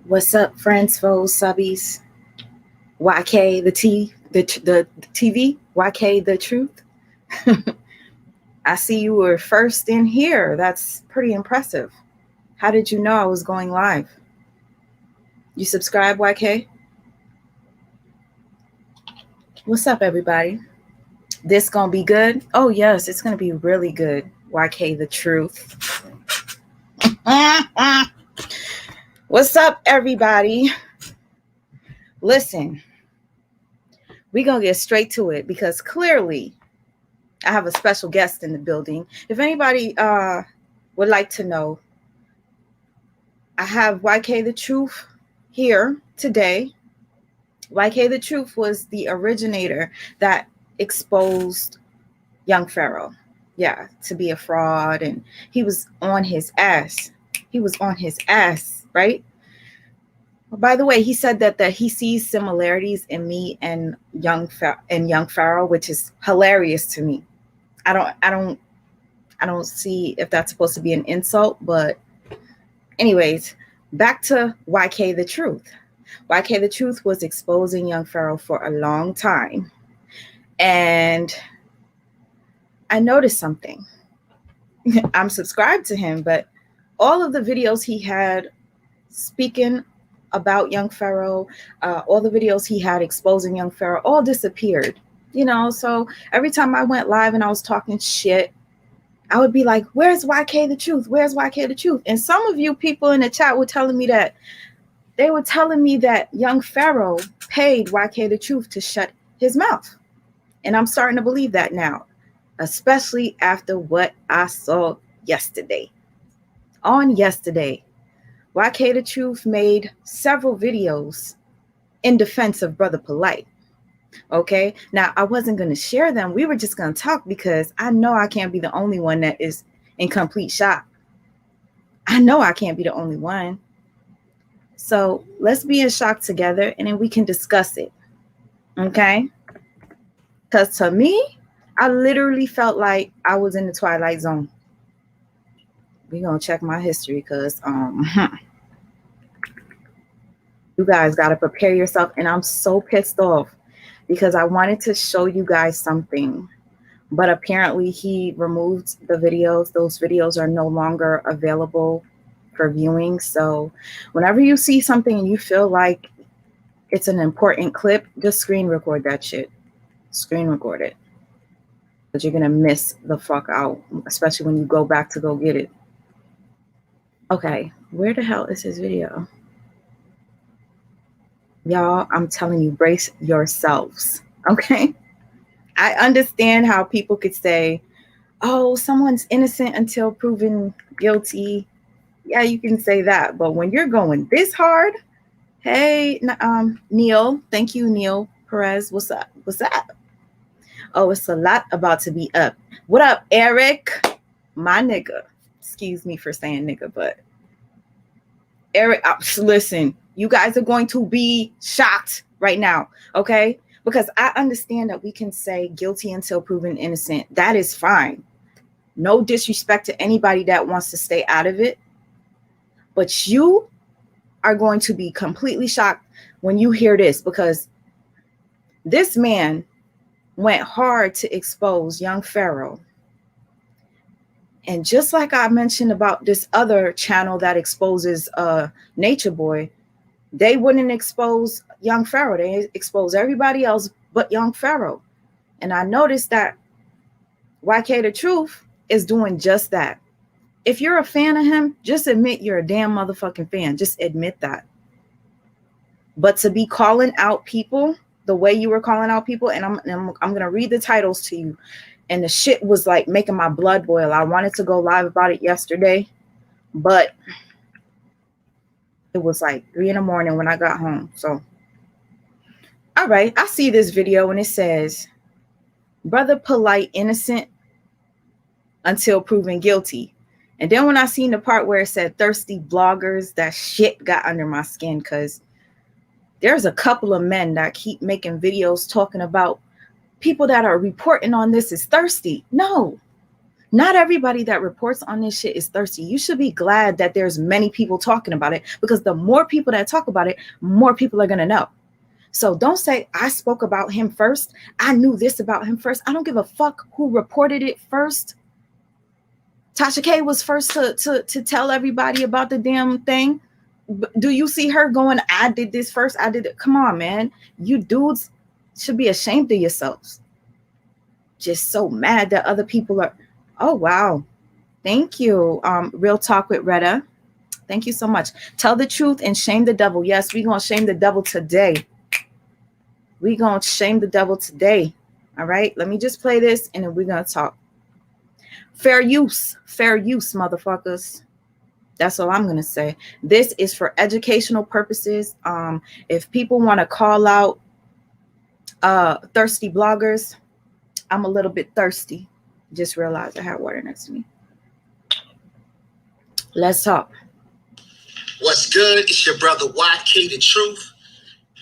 What's up, friends, foes, subbies? YK, the TV, YK, the truth. I see you were first in here. That's pretty impressive. How did you know I was going live? You subscribe, YK? What's up, everybody? This gonna be good? Oh, yes, it's gonna be really good. YK, the truth. What's up, everybody? Listen, we're gonna get straight to it because clearly I have a special guest in the building. If anybody would like to know, I have YK the Truth here today. YK the Truth was the originator that exposed young Pharaoh, to be a fraud, and he was on his ass. Right? By the way, he said that he sees similarities in me and young Pharaoh, which is hilarious to me. I don't see if that's supposed to be an insult, but anyways, back to YK the Truth. YK the Truth was exposing young Pharaoh for a long time. And I noticed something. I'm subscribed to him, but all of the videos he had speaking about young Pharaoh, all the videos he had exposing young Pharaoh, all disappeared. So every time I went live and I was talking shit, I would be like, where's YK the Truth? Where's YK the Truth? And some of you people in the chat were telling me that young Pharaoh paid YK the Truth to shut his mouth. And I'm starting to believe that now, especially after what I saw yesterday. On yesterday, YK the Truth made several videos in defense of Brother Polight. Okay, now I wasn't going to share them. We were just going to talk because I know I can't be the only one that is in complete shock. I know I can't be the only one. So let's be in shock together and then we can discuss it. Okay? Because to me, I literally felt like I was in the Twilight Zone. We're going to check my history because you guys got to prepare yourself. And I'm so pissed off because I wanted to show you guys something, but apparently he removed the videos. Those videos are no longer available for viewing. So whenever you see something and you feel like it's an important clip, just screen record that shit. Screen record it. But you're going to miss the fuck out, especially when you go back to go get it. Okay, where the hell is his video? Y'all, I'm telling you, brace yourselves, okay? I understand how people could say, oh, someone's innocent until proven guilty. Yeah, you can say that. But when you're going this hard, hey, Neil, thank you, Neil Perez. What's up? Oh, it's a lot about to be up. What up, Eric? My nigga. Excuse me for saying nigga, but Eric, listen, you guys are going to be shocked right now, okay? Because I understand that we can say guilty until proven innocent. That is fine. No disrespect to anybody that wants to stay out of it. But you are going to be completely shocked when you hear this, because this man went hard to expose young Pharaoh. And just like I mentioned about this other channel that exposes Nature Boy, they wouldn't expose young Pharaoh. They expose everybody else but young Pharaoh. And I noticed that YK the Truth is doing just that. If you're a fan of him, just admit you're a damn motherfucking fan. Just admit that. But to be calling out people the way you were calling out people, and I'm going to read the titles to you. And the shit was like making my blood boil. I wanted to go live about it yesterday, but it was like 3 a.m. when I got home. So, all right, I see this video and it says, Brother Polight innocent until proven guilty. And then when I seen the part where it said thirsty bloggers, that shit got under my skin, because there's a couple of men that keep making videos talking about people that are reporting on this is thirsty. No, Not everybody that reports on this shit is thirsty. You should be glad that there's many people talking about it, because the more people that talk about it, more people are going to know. So don't say, I spoke about him first. I knew this about him first. I don't give a fuck who reported it first. Tasha K was first to tell everybody about the damn thing. Do you see her going, I did this first? I did it. Come on, man. You dudes should be ashamed of yourselves. Just so mad that other people are. Oh, wow. Thank you. Real Talk with Retta. Thank you so much. Tell the truth and shame the devil. Yes, we're going to shame the devil today. We're going to shame the devil today. All right. Let me just play this and then we're going to talk. Fair use, motherfuckers. That's all I'm going to say. This is for educational purposes. If people want to call out thirsty bloggers, I'm a little bit thirsty. Just realized I have water next to me. Let's talk. What's good? It's your brother YK the Truth.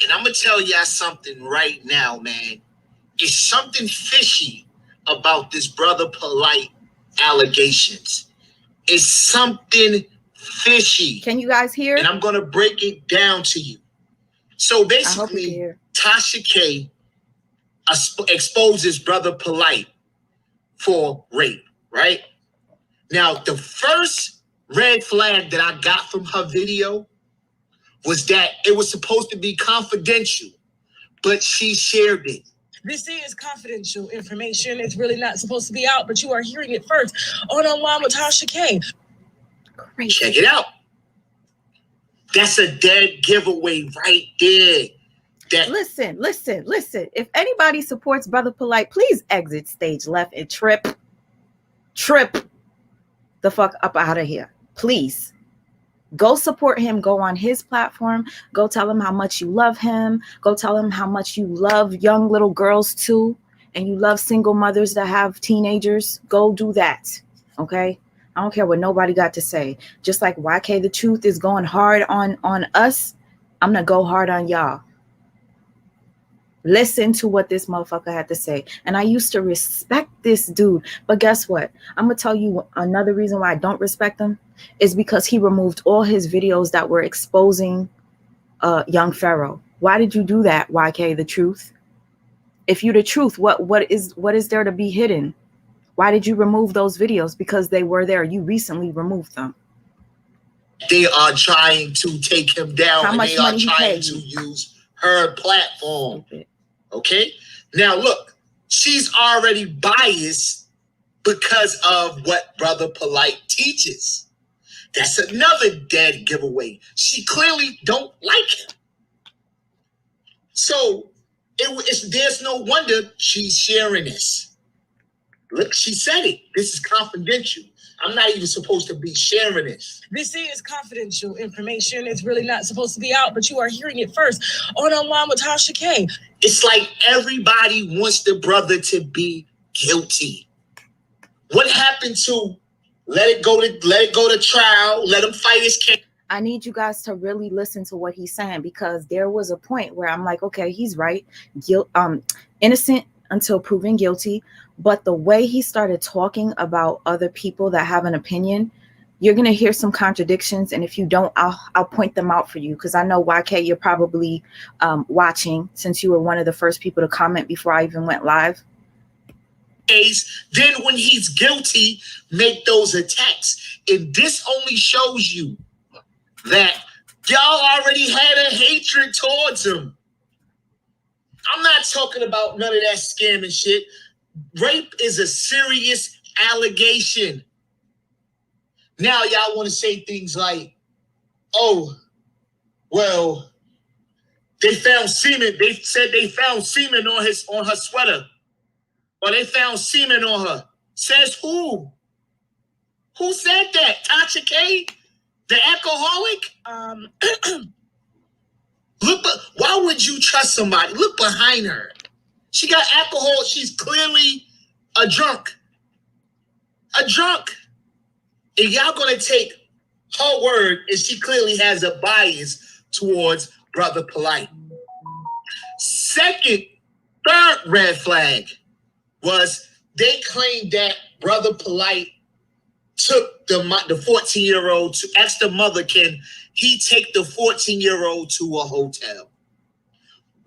And I'm going to tell y'all something right now, man. It's something fishy about this brother Polight allegations. It's something fishy. Can you guys hear? And I'm going to break it down to you. So basically, Tasha K exposes brother Polight for rape, right? Now, the first red flag that I got from her video was that it was supposed to be confidential, but she shared it. This is confidential information. It's really not supposed to be out, but you are hearing it first on Online with Tasha K. Great. Check it out. That's a dead giveaway right there. Listen. If anybody supports Brother Polight, please exit stage left and trip the fuck up out of here. Please. Go support him. Go on his platform. Go tell him how much you love him. Go tell him how much you love young little girls too. And you love single mothers that have teenagers. Go do that. Okay? I don't care what nobody got to say. Just like YK the Truth is going hard on us, I'm going to go hard on y'all. Listen to what this motherfucker had to say. And I used to respect this dude. But guess what? I'm going to tell you another reason why I don't respect him is because he removed all his videos that were exposing young Pharaoh. Why did you do that, YK the Truth? If you're the truth, what is there to be hidden? Why did you remove those videos? Because they were there. You recently removed them. They are trying to take him down. How much and they money are trying to use her platform. Okay? Now, look, she's already biased because of what Brother Polight teaches. That's another dead giveaway. She clearly don't like him. So there's no wonder she's sharing this. Look, she said it. This is confidential. I'm not even supposed to be sharing this. This is confidential information. It's really not supposed to be out, but you are hearing it first on Online with Tasha K. It's like everybody wants the brother to be guilty. What happened to let it go to trial, let him fight his case? I need you guys to really listen to what he's saying, because there was a point where I'm like, okay, he's right. Innocent until proven guilty. But the way he started talking about other people that have an opinion, you're going to hear some contradictions. And if you don't, I'll point them out for you, because I know YK, you're probably watching, since you were one of the first people to comment before I even went live. Then when he's guilty, make those attacks. And this only shows you that y'all already had a hatred towards him. I'm not talking about none of that scamming shit. Rape is a serious allegation. Now y'all want to say things like, oh, well, they found semen. They said they found semen on her sweater. Or they found semen on her. Says who? Who said that? Tasha K? The alcoholic? Look, why would you trust somebody? Look behind her. She got alcohol. She's clearly a drunk. A drunk. And y'all gonna take her word, and she clearly has a bias towards Brother Polight. Third red flag was they claim that Brother Polight took the 14-year-old to ask the mother, can he take the 14-year-old to a hotel?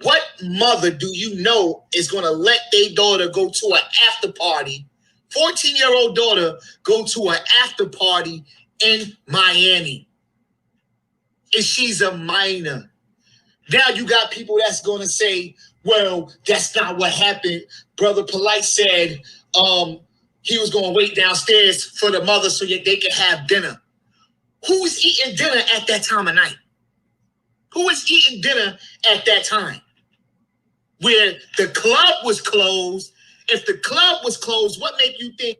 What mother do you know is going to let their daughter go to an after party, 14-year-old daughter go to an after party in Miami? And she's a minor. Now you got people that's going to say, well, that's not what happened. Brother Polight said he was going to wait downstairs for the mother so that they could have dinner. Who is eating dinner at that time of night? Who is eating dinner at that time? Where the club was closed. If the club was closed, what made you think?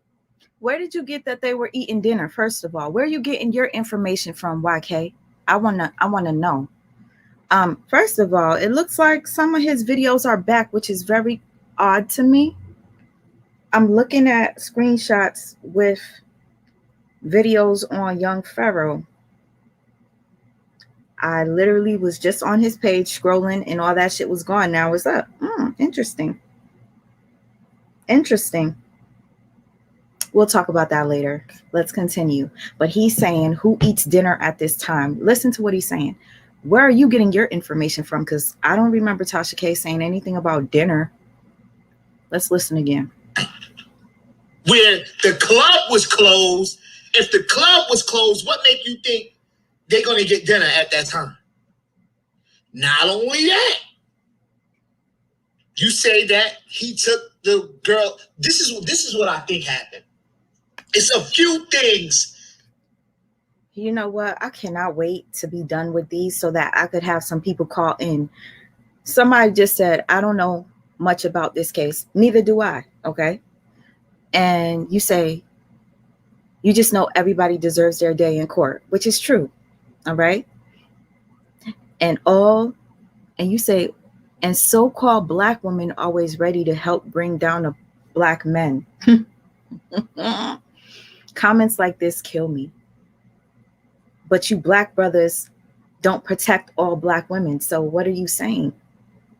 Where did you get that they were eating dinner? First of all, where are you getting your information from, YK? I wanna know. First of all, it looks like some of his videos are back, which is very odd to me. I'm looking at screenshots with videos on Young Pharaoh. I literally was just on his page scrolling and all that shit was gone. Now it's up. Interesting. We'll talk about that later. Let's continue. But he's saying, who eats dinner at this time? Listen to what he's saying. Where are you getting your information from? Because I don't remember Tasha K saying anything about dinner. Let's listen again. Where the club was closed. If the club was closed, what made you think they're going to get dinner at that time? Not only that, you say that he took the girl. This is what I think happened. It's a few things. You know what? I cannot wait to be done with these so that I could have some people call in. Somebody just said, I don't know much about this case. Neither do I. Okay. And you say, you just know everybody deserves their day in court, which is true. All right. And you say, and so-called black women always ready to help bring down the black men. Comments like this kill me. But you black brothers don't protect all black women. So what are you saying?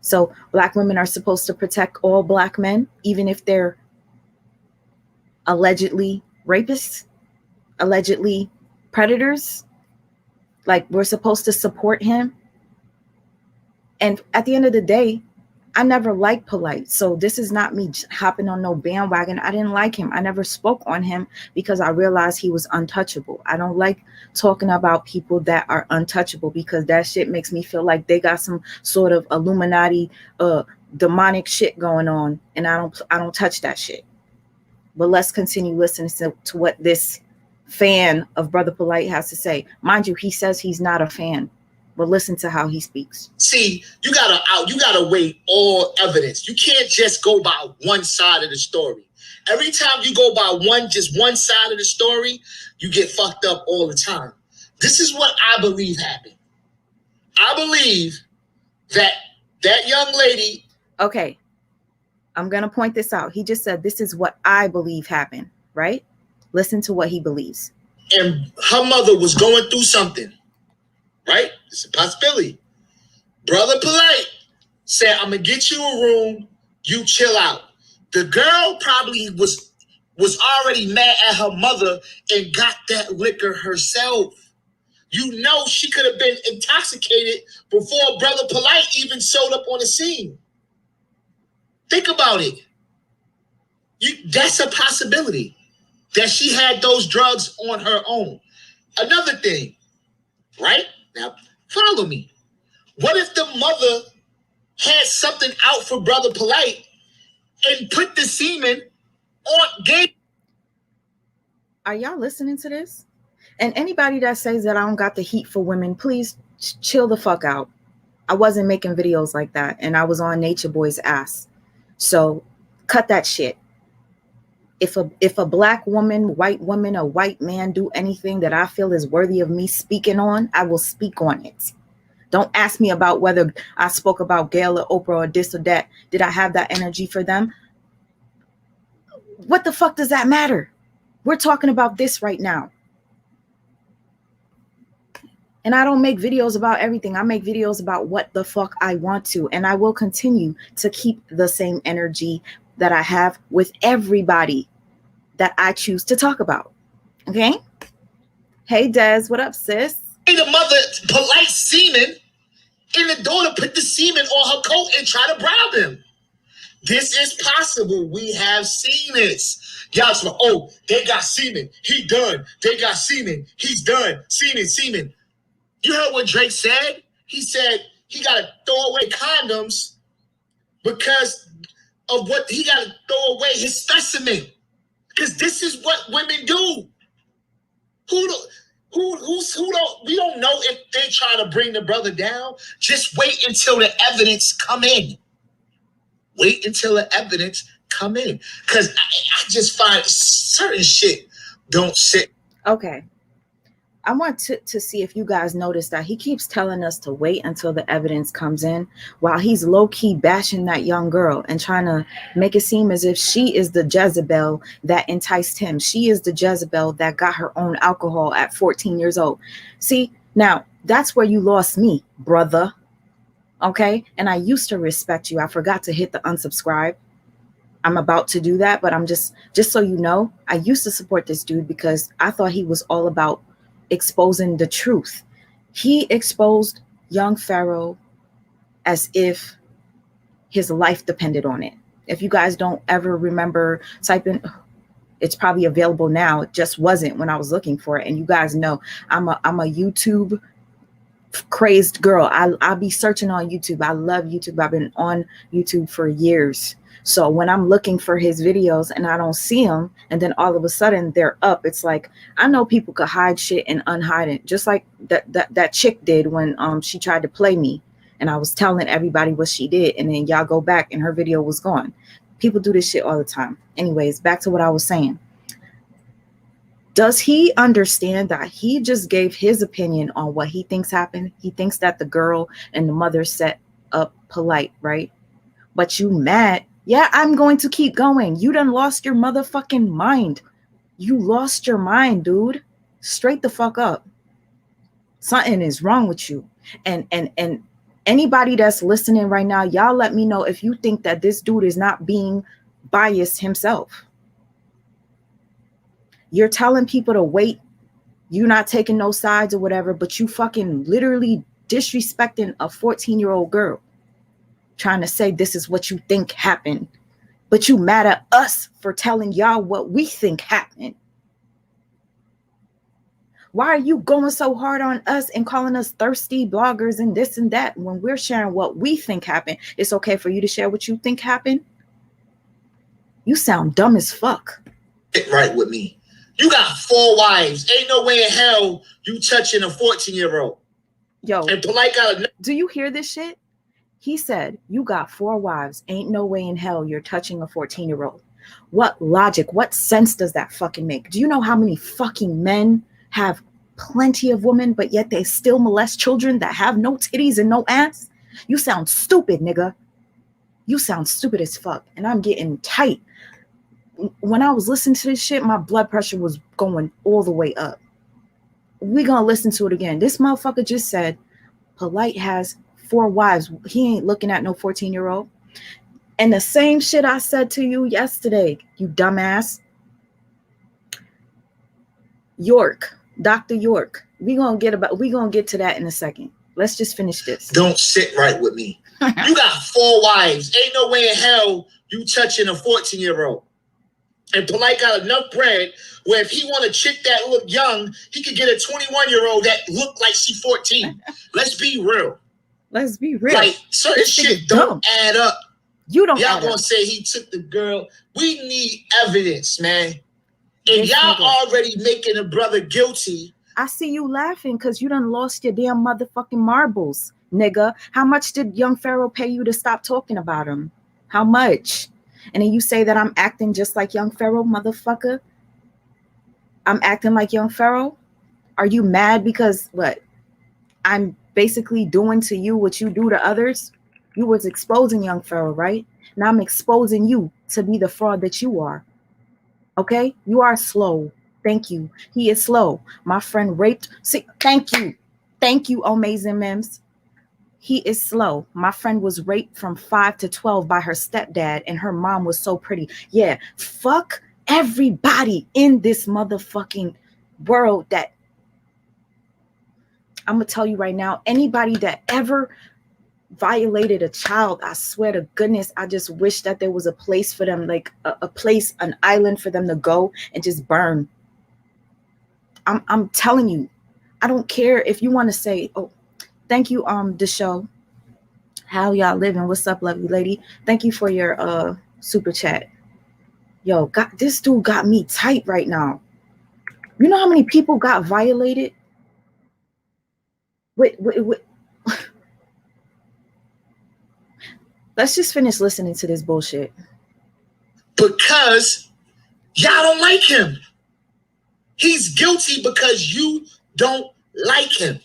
So black women are supposed to protect all black men, even if they're allegedly rapists, allegedly predators? Like we're supposed to support him? And at the end of the day, I never liked Polight. So this is not me hopping on no bandwagon. I didn't like him. I never spoke on him because I realized he was untouchable. I don't like talking about people that are untouchable because that shit makes me feel like they got some sort of Illuminati, demonic shit going on. And I don't touch that shit. But let's continue listening to what this fan of Brother Polight has to say. Mind you, he says he's not a fan. But listen to how he speaks. See, you gotta weigh all evidence. You can't just go by one side of the story. Every time you go by just one side of the story, you get fucked up all the time. This is what I believe happened. I believe that young lady. Okay, I'm gonna point this out. He just said this is what I believe happened, right? Listen to what he believes. And her mother was going through something. Right? It's a possibility. Brother Polight said, I'm going to get you a room. You chill out. The girl probably was already mad at her mother and got that liquor herself. You know she could have been intoxicated before Brother Polight even showed up on the scene. Think about it. That's a possibility that she had those drugs on her own. Another thing, right? Now, follow me. What if the mother had something out for Brother Polight and put the semen on gay? Are y'all listening to this? And anybody that says that I don't got the heat for women, please chill the fuck out. I wasn't making videos like that, and I was on Nature Boy's ass. So cut that shit. If a black woman, white woman, or white man do anything that I feel is worthy of me speaking on, I will speak on it. Don't ask me about whether I spoke about Gail or Oprah or this or that. Did I have that energy for them? What the fuck does that matter? We're talking about this right now. And I don't make videos about everything. I make videos about what the fuck I want to. And I will continue to keep the same energy that I have with everybody that I choose to talk about. Okay? Hey, Des, what up, sis? Hey, the mother, Polight semen, and the daughter put the semen on her coat and try to bribe him. This is possible. We have seen this. Y'all say, oh, they got semen. He done. They got semen. He's done. Semen. You heard what Drake said? He said he got to throw away condoms because of what he got to throw away his specimen. Because this is what women do. We don't know if they trying to bring the brother down. Just wait until the evidence come in. Wait until the evidence come in. Because I just find certain shit don't sit. Okay. I want to see if you guys notice that he keeps telling us to wait until the evidence comes in while he's low-key bashing that young girl and trying to make it seem as if she is the Jezebel that enticed him. She is the Jezebel that got her own alcohol at 14 years old. See, now that's where you lost me, brother. Okay? And I used to respect you. I forgot to hit the unsubscribe. I'm about to do that, but I'm just so you know, I used to support this dude because I thought he was all about exposing the truth. He exposed young Pharaoh as if his life depended on it. If you guys don't ever remember, type in, it's probably available now. It just wasn't when I was looking for it. And you guys know I'm a YouTube crazed girl. I'll be searching on YouTube. I love YouTube. I've been on YouTube for years. So when I'm looking for his videos and I don't see them, and then all of a sudden they're up, it's like, I know people could hide shit and unhide it, just like that chick did when she tried to play me and I was telling everybody what she did, and then y'all go back and her video was gone. People do this shit all the time. Anyways, back to what I was saying. Does he understand that he just gave his opinion on what he thinks happened? He thinks that the girl and the mother set up Polight, right? But you mad? Yeah, I'm going to keep going. You done lost your motherfucking mind. You lost your mind, dude. Straight the fuck up. Something is wrong with you. And anybody that's listening right now, y'all let me know if you think that this dude is not being biased himself. You're telling people to wait. You're not taking no sides or whatever, but you fucking literally disrespecting a 14-year-old girl. Trying to say this is what you think happened, but you mad at us for telling y'all what we think happened. Why are you going so hard on us and calling us thirsty bloggers and this and that when we're sharing what we think happened? It's okay for you to share what you think happened? You sound dumb as fuck. Get right with me. You got 4 wives. Ain't no way in hell you touching a 14-year-old. Yo, and Polight got do you hear this shit? He said, you got 4 wives. Ain't no way in hell you're touching a 14-year-old. What logic, what sense does that fucking make? Do you know how many fucking men have plenty of women, but yet they still molest children that have no titties and no ass? You sound stupid, nigga. You sound stupid as fuck. And I'm getting tight. When I was listening to this shit, my blood pressure was going all the way up. We're going to listen to it again. This motherfucker just said, Polight has 4 wives. He ain't looking at no 14-year-old. And the same shit I said to you yesterday, you dumbass. York, Dr. York. We're gonna get to that in a second. Let's just finish this. Don't sit right with me. You got 4 wives. Ain't no way in hell you touching a 14-year-old. And Polight got enough bread where if he want a chick that look young, he could get a 21-year-old that look like she 14. Let's be real. Let's be real. Like, certain shit don't add up. You don't. Y'all gonna say he took the girl. We need evidence, man. And y'all already making a brother guilty. I see you laughing because you done lost your damn motherfucking marbles, nigga. How much did young Pharaoh pay you to stop talking about him? How much? And then you say that I'm acting just like young Pharaoh, motherfucker. I'm acting like young Pharaoh. Are you mad because what? I'm basically doing to you what you do to others? You was exposing young Pharaoh, right? Now I'm exposing you to be the fraud that you are. Okay? You are slow. Thank you. He is slow. My friend raped. See, thank you. Thank you, Amazing Mims. He is slow. My friend was raped from 5 to 12 by her stepdad, and her mom was so pretty. Yeah, fuck everybody in this motherfucking world that I'm gonna tell you right now, anybody that ever violated a child, I swear to goodness, I just wish that there was a place for them, like a place, an island for them to go and just burn. I'm telling you, I don't care if you want to say, oh, thank you, the show. How y'all living? What's up, lovely lady? Thank you for your super chat. Yo, this dude got me tight right now. You know how many people got violated? Wait. Let's just finish listening to this bullshit. Because y'all don't like him. He's guilty because you don't like him.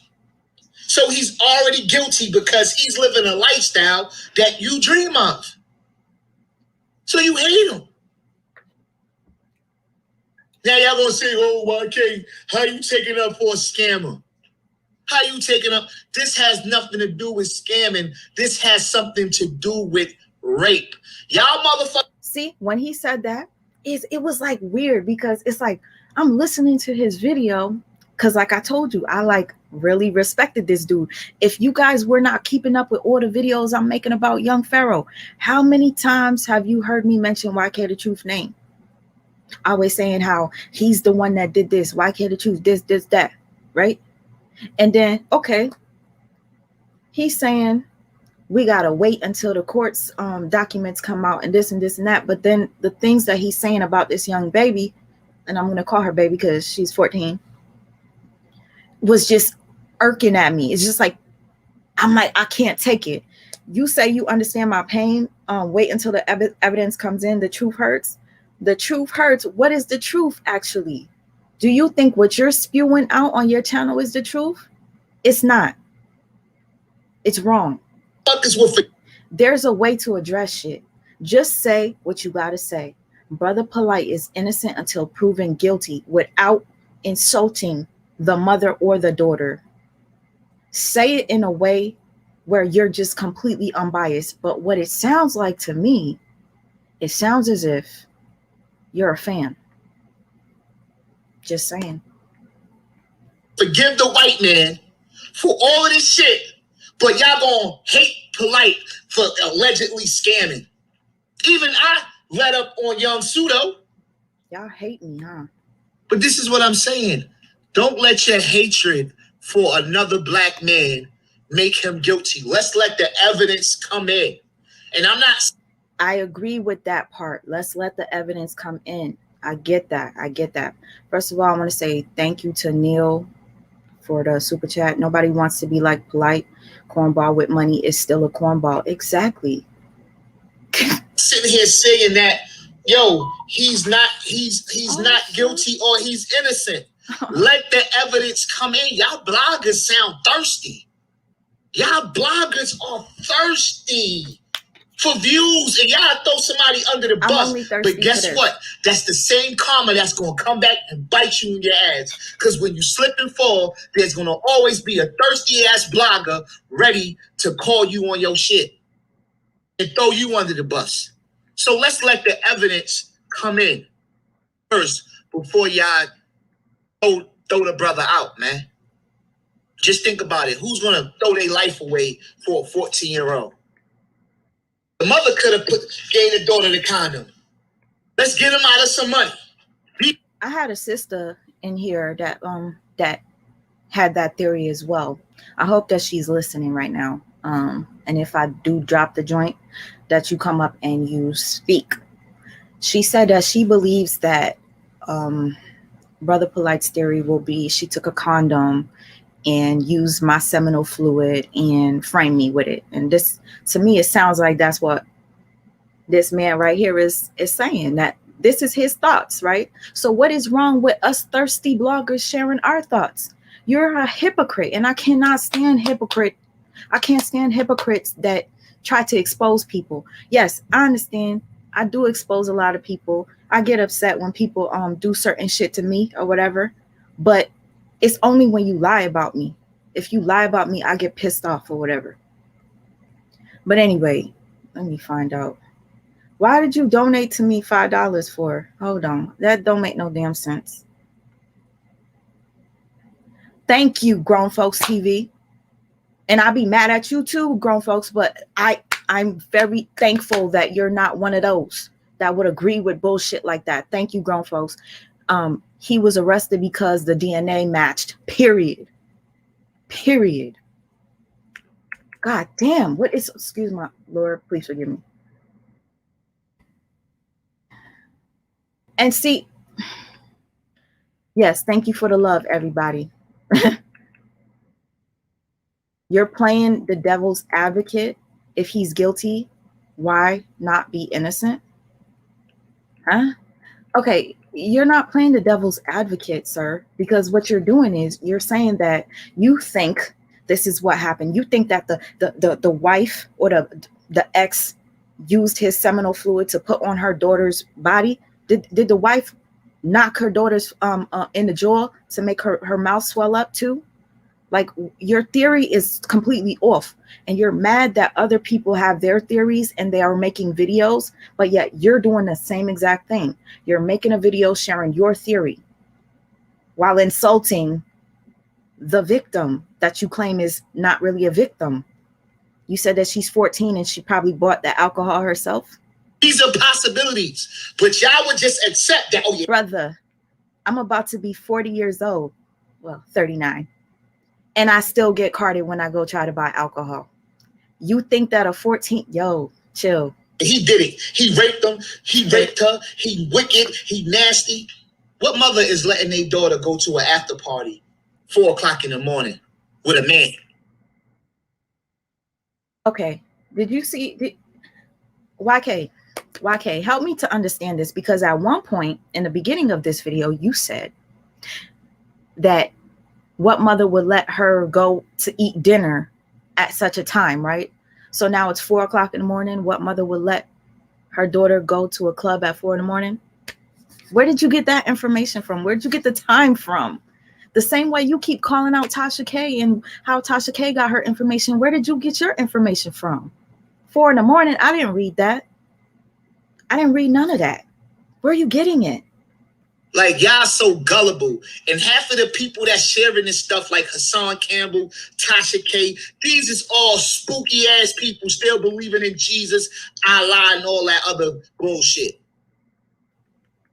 So he's already guilty because he's living a lifestyle that you dream of. So you hate him. Now y'all gonna say, oh, YK, how you taking up for a scammer? How you taking up? This has nothing to do with scamming. This has something to do with rape. Y'all motherfuckers. See, when he said that, it was like weird because it's like I'm listening to his video because, like I told you, I like really respected this dude. If you guys were not keeping up with all the videos I'm making about Young Pharaoh, how many times have you heard me mention YK the Truth name? Always saying how he's the one that did this, YK the Truth, this, that, right? And then, okay, he's saying we gotta wait until the court's documents come out and this and this and that. But then the things that he's saying about this young baby, and I'm gonna call her baby because she's 14, was just irking at me. It's just like, I'm like, I can't take it. You say you understand my pain. Wait until the evidence comes in. The truth hurts. The truth hurts. What is the truth actually? Do you think what you're spewing out on your channel is the truth? It's not. It's wrong. There's a way to address shit. Just say what you gotta say. Brother Polight is innocent until proven guilty without insulting the mother or the daughter. Say it in a way where you're just completely unbiased. But what it sounds like to me, it sounds as if you're a fan. Just saying. Forgive the white man for all of this shit, but y'all gonna hate Polight for allegedly scamming. Even I let up on Young Pseudo. Y'all hate me, huh? But this is what I'm saying. Don't let your hatred for another black man make him guilty. Let's let the evidence come in. And I agree with that part. Let's let the evidence come in. I get that. First of all, I want to say thank you to Neil for the super chat. Nobody wants to be like Polight. Cornball with money is still a cornball. Exactly. Sitting here saying that, yo, he's not guilty or he's innocent. Let the evidence come in. Y'all bloggers sound thirsty. Y'all bloggers are thirsty for views, and y'all throw somebody under the bus. But guess what? That's the same karma that's going to come back and bite you in your ass. Because when you slip and fall, there's going to always be a thirsty-ass blogger ready to call you on your shit and throw you under the bus. So let's let the evidence come in first before y'all throw the brother out, man. Just think about it. Who's going to throw their life away for a 14-year-old? The mother could have gave the daughter the condom. Let's get him out of some money. I had a sister in here that had that theory as well. I hope that she's listening right now. And if I do drop the joint, that you come up and you speak. She said that she believes that Brother Polight's theory will be she took a condom and used my seminal fluid and framed me with it. And this, to me, it sounds like that's what this man right here is saying, that this is his thoughts, right? So what is wrong with us thirsty bloggers sharing our thoughts? You're a hypocrite, and I cannot stand hypocrite. I can't stand hypocrites that try to expose people. Yes, I understand. I do expose a lot of people. I get upset when people do certain shit to me or whatever, but it's only when you lie about me. If you lie about me, I get pissed off or whatever. But anyway, let me find out. Why did you donate to me $5 for? Hold on. That don't make no damn sense. Thank you, Grown Folks TV. And I'll be mad at you too, grown folks, but I'm very thankful that you're not one of those that would agree with bullshit like that. Thank you, grown folks. He was arrested because the DNA matched. Period. Period. God damn. What is, excuse my Lord, please forgive me. And see, yes, thank you for the love, everybody. You're playing the devil's advocate. If he's guilty, why not be innocent? Huh? Okay, you're not playing the devil's advocate, sir, because what you're doing is you're saying that you think this is what happened. You think that the wife or the ex used his seminal fluid to put on her daughter's body. Did the wife knock her daughter's in the jaw to make her mouth swell up too? Like, your theory is completely off, and you're mad that other people have their theories and they are making videos, but yet you're doing the same exact thing. You're making a video sharing your theory while insulting the victim that you claim is not really a victim. You said that she's 14 and she probably bought the alcohol herself. These are possibilities, but y'all would just accept that. Oh, yeah. Brother, I'm about to be 40 years old. Well, 39. And I still get carded when I go try to buy alcohol. You think that a 14, yo, chill. He did it. He raped them. He raped her. He wicked. He nasty. What mother is letting their daughter go to an after party 4 o'clock in the morning with a man? Okay. Did you see? YK, help me to understand this, because at one point in the beginning of this video, you said that what mother would let her go to eat dinner at such a time, right? So now it's 4 o'clock in the morning. What mother would let her daughter go to a club at 4 in the morning? Where did you get that information from? Where did you get the time from? The same way you keep calling out Tasha K and how Tasha K got her information. Where did you get your information from? 4 in the morning? I didn't read that. I didn't read none of that. Where are you getting it? Like, y'all so gullible. And half of the people that's sharing this stuff, like Hassan Campbell, Tasha K, these is all spooky ass people still believing in Jesus, Allah, and all that other bullshit.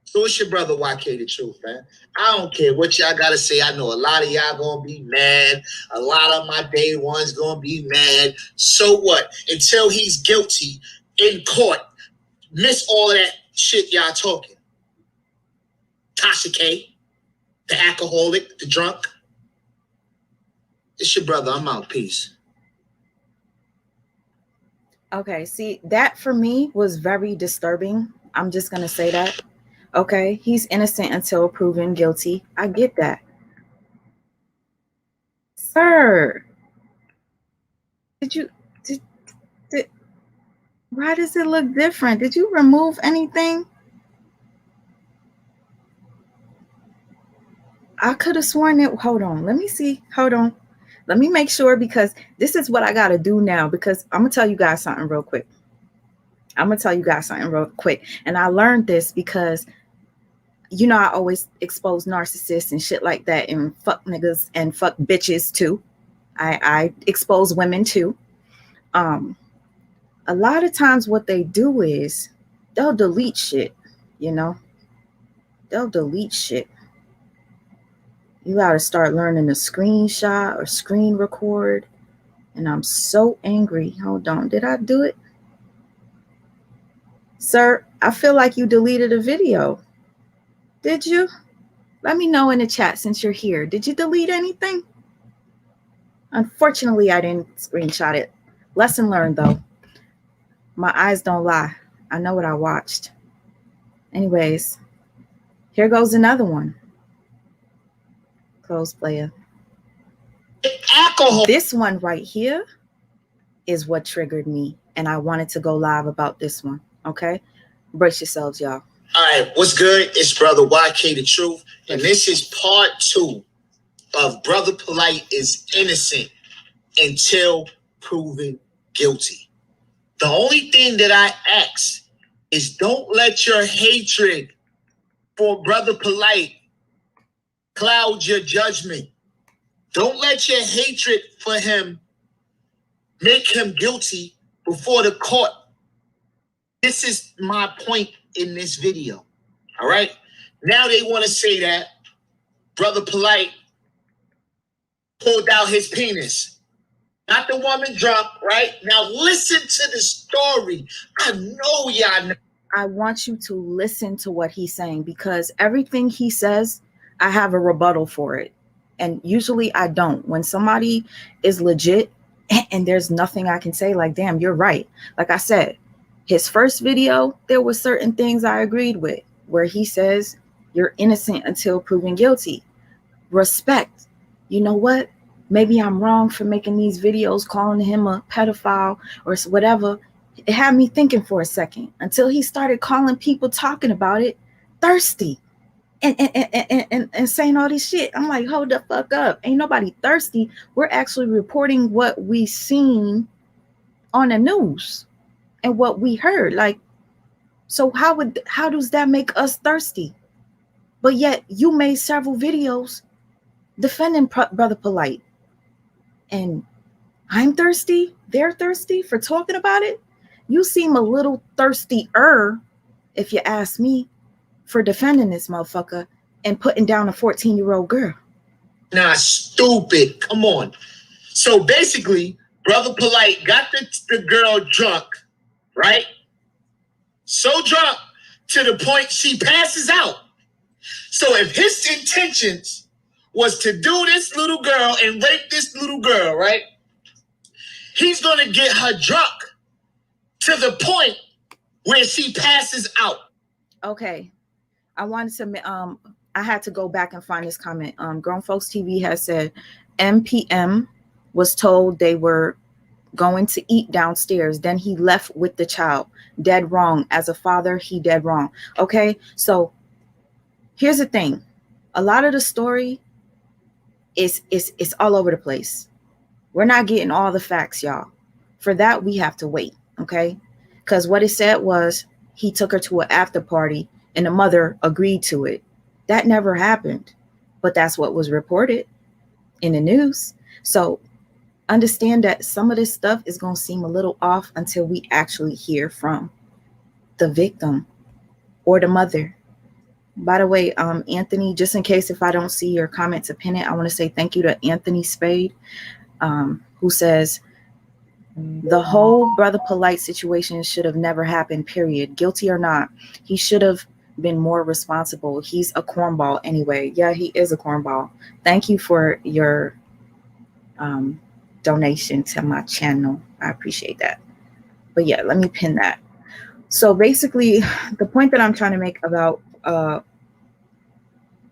So it's your brother YK the Truth, man. I don't care what y'all gotta say. I know a lot of y'all gonna be mad. A lot of my day ones gonna be mad. So what? Until he's guilty in court, miss all of that shit y'all talking. Tasha K, the alcoholic, the drunk. It's your brother. I'm out. Peace. Okay, see, that for me was very disturbing. I'm just going to say that. Okay, he's innocent until proven guilty. I get that. Sir, did why does it look different? Did you remove anything? I could have sworn it. Hold on. Let me see. Hold on. Let me make sure, because this is what I got to do now, because I'm going to tell you guys something real quick. And I learned this because, you know, I always expose narcissists and shit like that, and fuck niggas and fuck bitches too. I expose women too. A lot of times what they do is they'll delete shit, you know? They'll delete shit. You got to start learning to screenshot or screen record. And I'm so angry. Hold on. Did I do it? Sir, I feel like you deleted a video. Did you? Let me know in the chat since you're here. Did you delete anything? Unfortunately, I didn't screenshot it. Lesson learned, though. My eyes don't lie. I know what I watched. Anyways, here goes another one. Close player. Alcohol. This one right here is what triggered me, and I wanted to go live about this one. Okay? Brace yourselves, y'all. All right, what's good? It's Brother YK the Truth, and this is part 2 of Brother Polight is innocent until proven guilty. The only thing that I ask is don't let your hatred for Brother Polight cloud your judgment. Don't let your hatred for him make him guilty before the court. This is my point in this video. All right? Now they want to say that Brother Polight pulled out his penis. Not the woman drunk, right? Now listen to the story. I know y'all know. I want you to listen to what he's saying, because everything he says, I have a rebuttal for it. And usually I don't. When somebody is legit and there's nothing I can say, like, damn, you're right. Like I said, his first video, there were certain things I agreed with, where he says you're innocent until proven guilty. Respect. You know what? Maybe I'm wrong for making these videos calling him a pedophile or whatever. It had me thinking for a second until he started calling people talking about it thirsty and saying all this shit. I'm like, hold the fuck up. Ain't nobody thirsty. We're actually reporting what we seen on the news and what we heard. Like, so how does that make us thirsty? But yet you made several videos defending Brother Polight. And I'm thirsty. They're thirsty for talking about it. You seem a little thirstier, if you ask me, for defending this motherfucker and putting down a 14-year-old girl. Nah, stupid. Come on. So basically, Brother Polight got the girl drunk, right? So drunk to the point she passes out. So if his intentions was to do this little girl and rape this little girl, right? He's going to get her drunk to the point where she passes out. Okay. I wanted to, I had to go back and find this comment. Grown Folks TV has said MPM was told they were going to eat downstairs. Then he left with the child. Dead wrong. As a father, he dead wrong. Okay. So here's the thing. A lot of the story is all over the place. We're not getting all the facts, y'all. For that, we have to wait. Okay. Because what it said was he took her to an after party and the mother agreed to it. That never happened. But that's what was reported in the news. So understand that some of this stuff is going to seem a little off until we actually hear from the victim or the mother. By the way, Anthony, just in case if I don't see your comment to pin it, I want to say thank you to Anthony Spade, who says, the whole Brother Polight situation should have never happened, period. Guilty or not, he should have been more responsible. He's a cornball anyway. Yeah, he is a cornball. Thank you for your donation to my channel. I appreciate that. But yeah, let me pin that. So basically, the point that I'm trying to make about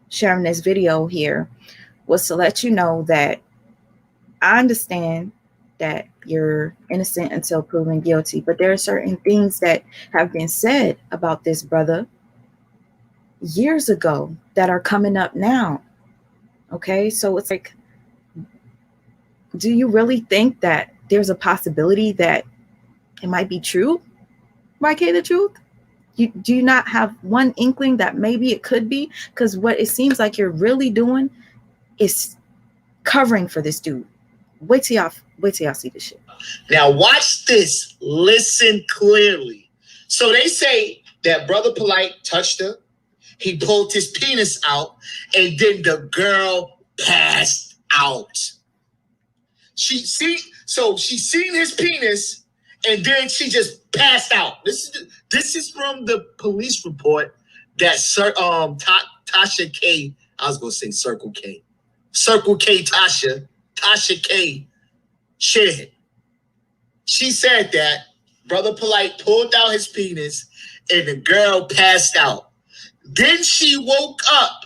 sharing this video here was to let you know that I understand that you're innocent until proven guilty, but there are certain things that have been said about this brother years ago that are coming up now. Okay, so it's like, do you really think that there's a possibility that it might be true? YK the truth? Do you not have one inkling that maybe it could be? Because what it seems like you're really doing is covering for this dude. Wait till y'all see this shit. Now watch this. Listen clearly. So they say that Brother Polight touched her. He pulled his penis out, and then the girl passed out. She seen his penis, and then she just passed out. This is from the police report that Tasha K. I was gonna say Circle K. Circle K Tasha K shared. She said that Brother Polight pulled out his penis and the girl passed out. Then she woke up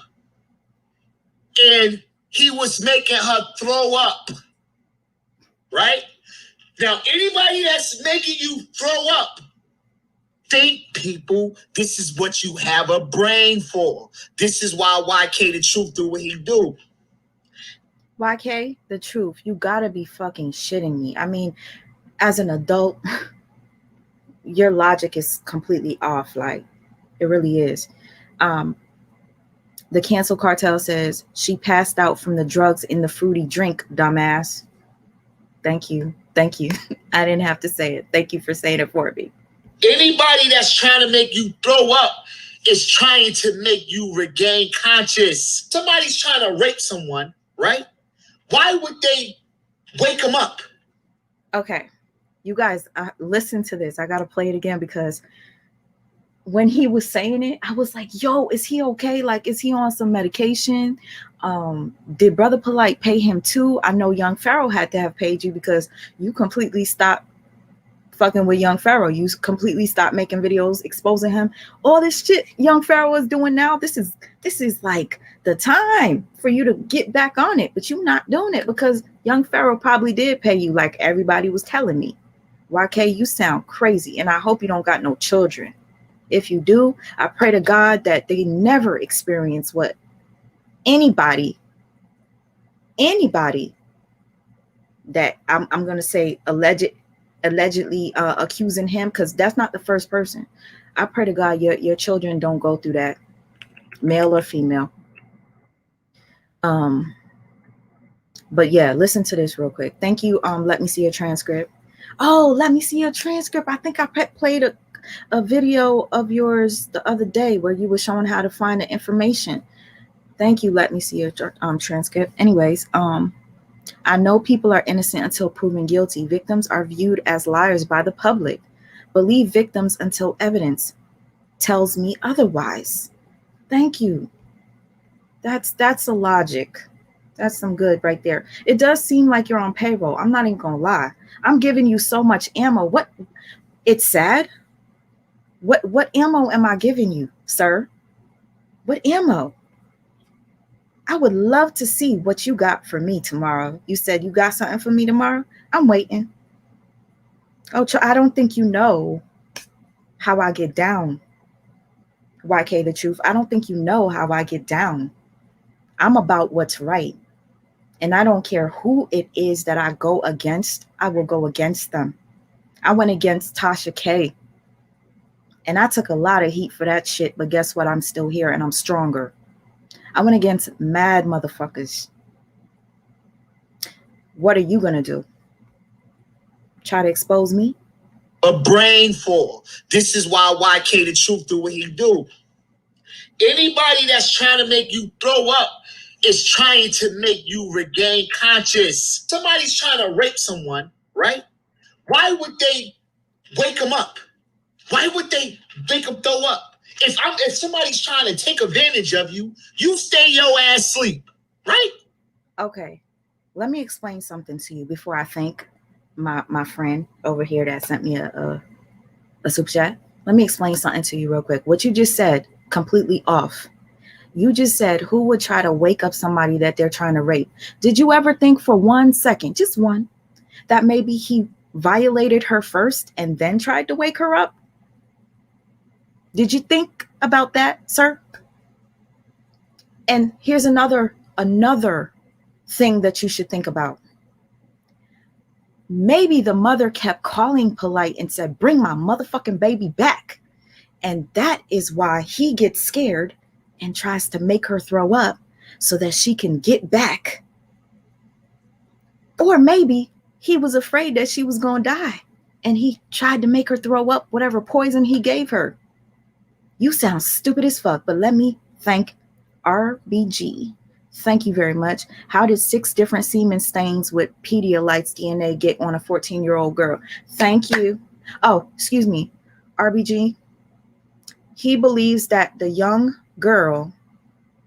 and he was making her throw up. Right? Now, anybody that's making you throw up, think, people, this is what you have a brain for. This is why YK the Truth do what he do. YK the Truth, you gotta be fucking shitting me. I mean, as an adult, your logic is completely off. Like, it really is. The cancel cartel says she passed out from the drugs in the fruity drink, dumbass. Thank you. Thank you. I didn't have to say it. Thank you for saying it for me. Anybody that's trying to make you throw up is trying to make you regain conscious. Somebody's trying to rape someone, right? Why would they wake them up? Okay. You guys, listen to this. I got to play it again because when he was saying it, I was like, yo, is he okay? Like, is he on some medication? Did Brother Polight pay him too? I know Young Pharaoh had to have paid you because you completely stopped fucking with Young Pharaoh. You completely stopped making videos exposing him. All this shit Young Pharaoh is doing now, this is like the time for you to get back on it, but you're not doing it because Young Pharaoh probably did pay you like everybody was telling me. YK, you sound crazy, and I hope you don't got no children. If you do, I pray to God that they never experience what anybody that I'm going to say allegedly accusing him, because that's not the first person. I pray to God your children don't go through that, male or female. But yeah, listen to this real quick. Thank you. Let me see your transcript. Oh, let me see your transcript. I think I played a video of yours the other day where you were showing how to find the information. Thank you. Let me see your transcript. Anyways, I know people are innocent until proven guilty. Victims are viewed as liars by the public. Believe victims until evidence tells me otherwise. Thank you. That's a logic. That's some good right there. It does seem like you're on payroll. I'm not even gonna lie. I'm giving you so much ammo. What? It's sad. What ammo am I giving you, sir? What ammo? I would love to see what you got for me tomorrow. You said you got something for me tomorrow? I'm waiting. Oh, I don't think you know how I get down. YK the truth. I don't think you know how I get down. I'm about what's right. And I don't care who it is that I go against. I will go against them. I went against Tasha K. And I took a lot of heat for that shit. But guess what? I'm still here and I'm stronger. I went against mad motherfuckers. What are you going to do? Try to expose me? A brain fall. This is why YK the truth do what he do. Anybody that's trying to make you throw up is trying to make you regain conscious. Somebody's trying to rape someone, right? Why would they wake them up? Why would they make them throw up? If somebody's trying to take advantage of you, you stay your ass asleep, right? Okay, let me explain something to you before I thank my friend over here that sent me a super chat. Let me explain something to you real quick. What you just said, completely off. You just said, who would try to wake up somebody that they're trying to rape? Did you ever think for 1 second, just one, that maybe he violated her first and then tried to wake her up? Did you think about that, sir? And here's another thing that you should think about. Maybe the mother kept calling Polight and said, bring my motherfucking baby back. And that is why he gets scared and tries to make her throw up so that she can get back. Or maybe he was afraid that she was going to die and he tried to make her throw up whatever poison he gave her. You sound stupid as fuck, but let me thank RBG. Thank you very much. How did 6 different semen stains with Pedialyte's DNA get on a 14-year-old girl? Thank you. Oh, excuse me. RBG. He believes that the young girl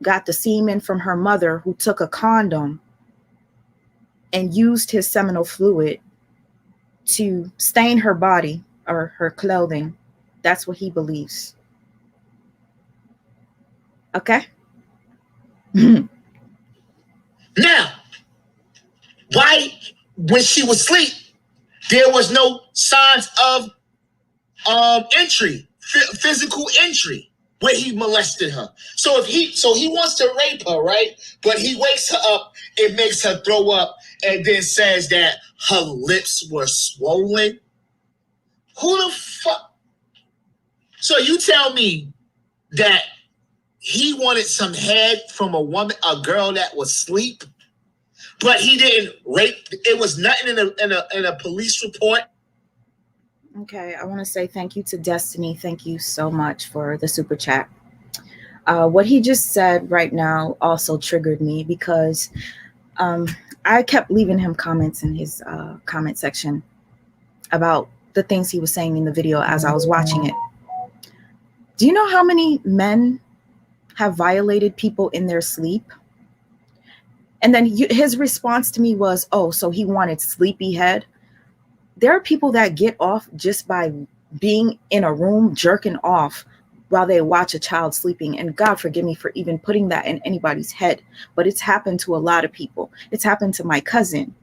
got the semen from her mother, who took a condom and used his seminal fluid to stain her body or her clothing. That's what he believes. Okay? Now, why, when she was asleep, there was no signs of entry, physical entry, where he molested her. So he wants to rape her, right? But he wakes her up, it makes her throw up, and then says that her lips were swollen. Who the fuck? So you tell me that he wanted some head from a woman, a girl that was asleep, but he didn't rape. It was nothing in a police report. Okay, I want to say thank you to Destiny. Thank you so much for the super chat. What he just said right now also triggered me because I kept leaving him comments in his comment section about the things he was saying in the video as I was watching it. Do you know how many men have violated people in their sleep? And then his response to me was, oh, so he wanted sleepy head. There are people that get off just by being in a room jerking off while they watch a child sleeping. And God forgive me for even putting that in anybody's head, but it's happened to a lot of people. It's happened to my cousin.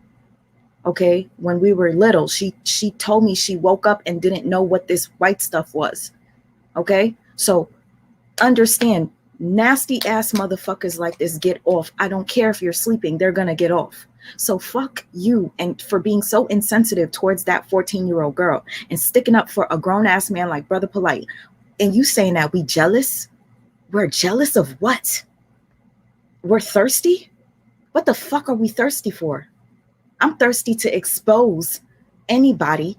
Okay, when we were little, she told me she woke up and didn't know what this white stuff was. Okay, so understand, nasty ass motherfuckers like this get off. I don't care if you're sleeping, they're gonna get off. So fuck you and for being so insensitive towards that 14-year-old girl and sticking up for a grown-ass man like Brother Polight. And you saying that we jealous? We're jealous of what? We're thirsty? What the fuck are we thirsty for? I'm thirsty to expose anybody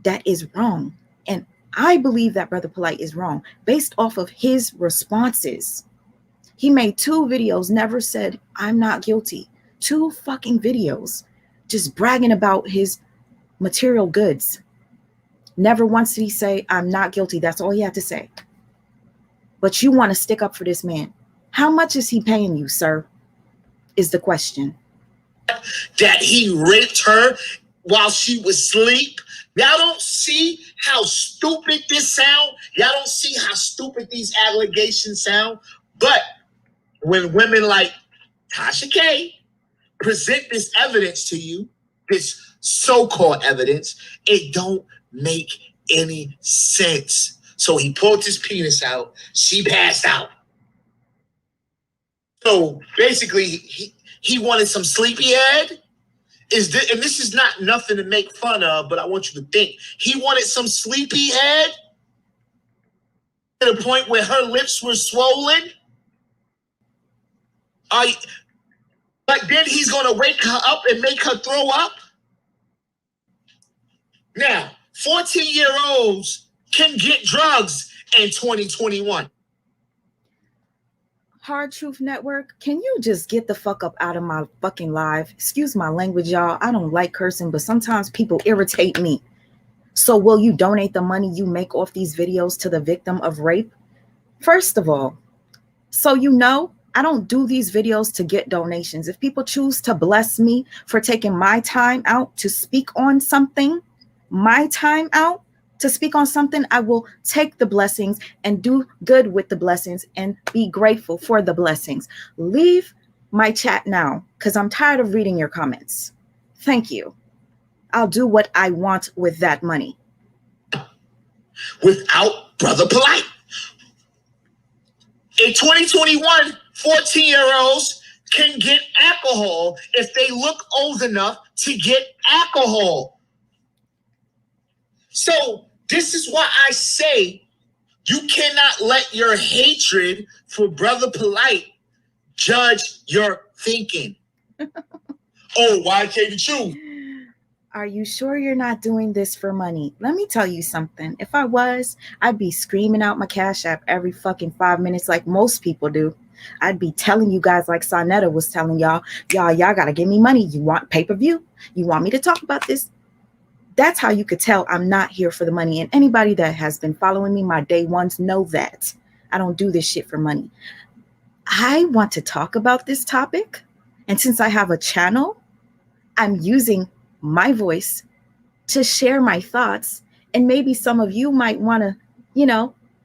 that is wrong. And I believe that Brother Polight is wrong based off of his responses. He made 2 videos, never said, I'm not guilty. 2 fucking videos, just bragging about his material goods. Never once did he say, I'm not guilty. That's all he had to say. But you want to stick up for this man. How much is he paying you, sir? Is the question. That he raped her while she was asleep. Y'all don't see how stupid this sound. Y'all don't see how stupid these allegations sound. But when women like Tasha K present this evidence to you, this so-called evidence, it don't make any sense. So he pulled his penis out. She passed out. So basically, he wanted some sleepy head. And this is not nothing to make fun of, but I want you to think. He wanted some sleepy head to the point where her lips were swollen. But then he's going to wake her up and make her throw up. Now, 14-year-olds can get drugs in 2021. Hard Truth Network, can you just get the fuck up out of my fucking live? Excuse my language, y'all. I don't like cursing, but sometimes people irritate me. So will you donate the money you make off these videos to the victim of rape? First of all, so you know, I don't do these videos to get donations. If people choose to bless me for taking my time out to speak on something, I will take the blessings and do good with the blessings and be grateful for the blessings. Leave my chat now because I'm tired of reading your comments. Thank you. I'll do what I want with that money. Without Brother Polight. In 2021, 14-year-olds can get alcohol if they look old enough to get alcohol. So this is why I say you cannot let your hatred for Brother Polight judge your thinking. Oh, why can't you choose? Are you sure you're not doing this for money? Let me tell you something. If I was, I'd be screaming out my Cash App every fucking 5 minutes like most people do. I'd be telling you guys like Sonetta was telling y'all gotta give me money. You want pay-per-view? You want me to talk about this? That's how you could tell I'm not here for the money. And anybody that has been following me, my day ones, know that. I don't do this shit for money. I want to talk about this topic. And since I have a channel, I'm using my voice to share my thoughts. And maybe some of you might want to,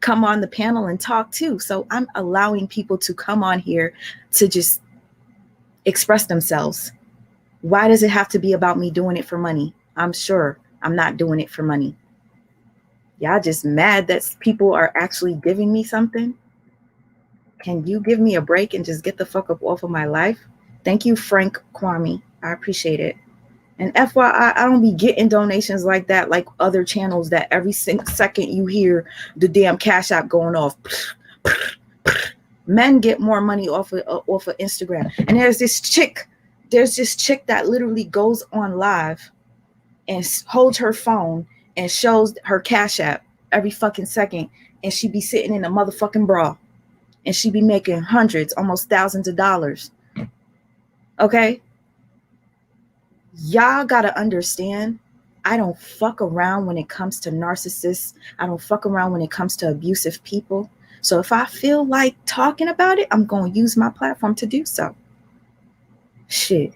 come on the panel and talk too. So I'm allowing people to come on here to just express themselves. Why does it have to be about me doing it for money? I'm sure I'm not doing it for money. Y'all just mad that people are actually giving me something? Can you give me a break and just get the fuck up off of my life? Thank you, Frank Kwame. I appreciate it. And FYI, I don't be getting donations like that, like other channels that every second you hear the damn Cash App going off. Men get more money off of Instagram. And there's this chick that literally goes on live and holds her phone and shows her Cash App every fucking second, and she be sitting in a motherfucking bra, and she be making hundreds, almost thousands of dollars. Okay? Y'all gotta understand, I don't fuck around when it comes to narcissists. I don't fuck around when it comes to abusive people. So if I feel like talking about it, I'm going to use my platform to do so. Shit.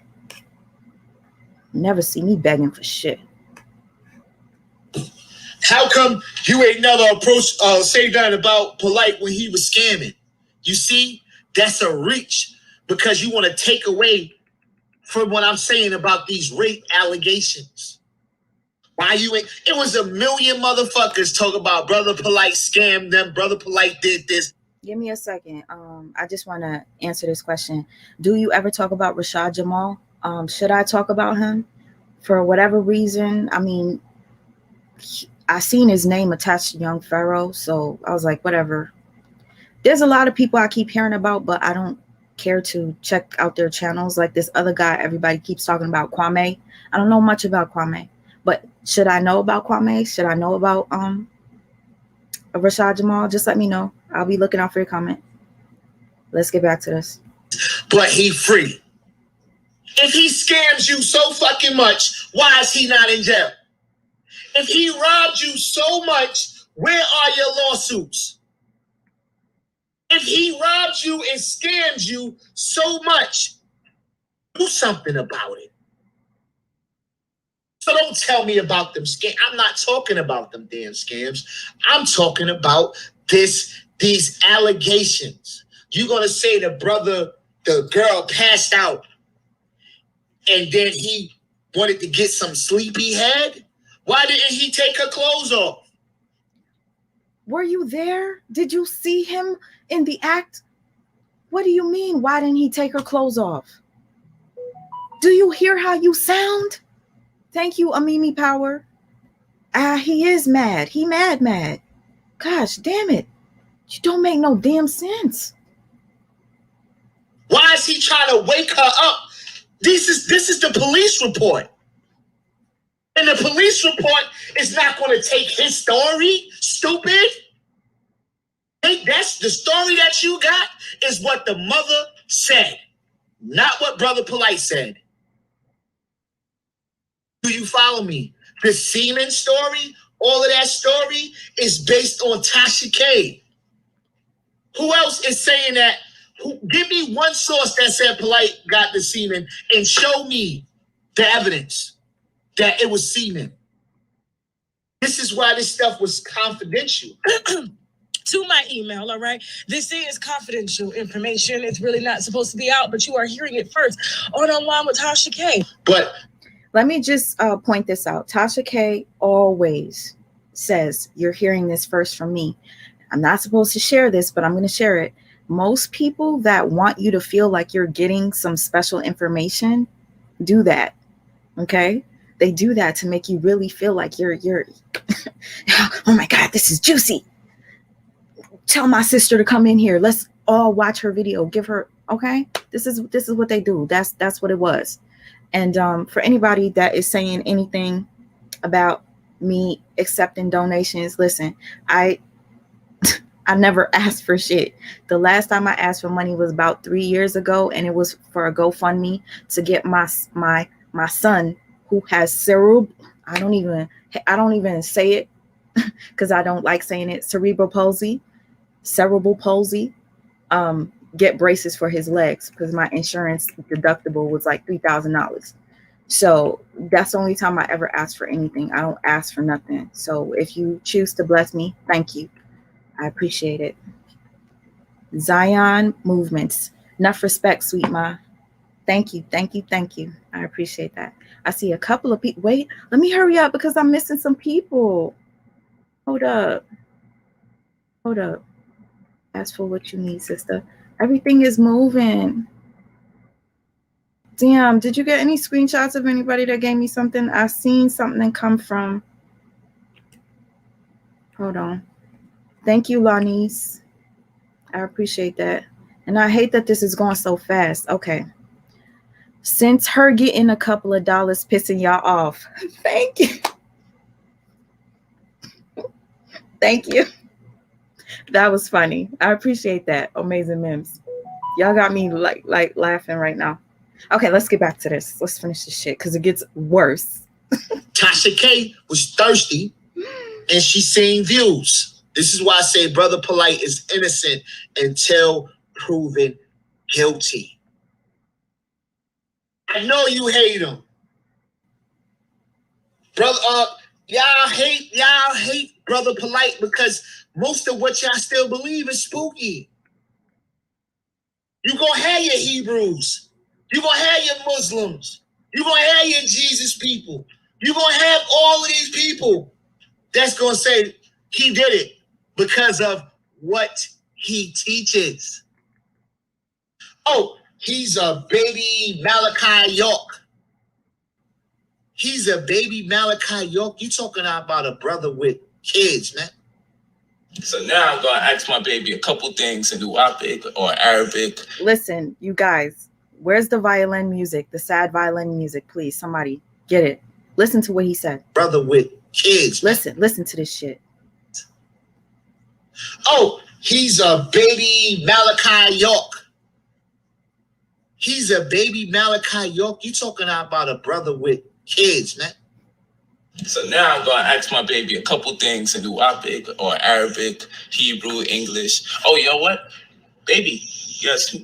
Never see me begging for shit. How come you ain't never say that about Polight when he was scamming? You see, that's a reach because you want to take away from what I'm saying about these rape allegations. Why you ain't? It was a million motherfuckers talk about Brother Polight scammed them. Brother Polight did this. Give me a second. I just want to answer this question. Do you ever talk about Rashad Jamal? Should I talk about him? For whatever reason, I mean, I seen his name attached to Young Pharaoh, so I was like, whatever. There's a lot of people I keep hearing about, but I don't care to check out their channels. Like this other guy everybody keeps talking about, Kwame. I don't know much about Kwame, but should I know about Kwame? Should I know about Rashad Jamal? Just let me know. I'll be looking out for your comment. Let's get back to this. But he free. If he scams you so fucking much, why is he not in jail? If he robbed you so much, where are your lawsuits? If he robbed you and scammed you so much, do something about it. So don't tell me about them scams. I'm not talking about them damn scams. I'm talking about these allegations. You're going to say the girl passed out and then he wanted to get some sleep he had? Why didn't he take her clothes off? Were you there? Did you see him in the act? What do you mean? Why didn't he take her clothes off? Do you hear how you sound? Thank you, Amimi Power. He is mad. He mad. Gosh, damn it. You don't make no damn sense. Why is he trying to wake her up? This is the police report. And the police report is not going to take his story, stupid. That's the story that you got is what the mother said, not what Brother Polight said. Do you follow me? The semen story, all of that story is based on Tasha K. Who else is saying that? Give me one source that said Polight got the semen and show me the evidence that it was semen. This is why this stuff was confidential. To my email, all right? This is confidential information. It's really not supposed to be out, but you are hearing it first on Online with Tasha K. But let me just point this out. Tasha K always says, you're hearing this first from me. I'm not supposed to share this, but I'm going to share it. Most people that want you to feel like you're getting some special information do that. Okay? They do that to make you really feel like you're oh my God, this is juicy. Tell my sister to come in here. Let's all watch her video. Give her, okay? This is what they do. That's what it was. And for anybody that is saying anything about me accepting donations, listen, I never asked for shit. The last time I asked for money was about 3 years ago, and it was for a GoFundMe to get my son who has cerebral. I don't even say it because I don't like saying it. Cerebral palsy. Get braces for his legs because my insurance deductible was like $3,000. So that's the only time I ever asked for anything. I don't ask for nothing. So if you choose to bless me, thank you. I appreciate it. Zion Movements. Enough respect, sweet ma. Thank you. I appreciate that. I see a couple of people. Wait, let me hurry up because I'm missing some people. Hold up. Ask for what you need, sister. Everything is moving. Damn, did you get any screenshots of anybody that gave me something? I seen something come from. Hold on. Thank you, Lanice. I appreciate that. And I hate that this is going so fast. Okay. Since her getting a couple of dollars pissing y'all off. Thank you. Thank you. That was funny. I appreciate that. Amazing memes. Y'all got me like laughing right now. Okay, let's get back to this. Let's finish this shit because it gets worse. Tasha K was thirsty and she seen views. This is why I say Brother Polight is innocent until proven guilty. I know you hate him. Brother, y'all hate Brother Polight because most of what y'all still believe is spooky. You gonna have your Hebrews. You gonna have your Muslims. You gonna have your Jesus people. You gonna have all of these people that's gonna say he did it because of what he teaches. Oh, he's a baby Malachi York. He's a baby Malachi York. You talking about a brother with kids, man. So now I'm going to ask my baby a couple things in Arabic or Arabic. Listen, you guys, where's the violin music? The sad violin music, please. Somebody get it. Listen to what he said. Brother with kids. Listen to this shit. Oh, he's a baby Malachi York. He's a baby Malachi York. You talking about a brother with kids, man. So now I'm going to ask my baby a couple things in Arabic or Arabic, Hebrew, English. Oh, you know what? Baby, yes.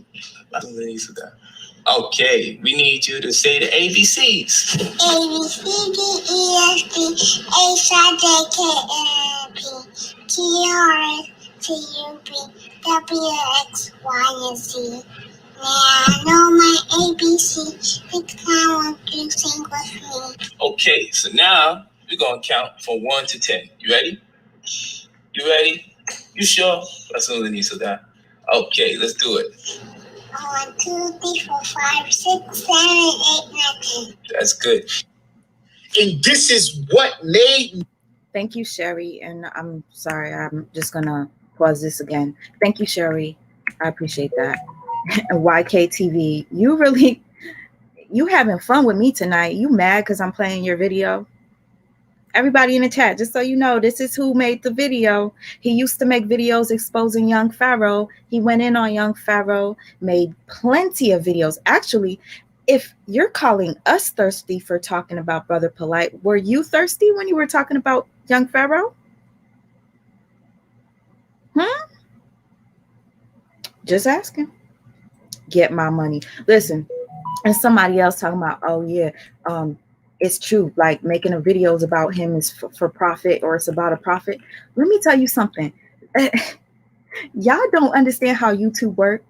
Okay, we need you to say the ABCs. A, B, C, D, E, F, G, H, I, J, K, L, M, P, Q, R, S, T, U, V, W, X, Y, and Z. Now I know my ABC. Next time won't you sing with me? Okay, so now we're going to count from 1 to 10. You ready? You ready? You sure? That's all it needs to that. Okay, let's do it. 1, 2, 3, 4, 5, 6, 7, 8, 9, 10. That's good. And this is what made. Thank you, Sherry. And I'm sorry, I'm just going to pause this again. Thank you, Sherry. I appreciate that. YKTV, you having fun with me tonight. You mad because I'm playing your video? Everybody in the chat, just so you know, this is who made the video. He used to make videos exposing young Pharaoh. He went in on young Pharaoh, made plenty of videos. Actually, if you're calling us thirsty for talking about Brother Polight, were you thirsty when you were talking about young Pharaoh? Just asking. Get my money. Listen, and somebody else talking about, oh yeah, it's true, like making a videos about him is for profit, or it's about a profit. Let me tell you something. Y'all don't understand how YouTube works.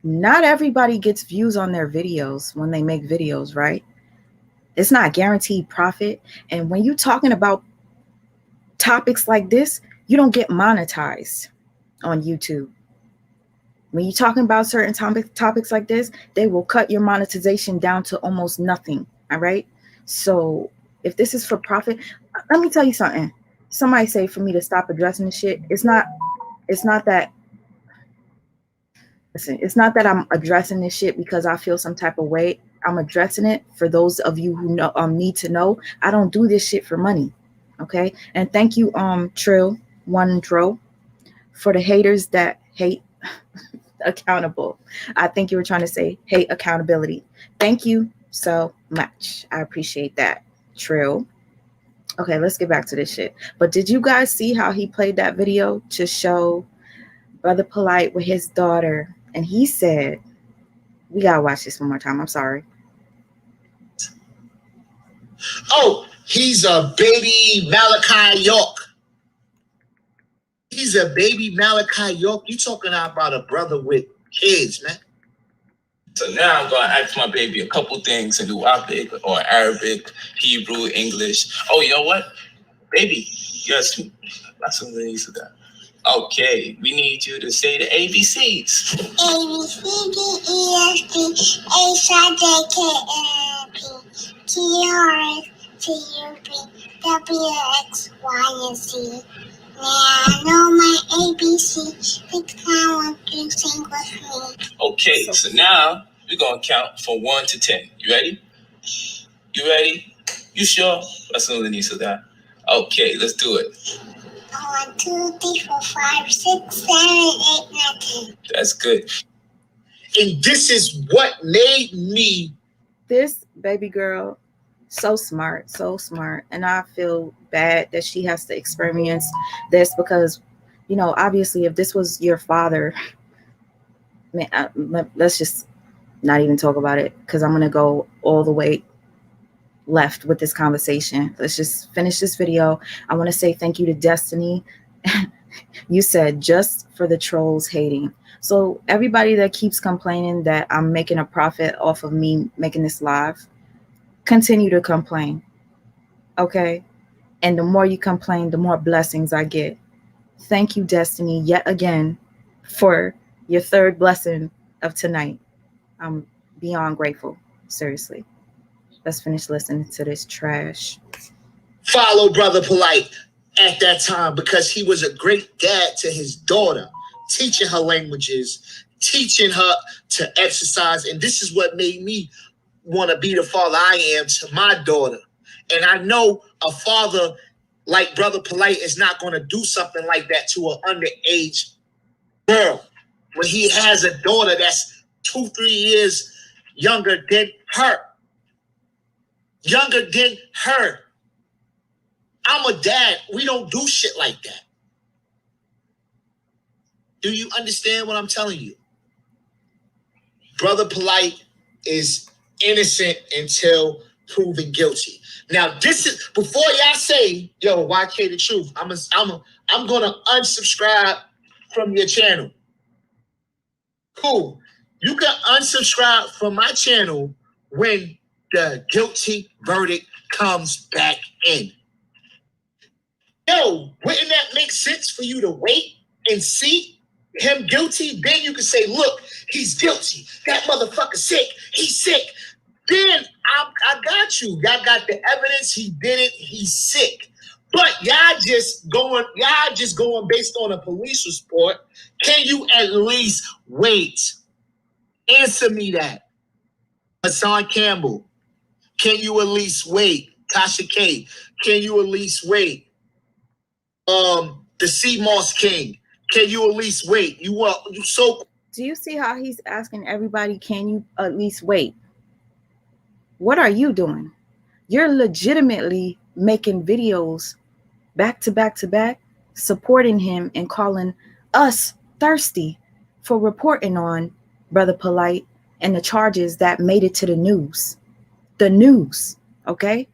Not everybody gets views on their videos when they make videos, right? It's not guaranteed profit. And when you're talking about topics like this, you don't get monetized on YouTube. When you're talking about certain topics like this, they will cut your monetization down to almost nothing. All right. So if this is for profit, let me tell you something. Somebody say for me to stop addressing this shit. It's not that. Listen, it's not that I'm addressing this shit because I feel some type of way. I'm addressing it for those of you who know, need to know. I don't do this shit for money. Okay. And thank you, Trill, for the haters that hate accountable. I think you were trying to say hate accountability. Thank you so much. I appreciate that. Trill. Okay, let's get back to this shit. But did you guys see how he played that video to show Brother Polight with his daughter? And he said, we gotta watch this one more time. I'm sorry. Oh, he's a baby Malachi York. He's a baby Malachi York. You talking about a brother with kids, man. So now I'm going to ask my baby a couple things in Arabic or Arabic, Hebrew, English. Oh, you know what? Baby, yes. That's what they used to that. Okay, we need you to say the ABCs. A, B, C, D, E, F, G, H, I, J, K, L, M, P, Q, R, S, T, U, V, W, X, Y, and Z. Now I know my ABC. Next time won't you sing with me? Okay, so now we're going to count from 1 to 10. You ready? You ready? You sure? That's all the need of that. Okay, let's do it. 1, 2, 3, 4, 5, 6, 7, 8, 9, 10. That's good. And this is what made me. This baby girl, so smart. And I feel bad that she has to experience this because, you know, obviously if this was your father, man, let's just not even talk about it because I'm going to go all the way left with this conversation. Let's just finish this video. I want to say thank you to Destiny. You said just for the trolls hating. So everybody that keeps complaining that I'm making a profit off of me making this live, continue to complain. Okay? And the more you complain, the more blessings I get. Thank you, Destiny, yet again for your third blessing of tonight. I'm beyond grateful. Seriously. Let's finish listening to this trash. Follow Brother Polight at that time because he was a great dad to his daughter, teaching her languages, teaching her to exercise. And this is what made me want to be the father I am to my daughter. And I know a father like Brother Polight is not going to do something like that to an underage girl when he has a daughter that's 2-3 years younger than her. I'm a dad. We don't do shit like that. Do you understand what I'm telling you? Brother Polight is innocent until proven guilty. Now, this is before y'all say, yo, YK the truth. I'm gonna unsubscribe from your channel. Cool. You can unsubscribe from my channel when the guilty verdict comes back in. Yo, wouldn't that make sense for you to wait and see him guilty? Then you can say, look, he's guilty. That motherfucker sick. He's sick. Then I got you. Y'all got the evidence. He did it. He's sick. But y'all just going based on a police report. Can you at least wait? Answer me that. Hassan Campbell. Can you at least wait? Tasha K. Can you at least wait? The Sea Moss King. Can you at least wait? You so. Do you see how he's asking everybody, can you at least wait? What are you doing? You're legitimately making videos back to back to back, supporting him and calling us thirsty for reporting on Brother Polight and the charges that made it to the news. The news, okay?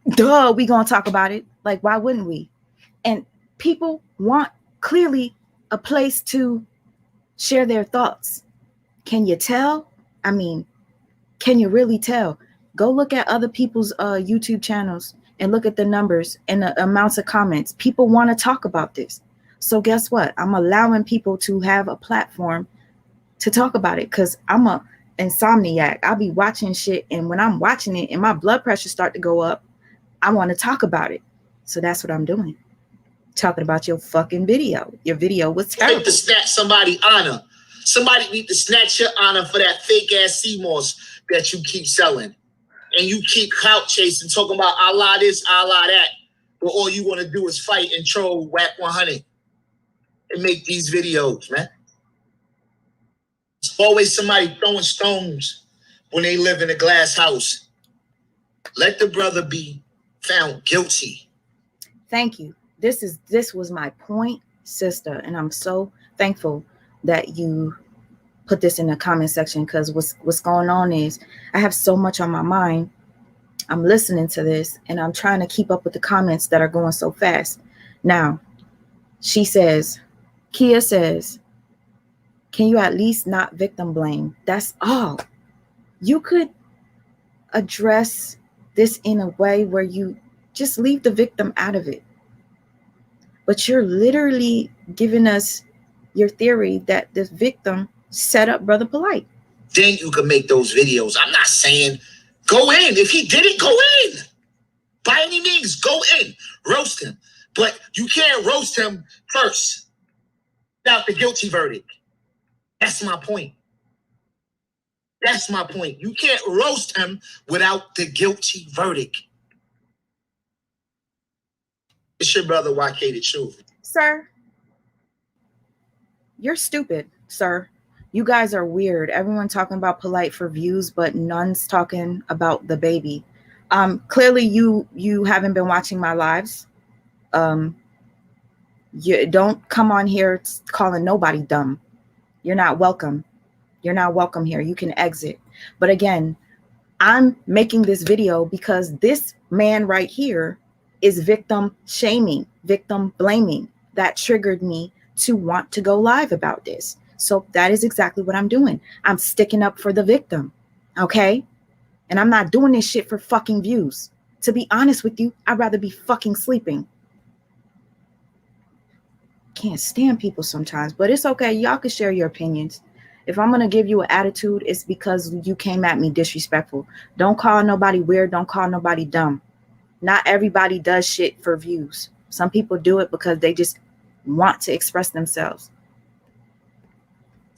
Duh, we gonna talk about it. Like, why wouldn't we? And people want clearly a place to share their thoughts. Can you tell? I mean, can you really tell? Go look at other people's YouTube channels and look at the numbers and the amounts of comments. People want to talk about this. So guess what? I'm allowing people to have a platform to talk about it because I'm a insomniac. I'll be watching shit, and when I'm watching it and my blood pressure start to go up, I want to talk about it. So that's what I'm doing. Talking about your fucking video. Your video was terrible. To snatch somebody's honor. Somebody need to snatch your honor for that fake ass CMOS that you keep selling. And you keep clout chasing, talking about Allah this, Allah that. But all you want to do is fight and troll Whack 100 and make these videos, man. It's always somebody throwing stones when they live in a glass house. Let the brother be found guilty. Thank you. This was my point, sister, and I'm so thankful that you put this in the comment section because what's going on is I have so much on my mind. I'm listening to this and I'm trying to keep up with the comments that are going so fast. Now, Kia says, can you at least not victim blame? That's all. You could address this in a way where you just leave the victim out of it. But you're literally giving us your theory that the victim set up Brother Polight. Then you can make those videos. I'm not saying go in. If he did it, go in. By any means, go in. Roast him. But you can't roast him first without the guilty verdict. That's my point. That's my point. You can't roast him without the guilty verdict. It's your brother, YK the Truth. Sir, you're stupid, sir. You guys are weird. Everyone talking about Polight for views, but none's talking about the baby. Clearly you haven't been watching my lives. You don't come on here calling nobody dumb. You're not welcome. You're not welcome here. You can exit. But again, I'm making this video because this man right here is victim shaming, victim blaming. That triggered me to want to go live about this. So that is exactly what I'm doing. I'm sticking up for the victim. Okay? And I'm not doing this shit for fucking views. To be honest with you, I'd rather be fucking sleeping. Can't stand people sometimes, but it's okay. Y'all can share your opinions. If I'm going to give you an attitude, it's because you came at me disrespectful. Don't call nobody weird. Don't call nobody dumb. Not everybody does shit for views. Some people do it because they just want to express themselves.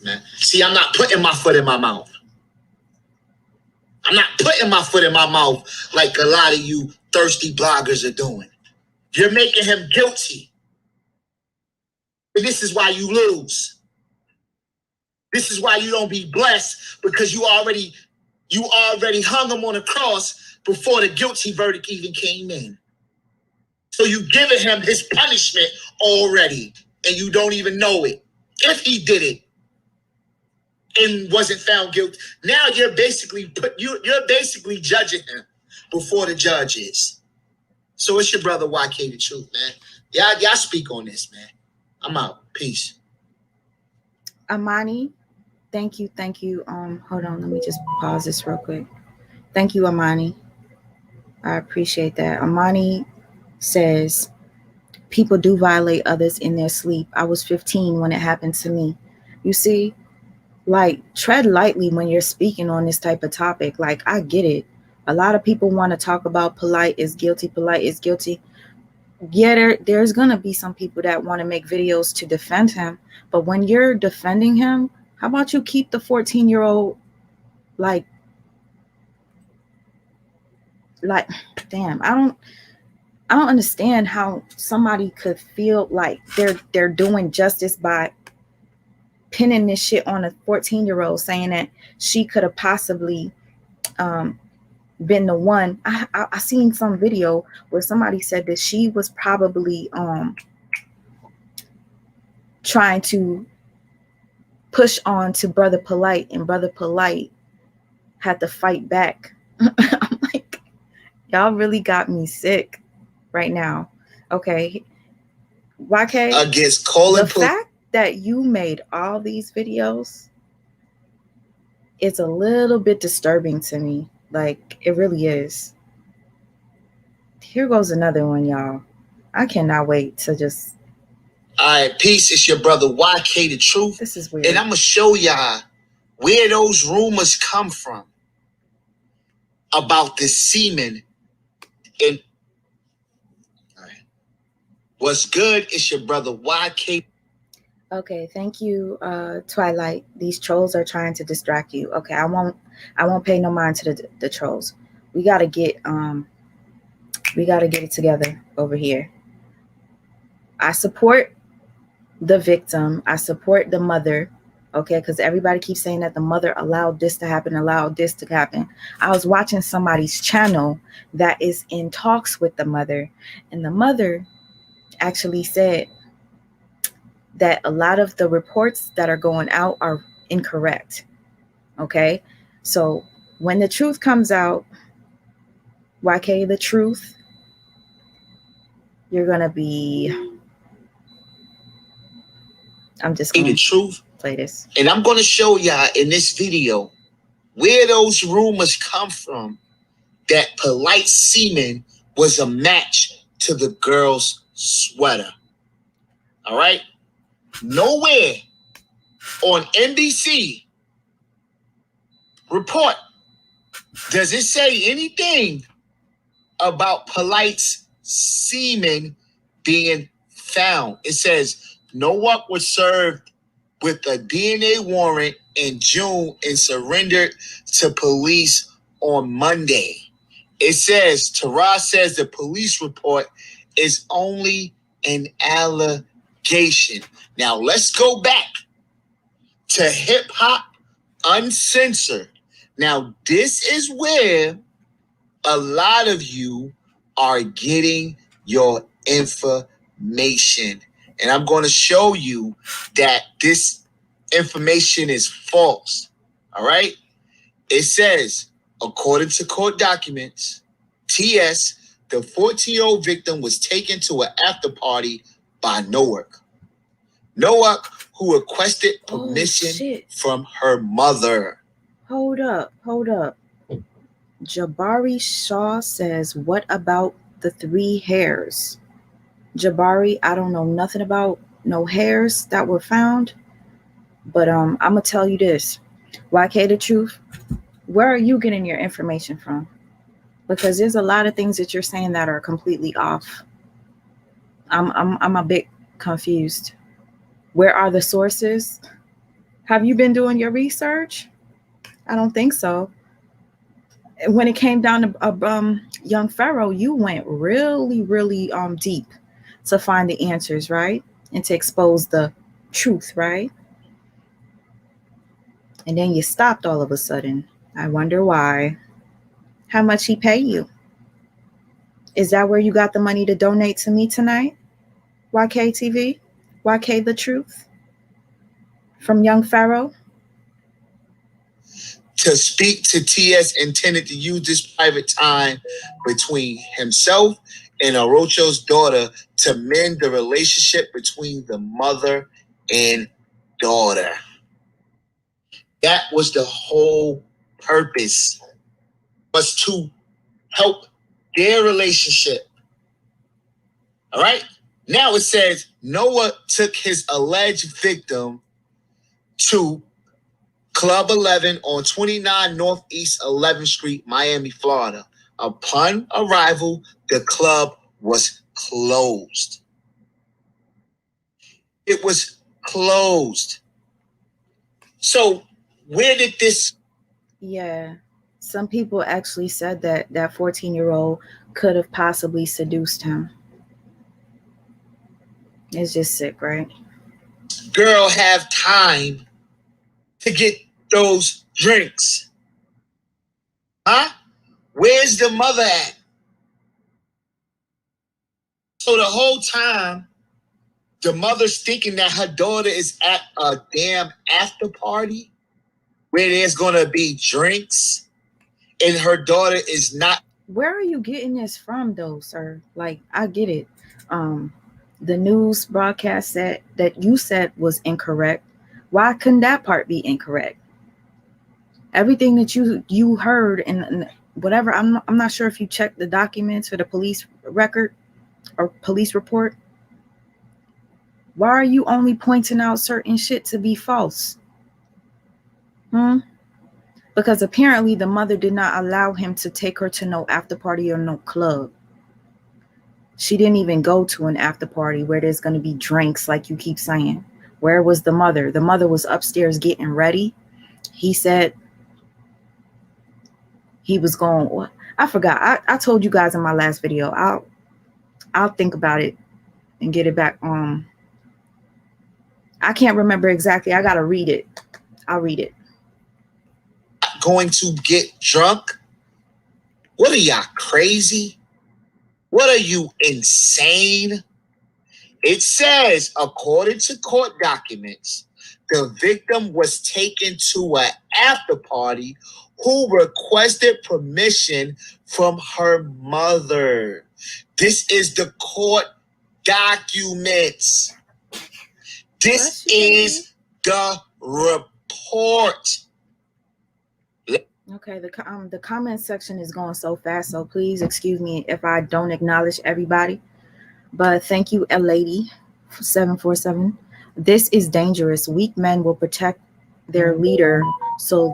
Man. See, I'm not putting my foot in my mouth. I'm not putting my foot in my mouth like a lot of you thirsty bloggers are doing. You're making him guilty. And this is why you lose. This is why you don't be blessed, because you already hung him on a cross before the guilty verdict even came in. So you giving him his punishment already, and you don't even know it. If he did it and wasn't found guilty, now you're basically judging him before the judge is. So it's your brother YK the Truth, man. Y'all speak on this, man. I'm out. Peace. Amani, thank you. Hold on, let me just pause this real quick. Thank you, Amani. I appreciate that. Amani says, people do violate others in their sleep. I was 15 when it happened to me. You see, like, tread lightly when you're speaking on this type of topic. Like, I get it. A lot of people want to talk about Polight is guilty, Polight is guilty. Yeah, there's going to be some people that want to make videos to defend him. But when you're defending him, how about you keep the 14-year-old, like, damn, I don't understand how somebody could feel like they're doing justice by pinning this shit on a 14-year-old, saying that she could have possibly been the one. I seen some video where somebody said that she was probably trying to push on to Brother Polight, and Brother Polight had to fight back. I'm like, y'all really got me sick right now. Okay, YK, against calling the fact that you made all these videos, it's a little bit disturbing to me. Like, it really is. Here goes another one, y'all. I cannot wait to just... All right, peace. It's your brother YK the Truth. This is weird. And I'm going to show y'all where those rumors come from about the semen. And all right. What's good? It's your brother YK. Okay, thank you, Twilight. These trolls are trying to distract you. Okay, I won't pay no mind to the trolls. We gotta get it together over here. I support the victim. I support the mother. Okay, because everybody keeps saying that the mother allowed this to happen, allowed this to happen. I was watching somebody's channel that is in talks with the mother, and the mother actually said that a lot of the reports that are going out are incorrect. Okay, so when the truth comes out, YK the Truth, you're gonna be... I'm just gonna the truth. Play this, and I'm gonna show y'all in this video where those rumors come from that Polight semen was a match to the girl's sweater. All right? Nowhere on NBC report does it say anything about Polight's semen being found. It says Nowak was served with a DNA warrant in June and surrendered to police on Monday. It says, Taraz says the police report is only an allegation. Now let's go back to Hip Hop Uncensored. Now this is where a lot of you are getting your information. And I'm going to show you that this information is false. All right? It says, according to court documents, TS, the 14-year-old victim, was taken to an after party by Nowak. Nowak, who requested permission from her mother. Hold up. Jabari Shaw says, what about the 3 hairs? Jabari, I don't know nothing about no hairs that were found, but I'm gonna tell you this. YK the Truth, where are you getting your information from? Because there's a lot of things that you're saying that are completely off. I'm a bit confused. Where are the sources? Have you been doing your research? I don't think so. When it came down to young Pharaoh, you went really, really deep to find the answers, right? And to expose the truth, right? And then you stopped all of a sudden. I wonder why. How much he pay you? Is that where you got the money to donate to me tonight? YK TV? YK the Truth? From young Pharaoh? To speak to TS intended to use this private time between himself and Orocho's daughter to mend the relationship between the mother and daughter. That was the whole purpose, was to help their relationship. All right? Now it says Noah took his alleged victim to Club 11 on 29 Northeast 11th Street, Miami, Florida. Upon arrival, the club was closed. It was closed. So where did this... Yeah, some people actually said that 14-year-old could have possibly seduced him. It's just sick, right? Girl have time to get those drinks? Huh? Where's the mother at? So the whole time, the mother's thinking that her daughter is at a damn after party where there's going to be drinks and her daughter is not. Where are you getting this from, though, sir? Like, I get it. The news broadcast that you said was incorrect. Why couldn't that part be incorrect? Everything that you heard and whatever, I'm not sure if you checked the documents or the police record or police report. Why are you only pointing out certain shit to be false? Because apparently the mother did not allow him to take her to no after party or no club. She didn't even go to an after party where there's going to be drinks like you keep saying. Where was the mother? The mother was upstairs getting ready. He said he was going. I forgot. I told you guys in my last video. I'll think about it and get it back. I can't remember exactly. I gotta read it. I'll read it. Going to get drunk? What are y'all, crazy? What are you, insane? It says, according to court documents, the victim was taken to an after party who requested permission from her mother. This is the court documents. This is the report. Okay, the comment section is going so fast, so please excuse me if I don't acknowledge everybody. But thank you, a lady, 747. This is dangerous. Weak men will protect their leader so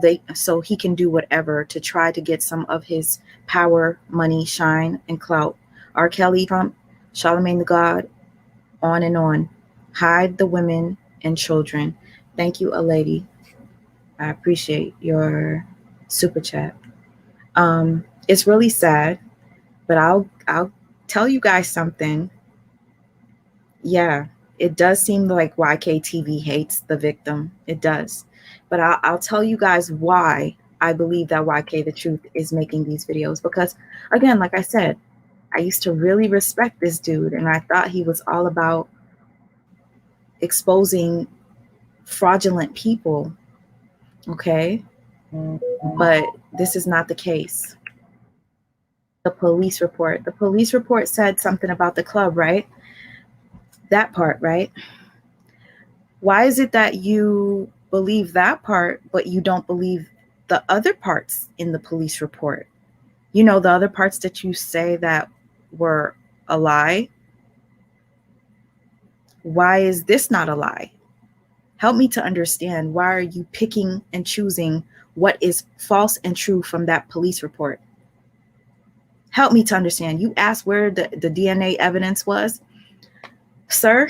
he can do whatever to try to get some of his power, money, shine, and clout. R. Kelly, Trump, Charlemagne the God, on and on. Hide the women and children. Thank you, a lady. I appreciate your super chat. It's really sad, but I'll tell you guys something. Yeah, it does seem like YKTV hates the victim. It does. But I'll tell you guys why I believe that YK the Truth is making these videos. Because, again, like I said, I used to really respect this dude, and I thought he was all about exposing fraudulent people. Okay? But this is not the case. The police report. The police report said something about the club, right? That part, right? Why is it that you believe that part, but you don't believe the other parts in the police report? You know, the other parts that you say that were a lie? Why is this not a lie? Help me to understand. Why are you picking and choosing what is false and true from that police report? Help me to understand. You asked where the DNA evidence was. Sir,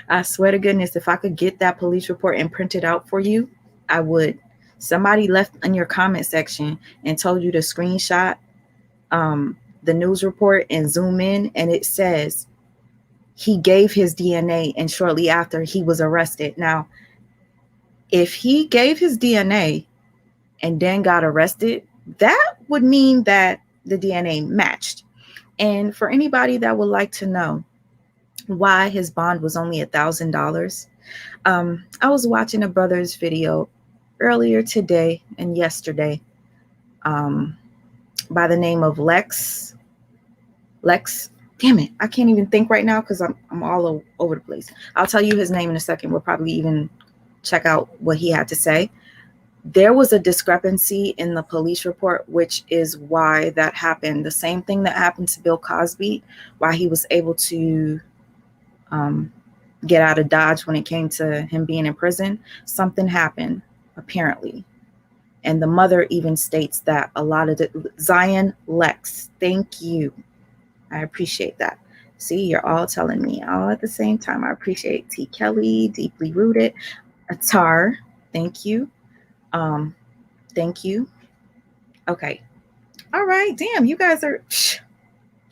I swear to goodness, if I could get that police report and print it out for you, I would. Somebody left in your comment section and told you to screenshot the news report and zoom in, and it says he gave his DNA and shortly after he was arrested. Now, if he gave his DNA and then got arrested, that would mean that the DNA matched. And for anybody that would like to know why his bond was only $1,000, I was watching a brother's video earlier today and yesterday by the name of Lex. Damn it, I can't even think right now because I'm all over the place. I'll tell you his name in a second. We'll probably even check out what he had to say. There was a discrepancy in the police report, which is why that happened. The same thing that happened to Bill Cosby, why he was able to get out of Dodge when it came to him being in prison. Something happened, apparently. And the mother even states that a lot of Zion Lex, thank you. I appreciate that. See, you're all telling me all at the same time. I appreciate T. Kelly, deeply rooted. Atar, thank you. Thank you. Okay. All right. Damn, you guys are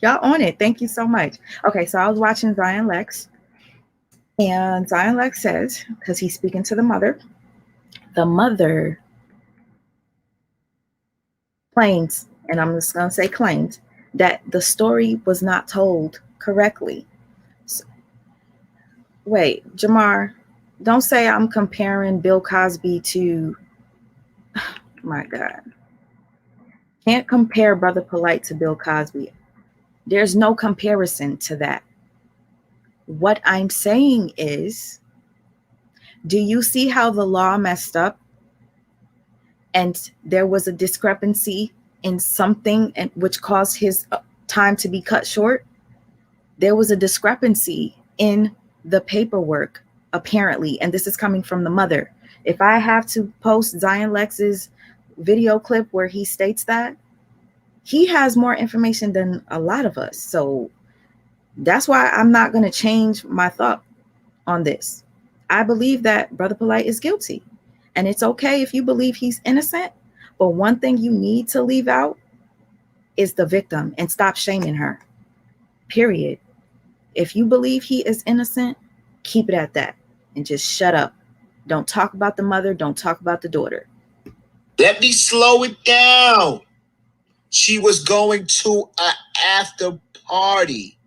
y'all on it. Thank you so much. Okay, so I was watching Zion Lex, and Zion Lex says, because he's speaking to the mother claims, and I'm just gonna say claims, that the story was not told correctly. So, wait, Jamar, don't say I'm comparing Bill Cosby to, my God. Can't compare Brother Polight to Bill Cosby. There's no comparison to that. What I'm saying is, do you see how the law messed up? And there was a discrepancy in something which caused his time to be cut short. There was a discrepancy in the paperwork, apparently, and this is coming from the mother. If I have to post Zion Lex's video clip where he states that, he has more information than a lot of us. So that's why I'm not going to change my thought on this. I believe that Brother Polight is guilty. And it's okay if you believe he's innocent. But one thing you need to leave out is the victim and stop shaming her. Period. If you believe he is innocent, keep it at that and just shut up. Don't talk about the mother. Don't talk about the daughter. Let me slow it down. She was going to an after party.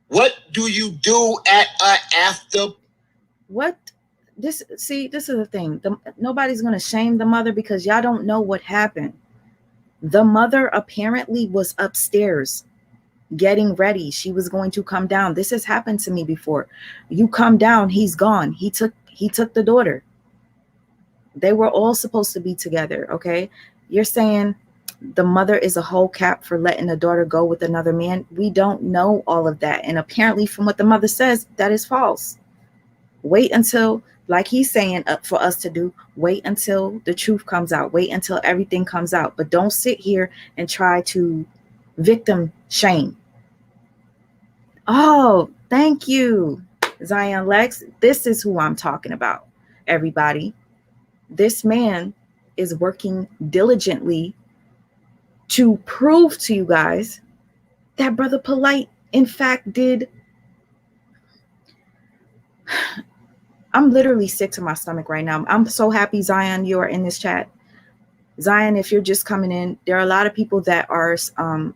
What do you do at an after? What? This is the thing. Nobody's going to shame the mother because y'all don't know what happened. The mother apparently was upstairs getting ready. She was going to come down. This has happened to me before. You come down, he's gone. He took the daughter. They were all supposed to be together, okay? You're saying, the mother is a whole cap for letting the daughter go with another man. We don't know all of that. And apparently from what the mother says, that is false. Wait until, like he's saying for us to do, wait until the truth comes out. Wait until everything comes out. But don't sit here and try to victim shame. Oh, thank you, Zion Lex. This is who I'm talking about, everybody. This man is working diligently to prove to you guys that Brother Polight, in fact, did. I'm literally sick to my stomach right now. I'm so happy, Zion, you are in this chat. Zion, if you're just coming in, there are a lot of people that are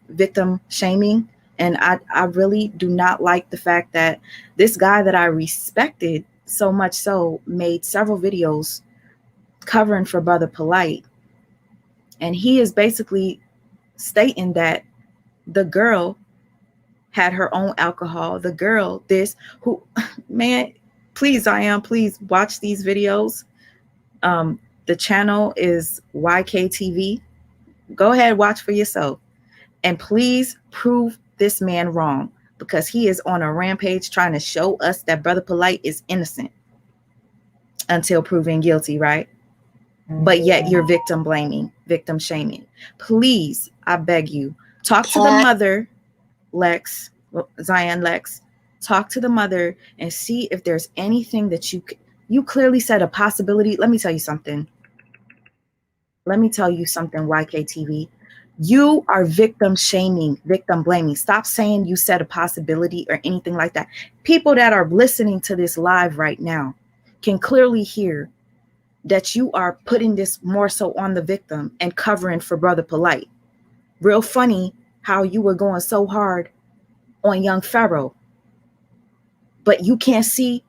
victim shaming. And I really do not like the fact that this guy that I respected so much so made several videos covering for Brother Polight. And he is basically stating that the girl had her own alcohol. The girl, man, please, Zion, please watch these videos. The channel is YKTV. Go ahead, watch for yourself. And please prove this man wrong, because he is on a rampage trying to show us that Brother Polight is innocent until proven guilty, right? But yet you're victim blaming, victim shaming. Please, I beg you, talk to the mother, Lex, Zion Lex. Talk to the mother and see if there's anything that you clearly said a possibility. Let me tell you something. YKTV. You are victim shaming, victim blaming. Stop saying you said a possibility or anything like that. People that are listening to this live right now can clearly hear that you are putting this more so on the victim and covering for Brother Polight. Real funny how you were going so hard on young Pharaoh, but you can't see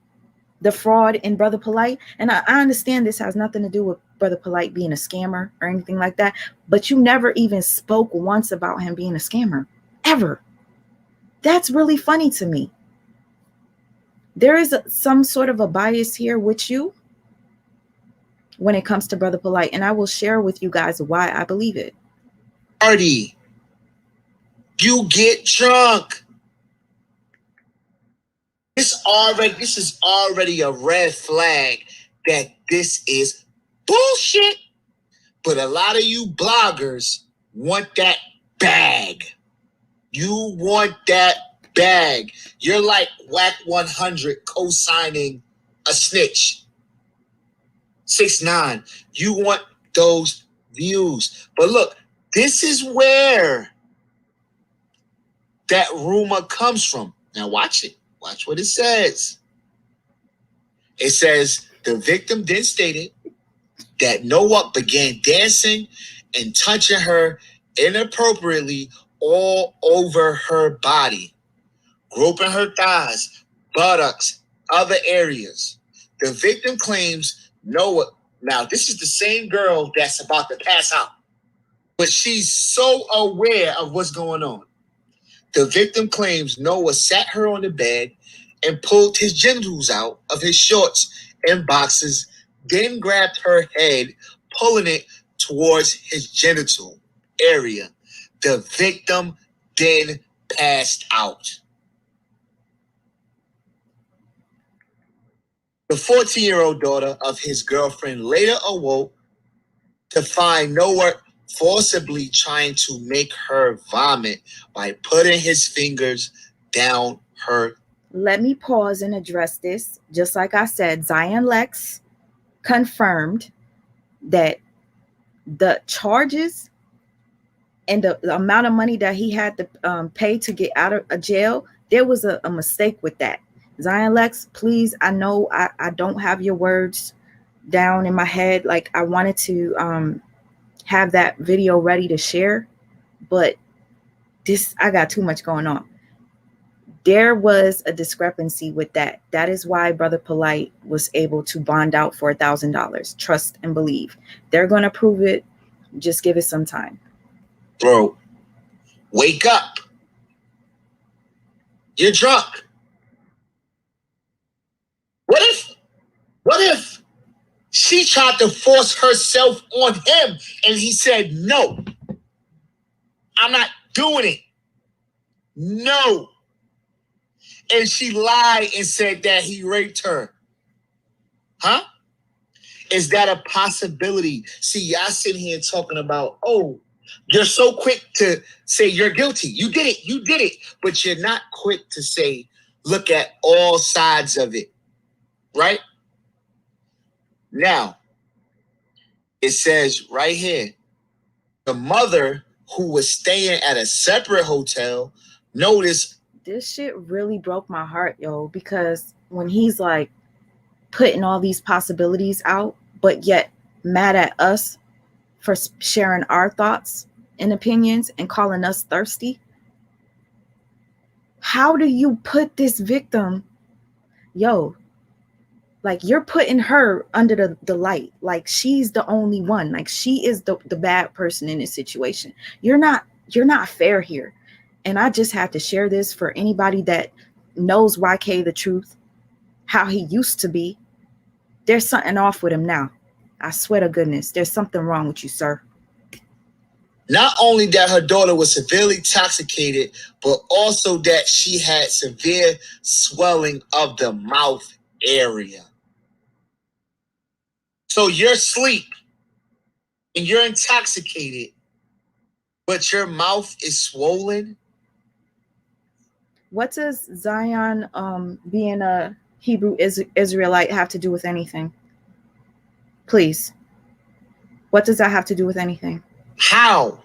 the fraud in Brother Polight. And I understand this has nothing to do with Brother Polight being a scammer or anything like that, but you never even spoke once about him being a scammer, ever. That's really funny to me. There is some sort of a bias here with you when it comes to Brother Polight, and I will share with you guys why I believe it. Party. You get drunk. This is already a red flag that this is bullshit. But a lot of you bloggers want that bag. You want that bag. You're like Whack 100 co-signing a snitch. 6ix9ine. You want those views. But look, this is where that rumor comes from. Now watch it. Watch what it says. It says the victim then stated that Noah began dancing and touching her inappropriately all over her body, groping her thighs, buttocks, other areas. The victim claims Noah. Now, this is the same girl that's about to pass out, but she's so aware of what's going on. The victim claims Noah sat her on the bed and pulled his genitals out of his shorts and boxers, then grabbed her head, pulling it towards his genital area. The victim then passed out. The 14-year-old daughter of his girlfriend later awoke to find Noah forcibly trying to make her vomit by putting his fingers down her. Let me pause and address this. Just like I said, Zion Lex confirmed that the charges and the amount of money that he had to pay to get out of jail, there was a mistake with that. Zion Lex, please, I know I don't have your words down in my head. Like, I wanted to have that video ready to share, but I got too much going on. There was a discrepancy with that. That is why Brother Polight was able to bond out for $1,000. Trust and believe. They're going to prove it. Just give it some time. Bro, wake up. You're drunk. What if she tried to force herself on him and he said no? I'm not doing it. No. And she lied and said that he raped her. Huh? Is that a possibility? See, y'all sitting here talking about, oh, you're so quick to say you're guilty. You did it. But you're not quick to say, look at all sides of it. Right? Now, it says right here, the mother who was staying at a separate hotel noticed. This shit really broke my heart, yo, because when he's like putting all these possibilities out, but yet mad at us for sharing our thoughts and opinions and calling us thirsty. How do you put this victim, yo, like you're putting her under the light, like she's the only one, like she is the bad person in this situation. You're not fair here. And I just have to share this for anybody that knows YK the truth, how he used to be. There's something off with him now. I swear to goodness, there's something wrong with you, sir. Not only that her daughter was severely intoxicated, but also that she had severe swelling of the mouth area. So you're asleep and you're intoxicated, but your mouth is swollen. What does Zion being a Hebrew Israelite have to do with anything? Please. What does that have to do with anything? How?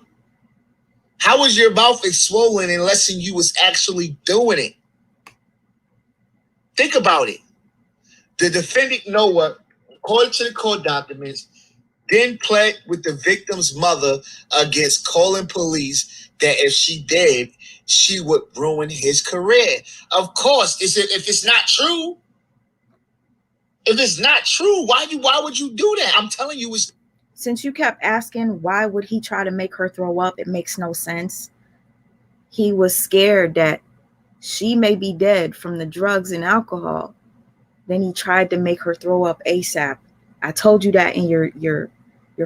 How was your mouth swollen unless you was actually doing it? Think about it. The defendant Noah, according to the court documents, then pled with the victim's mother against calling police that if she did, she would ruin his career. Of course, if it's not true, why would you do that? I'm telling you, it's. Since you kept asking why would he try to make her throw up, it makes no sense. He was scared that she may be dead from the drugs and alcohol. Then he tried to make her throw up ASAP. I told you that in your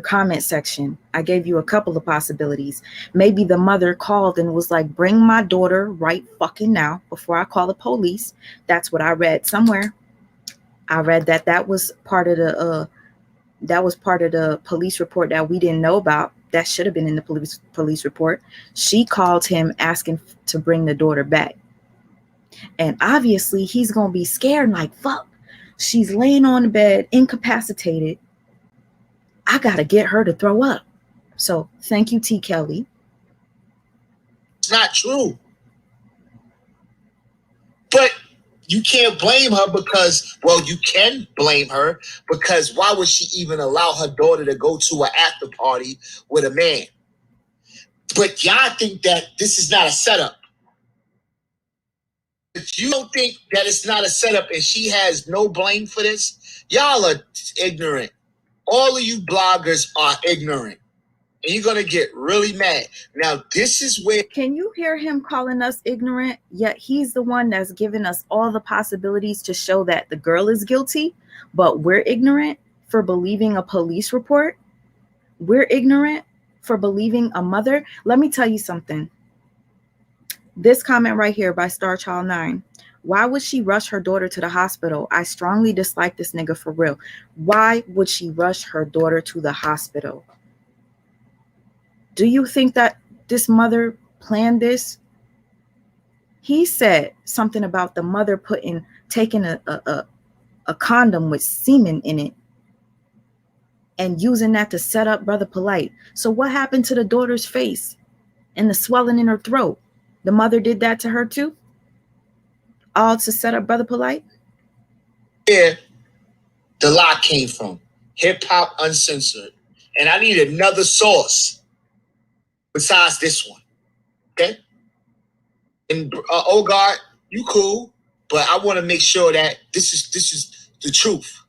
comment section. I gave you a couple of possibilities. Maybe the mother called and was like, bring my daughter right fucking now before I call the police. That's what I read somewhere. I read that was part of the police report that we didn't know about. That should have been in the police report. She called him asking to bring the daughter back. And obviously he's going to be scared, like, fuck. She's laying on the bed, incapacitated. I got to get her to throw up. So thank you, T. Kelly. It's not true. But you can't blame her because, well, you can blame her because why would she even allow her daughter to go to an after party with a man? But y'all think that this is not a setup. If you don't think that it's not a setup and she has no blame for this, y'all are ignorant. All of you bloggers are ignorant. And you're going to get really mad. Now, this is where. Can you hear him calling us ignorant? Yet he's the one that's given us all the possibilities to show that the girl is guilty, but we're ignorant for believing a police report. We're ignorant for believing a mother. Let me tell you something. This comment right here by StarChild9. Why would she rush her daughter to the hospital? I strongly dislike this nigga for real. Why would she rush her daughter to the hospital? Do you think that this mother planned this? He said something about the mother taking a condom with semen in it and using that to set up Brother Polight. So what happened to the daughter's face and the swelling in her throat? The mother did that to her too? All to set up Brother Polight? Where the lie came from. Hip Hop Uncensored. And I need another source besides this one. Okay? And Ogard, you cool, but I want to make sure that this is the truth.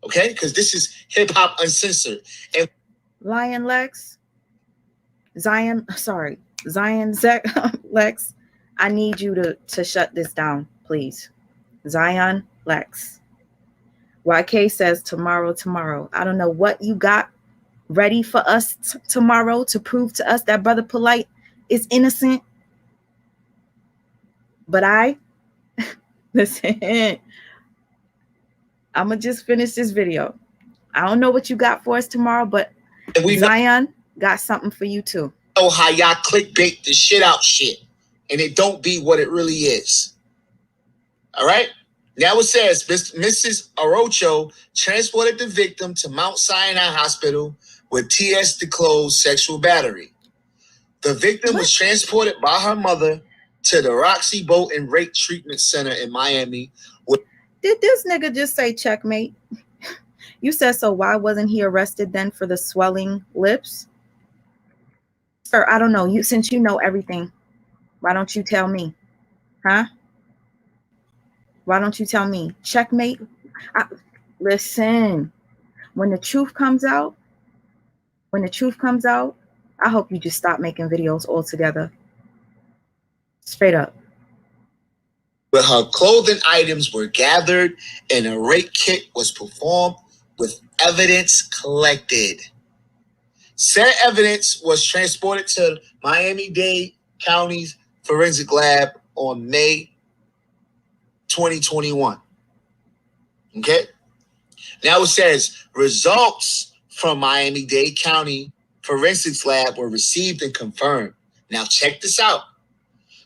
Okay? Because this is Hip Hop Uncensored. And Lion Lex, Zion Lex, I need you to shut this down, please. Zion Lex. YK says tomorrow. I don't know what you got ready for us tomorrow to prove to us that Brother Polight is innocent. But listen, I'm going to just finish this video. I don't know what you got for us tomorrow, but Zion got something for you too. Know how y'all clickbait the shit out shit, and it don't be what it really is. All right? Now it says Mrs. Orocho transported the victim to Mount Sinai Hospital with TS disclosed sexual battery. The victim was transported by her mother to the Roxy Boat and Rape Treatment Center in Miami. Did this nigga just say checkmate? You said so. Why wasn't he arrested then for the swelling lips? Sir, I don't know. You, since you know everything, why don't you tell me? Huh? Why don't you tell me? Checkmate? Listen, when the truth comes out, I hope you just stop making videos altogether. Straight up. Where her clothing items were gathered and a rape kit was performed with evidence collected. Said evidence was transported to Miami-Dade County's forensic lab on May 2021. Okay? Now it says results from Miami-Dade County forensics lab were received and confirmed. Now check this out.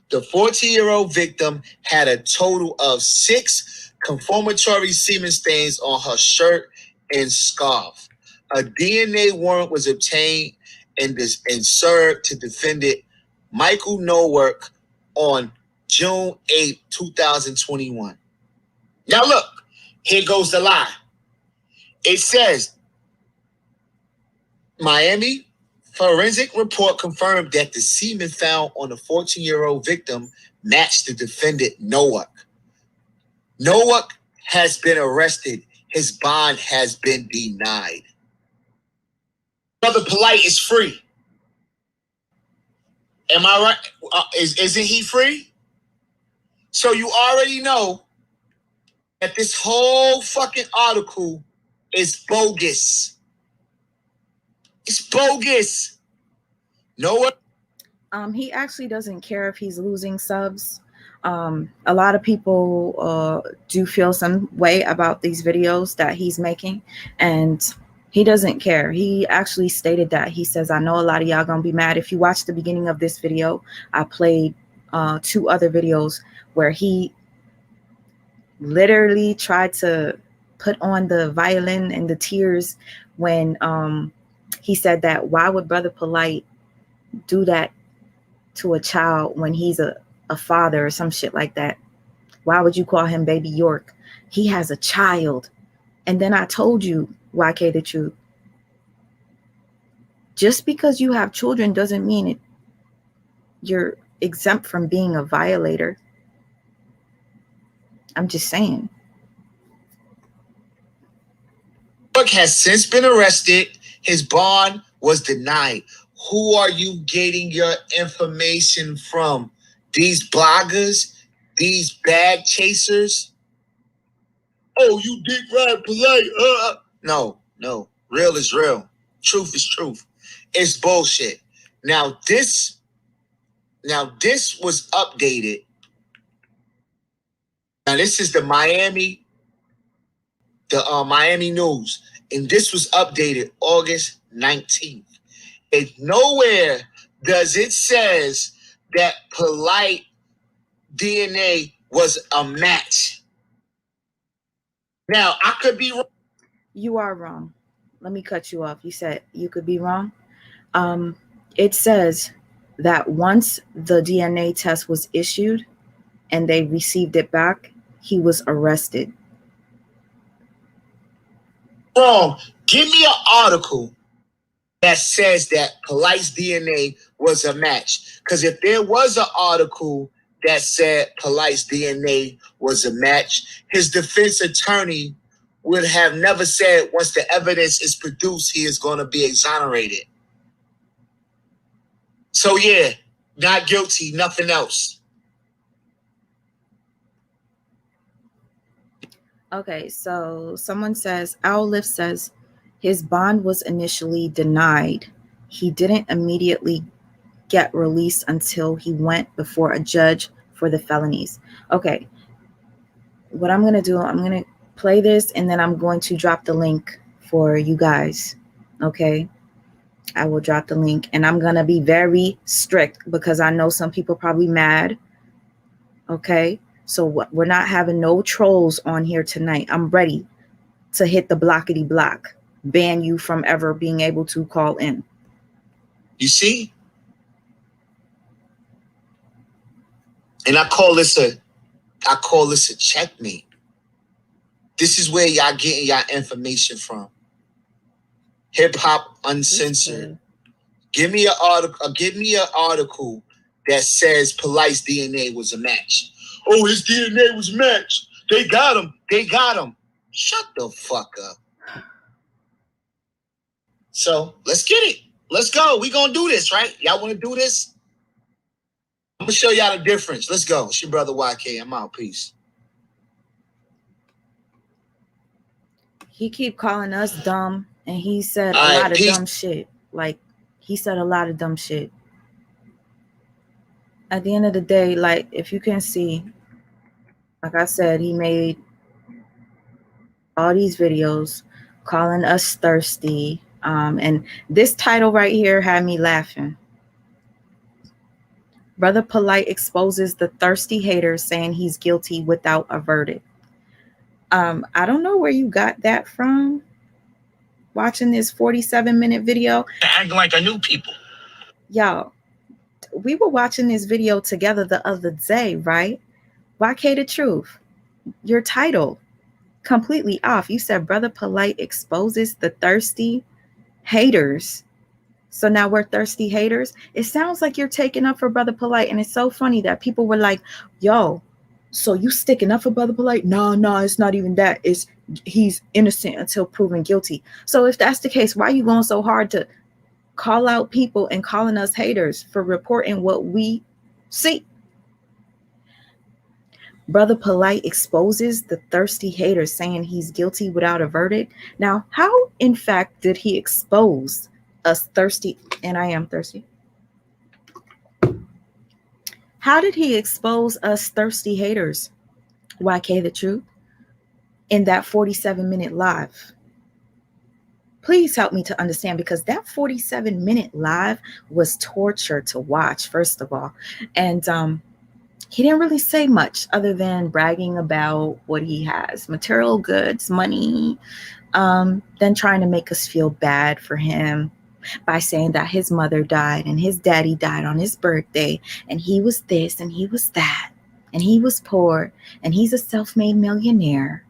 The 14-year-old victim had a total of 6 confirmatory semen stains on her shirt and scarf. A DNA warrant was obtained and served to defendant Michael Nowak on June 8, 2021. Now look, here goes the lie. It says, Miami forensic report confirmed that the semen found on the 14-year-old victim matched the defendant Nowak. Nowak has been arrested. His bond has been denied. Brother Polight is free. Am I right? Isn't he free? So you already know that this whole fucking article is bogus. It's bogus. No one. He actually doesn't care if he's losing subs. A lot of people do feel some way about these videos that he's making, and he doesn't care. He actually stated that. He says, I know a lot of y'all gonna be mad. If you watch the beginning of this video, I played 2 other videos where he literally tried to put on the violin and the tears when he said that why would Brother Polight do that to a child when he's a father or some shit like that? Why would you call him Baby York? He has a child. And then I told you, YK, the truth. Just because you have children doesn't mean you're exempt from being a violator. I'm just saying. York has since been arrested. His bond was denied. Who are you getting your information from? These bloggers? These bag chasers? Oh, you dick ride Polight. No. Real is real. Truth is truth. It's bullshit. Now this was updated. Now this is the Miami News, and this was updated August 19th. And nowhere does it says that Polight DNA was a match. Now, I could be wrong. You are wrong. Let me cut you off. You said you could be wrong. It says that once the DNA test was issued and they received it back, he was arrested. Wrong. Give me an article that says that Polight's DNA was a match. Because if there was an article that said Polight's DNA was a match, his defense attorney would have never said once the evidence is produced, he is going to be exonerated. So yeah, not guilty, nothing else. Okay, so someone says, Owlift says, his bond was initially denied. He didn't immediately get released until he went before a judge for the felonies. Okay, what I'm going to do, I'm going to play this and then I'm going to drop the link for you guys. Okay, I will drop the link and I'm going to be very strict because I know some people probably mad. Okay, so we're not having no trolls on here tonight. I'm ready to hit the blockety block, ban you from ever being able to call in. You see? And I call this a checkmate. This is where y'all getting y'all information from. Hip Hop Uncensored. Give me an article that says Polight's DNA was a match. Oh, his DNA was matched. They got him. Shut the fuck up. So let's get it. Let's go. We gonna do this, right? Y'all wanna do this? I'm gonna show y'all the difference. Let's go. It's your brother YK. I'm out. Peace. He keep calling us dumb, and he said a lot of dumb shit. Like, he said a lot of dumb shit. At the end of the day, like, if you can see, like I said, he made all these videos calling us thirsty. And this title right here had me laughing. Brother Polight exposes the thirsty haters, saying he's guilty without a verdict. I don't know where you got that from. Watching this 47-minute video. Acting like I knew people. Y'all, we were watching this video together the other day, right? YK the Truth. Your title, completely off. You said Brother Polight exposes the thirsty haters. So now we're thirsty haters. It sounds like you're taking up for Brother Polight. And it's so funny that people were like, yo, so you sticking up for Brother Polight? No, it's not even that. It's he's innocent until proven guilty. So if that's the case, why are you going so hard to call out people and calling us haters for reporting what we see? Brother Polight exposes the thirsty haters, saying he's guilty without a verdict. Now, how in fact did he expose us thirsty? And I am thirsty. How did he expose us thirsty haters, YK the Truth, in that 47-minute live? Please help me to understand, because that 47-minute live was torture to watch, first of all. And he didn't really say much other than bragging about what he has, material goods, money, then trying to make us feel bad for him by saying that his mother died and his daddy died on his birthday, and he was this and he was that, and he was poor, and he's a self-made millionaire,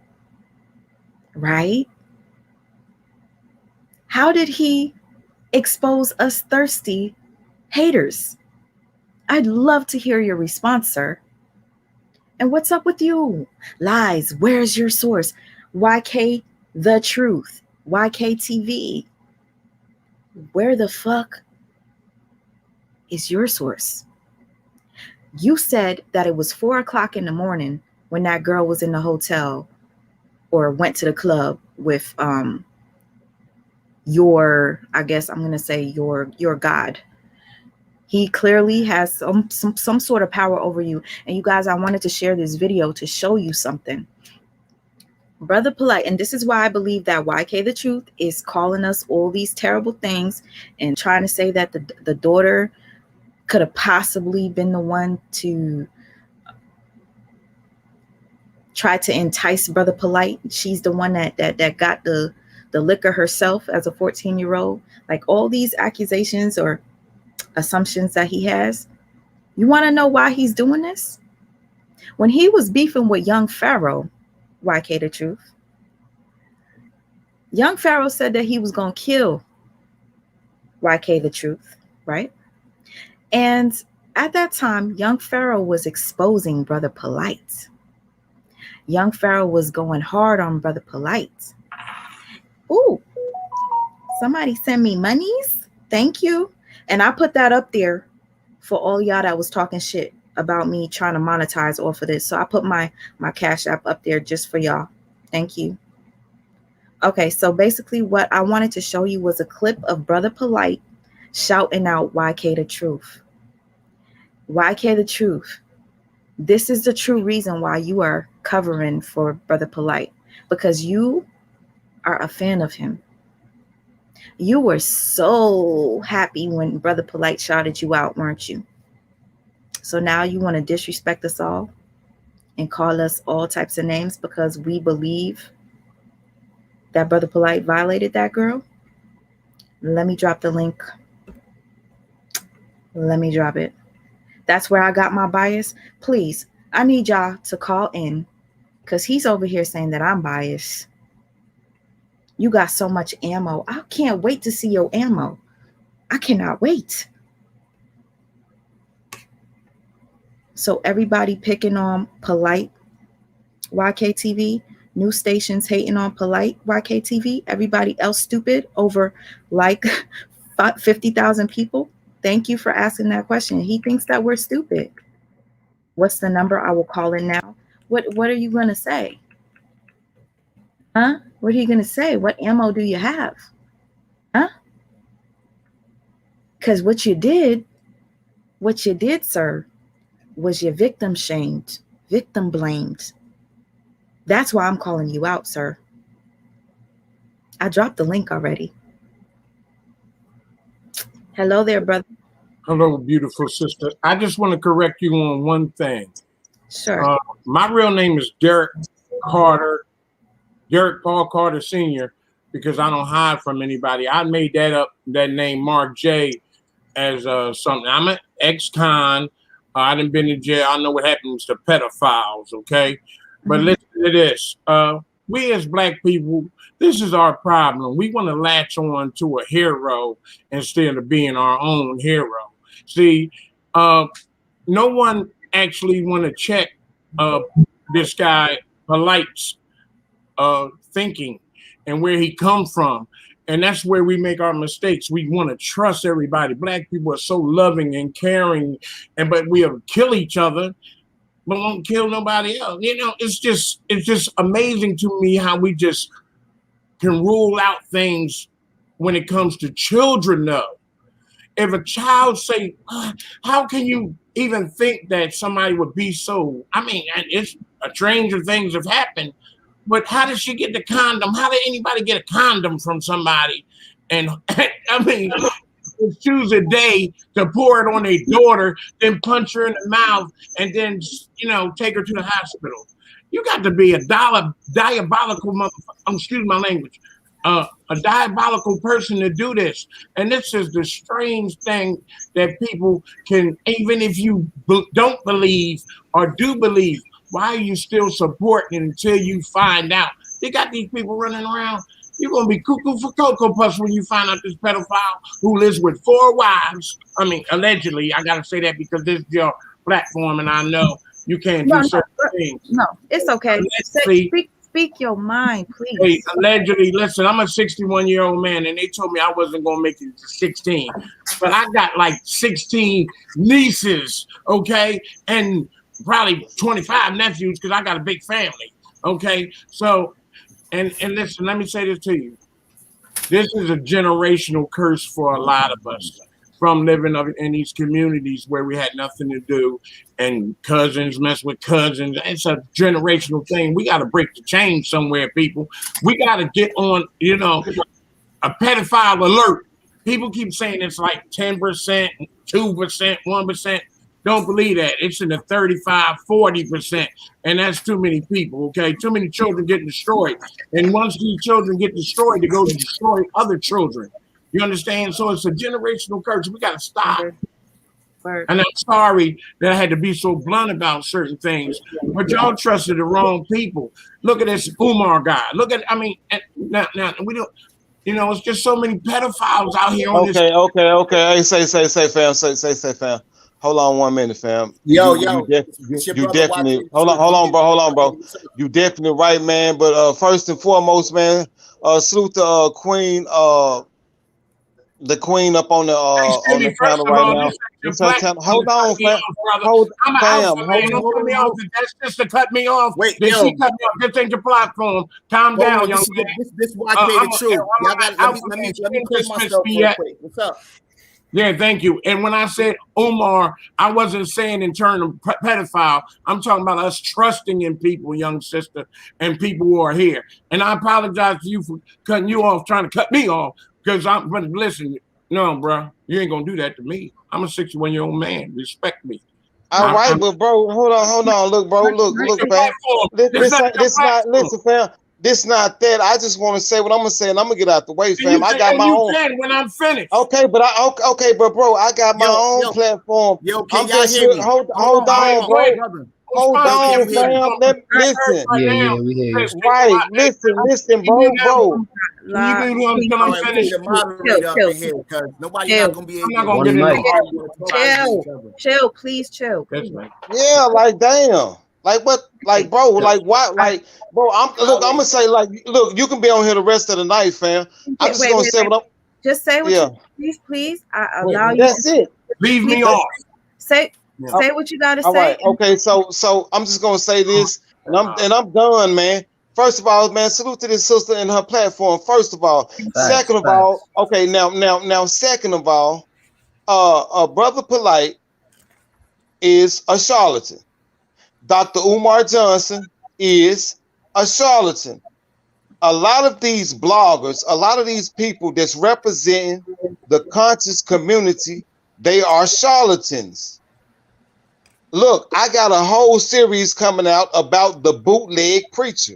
right? How did he expose us thirsty haters? I'd love to hear your response, sir. And what's up with you? Lies, where's your source? YK the Truth, YK TV. Where the fuck is your source? You said that it was 4 o'clock in the morning when that girl was in the hotel or went to the club with your, I guess I'm gonna say your God. He clearly has some sort of power over you. And you guys, I wanted to share this video to show you something. Brother Polight, and this is why I believe that YK the Truth is calling us all these terrible things and trying to say that the daughter could have possibly been the one to try to entice Brother Polight. She's the one that got the liquor herself as a 14-year-old. Like, all these accusations or assumptions that he has. You want to know why he's doing this? When he was beefing with young Pharaoh, YK the Truth, young Pharaoh said that he was going to kill YK the Truth, right? And at that time, young Pharaoh was exposing Brother Polight. Young Pharaoh was going hard on Brother Polight. Ooh, somebody send me monies. Thank you. And I put that up there for all y'all that was talking shit about me trying to monetize off of this. So I put my Cash App up there just for y'all. Thank you. Okay, so basically what I wanted to show you was a clip of Brother Polight shouting out YK the Truth. YK the truth. This is the true reason why you are covering for Brother Polight, because you are a fan of him. You were so happy when Brother Polight shouted you out, weren't you? So now you want to disrespect us all and call us all types of names because we believe that Brother Polight violated that girl? Let me drop the link. Let me drop it. That's where I got my bias. Please, I need y'all to call in because he's over here saying that I'm biased. You got so much ammo. I can't wait to see your ammo. I cannot wait. So everybody picking on Polight YKTV, new stations hating on Polight YKTV, everybody else stupid over like 50,000 people. Thank you for asking that question. He thinks that we're stupid. What's the number? I will call in now. What are you going to say? Huh? What are you going to say? What ammo do you have? Huh? Because what you did, sir, was you victim shamed, victim blamed. That's why I'm calling you out, sir. I dropped the link already. Hello there, brother. Hello, beautiful sister. I just want to correct you on one thing. Sure. My real name is Derek Carter, Derek Paul Carter Sr., because I don't hide from anybody. I made that up, that name Mark J, as something. I'm an ex-con. I done been in jail. I know what happens to pedophiles, okay? But listen to this. We as Black people, this is our problem. We want to latch on to a hero instead of being our own hero. See, no one actually want to check this guy Polight's thinking and where he come from. And that's where we make our mistakes. We want to trust everybody. Black people are so loving and caring, but we'll kill each other, but won't kill nobody else. You know, it's just amazing to me how we just can rule out things when it comes to children, though. If a child say, how can you even think that somebody would be so, I mean, it's stranger things have happened, but how did she get the condom? How did anybody get a condom from somebody? And I mean, choose a day to pour it on their daughter, then punch her in the mouth, and then, you know, take her to the hospital. You got to be a diabolical motherfucker. Excuse my language. A diabolical person to do this. And this is the strange thing that people can, even if you don't believe or do believe, why are you still supporting until you find out? They got these people running around. You're going to be cuckoo for Cocoa Puffs when you find out this pedophile who lives with 4 wives. I mean, allegedly, I got to say that because this is your platform and I know you can't do certain things. No, it's okay. Speak your mind, please. Hey, allegedly, listen, I'm a 61-year-old man and they told me I wasn't going to make it to 16. But I got like 16 nieces, okay? And probably 25 nephews because I got a big family, okay? So, and listen, let me say this to you. This is a generational curse for a lot of us from living in these communities where we had nothing to do and cousins mess with cousins. It's a generational thing. We got to break the chain somewhere, people. We got to get on, you know, a pedophile alert. People keep saying it's like 10%, 2%, 1%. Don't believe that. It's in the 35, 40%. And that's too many people, okay? Too many children getting destroyed. And once these children get destroyed, they go to destroy other children. You understand? So it's a generational curse. We got to stop. And I'm sorry that I had to be so blunt about certain things, but y'all trusted the wrong people. Look at this Umar guy. Look at, I mean, now we don't, you know, it's just so many pedophiles out here on this. Okay. Hey, say, fam. Hold on 1 minute, fam. Yo. You definitely, hold on, bro. You definitely right, man. But first and foremost, man, salute the queen, the queen up on the panel right now. Hold on, fam. Don't cut me off. That's just to cut me off. Wait, she cut me off. This ain't your platform. Calm down, young man. This is why I say the truth. Y'all got let me clear myself real quick. What's up? Yeah, thank you. And when I said Umar, I wasn't saying in terms of pedophile. I'm talking about us trusting in people, young sister, and people who are here. And I apologize to you for cutting you off, trying to cut me off, because but listen, no, bro, you ain't gonna do that to me. I'm a 61-year-old man. Respect me. All right, but bro, hold on. Look, bro, look, fam. Listen, fam. This not that. I just want to say what I'm gonna say, and I'm gonna get out the way, fam. I got my own. When I'm finished. Okay, but but bro, I got my own platform. Can y'all hear me? Hold on, bro. Hold on, fam. Listen. Yeah, we hear you. Right, listen, bro. You do until I'm finished. The moderator up in here, because nobody not gonna be able. I'm not gonna get it. Chill, please chill. Yeah, like damn. Like what? Like bro, like why? Like bro, I'm gonna say like, look, you can be on here the rest of the night, fam. I'm just gonna say what I'm. Just say what you please. I allow you. That's it. Leave me off. Say what you gotta say. All right. Okay. So I'm just gonna say this, and I'm done, man. First of all, man, salute to this sister and her platform. First of all, second of all, okay, now, second of all, Brother Polight is a charlatan. Dr. Umar Johnson is a charlatan. A lot of these bloggers, a lot of these people that's representing the conscious community, they are charlatans. Look, I got a whole series coming out about the bootleg preacher,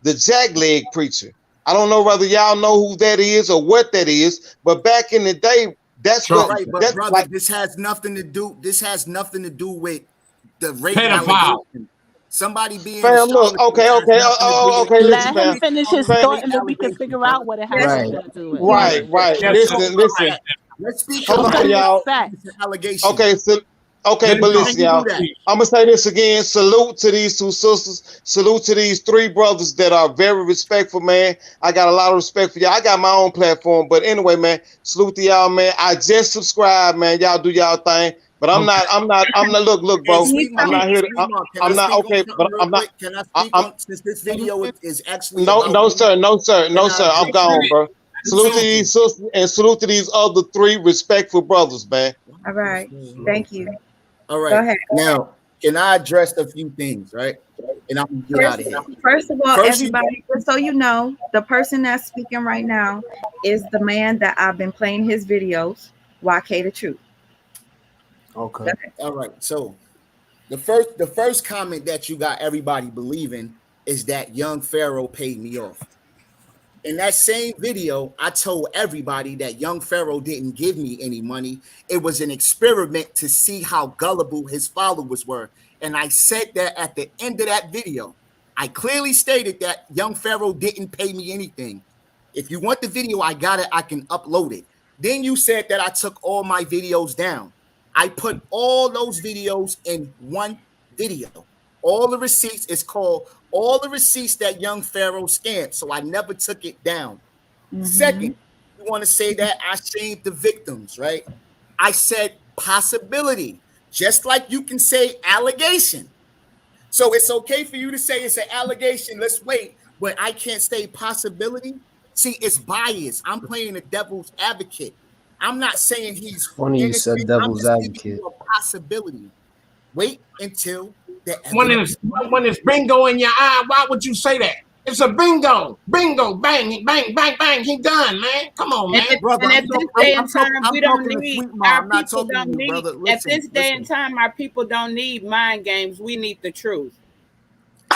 the jackleg preacher. I don't know whether y'all know who that is or what that is, but back in the day, that's what. Right, but that's brother, like, this has nothing to do. This has nothing to do with the rape pedophile. allegation. Somebody being fam, look, okay, Let listen, him fam. finish his thought, and then we can figure out what it has to do with. Right. Yes, Listen. Let's speak Hold on, y'all. Allegation. Okay, but listen, y'all. I'm gonna say this again. Salute to these two sisters. Salute to these three brothers that are very respectful, man. I got a lot of respect for y'all. I got my own platform, but anyway, man. Salute to y'all, man. I just subscribed, man. Y'all do y'all thing. But I'm not. Look, bro. I'm not here. I'm not okay. But I'm not. Can I speak on, since this video is actually no, sir. I'm gone, bro. Salute to these sisters and salute to these other three respectful brothers, man. All right. Thank you. All right. Go ahead. Now, can I address a few things, right? And I'm gonna get out of here. First of all, everybody, just so you know, the person that's speaking right now is the man that I've been playing his videos, YK the Truth. Okay. All right. So the first comment that you got everybody believing is that young Pharaoh paid me off. In that same video, I told everybody that young Pharaoh didn't give me any money. It was an experiment to see how gullible his followers were. And I said that at the end of that video. I clearly stated that young Pharaoh didn't pay me anything. If you want the video, I got it. I can upload it. Then you said that I took all my videos down. I put all those videos in one video. All the receipts is called all the receipts that young Pharaoh scammed. So I never took it down. Second, you want to say that I shamed the victims, right? I said possibility, just like you can say allegation. So it's okay for you to say it's an allegation. Let's wait, but I can't say possibility. See, it's bias. I'm playing the devil's advocate. I'm not saying he's funny. You said devil's advocate. A possibility. Wait until the when it's bingo in your eye. Why would you say that? It's a bingo, bang, bang, bang. He done, man. Come on, man. And at this day and time, we don't need our people. Don't need at this day and time. Our people don't need mind games. We need the truth.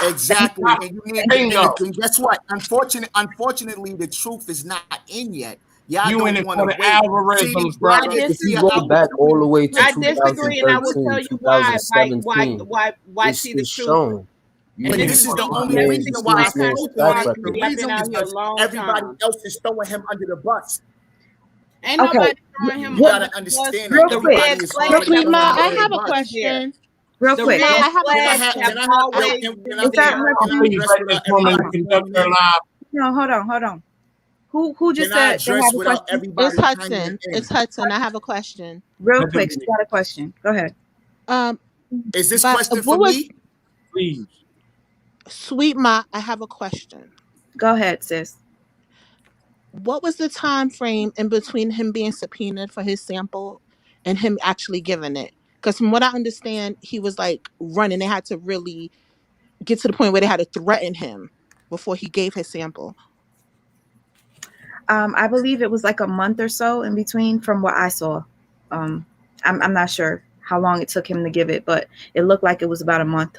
Exactly. And you need bingo. And guess what? Unfortunately, the truth is not in yet. Y'all you don't want to wait. Algorithms, bro. If you go back all the way to I disagree, and I will tell you why. Why see the truth? Shown. And this is the only reason why I spoke on it. The reason is because everybody else is throwing him under the bus. Ain't nobody throwing him. You gotta understand that everybody is Sweet Ma, I have a question. Real quick, I have a No, hold on. Who just said they have a question? It's Hudson. It's Hudson. I have a question. Real quick, she got a question. Go ahead. Is this question for me? Please. Sweet Ma, I have a question. Go ahead, sis. what was the time frame in between him being subpoenaed for his sample and him actually giving it? Because from what I understand, he was like running. They had to really get to the point where they had to threaten him before he gave his sample. I believe it was like a month or so in between from what I saw. I'm not sure how long it took him to give it, but it looked like it was about a month.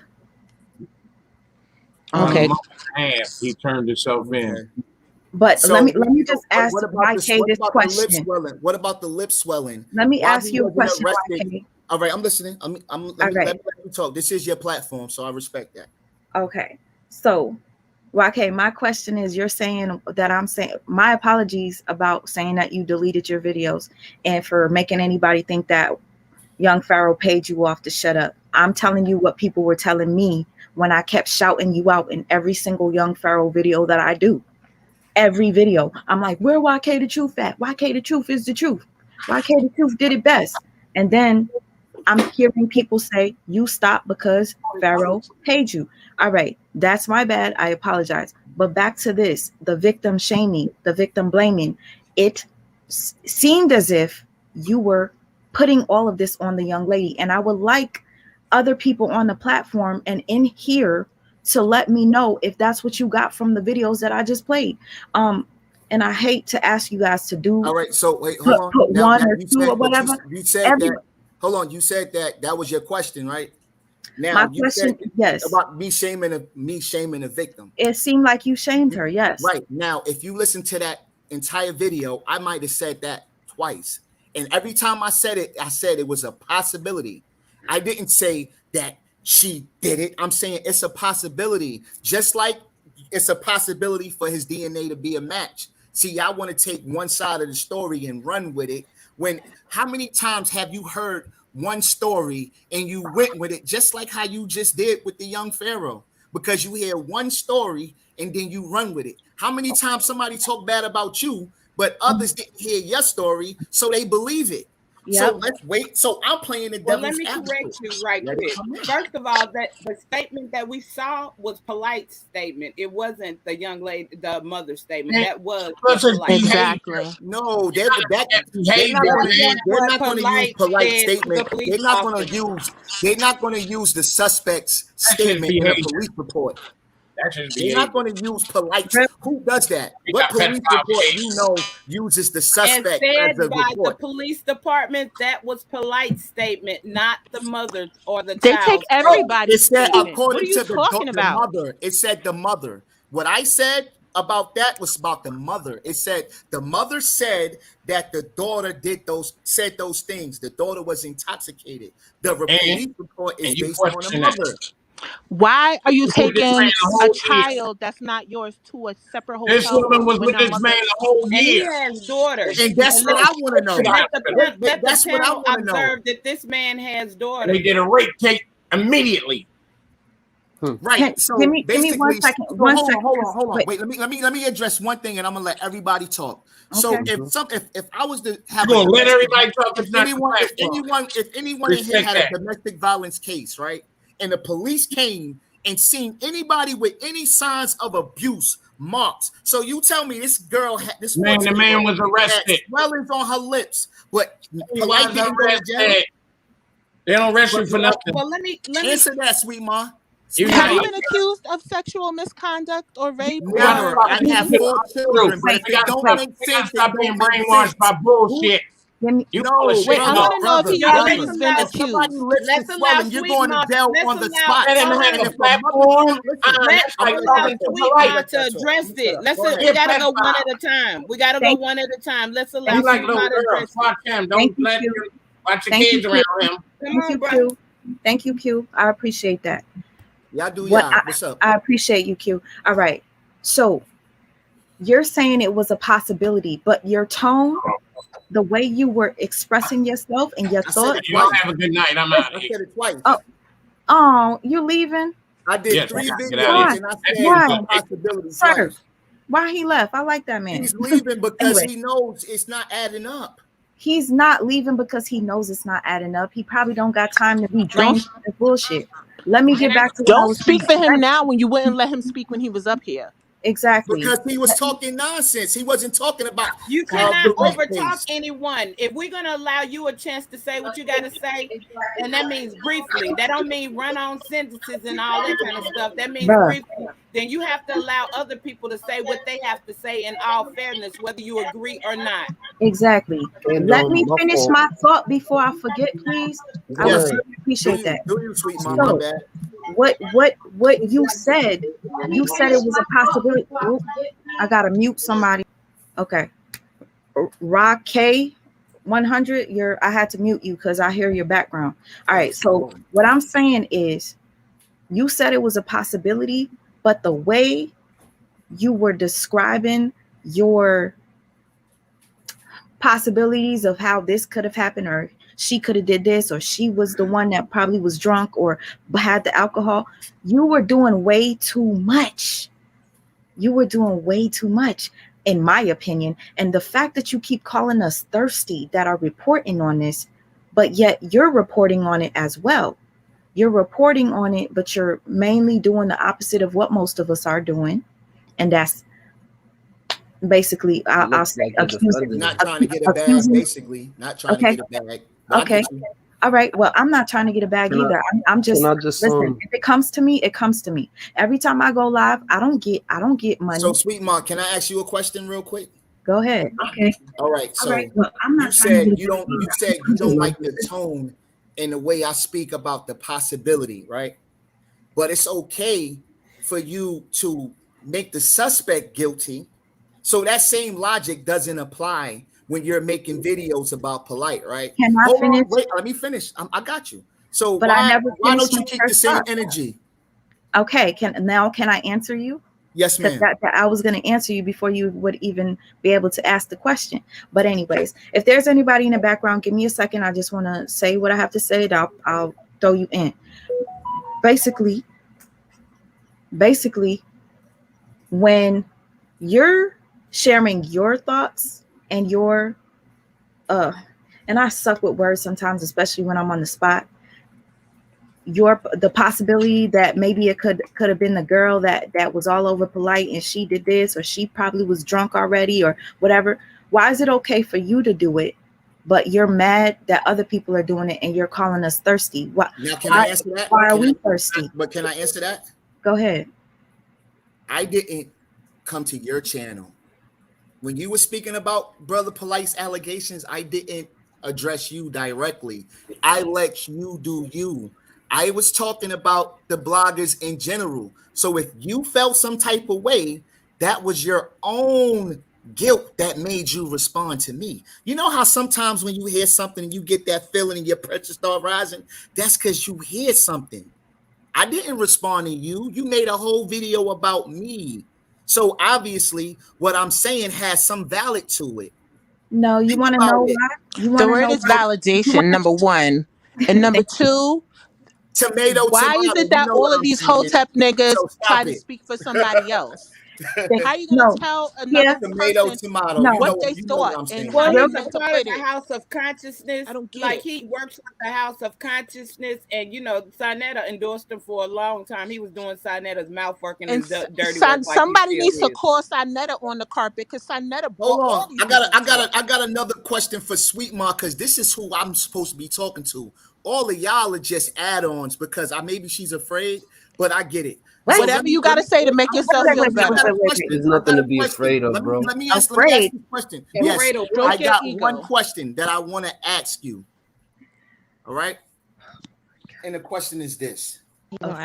Okay. A month and a half, he turned himself in. But So, let me just ask what about YK this the lip question. swelling? What about the lip swelling? Let me Why ask he you a wasn't question, arrested? YK. All right, I'm listening. Let me let you talk. This is your platform, so I respect that. Okay. So, YK, my question is, you're saying that I'm saying, my apologies about saying that you deleted your videos and for making anybody think that Young Pharaoh paid you off to shut up. I'm telling you what people were telling me when I kept shouting you out in every single Young Pharaoh video that I do. Every video, I'm like, where YK the Truth at? YK the Truth is the truth. YK the Truth did it best. And then I'm hearing people say, you stopped because Pharaoh paid you. All right, that's my bad. I apologize. But back to this, the victim shaming, the victim blaming. It seemed as if you were putting all of this on the young lady. And I would like other people on the platform and in here to let me know if that's what you got from the videos that I just played. And I hate to ask you guys to do. All right, so wait, hold on. Put Now, one or two or whatever. You said that. Hold on, you said that was your question, right? Now, my question, yes, about me shaming a victim. It seemed like you shamed her, yes. Right. Now, if you listen to that entire video, I might have said that twice. And every time I said it was a possibility. I didn't say that she did it. I'm saying it's a possibility. Just like it's a possibility for his DNA to be a match. See, I want to take one side of the story and run with it. How many times have you heard one story and you went with it, just like how you just did with the young Pharaoh? Because you hear one story and then you run with it. How many times somebody talk bad about you, but others didn't hear your story, so they believe it? Yep. So let's wait. So I'm playing the devil's advocate. Let me correct you right quick. First of all, that the statement that we saw was Polight's statement. It wasn't the young lady, the mother's statement. That was exactly. No, they're not going to use Polight's statement. They're not going to use the suspect's statement in a police report. They're not going to use Polight. Who does that? What police report uses the suspect as a report? By the police department, that was Polight's statement, not the mother or the child. They take everybody's statement. According to the mother, it said the mother. What I said about that was about the mother. It said the mother said that the daughter said those things. The daughter was intoxicated. The police report is based on the mother. Why are you taking a child that's not yours to a separate hotel? This woman was with this man the whole year. And he has daughters. And that's what I want to know. That's what I want to know. That this man has daughters. They did a rape tape immediately. Right. So give me 1 second. Hold on. Wait, let me address one thing, and I'm gonna let everybody talk. Okay. So if I was to have let everybody talk, if anyone in here had a domestic violence case, right? And the police came and seen anybody with any signs of abuse marked. So you tell me this girl had this man, the man was arrested. Swellings on her lips, but Polight didn't go to jail. They don't arrest you for nothing. Well, let me answer that, sweet ma. Have you been accused of sexual misconduct or rape? Never. I have 4 children, but if they don't make sense, stop being brainwashed by bullshit. Wait, I want to know if he really has been accused. Let's allow you're going to jail on the spot. Let him have a platform. To address it. We gotta go one at a time. Let's allow like little girls. Watch him. Don't let him watch your kids around him. Thank you, Q. I appreciate that. Y'all do y'all. What's up? I appreciate you, Q. All right. So you're saying it was a possibility, but your tone, the way you were expressing yourself and your thoughts. Y'all have a good night. I'm out of here. I said it twice. Oh, you leaving? I did 3 videos and I said it's possibility twice. Why he left? I like that man. He's leaving because he knows it's not adding up. He's not leaving because he knows it's not adding up. He probably don't got time to be drained from the bullshit. Let me get back to don't speak for him now when you wouldn't let him speak when he was up here. Exactly. Because he was talking nonsense. He wasn't talking about You cannot the rape overtalk case. anyone. If we're gonna allow you a chance to say what you gotta say, and that means briefly. That don't mean run on sentences and all that kind of stuff. That means Bruh. briefly. Then you have to allow other people to say what they have to say in all fairness, whether you agree or not. Exactly. And Let me my finish fault. my thought before I forget, please. I would Yes. really appreciate that. Do you, sweet mom? My So, bad. what you said it was a possibility. Oop, I gotta mute somebody. Okay. Rock K 100, I had to mute you because I hear your background. All right. So what I'm saying is you said it was a possibility, but the way you were describing your possibilities of how this could have happened, or she could have did this, or she was the one that probably was drunk or had the alcohol, you were doing way too much. You were doing way too much, in my opinion. And the fact that you keep calling us thirsty that are reporting on this, but yet you're reporting on it as well. You're reporting on it, but you're mainly doing the opposite of what most of us are doing. And that's basically, I'll say, accusing. Not trying to get a bag, basically. Not trying to get a bag. Okay. All right. Well, I'm not trying to get a bag either. I'm just listen. If it comes to me, it comes to me. Every time I go live, I don't get money. So, sweet mom, can I ask you a question real quick? Go ahead. Okay. All right. So Well, I'm not you said you don't like the tone and the way I speak about the possibility, right? But it's okay for you to make the suspect guilty. So that same logic doesn't apply when you're making videos about Polight, right? Can I finish? Wait, let me finish. I got you. So but why don't you my keep the same energy? Okay. Can I answer you? Yes, ma'am. I was going to answer you before you would even be able to ask the question. But anyways, if there's anybody in the background, give me a second. I just want to say what I have to say. I'll throw you in. Basically, when you're sharing your thoughts and your and I suck with words sometimes, especially when I'm on the spot. The possibility that maybe it could have been the girl that was all over Polight and she did this, or she probably was drunk already, or whatever. Why is it okay for you to do it, but you're mad that other people are doing it and you're calling us thirsty? Why I answer that? Why are we thirsty? But can I answer that? Go ahead. I didn't come to your channel. When you were speaking about Brother Polight's allegations, I didn't address you directly. I let you do you. I was talking about the bloggers in general. So if you felt some type of way, that was your own guilt that made you respond to me. You know how sometimes when you hear something and you get that feeling and your pressure start rising? That's because you hear something. I didn't respond to you. You made a whole video about me. So obviously what I'm saying has some valid to it. No, you want to know why? The word is validation, number one. And number two, why is it that all of these hotep niggas try to speak for somebody else? How are you going to tell another person what they thought and how he's they a meant to part put of the it? House of Consciousness. I don't get like it. he works with the House of Consciousness, and Sinetta endorsed him for a long time. He was doing Sinetta's mouth work and his dirty work. Somebody needs to call Sinetta on the carpet because Sinetta brought all these. I got another question for Sweet Ma, because this is who I'm supposed to be talking to. All of y'all are just add-ons because maybe she's afraid, but I get it. Whatever you got to say to make yourself feel better. There's nothing to be afraid of, bro. Let me ask this question. Yes, I got one question that I want to ask you. All right? And the question is this. What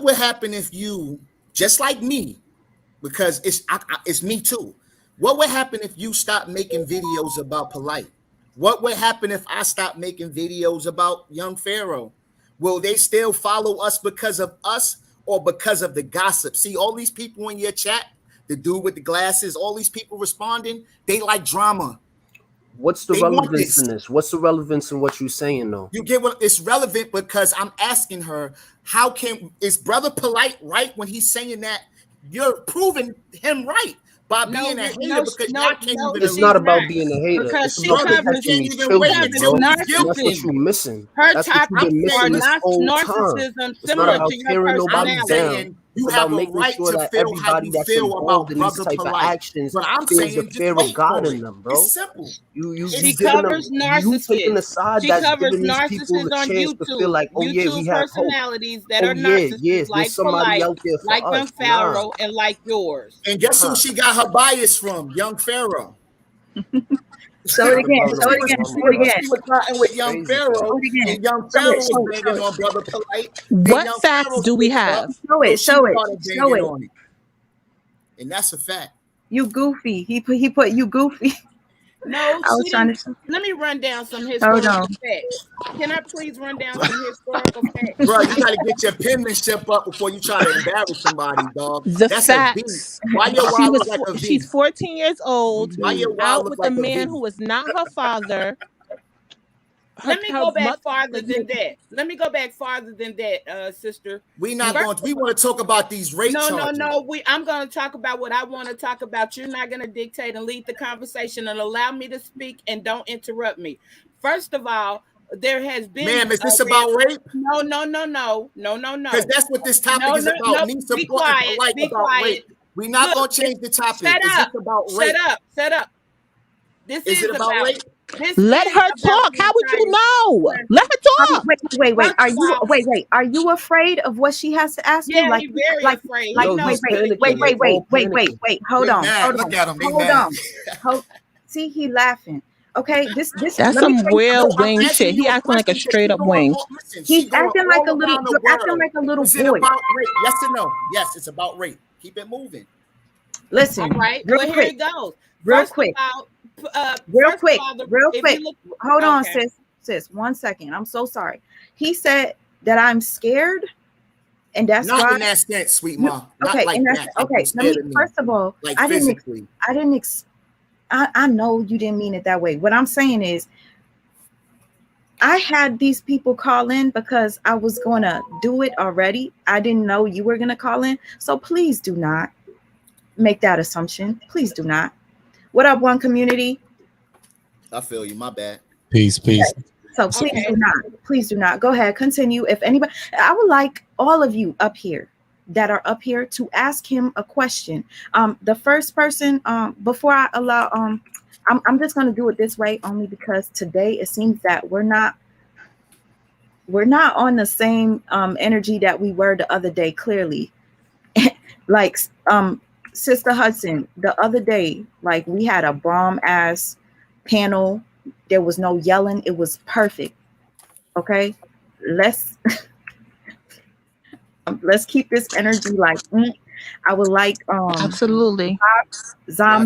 would happen if you, just like me, because it's me too, what would happen if you stopped making videos about Polight? What would happen if I stopped making videos about young Pharaoh? Will they still follow us because of us or because of the gossip? See, all these people in your chat, the dude with the glasses, all these people responding, they like drama. What's the relevance in this? What's the relevance in what you're saying, though? You get what it's relevant because I'm asking her, is Brother Polight right when he's saying that? You're proving him right by being a hater because y'all can't even. It's not about being a hater. Because it's about protecting these children, bro. That's what you're missing. Her That's what you've been missing this whole time. narcissism It's not about tearing nobody down. It's You about have a making right sure to that feel how everybody you that's feel involved about in these Brother type of Polight. actions But I'm feels the saying just fear of wait God for in it. them, bro. It's simple. You She giving them, covers you taking a narcissists. side She that's covers giving these people narcissists a on chance to feel YouTube. like, oh yeah, we YouTube have hope. personalities that Oh are yeah, narcissists, there's like somebody Polight, out there for like us. Young Pharaoh, and like yours. And guess who Nah. she got her bias from? Young Pharaoh. Show it again. Brother, Show it again. Show it again. She was plotting with Young Crazy Pharaoh, Show it again. and Young Show Pharaoh it. was Show it. Show banging it. on Brother Polight. And What Young facts Pharaoh do we switched up, have? Show so it. she Show it. started Show banging it. on it. And that's a fact. You goofy. He put you goofy. No, I was she trying didn't. to. Let me run down some Hold historical on. facts. Can I please run down some historical facts? Bro, you got to get your penmanship up before you try to embarrass somebody, dog. The That's a V. facts. Why your She wild was look like a V? she's 14 years old, Why your wild out look with like a a man V? who was not her father. Let me go back farther than that. Let me go back farther than that, sister. We not going to, we want to talk about these rape charges. No. I'm going to talk about what I want to talk about. You're not going to dictate and lead the conversation and allow me to speak and don't interrupt me. First of all, there has been. Ma'am, is this about rape? No. Because that's what this topic is about. Me supporting Polight about rape. We're not going to change the topic. Is this about rape? Shut up. This is it about rape? Let her talk. How would you know? Let her talk. Wait. Are you afraid of what she has to ask you? Yeah, he's very afraid. Wait. Hold on. Look at him. Hold on. See, he laughing. Okay, this. That's some real wing shit. He acting like a straight up wing. He's acting like a little. You're acting like a little Is it boy. about rape? Yes or no? Yes, it's about rape. Keep it moving. Listen. All right. Real Well, quick. here it goes. Real quick. Real quick. Hold on, sis. 1 second. I'm so sorry. He said that I'm scared, and that's not why. In that sense, sweet mom. Okay, like and that's that. okay. Let me, first of all, like I physically. I know you didn't mean it that way. What I'm saying is, I had these people call in because I was going to do it already. I didn't know you were going to call in. So please do not make that assumption. Please do not. What up, one community? I feel you. My bad. Peace. Okay. So please do not. Go ahead. Continue. If anybody, I would like all of you up here that are up here to ask him a question. The first person, before I allow, I'm just going to do it this way only because today it seems that we're not on the same energy that we were the other day. Clearly, like Sister Hudson, the other day, like we had a bomb ass panel. There was no yelling. It was perfect. Okay, let's keep this energy like. I would like absolutely. No.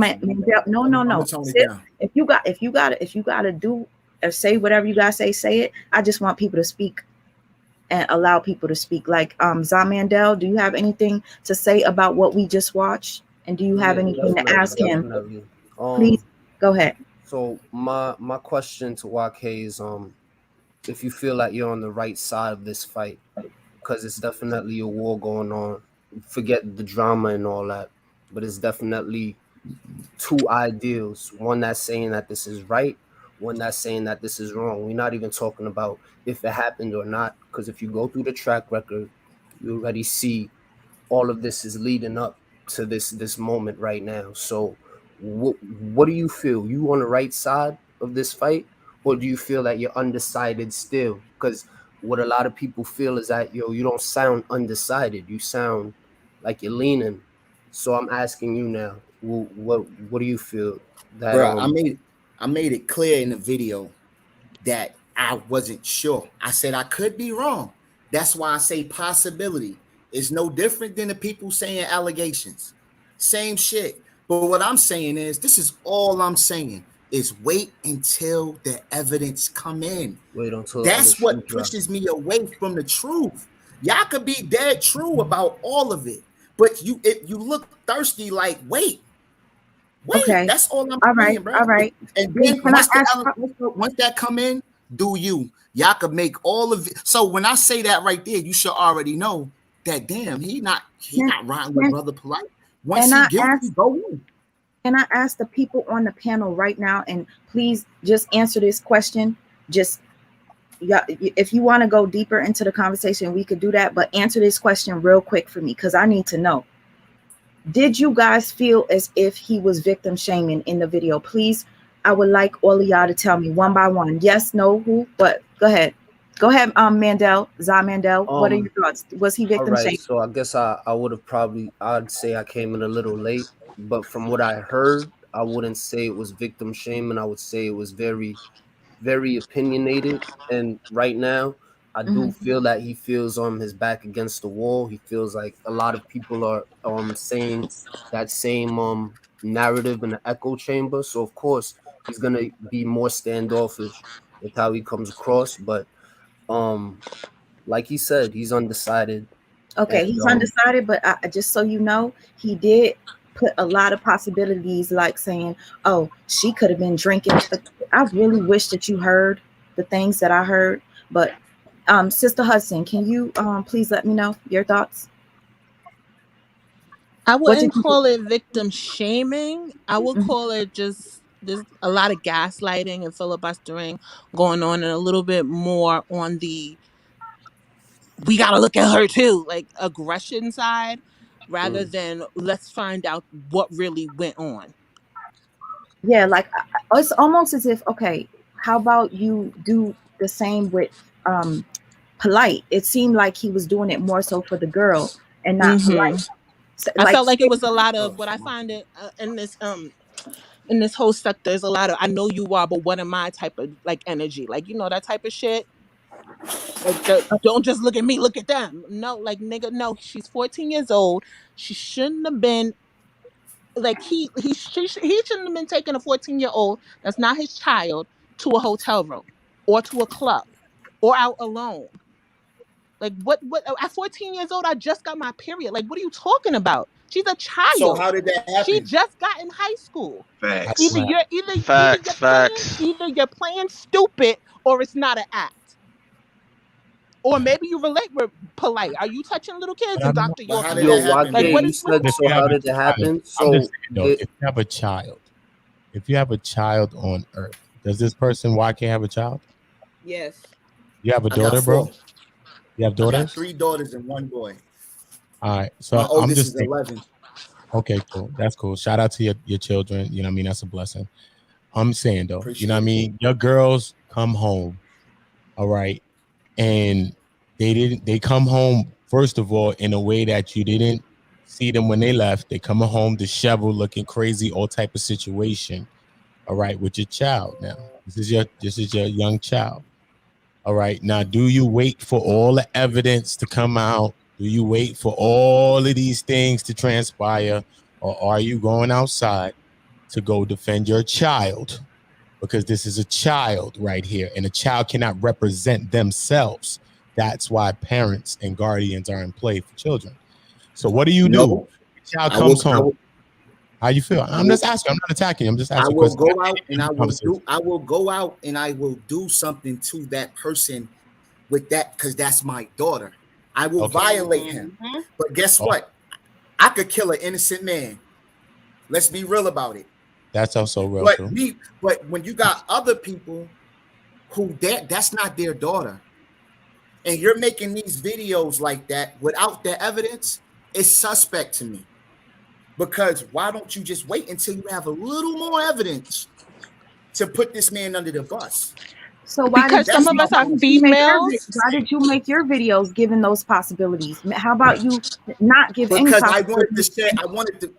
If you got to do or say whatever you gotta say it. I just want people to speak and allow people to speak. Like Zah Mandel, do you have anything to say about what we just watched? And do you have anything to ask him? Please go ahead. So my question to YK is if you feel like you're on the right side of this fight, because it's definitely a war going on. Forget the drama and all that, but it's definitely two ideals. One that's saying that this is right, one that's saying that this is wrong. We're not even talking about if it happened or not, because if you go through the track record, you already see all of this is leading up to this moment right now. So what do you feel? You on the right side of this fight, or do you feel that you're undecided still? Because what a lot of people feel is that, you don't sound undecided. You sound like you're leaning. So I'm asking you now, what do you feel? That Bro, I made it clear in the video that I wasn't sure. I said I could be wrong. That's why I say possibility. It's no different than the people saying allegations. Same shit. But what I'm saying is, this is all I'm saying is wait until the evidence come in. That's what pushes me away from the truth. Y'all could be dead true about all of it, but if you look thirsty, like wait. Okay. That's all I'm saying, bro. All right. And then once that come in, y'all could make all of it. So when I say that right there, you should already know that damn, he not riding with Brother Polight. Once he guilty, go in. Can I ask the people on the panel right now, and please just answer this question, just yeah, if you want to go deeper into the conversation, we could do that. But answer this question real quick for me, because I need to know. Did you guys feel as if he was victim shaming in the video? Please, I would like all of y'all to tell me one by one. Yes, no, who? But go ahead. Go ahead, Mandel, Mandel. What are your thoughts? Was he All victim right, shaming? so I guess I would have probably, I'd say I came in a little late, but from what I heard, I wouldn't say it was victim shaming. I would say it was very, very opinionated. And right now, I do feel that he feels his back against the wall. He feels like a lot of people are saying that same narrative in the echo chamber. So of course he's gonna be more standoffish with how he comes across. But like he said, he's undecided. Okay, And he's undecided, but just so you know, he did put a lot of possibilities, like saying, "Oh, she could have been drinking." I really wish that you heard the things that I heard. But, Sister Hudson, can you please let me know your thoughts? I What did wouldn't you call it victim shaming. I would Mhm. call it just there's a lot of gaslighting and filibustering going on, and a little bit more on the we gotta look at her too, like aggression side, rather than let's find out what really went on. Yeah, like it's almost as if, okay, how about you do the same with Polight? It seemed like he was doing it more so for the girl and not Polight. So, I like, felt like it was a lot of what I find it in this whole sector is a lot of I know you are, but what am I type of like energy, like that type of shit. Like don't just look at me, look at them. No, like nigga, no. She's 14 years old. She shouldn't have been like he shouldn't have been taking a 14-year-old that's not his child to a hotel room or to a club or out alone. Like what at 14 years old I just got my period. Like what are you talking about? She's a So child. how did that She happen? just got in high school. Facts. Either you're either you're playing stupid or it's not an act. Or maybe you relate with Polight. Are you touching little kids in Dr. But how York's did yo, that room? happen, Like YK, what man? you is wrong said with so. you? How did it happen? I'm just So saying though, if you have a child on Earth, does this person YK have a child? Yes. You have a I got daughter, bro? 4. You have I got daughters? 3 daughters and 1 boy. All right. So My I'm oldest just is saying, 11. okay, cool. That's cool. Shout out to your children. You know what I mean? That's a blessing. I'm saying though, you know what I Appreciate it. mean? Your girls come home, all right, and they come home, first of all, in a way that you didn't see them when they left. They come home disheveled, looking crazy, all type of situation. All right, with your child now. This is your young child. All right. Now, do you wait for all the evidence to come out? Do you wait for all of these things to transpire? Or are you going outside to go defend your child? Because this is a child right here, and a child cannot represent themselves. That's why parents and guardians are in play for children. So what do you do? No, The child I comes will. I home. will. How you feel? I I'm will. just asking. I'm not attacking you. I'm just I asking will because go out and I will conversation. do. I will go out and I will do something to that person with that because that's my daughter. I will Okay. violate him. But guess what? I could kill an innocent man. Let's be real about it. That's also real too. But when you got other people who that's not their daughter, and you're making these videos like that without the evidence, it's suspect to me. Because why don't you just wait until you have a little more evidence to put this man under the bus? So why did Because some of us are females. why did you make your videos given those possibilities? How about you not give any Because I wanted to possibilities? say,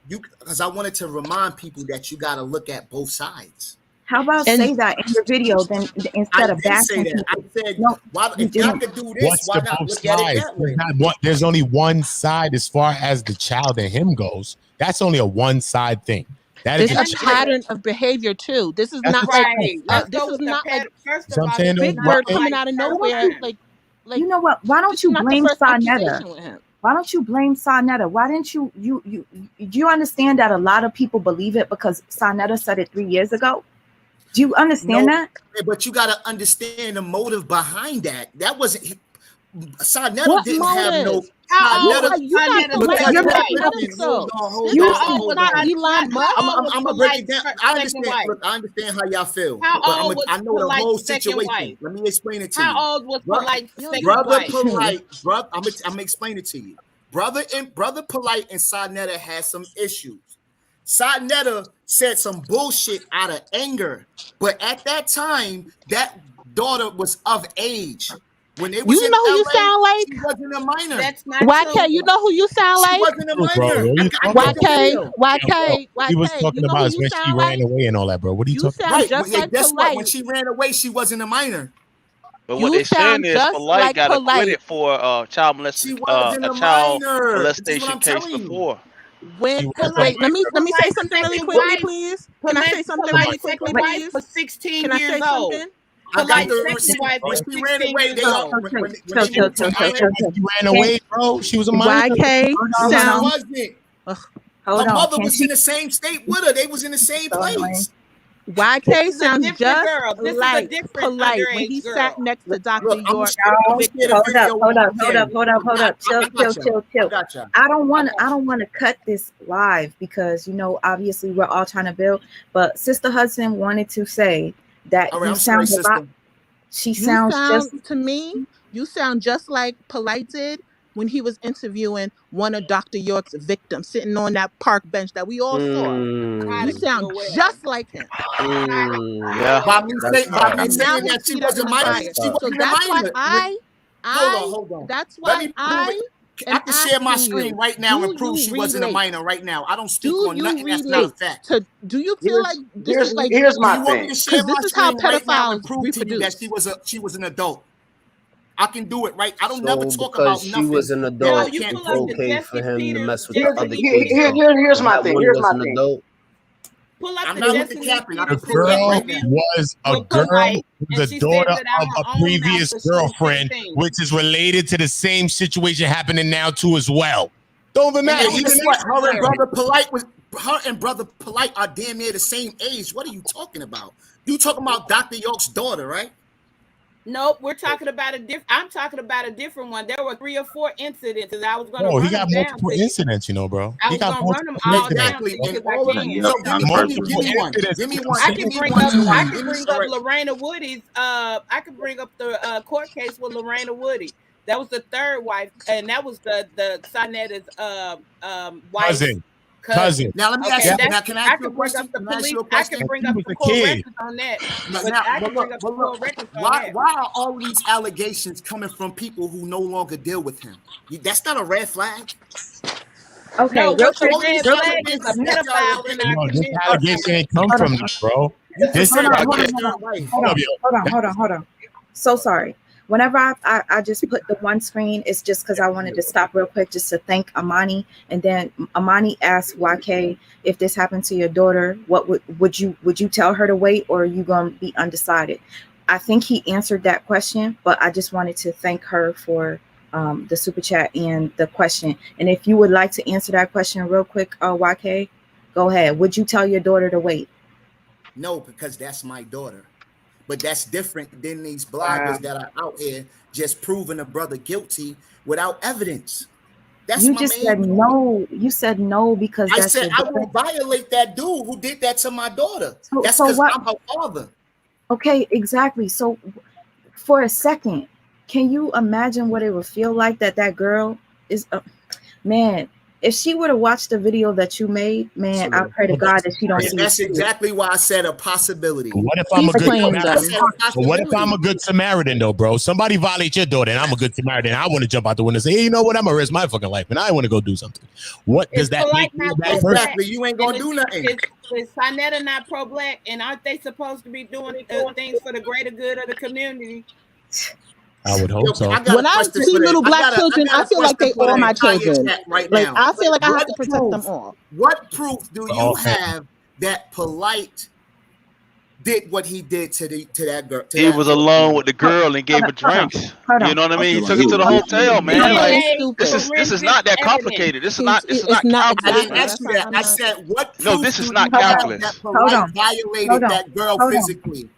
because I wanted to remind people that you got to look at both sides. How about And- say that in your video then instead of didn't say bashing that. people? I said, No, why, you if y'all didn't. could do this, What's why the not both look at it sides? that way? There's only one side as far as the child and him goes. That's only a one side thing. That is It's a pattern of behavior too. This is not like Let's this go is with not the like pattern. First So of I'm all, saying this though, is Big not Bird YK, coming Polight's out of first nowhere. time. Like You know what? Why don't this you is not the blame first Sarnetta? accusation with him. Why don't you blame Sarnetta? Why didn't you do you understand that a lot of people believe it because Sarnetta said it 3 years ago? Do you understand No, that? but you got to understand the motive behind that. That wasn't Sarnetta What didn't have no. motive? How old was You not Sarnetta's Polite second with wife? motives, though. Hold This on, How is old was not Sarnetta? Elon Musk. How old was I'm gonna break it Polight's down. I second understand. wife? Look, I understand how y'all feel, How but old was I know the whole Polight's second situation. wife? Let me explain it to you. How old was Polight's second Brother wife? Polight, brother, I'm gonna explain it to you. Brother Polight and Sarnetta had some issues. Sarnetta said some bullshit out of anger, but at that time, that daughter was of age. When they was You in know who LA, you sound like? she wasn't a minor. That's not YK, true. you know who you sound She like? wasn't a Bro, minor. what are you I talking got the about? video. YK, He was you talking know about who is you when she sound ran like? away and all that, bro. What are you You talking sound Right. just Well, like guess what? When Polite. she ran away, she wasn't a minor. But what You they saying sound is just Polight like got Polite. acquitted for child She molestation, wasn't a a child minor. This is what molestation I'm case telling you. before. When She was wait, Polite- let me say Polight's something really second quickly, wife- please. Can I say something Polight's really quickly, second wife please? was 16 Can I years say old. something? I got Polight's the second receipt. wife When was she ran 16 away, years they old. when Chill. she went to Miami, She ran away, bro. She was a minor. YK Hold she sounds wasn't. Hold Her on. mother Can was she? in the same state with her. They was in the same So annoying. place. YK This is a sounds different just girl. This is a like different Polite when he underage girl. sat next to Dr. Look, I'm York. Y'all, share the hold video up. with you. Hold up. Chill. I got you. I don't want to cut this live because obviously we're all trying to build. But Sister Hudson wanted to say that All right, you I'm sorry, sound a lot. sister. She You sounds sound just to me, you sound just like Polite did when he was interviewing one of Dr. York's victims sitting on that park bench that we all saw. You sound just like him. Yeah. By me saying And now that his she feet are was a in the minor, fire. she So wasn't a that's why minor. Hold on. that's Let why me prove it. I am can share my asking screen you, right now do and prove you she wasn't a relate? minor right now. I don't speak Do on you nothing that's not a relate fact. to? Do you feel like this is like? Here's my You want me thing. to share my Because this is how screen right now and pedophiles prove to you that reproduce. she was an adult? I can do it, right? I don't never So talk because about she nothing was an that No, I adult, you can't it's pull up the prove. okay for Justice him to Peter. mess with the Justice other Peter. kids. Though. Here's my That thing. one Here's was my an thing. adult. Pull up I'm the not with the Justice capping. I Peter's can prove it Girl right now. was a with girl Polite, who's and the she daughter says it out of her a own previous mouth, so she the same girlfriend, thing. which is related to the same situation happening now too as well. Don't even matter. And Even guess what? that- Her and brother Polite are damn near the same age. What are you talking about? You talking about Dr. York's daughter, right? Nope, we're talking about I'm talking about a different one. There were 3 or 4 incidents, and I was going to Bro, he run got them down multiple to you. incidents, bro. I He was got going to run them multiple all incidents. down to you And because I all of them. can. So Multiple give me one. incidents. Give me one. I Give can me bring one. up. I Give can me bring all up right. Lorena Woody's. I could bring up the court case with Lorena Woody. That was the third wife, and that was the Sarnetta's wife's cousin. Now let me ask Okay, you. Now can I I ask you a can bring question? up the Can I ask police. you a I question? can bring He up was the a court kid. records on that. But But now, I can bring up the court records on that. why are all these allegations coming from people who no longer deal with him? That's not a red flag. okay. No, Real what's a quick. red flag is a pedophile in our No, this community. allegation ain't come Hold from on. this, bro. You This just said is that Okay. third wife. Hold on. So sorry. Whenever I just put the one screen, it's just because I wanted to stop real quick just to thank Amani. And then Amani asked YK, if this happened to your daughter, what would you tell her to wait, or are you gonna be undecided? I think he answered that question, but I just wanted to thank her for the super chat and the question. And if you would like to answer that question real quick, YK, go ahead. Would you tell your daughter to wait? No, because that's my daughter. But that's different than these bloggers that are out here just proving a brother guilty without evidence. That's You my just main said point. no. You said no because I that's said your I daughter. won't violate that dude who did that to my daughter. That's So because what? I'm her father. Okay, exactly. So for a second, can you imagine what it would feel like that girl is man, if she would have watched the video that you made, man, I pray to God that she don't see That's it. exactly why I said a possibility. What if I'm a good claimed them. Samaritan? What if I'm a good Samaritan though, bro? Somebody violates your daughter and I'm a good Samaritan. I want to jump out the window and say, hey, you know what? I'm gonna risk my fucking life and I want to go do something. What does that make you a bad person? Exactly. You ain't gonna do nothing. Is Sarnetta not pro-black, and aren't they supposed to be doing things for the greater good of the community? I would hope so. When I see little black children, I feel like they all my children. Right Like now. I feel like I have What to protect proof- them all. What proof do you Oh, have that Polight did what he did to that girl? He was alone with the girl and gave her drinks. You know what I mean? He took her to the hotel, man. Like this is not that complicated. This is not calculus, I didn't man. ask you that. I said what proof No, this is do not you have calculus. that Hold Polight on. violated that girl Hold on. physically?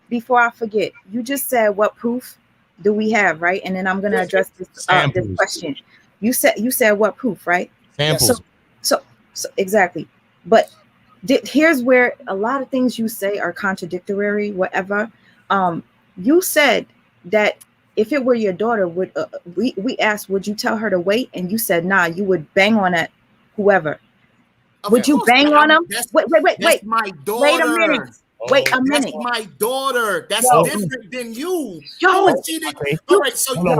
Before I forget, you just said what proof do we have, right? And then I'm going to address this question. You said what proof, right? Samples. So exactly. But here's where a lot of things you say are contradictory, whatever. You said that if it were your daughter, would we asked, would you tell her to wait? And you said, nah, you would bang on that whoever. Okay, would you bang on them? Wait. That's my daughter. Wait a minute. Wait a minute. That's my daughter. That's different than you. Yo. All right, so yo.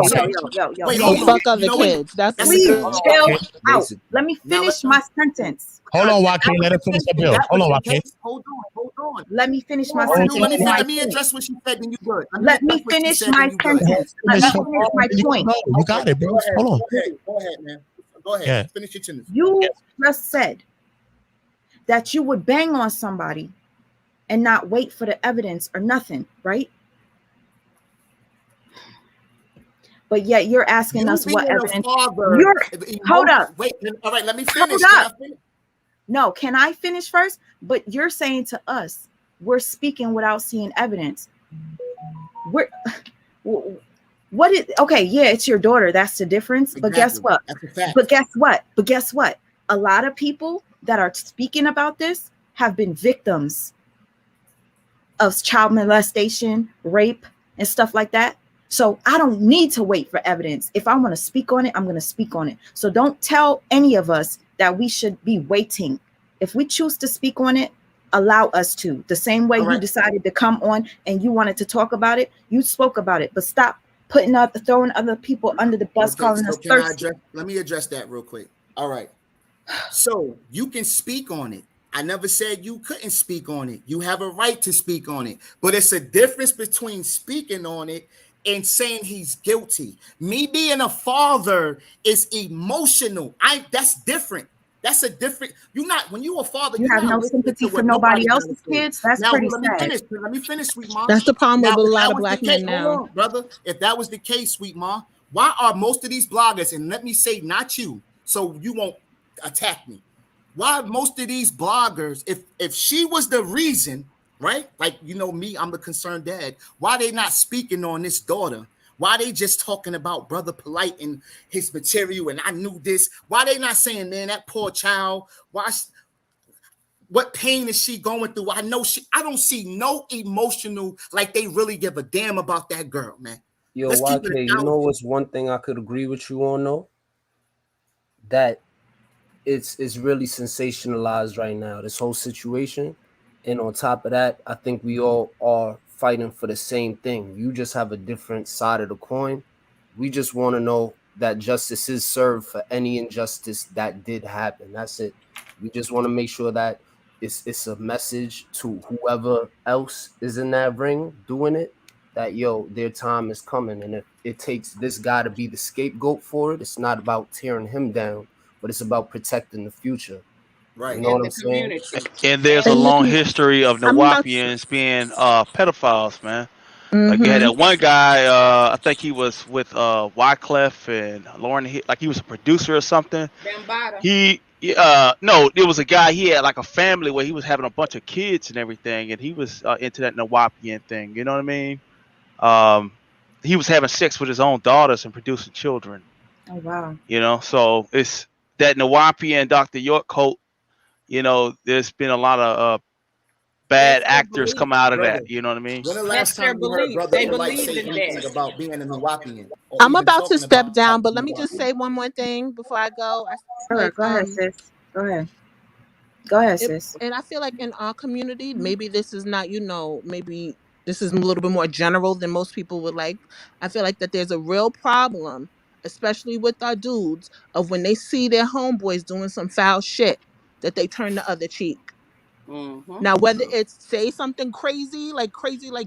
Wait, fuck other kids. That's please chill out. Let me finish my sentence. Hold on, Joaquin. Let her finish the bill. Hold on, Joaquin. Hold on. Let me finish my sentence. Let me address what she said, then you good. Let me finish my sentence. Let me finish my point. You got it, bro. Hold on. Go ahead, man. Go ahead. Yeah. Finish your sentence. You just said that you would bang on somebody and not wait for the evidence or nothing, right? But yet you're asking us what evidence. Hold up. Wait, all right, let me finish. No, can I finish first? But you're saying to us, we're speaking without seeing evidence. Okay, yeah, it's your daughter. That's the difference. Exactly. But guess what? That's a fact. But guess what? A lot of people that are speaking about this have been victims of child molestation, rape, and stuff like that. So I don't need to wait for evidence. If I want to speak on it, I'm going to speak on it. So don't tell any of us that we should be waiting. If we choose to speak on it, allow us to. The same way you decided to come on and you wanted to talk about it, you spoke about it. But stop throwing other people under the bus, calling us thirsty. Let me address that real quick. All right. So you can speak on it. I never said you couldn't speak on it. You have a right to speak on it. But it's a difference between speaking on it and saying he's guilty. Me being a father is emotional. That's different. That's a different. When you a father, you have no sympathy for nobody else's kids. That's pretty sad. Let me finish, sweet mom. That's the problem with a lot of black men now. Hold on, brother. If that was the case, sweet mom, why are most of these bloggers, and let me say not you, so you won't attack me. Why most of these bloggers, if she was the reason, right? Like, me, I'm the concerned dad. Why they not speaking on this daughter? Why they just talking about Brother Polight and his material and I knew this? Why they not saying, man, that poor child, what pain is she going through? I don't see no emotional, like they really give a damn about that girl, man. Yo, YK, you know what's one thing I could agree with you on, though? That it's really sensationalized right now, this whole situation. And on top of that, I think we all are fighting for the same thing. You just have a different side of the coin. We just want to know that justice is served for any injustice that did happen. That's it. We just want to make sure that it's a message to whoever else is in that ring doing it, that, their time is coming. And if it takes this guy to be the scapegoat for it, it's not about tearing him down, but it's about protecting the future. Right. You know what I'm saying? And there's a long history of Nawapians being pedophiles, man. Like you had that one guy, I think he was with Wyclef and Lauren, like he was a producer or something. No, it was a guy, he had like a family where he was having a bunch of kids and everything, and he was into that Nawapian thing, you know what I mean? He was having sex with his own daughters and producing children. Oh, wow. So it's that Nawapian Dr. York cult. There's been a lot of bad actors come out of that. You know what I mean? When the last time you heard Brother Polight say anything about being a Nawapian? I'm about to step down, but let me just say one more thing before I go. Go ahead, sis. Go ahead, sis. And I feel like in our community, maybe this is not, maybe this is a little bit more general than most people would like. I feel like that there's a real problem, especially with our dudes, of when they see their homeboys doing some foul shit, that they turn the other cheek. Mm-hmm. Now, whether it's say something crazy, like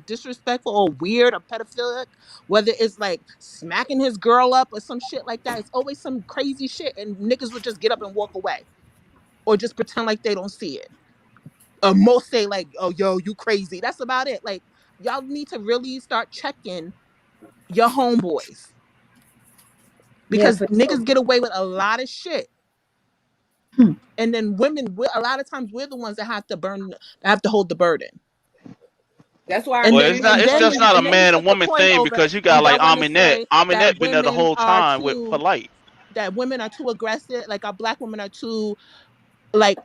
disrespectful or weird or pedophilic, whether it's like smacking his girl up or some shit like that, it's always some crazy shit, and niggas would just get up and walk away, or just pretend like they don't see it. Most say like, "Oh, yo, you crazy." That's about it. Like, y'all need to really start checking your homeboys, because niggas get away with a lot of shit. And then women, a lot of times we're the ones that have to hold the burden. That's why. Well, it's not. It's just not a man and woman thing because you got like Aminette. Aminette been there the whole time with Polight. That women are too aggressive, like our black women are too like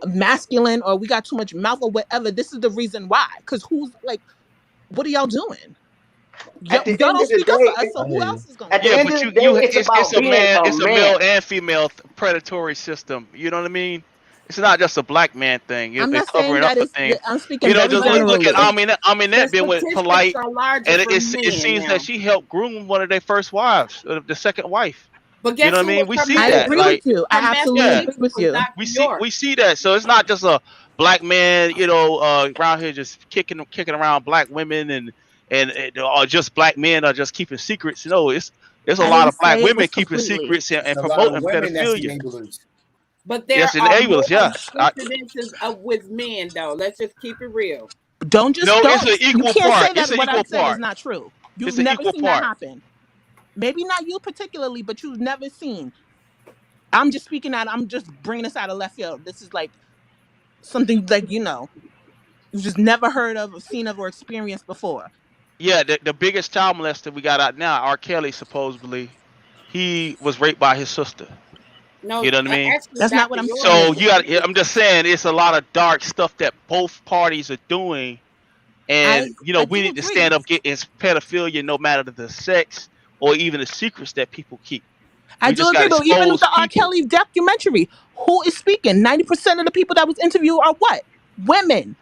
masculine, or we got too much mouth or whatever. This is the reason why. Because who's like, what are y'all doing? Y'all don't speak up for us, so who else is going? Yeah, but it's a man, it's a male and female predatory system. You know what I mean? It's not just a black man thing. I'm not it's covering saying up the thing. I'm speaking. You know, just look at generally. Aminette been with Polight, and it seems that she helped groom one of their first wives, the second wife. But you know what I mean? We see that. I agree with you. I absolutely agree with you. We see that. So it's not just a black man, you know, around here just kicking around black women and or just black men are just keeping secrets. No, it's a lot of black women keeping secrets and promoting pedophilia. But there are more incidences with men, though. Let's just keep it real. It's an equal you can't part. say that It's an what equal I said part. is not true. You've It's an never equal seen part. that happen. Maybe not you particularly, but you've never seen. I'm just speaking out. I'm just bringing this out of left field. This is like something like, you know, you've just never heard of, or seen of, or experienced before. Yeah, the biggest child molester we got out now, R. Kelly, supposedly, he was raped by his sister. No, you know what I mean? That's not what I'm saying. saying. I'm just saying it's a lot of dark stuff that both parties are doing. And, we need to stand up against pedophilia, no matter the sex or even the secrets that people keep. I do agree, but even with the R. Kelly documentary, who is speaking? 90% of the people that was interviewed are what? Women.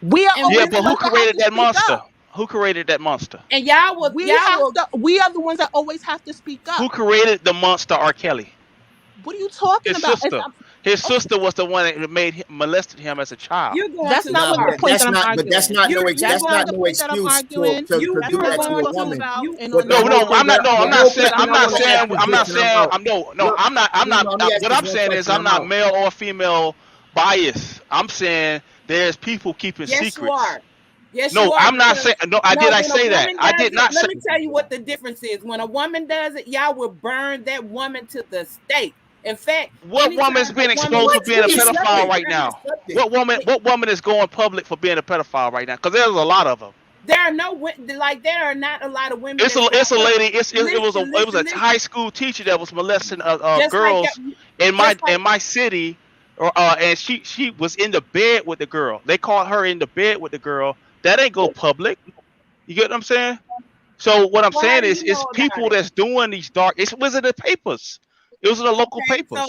We are but who created that monster? Who created that monster? And y'all will. We are the ones that always have to speak up. Who created the monster R. Kelly? What are you talking about? His sister was the one that molested him as a child. That's not what the point that I'm arguing. But that's not no excuse to do that to a woman. What I'm saying is I'm not male or female biased. I'm saying there's people keeping secrets. You are. Yes, no, you are. I'm not saying. No, I did. I say that. I did not say. Let me tell you what the difference is. When a woman does it, y'all will burn that woman to the stake. In fact, what woman's being exposed for being a pedophile right now? What woman is going public for being a pedophile right now? Because there's a lot of them. There are there are not a lot of women. It's a lady. It was a high school teacher that was molesting girls in my city, and she was in the bed with the girl. They caught her in the bed with the girl. That ain't go public. You get what I'm saying? So what I'm saying is, it's people that's doing these dark. It was in the papers. It was in the local papers.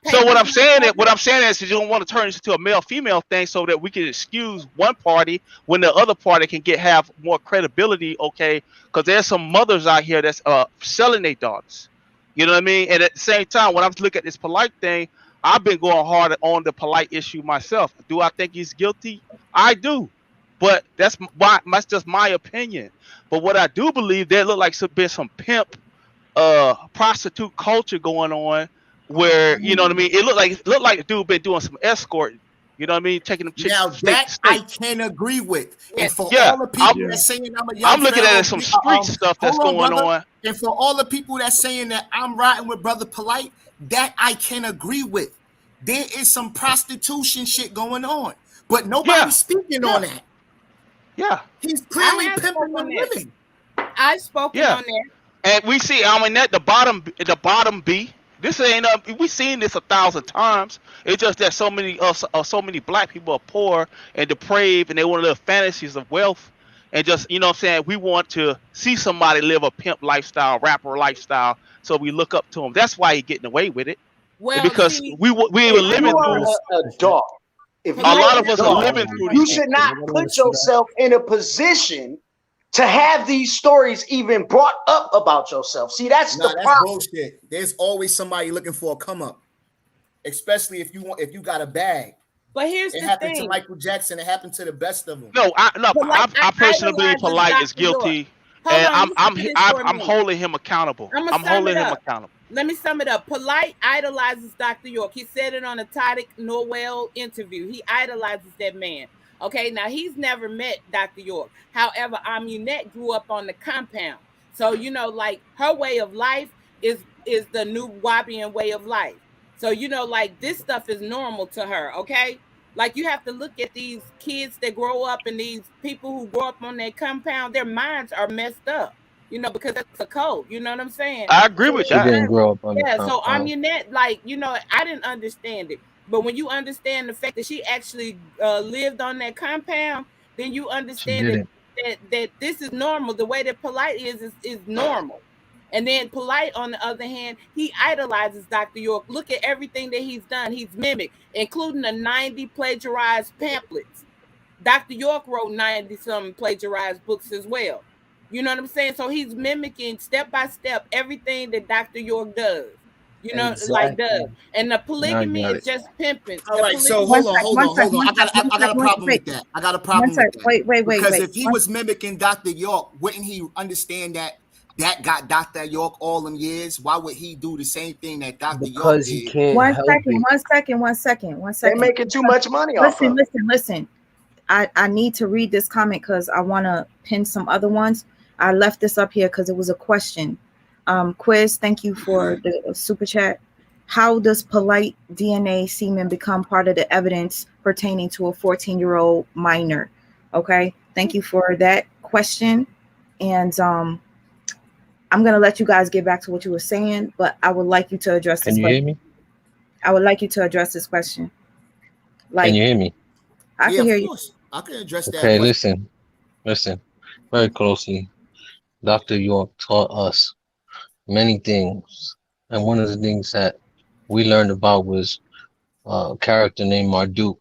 So what I'm saying is, you don't want to turn this into a male-female thing, so that we can excuse one party when the other party can have more credibility. Okay, because there's some mothers out here that's selling their daughters. You know what I mean? And at the same time, when I look at this Polight thing, I've been going hard on the Polight issue myself. Do I think he's guilty? I do. But that's just my opinion. But what I do believe, there look like been some pimp, prostitute culture going on, where you know what I mean. It looked like the dude been doing some escorting. You know what I mean, taking them chicks. Now that I can agree with, and for all the people that's saying I'm looking at some street stuff that's going on, and for all the people that's saying that I'm riding with Brother Polight, that I can agree with. There is some prostitution shit going on, but nobody's speaking on that. Yeah, he's clearly pimping the living. I've spoken on that, and we see. I mean, the bottom B. This ain't we've seen this 1,000 times. It's just that so many black people are poor and depraved, and they want to live fantasies of wealth, and just what I'm saying, we want to see somebody live a pimp lifestyle, rapper lifestyle, so we look up to him. That's why he's getting away with it. Well, because we were living through. If a lot of us are living through. You should not put yourself in a position to have these stories even brought up about yourself. See, that's the problem. That's bullshit. There's always somebody looking for a come up, especially if you got a bag. But here's it the happened thing. to Michael Jackson. It happened to the best of them. No, I personally believe Polight is guilty, and I'm holding him accountable. I'm holding him accountable. Let me sum it up. Polight idolizes Dr. York. He said it on a Tadic Norwell interview. He idolizes that man. Okay, now he's never met Dr. York. However, Aminette grew up on the compound. So, like her way of life is the new Wabian way of life. So, like this stuff is normal to her, okay? Like, you have to look at these kids that grow up and these people who grow up on that compound, their minds are messed up, you know, because that's a code. You know what I'm saying? I agree with She that. didn't grow up on the Yeah, so compound. Amunet, like, you know, I didn't understand it. But when you understand the fact that she actually lived on that compound, then you She understand didn't. that this is normal. The way that Polight is normal. And then Polight, on the other hand, he idolizes Dr. York. Look at everything that he's done. He's mimicked, including the 90 plagiarized pamphlets. Dr. York wrote 90 some plagiarized books as well. You know what I'm saying? So he's mimicking step by step everything that Dr. York does. You know, like does. And the Now I polygamy got is it. just pimping. All The right, so polygamy. One sec. I got a problem with that. I got a problem with that. Wait. Because if he was mimicking Dr. York, wouldn't he understand that got Dr. York all them years? Why would he do the same thing that Dr. York Because he did? can't One help second. They're making too much money off of it. Listen. I need to read this comment because I want to pin some other ones. I left this up here because it was a question. Quiz, thank you for the super chat. How does Polight DNA semen become part of the evidence pertaining to a 14-year-old minor? Okay, thank you for that question. And I'm going to let you guys get back to what you were saying, but I would like you to address this Can you question. hear me? I would like you to address this question. Can you hear me? I can hear you. I can address that. Okay, listen very closely. Dr. York taught us many things, and one of the things that we learned about was a character named Marduk.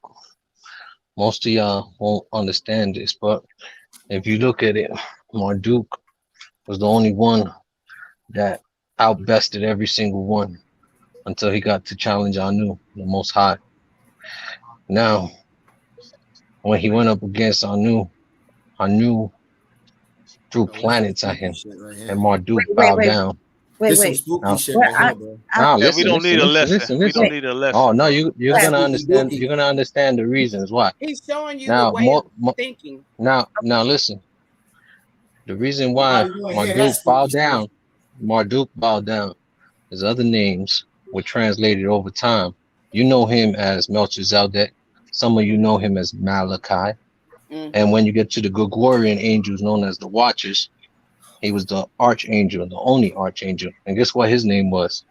Most of y'all won't understand this, but if you look at it, Marduk was the only one that outbested every single one until he got to challenge Anu, the Most High. Now, when he went up against Anu threw planets at him, and Marduk bowed down. This some spooky shit right here, bro. Listen, we don't need a lesson. We don't need a lesson. Oh no, you're That's gonna spooky understand. dookie. You're gonna understand the reasons why. He's showing you Now, the way of thinking. now, listen. The reason why You wanna hear that Marduk bowed down. His other names were translated over time. You know him as Melchizedek. Some of you know him as Malachi. And when you get to the Gregorian angels known as the Watchers, he was the archangel, the only archangel. And guess what his name was?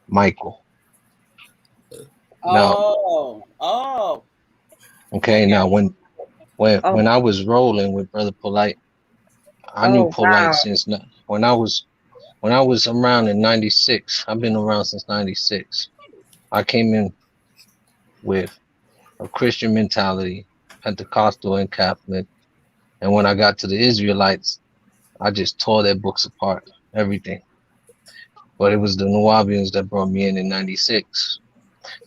Michael. Okay, now when I was rolling with Brother Polight, I knew Polight since when I was around in 96. I've been around since 96. I came in with a Christian mentality, Pentecostal and Catholic. And when I got to the Israelites, I just tore their books apart, everything. But it was the Nubians that brought me in 96.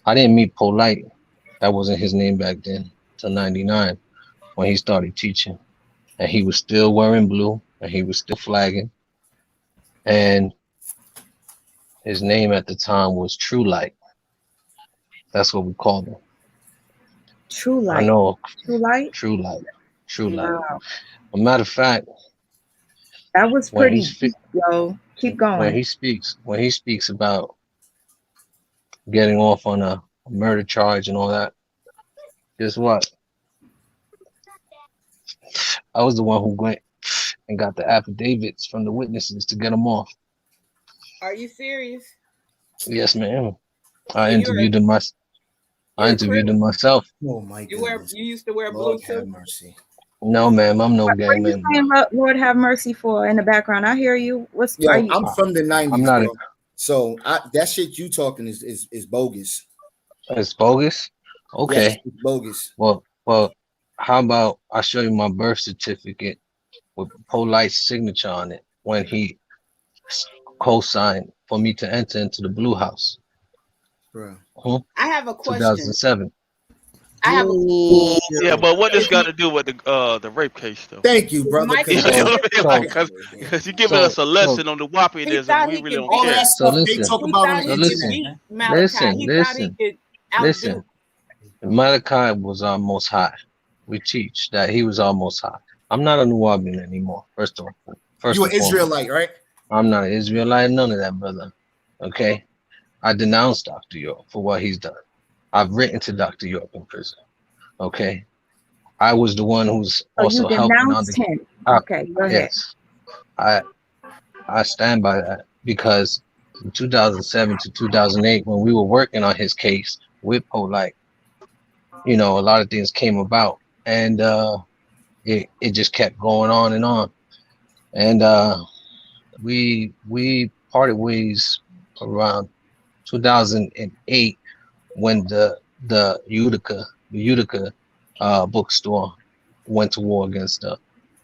I didn't meet Polight. That wasn't his name back then, till 99, when he started teaching. And he was still wearing blue, and he was still flagging. And his name at the time was True Light. That's what we called him. True Light. I know. True Light? True Light. True Light. Wow. A matter of fact, that was pretty deep, yo. Keep going. When he speaks about getting off on a murder charge and all that, guess what? I was the one who went and got the affidavits from the witnesses to get him off. Are you serious? Yes, ma'am. I interviewed him myself. Oh my goodness. You used to wear blue too? Have mercy. No, ma'am. I'm no gang member. What are you saying, Lord have mercy for in the background? I hear you. I'm from the 90s. I'm not. So that shit you talking is bogus. It's bogus? Okay. Yes, it's bogus. Well, how about I show you my birth certificate with Polight's signature on it when he co-signed for me to enter into the Blue House. Bro. I have a question. 2007. Yeah, but what this got to do with the rape case, though? Thank you, brother. Because you're giving us a lesson on the Wapianism, we really don't care. Listen. Malachi was our Most High. We teach that he was our Most High. I'm not a Nubian anymore. First, you're an Israelite, right? I'm not an Israelite. None of that, brother. Okay. I denounce Dr. York for what he's done. I've written to Dr. York in prison. Okay, I was the one who's So also you helping on denounced him. the. Okay, go ahead. Yes, I stand by that because from 2007 to 2008, when we were working on his case with Polight, you know, a lot of things came about, and it just kept going on and on, and we parted ways around 2008 when the Utica bookstore went to war against the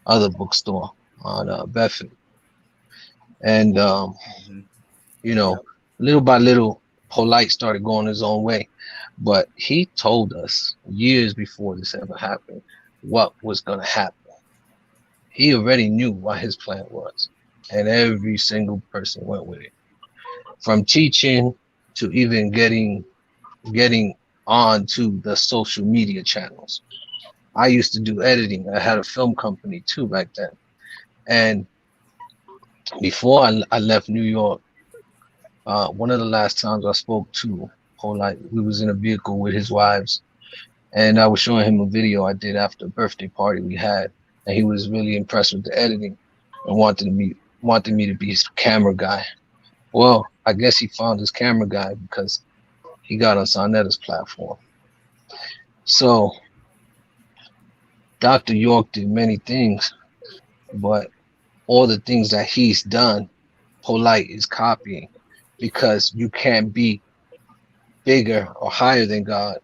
other bookstore on Bedford, and you know, little by little, Polight started going his own way, but he told us years before this ever happened what was going to happen. He already knew what his plan was, and every single person went with it, from teaching to even getting on to the social media channels. I used to do editing. I had a film company too back then, and before I left New York, one of the last times I spoke to Polight, we was in a vehicle with his wives, and I was showing him a video I did after a birthday party we had, and he was really impressed with the editing and wanted me to be his camera guy. Well, I guess he found his camera guy because he got on Sarnetta's platform. So Dr. York did many things, but all the things that he's done, Polight is copying, because you can't be bigger or higher than God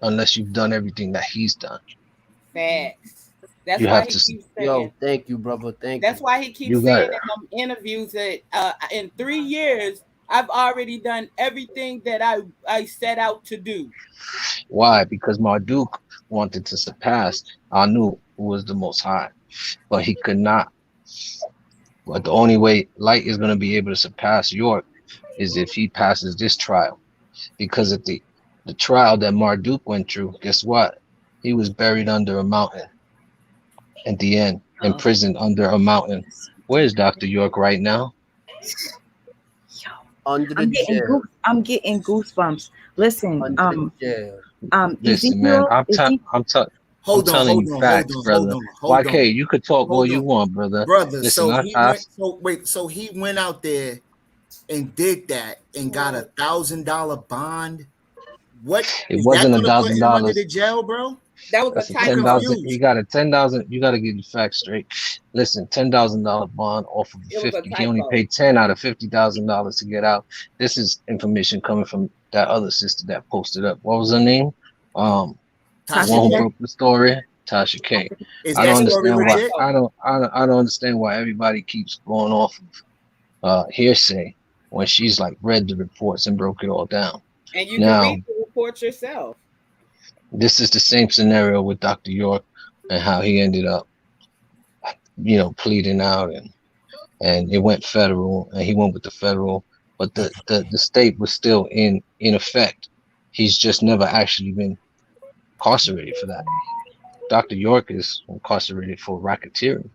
unless you've done everything that he's done. Facts. That's You why have he to. keeps saying. Yo, thank you, brother. Thank That's you. why he keeps You got saying it. in them interviews that in 3 years I've already done everything that I set out to do. Why? Because Marduk wanted to surpass Anu, who was the Most High, but he could not. But the only way Light is going to be able to surpass York is if he passes this trial. Because at the trial that Marduk went through, guess what? He was buried under a mountain at the end, imprisoned under a mountain. Where's Dr. York right now? Under the jail. I'm getting goosebumps. Listen, Under the jail. Listen, man, I'm telling you facts, brother. YK, you could talk all you want, brother. Listen, so he went out there and did that and got $1,000 bond. What it is wasn't that gonna put him under $1,000. the jail, bro? That was That's a a typo. 10,000. He got a 10,000. You got to get the facts straight. Listen, $10,000 bond off of It was a 50. He only typo. paid 10 out of $50,000 to get out. This is information coming from that other sister that posted up. What was her name? The one who broke the story, Tasha K. I don't understand why. I don't understand why everybody keeps going off of hearsay when she's like read the reports and broke it all down. And you can read the report yourself. This is the same scenario with Dr. York and how he ended up, you know, pleading out, and it went federal, and he went with the federal, but the state was still in effect. He's just never actually been incarcerated for that. Dr. York is incarcerated for racketeering.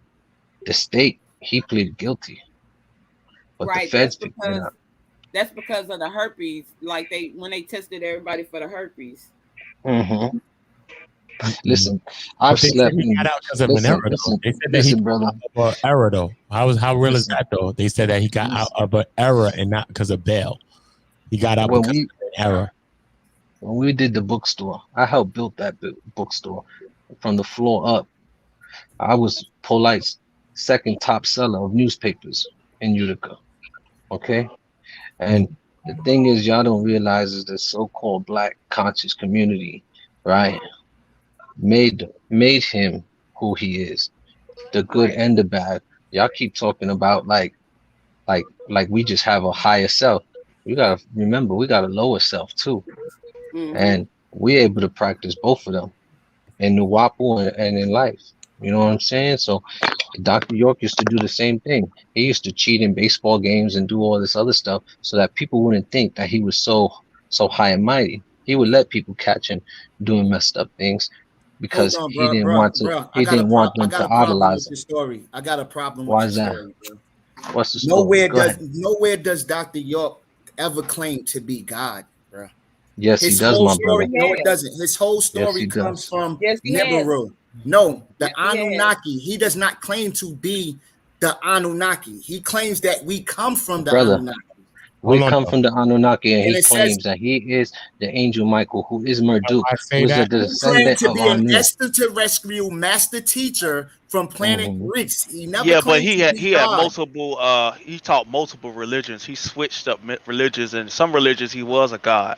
The state, he pleaded guilty, but right, the feds picked it up. That's because of the herpes. Like when they tested everybody for the herpes. Mm-hmm. Listen, I've slept. He got out because of an error. They said that he got out of an error, though. How real is that, though? They said that he got out of an error and not because of bail. He got out because of an error. When we did the bookstore, I helped build that bookstore from the floor up. I was Polight's second top seller of newspapers in Utica. Okay, and the thing is, y'all don't realize is the so-called Black conscious community, right? Made him who he is, the good and the bad. Y'all keep talking about like we just have a higher self. We gotta remember we got a lower self too, and we're able to practice both of them in Nuwapu and in life. You know what I'm saying? So Dr. York used to do the same thing. He used to cheat in baseball games and do all this other stuff so that people wouldn't think that he was so high and mighty. He would let people catch him doing messed up things because he didn't want them to idolize him. Story. I got a problem Why with is the that? story, bro. What's the story? Nowhere does Dr. York ever claim to be God, bro. Yes, he His does, whole my story, brother. no, it doesn't. His whole Yes, story he comes does. from Yes, he has. Nibiru. No, the Yes, he has. Anunnaki. He does not claim to be the Anunnaki. He claims that we come from the Brother, Anunnaki. we Hold on, come though. from the Anunnaki, and And he it says claims that he is the angel Michael, who is Marduk, I say who is a that. he claimed descendant to of be an Anu. extraterrestrial master teacher from planet Reefs. He never Yeah, but claimed to be he had God. multiple. He taught multiple religions. He switched up religions, and some religions he was a god.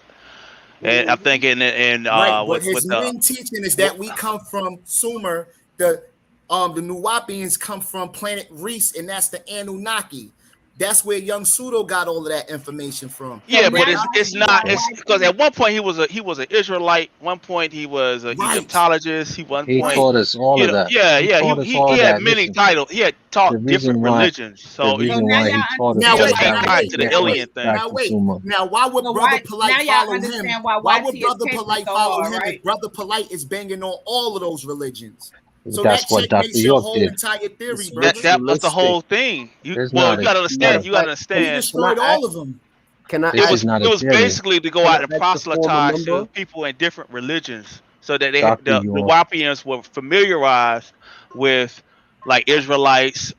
And I think Right, but with his the main teaching is that we come from Sumer. The Nuwapians come from planet Reefs, and that's the Anunnaki. That's where young Pseudo got all of that information from. So yeah, now but y'all it's see not. why It's because at one point he was an Israelite. One point he was an Right, Egyptologist. One He point, taught us all you of know, that. yeah, He yeah. taught us He all had that. many Listen, titles. He had the taught different reason why religions. So So now he y'all taught us now he all just wait, got that now was tied to wait, to the get now us alien wait, thing. back now to wait. Sumer. Now why would So Brother why Polite now y'all follow him? understand why Why would YT is Brother catching Polite so follow hard, him right? if Brother Polite is banging on all of those religions? So that That's what Dr. checkmates your York whole did. entire theory, It's brother. That was the ritualistic. whole thing. There's You not a gotta Matter understand. of You gotta fact, He understand. can I destroyed ask? all of them. Can I this It is was ask? not it a was theory. basically to go Can out I and ask the former proselytize to member? people in different religions, so that Dr. the York. Wapians were familiarized with like Israelites,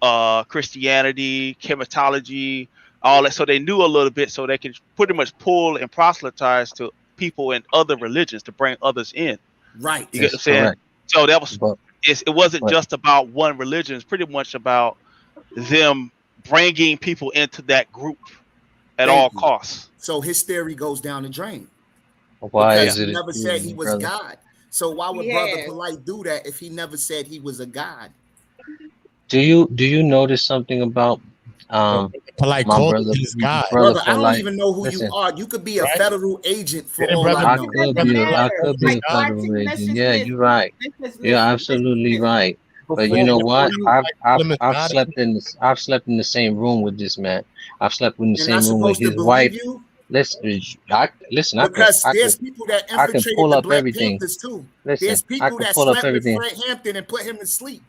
Christianity, chematology, all that, so they knew a little bit, so they could pretty much pull and proselytize to people in other religions to bring others in. Right. You get what That's I'm saying? correct. So that was But it wasn't but just about one religion. It's pretty much about them bringing people into that group at all Thank you. costs. So his theory goes down the drain why because Yeah. is he it a never said he theory, was brother? God. So why would He Brother has. Polite do that if he never said he was a God? Do you notice something about Polite my called brother his God, Brother, I don't Polite? even know who you Listen, are. You could be a right? federal agent for Didn't all brother I I know. It could doesn't be Polite I matter. call could be his a Like God? federal YT, let's agent. just Yeah, listen. you're right. Let's just You're listen. Let's just absolutely listen. right. But you Didn't know Before what? you Polite call him his I've God? slept in this. I've slept in the same room with this man. I've slept in the And I'm same room with supposed to his believe wife. you Listen, listen. because there's people that I can infiltrated pull the up Black everything. Panthers too. Listen, There's I people can that pull up slept with everything, Fred Hampton and put him to sleep.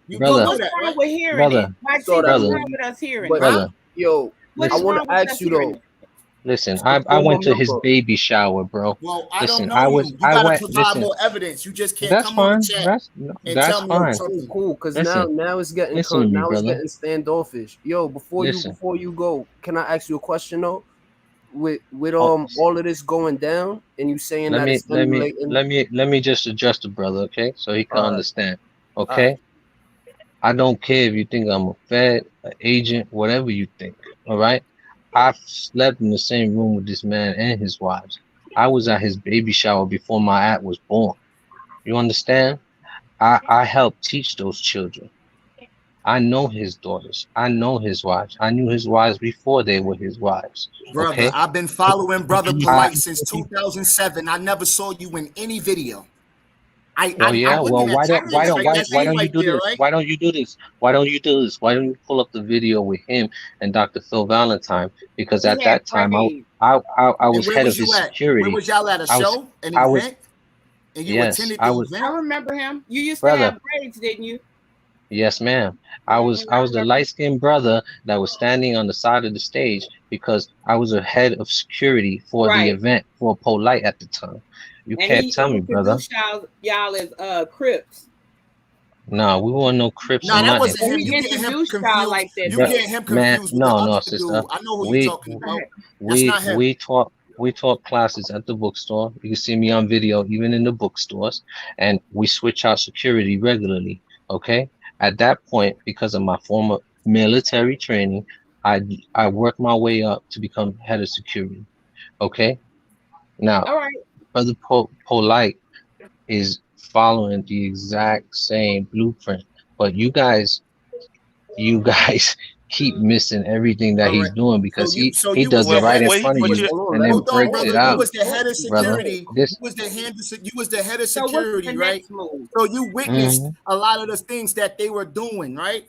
You But do brother, know what's that, wrong right? with hearing it? brother, you saw YT, that what's brother, wrong room, with us hearing but it? brother. yo, What I is Listen, want wrong to with ask us you hearing though, it? listen. the I former went to his member. baby shower, bro. Well, I don't Listen, know you. You I got to went. provide Listen, more evidence. You just can't that's come on the fine. chat and That's tell me I'm fine. Okay, tripping. cool. Cause Listen, now it's getting listen to me, now it's brother. getting standoffish. Yo, Listen. before you go, can I ask you a question though? With Oh, all of this going down, and you saying let that me it's let me emulating. let me let me just address the brother, okay, so he can All right, understand. all right. Okay, I don't care if you think I'm a fed, an agent, whatever you think. All right, I've slept in the same room with this man and his wives. I was at his baby shower before my aunt was born. You understand? I helped teach those children. I know his daughters. I know his wives. I knew his wives before they were his wives. Brother, Okay, I've been following Brother I Polite since 2007. I never saw you in any video. Oh yeah, I'm well looking at your picture. That's why you don't you right do there, this? right? Why don't you do this? Why don't you do this? Why don't you pull up the video with him and Dr. Phil Valentine? Because He at had that time praise. I And was where head of was you his at? Where security. was y'all at? A I was show, an I was event, and you yes, attended I the was I event? remember him. You used to brother. have braids, didn't you? Yes, ma'am. I I was the remember. light-skinned brother that was standing on the side of the stage because I was a head of security for the Right. event for Polight at the time. You And can't he tell me, brother. introduced y'all as Crips. No, we weren't no Crips or Nah, that nothing. wasn't So him. he You getting him introduced y'all confused. like that You Bro, though. getting him man, confused with the no, other no, dude. sister. I know who you We talking about. That's not him. we taught classes at the bookstore. You can see me on video, even in the bookstores, and we switch out security regularly. Okay. At that point, because of my former military training, I worked my way up to become head of security. Okay. Now, All right. Brother Polite is following the exact same blueprint, but you guys keep missing everything that All he's right. doing because So he you was does it the Well, right head in of front of you what you was you Hold on, and then hold on, breaks brother. it You out, was the head of brother. security. This You was the head of So what's the security, right? next move? So you witnessed mhm. a lot of the things that they were doing, right?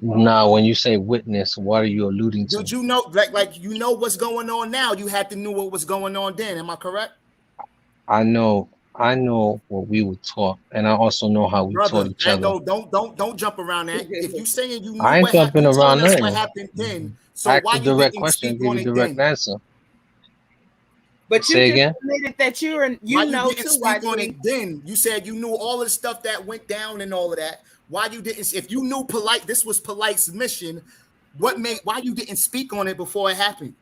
Now, when you say witness, what are you alluding Did to? you know, like you know what's going on now? You had to know what was going on then. Am I correct, I know what we were taught, and I also know how we taught brother? each And other. don't jump around that. If you saying you knew I ain't what happened, jumping you around telling us what nothing. happened then. So Ask why a you direct didn't question, speak give on you a it direct then? answer. But you Say just again? admitted that you Why know you didn't too, speak on YK. it then? You said you knew all of the stuff that went down and all of that. Why you didn't? If you knew Polight, this was Polight's mission. Why you didn't speak on it before it happened?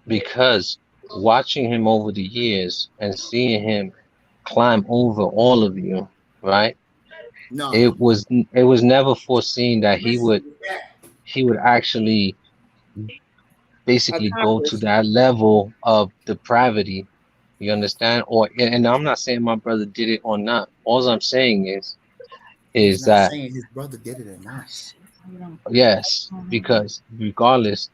Because watching him over the years and seeing him climb over all of you, right? No. It was never foreseen that he would actually basically go to that level of depravity. You understand? And I'm not saying my brother did it or not. All I'm saying He's is not that saying his brother did it or not. yes, because regardless,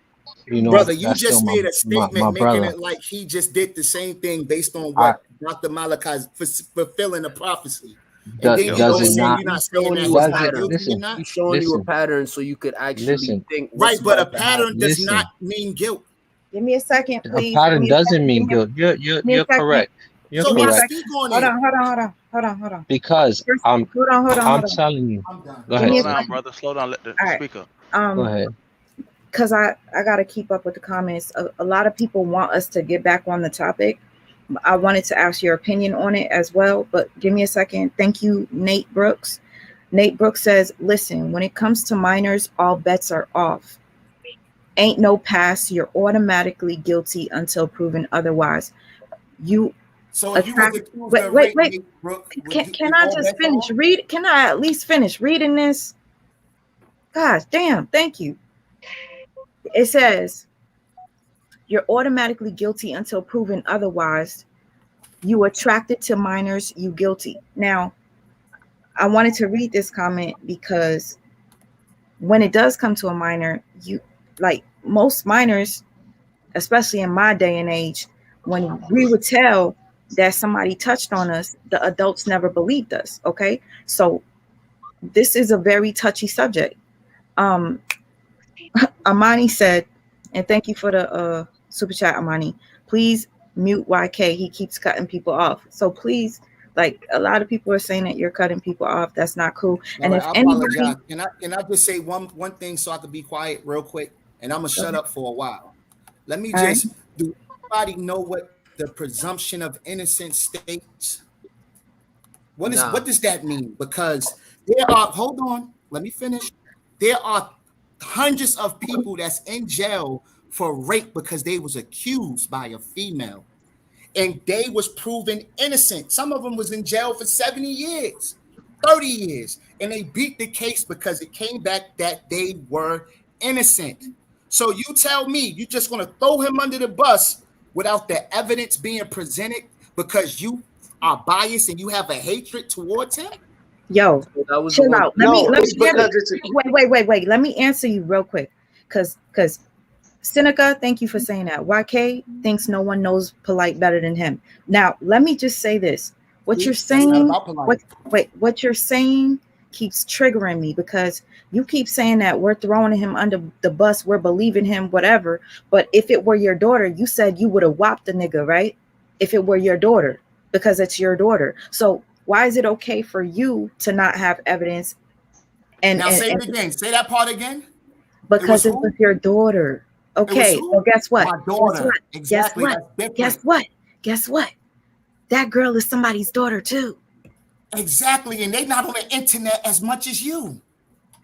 Brother, you that's still just made a statement my making brother. it like he just did the same thing based on I what Dr. Malachi's fulfilling a prophecy. And then you does go it saying not? you're not saying that Does he's it? not guilty or not. He's showing you a pattern so you could actually Listen. think Right, what's but a about to happen. pattern does Listen. not mean guilt. Give me a second, A please. pattern doesn't mean guilt. You're correct. You're So why correct. speak on Hold it? on. Because First, I'm hold on. telling you. I'm done. Go Give me ahead. a Slow down, second. brother. Slow down. Let the All right. speaker. Go ahead. Because I got to keep up with the comments. A lot of people want us to get back on the topic. I wanted to ask your opinion on it as well, but give me a second. Thank you, Nate Brooks. Nate Brooks says, listen, when it comes to minors, all bets are off. Ain't no pass. You're automatically guilty until proven otherwise. You So if you was accused of wait. rape, Brooke, Can I just finish? Can I at least finish reading this? Gosh, damn. Thank you. It says, you're automatically guilty until proven otherwise. You attracted to minors, you guilty. Now, I wanted to read this comment because when it does come to a minor, you like most minors, especially in my day and age, when we would tell that somebody touched on us, the adults never believed us. Okay. So this is a very touchy subject. Amani said, and thank you for the super chat, Amani. Please mute YK. He keeps cutting people off. So please, like a lot of people are saying that you're cutting people off. That's not cool. And if I anybody, apologize. Can I just say one thing so I can be quiet real quick? And I'm gonna shut up for a while. Let me just do anybody know what the presumption of innocence states? What does that mean? Because there are, hold on, let me finish. There are hundreds of people that's in jail for rape because they was accused by a female and they was proven innocent. Some of them was in jail for 70 years, 30 years, and they beat the case because it came back that they were innocent. So you tell me you just going to throw him under the bus without the evidence being presented because you are biased and you have a hatred towards him? Yo, chill out. Let me wait. Let me answer you real quick. Cause Seneca, thank you for saying that. YK thinks no one knows Polight better than him. Now, let me just say this. What you're saying, what you're saying keeps triggering me because you keep saying that we're throwing him under the bus, we're believing him, whatever. But if it were your daughter, you said you would have whopped the nigga, right? If it were your daughter, because it's your daughter. So why is it okay for you to not have evidence? And now say it again. Say that part again. Because it was your daughter. Okay, well, guess what? My daughter. Exactly. Guess what? That girl is somebody's daughter too. Exactly, and they not on the internet as much as you.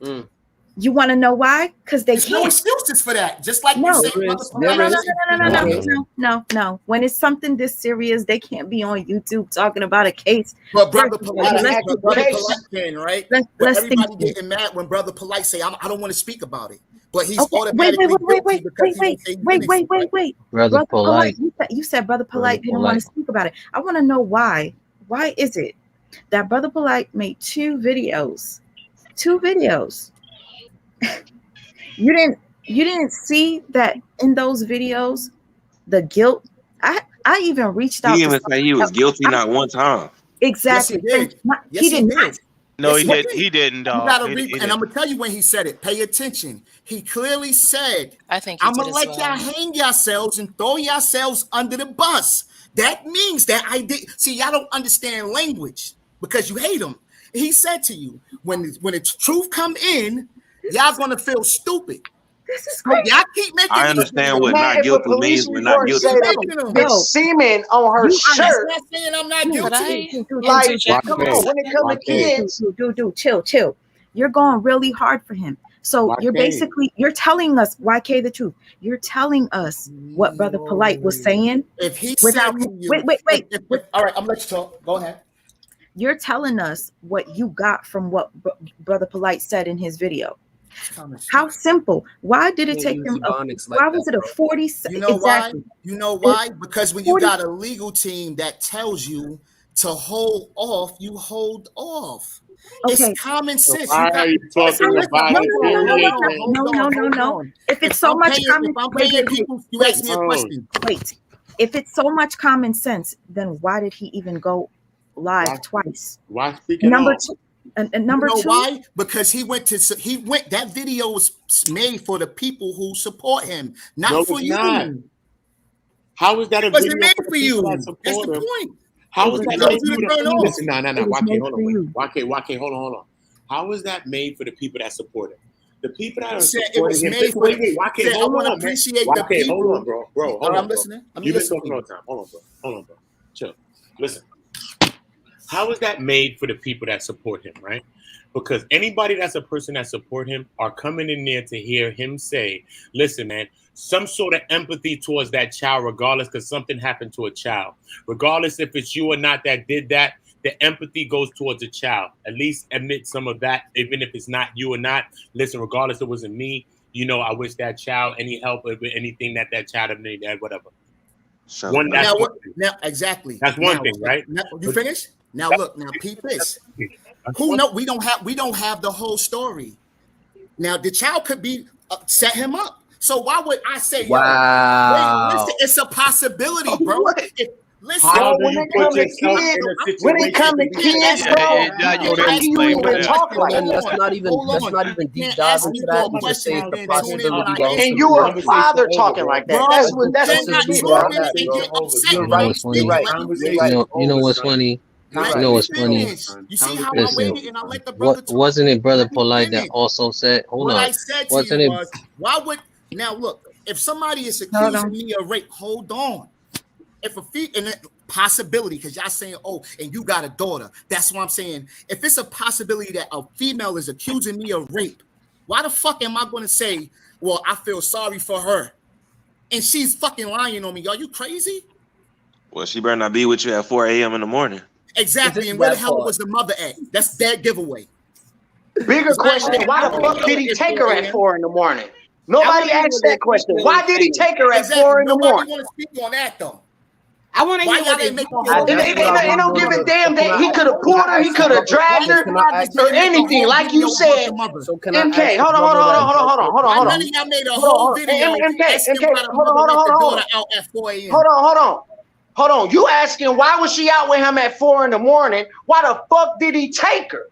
You want to know why? Because they can't. No excuses for that. Just like you said. No. When it's something this serious, they can't be on YouTube talking about a case. But Brother Polight can, right? But everybody getting mad when Brother Polight say, I don't want to speak about it. But he's automatically wait. Brother Polight, you said Brother Polight didn't want to speak about it. I want to know why. Why is it that Brother Polight made two videos? You didn't see that in those videos, the guilt. I even reached out. He even say he was guilty not one time. Exactly. Yes, he did. He did not. No, he didn't, dog. And I'm gonna tell you when he said it. Pay attention. He clearly said, I'm gonna let y'all hang yourselves and throw yourselves under the bus. That means that I did. See, y'all don't understand language because you hate him. He said to you, when the truth come in, y'all gonna feel stupid. This is crazy. Y'all keep making I understand what Man, not if a guilty police means when not report guilty. say that it's semen on her shirt, Not saying I'm not guilty. like, Come come on, when it comes to kids, chill. You're going really hard for him. So you're basically telling us, YK, the truth. You're telling us what Brother Polight was saying. If he without said to you, wait. All right, I'm gonna let you talk. Go ahead. You're telling us what you got from what Brother Polight said in his video. How simple. Why did it take him? Why was it a 40? You know why? You know why? Because when you got a legal team that tells you to hold off, you hold off. Okay. It's common sense. Why are you talking about No. If it's so much common, you ask me a question. Wait. If it's so much common sense, then why did he even go live twice? Why speaking number up? two? And number you know two, why? Because he went. That video was made for the people who support him, not for you. Not. How is that a video made for for you? That's the point. How is that made for you to turn off? Listen, no. YK, hold on. How is that made for the people that support him? The people that are supporting him. Wait, YK, hold on, man. YK, hold on, bro. Hold on, I'm listening. You've been talking all the time. Hold on, bro. Chill. Listen. How is that made for the people that support him, right? Because anybody that's a person that support him are coming in there to hear him say, listen, man, some sort of empathy towards that child, regardless, because something happened to a child. Regardless if it's you or not that did that, the empathy goes towards a child. At least admit some of that, even if it's not you or not. Listen, regardless it wasn't me, I wish that child any help with anything that child needed, whatever. Now, exactly. That's one thing, right? Now, you finished? Now look, peep this. Who know we don't have the whole story. Now the child could be set him up. So why would I say, wow, listen, it's a possibility, bro. Listen, when it comes to kids, let's not even deep dive into that. We just say it's the possibility. And you a father talking like that. You know what's funny? You know what's funny? You see how I waited and I let the brother talk? Wasn't it Brother Polight that also said, hold on. What I said to you was, why would, now look, if somebody is accusing me of rape, hold on. If a possibility, because y'all saying, and you got a daughter. That's what I'm saying. If it's a possibility that a female is accusing me of rape, why the fuck am I going to say, well, I feel sorry for her, and she's fucking lying on me? Are you crazy? Well, she better not be with you at 4 a.m. in the morning. Exactly. And where the hell was the mother at? That's dead giveaway. Bigger question, why the fuck did he take her at 4 a.m? Nobody asked that question. Why did he take her at 4 a.m? Nobody want to speak on that, though. I want to hear what they make. They don't give a damn that he could have pulled her, he could have dragged her, or anything. Like you said, MK, hold on. None of y'all made a whole video asking why the mother let the daughter out at 4 a.m. Hold on. You asking why was she out with him at 4 a.m? Why the fuck did he take her?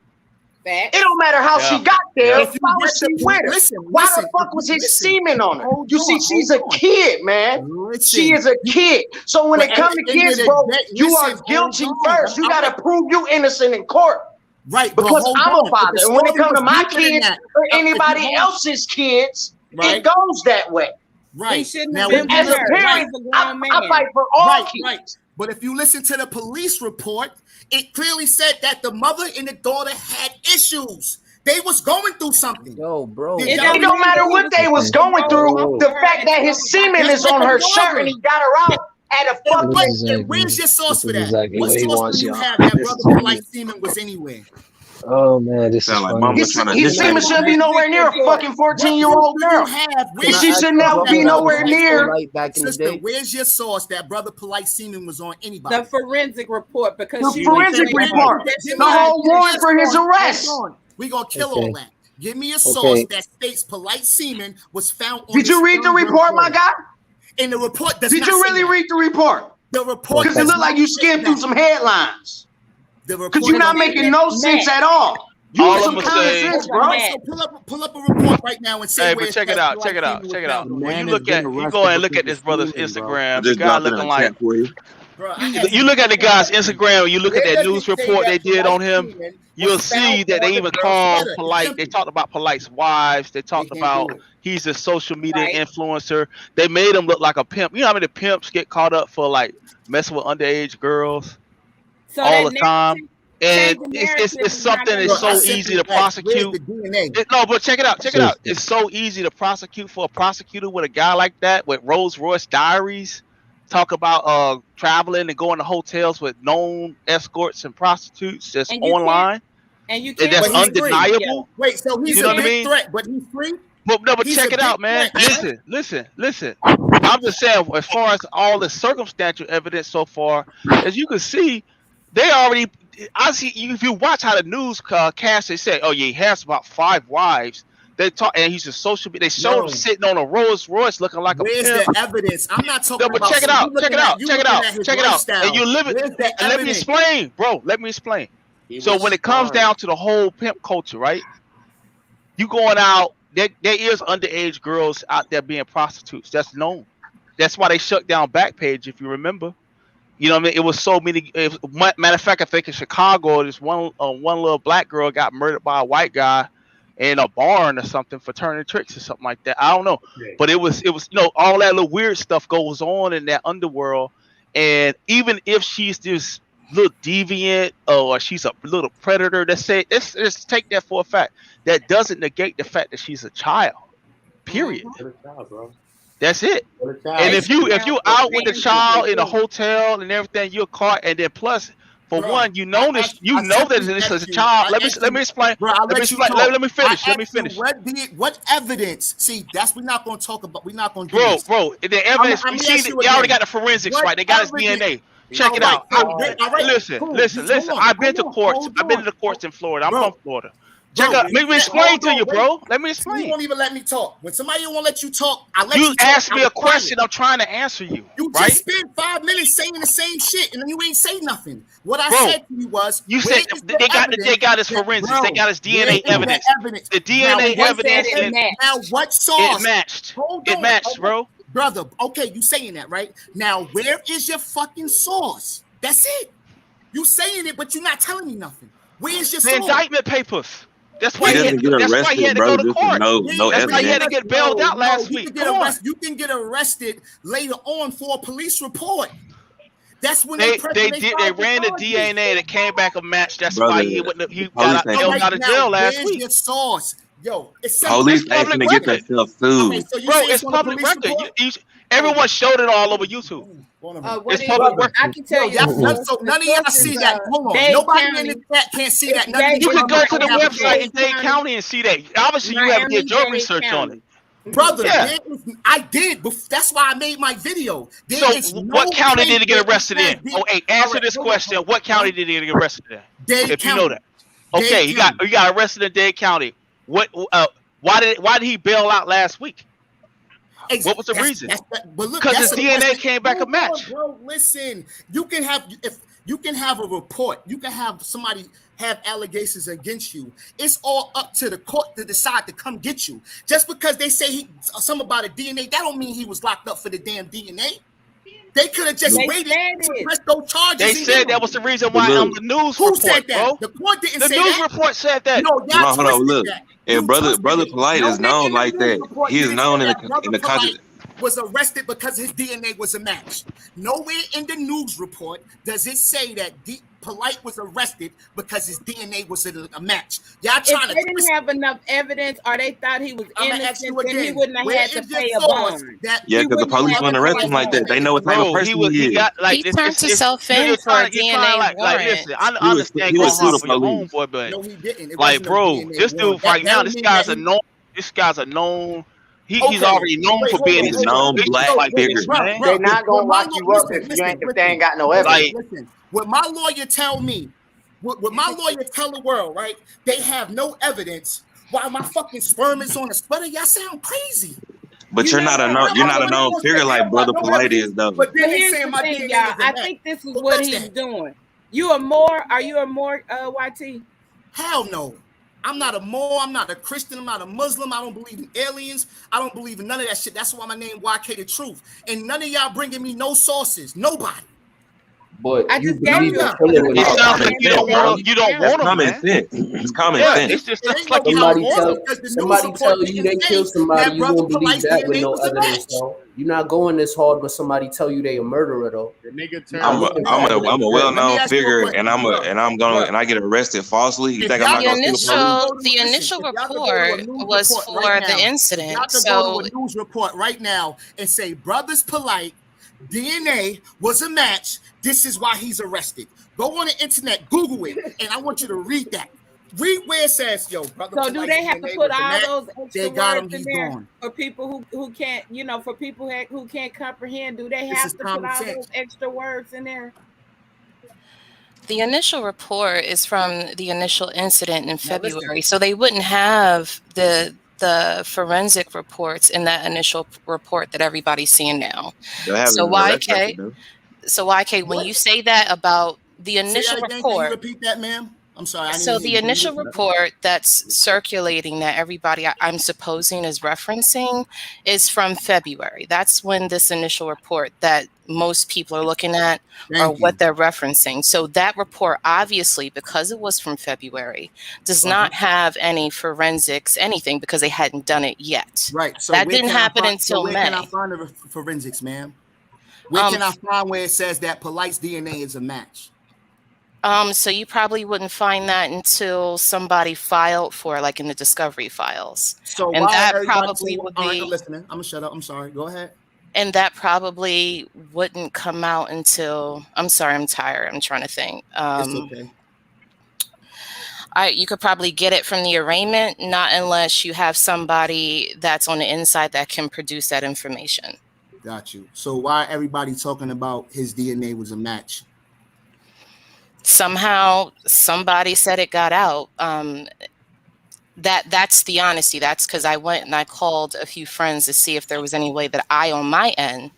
It don't matter how she got there. Why was she with her? Why the fuck was his semen on her? You see, she's a kid, man. She is a kid. So when it comes to kids, bro, you are guilty first. You got to prove you innocent in court. Right. Because I'm a father. And when it comes to my kids or anybody else's kids, it goes that way. Right. Now, as a parent, I fight for all kids. Right. But if you listen to the police report, it clearly said that the mother and the daughter had issues. They was going through something. Yo, bro. It don't matter what they was going through. The fact that his semen is on her shirt and he got her out at a fucking. Where's your source for that? Exactly what source do you have that brother Polight semen was anywhere? Oh man, this is funny. His semen should be nowhere near a fucking 14-year-old girl. She should not be nowhere near. Sister, where's your source that brother Polight semen was on anybody? The forensic report, because the forensic report. The whole warrant for his arrest. We gonna kill all that. Give me a source that states Polight semen was found on. Did you read the report, my guy? In the report, did you really read the report? The report, because it looked like you skimmed through some headlines. Because you're not making no sense at all. Use some common sense, bro. So pull up a report right now and say. Hey, but check it out. When you go and look at this brother's Instagram, the guy looking like Bro, you look at the guy's Instagram, you look at that news report they did on him, you'll see that they even called Polight. They talked about Polight's wives. They talked about he's a social media influencer. They made him look like a pimp. You know how many pimps get caught up for like messing with underage girls all the time? And it's something that's so easy to prosecute. No, but check it out. Check it out. It's so easy to prosecute for a prosecutor with a guy like that with Rolls Royce diaries. Talk about traveling and going to hotels with known escorts and prostitutes just online. And you can't. That's undeniable. Wait, so he's a big threat, but he's free? But check it out, man. Listen. I'm just saying, as far as all the circumstantial evidence so far, as you can see, they already. I see if you watch how the news cast, they say, "Oh yeah, he has about 5 wives." They talk, and he's a social media. They showed him sitting on a Rolls Royce, looking like a pimp. Where's the evidence? I'm not talking about. But check it out. And you live it. And let me explain, bro. Let me explain. So when it comes down to the whole pimp culture, right? You going out. There is underage girls out there being prostitutes. That's known. That's why they shut down Backpage, if you remember. You know what I mean? It was so many. Matter of fact, I think in Chicago, this one little black girl got murdered by a white guy in a barn or something for turning tricks or something like that. I don't know, but it was all that little weird stuff goes on in that underworld. And even if she's this little deviant or she's a little predator, let's take that for a fact. That doesn't negate the fact that she's a child. Period. That's it. And if you out with the child in a hotel and everything, you're caught. And then plus, for one, you know that this is a child. Let me explain. Let me finish. What evidence? See, we're not going to talk about. We're not going to do this. Bro. The evidence. They already got the forensics right. They got his DNA. Check it out. Listen. I've been to courts. I've been to the courts in Florida. I'm from Florida. Check out. Let me explain to you, bro. Let me explain. You won't even let me talk. When somebody won't let you talk, you ask me a question. I'm trying to answer you. You just spent 5 minutes saying the same shit, and then you ain't say nothing. What I said to you was, you said they got his forensics. They got his DNA evidence. The DNA evidence. Now what source? It matched. It matched, bro. Brother, okay, you saying that, right? Now, where is your fucking source? That's it. You saying it, but you're not telling me nothing. Where's your source? The indictment papers. That's why he had to go to court. That's why he had to get bailed out last week. You can get arrested later on for a police report. That's when they ran the DNA that came back a match. That's why he got out of jail last week. Where's your source? Yo, it's police asking to get that stuff sued. Bro, it's public record. Everyone showed it all over YouTube. It's public record. I can tell you. So none of y'all see that. Hold on. Nobody in the chat can't see that. You can go to the website in Dade County and see that. Obviously, you haven't did your research on it. Brother, I did. That's why I made my video. So what county did he get arrested in? Oh, hey, answer this question. What county did he get arrested in? Dade County. You know that. Okay, he got arrested in Dade County. Why did he bail out last week? What was the reason? Because his DNA came back a match. Bro, listen, you can have a report. You can have somebody have allegations against you. It's all up to the court to decide to come get you. Just because they say something about a DNA, that don't mean he was locked up for the damn DNA. They could have just waited to press those charges. They said that was the reason why the news report, said that? bro. The court didn't say that. The news report said that. No, y'all hold on, look. That. And brother Polight is known like that. He is known in the country. Was arrested because his DNA was a match. Nowhere in the news report does it say that Polight was arrested because his DNA was a match. Y'all trying if they didn't have enough evidence, or they thought he was innocent, then he wouldn't have had to pay a bond. Yeah, because the police wouldn't arrest him like that. They know what type of person he is. He turned himself in for a DNA warrant. Listen, I understand going hard for your homeboy, but no, he didn't. Like, bro, this dude right now, this guy's a known. He's already known for being a known black figure. They're not gonna lock you up if they ain't got no evidence. Listen, what my lawyer tell me, what my lawyer tell the world, right? They have no evidence. While my fucking sperm is on a spreader, y'all sound crazy. But you're not a known figure like Brother Polight is, though. But here's the thing, y'all. I think this is what he's doing. Are you a more YT? Hell no. I'm not a Moor, I'm not a Christian, I'm not a Muslim, I don't believe in aliens, I don't believe in none of that shit. That's why my name YK the Truth. And none of y'all bringing me no sources, nobody. But I you just gave believe you in a killing It without sounds like you don't want to. You don't That's want them, common man. sense. It's common Yeah, sense. it's just sounds like you don't somebody want tell them. because the news somebody report tell you didn't they say killed somebody, that you brother gonna believe Polight's that with DNA no was a evidence match. though. You're not going this hard when somebody tell you they a murderer though. The nigga You're turned not I'm a, looking I'm for a, evidence I'm a then. Let me well-known ask you a figure, question, and I get arrested falsely. You If think I'm y'all not gonna The sue the police? initial the initial if y'all could go to a report news was report right for the now, if incident. y'all could go So to a news report right now and say brothers Polight DNA was a match, this is why he's arrested. Go on the internet, Google it, and I want you to read that. Read where it says, yo, brother. So do they have to put all those extra words in there gone. for people who can't, for people who can't comprehend? Do they This have is to put common all sense. those extra words in there? the initial report is from the initial incident in February. So they wouldn't have the forensic reports in that initial report that everybody's seeing now. They haven't So even arrested YK, them. when you say that about the Say initial that again. Can you report, repeat that, ma'am? I'm sorry, I didn't so hear the you. Can you initial repeat that? report that's circulating that everybody I'm supposing is referencing is from February. That's when this initial report that most people are looking at are what they're referencing. So that report, obviously, because it was from February, does not have any forensics, anything, because they hadn't done it yet. Right. So that where didn't can I happen find? until So where May. can I find the forensics, ma'am? Where can I find where it says that Polight's DNA is a match? So you probably wouldn't find that until somebody filed for it, like in the discovery files. So And why that everybody? probably would All right, be. I'm listening. I'm gonna shut up. I'm sorry. Go ahead. And that probably wouldn't come out until, I'm sorry, I'm tired. I'm trying to think. It's okay. You could probably get it from the arraignment, not unless you have somebody that's on the inside that can produce that information. Got you. So why everybody talking about his DNA was a match? Somehow somebody said it got out. That's the honesty. That's because I went and I called a few friends to see if there was any way that I, on my end,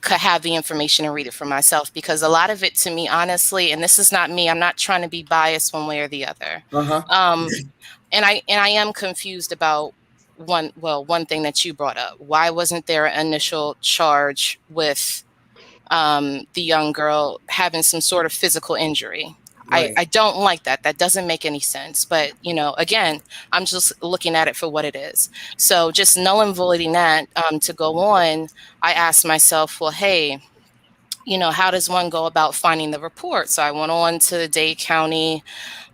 could have the information and read it for myself, because a lot of it, to me, honestly, and this is not me, I'm not trying to be biased one way or the other. And I am confused about one thing that you brought up. Why wasn't there an initial charge with the young girl having some sort of physical injury? Right. I don't like that. That doesn't make any sense. But, again, I'm just looking at it for what it is. So just null and voiding that to go on, I asked myself, well, hey, how does one go about finding the report? So I went on to Dade County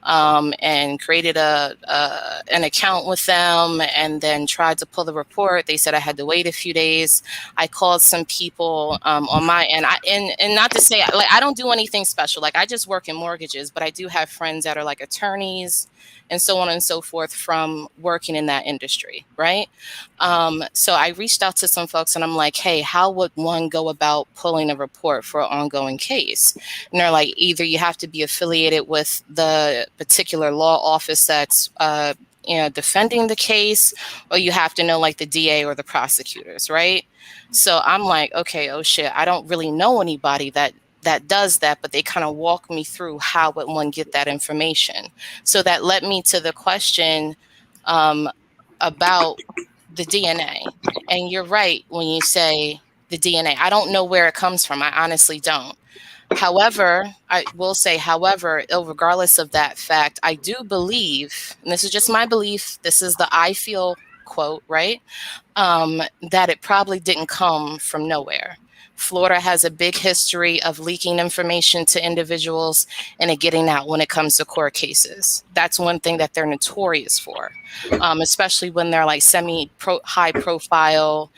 and created an account with them, and then tried to pull the report. They said I had to wait a few days. I called some people on my end, and not to say I don't do anything special. Like, I just work in mortgages, but I do have friends that are like attorneys and so on and so forth from working in that industry, right? So I reached out to some folks and I'm like, hey, how would one go about pulling a report for an ongoing case? And they're like, either you have to be affiliated with the particular law office that's defending the case, or you have to know like the DA or the prosecutors, right? So I'm like, okay, oh shit, I don't really know anybody that does that, but they kind of walk me through how would one get that information. So that led me to the question about the DNA. And you're right when you say the DNA. I don't know where it comes from. I honestly don't. However, I will say, regardless of that fact, I do believe, and this is just my belief, this is the I feel quote, right? That it probably didn't come from nowhere. Florida has a big history of leaking information to individuals and it getting out when it comes to court cases. That's one thing that they're notorious for, especially when they're like high profile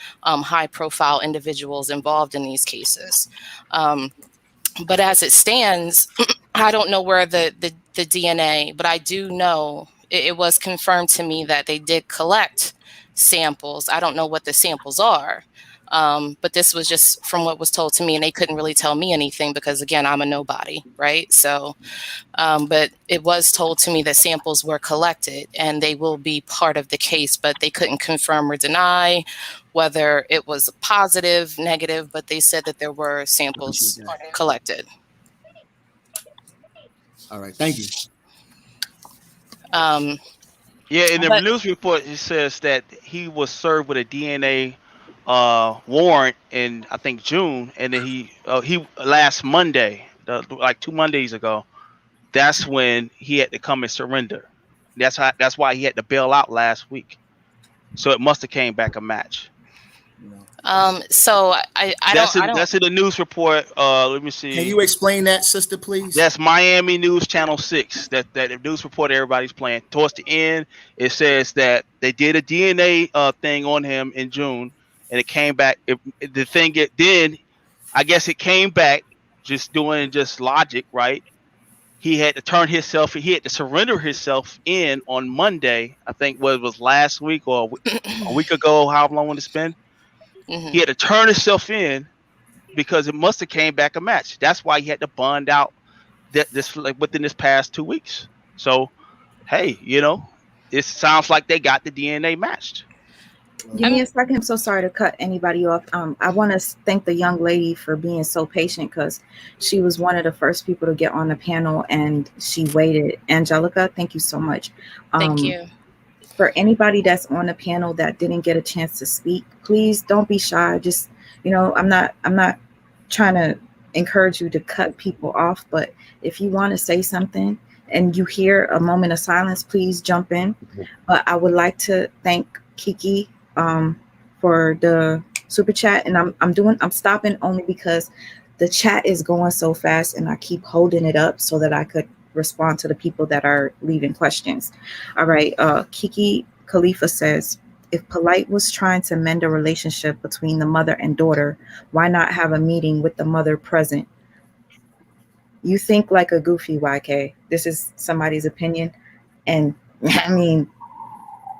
individuals involved in these cases. But as it stands, I don't know where the DNA, but I do know it was confirmed to me that they did collect samples. I don't know what the samples are. But this was just from what was told to me, and they couldn't really tell me anything because, again, I'm a nobody, right? So, but it was told to me that samples were collected and they will be part of the case, but they couldn't confirm or deny whether it was positive, negative, but they said that there were samples collected. All right, thank you. Yeah, in the news report, it says that he was served with a DNA warrant in, I think, June, and then he last Monday, like 2 Mondays ago. That's when he had to come and surrender. That's why he had to bail out last week. So it must have came back a match. So That's in the news report. Let me see. Can you explain that, sister, please? That's Miami News Channel 6. That the news report everybody's playing. Towards the end, it says that they did a DNA thing on him in June, and it came back. Then I guess it came back just doing logic, right? He had to he had to surrender himself in on Monday. I think what it was last week or a week ago. How long it's been? Mm-hmm. He had to turn himself in because it must have came back a match. That's why he had to bond out within this past 2 weeks. So, hey, it sounds like they got the DNA matched. Give me a second. I'm so sorry to cut anybody off. I want to thank the young lady for being so patient because she was one of the first people to get on the panel and she waited. Angelica, thank you so much. Thank you. For anybody that's on the panel that didn't get a chance to speak, please don't be shy. Just, I'm not trying to encourage you to cut people off, but if you want to say something and you hear a moment of silence, please jump in. But I would like to thank Kiki for the super chat, and I'm stopping only because the chat is going so fast and I keep holding it up so that I could respond to the people that are leaving questions. All right. Kiki Khalifa says, if Polight was trying to mend a relationship between the mother and daughter, why not have a meeting with the mother present? You think like a goofy, YK. This is somebody's opinion. And I mean,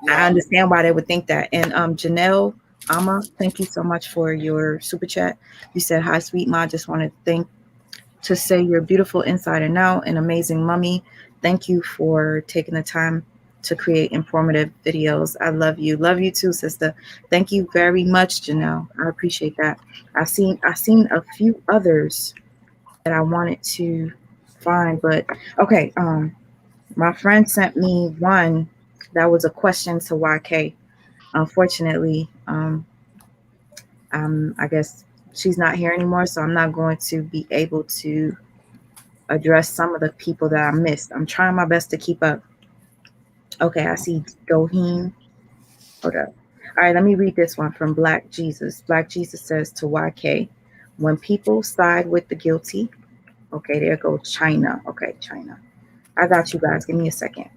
I understand why they would think that. And Janelle Ama, thank you so much for your super chat. You said, hi, sweet ma. Just wanted to say you're beautiful inside and out, an amazing mummy. Thank you for taking the time to create informative videos. I love you. Love you too, sister. Thank you very much, Janelle. I appreciate that. I've seen a few others that I wanted to find, but okay. My friend sent me one that was a question to YK. Unfortunately, I guess she's not here anymore, so I'm not going to be able to address some of the people that I missed. I'm trying my best to keep up. Okay, I see Doheen. Hold up. All right, let me read this one from Black Jesus. Black Jesus says to YK, when people side with the guilty, okay, there goes China. Okay, China. I got you guys. Give me a second.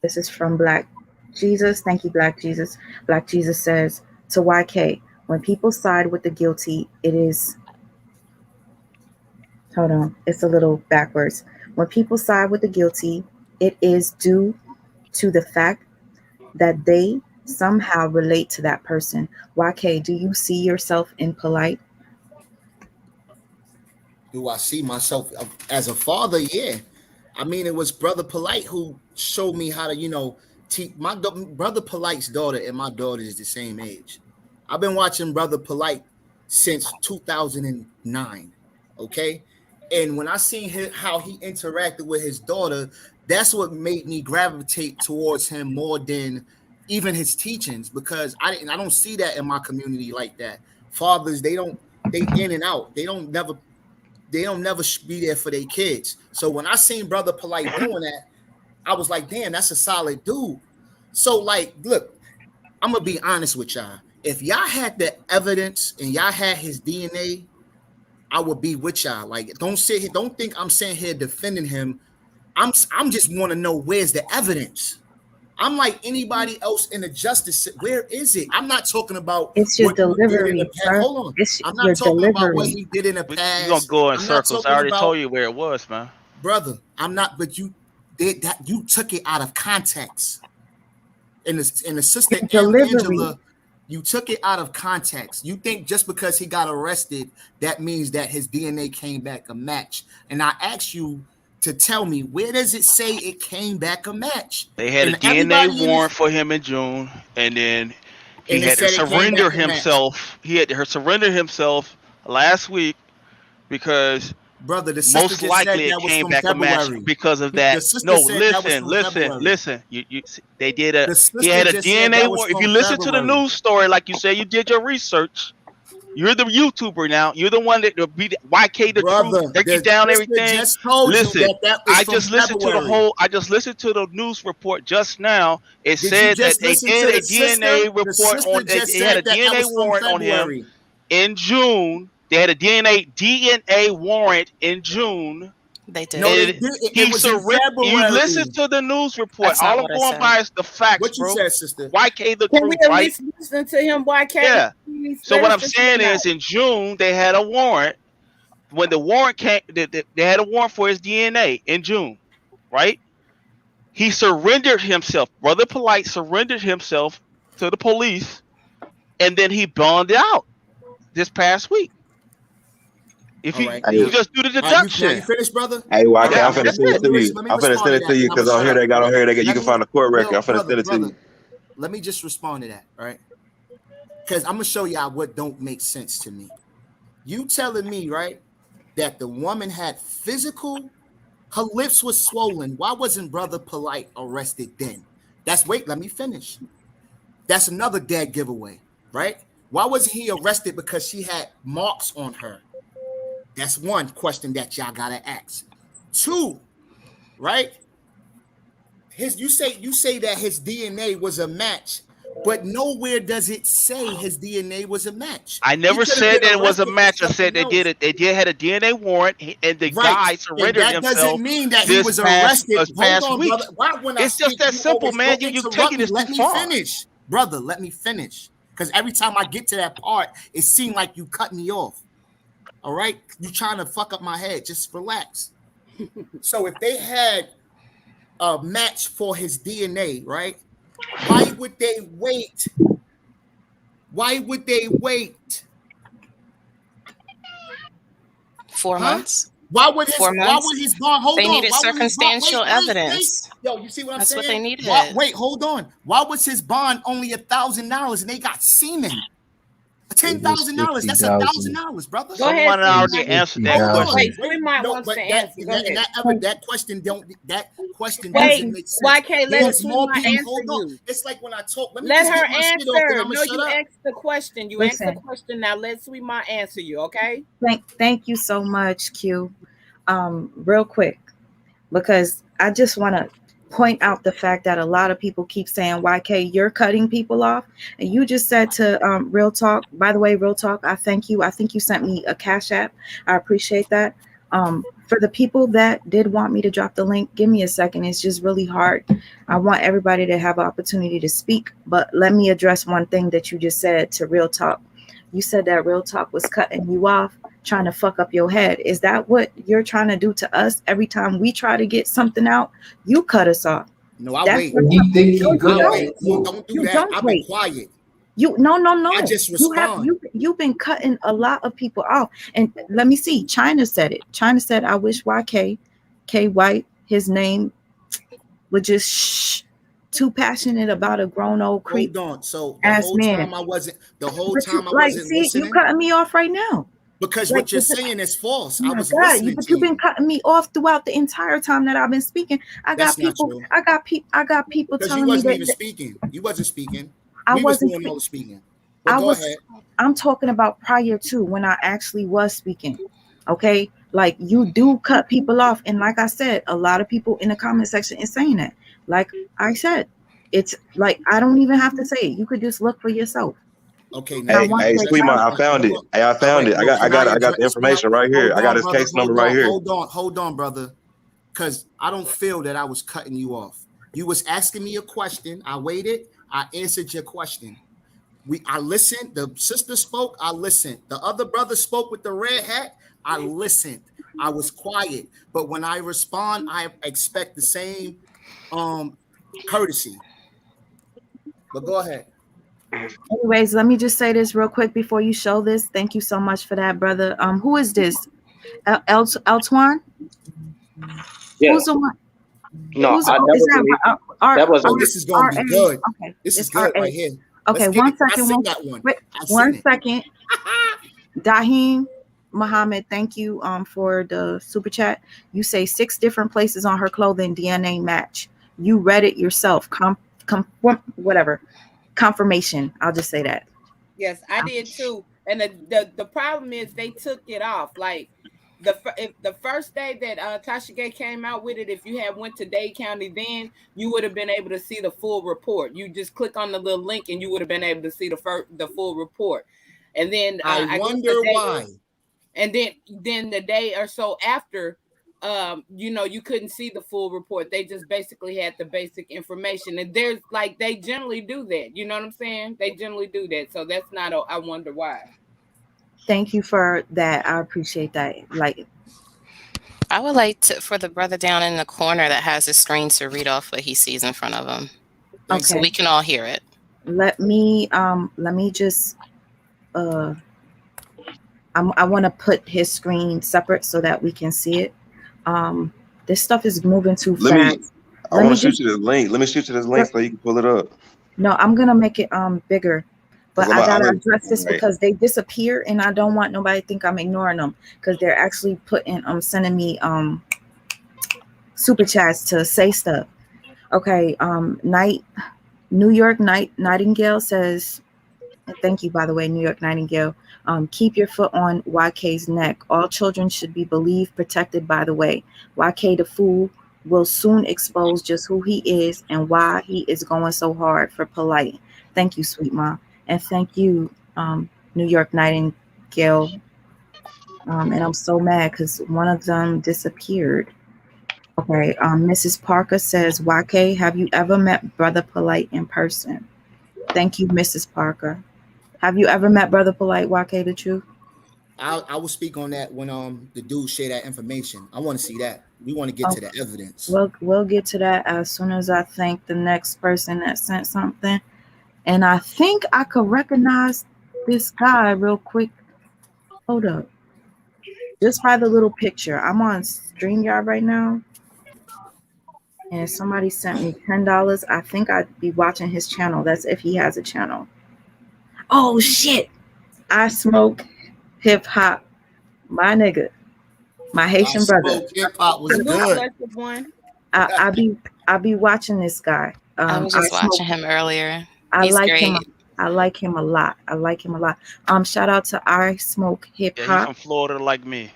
This is from Black Jesus. Thank you, Black Jesus. Black Jesus says to YK, when people side with the guilty, it is... Hold on. It's a little backwards. When people side with the guilty, it is due to the fact that they somehow relate to that person. YK, do you see yourself in Polight? Do I see myself as a father? Yeah. I mean, it was Brother Polight who showed me how to, teach. My Brother Polight's daughter and my daughter is the same age. I've been watching Brother Polight since 2009. Okay. And when I seen how he interacted with his daughter, that's what made me gravitate towards him more than even his teachings, because I don't see that in my community like that. Fathers, they in and out. They don't never be there for their kids. So when I seen Brother Polight doing that, I was like, damn, that's a solid dude. So like, look, I'm gonna be honest with y'all. If y'all had the evidence and y'all had his DNA, I would be with y'all. Like, don't think I'm sitting here defending him. I'm just want to know where's the evidence. I'm like anybody else in the justice. Where is it? I'm not talking about it's your delivery. Hold on. I'm not talking about what he did in the past. You're gonna go in circles. I already told you where it was, man. Brother, I'm not, but you did that. You took it out of context. And the sister Angela, you took it out of context. You think just because he got arrested, that means that his DNA came back a match. And I asked you to tell me, where does it say it came back a match? They had a DNA warrant for him in June, and then he had to surrender himself. He had to surrender himself last week because brother, the most likely it came back a match because of that. No, listen. They did he had a DNA warrant. If you listen to the news story, like you said, you did your research. You're the YouTuber now. You're the one that be YK the Brother, truth, break the it down sister everything. just told Listen, you that was I from just listened to the February. whole. I just listened to the news report just now. It Did you said that just they listen did to a the sister? DNA The report sister on. just They had a said that DNA was from warrant on him February. in June. They had a DNA warrant in June. They did. No, they did. It was in February. You listen to the news report. That's not All I'm what I going said. by is the facts, What you bro. said, sister? YK the Can we truth, at right? least listen to him, YK? Yeah. Please So let what us I'm just saying know. is, in June they had a warrant. When the warrant came, they had a warrant for his DNA in June, right? He surrendered himself. Brother Polight surrendered himself to the police, and then he bonded out this past week. If All you, right. you just do the deduction. Now you finished, brother? Hey, YK, All right, I'm finna send it to you. let me I'm finna respond send it to you that, and because I'ma on here shut they got up. on here you Let can me- find a court record. I'm finna brother, send it to you. Let me just respond to that, all right? Because I'm gonna show y'all what don't make sense to me. You telling me, right, that the woman had physical, her lips was swollen. Why wasn't Brother Polight arrested then? Wait, let me finish. That's another dead giveaway, right? Why wasn't he arrested because she had marks on her? That's one question that y'all gotta ask. Two, right? You say that his DNA was a match, but nowhere does it say his DNA was a match. I never said that it was a match. I said they did it. They did had a DNA warrant, and the guy surrendered and that himself. doesn't mean that he was arrested. Past Hold on, week. brother. Why when It's just that simple, man. You taking this let too me far. finish, brother. Let me finish, because every time I get to that part, it seems like you cut me off. All right, you trying to fuck up my head. Just relax. So if they had a match for his DNA, right? Why would they wait? Why would they wait? 4 months. Why would 4 months? Why would his bond? Hold they on. needed Why circumstantial wait, evidence. Yo, you see what I'm That's saying? what they needed. Wait, hold on. Why was his bond only $1,000 and they got semen? $10,000. That's $1,000, brother. Someone already answered that question. Wait, we might want to answer. Go ahead. That question doesn't Wait, make sense. YK, let There's more Sweet people. answer Hold on. you. It's like when I talk. Let her answer. No, you you asked the question. You asked the question. Now let Sweet Ma answer you, okay? Thank you so much, Q. Real quick, because I just want to point out the fact that a lot of people keep saying, YK, you're cutting people off. And you just said to Real Talk, by the way, Real Talk, I thank you. I think you sent me a Cash App. I appreciate that. For the people that did want me to drop the link, give me a second. It's just really hard. I want everybody to have an opportunity to speak. But let me address one thing that you just said to Real Talk. You said that Real Talk was cutting you off, trying to fuck up your head. Is that what you're trying to do to us every time we try to get something out? You cut us off. No, I wait. Don't do that. I've been quiet. No. I just respond. You've been cutting a lot of people off. And let me see. China said it. China said, I wish YK, K White, his name was just too passionate about a grown old creep. Hold on. So the whole time I wasn't listening. You cutting me off right now. Because what you're saying is false. Oh I was God, listening to you. You've been cutting me off throughout the entire time that I've been speaking. I got people because telling you wasn't me even speaking. You wasn't speaking. I we wasn't doing all the speaking. But go ahead. I'm talking about prior to when I actually was speaking. Okay, like you do cut people off, and like I said, a lot of people in the comment section is saying that. Like I said, it's like I don't even have to say it. You could just look for yourself. Okay, now hey, Sweet Ma, I found it. Hey, I found it. I got the information right here. I got his case number right here. Hold on, brother. Because I don't feel that I was cutting you off. You was asking me a question. I waited. I answered your question. I listened. The sister spoke. I listened. The other brother spoke with the red hat. I listened. I was quiet. But when I respond, I expect the same courtesy. But go ahead. Anyways, let me just say this real quick before you show this. Thank you so much for that, brother. Who is this? Eltwan? Yeah. Who's the one? No, that was this is going to be good. Okay. This is good right here. Okay, one second. Daheem Muhammad, thank you for the super chat. You say 6 different places on her clothing DNA match. You read it yourself. Confirmation. I'll just say that. Yes, I did too. And the problem is they took it off. Like the first day that Tasha Gay came out with it, if you had went to Dade County then, you would have been able to see the full report. You just click on the little link and you would have been able to see the full report. And then I wonder why. And then the day or so after, you couldn't see the full report. They just basically had the basic information. And there's like they generally do that. You know what I'm saying? They generally do that. So that's not I wonder why. Thank you for that. I appreciate that. Like, I would like for the brother down in the corner that has his screen to read off what he sees in front of him. Okay. So we can all hear it. Let me just I want to put his screen separate so that we can see it. This stuff is moving too fast. I want to shoot you this link. Let me shoot you this link so you can pull it up. No, I'm gonna make it bigger. But I gotta address this because they disappear, and I don't want nobody to think I'm ignoring them because they're actually sending me super chats to say stuff. Okay, New York Nightingale says, thank you by the way, New York Nightingale. Keep your foot on YK's neck. All children should be believed, protected. By the way, YK the fool will soon expose just who he is and why he is going so hard for Polight. Thank you, sweet mom. And thank you, New York Nightingale. And I'm so mad because one of them disappeared. Okay, Mrs. Parker says, YK, have you ever met Brother Polight in person? Thank you, Mrs. Parker. Have you ever met Brother Polight, YK the Truth? I will speak on that when the dude share that information. I want to see that. We want to get to the evidence. We'll get to that as soon as I thank the next person that sent something. And I think I could recognize this guy real quick. Hold up. Just by the little picture. I'm on StreamYard right now. And somebody sent me $10. I think I'd be watching his channel. That's if he has a channel. Oh, shit. I smoke hip hop. My nigga. My Haitian brother. Hip hop was good. I'll be watching this guy. I was just watching him earlier. He's great. I like him a lot. Shout out to I Smoke Hip Hop. Yeah, he's from Florida like me.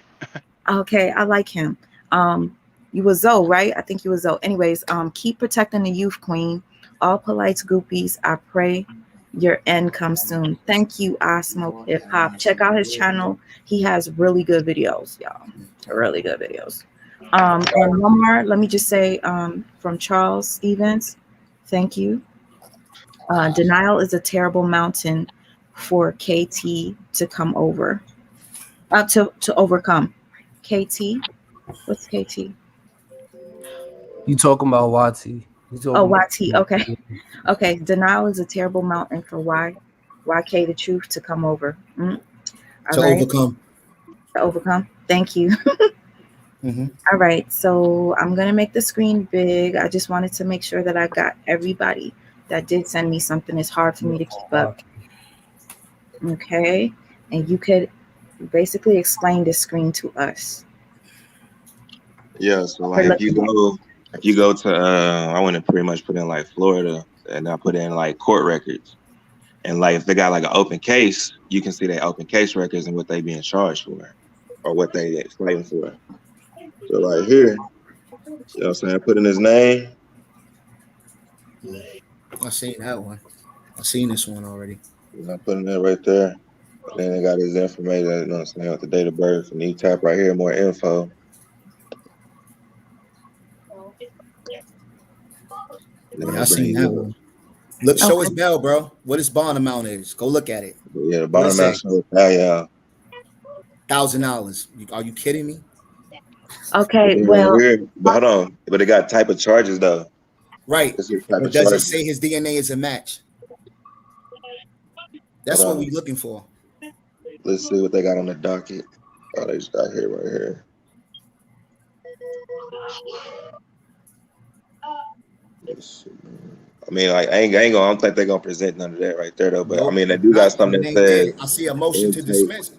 Okay, I like him. You were Zoe, right? I think you were Zoe. Anyways, keep protecting the youth, queen. All Polight's groupies, I pray your end comes soon. Thank you, I Smoke Hip Hop. Check out his channel. He has really good videos, y'all. Really good videos. And one more, let me just say, from Charles Stevens, thank you. Denial is a terrible mountain for KT to come over. To overcome. KT? What's KT? You talking about YT? YT. Okay. Okay. Denial is a terrible mountain for YK the Truth to come over. Overcome. To overcome. Thank you. Mm-hmm. All right. So I'm gonna make the screen big. I just wanted to make sure that I got everybody that did send me something. It's hard for me to keep up. Okay. And you could basically explain this screen to us. Yeah. So like if you go to I want to pretty much put in like Florida, and I put in like court records, and like if they got like an open case, you can see their open case records and what they being charged for or what they explain for. So like here, you know what I'm saying, put in his name. I've seen that one. I've seen this one already. I'm putting that right there. And then they got his information, you know what I'm saying, with the date of birth, and you tap right here, more info. Yeah, I seen that one. Look, show his bell, bro. What his bond amount is. Go look at it. Yeah, the bond amount shows yeah. $1,000. Are you kidding me? Okay, well, but hold on. But it got type of charges though. Right. But does it say his DNA is a match? That's what we're looking for. Let's see what they got on the docket. Oh, they just got here right here. I mean, like, I don't think they're gonna present none of that right there though. But I mean, they do got something that says I see a motion to dismiss.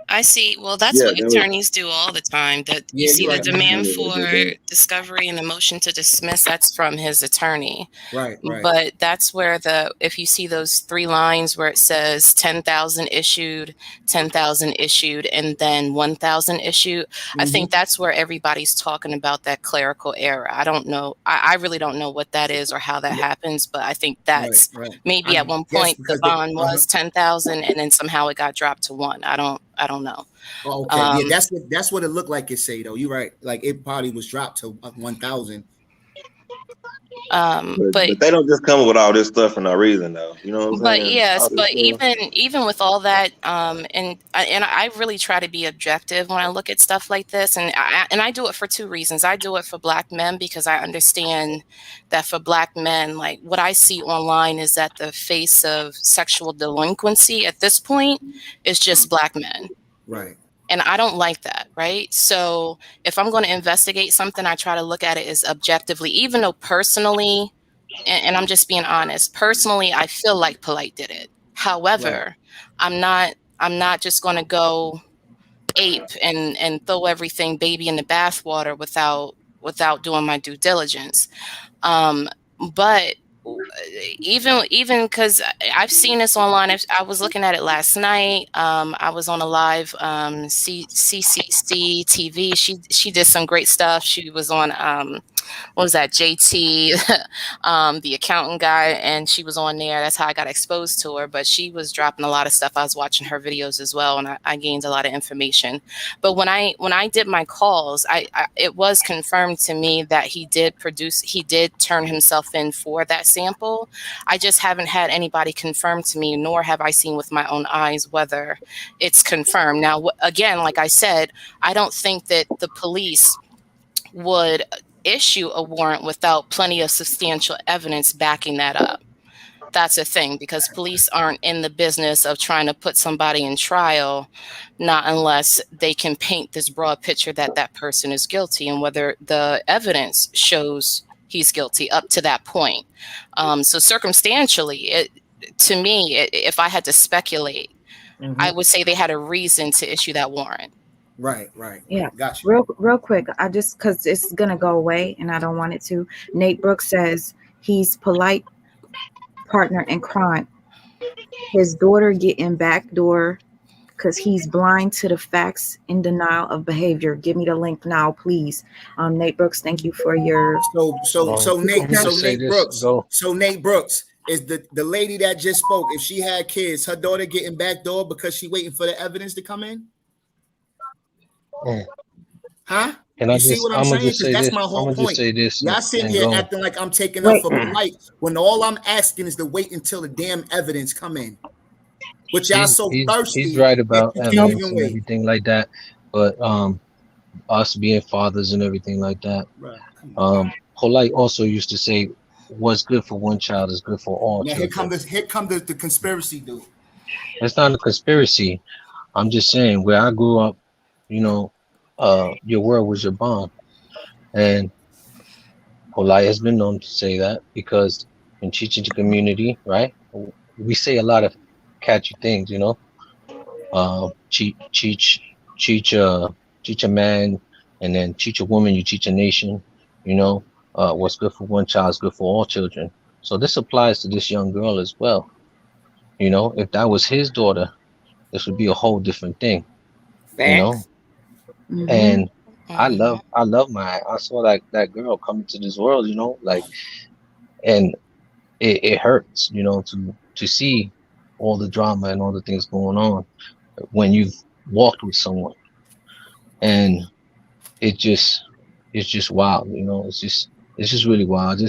I see. Well, that's what attorneys do all the time. That you see the demand for discovery and the motion to dismiss, that's from his attorney. Right. But that's where if you see those 3 lines where it says 10,000 issued, 10,000 issued, and then 1,000 issued, I think that's where everybody's talking about that clerical error. I don't know. I really don't know what that is or how that happens, but I think that's maybe at one point the bond was 10,000 and then somehow it got dropped to 1. I don't know. Oh, okay. Yeah, that's what it looked like it say though. You're right. Like it probably was dropped to 1,000. But they don't just come up with all this stuff for no reason though. You know what I'm saying? But yes, but even with all that, and I really try to be objective when I look at stuff like this, and I do it for 2 reasons. I do it for Black men because I understand that for Black men, like what I see online is that the face of sexual delinquency at this point is just Black men. Right. And I don't like that, right? So if I'm going to investigate something, I try to look at it as objectively, even though personally, and I'm just being honest, personally, I feel like Polight did it. However, I'm not just going to go ape and throw everything baby in the bathwater without doing my due diligence. But even because I've seen this online, I was looking at it last night. I was on a live CCC TV. She did some great stuff. She was on what was that, JT, the accountant guy, and she was on there. That's how I got exposed to her. But she was dropping a lot of stuff. I was watching her videos as well, and I gained a lot of information. But when I did my calls, it was confirmed to me that he did turn himself in for that sample. I just haven't had anybody confirm to me, nor have I seen with my own eyes whether it's confirmed. Now, again, like I said, I don't think that the police would issue a warrant without plenty of substantial evidence backing that up. That's a thing, because police aren't in the business of trying to put somebody in trial, not unless they can paint this broad picture that that person is guilty and whether the evidence shows he's guilty up to that point. So circumstantially, to me, if I had to speculate, I would say they had a reason to issue that warrant. Right. Yeah. Gotcha. Real quick, I just, because it's gonna go away and I don't want it to. Nate Brooks says he's Polight partner in crime. His daughter getting backdoor because he's blind to the facts, in denial of behavior. Give me the link now, please. Nate Brooks, thank you for your. So Nate Brooks is the lady that just spoke. If she had kids, her daughter getting backdoor because she waiting for the evidence to come in. Huh? And you see what I'm saying? Because that's my whole point. Y'all sitting here acting like I'm taking up for Polight when all I'm asking is to wait until the damn evidence come in. But y'all thirsty. He's right about evidence and everything like that. But us being fathers and everything like that. Right. Polight also used to say, "What's good for one child is good for all." Now here come the conspiracy, dude. It's not a conspiracy. I'm just saying, where I grew up, you know, your word was your bond, and Polight has been known to say that because in teaching the community, right, we say a lot of catchy things, you know, teach a man, and then teach a woman, you teach a nation, you know, what's good for one child is good for all children. So this applies to this young girl as well. You know, if that was his daughter, this would be a whole different thing. Facts. You know. And I saw that girl coming to this world, you know, like, and it hurts, you know, to see all the drama and all the things going on when you've walked with someone, and it's just wild, you know. It's just really wild.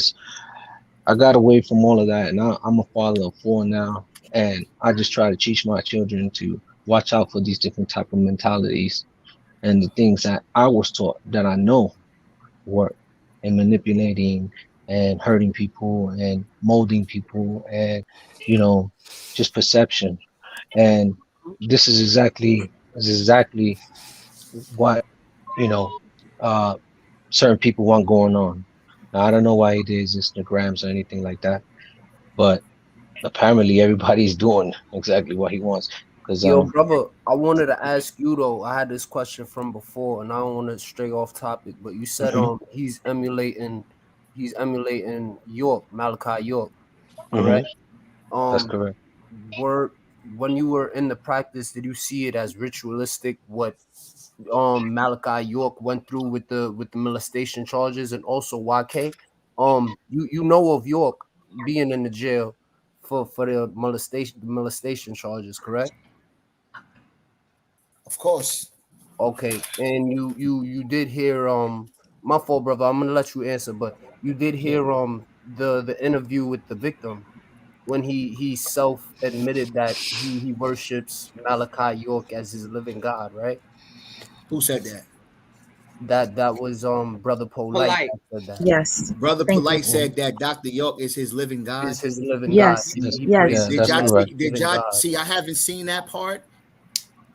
I got away from all of that, and I'm a father of 4 now, and I just try to teach my children to watch out for these different type of mentalities and the things that I was taught that I know work in manipulating and hurting people and molding people and, you know, just perception. And this is exactly what, you know, certain people want going on. Now, I don't know why it is Instagrams or anything like that, but apparently everybody's doing exactly what he wants. Yo, brother, I wanted to ask you though. I had this question from before, and I don't want to stray off topic, but you said he's emulating York, Malachi York, correct? That's correct. When you were in the practice, did you see it as ritualistic what Malachi York went through with the molestation charges, and also YK? You know of York being in the jail for the molestation charges, correct? Of course. Okay, and you did hear my fault, brother. I'm gonna let you answer, but you did hear the interview with the victim when he self admitted that he worships Malachi York as his living God, right? Who said that? That was brother Polight Polight. that said that. Yes. Brother Thank you. Polight said that Dr. York is his living God. Is his living God. Yes. He Yes. praises Did him y'all as see, his living God. see? I haven't seen that part,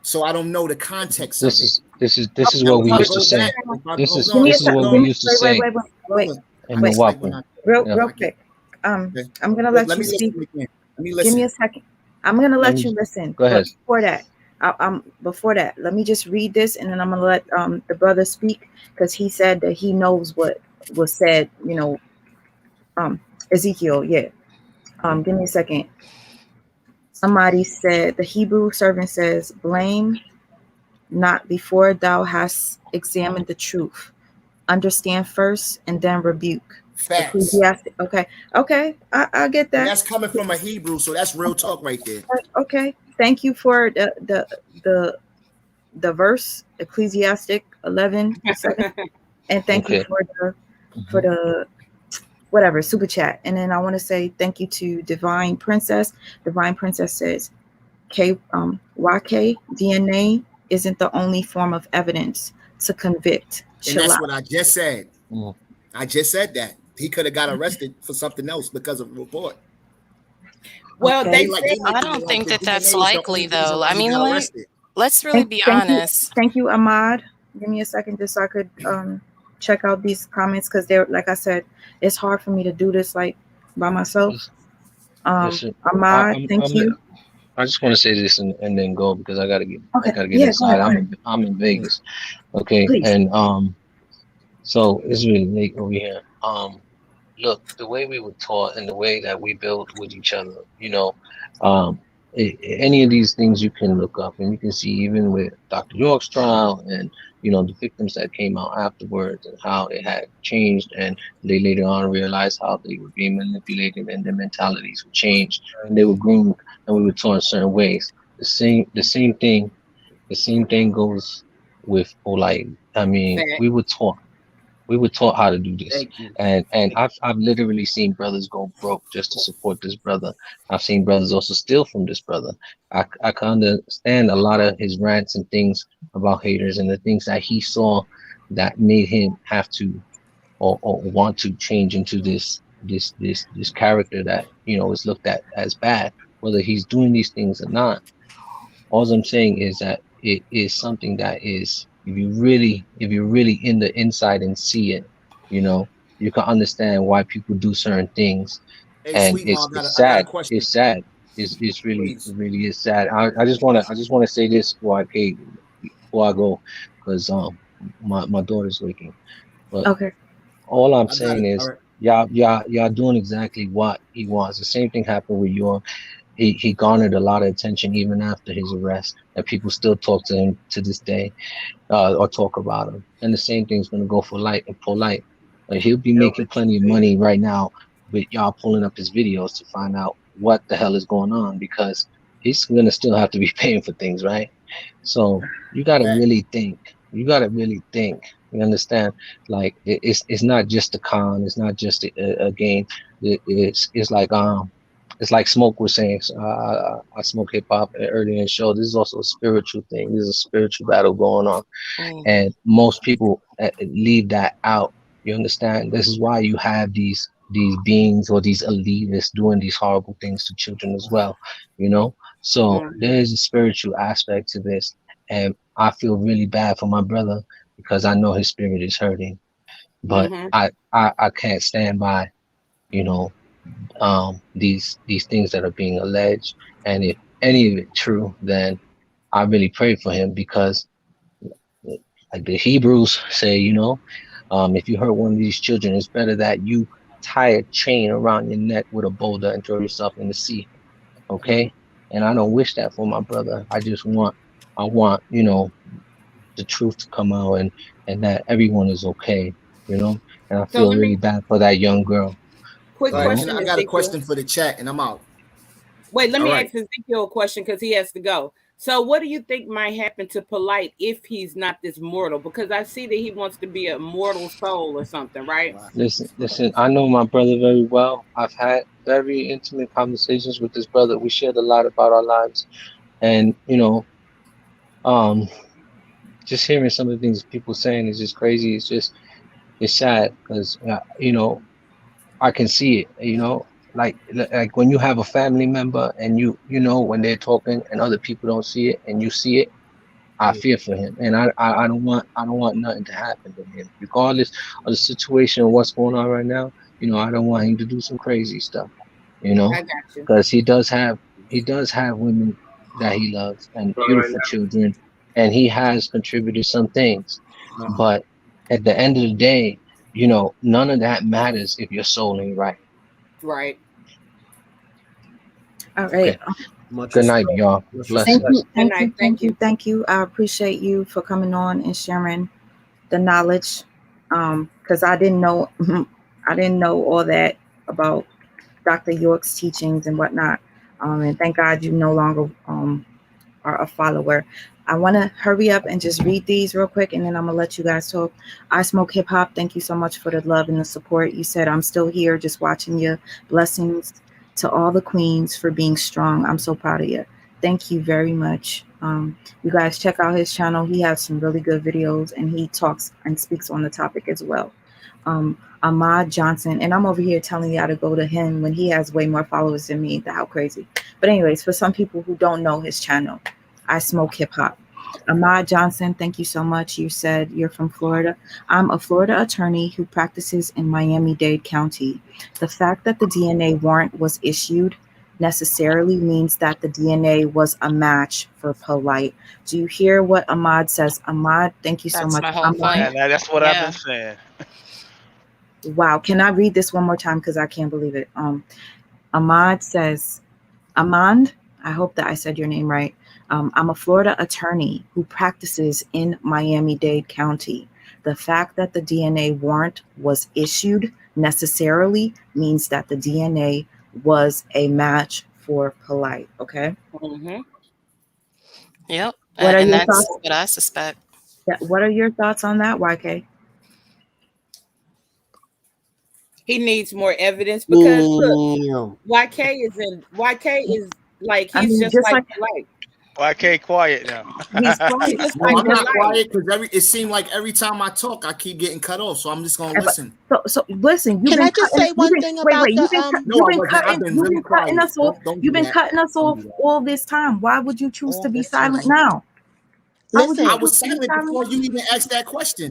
so I don't know the context This of it. this is Now, what if we I used to go say. back, This is Give me a what second. we used to say Wait. in Milwaukee. Real Yeah. quick. I'm gonna Let let me you listen speak. again. Let me Give me listen. a second. I'm gonna Let let me you listen. go ahead. But before that, let me just read this, and then I'm gonna let the brother speak, because he said that he knows what was said. Ezekiel. Yeah. Give me a second. Somebody said, the Hebrew servant says, blame not before thou hast examined the truth. Understand first and then rebuke. Facts. Ecclesiastic. Okay. I get And that. that's coming from a Hebrew, so that's real talk right there. Okay. Thank you for the verse, Ecclesiastic 11:7, and thank you for the whatever super chat. And then I want to say thank you to Divine Princess. Divine Princess says, YK DNA isn't the only form of evidence to convict. And that's what I just said. I just said that. He could have got arrested for something else because of the report. Well, Okay. I don't think that that's DNA is the only likely, though. reason why I he mean, got arrested. let's really be honest. Thank you, Ahmad. Give me a second just so I could check out these comments, because they're, like I said, it's hard for me to do this like by myself. Listen, Ahmad, thank you. I just want to say this and then go, because I gotta get Yeah, inside. go ahead. I'm in Vegas. Okay. Please. And so it's really late over here. Look, the way we were taught and the way that we build with each other, any of these things you can look up, and you can see even with Dr. York's trial and the victims that came out afterwards, and how it had changed, and they later on realized how they were being manipulated and their mentalities were changed, and they were groomed, and we were taught in certain ways. The same thing goes with Polight. I mean, we were taught how to do this. Thank you. And I've literally seen brothers go broke just to support this brother. I've seen brothers also steal from this brother. I can understand a lot of his rants and things about haters, and the things that he saw that made him have to or want to change into this character that is looked at as bad, whether he's doing these things or not. All I'm saying is that it is something that is, if you're really in the inside and see it, you can understand why people do certain things. Hey, And Sweet it's Mom, it's I got a sad. question. It's sad. It's really, Please. it really is sad. I just wanna say this before I go, because my daughter's waking. But Okay. all I'm I got saying it. is, All right. y'all doing exactly what he wants. The same thing happened with you. He garnered a lot of attention even after his arrest, and people still talk to him to this day, or talk about him. And the same thing's gonna go for Light and Polight. He'll be making plenty of money right now with y'all pulling up his videos to find out what the hell is going on, because he's gonna still have to be paying for things, right? So you gotta really think. You gotta really think. You understand? Like it's not just a con. It's not just a game. It's like Smoke was saying. I smoke hip hop earlier in the show. This is also a spiritual thing. This is a spiritual battle going on, and most people leave that out. You understand? This is why you have these beings or these elitists doing these horrible things to children as well. So there is a spiritual aspect to this, and I feel really bad for my brother because I know his spirit is hurting, but I can't stand by, these things that are being alleged. And if any of it true, then I really pray for him, because like the Hebrews say, if you hurt one of these children, it's better that you tie a chain around your neck with a boulder and throw yourself in the sea. Okay. And I don't wish that for my brother. I want, the truth to come out, and that everyone is okay, and I So feel really bad for that young girl. Quick question. I got a question for the chat, and I'm out. Wait, let me ask Ezekiel a question, because he has to go. So what do you think might happen to Polight if he's not this mortal? Because I see that he wants to be a mortal soul or something, right? Listen, I know my brother very well. I've had very intimate conversations with this brother. We shared a lot about our lives, and just hearing some of the things people saying is just crazy. It's sad, because I can see it. Like when you have a family member and when they're talking and other people don't see it and you see it, I fear for him, and I don't want nothing to happen to him, regardless of the situation and what's going on right now. I don't want him to do some crazy stuff. I got you. Because he does have women that he loves and beautiful children, and he has contributed some things, but at the end of the day, none of that matters if your soul ain't right. Right. All right. Okay. Good night, y'all. Thank you. I appreciate you for coming on and sharing the knowledge, because I didn't know all that about Dr. York's teachings and whatnot. And thank God you no longer are a follower. I want to hurry up and just read these real quick, and then I'm going to let you guys talk. I Smoke Hip Hop, thank you so much for the love and the support. You said, I'm still here just watching you. Blessings to all the queens for being strong. I'm so proud of you. Thank you very much. You guys check out his channel. He has some really good videos, and he talks and speaks on the topic as well. Ahmad Johnson, and I'm over here telling y'all to go to him when he has way more followers than me. How crazy. But anyways, for some people who don't know his channel, I Smoke Hip Hop. Ahmad Johnson, thank you so much. You said you're from Florida. I'm a Florida attorney who practices in Miami-Dade County. The fact that the DNA warrant was issued necessarily means that the DNA was a match for Polight. Do you hear what Ahmad says? Ahmad, thank you so much. My whole point. That's what I've been saying. Wow. Can I read this one more time? Because I can't believe it. Ahmad says, Ahmad, I hope that I said your name right. I'm a Florida attorney who practices in Miami-Dade County. The fact that the DNA warrant was issued necessarily means that the DNA was a match for Polight. Okay. Mm-hmm. Yep. What are and your that's thoughts? what I suspect. Yeah. What are your thoughts on that, YK? He needs more evidence, because look, YK is like, he's just like Polight. YK quiet now. He's quiet. I'm not quiet, because it seemed like every time I talk, I keep getting cut off. So I'm just gonna listen. So listen. Can I just say one thing about You've been cutting us off. You've been cutting us off all this time. Why would you choose to be silent now? Listen, I was silent before you even asked that question.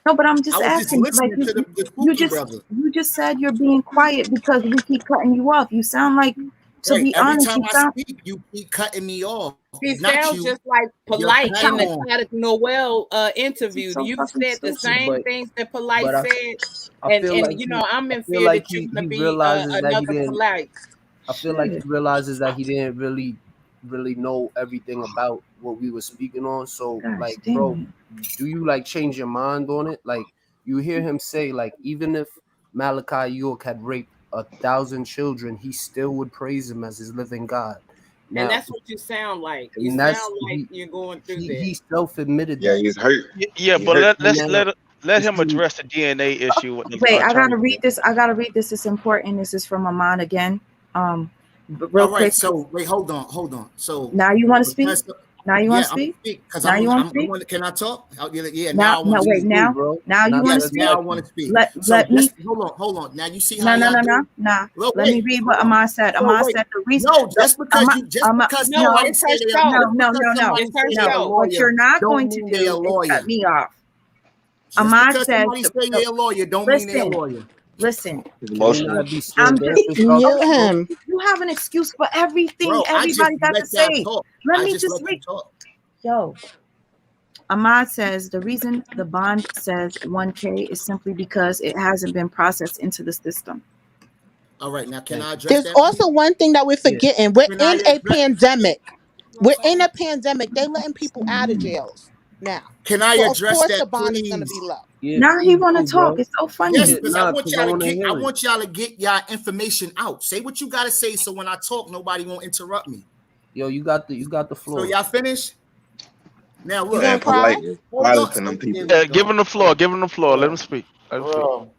No, but I'm just asking. Listening to the you just said you're being quiet because we keep cutting you off. You sound like, to be honest, every time I speak, you keep cutting me off. He sounds just like Polight in the Static Noel interview. You said the same things that Polight said, and I'm in fear that you're gonna be another Polight. I feel like he realizes that he didn't really know everything about what we were speaking on. So, bro, do you change your mind on it? Like, you hear him say, even if Malachi York had raped 1,000 children, he still would praise him as his living God. Now, and that's what you sound like. You sound like you're going through that. He self-admitted. Yeah, he's hurt. Yeah, but let him address the DNA issue. Wait, I gotta read this. It's important. This is from Amon again. Real quick. So wait, hold on. So now you want to speak? Now you want to speak? Because now you want to speak? Can I talk? Yeah. Now you want to speak? Now I want to speak. Let me. Hold on. Now you see how No. Let me read what Amon said. Amon said the reason. No, just because it's her show. No. What you're not going to do is cut me off. Amon said, somebody say they're a lawyer, don't mean they're a lawyer. Listen, emotional. I'm just, Mute him. you have an excuse for everything. Bro, Everybody got to say. Let me just read. Yo, Ahmad says the reason the bond says 1K is simply because it hasn't been processed into the system. All right, now can I address There's that? also one thing that we're forgetting. We're Can I in a address- pandemic. We're in a pandemic. They're letting people out of jails now. Can I So address of course that, the bond is going to please? be low. Yeah, Now he want to please, talk. bro. It's so funny. Yes, because Nah, I want 'cause y'all I to wanna get. hear I it. want y'all to get y'all information out. Say what you gotta say, so when I talk, nobody won't interrupt me. Yo, you got the floor. So y'all finish. Now look. You gonna cry? Silencing them people. Yeah, give him the floor. Give him the floor. Let him speak. Let him speak.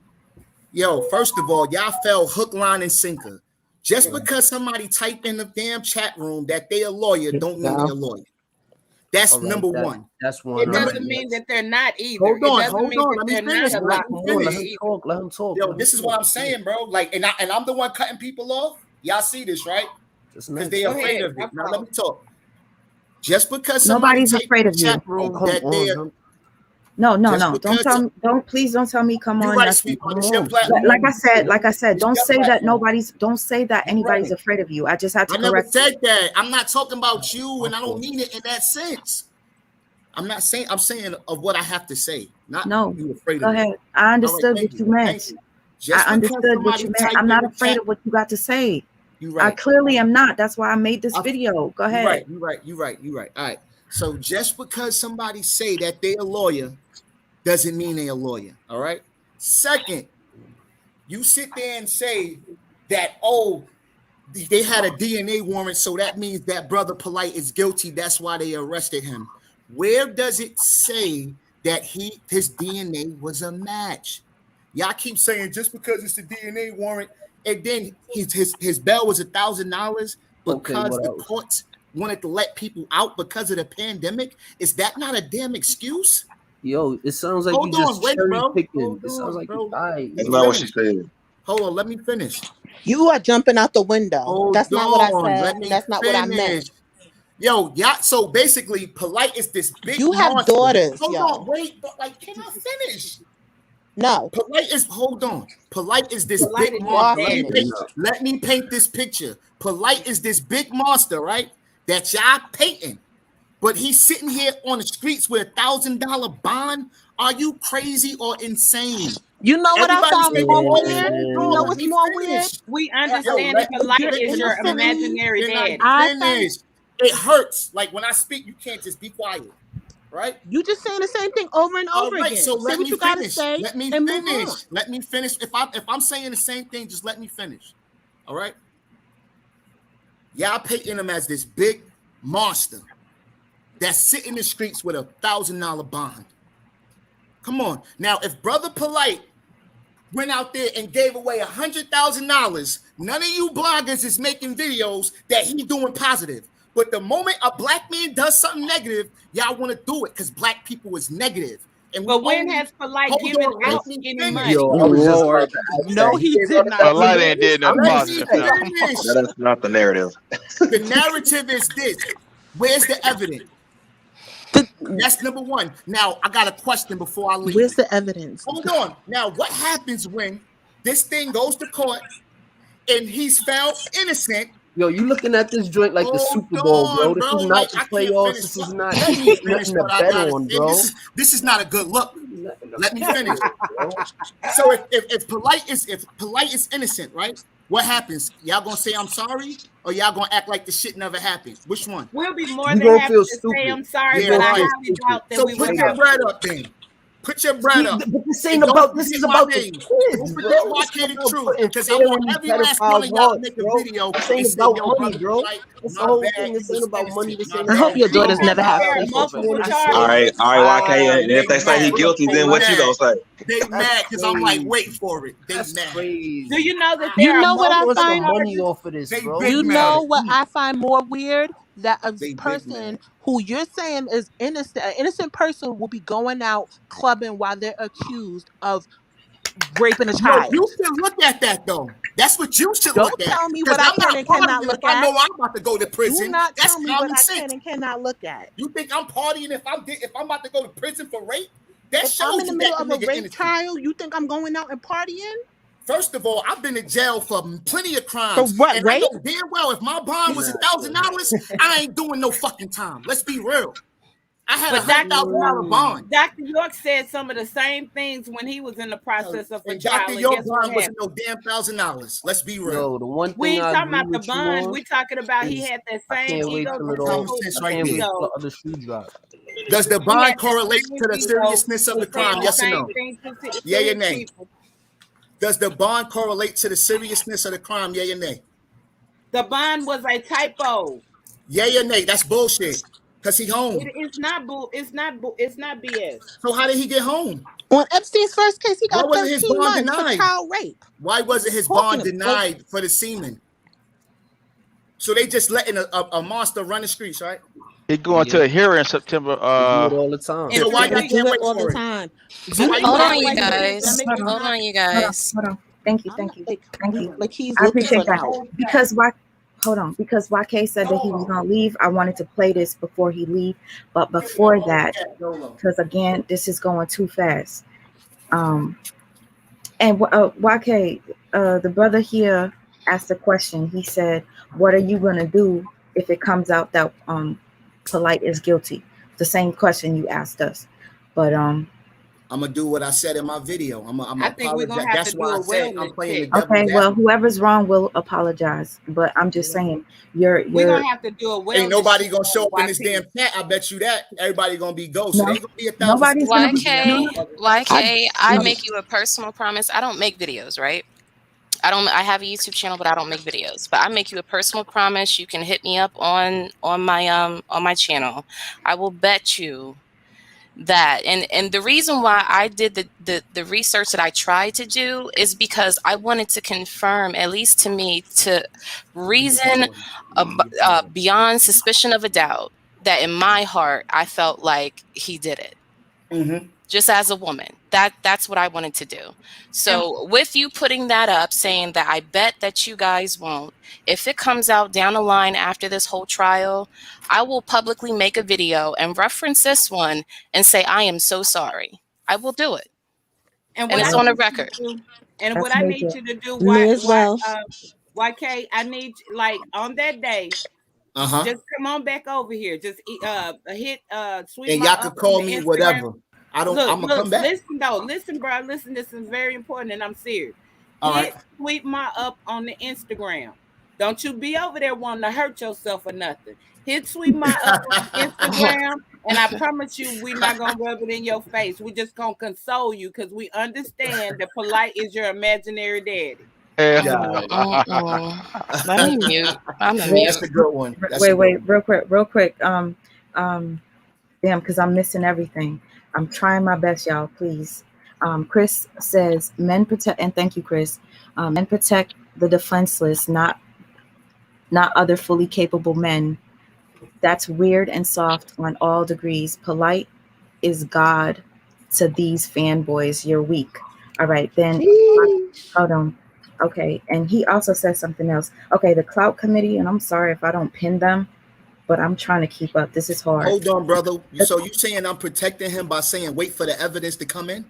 Yo, first of all, y'all fell hook, line, and sinker. Just because somebody typed in the damn chat room that they a lawyer, don't mean they're a lawyer. That's All right, number one. That's one. It doesn't mean that they're not either. Hold on, it doesn't mean that Let me they're finish. not a Let me lawyer finish. either. Let him talk. Yo, this is what I'm saying, bro. Like, and I'm the one cutting people off. Y'all see this, right? Because they Go afraid ahead, of no it. Now let problem. me talk. Just because somebody Nobody's typed afraid in of the chat you. room Come that they on. No. Just because- Please don't tell me come You on. right, Nothing. sweetheart. It's your platform. Like I said, It's don't your say that platform. don't say that anybody's right. afraid of you. I just had to I never correct said that. I'm not talking about you, and I don't mean it in that sense. I'm not saying. I'm saying of what I have to say. Not you afraid Go of ahead. it. I understood All right, what you meant. Thank you. Just I because understood what you somebody meant. typed I'm not in the afraid chat- of what you got to say. You right. I clearly am not. That's why I made this video. Go ahead. You right. All right. So just because somebody say that they're a lawyer doesn't mean they're a lawyer. All right. Second, you sit there and say that, oh, they had a DNA warrant, so that means that brother Polight is guilty. That's why they arrested him. Where does it say that his DNA was a match? Y'all keep saying just because it's a DNA warrant, and then his bail was $1,000 because the courts wanted to let people out because of the pandemic. Is that not a damn excuse? Yo, it sounds like Hold you on, just wait, cherry bro. picking. Hold It sounds on, like bro. That's not what she said. Hold on, let me finish. You are jumping out the window. Hold That's not what I on, said. let me That's not what I meant. finish. Yo, yeah. So basically, Polight is this big. You have monster. daughters, Hold yo. on, wait, but like, can I finish? No. Polight is. Hold on. Polight is this Polight big is monster. your Let me paint this picture. Polight is this big monster, right? That y'all painting, but he's sitting here on the streets with $1,000 bond. Are you crazy or insane? You know what I Everybody found say, more "Oh, weird? hold You on, know let what's me more finish." weird? We understand that Polight is your imaginary daddy. I finish. It hurts. Like when I speak, you can't just be quiet, right? You just saying the same thing over and over again. So say let what me you gotta finish. say Let me and move finish. on. Let me finish. If I'm saying the same thing, just let me finish. All right. Y'all painting him as this big monster that's sitting in the streets with $1,000 bond. Come on. Now, if Brother Polight went out there and gave away $100,000, none of you bloggers is making videos that he's doing positive. But the moment a black man does something negative, y'all want to do it because black people is negative. And but when has Polight given out any money? Yo, I was just about to ask No, that. he did not. Polight ain't did nothing I'm just positive saying. now. Come on. That's not the narrative. The narrative is this. Where's the evidence? That's number one. Now, I got a question before I leave. Where's the evidence? Hold on. Now, what happens when this thing goes to court and he's found innocent? Yo, you looking at this joint like the Super Bowl, bro. This is not the playoffs. This is not Let me finish nothing to what I bet gotta on, say. bro. This is not a good look. Let me finish. So if Polight is innocent, right? What happens? Y'all gonna say I'm sorry, or y'all gonna act like the shit never happened? Which one? We'll be more You than gonna happy feel to stupid. say I'm sorry, Yeah, but I right. highly doubt that So we put would your have. bread up then. Put your bread up. But this And ain't don't about. This forget is my about the name. kids, Don't bro. forget why I This can't is the about truth. putting Because I fear want in these every last one of pedophiles' y'all to hearts, make a bro. video This and ain't say, about yo, money, brother, bro. like, That's the my whole bad. thing. This He ain't was about money. innocent. This My ain't I about. hope bad. your Do you daughters have never to have bear kids. multiple That's All charges? right, YK. And if they They say he mad. guilty, They then what you gonna mad. say? They mad because I'm like, wait crazy. for it. They That's mad. crazy. Do you know that You there are know what I I want multiple some find? money charges? off of this, They bro. big You mad. know what I find more weird? That a They big person mad. who you're saying is innocent, an innocent person will be going out clubbing while they're accused of raping a No, child. you should look at that though. That's what you should Don't look at. tell me Because what I I'm can not and partying cannot if look I at. know I'm about to go to Do prison. not That's tell me what common I sense. can and cannot look at. You think I'm partying if I'm about to go to prison for rape? That If I'm shows in the you middle that the of a nigga rape innocent. trial, you think I'm going out and partying? First of all, I've been in jail for plenty of crimes. For what, and rape? I know damn well if my bond was $1,000, I ain't doing no fucking time. Let's be real. I had $100,000 bond. Dr. York said some of the same things when he was in the process of a And trial. Dr. York bond wasn't no damn $1,000. Let's be real. Yo, the one We thing ain't I talking agree about the with you bond. on We talking about he had that same ego. The other shoe drop. Does the bond correlate to the seriousness of the crime? Yes or no? Yeah or nay? Does the bond correlate to the seriousness of the crime? Yeah or nay? The bond was a typo. Yeah or nay? That's bullshit. Cause he home. It's not BS. So how did he get home? On Epstein's first case, he got Why wasn't his 13 bond months for denied? child rape. Why wasn't his bond denied for the semen? So they just letting a monster run the streets, right? He going to a hearing in September. Do it all the time. So why They do it all the time. Hold on, you guys. Hold on, you guys. Hold on. Thank you. Like he's I looking appreciate for that. now. Because because YK said that he was gonna leave. I wanted to play this before he leave, but before that, because again, this is going too fast. And YK, the brother here asked a question. He said, "What are you gonna do if it comes out that Polight is guilty?" The same question you asked us, but I'm gonna do what I said in my video. I think we're gonna have That's to why do I said I'm playing the okay. devil's Well, advocate. whoever's wrong will apologize. But I'm just saying, we're gonna have to do a wellness. Ain't nobody gonna show up in this damn chat. I bet you that. Everybody gonna be ghosts. No, It ain't gonna be 1,000. YK, I make you a personal promise. I don't make videos, right? I have a YouTube channel, but I don't make videos. But I make you a personal promise. You can hit me up on my channel. I will bet you that. And the reason why I did the research that I tried to do is because I wanted to confirm, at least to me, to reason beyond suspicion of a doubt, that in my heart I felt like he did it. Mm-hmm. Just as a woman, that's what I wanted to do. So with you putting that up, saying that I bet that you guys won't, if it comes out down the line after this whole trial, I will publicly make a video and reference this one and say, I am so sorry. I will do it. And it's on the record. And what I need you to do, YK, I need, like, on that day, just come on back over here. Just hit sweet. And y'all can call me whatever. I'm gonna come back. Listen, bro. Listen, this is very important, and I'm serious. All Hit right. Sweet My Up on the Instagram. Don't you be over there wanting to hurt yourself or nothing. Hit Sweet My Up on Instagram, and I promise you, we're not gonna rub it in your face. We just gonna console you because we understand that Polight is your imaginary daddy. Let me mute. I'm a mute. That's a good one. Wait, real quick. Damn, because I'm missing everything. I'm trying my best, y'all. Please. Chris says, "Men protect," and thank you, Chris. Men protect the defenseless, not other fully capable men. That's weird and soft on all degrees. Polight is God to these fanboys. You're weak. All right, then. Hold on. Okay, and he also says something else. Okay, the Clout Committee, and I'm sorry if I don't pin them, but I'm trying to keep up. This is hard. Hold on, brother. So you saying I'm protecting him by saying wait for the evidence to come in?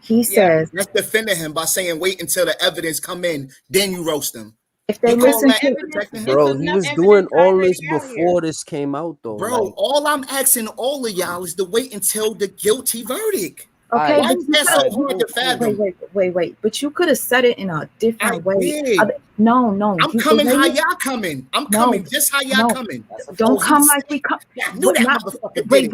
He says that's defending him by saying wait until the evidence come in, then you roast him. If they listen to bro, he was doing all this before this came out, though. Bro, all I'm asking all of y'all is to wait until the guilty verdict. Okay, why is that so hard to fathom? Wait. But you could have said it in a different way. Did. No. I'm coming how y'all coming. I'm coming just how y'all coming. Don't come like we come. Yeah, I knew that motherfucker. Wait.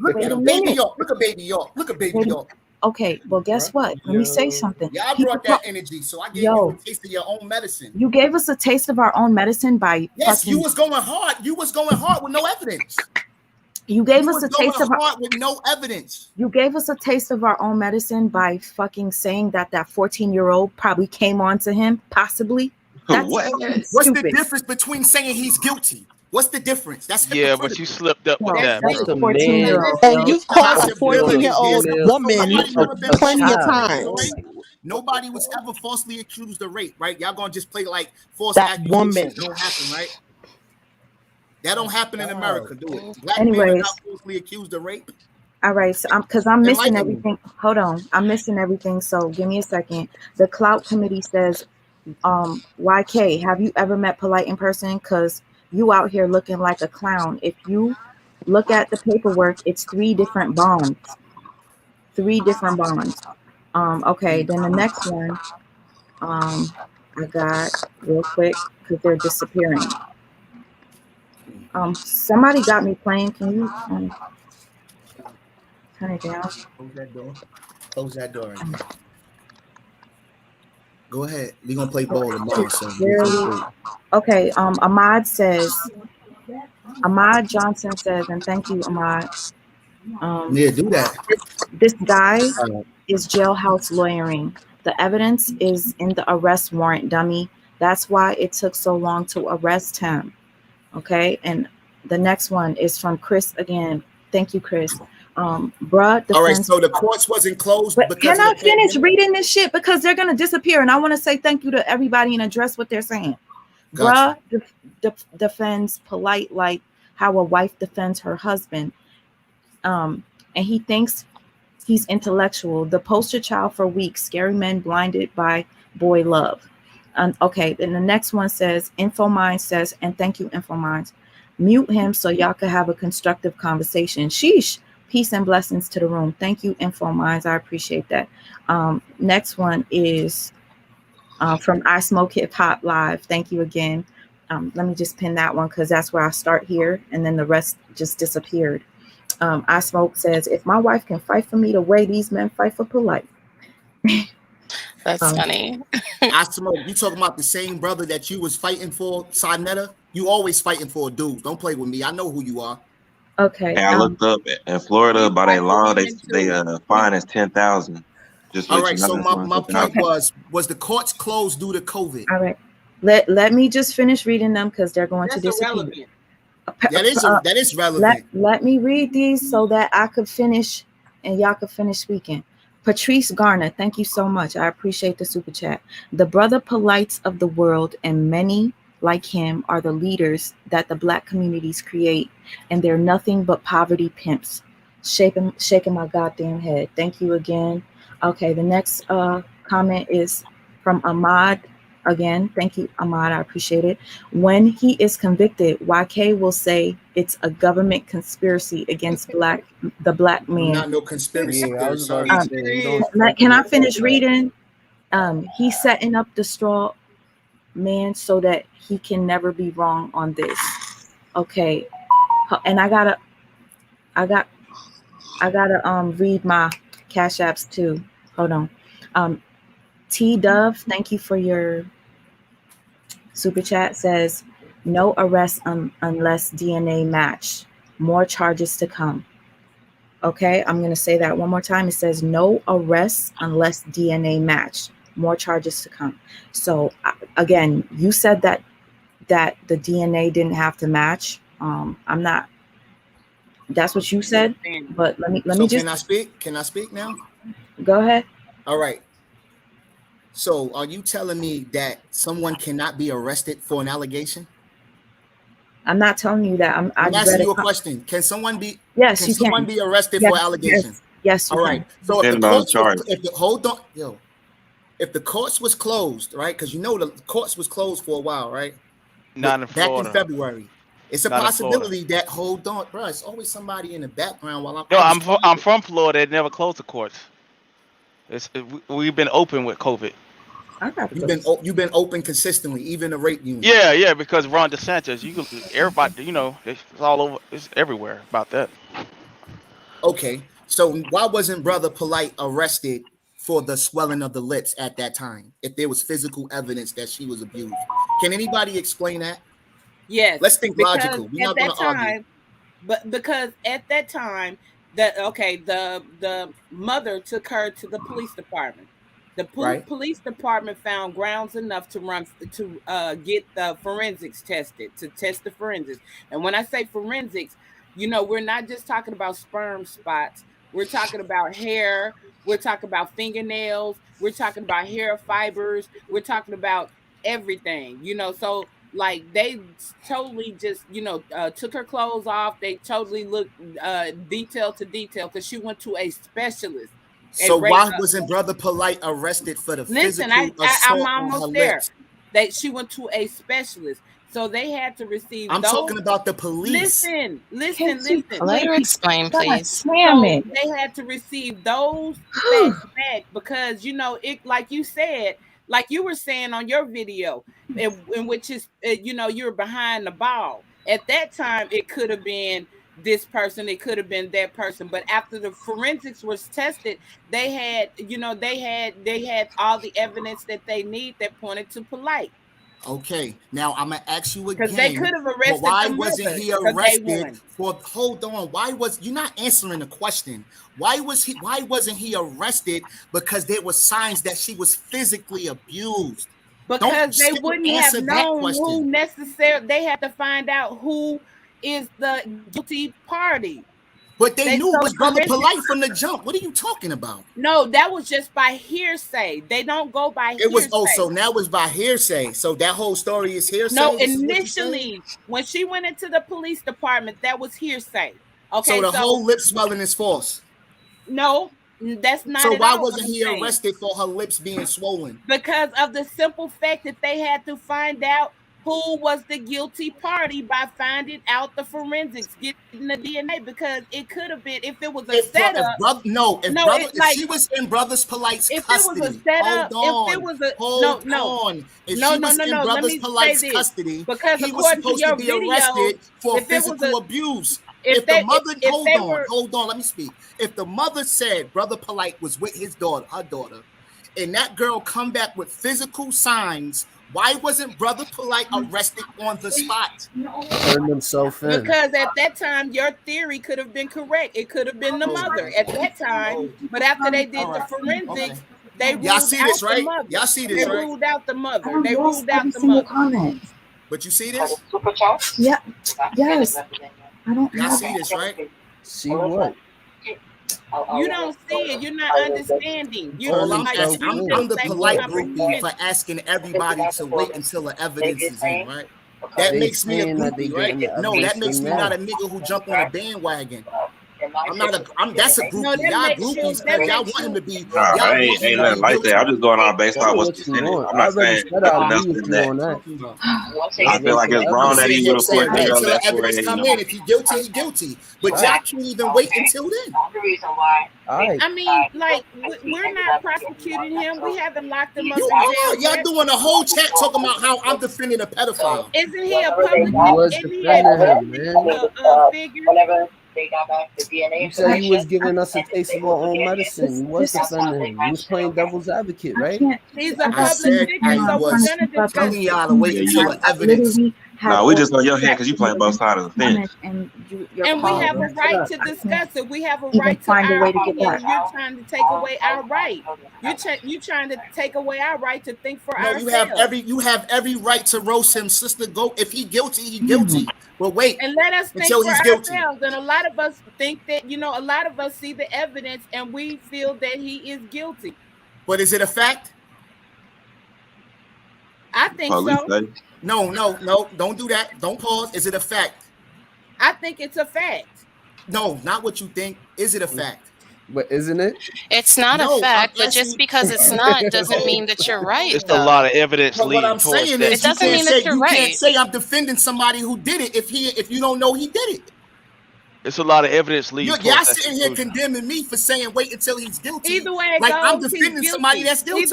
Look at Baby York. Look at Baby York. Look at Baby York. Okay, well, guess what? Let me say something. Y'all brought that energy, so I gave you a taste of your own medicine. You gave us a taste of our own medicine by you was going hard. You was going hard with no evidence. You gave us a taste of with no evidence. You gave us a taste of our own medicine by fucking saying that 14-year-old probably came on to him, possibly. That's What's the difference between saying he's guilty? What's the difference? That's but you slipped up with that. That's the 14-year-old. And you've called a 14-year-old woman plenty of times. Nobody was ever falsely accused of rape, right? Y'all gonna just play like false that woman. Don't happen, right? That don't happen in America, do it? Black men are not falsely accused of rape. All right, so because I'm missing everything. Hold on, I'm missing everything. So give me a second. The Clout Committee says, YK, have you ever met Polight in person? Because you out here looking like a clown. If you look at the paperwork, it's 3 different bonds. 3 different bonds. Okay, then the next one, I got real quick because they're disappearing. Somebody got me playing. Can you turn it down? Close that door. Close that door again. Go ahead. We're gonna play ball tomorrow, so okay. Ahmad Johnson says, and thank you, Ahmad. Yeah, do that. This guy is jailhouse lawyering. The evidence is in the arrest warrant, dummy. That's why it took so long to arrest him. Okay, and the next one is from Chris again. Thank you, Chris. Bruh, all right, so the courts wasn't closed. But can I finish reading this shit? Because they're gonna disappear, and I want to say thank you to everybody and address what they're saying. Gotcha. Bruh defends Polight like how a wife defends her husband. And he thinks he's intellectual. The poster child for weak, scary men blinded by boy love. Okay, then the next one says, InfoMind says, and thank you, InfoMind. Mute him so y'all could have a constructive conversation. Sheesh. Peace and blessings to the room. Thank you, InfoMinds. I appreciate that. Next one is from I Smoke Hip Hop Live. Thank you again. Let me just pin that one because that's where I start here, and then the rest just disappeared. I Smoke says, if my wife can fight for me the way these men fight for Polight. That's funny. I Smoke, you talking about the same brother that you was fighting for, Sinetta? You always fighting for dudes. Don't play with me. I know who you are. Okay. And I looked up in Florida by their law, they fine is 10,000. Just all right. So my point was the courts closed due to COVID. All right. Let me just finish reading them because they're going to disappear. That is relevant. Let me read these so that I could finish and y'all could finish speaking. Patrice Garner, thank you so much. I appreciate the super chat. The brother Polights of the world and many like him are the leaders that the Black communities create, and they're nothing but poverty pimps. Shaking my goddamn head. Thank you again. Okay, the next comment is from Ahmad. Again, thank you, Ahmad. I appreciate it. When he is convicted, YK will say it's a government conspiracy against the black man. Not no conspiracy. Can I finish reading? He's setting up the straw man so that he can never be wrong on this. Okay, and I gotta read my Cash Apps too. Hold on. T Dove, thank you for your super chat. Says no arrest unless DNA match. More charges to come. Okay, I'm gonna say that one more time. It says no arrests unless DNA match. More charges to come. So again, you said that the DNA didn't have to match. I'm not. That's what you said. But let me just. Can I speak? Can I speak now? Go ahead. All right. So are you telling me that someone cannot be arrested for an allegation? I'm not telling you that. I'm asking you a question. Can someone be? Yes, can you someone can. be arrested for allegation? Yes. All right. So if the courts was closed, right? Because the courts was closed for a while, right? Not in Florida. Back in February. It's a possibility that bro. It's always somebody in the background while I'm. No, I'm from Florida. It never closed the courts. We've been open with COVID. You've been open consistently, even the rape union. Yeah, because Ron DeSantis, everybody, it's all over, it's everywhere about that. Okay, so why wasn't Brother Polight arrested for the swelling of the lips at that time? If there was physical evidence that she was abused, can anybody explain that? Yes. Let's think logical. We're not going to argue. But because at that time, the mother took her to the police department. The police department found grounds enough to get the forensics tested, to test the forensics. And when I say forensics, we're not just talking about sperm spots. We're talking about hair. We're talking about fingernails. We're talking about hair fibers. We're talking about everything. So like they totally just, you know, took her clothes off. They totally looked detail to detail because she went to a specialist. So why wasn't Brother Polight arrested for the Listen, physical assault I'm on her almost there. lips? That she went to a specialist, so they had to receive. I'm talking about the police. Listen. Let her explain, please. So they had to receive those facts back because, you know, it, like you said, like you were saying on your video, in which is, you know, you're behind the ball. At that time, it could have been this person, it could have been that person, but after the forensics was tested, they had, you know, they had all the evidence that they need that pointed to Polight. Okay, now I'm gonna ask you again. Because they could have arrested. Why wasn't he arrested for? Hold on. Why was you not answering the question? Why wasn't he arrested? Because there were signs that she was physically abused. Because they wouldn't have known who necessarily. They had to find out who is the guilty party. But they knew it was Brother Polight from the jump. What are you talking about? No, that was just by hearsay. They don't go by hearsay. It was so now it was by hearsay. So that whole story is hearsay. No, initially when she went into the police department, that was hearsay. Okay, so the whole lip swelling is false. No, that's not. So why wasn't he arrested for her lips being swollen? Because of the simple fact that they had to find out who was the guilty party by finding out the forensics, getting the DNA, because it could have been, if it was a setup. If she was in Brother Polight's custody. If it was a setup, if it was a If she was in Brother Polight's custody, because he was supposed to be arrested for physical abuse. If the mother, hold on, let me speak. If the mother said Brother Polight was with her daughter, and that girl come back with physical signs, why wasn't Brother Polight arrested on the spot? Turned himself in. Because at that time, your theory could have been correct. It could have been the mother at that time. But after they did the forensics, they ruled out the mother. Y'all see this, right? They ruled out the mother. They ruled out the mother. Comment. But you see this? Yeah. Yes. I don't. Y'all see this, right? See what? You don't see it. You're not understanding. I'm the polite groupie for asking everybody to wait until the evidence is in, right? That makes me a groupie, right? No, that makes me not a nigga who jump on a bandwagon. That's a groupie. Y'all groupies, man. Y'all want him to be. Ain't nothing like that. I'm just going on based on what's presented. I'm not saying nothing else than that. I feel like it's wrong that he would have put until the evidence come in. If he's guilty, he's guilty. But y'all can't even wait until then. I mean, like, we're not prosecuting him. We haven't locked him up. Y'all doing a whole chat talking about how I'm defending a pedophile. Isn't he a public figure? They got back the DNA. You said he was giving us a taste of our own medicine. You was defending him. You was playing devil's advocate, right? He's a public figure, so we're gonna telling y'all to wait until the evidence. No, we just on your hand because you playing both sides of the fence. And we have a right to discuss it. We have a right to find a way to get back. You're trying to take away our right. You're trying to take away our right to think for ourselves. You have every right to roast him, sister. Go if he guilty, he guilty. But wait, and let us think until for he's ourselves. guilty. And a lot of us think that, you know, a lot of us see the evidence and we feel that he is guilty. But is it a fact? I think so. No, don't do that. Don't pause. Is it a fact? I think it's a fact. No, not what you think. Is it a fact? But isn't it? It's not a fact, but just because it's not doesn't mean that you're right. It's a lot of evidence leading what I'm towards saying that. is it doesn't mean that you're right. You can't say I'm defending somebody who did it if you don't know he did it. It's a lot of evidence leading towards that. Y'all sitting here condemning me for saying wait until he's guilty. Either way it like goes, I'm defending somebody that's guilty.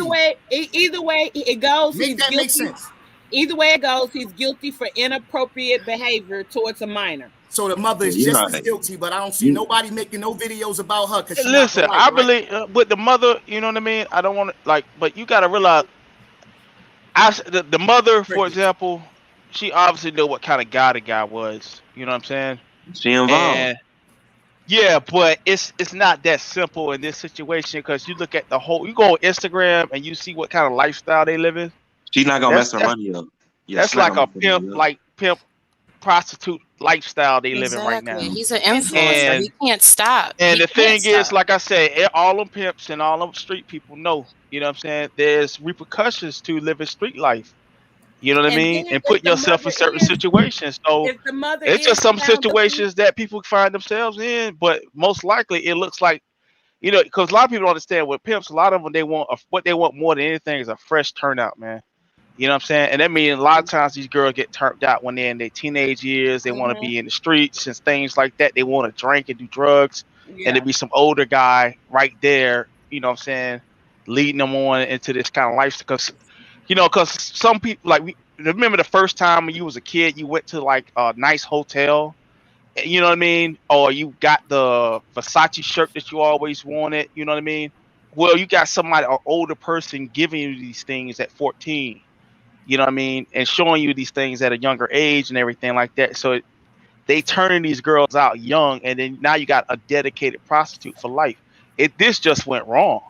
Either way it goes. Make that make sense. Either way it goes, he's guilty for inappropriate behavior towards a minor. So the mother is just as guilty, but I don't see nobody making no videos about her. Cause listen, I believe with the mother, you know what I mean. I don't want to but you got to realize, the mother, for example, she obviously knew what kind of guy the guy was. You know what I'm saying? She involved. Yeah, but it's not that simple in this situation because you look at the whole. You go on Instagram and you see what kind of lifestyle they live in. She's not gonna mess her money up. That's like a pimp, prostitute lifestyle they live in right now. He's an influencer. He can't stop. And the thing is, like I said, all them pimps and all them street people know. You know what I'm saying? There's repercussions to living street life. You know what I mean? And putting yourself in certain situations. So if the mother it's just is some found to be- situations that people find themselves in, but most likely it looks like, you know, because a lot of people don't understand with pimps, a lot of them, what they want more than anything is a fresh turnout, man. You know what I'm saying? And that means a lot of times these girls get turned out when they're in their teenage years. They want to be in the streets and things like that. They want to drink and do drugs. And there be some older guy right there, you know what I'm saying, leading them on into this kind of lifestyle. Because some people, like, remember the first time when you was a kid, you went to like a nice hotel, you know what I mean? Or you got the Versace shirt that you always wanted, you know what I mean? Well, you got somebody, an older person giving you these things at 14. You know what I mean? And showing you these things at a younger age and everything like that. So they turning these girls out young, and then now you got a dedicated prostitute for life. This just went wrong.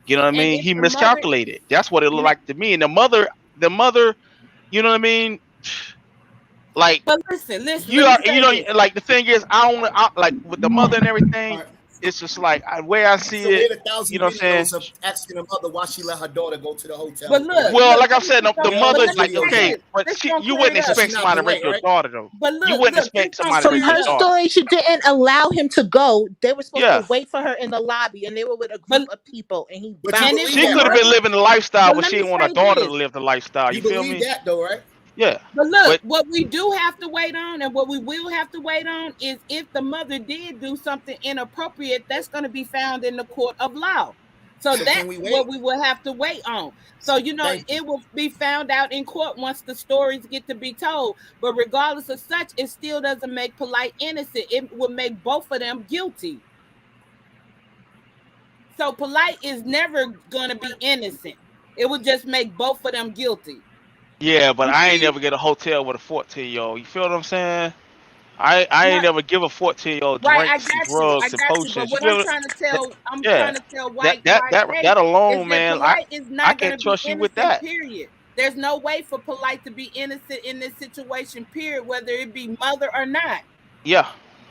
You know what I mean? He miscalculated. That's what it looked like to me. And the mother, you know what I mean? Like, but listen, you let me are, say you know, this. like the thing is, like with the mother and everything. It's just like where I see So we it. had 1,000 You know what I'm saying? videos of asking the mother why she let her daughter go to the hotel. But look, Well, like I said, the There are mother, those like, videos okay, out. but you wouldn't expect somebody to rape your daughter, though. But You wouldn't expect somebody to From rape your her daughter. story, she didn't allow him to go. They were supposed Yeah. to wait for her in the lobby, and they were with a group of people, and he bounced. She could have been living the lifestyle, But but let she me didn't want her say daughter this. to live the lifestyle. You feel believe me? that though, right? Yeah. But look, what we do have to wait on, and what we will have to wait on, is if the mother did do something inappropriate, that's going to be found in the court of law. So that's can we wait? what we will have to wait on. So, you know, it will be found out in court once the stories get to be told. But regardless of such, it still doesn't make Polight innocent. It will make both of them guilty. So Polight is never going to be innocent. It would just make both of them guilty. Yeah, but I ain't never get a hotel with a 14-year-old. You feel what I'm saying? I ain't never give a 14-year-old Right, I drinks and got drugs and you. But potions. You what feel I'm it? trying to tell, Yeah. White That is alone, that man. Polight is I not going to can't be trust you with innocent. that. Period. There's no way for Polight to be innocent in this situation. Period. Whether it be mother or not. Yeah,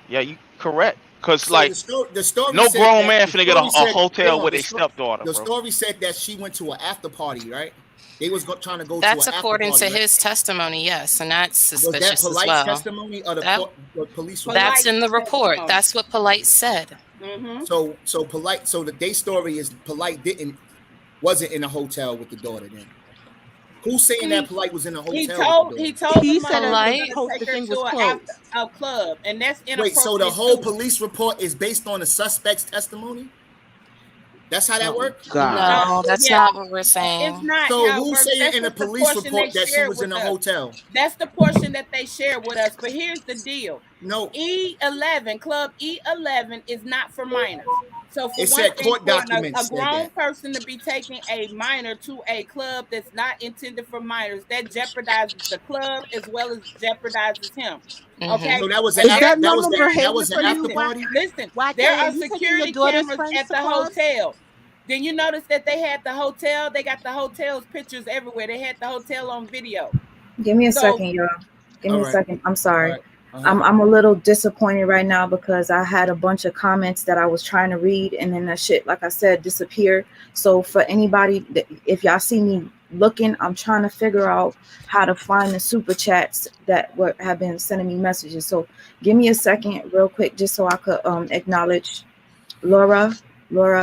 you correct. Cause So like the story no said grown that, man the finna get a story said, hotel hold on, with a stepdaughter, the bro. story said that she went to an after party, right? They was trying to go That's to an after according party, to right? his testimony, yes, and that's Was that suspicious as Polight's well. testimony or the police report? That's in the report. That's what Polight said. So Polight, so the day story is Polight wasn't in a hotel with the daughter then. Who's saying that Polight was in a hotel? He told He the said mother that he was going to take her thing to was closed. a club, and that's inappropriate. Wait, so the whole too. police report is based on the suspect's testimony? That's how that works? No, that's not what we're saying. It's not. So how it who's works. saying That's in the just the police portion report they that she shared was with in a us. hotel? That's the portion that they shared with us. But here's the deal. No. E11, Club E11 is not for minors. So for It one said thing, court for documents a said grown that. person to be taking a minor to a club that's not intended for minors, that jeopardizes the club as well as jeopardizes him. Okay. So that was Is that normal behavior for you? after party? Listen, Why there can't are you taking your security daughter's cameras friends at to the clubs? hotel. Then you notice that they had the hotel. They got the hotel's pictures everywhere. They had the hotel on video. Give me a second, y'all. Give me a second. I'm sorry. I'm a little disappointed right now because I had a bunch of comments that I was trying to read, and then that shit, like I said, disappeared. So for anybody, if y'all see me looking, I'm trying to figure out how to find the super chats that have been sending me messages. So give me a second real quick, just so I could acknowledge Laura,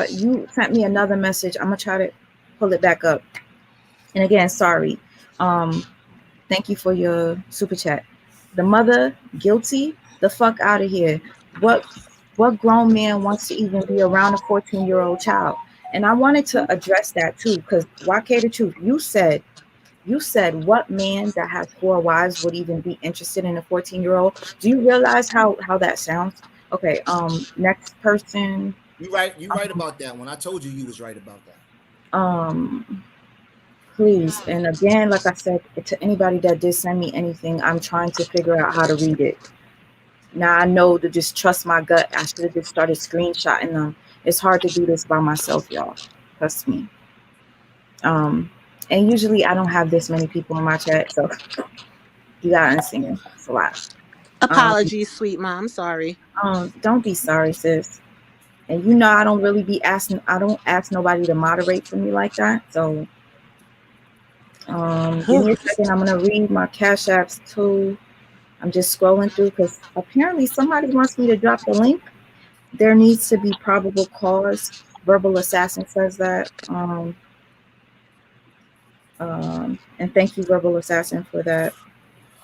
you sent me another message. I'm gonna try to pull it back up. And again, sorry. Thank you for your super chat. The mother guilty? The fuck out of here. What grown man wants to even be around a 14-year-old child? And I wanted to address that too, because YK the truth, you said what man that has 4 wives would even be interested in a 14-year-old? Do you realize how that sounds? Okay, next person. You right about that one. I told you was right about that. Please, and again, like I said, to anybody that did send me anything, I'm trying to figure out how to read it. Now I know to just trust my gut. I should have just started screenshotting them. It's hard to do this by myself, y'all. Trust me. And usually I don't have this many people in my chat, so you gotta understand. It's a lot. Apologies, sweet mom. Sorry. Don't be sorry, sis. And you know I don't really be asking. I don't ask nobody to moderate for me like that. So Give me a second. I'm gonna read my Cash Apps too. I'm just scrolling through because apparently somebody wants me to drop the link. There needs to be probable cause. Verbal Assassin says that. And thank you, Verbal Assassin, for that.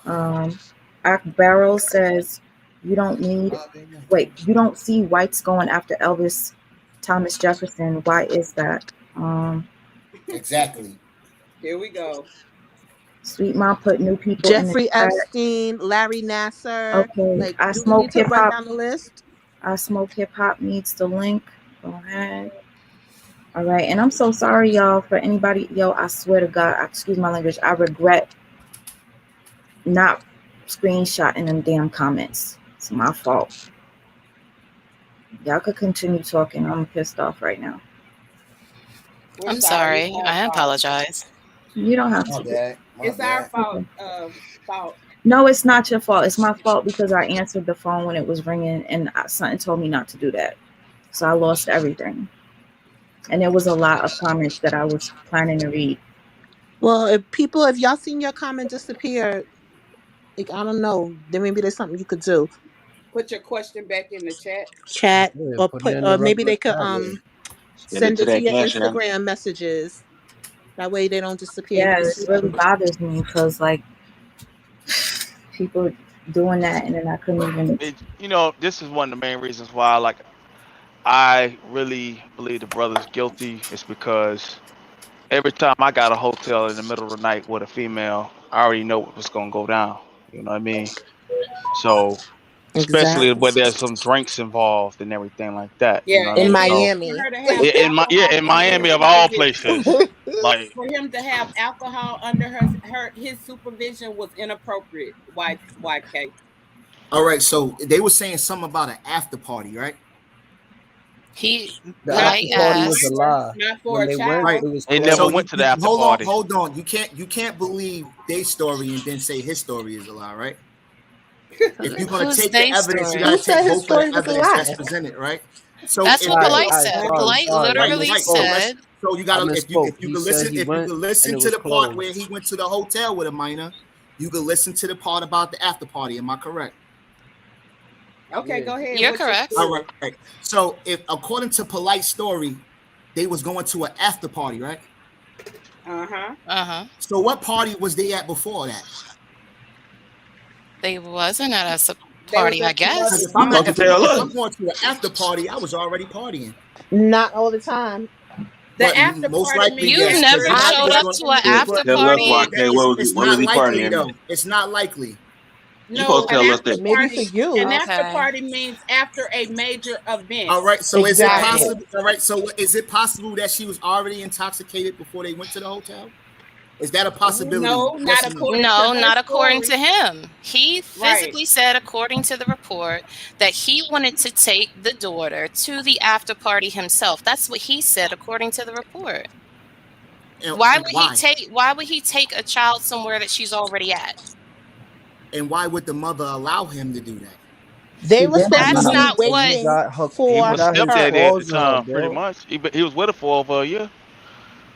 Ak Barrel says you don't see whites going after Elvis Thomas Jefferson. Why is that? Exactly. Here we go. Sweet Mom put new people Jeffrey in the chat. Epstein, Larry Nasser. Okay, Like, I do we Smoke need to Hip run Hop. down the list? I Smoke Hip Hop needs the link. Go ahead. All right, and I'm so sorry, y'all, for anybody. Yo, I swear to God, excuse my language. I regret not screenshotting them damn comments. It's my fault. Y'all could continue talking. I'm pissed off right now. I'm sorry. I apologize. You don't have My to. bad. It's our fault. Fault. No, it's not your fault. It's my fault because I answered the phone when it was ringing, and something told me not to do that. So I lost everything. And there was a lot of comments that I was planning to read. Well, if y'all seen your comment disappear, like, I don't know, then maybe there's something you could do. Put your question back in the chat. Yeah, Or put it in the maybe they could repertoire. send it to your Cash App. Instagram messages. That way they don't disappear. Yeah, this really bothers me because like people doing that, and then I couldn't even. This is one of the main reasons why, like, I really believe the brother's guilty. Is because every time I got a hotel in the middle of the night with a female, I already know what's gonna go down. You know what I mean? So, especially Exactly. where there's some drinks involved and everything like that. Yeah, You know what I In mean? Miami. for her to have In Miami of all places, like, for him to have alcohol under his supervision was inappropriate. YK. All right, so they were saying something about an after party, right? The after party was a lie. Not for When a they child. went, it was they closed. never went to the after party. Hold on. You can't believe their story and then say his story is a lie, right? If you're gonna take the evidence, you gotta take both of the evidence that's presented, right? So that's what Polight said. Polight literally said. So you gotta if you can listen to the part where he went to the hotel with a minor, you can listen to the part about the after party. Am I correct? Okay, go ahead. You're correct. All right. So if according to Polight's story, they was going to an after party, right? So what party was they at before that? They wasn't at a party, I guess. If I'm going to an after party, I was already partying. Not all the time. The after most party likely, you never showed up to an after party. It's not likely, though. It's not likely. No, maybe for you. An after party means after a major event. All right, so is it possible? All right, so is it possible that she was already intoxicated before they went to the hotel? Is that a possibility? No, not according. Not according to him. He physically said, according to the report, that he wanted to take the daughter to the after party himself. That's what he said, according to the report. Why would he take a child somewhere that she's already at? And why would the mother allow him to do that? They were That's not what He was stepdaddy at the time, pretty much. He was with her for over a year.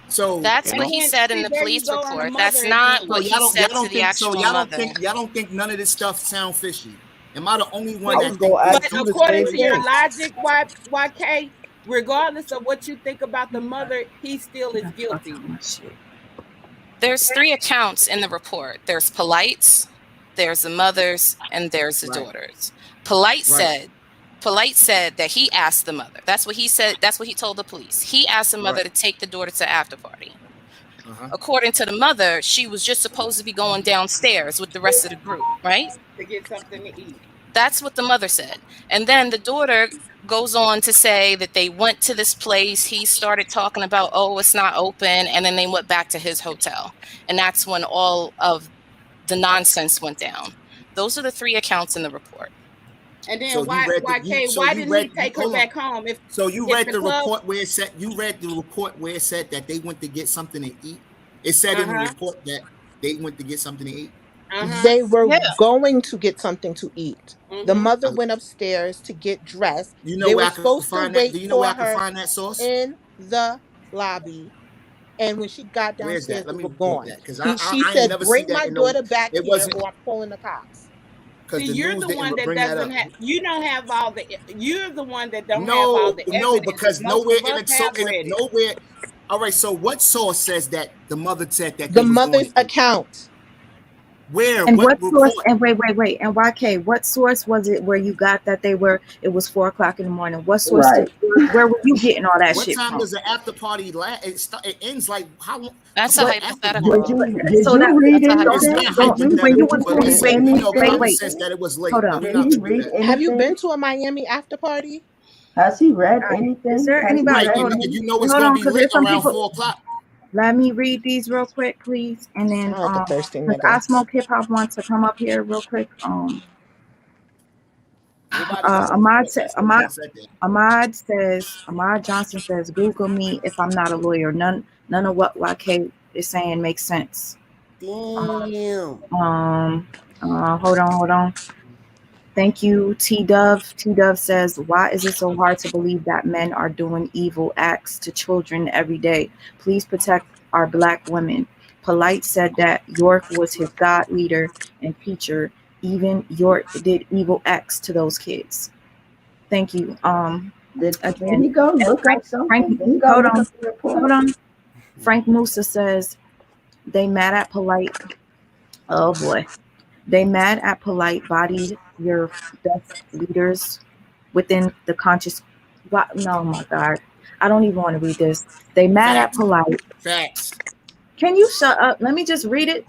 So that's what he said in the police report. That's not what he said to the actual mother. Y'all don't think none of this stuff sound fishy? Am I the only one that But according to your logic, YK, regardless of what you think about the mother, he still is guilty. There's 3 accounts in the report. There's Polight's, there's the mother's, and there's the daughter's. Polight said that he asked the mother. That's what he said. That's what he told the police. He asked the mother to take the daughter to the after party. According to the mother, she was just supposed to be going downstairs with the rest of the group, right? To get something to eat. That's what the mother said. And then the daughter goes on to say that they went to this place. He started talking about, oh, it's not open. And then they went back to his hotel. And that's when all of the nonsense went down. Those are the 3 accounts in the report. And then why didn't he take her back home? You read the report where it said that they went to get something to eat. It said in the report that they went to get something to eat. They were going to get something to eat. The mother went upstairs to get dressed. You know they where were supposed to wait Do you know where I for can her find that source? in the lobby. And when she got Where's downstairs, that? Let they me were read gone. that because She I ain't said, never see "Bring that my in the. daughter back It here, wasn't or I'm calling the cops." because See, the you're news the didn't one that bring that doesn't up. have. You don't have all the. You're the one that don't have all No, the no, evidence. because Most nowhere of in us it. So have read it. nowhere. All right. So what source says that the mother said that The they was going mother's to eat? account. Where? And What what source? report? And wait. And YK, what source was it where you got that they were? It was 4:00 in the morning. What source? Right. Where were you getting all that What shit time from? does the after party last? It ends like how long? That's a Come on, What? after Did hypothetical. party. you did So you that read That's a It's anything? not hypothetical. Did you when you did hypothetical, went you but to read listen, Miami. common anything? Wait. sense that it was late. Hold But on. we're Did not he gonna do read that. Have you been anything? to a Miami after party? Has he read Is anything? there Has he anybody? Right, read and Hold on. any? you know it's Hold gonna on, be because lit there's some around people. 4 o'clock. Let me read these real quick, please, and then Sound like a thirsty because I nigga. Smoke Hip Hop wants to come up here real quick. Nobody's talking about that. Someone said that. Ahmad Johnson says, Google me if I'm not a lawyer. None of what YK is saying makes sense. Damn. Hold on. Thank you, T Dove. T Dove says, why is it so hard to believe that men are doing evil acts to children every day? Please protect our black women. Polight said that York was his God leader and teacher. Even York did evil acts to those kids. Thank you. Did Again, he go and look up something? Did he go hold look on, up the report? Frank Musa says they mad at Polight. Oh boy, they mad at Polight. Bodied your best leaders within the conscious. What? No, my God, I don't even want to read this. They mad at Facts. Polight. Facts. Can you shut up? Let me just read it.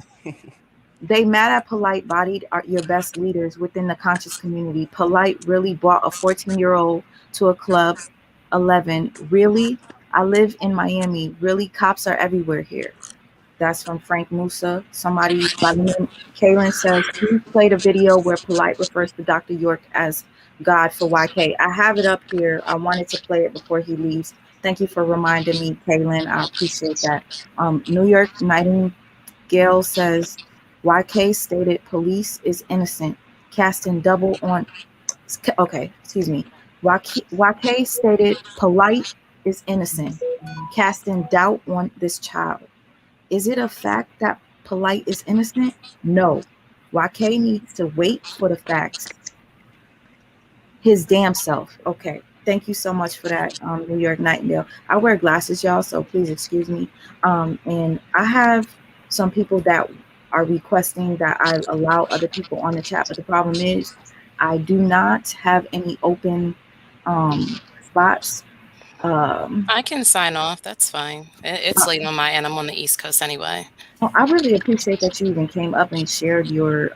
They mad at Polight bodied your best leaders within the conscious community. Polight really brought a 14-year-old to a club. 11. Really? I live in Miami. Really? Cops are everywhere here. That's from Frank Musa. Somebody by the name Kaylin says, please play the video where Polight refers to Dr. York as God for YK. I have it up here. I wanted to play it before he leaves. Thank you for reminding me, Kaylin. I appreciate that. New York Nightingale says, YK stated police is innocent, casting double on. Okay, excuse me. YK stated Polight is innocent, casting doubt on this child. Is it a fact that Polight is innocent? No. YK needs to wait for the facts. His damn self. Okay. Thank you so much for that, New York Nightingale. I wear glasses, y'all, so please excuse me. And I have some people that are requesting that I allow other people on the chat, but the problem is I do not have any open spots. I can sign off. That's fine. It's late on my end. I'm on the East Coast anyway. I really appreciate that you even came up and shared your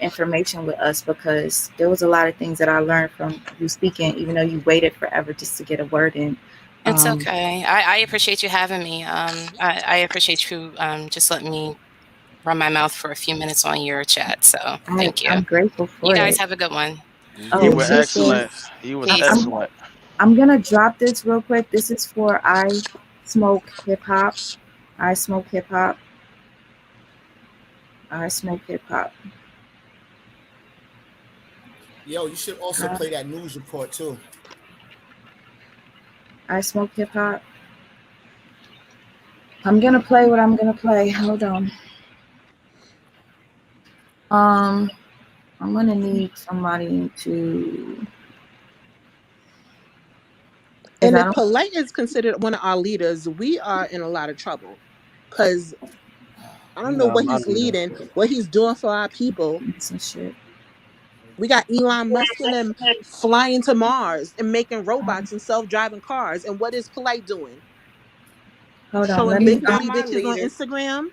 information with us, because there was a lot of things that I learned from you speaking, even though you waited forever just to get a word in. It's okay. I appreciate you having me. I appreciate you just letting me run my mouth for a few minutes on your chat. So thank you. I'm grateful You for guys it. have a good one. You were This excellent. is You was Peace. excellent. I'm gonna drop this real quick. This is for I Smoke Hip Hop. I Smoke Hip Hop. I Smoke Hip Hop. Yo, you should also play that news report too. I Smoke Hip Hop. I'm gonna play what I'm gonna play. Hold on. I'm gonna need somebody to. And if Polight is considered one of our leaders, we are in a lot of trouble. Because I don't know Nah, what my he's leader. leading, what he's doing for our people. Some shit. We got Elon Musk and them flying to Mars and making robots and self-driving cars. And what is Polight doing? Hold on. Showing Let big me booty bitches on Instagram,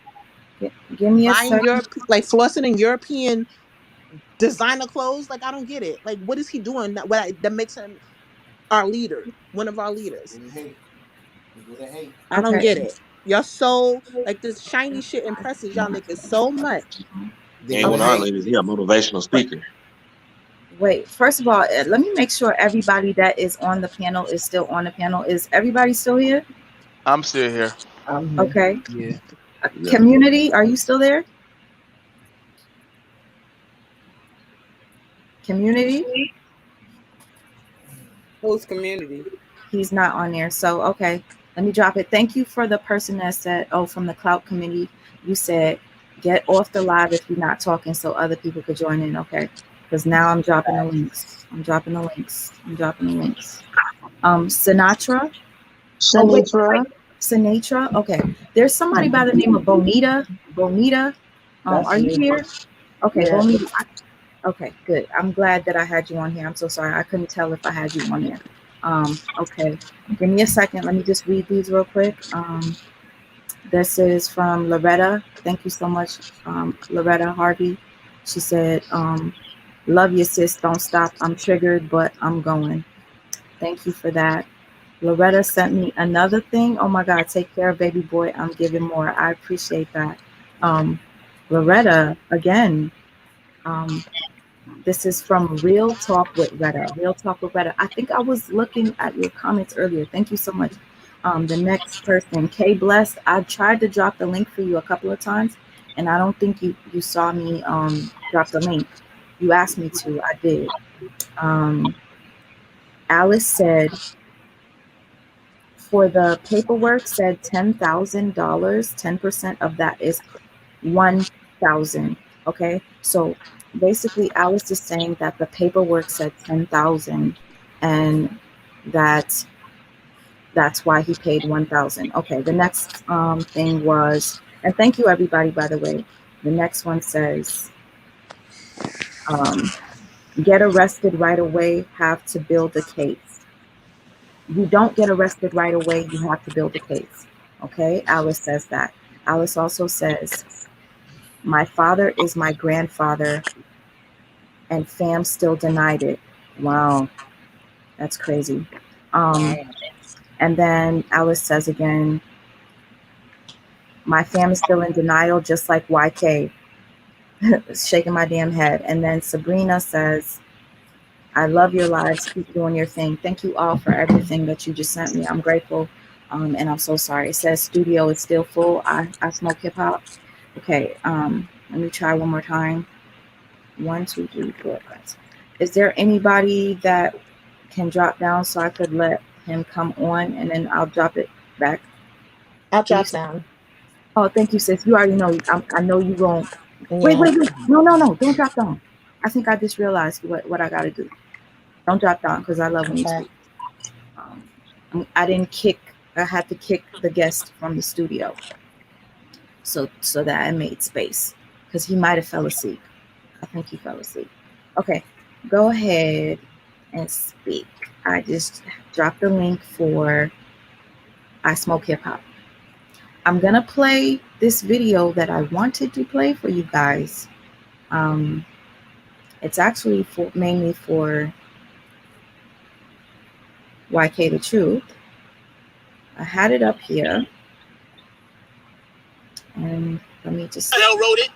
give me a buying second. like flossing in European designer clothes. Like I don't get it. Like what is he doing that makes him our leader, one of our leaders? I don't Okay. get it. Y'all so like this shiny shit impresses y'all niggas so much. And one of our ladies, he a motivational speaker. Wait, first of all, let me make sure everybody that is on the panel is still on the panel. Is everybody still here? I'm still here. Okay. Yeah. Community, are you still there? Community? Who's community? He's not on there. So, okay. Let me drop it. Thank you for the person that said, oh, from the Clout Committee, you said, get off the live if you're not talking so other people could join in, okay? Because now I'm dropping the links. I'm dropping the links. Sinatra. Oh, wait. Sinatra. Okay. There's somebody by the name of Bonita. Are you here? Okay, yeah. Bonita. Okay, good. I'm glad that I had you on here. I'm so sorry. I couldn't tell if I had you on there. Okay. Give me a second. Let me just read these real quick. This is from Loretta. Thank you so much, Loretta Harvey. She said, love you, sis. Don't stop. I'm triggered, but I'm going. Thank you for that. Loretta sent me another thing. Oh my God, take care of baby boy. I'm giving more. I appreciate that. Loretta, again, this is from Real Talk with Retta. Real Talk with Retta. I think I was looking at your comments earlier. Thank you so much. The next person, K Blessed. I tried to drop the link for you a couple of times, and I don't think you saw me drop the link. You asked me to. I did. Alice said, for the paperwork, said $10,000. 10% of that is 1,000. Okay, so basically Alice is saying that the paperwork said 10,000 and that's why he paid 1,000. Okay, the next thing was, and thank you everybody, by the way. The next one says, get arrested right away, have to build a case. You don't get arrested right away, you have to build a case. Okay, Alice says that. Alice also says, my father is my grandfather and fam still denied it. Wow, that's crazy. And then Alice says again, my fam is still in denial, just like YK. Shaking my damn head. And then Sabrina says, I love your lives. Keep doing your thing. Thank you all for everything that you just sent me. I'm grateful. And I'm so sorry. It says studio is still full. I smoke hip hop. Okay. Let me try one more time. 1, 2, 3, 4, 5. Is there anybody that can drop down so I could let him come on and then I'll drop it back? I'll drop down. Oh, thank you, sis. You already know. I know you won't. Wait. No. Don't drop down. I think I just realized what I got to do. Don't drop down because I love when you speak. I didn't kick. I had to kick the guest from the studio so that I made space because he might have fell asleep. I think he fell asleep. Okay, go ahead and speak. I just dropped the link for I Smoke Hip Hop. I'm gonna play this video that I wanted to play for you guys. It's actually mainly for YK the Truth. I had it up here. And let me just... The hell wrote it?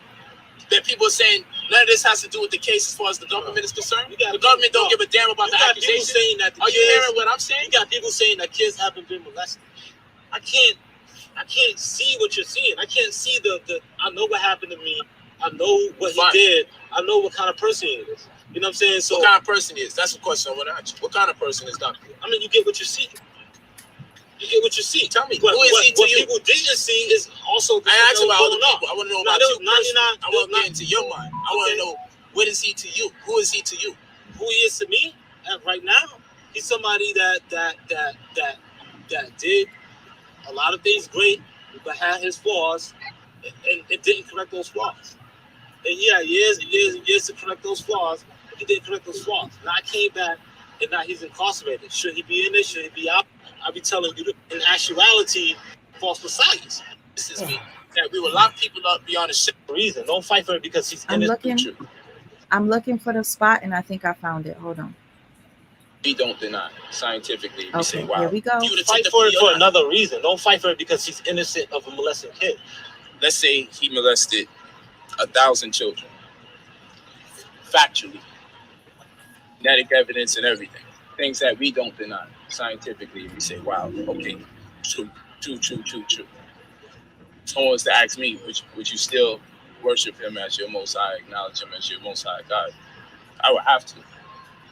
That people are saying none of this has to do with the case as far as the government is concerned. The government don't give a damn about the accusation. Saying that are you hearing what I'm saying? You got people saying that kids haven't been molested. I can't see what you're seeing. I can't see the I know what happened to me. I know what he did. I know what kind of person he is. You know what I'm saying? So what kind of person he is? That's the question I want to ask you. What kind of person is Dr. I mean, you get what you see. You get what you see. Tell me, who is he to you? What people didn't see is also. I asked about other people. I want to know about you. I want to get into your mind. I want to know, what is he to you? Who is he to you? Who he is to me right now? He's somebody that did a lot of things great, but had his flaws, and it didn't correct those flaws. And yeah, years and years and years to correct those flaws, but he didn't correct those flaws. Now I came back, and now he's incarcerated. Should he be in there? Should he be out? I'll be telling you, in actuality, false messiahs. This is me. That we will lock people up beyond a simple reason. Don't fight for it because he's innocent. I'm looking for the spot, and I think I found it. Hold on. We don't deny scientifically. We say, wow. Here we go. You fight for it for another reason. Don't fight for it because he's innocent of a molested kid. Let's say he molested 1,000 children. Factually. Genetic evidence and everything. Things that we don't deny. Scientifically, we say, wow, okay, true. Someone was to ask me, would you still worship him as your most high, acknowledge him as your most high God? I would have to.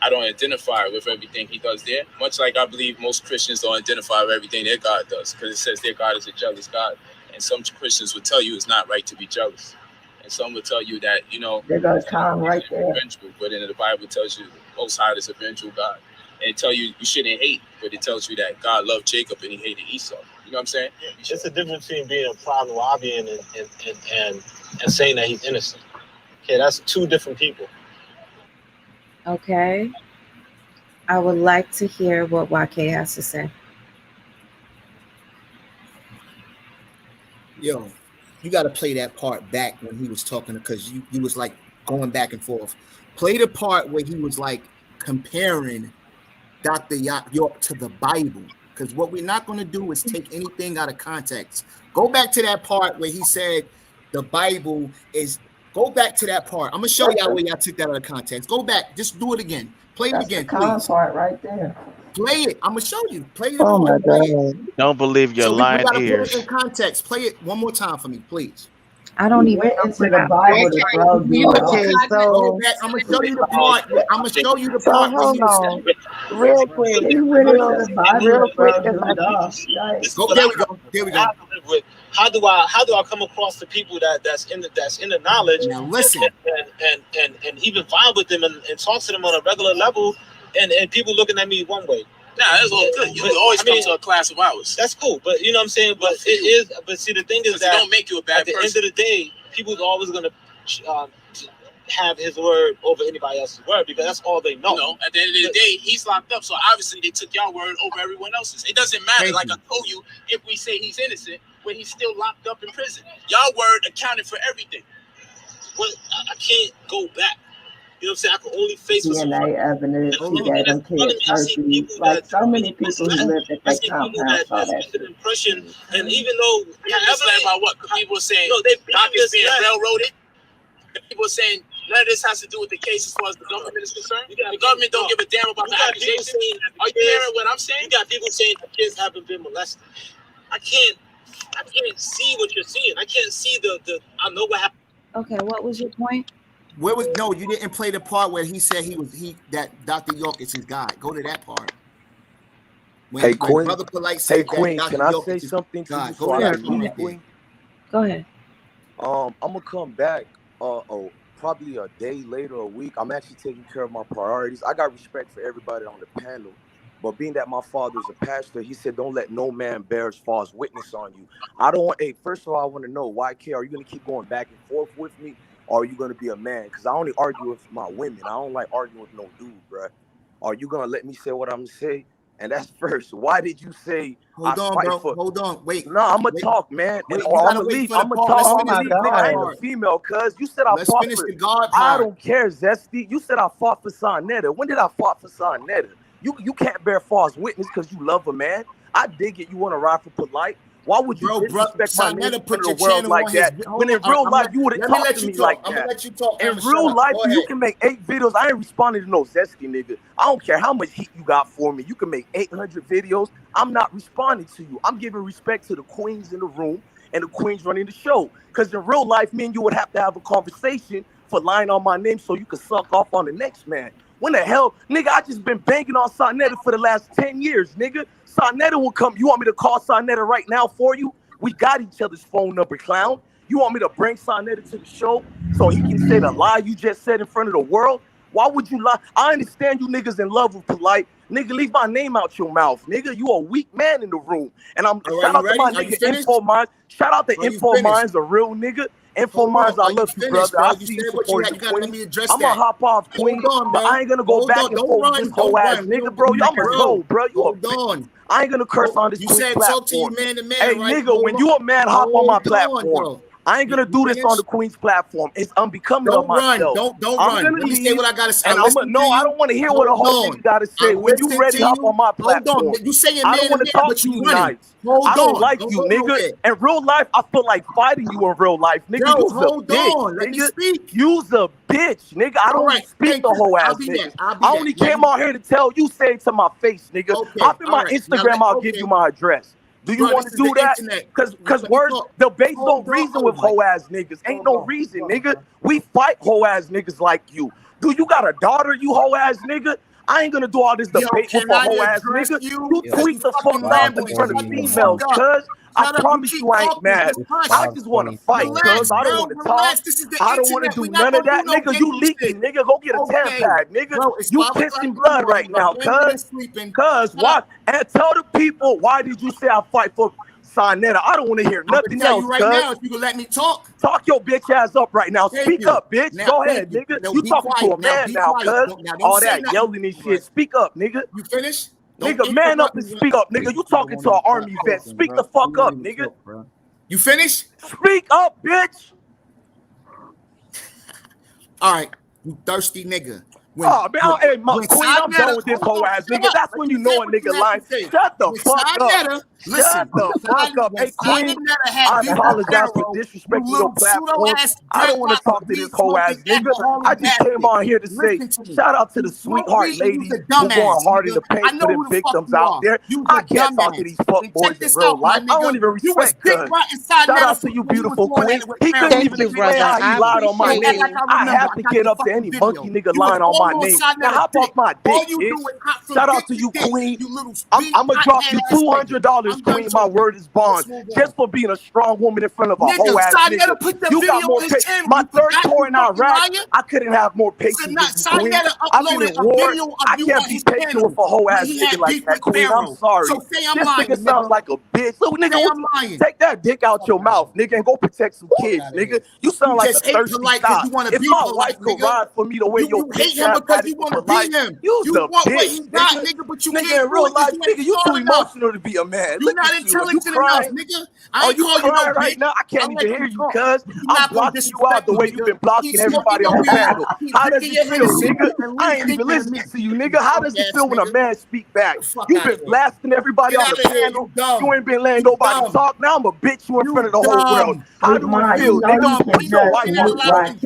I don't identify with everything he does there. Much like I believe most Christians don't identify with everything their God does, because it says their God is a jealous God. And some Christians would tell you it's not right to be jealous. And some will tell you that, There goes Tom right there. Vengeful, but then the Bible tells you the Most High is a vengeful God. And it tells you you shouldn't hate, but it tells you that God loved Jacob and he hated Esau. You know what I'm saying? Yeah, it's a difference between being a problem lobbying and saying that he's innocent. Okay, that's two different people. Okay. I would like to hear what YK has to say. Yo, you got to play that part back when he was talking, because you was like going back and forth. Play the part where he was like comparing Dr. York to the Bible, because what we're not going to do is take anything out of context. Go back to that part where he said the Bible is. Go back to that part. I'm gonna show y'all where y'all took that out of context. Go back. Just do it again. Play it again, please. Part right there. Play it. I'm gonna show you. Play it. Oh my God. Don't believe your lying we ears. put it in context. Play it one more time for me, please. I don't even went into the Bible to throw you off. I'm gonna show you the part. I'm gonna show you the part. Hold on, real quick. You went into the Bible real quick. There we go. There we go. How do I come across the people that's in the knowledge? Now listen, and even vibe with them and talk to them on a regular level, and people looking at me one way. Nah, that's all good. You always come to a class of ours. That's cool, but you know what I'm saying. But it is. But see, the thing is that it don't make you a bad person. At the end of the day, people's always gonna have his word over anybody else's word, because that's all they know. At the end of the day, he's locked up, so obviously they took your word over everyone else's. It doesn't matter. I told you, if we say he's innocent, when he's still locked up in prison, your word accounted for everything. Well, I can't go back. You know what I'm saying? I can only face DNA evidence. He gave them kids herpes. Like so many people who lived at that compound saw that shit. Impression, and even though about what people are saying, doctors being railroaded. People are saying none of this has to do with the case as far as the government is concerned. The government don't give a damn about the accusation. Are you hearing what I'm saying? You got people saying the kids haven't been molested. I can't see what you're seeing. I can't see the. I know what happened. Okay, what was your point? No, you didn't play the part where he said that Dr. York is his God. Go to that part. Hey, Queen. Brother Polight said Queen, that can I say something to you? Go to that part, Queen. Go ahead. I'm gonna come back. Probably a day later, a week. I'm actually taking care of my priorities. I got respect for everybody on the panel, but being that my father's a pastor, he said, "Don't let no man bear false witness on you." I don't want. Hey, first of all, I want to know, YK, are you gonna keep going back and forth with me? Or are you going to be a man? Because I only argue with my women. I don't like arguing with no dude, bro. Are you going to let me say what I'm going to say? And that's first. Why did you say Hold on, bro. Hold on. Wait. No, I'm going to talk, man. I'm going to leave. I'm going to talk. I'm going to leave. Nigga, I ain't a female, cuz. You said I fought for... I don't care, Zesty. You said I fought for Sonetta. When did I fought for Sonetta? You can't bear false witness because you love a man. I dig it. You want to ride for Polight. Why would you disrespect my name in the world like that? When in real life, you would have talked to me like that. I'm gonna let you talk. In real life, you can make 8 videos. I ain't responding to no Zesty nigga. I don't care how much heat you got for me. You can make 800 videos. I'm not responding to you. I'm giving respect to the queens in the room and the queens running the show. Because in real life, me and you would have to have a conversation for lying on my name so you could suck off on the next man. When the hell, nigga, I just been banging on Sonetta for the last 10 years, nigga. Sonetta will come. You want me to call Sonetta right now for you? We got each other's phone number, clown. You want me to bring Sonetta to the show so he can say the lie you just said in front of the world? Why would you lie? I understand you niggas in love with Polight. Nigga, leave my name out your mouth. Nigga, you a weak man in the room. And I'm shout out to my nigga Info Minds. Shout out to Info Minds, a real nigga. Info Minds, I love you, brother. I see you supporting the Queen. I'm gonna hop off, Queen, but I ain't gonna go back and forth with this whole ass nigga, bro. I'm a go, bro. You a bitch. I ain't gonna curse on this Queen platform. Talk to you man to man, hey, nigga, when you a man, hop on my platform. I ain't gonna do this on the Queen's platform. It's unbecoming of myself. Don't run. Let me say what I gotta say. And I don't want to hear what a whole nigga gotta say. When you ready, hop on my platform. Hold on. You say I don't want to talk to you nice. I don't like you, nigga. In real life, I feel like fighting you in real life, nigga. You's a bitch, nigga. You's a bitch, nigga. I don't speak the whole ass nigga. I only came out here to tell you, say it to my face, nigga. Hop in my Instagram, I'll give you my address. Do you want to do that? Because words, debates don't reason with hoe ass niggas. Ain't no reason, nigga. We fight hoe ass niggas like you. Do you got a daughter, you hoe ass nigga? I ain't gonna do all this debate with a whole ass nigga. You tweet the fuck out in front of females, cuz. I promise you I ain't mad. I just want to fight, cuz. I don't want to talk. I don't want to do none of that, nigga. You leaking, nigga. Go get a tampon, nigga. You pissing blood right now, cuz. Cuz, why? And tell the people, why did you say I fight for Sonetta? I don't want to hear nothing else, right now, if you can let me talk. Talk your bitch ass up right now. Speak up, bitch. Go ahead, nigga. You talking to a man now, cuz. All that yelling and shit. Speak up, nigga. You finished? Nigga, man up and speak up, nigga. You talking to an army vet. Speak the fuck up, nigga. You finished? Speak up, bitch. All right, you thirsty nigga. Queen, I'm done with this whole ass nigga. That's when you know a nigga lying. Shut the fuck up. Shut the fuck up. Hey, Queen, I apologize for disrespecting your platform. I don't want to talk to this whole ass nigga. I just came on here to say, shout out to the sweetheart ladies who going hard in the paint for the victims out there. I can't talk to these fuck boys in real life. I don't even respect cuz. Shout out to you, beautiful queen. He couldn't even explain how he lied on my name. I have to get up to any monkey nigga lying on my name. Now hop off my dick, bitch. Shout out to you, queen. I'm gonna drop you $200, queen. My word is bond. Just for being a strong woman in front of a whole ass nigga. You got more patience. My third tour in Iraq, I couldn't have more patience with you, queen. I've been in war. I can't be patient with a whole ass nigga like that, queen. I'm sorry. This nigga sounds like a bitch. So, nigga, take that dick out your mouth, nigga, and go protect some kids, nigga. You sound like a thirsty stop. If my wife could ride for me the way your bitch ass had it for life, you's a bitch, nigga. But you nigga, in real life, nigga, you too emotional to be a man. Look at you. You crying, nigga. Are you crying right now? I can't even hear you, cuz. I'm blocking you out the way you've been blocking everybody on the panel. How does it feel, nigga? I ain't even listening to you, nigga. How does it feel when a man speak back? You've been blasting everybody on the panel. You ain't been letting nobody talk. Now I'm a bitch you in front of the whole world. How do it feel, nigga? Put your wife on the phone.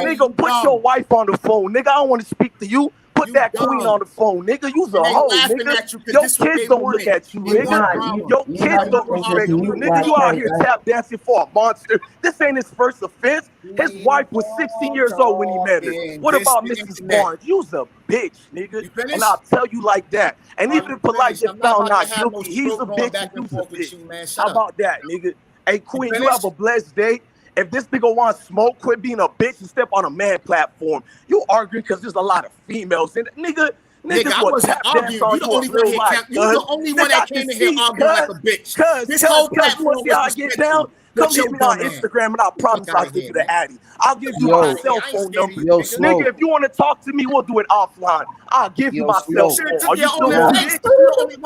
Nigga, put your wife on the phone, nigga. I don't want to speak to you. Put that queen on the phone, nigga. You's a hoe, nigga. Your kids don't look at you, nigga. Your kids don't respect you, nigga. You out here tap dancing for a monster. This ain't his first offense. His wife was 16 years old when he met her. What about Mrs. Barnes? You's a bitch, nigga. And I'll tell you like that. And even if Polight gets found not guilty, he's a bitch and you's a bitch. How about that, nigga? Hey, queen, you have a blessed day. If this nigga wants smoke, quit being a bitch and step on a man platform. You arguing because there's a lot of females in it. Niggas will tap dance on you in real life. You're the only one that came in here arguing like a bitch. Cuz you want to see how I get down? Come hit me on Instagram and I promise I'll give you the addy. I'll give you my cell phone number. Nigga, if you want to talk to me, we'll do it offline. I'll give you my cell phone. Are you still on bitch?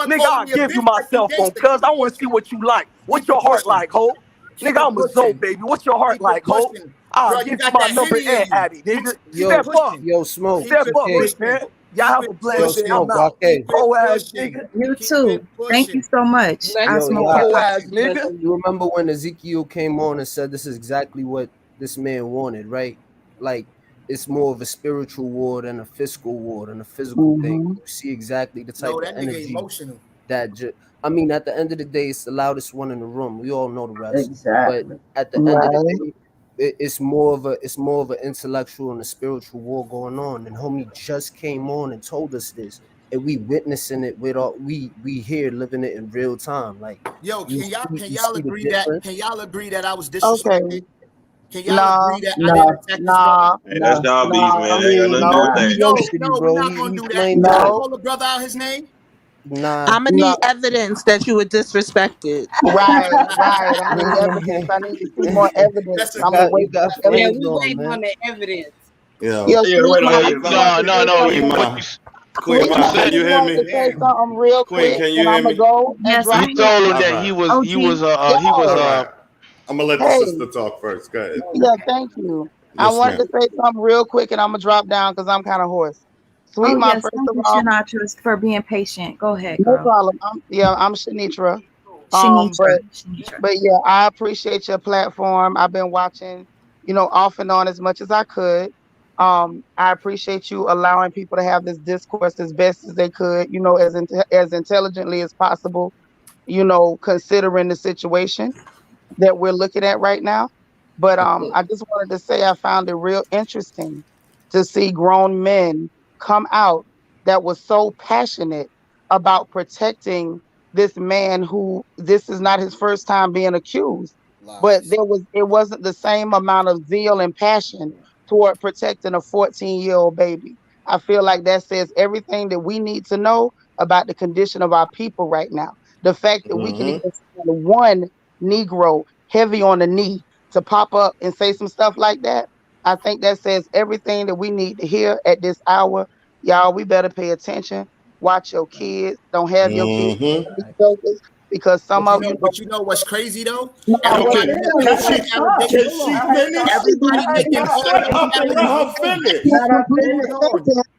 Nigga, I'll give you my cell phone, cuz I want to see what you like. What's your heart like, ho? Nigga, I'm a Zoe, baby. What's your heart like, ho? I'll give you my number and addy, nigga. Step up. Yo, Smoke. Step up, bitch, man. Y'all have a blessed day. I'm out. Whole ass nigga. You too. Thank you so much. I smoke whole ass nigga. You remember when Ezekiel came on and said this is exactly what this man wanted, right? Like, it's more of a spiritual war than a physical war and a physical thing. You see exactly the type of energy that I mean, at the end of the day, it's the loudest one in the room. We all know the rest. Exactly. But at the end of the day, it's more of an intellectual and a spiritual war going on. And homie just came on and told us this, and we witnessing it with all we here living it in real time. Like, yo, can y'all agree that I was disrespected? Okay. Can y'all agree that I didn't attack Hey, that's y'all beef, man. They ain't got nothing to do with that. No, we're not gonna do that. No. Call the brother out his name. I'm gonna need evidence that you were disrespected. Right. I need evidence. I need to see more evidence. I'm gonna wait for evidence. We waiting on the evidence. No. Queen, you hear me? Say something real Queen, quick, can you and hear I'm me? gonna go and drop You told him that he was I'm gonna let the sister talk first. Go ahead. Yeah, thank you. I wanted to say something real quick, and I'm gonna drop down because I'm kind of hoarse. Sweet Mom, first thank of you, all, Shinatra, for being patient. Go ahead, no girl. problem. I'm Shinitra. Shinitra. But yeah, I appreciate your platform. I've been watching, off and on as much as I could. I appreciate you allowing people to have this discourse as best as they could, as intelligently as possible, considering the situation that we're looking at right now. But I just wanted to say I found it real interesting to see grown men come out that was so passionate about protecting this man who this is not his first time being accused. But it wasn't the same amount of zeal and passion toward protecting a 14-year-old baby. I feel like that says everything that we need to know about the condition of our people right now. The fact that we can even find one Negro heavy on the knee to pop up and say some stuff like that, I think that says everything that we need to hear at this hour. Y'all, we better pay attention. Watch your kids. Don't have your kids because some of you. But you know what's crazy though? No, Everybody can she finish? Everybody making all of those allegations.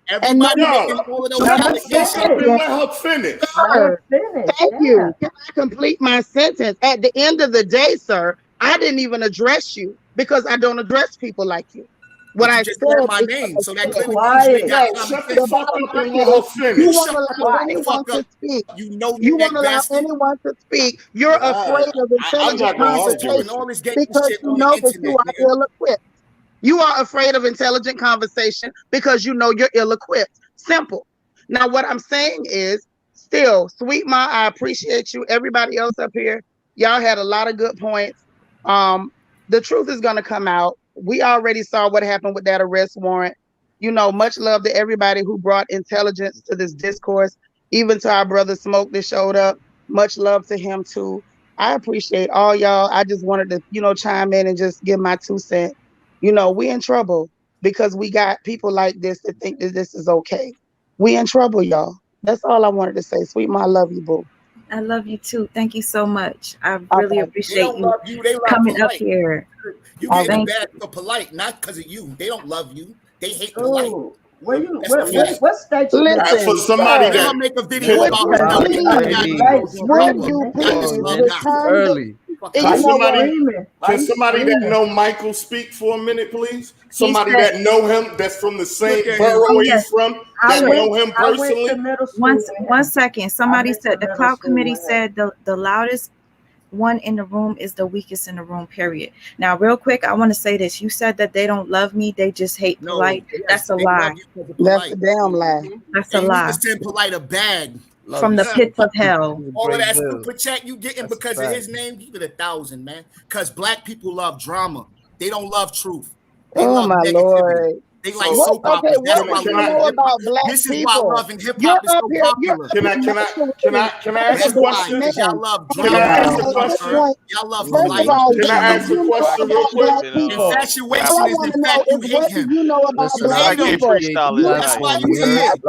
Everybody making all of those allegations. Let her finish. Sir, thank you. Can I complete my sentence? At the end of the day, sir, I didn't even address you because I don't address people like you. What I just said called my name, so that clearly means you got shut the fuck up and let her finish. You want to allow anyone to speak. You want to allow anyone to speak. You're afraid of intelligent conversation because you know that you are ill-equipped. You are afraid of intelligent conversation because you know you're ill-equipped. Simple. Now, what I'm saying is, still, Sweet Ma, I appreciate you. Everybody else up here, y'all had a lot of good points. The truth is going to come out. We already saw what happened with that arrest warrant. You know, much love to everybody who brought intelligence to this discourse, even to our brother Smoke that showed up. Much love to him too. I appreciate all y'all. I just wanted to, chime in and just give my 2 cents. We in trouble because we got people like this that think that this is okay. We in trouble, y'all. That's all I wanted to say. Sweet Ma, I love you, boo. I love you too. Thank you so much. I really appreciate you coming up here. You getting bad for Polight, not because of you. They don't love you. They hate Polight. What state you listen, for somebody that make a video about her. Can somebody that know Michael speak for a minute, please? Somebody that know him, that's from the same borough he's from, that know him personally. One second. Somebody said the cloud committee said the loudest one in the room is the weakest in the room, period. Now, real quick, I want to say this. You said that they don't love me. They just hate Polight. That's a lie. That's a damn lie. That's a lie. You send Polight a bag. From the pits of hell. All of that super chat you getting because of his name, give it 1,000, man. Because black people love drama. They don't love truth. They love my negativity. Lord. They like soap operas. That's why this is why love and hip hop is so popular. Can I ask a question? Y'all love drama. Y'all love Polight. Can I ask a question real quick? Infatuation is the fact you hate him. You hate him. That's why you hate him.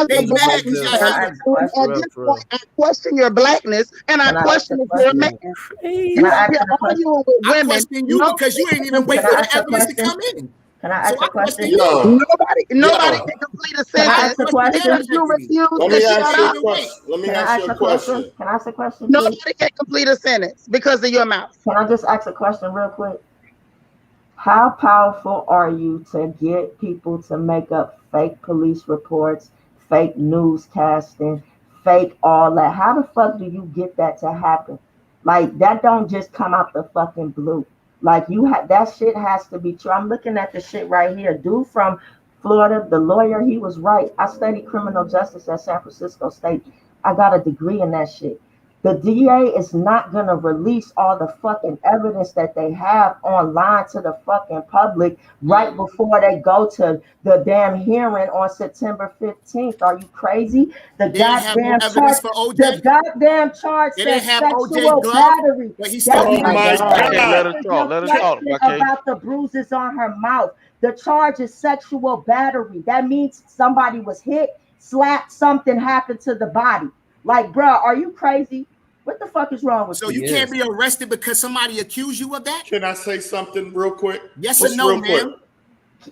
They mad because y'all hate him. At this point, I question your blackness and I question if you're a man. You up here arguing with women. I question you because you ain't even wait for the evidence to come in. Can I ask a question? Nobody can complete a sentence. Can I ask a question? You refuse Let me to ask shut you up. a question. Let me ask you a question. Can I ask a question? Nobody can complete a sentence because of your mouth. Can I just ask a question real quick? How powerful are you to get people to make up fake police reports, fake newscasting, fake all that? How the fuck do you get that to happen? Like, that don't just come out the fucking blue. Like, that shit has to be true. I'm looking at the shit right here. Dude from Florida, the lawyer, he was right. I studied criminal justice at San Francisco State. I got a degree in that shit. The DA is not going to release all the fucking evidence that they have online to the fucking public right before they go to the damn hearing on September 15th. Are you crazy? The goddamn charge, the goddamn charge says sexual battery. Oh my God. Let her talk. About the bruises on her mouth. The charge is sexual battery. That means somebody was hit, slapped, something happened to the body. Like, bro, are you crazy? What the fuck is wrong with you? So you can't be arrested because somebody accused you of that? Can I say something real quick? Yes or no, ma'am?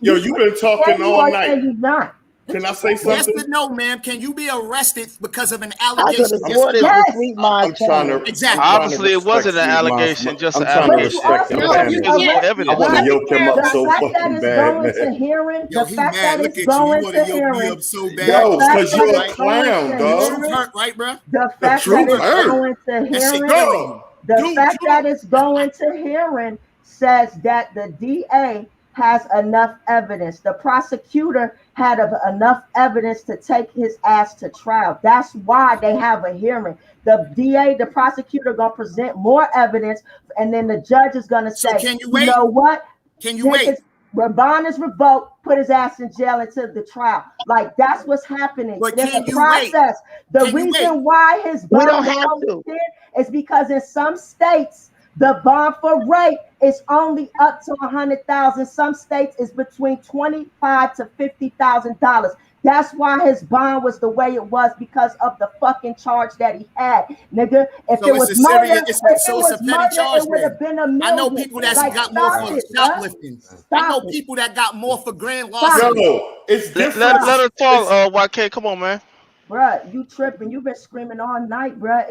Yo, you've been talking all night. You not. Can I say something? Yes or no, ma'am? Can you be arrested because of an allegation? I'm trying to. Exactly. Obviously, it wasn't an allegation, just an allegation. I want to yoke him up so fucking bad, man. Yo, he mad. Look at you. You want to yoke me up so bad. Yo, because you're a clown, dog. The truth hurt, right, bro? The fact that it's going to hearing, the fact that it's going to hearing says that the DA has enough evidence. The prosecutor had enough evidence to take his ass to trial. That's why they have a hearing. The DA, the prosecutor, gonna present more evidence, and then the judge is gonna say, can you wait? Know what? Can you wait? Bond is revoked, put his ass in jail until the trial. Like, that's what's happening. But there's can a you process. Wait? The reason why his bond is because in some states, the bond for rape is only up to $100,000. Some states is between $25,000 to $50,000. That's why his bond was the way it was, because of the fucking charge that he had, nigga. If it was murder, it would have been a million. I know people that got more for shoplifting. I know people that got more for grand larceny. Yo, it's different. Let her talk, YK. Come on, man. Bruh, you tripping. You've been screaming all night, bruh.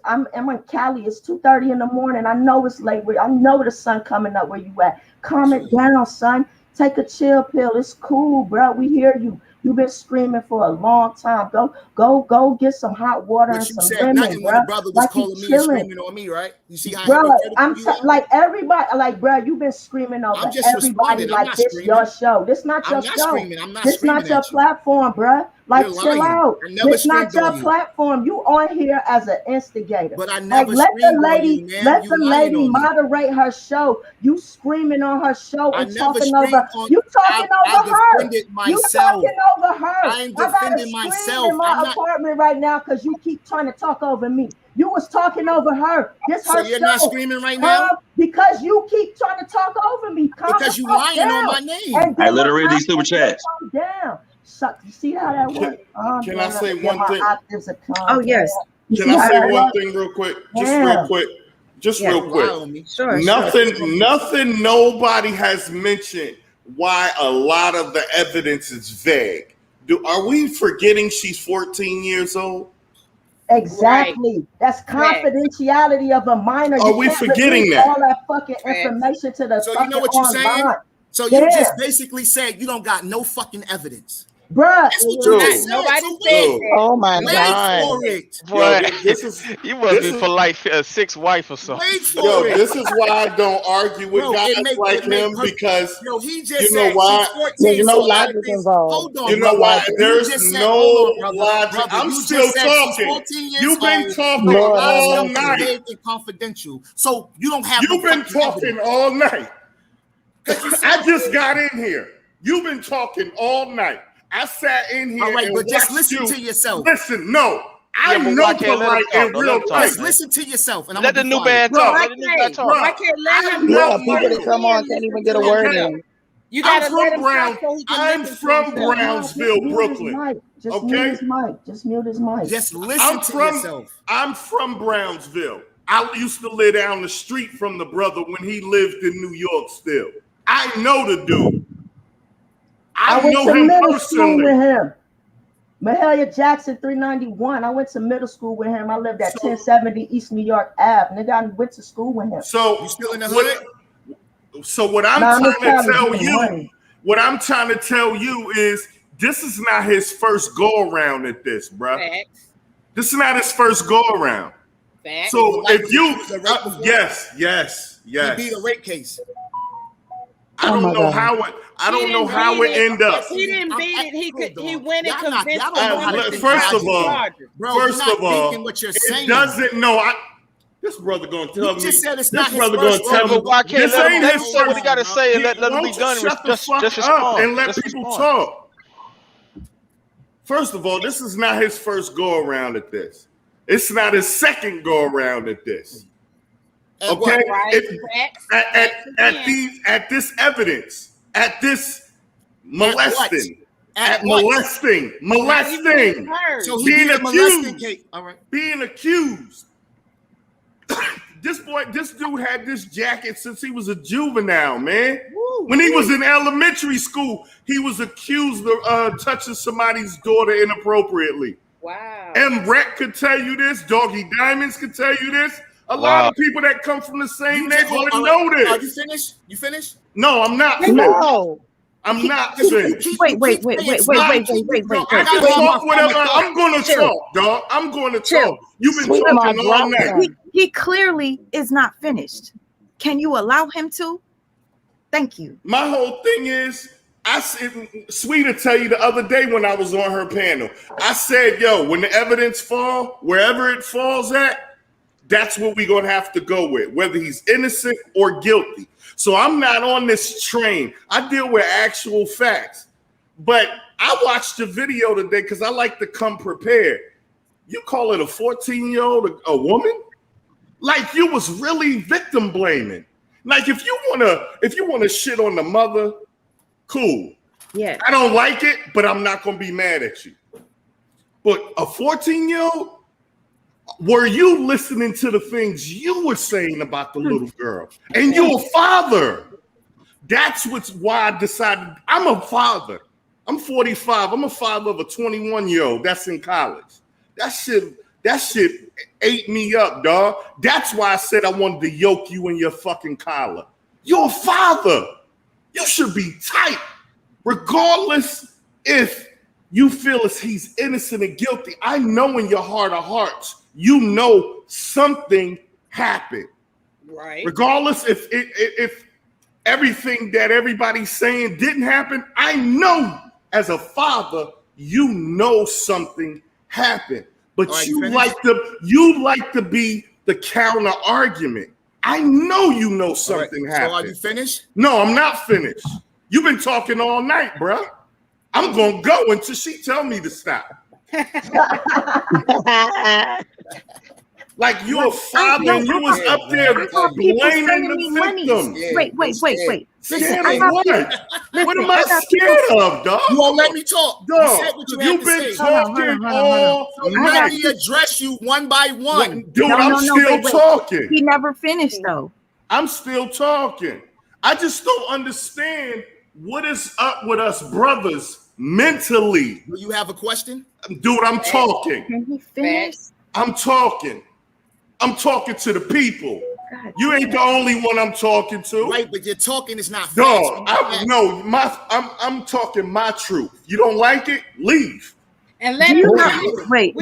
I'm in Cali. It's 2:30 in the morning. I know it's late. I know the sun coming up where you at. Calm it down, son. Take a chill pill. It's cool, bruh. We hear you. You've been screaming for a long time. Go get some hot water and some lemon, bro. The brother was calling me and screaming on me, right? You see how bro, I'm like everybody, like, bro, you've been screaming over everybody like this your show. This not your show. This not your platform, bro. Like, chill out. It's not your platform. You on here as an instigator. But I never let the lady moderate her show. You screaming on her show and talking over. You talking over her. You talking over her. I ain't defending myself. In my apartment right now because you keep trying to talk over me. You was talking over her. This her so you're show. Not screaming right now? Because you keep trying to talk over me. Because you lying on my name. I literally read these super chats. Down. You see how that works? Can I say one thing? Oh, yes. Can I say one thing real quick? Just real quick. Sure. Nothing nobody has mentioned why a lot of the evidence is vague. Are we forgetting she's 14 years old? Exactly. Right. That's confidentiality of a minor. Are we forgetting that? All that fucking information to the so you know what you're saying? Line. So you just basically said you don't got no fucking evidence. Bruh, nobody said that. Oh my God. For it. Boy, you must be Polight sixth wife or something. This is why I don't argue with guys like him because he just you know why? There's no logic involved. Hold on, you know why? There's no logic. Brother, I'm still talking. You've been talking all night. Confidential. So you don't have. You've been talking all night. I just got in here. You've been talking all night. I sat in here. All right, and but just watched listen to yourself. Listen, no. I know Polight in real life. Listen to yourself. And let the new man talk. Let the new man talk. I can't let him people that come on can't even get a word in. You gotta let him talk so he can I'm from Brownsville, Brooklyn. Just mute his mic. Just mute his mic. Just listen to yourself. I'm from Brownsville. I used to live down the street from the brother when he lived in New York still. I know the dude. I went know to him middle personally. school with him. Mahalia Jackson 391. I went to middle school with him. I lived at 1070 East New York Ave. Nigga, I went to school with him. So you still in the hood? So what I'm trying to tell you is this is not his first go around at this, bro. This is not his first go around. So if you yes. He beat a rape case. I don't know how it ended up. He didn't beat it. He went and convinced. First of all, it doesn't know. This brother gonna tell me. Just said it's this not brother his gonna tell me. This ain't his first. What he gotta say and let him be done. Just respond and let people talk. First of all, this is not his first go around at this. It's not his second go around at this. Okay, at this evidence, at this molesting, molesting, so being accused. All right, being accused. This dude had this jacket since he was a juvenile, man. When he was in elementary school, he was accused of touching somebody's daughter inappropriately. Wow. M. Brett could tell you this. Doggy Diamonds could tell you this. A lot of people that come from the same neighborhood know this. Are you finished? You finished? No, I'm not finished. No. I'm not finished. Wait. I can talk whatever. I'm going to talk, dog. I'm going to talk. You've been talking all night. He clearly is not finished. Can you allow him to? Thank you. My whole thing is, I said, Sweet tell you the other day when I was on her panel, I said, yo, when the evidence fall, wherever it falls at, that's what we're going to have to go with, whether he's innocent or guilty. So I'm not on this train. I deal with actual facts. But I watched the video today because I like to come prepared. You call it a 14-year-old a woman? Like you was really victim blaming. Like if you wanna shit on the mother, cool. Yeah. I don't like it, but I'm not gonna be mad at you. But a 14-year-old, were you listening to the things you were saying about the little girl? And you're a father. That's why I decided I'm a father. I'm 45. I'm a father of a 21-year-old that's in college. That shit ate me up, dog. That's why I said I wanted to yoke you in your fucking collar. You're a father. You should be tight, regardless if you feel as he's innocent or guilty. I know in your heart of hearts, you know something happened. Right. Regardless if everything that everybody's saying didn't happen, I know as a father, you know something happened. But right, you like to be the counter argument. I know you know something happened. So are you finished? No, I'm not finished. You've been talking all night, bro. I'm gonna go until she tell me to stop. Like you're a father and you was up there blaming the victim. Wait. Listen, What am I scared of, dog? You won't let me talk. Dog, you've been talking all night. Let me address you one by one. Dude, I'm still talking. He never finished though. I'm still talking. I just don't understand what is up with us brothers mentally. Do you have a question? Dude, I'm talking. Can he finish? I'm talking to the people. God, you ain't the only one I'm talking to. Right, but your talking is not dog. I'm talking my truth. You don't like it? Leave. And let him wait.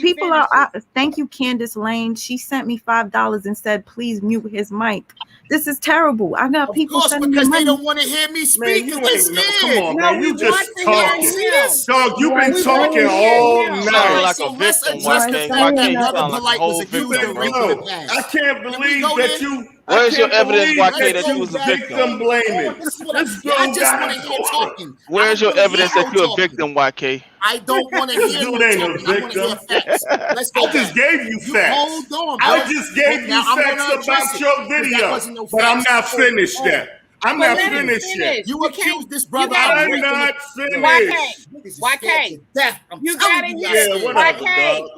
People are. Thank you, Candace Lane. She sent me $5 and said, "Please mute his mic." This is terrible. I got people sending me money. They don't want to hear me speak. Man, come on, man. You just talking. Dog, you've been talking all night. Like a victim. I can't believe that you. Where's your evidence, YK, that you was a victim? Blaming. I just want to hear talking. Where's your evidence that you're a victim, YK? I don't want to hear you talking. I want to hear facts. Let's go. I just gave you facts. Hold on, bro. I just gave you facts about your video, but I'm not finished yet. I'm not finished yet. You accused this brother. I'm not finished. YK, you got it here. Yeah,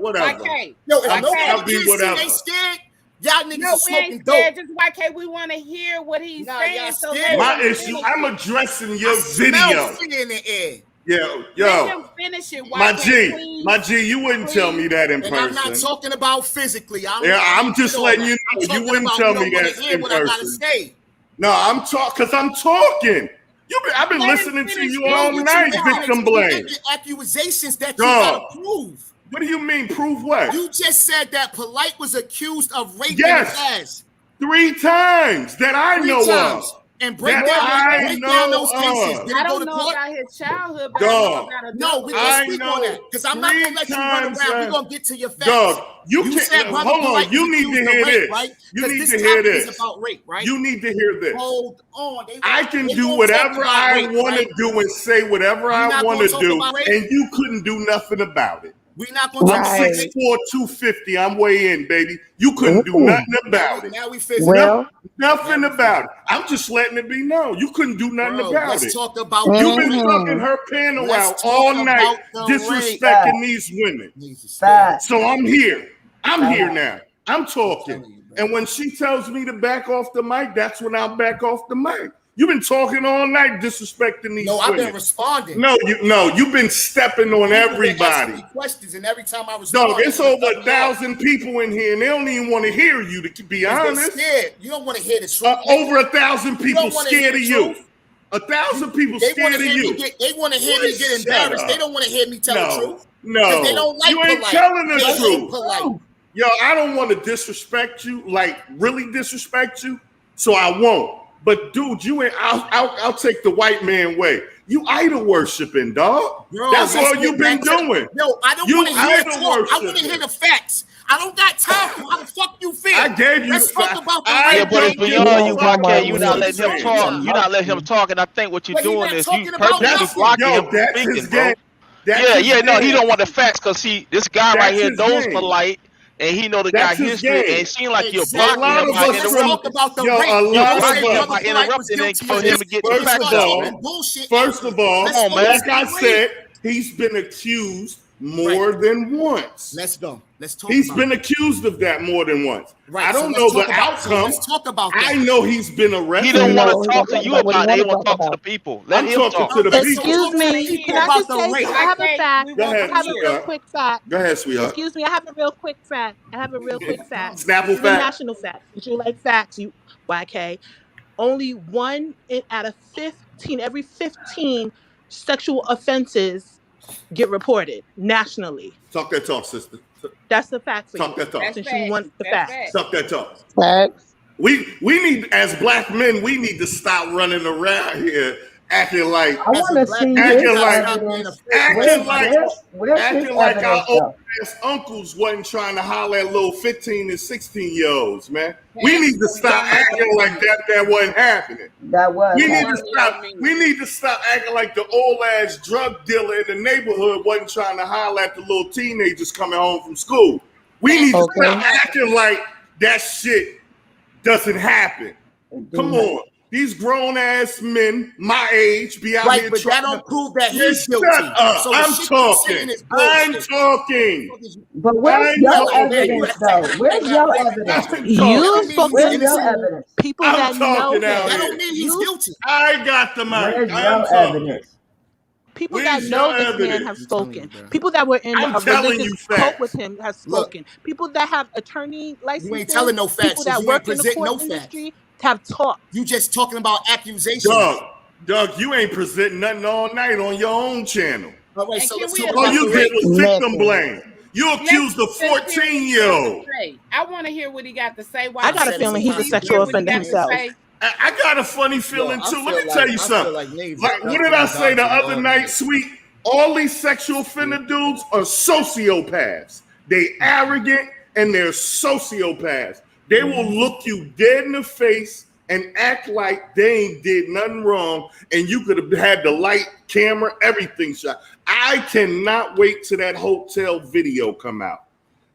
whatever. Yo, if they scared. Y'all niggas are smoking dope. Just YK, we want to hear what he's saying. So my issue, I'm addressing your video. In the air. Yo, let him finish it, YK, my G, you wouldn't tell me that in person. I'm not talking about physically. I'm just letting you know. You wouldn't tell me that in person. No, I'm talking because I'm talking. I've been listening to you all night, victim blame. Accusations that you gotta prove. What do you mean, prove what? You just said that Polight was accused of raping his ass. 3 times that I know of. And break down those cases. I don't know about his childhood, but I know about no, let's speak on that. Because I'm not going to let you run around. We're going to get to your facts. Dog, you can't. Hold on. You need to hear this. Right? You need to hear this. Is about rape, right? You need to hear this. Hold on. I can do whatever I want to do and say whatever I want to do, and you couldn't do nothing about it. We're not going to I'm 6'4", 250. I'm way in, baby. You couldn't do nothing about it. Now we nothing about it. I'm just letting it be known. You couldn't do nothing about it. Let's talk about. You've been fucking her panel out all night, disrespecting these women. So I'm here. I'm here now. I'm talking. And when she tells me to back off the mic, that's when I'll back off the mic. You've been talking all night, disrespecting these women. No, I've been responding. No, you've been stepping on everybody. Questions, and every time I respond, dog, it's over 1,000 people in here, and they don't even want to hear you. To be honest, scared. You don't want to hear the truth. Over 1,000 people scared of you. 1,000 people scared of you. They want to hear me get embarrassed. They don't want to hear me tell the truth. No, they don't like you ain't Polight. telling the truth. Yo, I don't want to disrespect you, like really disrespect you, so I won't. But dude, you ain't. I'll take the white man way. You idol worshiping, dog. Bro, that's all you've been doing. No, I don't want to hear talk. I want to hear the facts. I don't got time for how the fuck you feel. I gave you. Let's talk about the Yeah, but it's beyond you, YK. You not letting him talk. You not letting him talk, and I think what you're doing is you purposely blocking him from speaking, bro. No, he don't want the facts because this guy right here knows Polight. And he know the guy history, and it seems like you're blocking him by interrupting. By interrupting and for him to get the facts out. First of all, come on, man. Like I said, he's been accused more than once. Let's go. Let's talk. He's been accused of that more than once. Right. I don't know the outcome. Let's talk about that. I know he's been arrested. He don't want to talk to you about it. He want to talk to the people. Let him talk to the people. Excuse me. Can I just say, I have a fact. Go ahead, I have a real quick fact. Go ahead, sweetheart. Excuse me. I have a real quick fact. Snapple fact. National fact. Would you like facts? You YK. Only 1 out of 15. Every 15 sexual offenses get reported nationally. Talk that talk, sister. That's the fact for Talk you. that talk. Since you want the facts. Talk that talk. Facts. We need, as black men, we need to stop running around here acting like I want to see acting like our old ass uncles wasn't trying to holler at little 15 and 16-year-olds, man. We need to stop acting like that wasn't happening. That was. We need to stop acting like the old ass drug dealer in the neighborhood wasn't trying to holler at the little teenagers coming home from school. We need to stop acting like that shit doesn't happen. Come on. These grown ass men, my age, be out here. But that don't prove that he's guilty. Shut up. So I'm talking. But where's your evidence, though? Where's your evidence? Where's your evidence? People that know that don't mean he's guilty. I got the mic. Where's your evidence? People that know this man have spoken. People that were in a religious cult with him have spoken. People that have attorney licenses. You ain't telling no facts. People that work in the court industry have talked. You just talking about accusations. Doug, you ain't presenting nothing all night on your own channel. All right, so let's talk all about you did was victim blame. You accused a 14-year-old. I want to hear what he got to say. I got a feeling he's a sexual offender himself. I got a funny feeling too. Let me tell you something. Like, what did I say the other night, sweet? All these sexual offender dudes are sociopaths. They arrogant and they're sociopaths. They will look you dead in the face and act like they ain't did nothing wrong, and you could have had the light, camera, everything shot. I cannot wait till that hotel video come out.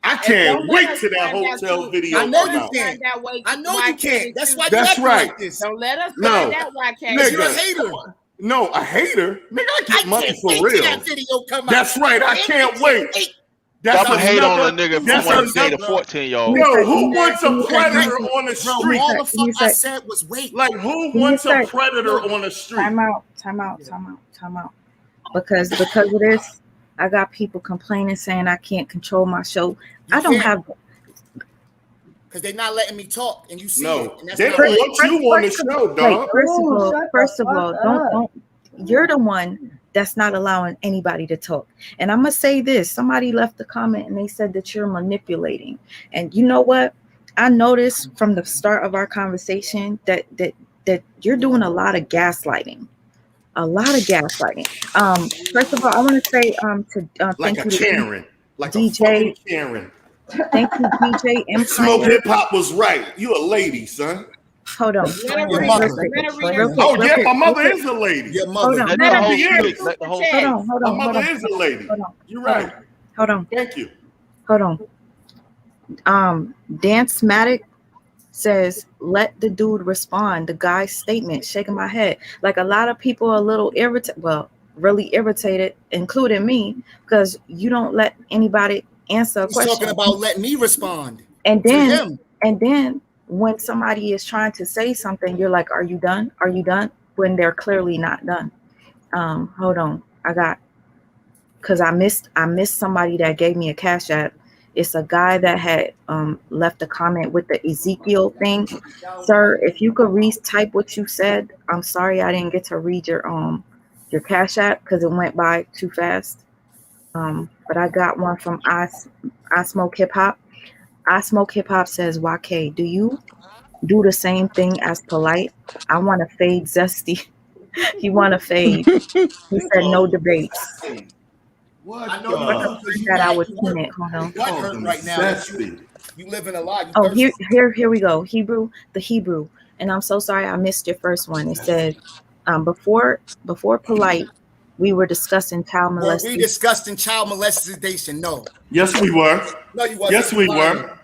I can't wait till that hotel video come out. I know you can't. That's why that's right. Like this. Don't let us find out why can't. You're a hater. No, a hater? Nigga, I get money for wait real. That video come out. That's right. I can't wait. That's a hate on a nigga if you want to date a 14-year-old. Yo, who wants a predator on the street? All the fuck I said was wait. Like, who wants a predator on the street? Time out. Because of this, I got people complaining saying I can't control my show. I don't have. Because they're not letting me talk, and you see no, it. And that's they don't want you on the show, dog. First of all, don't. You're the one that's not allowing anybody to talk. And I'm gonna say this: somebody left a comment and they said that you're manipulating. And you know what? I noticed from the start of our conversation that you're doing a lot of gaslighting. First of all, I want to say like thank a you Karen, like DJ a Karen. Thank you, DJ Empire. Smoke Hip Hop was right. You a lady, son. Hold on. Your mother. My mother is a lady. Your mother. Hold on. My mother is a lady. You're right. Hold on. Thank you. Hold on. Dance Matic says, let the dude respond. The guy's statement, shaking my head. Like a lot of people are a little irritated, really irritated, including me, because you don't let anybody answer a question. He's talking about letting me respond. And then when somebody is trying to say something, you're like, are you done? Are you done? When they're clearly not done. Hold on. Because I missed somebody that gave me a Cash App. It's a guy that had left a comment with the Ezekiel thing. Sir, if you could retype what you said, I'm sorry I didn't get to read your Cash App because it went by too fast. But I got one from I Smoke Hip Hop. I Smoke Hip Hop says, YK, do you do the same thing as Polight. I want to fade Zesty. He want to fade. He said no debates. What? I know you What do the because you that I mad. was in it. Hold on. Your butt hurt right now. Necessity. You living a lie. You Oh, thirsty. here we go. The Hebrew. And I'm so sorry I missed your first one. It said, before Polight, we were discussing child Were molestation. we discussing child molestation? No. Yes, we were. No, you wasn't. Yes, we were.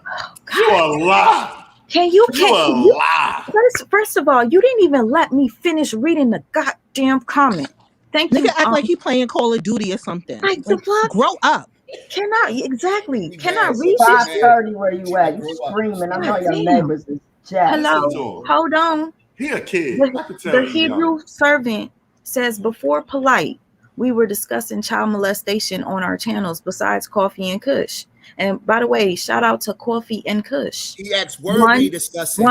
You a lie. You a lie. First of all, you didn't even let me finish reading the goddamn comment. Thank you. Nigga act like he playing Call of Duty or something. Like the fuck? Grow up. Cannot read It's this shit. 5:30 where you at. You screaming. I know your neighbors is jacked. Hello. Hold on. He a kid. The Hebrew servant says, before Polight, we were discussing child molestation on our channels besides Coffee and Kush. And by the way, shout out to Coffee and Kush. He asked, were we discussing?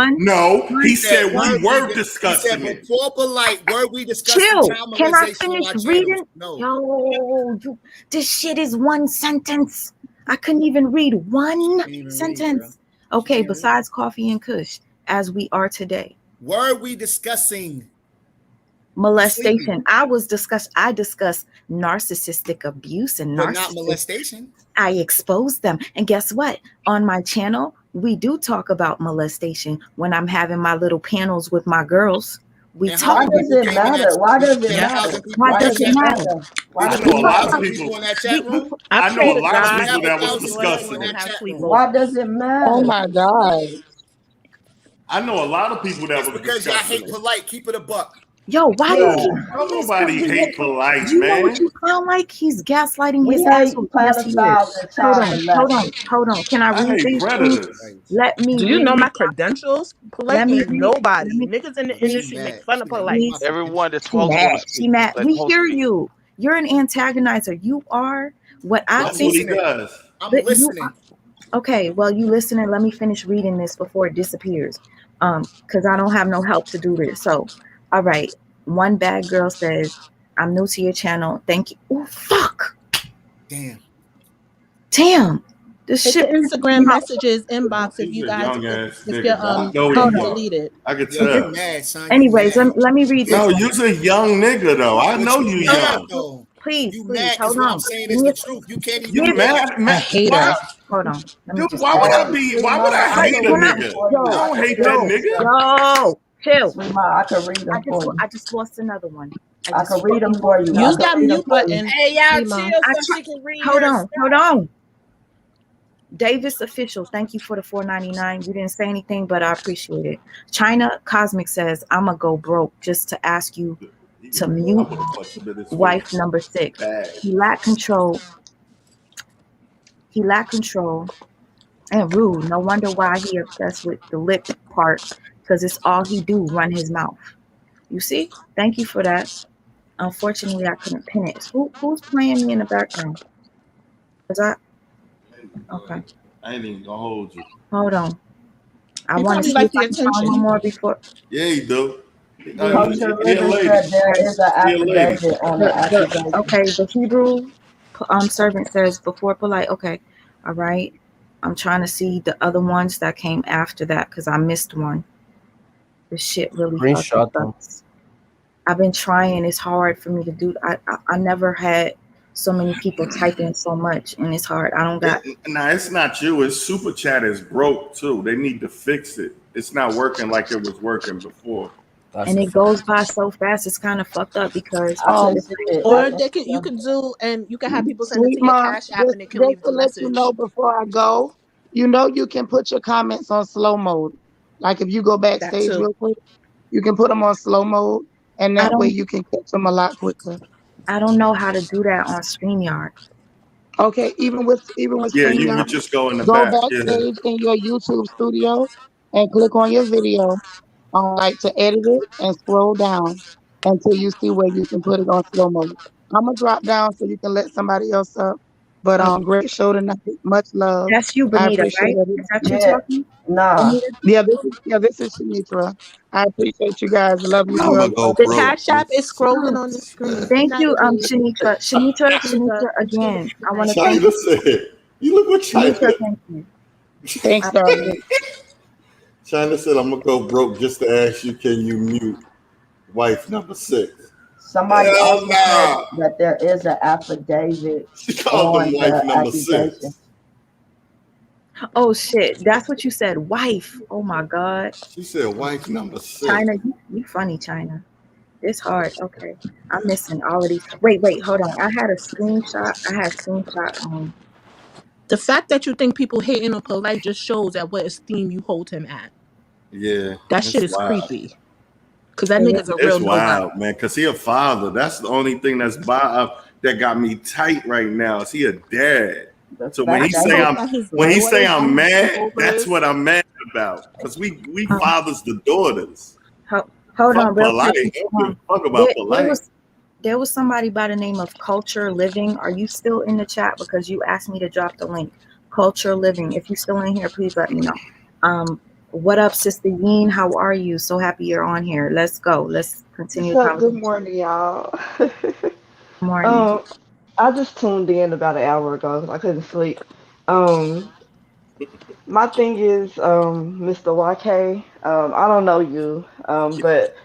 He said we were discussing He said, it. before Polight, were we discussing Chill. child Can I molestation on finish our channels? reading? No. Yo, this shit is one sentence. I couldn't even read one sentence. Okay, besides Coffee and Kush, as we are today. Were we discussing molestation? I discussed narcissistic abuse and but not molestation. I exposed them. And guess what? On my channel, we do talk about molestation when I'm having my little panels with my girls. We talk. Why does it matter? Why does it matter? Why does it matter? I know a lot of people. I know a lot of people that was discussing it. Why does it matter? Oh my God. I know a lot of people that was Because y'all discussing hate it. Polight. Keep it a buck. Yo, why do you keep Don't nobody hate Polight, you know man. what you sound like? He's gaslighting We his hate asshole. pedophiles and child Hold on. Can I read this? predators. Let me Do you read know my it. credentials? Polight Let me ain't read- nobody. let me- Niggas in the industry make fun of Polight. Everyone that's She supposed mad. to She speak. mad. Let We the host hear speak. you. You're an antagonizer. You are what I That's think. what he does. I'm But listening. Okay, well, you listening. Let me finish reading this before it disappears. Because I don't have no help to do this. So, all right. One bad girl says, I'm new to your channel. Thank you. Oh, fuck. Damn. This Hit shit. the Instagram messages inbox if He's you a guys young ass if nigga. your I know he phone young. deleted. I could Yo, tell. you mad, son. You Anyways, mad. let me read this. No, one. you're a young nigga though. I know you mad, young. though. Please, You please, mad hold because what on. I'm saying Give is me the a- truth. You can't even You do mad? I hate her. Hold on. Let me Dude, just. why would I I hate a can read nigga? them for you. I don't hate that nigga. Yo, chill. Sweetheart, I can read them for you. I just lost another one. I can read them for you. Use I can that read them mute for you. button. Hey, y'all Ema. chill so she can read Hold her on. stuff. Hold on. Davis Official, thank you for the $4.99. You didn't say anything, but I appreciate it. China Cosmic says, I'm going to go broke just to ask you to mute wife number 6. He lacked control. And rude. No wonder why he obsessed with the lip part, because it's all he do, run his mouth. You see? Thank you for that. Unfortunately, I couldn't pin it. Who's playing me in the background? Okay. I ain't even gonna hold you. Hold on. I He want to probably see like if the I can find attention. one more before. Yeah, you do. Culture He a Living lady. said there is an He a lady. affidavit on the accusation. Okay, the Hebrew servant says before Polight. Okay, all right. I'm trying to see the other ones that came after that because I missed one. This shit really fucking Screenshot them. sucks. I've been trying. It's hard for me to do. I never had so many people typing so much, and it's hard. I don't got. Nah, it's not you. It's Super Chat is broke too. They need to fix it. It's not working like it was working before. And it goes by so fast. It's kind of fucked up because Or you could do, and you can have people send it Sweet to your Mom, Cash App, and it can just leave to the let you message. know before I go, you can put your comments on slow mode. Like if you go backstage real quick, you can put them on slow mode, and that way you can catch them a lot quicker. I don't know how to do that on StreamYard. Okay, even with Yeah, you StreamYard, would just go in the go back. backstage in your YouTube studio and click on your video on like to edit it and scroll down until you see where you can put it on slow mode. I'm gonna drop down so you can let somebody else up. But great show tonight. Much love. That's you, I Benita, appreciate right? everybody. Is that you talking? Nah. This is Shanitra. I appreciate you guys. Love you, I'ma girls. go The broke. Cash App is scrolling on the screen. Thank you, Good night, Shanitra. Shanitra again. I want to thank China you. said, "You look what China." Shanitra, thank you. Thanks, darling. China said, I'm gonna go broke just to ask you, can you mute wife number 6? Somebody Hell also said nah. that there is an affidavit She called on them wife the number 6. accusation. Oh shit, that's what you said, wife. Oh my god. She said wife number 6. China, you funny, China. It's hard. Okay. I'm missing all of these. Wait, hold on. I had a screenshot. The fact that you think people hating on Polight just shows at what esteem you hold him at. Yeah. That shit is wild. creepy. Cause that nigga's a It's real wild, nobody. man. Cause he a father. That's the only thing that got me tight right now. Is he a dad? So when he say I'm mad, that's what I'm mad about. Cause we fathers the daughters. Hold on, real quick. Fuck about Polight. There was somebody by the name of Culture Living. Are you still in the chat? Because you asked me to drop the link. Culture Living. If you're still in here, please let me know. What up, Sister Yeen? How are you? So happy you're on here. Let's go. Let's continue. What's up? Good morning, y'all. Morning. I just tuned in about an hour ago 'cause I couldn't sleep. My thing is, Mr. YK, I don't know you, but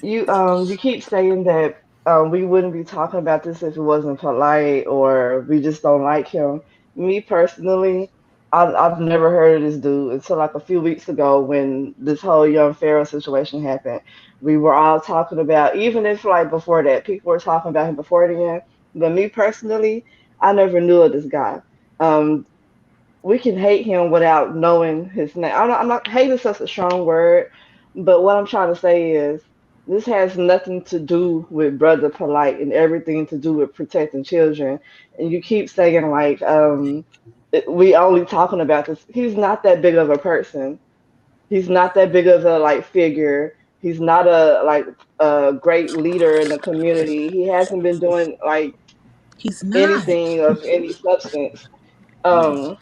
you keep saying that we wouldn't be talking about this if it wasn't polite or we just don't like him. Me personally, I've never heard of this dude until like a few weeks ago when this whole young Pharaoh situation happened. We were all talking about, even if like before that, people were talking about him before then. But me personally, I never knew of this guy. Um, we can hate him without knowing his name. I'm not hate is such a strong word, but what I'm trying to say is this has nothing to do with Brother Polite and everything to do with protecting children. And you keep saying like we only talking about this. He's not that big of a person. He's not that big of a like figure. He's not a like a great leader in the community. He hasn't been doing like He's not. anything of any substance. Um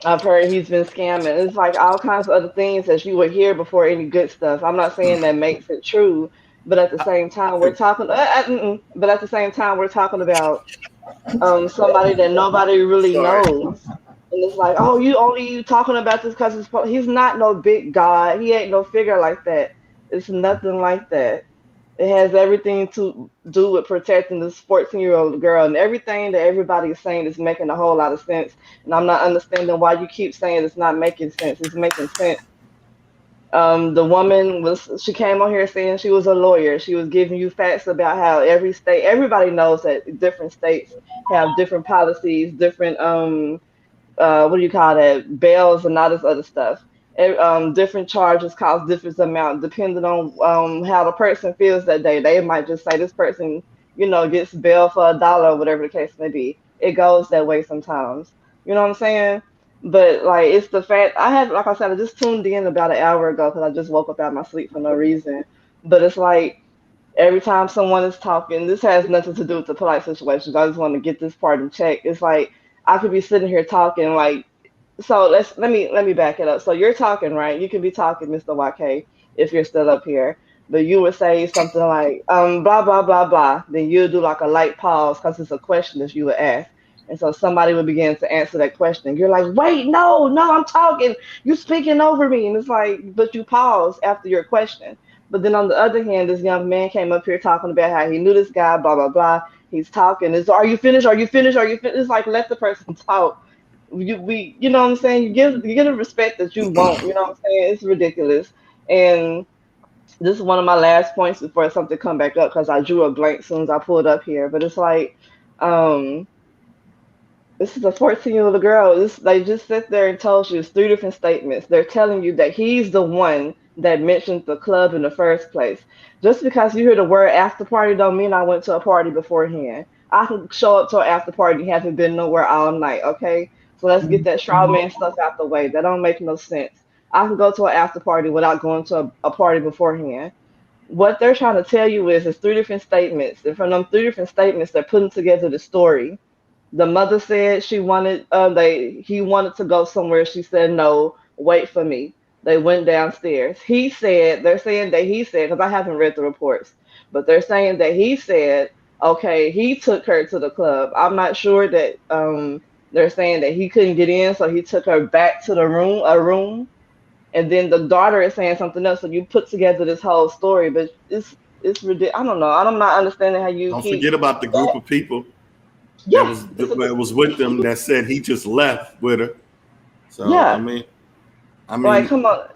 I've heard he's been scamming. It's like all kinds of other things that you would hear before any good stuff. I'm not saying that makes it true, but at the same time, but at the same time, we're talking about somebody that nobody really knows, and it's like, oh, you talking about this because he's not no big god. He ain't no figure like that. It's nothing like that. It has everything to do with protecting this 14-year-old girl, and everything that everybody is saying is making a whole lot of sense. And I'm not understanding why you keep saying it's not making sense. It's making sense. The woman she came on here saying she was a lawyer. She was giving you facts about how every state, everybody knows that different states have different policies, different what do you call that, bails and all this other stuff. Different charges cost different amount depending on how the person feels that day. They might just say this person, gets bail for $1 or whatever the case may be. It goes that way sometimes. You know what I'm saying? But like it's the fact like I said, I just tuned in about an hour ago because I just woke up out of my sleep for no reason. But it's like every time someone is talking, this has nothing to do with the polite situations. I just want to get this part in check. It's like I could be sitting here talking like, so let me back it up. So you're talking, right? You can be talking, Mr. YK, if you're still up here. But you would say something like, blah blah blah blah. Then you'll do like a light pause because it's a question that you would ask. And so somebody would begin to answer that question. You're like, wait, no, I'm talking. You speaking over me. And it's like, but you pause after your question. But then on the other hand, this young man came up here talking about how he knew this guy, blah blah blah. He's talking. Are you finished? Are you finished? Are you finished? It's like let the person talk. You know what I'm saying? You get the respect that you want. You know what I'm saying? It's ridiculous. And this is one of my last points before something come back up because I drew a blank as soon as I pulled up here. But it's like, um, this is a 14-year-old girl. They just sit there and told you it's three different statements. They're telling you that he's the one that mentioned the club in the first place. Just because you hear the word after party don't mean I went to a party beforehand. I can show up to an after party and haven't been nowhere all night, okay? So let's get that straw man stuff out the way. That don't make no sense. I can go to an after party without going to a party beforehand. What they're trying to tell you is three different statements. And from them three different statements, they're putting together the story. The mother said she wanted he wanted to go somewhere. She said no, wait for me. They went downstairs. They're saying that he said, because I haven't read the reports, but they're saying that he said, okay, he took her to the club. I'm not sure that they're saying that he couldn't get in, so he took her back to a room. and then the daughter is saying something else. So you put together this whole story, but it's ridiculous. I don't know. I'm not understanding how you Don't keep. forget about the group of people that was with them that said he just left with her. So Yeah. I mean, like, come on.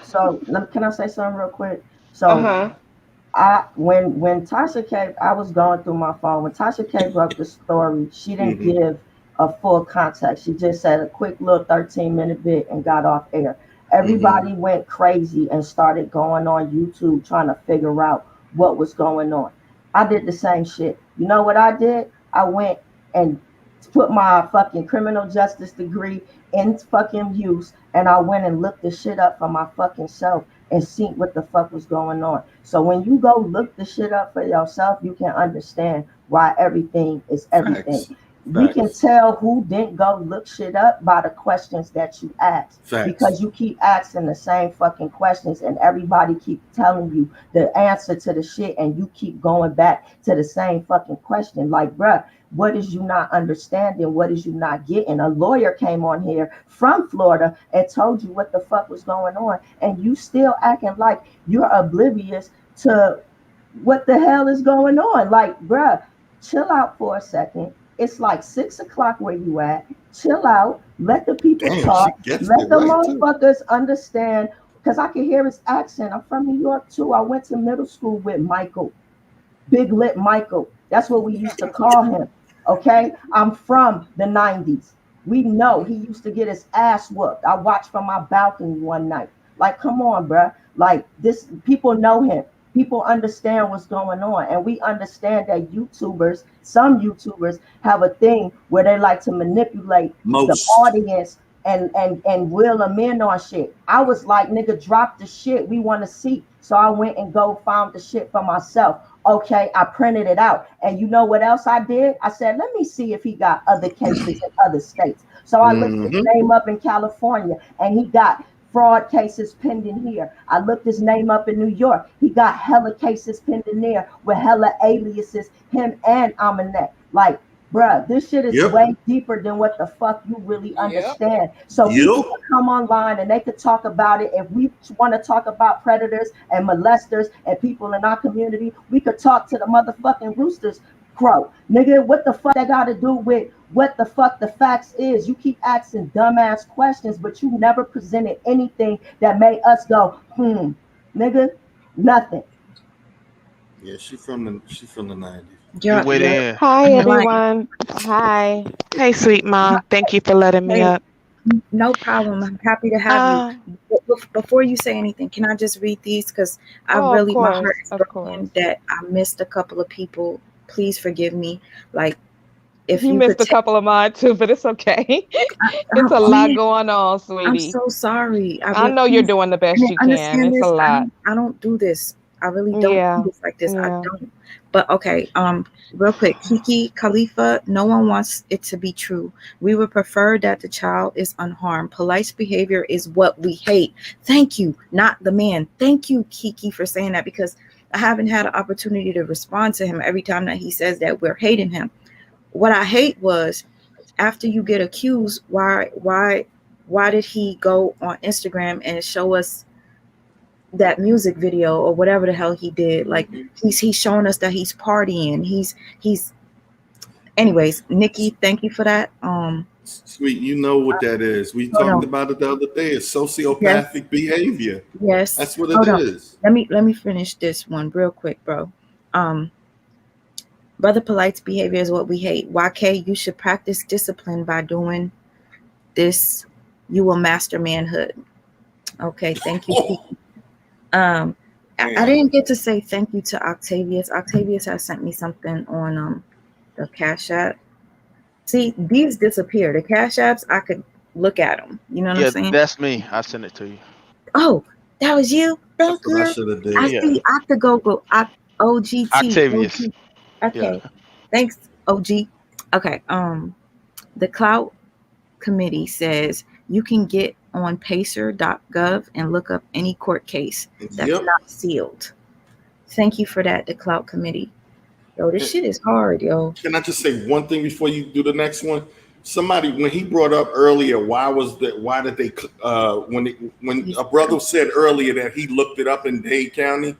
so can I say something real quick? So when Tasha K, I was going through my phone. When Tasha K broke the story, she didn't give a full context. She just said a quick little 13-minute bit and got off air. Everybody went crazy and started going on YouTube trying to figure out what was going on. I did the same shit. You know what I did? I went and put my fucking criminal justice degree in fucking use, and I went and looked the shit up for my fucking self and see what the fuck was going on. So when you go look the shit up for yourself, you can understand why everything is everything. We can tell who didn't go look shit up by the questions that you ask. Because you keep asking the same fucking questions and everybody keep telling you the answer to the shit and you keep going back to the same fucking question. Like, bruh, what is you not understanding? What is you not getting? A lawyer came on here from Florida and told you what the fuck was going on, and you still acting like you're oblivious to what the hell is going on. Like, bruh, chill out for a second. It's like 6 o'clock where you at. Chill out. Let the people talk. Let the motherfuckers understand. Because I can hear his accent. I'm from New York too. I went to middle school with Michael. Big Lip Michael. That's what we used to call him. Okay? I'm from the 90s. We know he used to get his ass whooped. I watched from my balcony one night. Like, come on, bruh. Like, this, people know him. People understand what's going on. And we understand that YouTubers, some YouTubers have a thing where they like to manipulate the audience and reel them in on shit. I was like, nigga, drop the shit. We want to see. So I went and found the shit for myself. Okay, I printed it out. And you know what else I did? I said, let me see if he got other cases in other states. So I looked his name up in California and he got fraud cases pending here. I looked his name up in New York. He got hella cases pending there with hella aliases, him and Amanet. Like, bruh, this shit is way deeper than what the fuck you really understand. So people can come online and they could talk about it. If we want to talk about predators and molesters and people in our community, we could talk to the motherfucking roosters crow. Nigga, what the fuck that got to do with what the fuck the facts is? You keep asking dumbass questions, but you never presented anything that made us go, nigga, nothing. Yeah, she from the 90s. Hi everyone. Hi. Hey sweet mom. Thank you for letting me up. No problem. I'm happy to have you. Before you say anything, can I just read these? Because my heart is broken that I missed a couple of people. Please forgive me. Like, if you missed a couple of mine too, but it's okay. It's a lot going on, sweetie. I'm so sorry. I know you're doing the best you can. It's a lot. I don't do this. I really don't do this like this. I don't. But okay, real quick, Kiki Khalifa, no one wants it to be true. We would prefer that the child is unharmed. Polight's behavior is what we hate. Thank you, not the man. Thank you, Kiki, for saying that, because I haven't had an opportunity to respond to him every time that he says that we're hating him. What I hate was, after you get accused, why did he go on Instagram and show us that music video or whatever the hell he did? Like, he's showing us that he's partying. He's anyways, Nikki, thank you for that. Sweet, you know what that is. We talked about it the other day. It's sociopathic behavior. Yes. That's what it is. Let me finish this one real quick, bro. Brother Polight's behavior is what we hate. YK, you should practice discipline by doing this. You will master manhood. Okay, thank you. I didn't get to say thank you to Octavius. Octavius has sent me something on the Cash App. See, these disappear. The Cash Apps, I could look at them. You know what I'm saying? That's me. I sent it to you. Oh, that was you. Thank you. I should have did. I see Octagogo. OGT. Octavius. OG. Okay. Thanks, OG. Okay. The Clout Committee says you can get on pacer.gov and look up any court case that's not sealed. Thank you for that, the Clout Committee. Yo, this shit is hard, yo. Can I just say one thing before you do the next one? somebody when he brought up earlier, why did they when a brother said earlier that he looked it up in Dade County,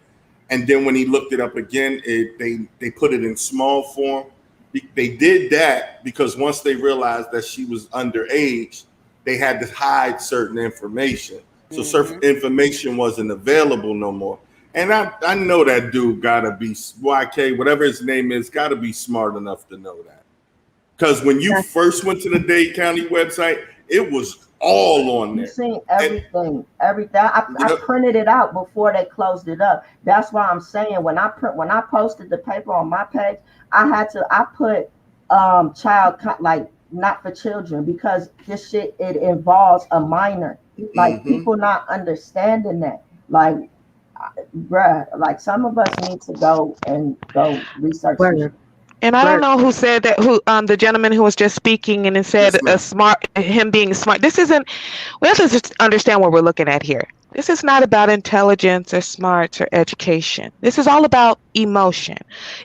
and then when he looked it up again, they put it in small form. They did that because once they realized that she was underage, they had to hide certain information. So certain information wasn't available no more. And I know that dude gotta be YK, whatever his name is, gotta be smart enough to know that. Because when you first went to the Dade County website, it was all on there. You seen everything. I printed it out before they closed it up. That's why I'm saying when I posted the paper on my page, I put child like not for children because this shit it involves a minor. Like people not understanding that. Like, bruh, like some of us need to go research this. And I don't know who said that. Who the gentleman who was just speaking and it said him being smart. This isn't. We have to just understand what we're looking at here. This is not about intelligence or smarts or education. This is all about emotion.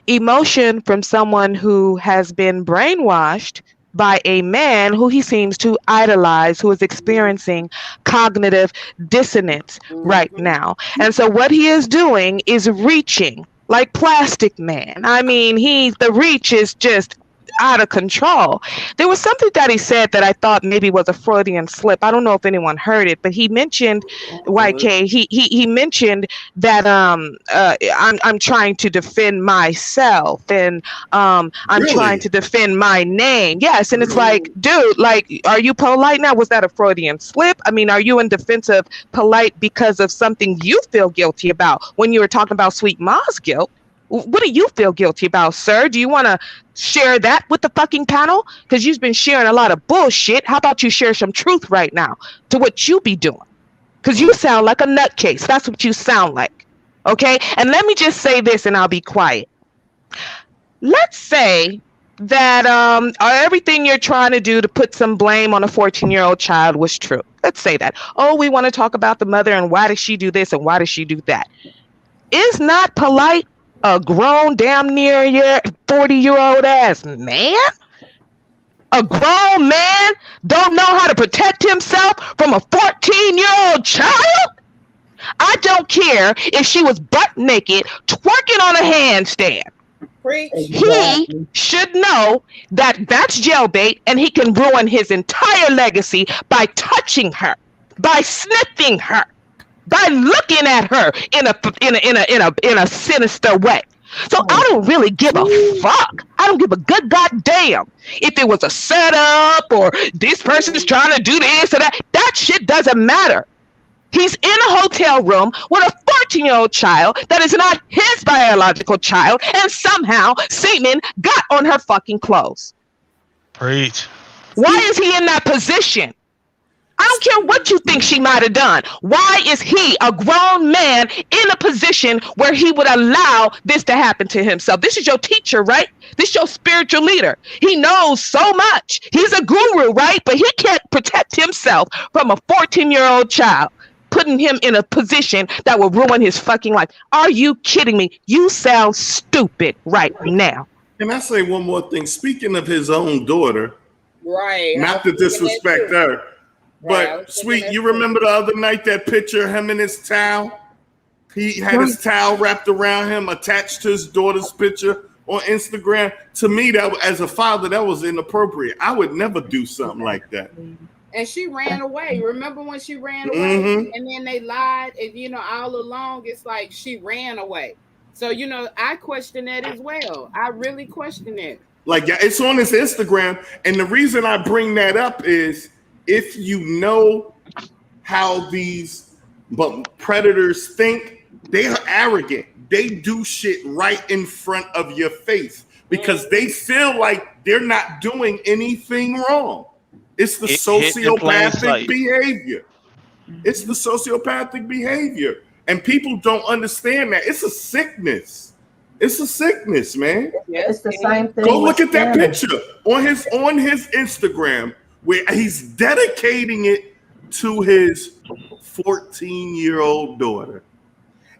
Emotion from someone who has been brainwashed by a man who he seems to idolize, who is experiencing cognitive dissonance right now. And so what he is doing is reaching like Plastic Man. I mean, the reach is just out of control. There was something that he said that I thought maybe was a Freudian slip. I don't know if anyone heard it, but he mentioned YK. He mentioned that I'm trying to defend myself and I'm trying to defend my name. Yes, and it's like, dude, like, are you polite now? Was that a Freudian slip? I mean, are you in defense of Polite because of something you feel guilty about? When you were talking about Sweet Ma's guilt, what do you feel guilty about, sir? Do you want to share that with the fucking panel? Because you've been sharing a lot of bullshit. How about you share some truth right now to what you be doing? Because you sound like a nutcase. That's what you sound like. Okay? And let me just say this and I'll be quiet. Let's say that everything you're trying to do to put some blame on a 14-year-old child was true. Let's say that. Oh, we want to talk about the mother and why does she do this and why does she do that? Is not Polite a grown, damn near 40-year-old ass man? A grown man don't know how to protect himself from a 14-year-old child? I don't care if she was butt naked twerking on a handstand. He should know that that's jailbait and he can ruin his entire legacy by touching her, by sniffing her, by looking at her in a sinister way. So I don't really give a fuck. I don't give a good goddamn if it was a setup or this person is trying to do this or that. That shit doesn't matter. He's in a hotel room with a 14-year-old child that is not his biological child, and somehow semen got on her fucking clothes. Preach. Why is he in that position? I don't care what you think she might have done. Why is he, a grown man, in a position where he would allow this to happen to himself? This is your teacher, right? This is your spiritual leader. He knows so much. He's a guru, right? But he can't protect himself from a 14-year-old child, putting him in a position that will ruin his fucking life. Are you kidding me? You sound stupid right now. Can I say one more thing? Speaking of his own daughter, right? Not to disrespect her. But Sweet, you remember the other night that picture of him in his towel? He had his towel wrapped around him, attached to his daughter's picture on Instagram. To me, that as a father, that was inappropriate. I would never do something like that. And she ran away. Remember when she ran away? And then they lied, and all along it's like she ran away. So I question that as well. I really question it. Like, it's on his Instagram, and the reason I bring that up is, if you know how these predators think, they are arrogant. They do shit right in front of your face because they feel like they're not doing anything wrong. It's the sociopathic behavior. It's the sociopathic behavior. And people don't understand that. It's a sickness. It's a sickness, man. It's the same thing. Go look at that picture on his Instagram, where he's dedicating it to his 14-year-old daughter.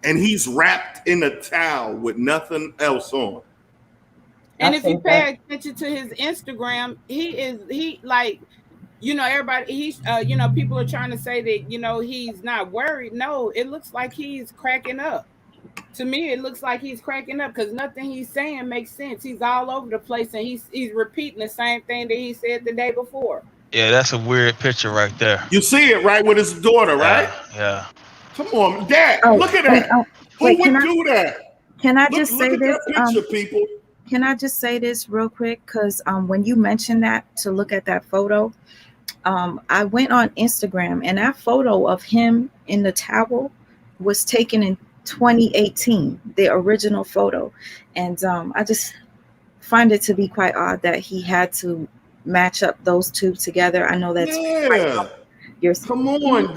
And he's wrapped in a towel with nothing else on. And if you pay attention to his Instagram, he like, you know, everybody, he's, you know, people are trying to say that, you know, he's not worried. No, it looks like he's cracking up. To me, it looks like he's cracking up because nothing he's saying makes sense. He's all over the place and he's repeating the same thing that he said the day before. Yeah, that's a weird picture right there. You see it, right, with his daughter, right? Yeah. Come on, Dad, look at that. Who would do that? Can I just say this? Look at that picture, people. Can I just say this real quick? Because when you mentioned that, to look at that photo, I went on Instagram and that photo of him in the towel was taken in 2018, the original photo. And I just find it to be quite odd that he had to match up those two together. I know that's come on,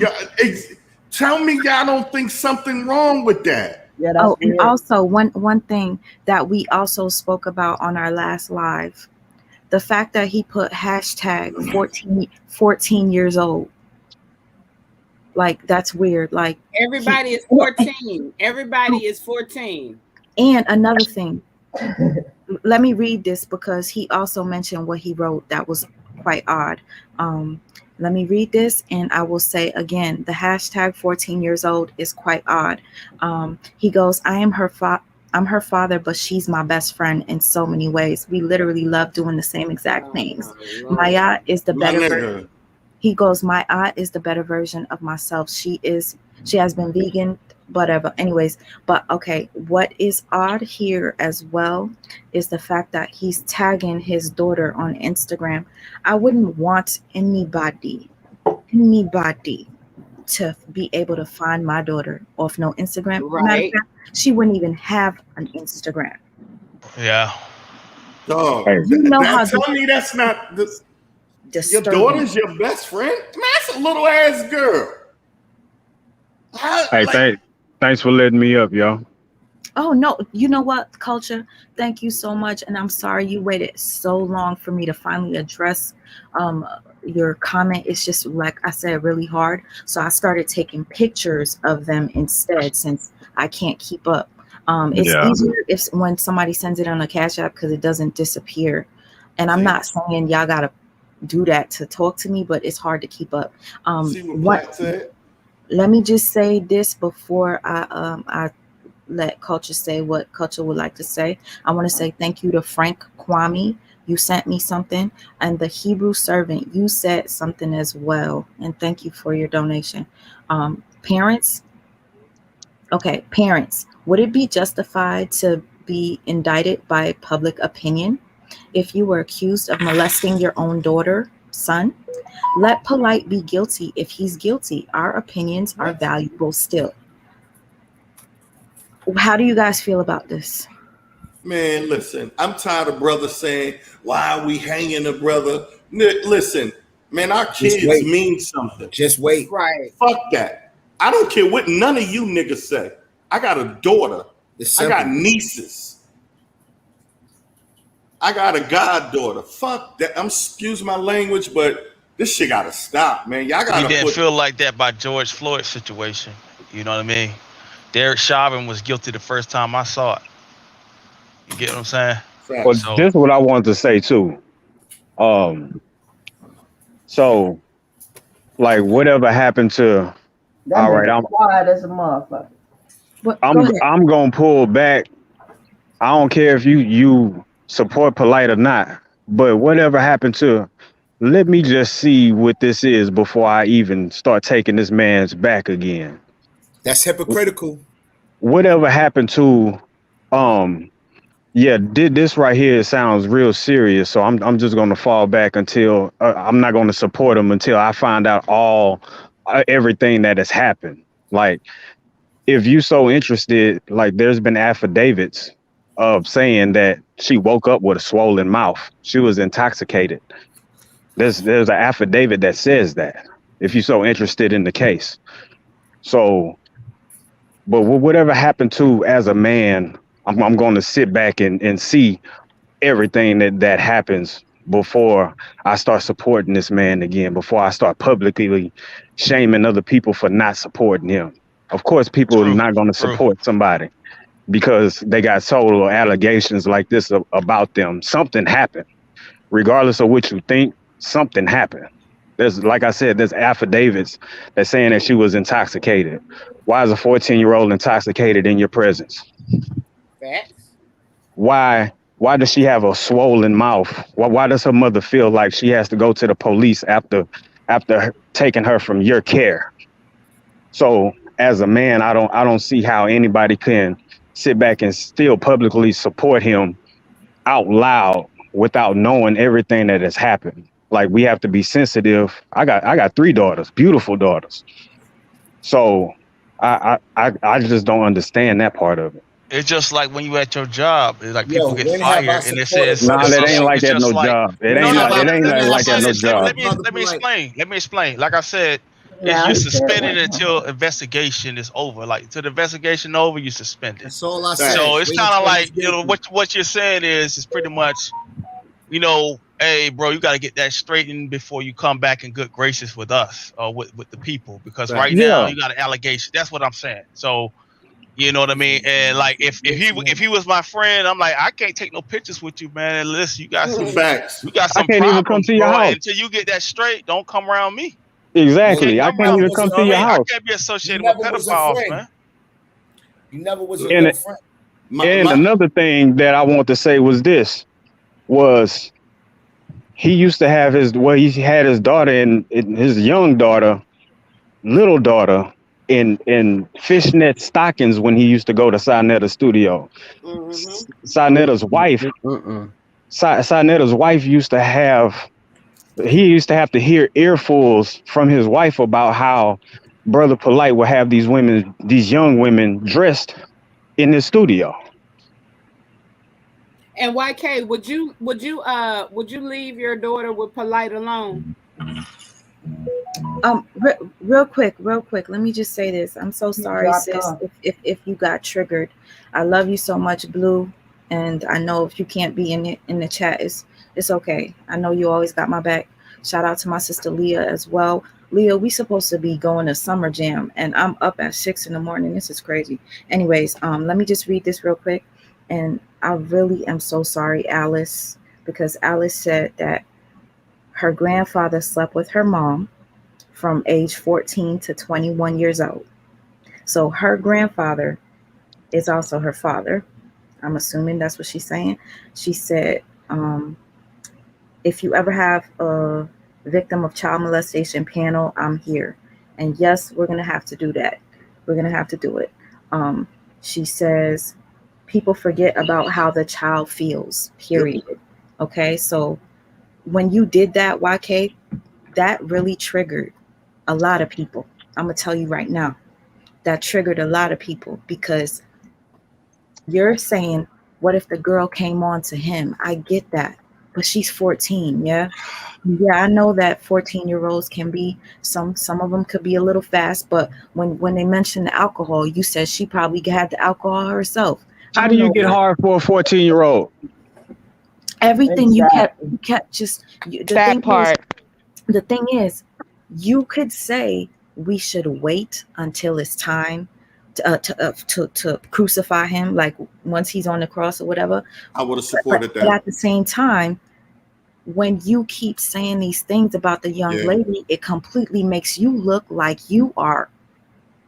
tell me y'all don't think something wrong with that. Oh, and also one thing that we also spoke about on our last live, the fact that he put hashtag 14 years old. Like, that's weird. Like, everybody is 14. Everybody is 14. And another thing, let me read this because he also mentioned what he wrote that was quite odd. Let me read this and I will say again, the hashtag 14 years old is quite odd. He goes, I'm her father, but she's my best friend in so many ways. We literally love doing the same exact things. Maya is the better version. He goes, my aunt is the better version of myself. She has been vegan, whatever. Anyways, but okay, what is odd here as well is the fact that he's tagging his daughter on Instagram. I wouldn't want anybody to be able to find my daughter off no Instagram. Right. She wouldn't even have an Instagram. Yeah. Dog, you know how tell me that's not your daughter's your best friend? Man, that's a little ass girl. Thanks for letting me up, y'all. Oh no, you know what, Culture? Thank you so much, and I'm sorry you waited so long for me to finally address your comment. It's just, like I said, really hard. So I started taking pictures of them instead since I can't keep up. It's easier when somebody sends it on a Cash App because it doesn't disappear. And I'm not saying y'all gotta do that to talk to me, but it's hard to keep up. Let me just say this before I let Culture say what Culture would like to say. I want to say thank you to Frank Kwame. You sent me something, and the Hebrew Servant, you said something as well, and thank you for your donation. Parents, would it be justified to be indicted by public opinion if you were accused of molesting your own daughter, son? Let Polight be guilty if he's guilty. Our opinions are valuable still. How do you guys feel about this? Man, listen, I'm tired of brothers saying, why are we hanging a brother? Listen, man, our kids mean something. Just wait. Right. Fuck that. I don't care what none of you niggas say. I got a daughter. I got nieces. I got a goddaughter. Fuck that. Excuse my language, but this shit gotta stop, man. Y'all gotta. He didn't feel like that by George Floyd's situation. You know what I mean? Derek Chauvin was guilty the first time I saw it. You get what I'm saying? Well, this is what I wanted to say too. So, like, whatever happened to? All right, I'm quiet as a motherfucker. I'm gonna pull back. I don't care if you support Polight or not, but whatever happened to? Let me just see what this is before I even start taking this man's back again. That's hypocritical. Whatever happened to? This right here sounds real serious. So I'm just gonna fall back until I'm not gonna support him until I find out everything that has happened. Like, if you so interested, like, there's been affidavits of saying that she woke up with a swollen mouth. She was intoxicated. There's an affidavit that says that, if you're so interested in the case. So, but whatever happened to as a man, I'm going to sit back and see everything that happens before I start supporting this man again, before I start publicly shaming other people for not supporting him. Of course, people are not going to support somebody. because they got told or allegations like this about them. Something happened. Regardless of what you think, something happened. There's, like I said, there's affidavits that's saying that she was intoxicated. Why is a 14-year-old intoxicated in your presence? Facts. Why does she have a swollen mouth? Why does her mother feel like she has to go to the police after taking her from your care? So as a man, I don't see how anybody can sit back and still publicly support him out loud without knowing everything that has happened. Like, we have to be sensitive. I got 3 daughters, beautiful daughters. So I just don't understand that part of it. It's just like when you at your job, it's like people get fired, and it says Nah, that ain't like it's that just no like job. It no, ain't no, it ain't like that no job. let me explain. Let me explain. Like I said, Now you're he said suspended what? until investigation is over. Like, till the investigation over, you're suspended. That's all I said. So it's Wait kind of until like, it's guilty. what you're saying is pretty much, hey, bro, you got to get that straightened before you come back in good graces with us or with the people, because right now Yeah. you got an allegation. That's what I'm saying. So, you know what I mean? And like, if he was my friend, I'm like, I can't take no pictures with you, man. And listen, you got some Facts. I can't even come problems, to your bro. house. Until you get that straight, don't come around me. Exactly. I Come can't around even me. come You know to what your I mean? I house. can't be associated You with never was a pedophiles, friend. man. You never was a And real friend. and another thing that I want to say was this was he used to have he had his daughter and his young daughter, little daughter, in fishnet stockings when he used to go to Sinetta's studio. Sinetta's wife, Sinetta's wife used to have to hear earfuls from his wife about how Brother Polight would have these young women dressed in his studio. And YK, would you leave your daughter with Polight alone? Real quick, let me just say this. I'm so sorry, dropped sis, off. if you got triggered. I love you so much, Blue, and I know if you can't be in the chat, it's okay. I know you always got my back. Shout out to my sister Leah as well. Leah, we supposed to be going to summer jam, and I'm up at 6 a.m. This is crazy. Anyways, let me just read this real quick. And I really am so sorry, Alice, because Alice said that her grandfather slept with her mom from age 14 to 21 years old. So her grandfather is also her father. I'm assuming that's what she's saying. She said, if you ever have a victim of child molestation panel, I'm here. And yes, we're going to have to do that. We're going to have to do it. She says, people forget about how the child feels, period. Okay, so when you did that, YK, that really triggered a lot of people. I'm going to tell you right now, that triggered a lot of people, because you're saying, what if the girl came on to him? I get that, but she's 14. Yeah, I know that 14-year-olds can be, some of them could be a little fast, but when they mentioned the alcohol, you said she probably had the alcohol herself. How do you get hard for a 14-year-old? Everything you kept just part. The thing is, you could say we should wait until it's time to crucify him, like once he's on the cross or whatever. I would have supported But at the same time, when you keep saying these things about the young lady, it completely makes you look like you are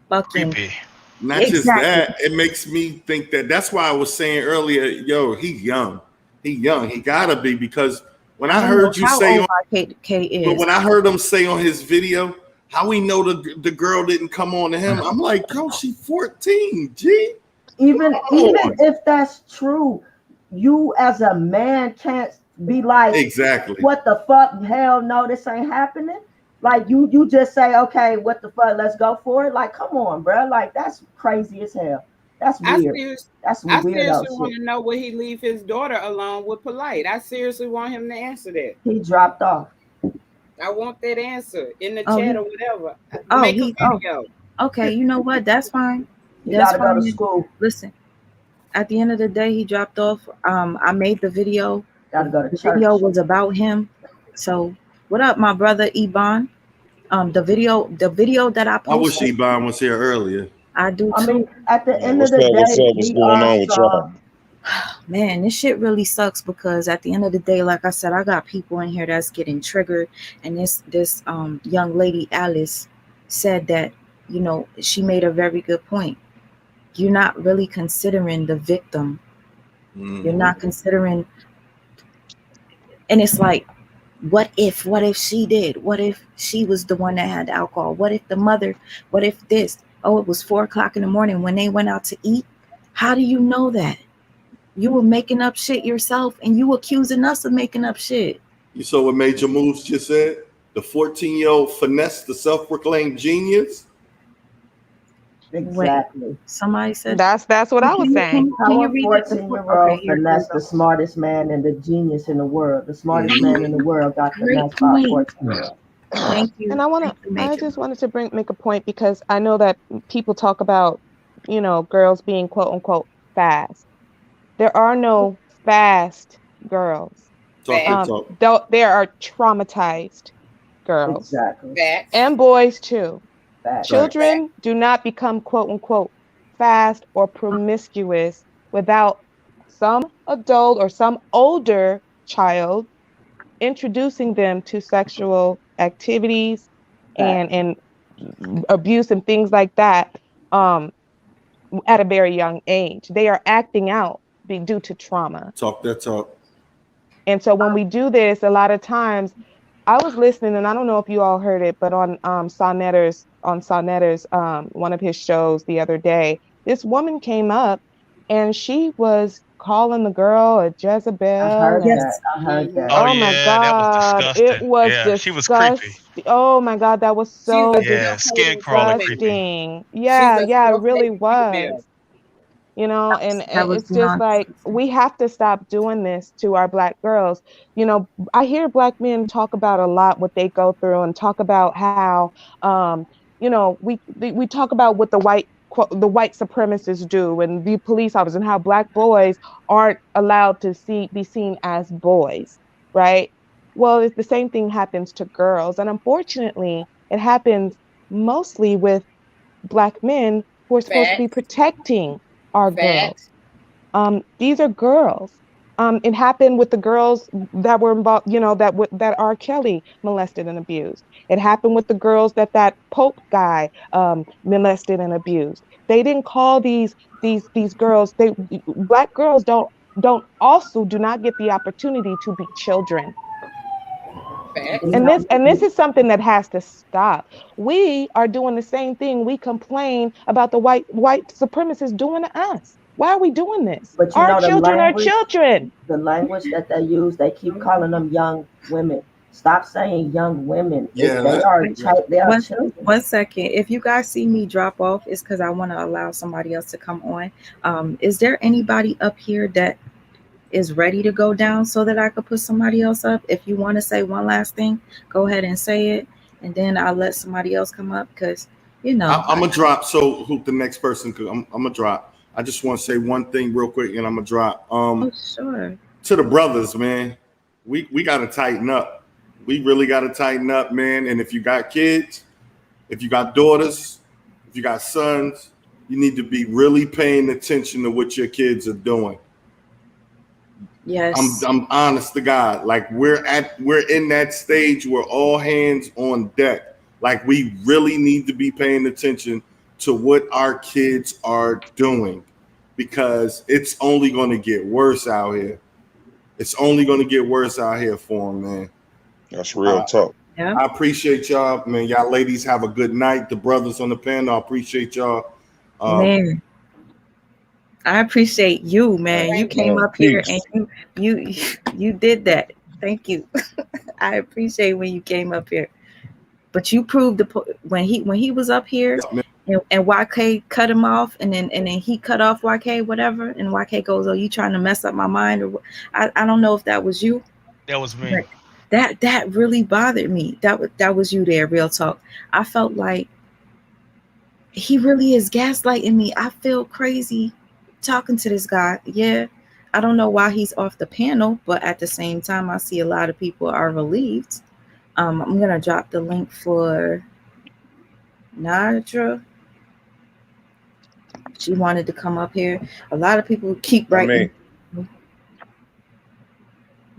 fucking creepy. Not just that, it makes me think that's why I was saying earlier, yo, he's young. He gotta be, because when I heard you say on, but when I heard him say on his video how we know the girl didn't come on to him, I'm like, girl, she's 14, G. Even if that's true, you as a man can't be like, exactly, what the fuck? Hell no, this ain't happening. Like you just say, okay, what the fuck? Let's go for it. Like, come on, bro. Like, that's crazy as hell. That's weird. That's weird. I seriously want to know, would he leave his daughter alone with Polight? I seriously want him to answer that. He dropped off. I want that answer in the chat or whatever. Make a video. Okay, you know what? That's fine. That's fine. Go to school. Listen, at the end of the day, he dropped off. I made the video. Gotta go to the church. Video was about him. So, what up, my brother Iban? The video that I posted. I wish Iban was here earlier. I do too. I mean, at the end of What's the up? What's day, up? What's we going are on with y'all? strong. Man, this shit really sucks because at the end of the day, like I said, I got people in here that's getting triggered, and this young lady Alice said that, you know, she made a very good point. You're not really considering the victim. You're not considering, and it's like, what if she did? What if she was the one that had the alcohol? What if the mother? What if this? Oh, it was 4 o'clock in the morning when they went out to eat. How do you know that? You were making up shit yourself, and you accusing us of making up shit. You saw what Major Moves just said? The 14-year-old finessed the self-proclaimed genius. Exactly. Wait, somebody said That's what I was saying. Can you How a read it? 14-year-old Okay, here finesse the smartest man and the genius in the world. The smartest man in the world got great finessed by a point. 14-year-old. Thank you. And I just wanted to make a point because I know that people talk about, you know, girls being quote unquote fast. There are no fast girls. Though there are traumatized girls. Exactly. And boys too. Facts. Children do not become quote unquote fast or promiscuous without some adult or some older child introducing them to sexual activities and abuse and things like that at a very young age. They are acting out due to trauma. Talk that talk. And so when we do this, a lot of times I was listening, and I don't know if you all heard it, but on Sonetter's one of his shows the other day, this woman came up and she was calling the girl a Jezebel. I heard that. Oh my God, it was disgusting. She was creepy. Oh my God, that was so Skin crawling creepy. disgusting. Yeah, it really was. You know, and it's just like we have to stop doing this to our Black girls. You know, I hear Black men talk about a lot what they go through and talk about how, you know, we talk about what the white supremacists do and the police officers and how Black boys aren't allowed to be seen as boys, right? Well, it's the same thing happens to girls, and unfortunately, it happens mostly with Black men who are supposed to be protecting our girls. These are girls. It happened with the girls that were involved, you know, that R. Kelly molested and abused. It happened with the girls that Pope guy molested and abused. They didn't call these girls. Black girls do not get the opportunity to be children. And this is something that has to stop. We are doing the same thing we complain about the white supremacists doing to us. Why are we doing this? But you Our know children are children. The language that they use, they keep calling them young women. Stop saying young women. Yeah, They are children. 1 second. If you guys see me drop off, it's because I want to allow somebody else to come on. Is there anybody up here that is ready to go down so that I could put somebody else up? If you want to say one last thing, go ahead and say it, and then I'll let somebody else come up because, you know. I'm going to drop. So who the next person could, I'm going to drop. I just want to say one thing real quick and I'm going to drop. Sure. To the brothers, man, we got to tighten up. We really got to tighten up, man. And if you got kids, if you got daughters, if you got sons, you need to be really paying attention to what your kids are doing. Yes. I'm honest to God. Like we're in that stage where all hands on deck. Like we really need to be paying attention to what our kids are doing because it's only going to get worse out here. It's only going to get worse out here for them, man. That's real talk. Yeah. I appreciate y'all, man. Y'all ladies have a good night. The brothers on the panel, I appreciate y'all. Man, I appreciate you, man. You came up here and you did that. Thank you. I appreciate when you came up here. But you proved when he was up here and YK cut him off and then he cut off YK, whatever, and YK goes, "Oh, you trying to mess up my mind?" Or I don't know if that was you. That was me. That really bothered me. That was you there, real talk. I felt like he really is gaslighting me. I feel crazy talking to this guy. Yeah, I don't know why he's off the panel, but at the same time, I see a lot of people are relieved. I'm gonna drop the link for Nadra. She wanted to come up here. A lot of people keep writing.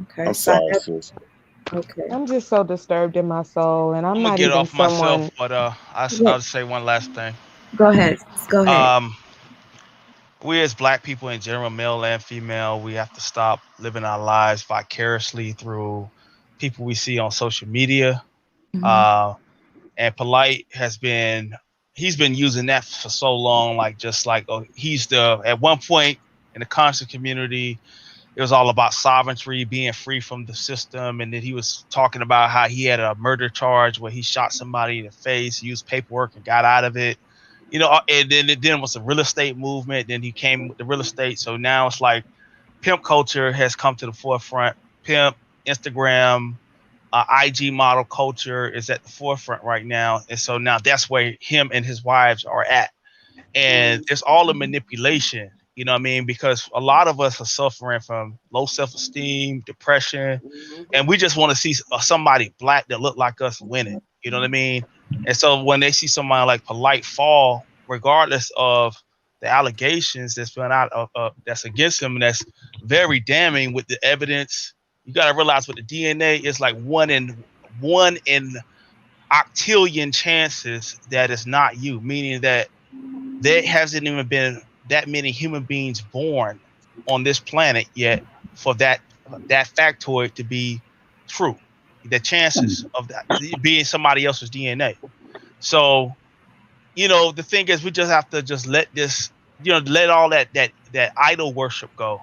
Okay, I'm sorry, sis. Okay. I'm just so disturbed in my soul, and I'm I'm gonna not get even off myself, someone. but I'll say one last thing. Go ahead. Go ahead. We as Black people in general, male and female, we have to stop living our lives vicariously through people we see on social media. And Polight he's been using that for so long, he's at one point in the conscious community, it was all about sovereignty, being free from the system. And then he was talking about how he had a murder charge where he shot somebody in the face, used paperwork and got out of it. And then it was a real estate movement. Then he came with the real estate. So now it's like pimp culture has come to the forefront. Pimp, Instagram, IG model culture is at the forefront right now. And so now that's where him and his wives are at. And it's all a manipulation, you know what I mean? Because a lot of us are suffering from low self-esteem, depression, and we just want to see somebody Black that look like us winning, you know what I mean? And so when they see somebody like Polight fall, regardless of the allegations that's been out that's against him, and that's very damning with the evidence, you got to realize with the DNA, it's like one in octillion chances that it's not you, meaning that there hasn't even been that many human beings born on this planet yet for that factoid to be true. The chances of that being somebody else's DNA. So, the thing is, we just have to just let this, let all that idol worship go.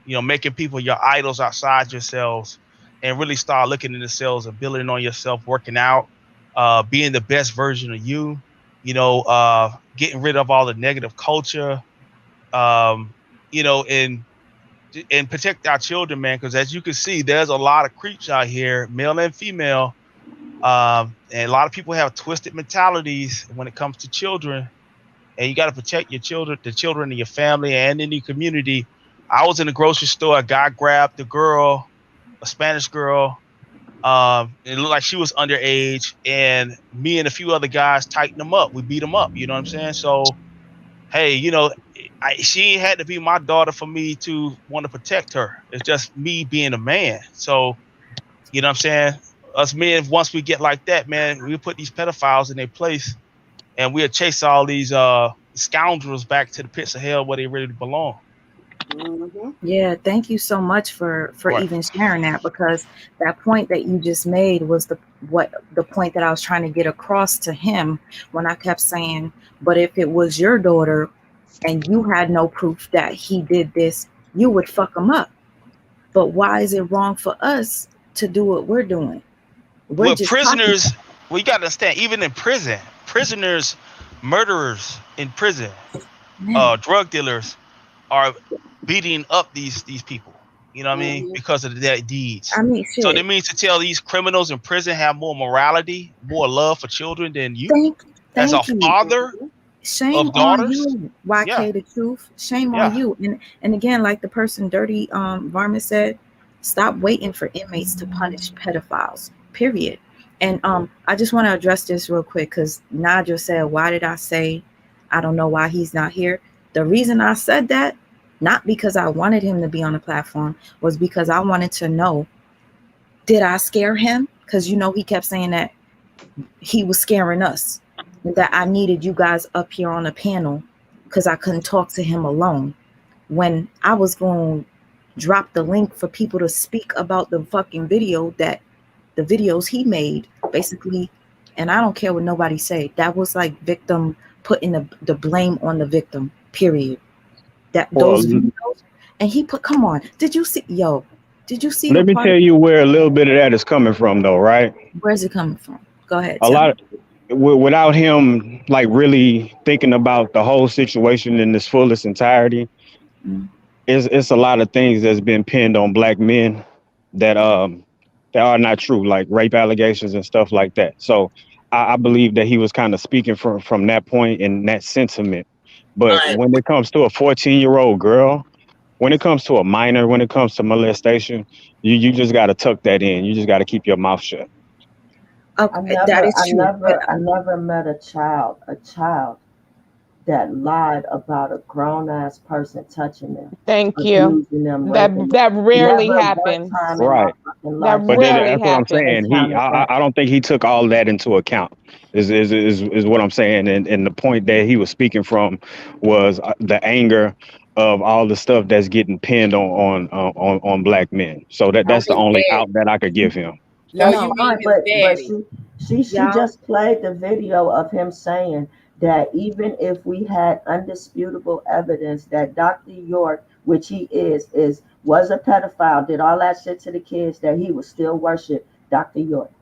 Making people your idols outside yourselves, and really start looking at yourselves and building on yourself, working out, being the best version of you. Getting rid of all the negative culture, and protect our children, man. Because as you can see, there's a lot of creeps out here, male and female, and a lot of people have twisted mentalities when it comes to children. And you got to protect your children, the children in your family and in your community. I was in the grocery store. A guy grabbed the girl, a Spanish girl. It looked like she was underage, and me and a few other guys tightened them up. We beat them up. You know what I'm saying? So, hey, she had to be my daughter for me to want to protect her. It's just me being a man. So, you know what I'm saying? Us men, once we get like that, man, we put these pedophiles in their place, and we'll chase all these scoundrels back to the pits of hell where they really belong. Yeah, thank you so much for even sharing that, because that point that you just made was the point that I was trying to get across to him when I kept saying, but if it was your daughter and you had no proof that he did this, you would fuck him up. But why is it wrong for us to do what we're doing? Well, prisoners, you got to understand, even in prison, prisoners, murderers in prison, drug dealers are beating up these people. You know what I mean? Because of their deeds. I mean, shit. So that means to tell these criminals in prison have more morality, more love for children than you. As a father Shame of daughters. On you, YK the truth. Shame on you. And again, like the person Dirty Varmint said, stop waiting for inmates to punish pedophiles. Period. And I just want to address this real quick, because Nadja said, why did I say I don't know why he's not here? The reason I said that, not because I wanted him to be on the platform, was because I wanted to know, did I scare him? Because he kept saying that he was scaring us, that I needed you guys up here on the panel because I couldn't talk to him alone. When I was going to drop the link for people to speak about the fucking the videos he made, basically, and I don't care what nobody say, that was like victim putting the blame on the victim, period. Those videos, and he put, come on, did you see? Let me tell you where a little bit of that is coming from, though, right? Where's it coming from? Go ahead. A lot without him like really thinking about the whole situation in its fullest entirety. It's a lot of things that's been pinned on Black men that are not true, like rape allegations and stuff like that. So I believe that he was kind of speaking from that point and that sentiment. But when it comes to a 14-year-old girl, when it comes to a minor, when it comes to molestation, you just got to tuck that in. You just got to keep your mouth shut. Okay, that is true. I never met a child that lied about a grown ass person touching them, Thank you. abusing them, raping them. That rarely Never happens. one time in Right. my fucking That life. But then rarely that's what I'm happens. saying. I don't think he took all that into account. Is what I'm saying. And the point that he was speaking from was the anger of all the stuff that's getting pinned on black men. So that's the his only daddy. out that I could give him. No, That's you fine, mean his but daddy. she Y'all, just played the video of him saying that even if we had undisputable evidence that Dr. York, which he was a pedophile, did all that shit to the kids, that he would still worship Dr. York.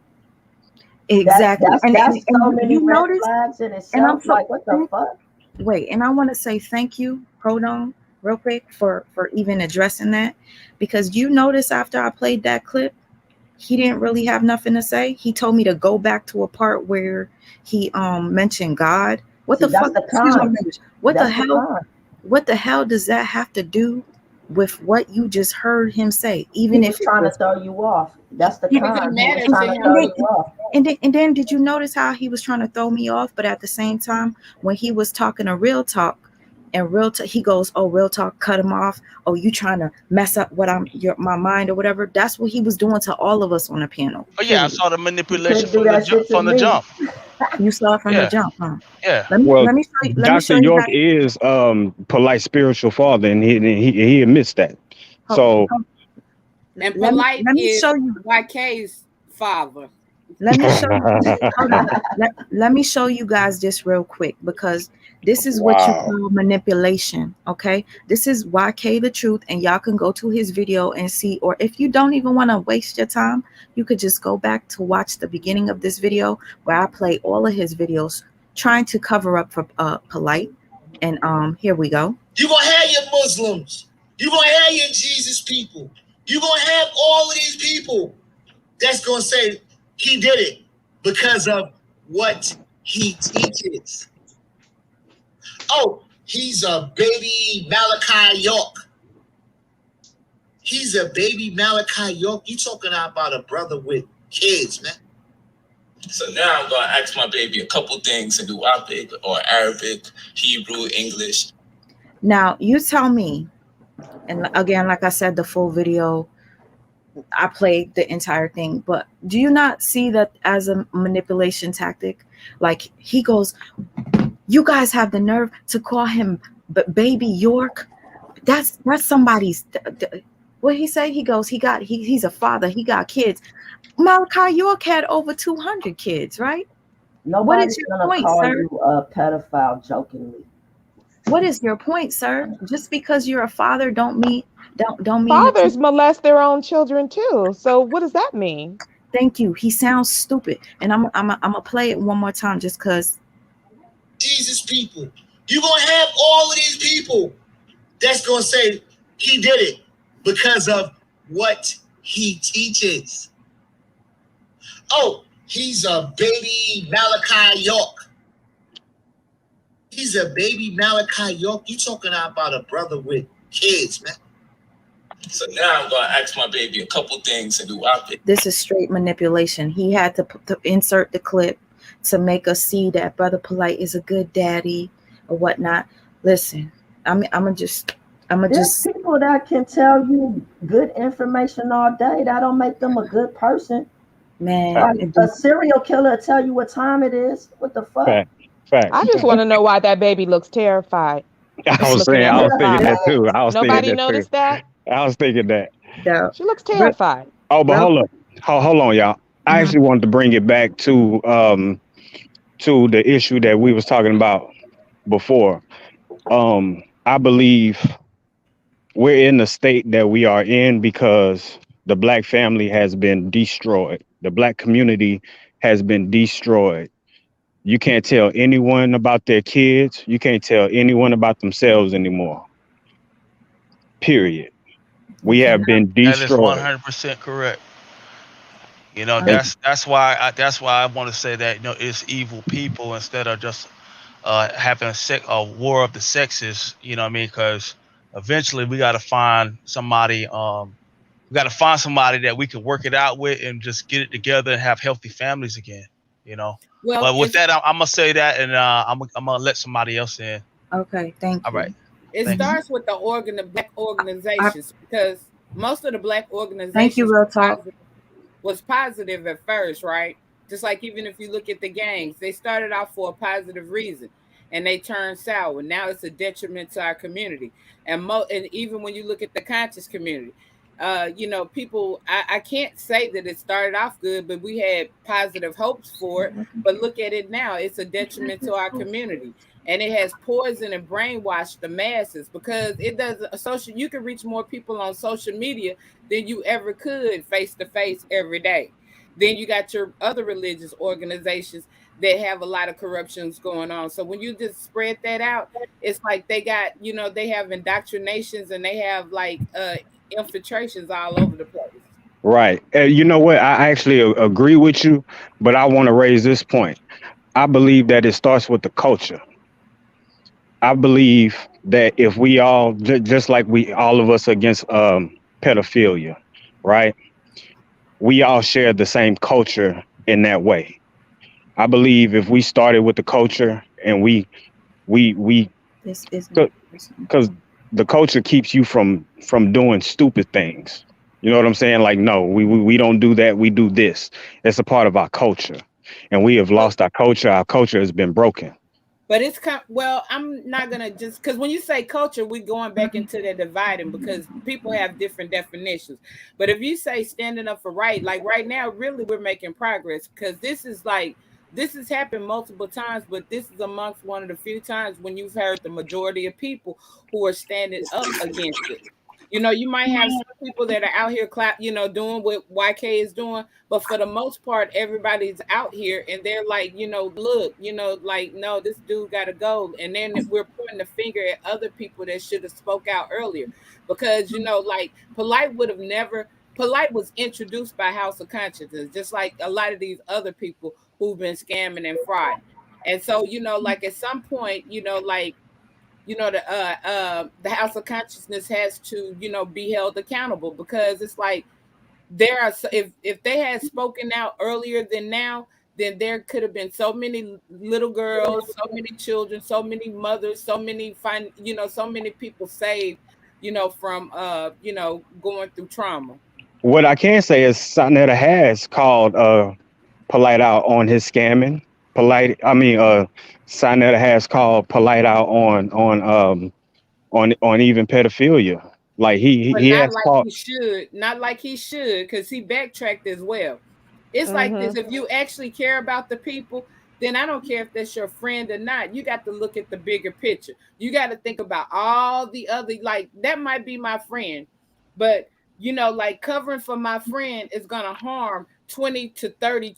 exactly. That's so many You red notice, flags in and I'm itself. so Like, what the fuck? wait, and I want to say thank you, Prodome, real quick for even addressing that, because you notice after I played that clip, he didn't really have nothing to say. He told me to go back to a part where he mentioned God. What the fuck? Excuse my language. What the hell? What the hell does that have to do with what you just heard him say? Even He if was trying to throw you off. That's the con. He was trying to throw you off. And then did you notice how he was trying to throw me off? But at the same time, when he was talking to Real Talk, and he goes, "Oh, Real Talk cut him off. Oh, you trying to mess up what my mind or whatever." That's what he was doing to all of us on the panel. Oh yeah, I saw the manipulation from the jump. You saw it from the jump, huh? Yeah. Let me show you. Let me show Dr. you York how, is Polite's spiritual father, and he admits that. So And let Polight me is show you. YK's father. Let me show you. Hold on. Let me show you guys this real quick, because this is what you call manipulation. Okay, this is YK the Truth, and y'all can go to his video and see. Or if you don't even want to waste your time, you could just go back to watch the beginning of this video where I play all of his videos trying to cover up for Polight. And here we go. You're gonna have your Muslims. You're gonna have your Jesus people. You're gonna have all of these people that's gonna say he did it because of what he teaches. Oh, he's a baby Malachi York. He's a baby Malachi York. You talking about a brother with kids, man. So now I'm gonna ask my baby a couple things in Arabic or Arabic, Hebrew, English. Now you tell me, and again, like I said, the full video, I played the entire thing, but do you not see that as a manipulation tactic? Like he goes, "You guys have the nerve to call him Baby York? That's somebody's." What he say? He goes, he's a father. He got kids. Malachi York had over 200 kids, right? Nobody's gonna call you a pedophile jokingly. What is your point, sir? Just because you're a father don't mean fathers molest their own children too. So what does that mean? Thank you. He sounds stupid, and I'm gonna play it one more time just because. Jesus people, you're gonna have all of these people that's gonna say he did it because of what he teaches. Oh, he's a baby Malachi York. He's a baby Malachi York. You talking about a brother with kids, man. So now I'm gonna ask my baby a couple things in Arabic. This is straight manipulation. He had to insert the clip to make us see that Brother Polight is a good daddy or whatnot. Listen, I'm just. There's people that can tell you good information all day. That don't make them a good person. Man, like a serial killer tell you what time it is. What the fuck? Fact. I just want to know why that baby looks terrified. I was thinking that too. Nobody noticed that? I was thinking that. Yeah. She looks terrified. Oh, but hold on, y'all. I actually wanted to bring it back to the issue that we was talking about before. I believe we're in the state that we are in because the black family has been destroyed. The black community has been destroyed. You can't tell anyone about their kids. You can't tell anyone about themselves anymore. Period. We have been destroyed. That is 100% correct. You know, that's why I want to say that, you know, it's evil people instead of just having a war of the sexes. You know what I mean? Because eventually we got to find somebody. We got to find somebody that we can work it out with and just get it together and have healthy families again. You know. Well, but with that, I'm gonna say that, and I'm gonna let somebody else in. Okay, thank you. All right. It Thanks. starts with the black organizations because most of the black Thank you, organizations Real Talk. was positive at first, right? Just like even if you look at the gangs, they started off for a positive reason and they turned sour. Now it's a detriment to our community. And even when you look at the conscious community, people, I can't say that it started off good, but we had positive hopes for it. But look at it now, it's a detriment to our community. And it has poisoned and brainwashed the masses because it doesn't you can reach more people on social media than you ever could face to face every day. Then you got your other religious organizations that have a lot of corruptions going on. So when you just spread that out, it's like they got, they have indoctrinations and they have like infiltrations all over the place. Right. You know what? I actually agree with you, but I want to raise this point. I believe that it starts with the culture. I believe that if we all, just like we, all of us against pedophilia, right? We all share the same culture in that way. I believe if we started with the culture and we This is because the culture keeps you from doing stupid things. You know what I'm saying? Like, no, we don't do that. We do this. It's a part of our culture, and we have lost our culture. Our culture has been broken. But it's well, I'm not gonna just because when you say culture, we're going back into that dividing because people have different definitions. But if you say standing up for right, like right now, really we're making progress because this has happened multiple times, but this is amongst one of the few times when you've heard the majority of people who are standing up against it. You might have some people that are out here doing what YK is doing, but for the most part, everybody's out here and they're like, look, like, no, this dude got to go. And then we're pointing the finger at other people that should have spoke out earlier because, like Polight was introduced by House of Consciousness, just like a lot of these other people who've been scamming and fraud. And so, like at some point, the House of Consciousness has to be held accountable because it's like there are if they had spoken out earlier than now, then there could have been so many little girls, so many children, so many mothers, so many so many people saved from going through trauma. What I can say is Sonetta has called Polite out on his scamming. Sonetta has called Polite out on even pedophilia. Like But he has called. not like he should, because he backtracked as well. It's like this: if you actually care about the people, then I don't care if that's your friend or not. You got to look at the bigger picture. You got to think about all the other, like that might be my friend, but like covering for my friend is gonna harm 20 to 30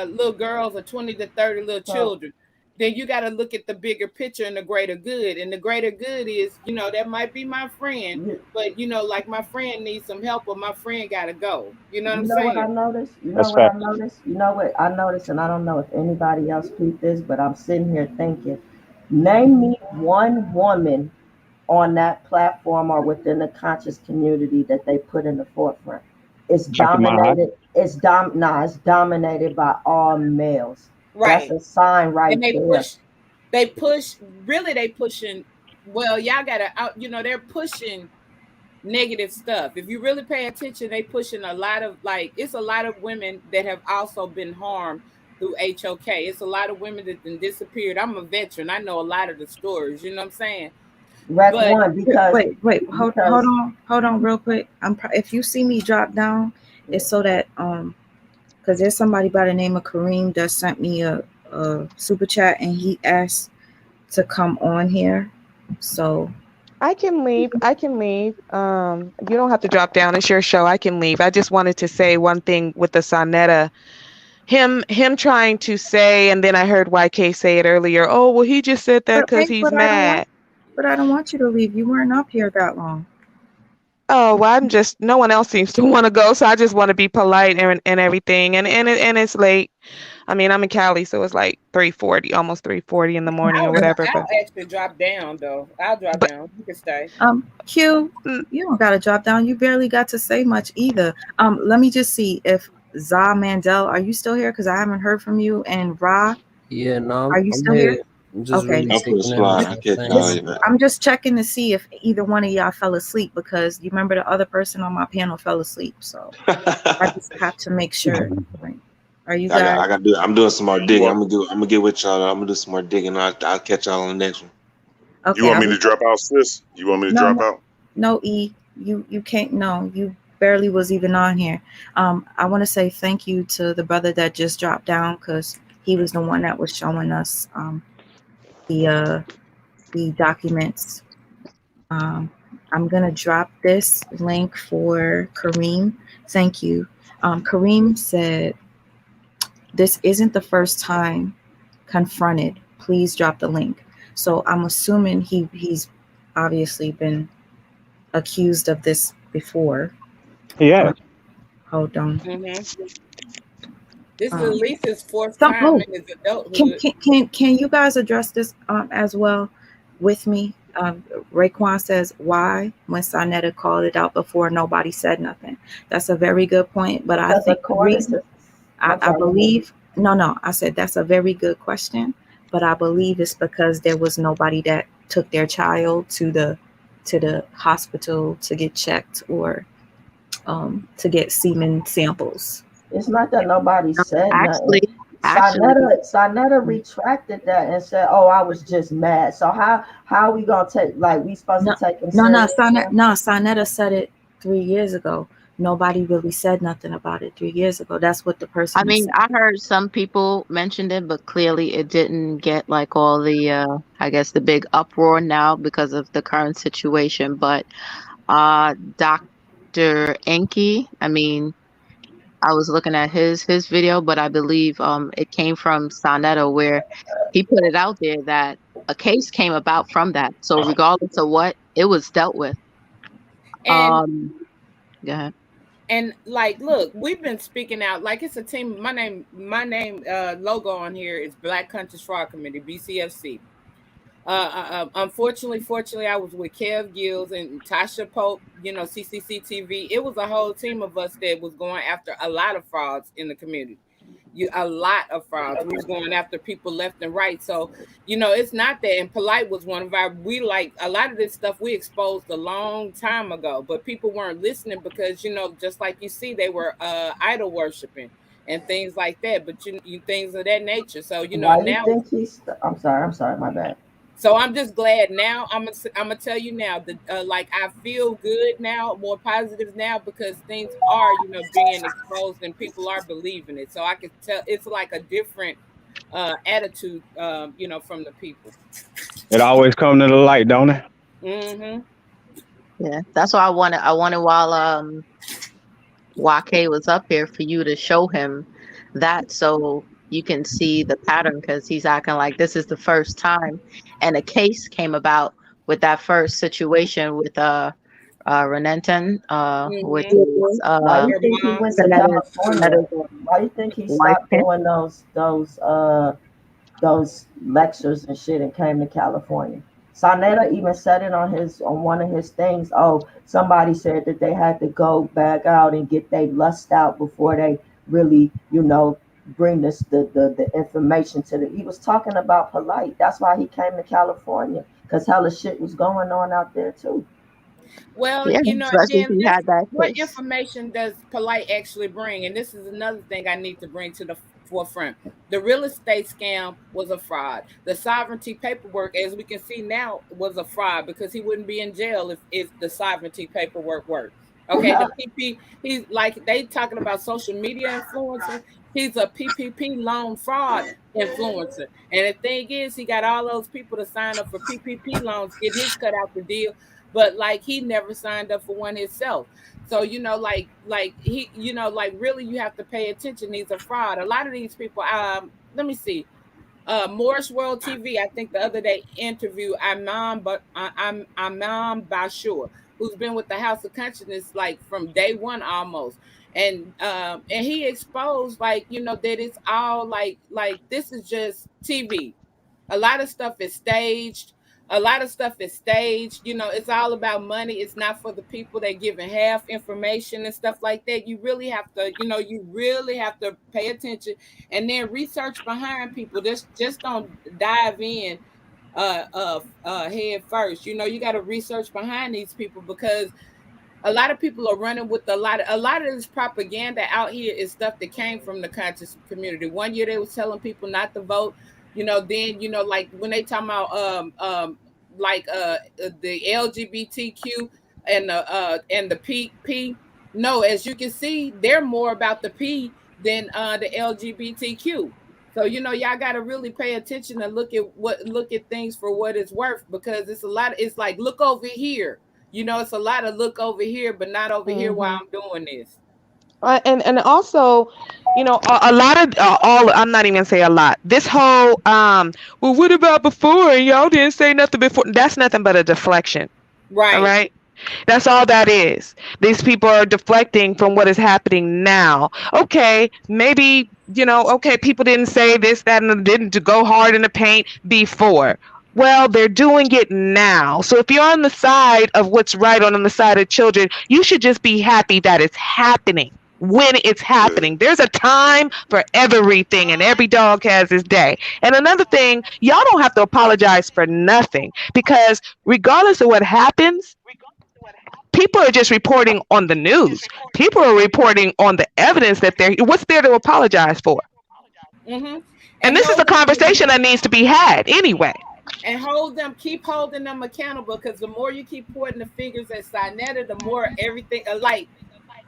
little girls or 20 to 30 little children. Then you got to look at the bigger picture and the greater good. And the greater good is, that might be my friend, but like my friend needs some help or my friend got to go. You know what I'm What I saying? noticed? That's fact. You know what I noticed, and I don't know if anybody else peeped this, but I'm sitting here thinking, name me one woman on that platform or within the conscious community that they put in the forefront. It's Dr. Mahad. dominated. It's dominated by all males. That's Right. a sign right And there. they pushing, well, y'all got to out, they're pushing negative stuff. If you really pay attention, they pushing a lot of it's a lot of women that have also been harmed through HOK. It's a lot of women that then disappeared. I'm a veteran. I know a lot of the stories. You know what I'm saying? Rec But one because wait, hold on, real quick. If you see me drop down, it's so that because there's somebody by the name of Kareem that sent me a super chat and he asked to come on here. So I can leave. You don't have to drop down. It's your show. I can leave. I just wanted to say one thing with the Sonetta. Him trying to say, and then I heard YK say it earlier. Oh, well, he just said that because he's mad. But I don't want you to leave. You weren't up here that long. Oh, well, no one else seems to want to go, so I just want to be polite and everything. And it's late. I mean, I'm in Cali, so it's like 3:40, almost 3:40 in the morning or whatever. I'll actually drop down though. I'll drop down. You can stay. Q, you don't gotta drop down. You barely got to say much either. Let me just see if Za Mandel, are you still here? Because I haven't heard from you. And Ra, Yeah, no, are you I'm still here. here? I'm just Okay. really I'll put a taking in slide. what I'll you're catch saying y'all. right Yeah. now. I'm just checking to see if either one of y'all fell asleep, because you remember the other person on my panel fell asleep. So I just have to make sure. Like, are you guys? I got to do. I'm doing some more digging. I'm gonna get with y'all. I'm gonna do some more digging. I'll catch y'all on the next one. Okay. You want me to drop out, sis? You want me to No, drop no, out? no, E. You can't. No, you barely was even on here. I want to say thank you to the brother that just dropped down, because he was the one that was showing us the documents. I'm gonna drop this link for Kareem. Thank you. Kareem said, "This isn't the first time confronted. Please drop the link." So I'm assuming he's obviously been accused of this before. Yeah. Hold on. This is at least his fourth Some, time oh, in his adulthood. can you guys address this as well with me? Raekwon says, why, when Sonetta called it out before, nobody said nothing? That's a very good point, but I Because think the according reason, to, I'm I sorry, believe, no, I said that's a very good question, but I believe it's because there was nobody that took their child to the hospital to get checked, or to get semen samples. it's not that nobody said nothing. Actually, Sonetta retracted that and said, "Oh, I was just mad." So how we gonna take, like, we supposed to take him serious? Sonetta said it 3 years ago. Nobody really said nothing about it 3 years ago. That's what the person I was mean, saying. I heard some people mentioned it, but clearly it didn't get like all the, I guess, the big uproar now because of the current situation. But Dr. Enki, I mean, I was looking at his video, but I believe it came from Sonetta, where he put it out there that a case came about from that. So regardless of what, it was dealt with. And Go ahead. and like, look, we've been speaking out like it's a team. My name logo on here is Black Conscious Fraud Committee, BCFC. Fortunately, I was with Kev Gills and Tasha Pope, CCC TV. It was a whole team of us that was going after a lot of frauds in the community. A lot of frauds. We was going after people left and right. So, it's not that. And Polight was one of we like a lot of this stuff we exposed a long time ago, but people weren't listening because, just like you see, they were idol worshiping and things like that. But you things of that nature. So, Why you now. think he's? I'm sorry, my bad. So I'm just glad now. I'm gonna tell you now that like I feel good now, more positive now, because things are being exposed and people are believing it. So I can tell it's like a different attitude, from the people. It always come to the light, don't it? Mm-hmm. Yeah, that's why I wanted while Wake was up here for you to show him that, so you can see the pattern, because he's acting like this is the first time, and a case came about with that first situation with Renenton, which Mm-hmm. is Why you think he went to California? Why you think he wife. stopped doing those lectures and shit and came to California? Sonetta even said it on one of his things. Oh, somebody said that they had to go back out and get their lust out before they really, bring the information to the. He was talking about Polight. That's why he came to California, because hella shit was going on out there too. Well, Yeah, especially if then he had that what case. information does Polight actually bring? And this is another thing I need to bring to the forefront. The real estate scam was a fraud. The sovereignty paperwork, as we can see now, was a fraud, because he wouldn't be in jail if the sovereignty paperwork worked. Okay, the PP, he's like they talking about social media influencer. He's a PPP loan fraud influencer. And the thing is, he got all those people to sign up for PPP loans, get his cut out the deal, but like he never signed up for one himself. So like he, like really you have to pay attention. He's a fraud. A lot of these people, let me see. Morris World TV, I think the other day interviewed Imam Bashur, who's been with the House of Consciousness like from day one almost. And he exposed like, that it's all like this is just TV. A lot of stuff is staged. A lot of stuff is staged. You know, it's all about money. It's not for the people that giving half information and stuff like that. You really have to, you really have to pay attention and then research behind people. Just don't dive in head first. You got to research behind these people, because a lot of people are running with a lot of this propaganda out here is stuff that came from the conscious community. One year they was telling people not to vote, then like when they talking about the LGBTQ and the P. No, as you can see, they're more about the P than the LGBTQ. So y'all got to really pay attention and look at things for what it's worth, because it's a lot. It's like, look over here. It's a lot of look over here, but not over here while I'm doing this. And also, a lot of all. I'm not even gonna say a lot. This whole well, what about before? And y'all didn't say nothing before. That's nothing but a deflection. Right. All right. That's all that is. These people are deflecting from what is happening now. Okay, maybe, okay, people didn't say this, that, and didn't go hard in the paint before. Well, they're doing it now. So if you're on the side of what's right, on the side of children, you should just be happy that it's happening when it's happening. There's a time for everything, and every dog has his day. And another thing, y'all don't have to apologize for nothing, because regardless of what happens, people are just reporting on the news. People are reporting on the evidence that what's there to apologize for? Mm-hmm. And this is a conversation that needs to be had anyway. And keep holding them accountable, because the more you keep pointing the fingers at Sinetta, the more everything,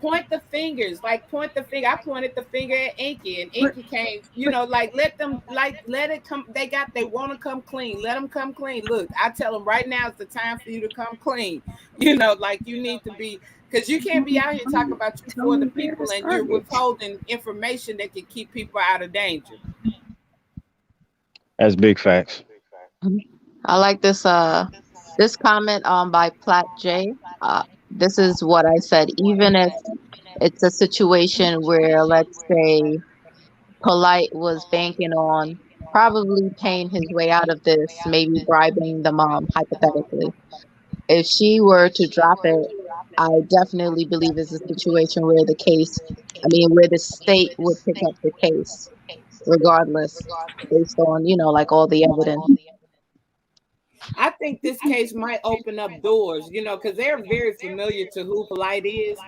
point the fingers, I pointed the finger at Inky, and Inky came, let it come. They want to come clean. Let them come clean. Look, I tell them right now, it's the time for you to come clean. You need to be, because you can't be out here talking about you for the people, and you're withholding information that can keep people out of danger. That's big facts. I like this comment by Plat J. This is what I said. Even if it's a situation where, let's say, Polight was banking on probably paying his way out of this, maybe bribing the mom, hypothetically. If she were to drop it, I definitely believe it's a situation where where the state would pick up the case, regardless, based on, all the evidence. I think this case might open up doors, because they're very familiar to who Polight is,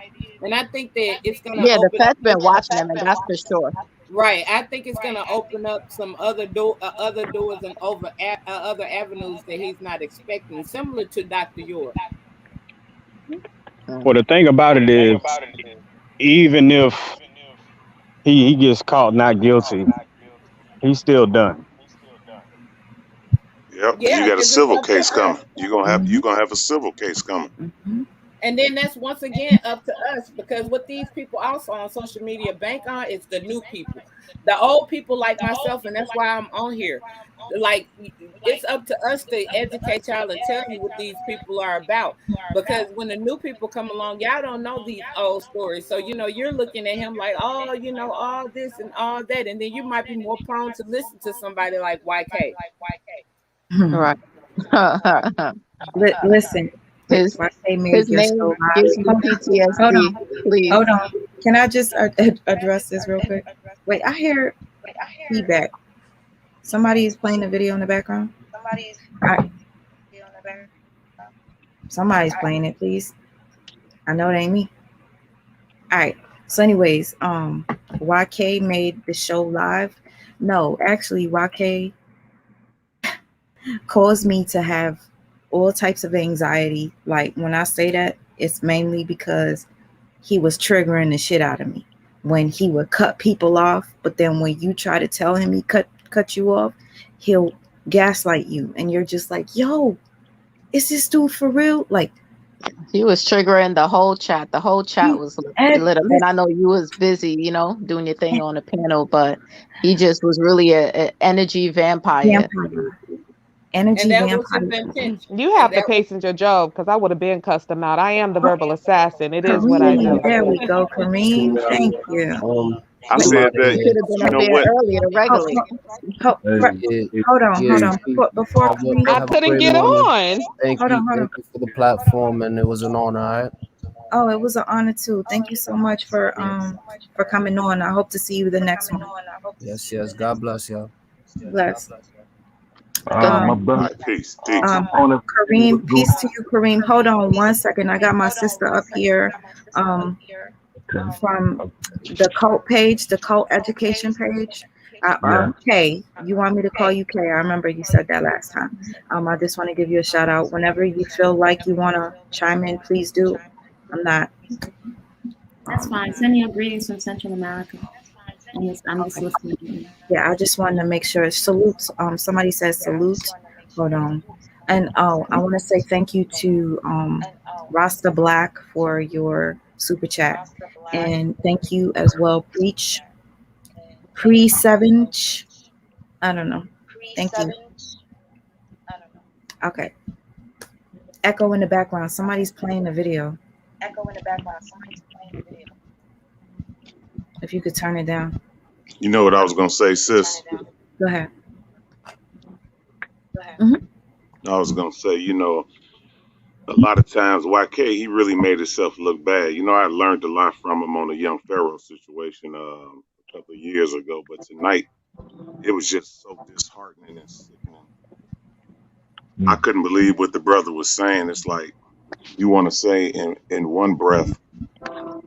and I think that it's gonna. Yeah, the Fed's been watching them, and that's for sure. Right, I think it's gonna open up some other doors and other avenues that he's not expecting, similar to Dr. York. Well, the thing about it is, even if he gets caught not guilty, he's still done. Yep, Yeah, you got a 'cause it's civil up to case coming. us. You're gonna have a civil case coming. And then that's once again up to us, because what these people also on social media bank on is the new people, the old people like myself, and that's why I'm on here. It's up to us to educate y'all and tell you what these people are about, because when the new people come along, y'all don't know these old stories. So you're looking at him like, oh, all this and all that, and then you might be more prone to listen to somebody like YK. Right. Listen, his name gives me PTSD. Please. Hold on. Can I just address this real quick? Wait, I hear feedback. Somebody is playing the video in the background. Somebody's playing it, please. I know it ain't me. All right. So, anyways, YK made the show live. No, actually, YK caused me to have all types of anxiety. Like, when I say that, it's mainly because he was triggering the shit out of me when he would cut people off. But then when you try to tell him he cut you off, he'll gaslight you, and you're just like, yo, is this dude for real? Like, he was triggering the whole chat. The whole chat was lit up. And I know you was busy, doing your thing on the panel, but he just was really an energy vampire. You have the case in your job, because I would have been cussed him out. I am the verbal assassin. It is what I do. There we go, Kareem. Thank you. I said that, Should have been you up know there what? earlier regularly. Hold on. Before Kareem, I couldn't get on. Thank Hold you. on. Thank you for the platform, and it was an honor. All right. Oh, it was an honor too. Thank you so much for coming on. I hope to see you the next one. Yes, yes. God bless y'all. Bless. My brother. Peace. Kareem, peace to you, Kareem. Hold on one second. I got my sister up here from the cult page, the cult education page. Kay, you want me to call you Kay? I remember you said that last time. I just want to give you a shout out. Whenever you feel like you want to chime in, please do. I'm not. That's fine. Send your greetings from Central America. I'm just listening. Yeah, I just wanted to make sure. Salute. Somebody says salute. Hold on. And I want to say thank you to Rasta Black for your super chat, and thank you as well, Pre 7. I don't know. Thank you. Okay. Echo in the background. Somebody's playing the video. If you could turn it down. You know what I was gonna say, sis? Go ahead. I was gonna say, a lot of times YK, he really made himself look bad. I learned a lot from him on the Young Pharaoh situation a couple of years ago, but tonight it was just so disheartening and sickening. I couldn't believe what the brother was saying. It's like you want to say in one breath,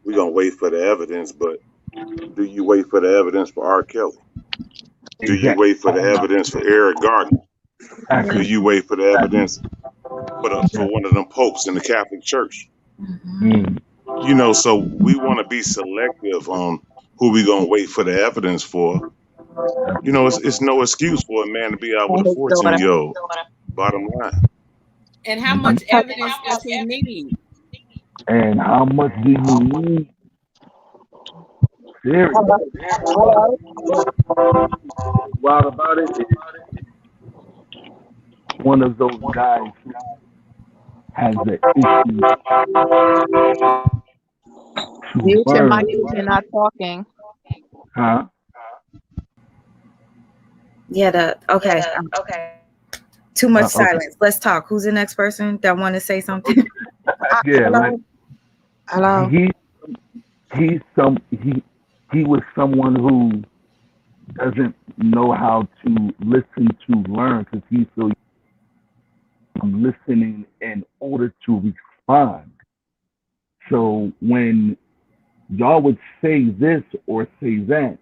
we're gonna wait for the evidence, but do you wait for the evidence for R. Kelly? Do you wait for the evidence for Eric Gardner? Do you wait for the evidence for one of them popes in the Catholic Church? So we want to be selective on who we gonna wait for the evidence for. It's no excuse for a man to be out with a 14-year-old. Bottom line. And how much evidence does he need? And how much do you need? Serious. Wild about it is one of those guys who has the issue. Mute your mic if you're not talking. Huh? Yeah, okay. Too much silence. Let's talk. Who's the next person that want to say something? Yeah, hello. He was someone who doesn't know how to listen to learn, because he feels I'm listening in order to respond. So when y'all would say this or say that,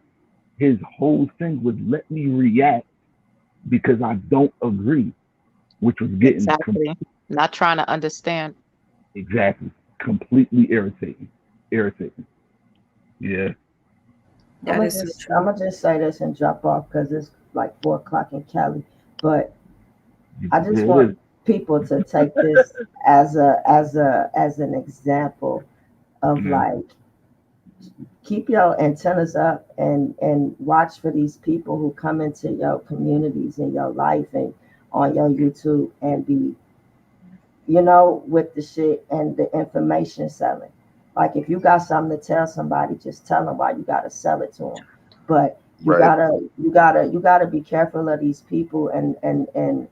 his whole thing was let me react because I don't agree, which was getting Exactly. Not trying to understand. Exactly. Completely irritating. Yeah. I'm gonna just say this and drop off because it's like 4:00 in Cali. But I just want people to take this as an example of like, keep your antennas up and watch for these people who come into your communities in your life and on your YouTube and be, with the shit and the information selling. Like if you got something to tell somebody, just tell them why you gotta sell it to them. But you gotta be careful of these people and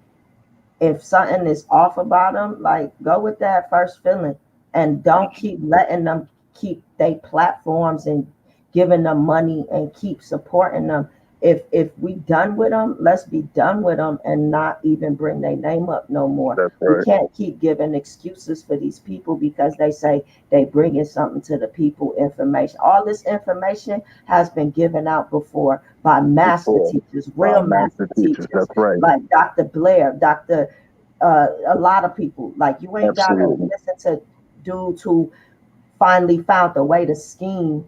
if something is off about them, like go with that first feeling and don't keep letting them keep their platforms and giving them money and keep supporting them. If we done with them, let's be done with them and not even bring their name up no more. That's right. We can't keep giving excuses for these people because they say they bringing something to the people, information. All this information has been given out before by master teachers, real master teachers. That's right. Like Dr. Blair, a lot of people. Like you ain't gotta listen to dudes who finally found a way to scheme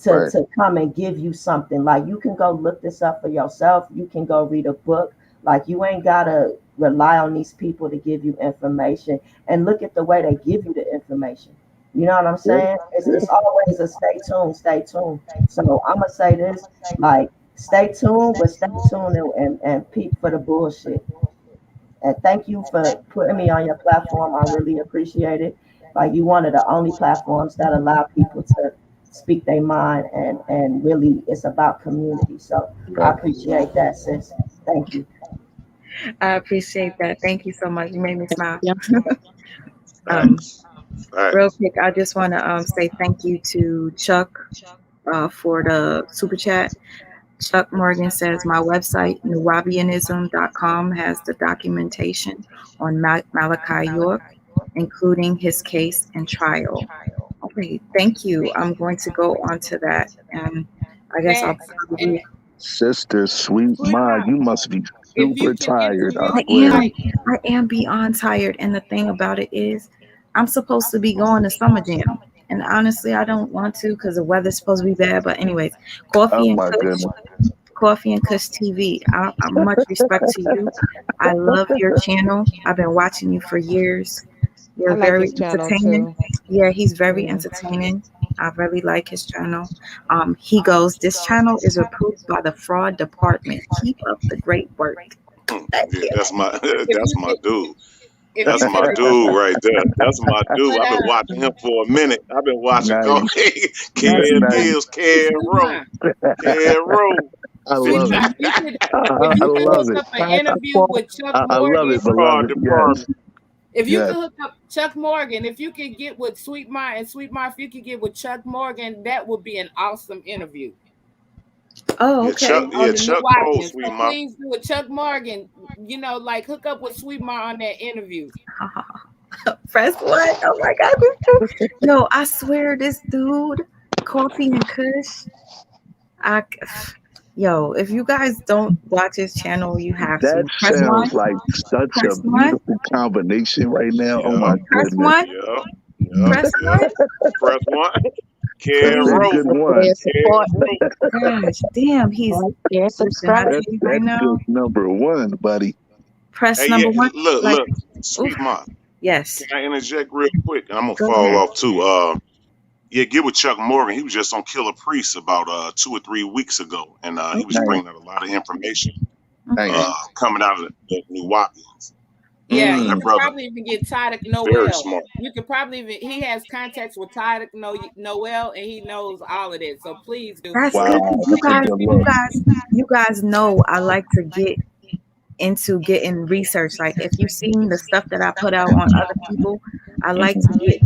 to come and give you something. Like you can go look this up for yourself. You can go read a book. Like you ain't gotta rely on these people to give you information. And look at the way they give you the information. You know what I'm saying? It's always a stay tuned. So I'm gonna say this, like stay tuned, but stay tuned and peep for the bullshit. And thank you for putting me on your platform. I really appreciate it. Like you one of the only platforms that allow people to speak their mind, and really it's about community. So I appreciate that, sis. Thank you. I appreciate that. Thank you so much. You made me smile. Yeah. Facts. Real Facts. quick, I just want to say thank you to Chuck for the super chat. Chuck Morgan says, my website, nuwabianism.com, has the documentation on Malachi York, including his case and trial. Okay, thank you. I'm going to go on to that. And I guess I'll Thanks. And probably. Sister Sweet Ma, you must be if you super can get the tired, I really swear. I am beyond tired. And the thing about it is, I'm supposed to be going to Summer Jam. And honestly, I don't want to because the weather's supposed to be bad. But anyways, Oh Coffee and my Kush, goodness. Coffee and Kush TV. I'm much respect to you. I love your channel. I've been watching you for years. I You're like very his channel entertaining. too. Yeah, he's very Yeah. entertaining. I really like his channel. He goes, this channel is approved by the fraud department. Keep up the great work. Thank Yeah, you. that's my if that's you my can dude. if That's you can my hook dude right there. That's my dude. but I've been watching him for a minute. I've been watching go Nice. That's Ken nice. Mills, Ken Rowe, Ken Rowe. I Sweet love Ma, it. if I you can hook love it. up an interview with Chuck I love it, Morgan, Fraud beloved. Yes. department. if you Yes. can hook up Chuck Morgan, if you can get with Sweet Ma, and Sweet Ma, if you can get with Chuck Morgan, that would be an awesome interview Oh, Yeah, okay. on the New Chuck Cole, Wapians. Sweet So Ma. please do it, Chuck Morgan. Like hook up with Sweet Ma on that interview. Press what? Oh my God. This dude. Yo, I swear this dude, Coffee and Kush, I, yo, if you guys don't watch his channel, you have That to. Press one. sounds like such a Press one. beautiful combination right now. Oh Yeah, my Press goodness. one. yeah, yeah, Press yeah. one. Press one. Ken That's a Please. Rowe. good one. They're Ken supporting. Rowe. Gosh, damn. He's, Like, they're listen, I tell subscribing. you right That's now, just number one, buddy. press Hey, yeah, number one. look, Like, look, oof, Sweet Ma. yes. Can I interject real quick? And I'm gonna Go fall ahead. off too. Yeah, get with Chuck Morgan. He was just on Killer Priest about 2 or 3 weeks ago, and he was Nice. bringing out a lot of information Okay. Nice. coming out of the New Wapians. Yeah, you That could brother, probably even get Tydick very Noel. smart. You could probably even he has contacts with Tydick Noel, and he knows all of that. So please do. That's good Wow, because that's a good look. you guys know I like to get into getting research. Like if you've seen the stuff that I put out on other people, I like to get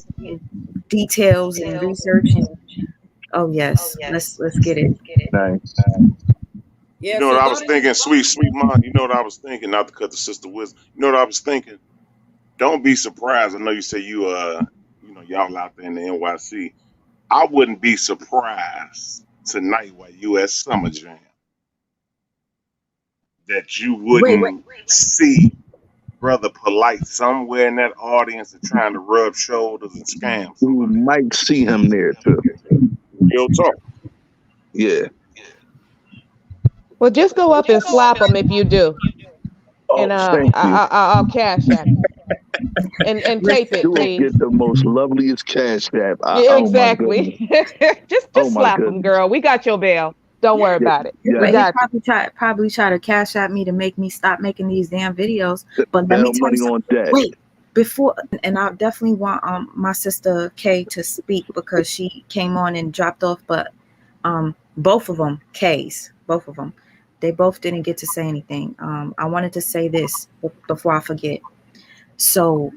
details and research and oh yes, let's get it. Nice. Yeah, You know so what I go was to thinking, sweet Ma. You know what I was thinking, not to cut the sister wisdom. You know what I was thinking. Don't be surprised. I know you say y'all out there in the NYC. I wouldn't be surprised tonight while you at Summer Jam that you Wait, wouldn't see Brother Polight somewhere in that audience and trying to rub shoulders and scam We somebody. might see him there too. Real talk. Yeah. Well, just go up and slap him if you do, and Oh, thank you. I'll cash at you and tape it, You will please. get the most loveliest cash app. Yeah, Oh my goodness. exactly. just Oh my slap him, goodness. girl. We got your bail. Don't worry about it. Yeah. We But he got you. probably try to cash at me to make me stop making these damn videos. But let me Bail tell money you something. on deck. Wait, before and I definitely want my sister Kay to speak because she came on and dropped off. But both of them, K's, both of them, they both didn't get to say anything. I wanted to say this before I forget. So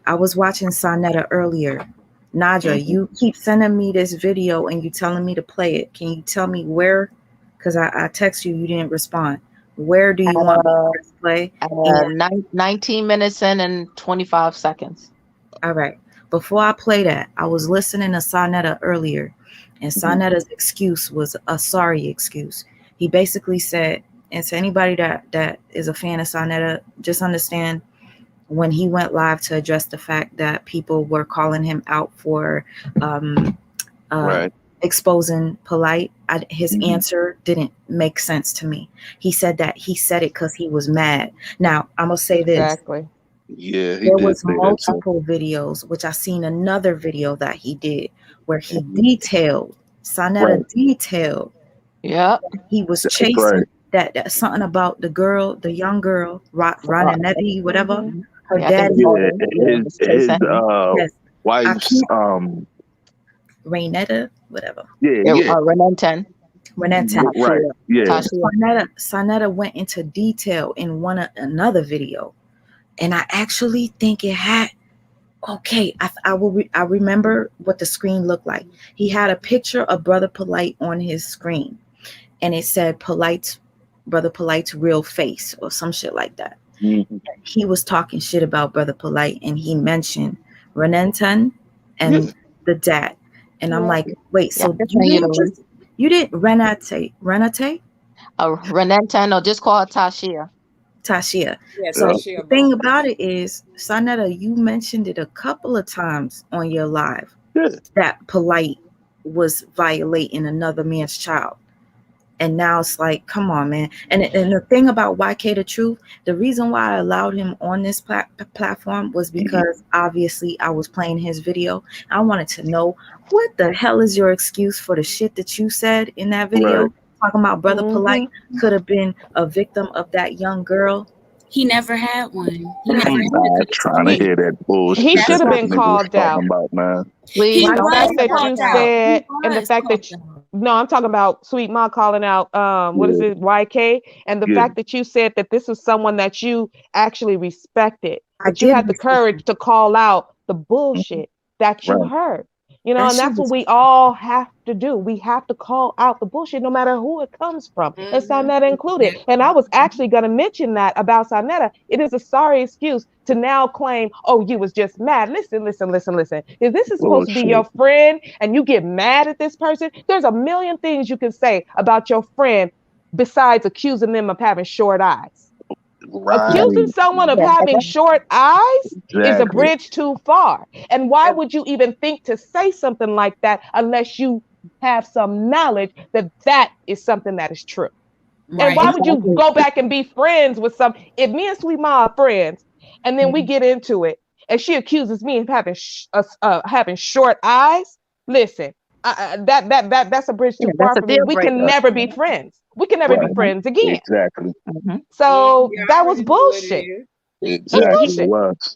I was watching Sonetta earlier. Nadra, you keep sending me this video and you telling me to play it. Can you tell me where? Because I text you, you didn't respond. Where do you want me to press play? 19 minutes in and 25 seconds. All right. Before I play that, I was listening to Sonetta earlier, and Sonetta's excuse was a sorry excuse. He basically said, and to anybody that is a fan of Sonetta, just understand when he went live to address the fact that people were calling him out for Right. exposing Polight, his answer didn't make sense to me. He said that he said it because he was mad. Now, I'm going to say this. Exactly. Yeah, he There did was say that too. multiple videos, which I seen another video that he did where he detailed, Sonetta detailed. Yeah. He was That's chasing right. that something about the girl, the young girl, Ronanetti, whatever. Her Yeah, I daddy. think Yeah, his Yes, wife's Raynetta, whatever. Renenten. Renenten. Right. Yeah. Sonetta went into detail in another video, and I actually think it had. Okay, I remember what the screen looked like. He had a picture of Brother Polight on his screen, and it said Brother Polight's real face or some shit like that. Mm-hmm. He was talking shit about Brother Polight, and he mentioned Renenton and the dad. And I'm like, wait, so you didn't Renate? Renenten, or just call her Tashia. Tashia. Yeah, So Tashia, the thing both. about it is, Sonetta, you mentioned it a couple of times on your live that Polight was violating another man's child. And now it's like, come on, man. And the thing about YK the Truth, the reason why I allowed him on this platform was because obviously I was playing his video. I wanted to know, what the hell is your excuse for the shit that you said in that video? Right. Talking about Brother Polight could have been a victim of that young girl. He never had one. He never had I'm trying to hear that bullshit. He should have that been nigga was called out. talking about, man. The fact that you called out. said, He and the was fact that no, I'm talking about Sweet Ma calling out what is it, YK, and the fact that you said that this was someone that you actually respected, that you had the courage to call out the bullshit that you heard. You know, and that's what we all have to do. We have to call out the bullshit no matter who it comes from, and Sonetta included. And I was actually going to mention that about Sonetta. It is a sorry excuse to now claim, oh, you was just mad. Listen. If this is supposed to be your friend and you get mad at this person, there's a million things you can say about your friend besides accusing them of having short eyes. Accusing someone of having short eyes is a bridge too far. And why would you even think to say something like that unless you have some knowledge that that is something that is true? Right. And why would you go back and be friends with if me and Sweet Ma are friends and then we get into it and she accuses me of having short eyes? Listen, that's a bridge too far for me. We can never be friends. We can never be friends again. Exactly. So that was bullshit. Exactly.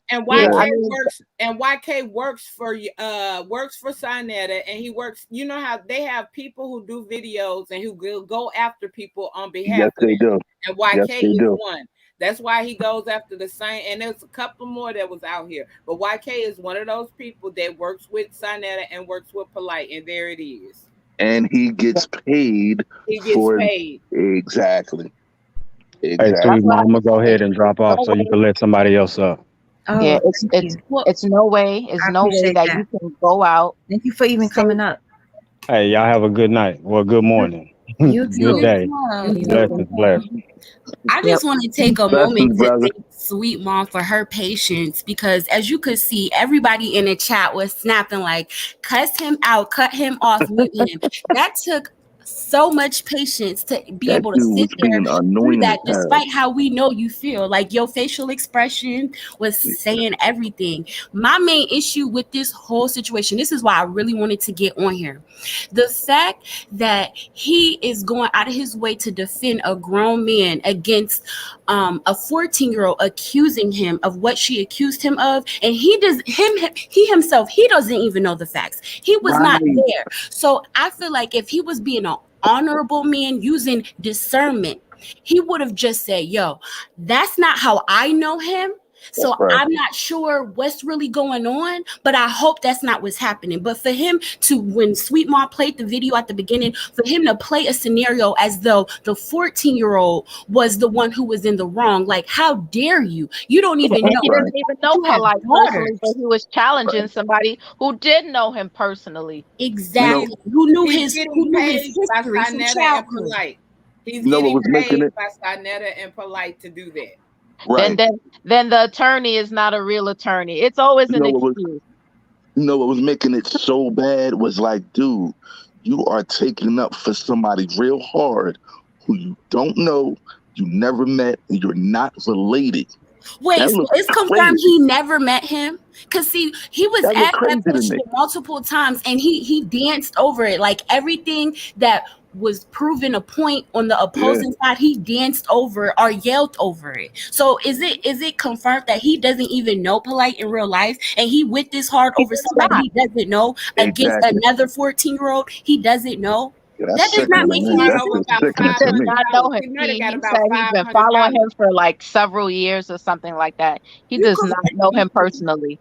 And YK works for Sonetta, and he works. You know how they have people who do videos and who go after people on behalf of them. Do. And YK is one. That's why he goes after the same. And there's a couple more that was out here, but YK is one of those people that works with Sonetta and works with Polight, and there it is. And he gets paid. Paid. Exactly. Hey, Sweet Mama, go ahead and drop off so you can let somebody else up. Oh, yeah, it's no way that you can go out. Thank you for even coming up. Hey, y'all have a good night. Well, good morning. You too. Good day. Blessings. I just want to take a moment to thank Sweet Mom for her patience, because as you could see, everybody in the chat was snapping like, cuss him out, cut him off, mute him. That took so much patience to be able to sit there through that, despite how we know you feel. Like, your facial expression was saying everything. My main issue with this whole situation, this is why I really wanted to get on here, the fact that he is going out of his way to defend a grown man against a 14-year-old, accusing him of what she accused him of, and he himself doesn't even know the facts. He was not there. So I feel like if he was being an honorable man using discernment, he would have just said, yo, that's not how I know him. So I'm not sure what's really going on, but I hope that's not what's happening. But for him to, when Sweet Mom played the video at the beginning, for him to play a scenario as though the 14-year-old was the one who was in the wrong, like, how dare you? You don't even know. He doesn't even know Polight personally, but he was challenging somebody who did know him personally. Exactly. Who knew his history from childhood. He's getting paid by Sonetta and Polight to do that. Right. Then the attorney is not a real attorney. It's always an excuse. You know what was making it so bad was like, dude, you are taking up for somebody real hard who you don't know, you never met, and you're not related. Wait, That so look it's confirmed crazy. he never met him? Because see, he was That look asked crazy that to question me. multiple times and he danced over it. Like everything that was proven a point on the opposing side, he danced over or yelled over it. So is it confirmed that he doesn't even know Polight in real life and he went this hard over somebody he doesn't know against Exactly. another 14-year-old he doesn't know? Yeah, That that's does not sickening to make me. any That's sense. just About sickening He to does me. not know $500. him. He might have got He about said he's been following $500. him for like several years or something like that. He You does could not know him personally.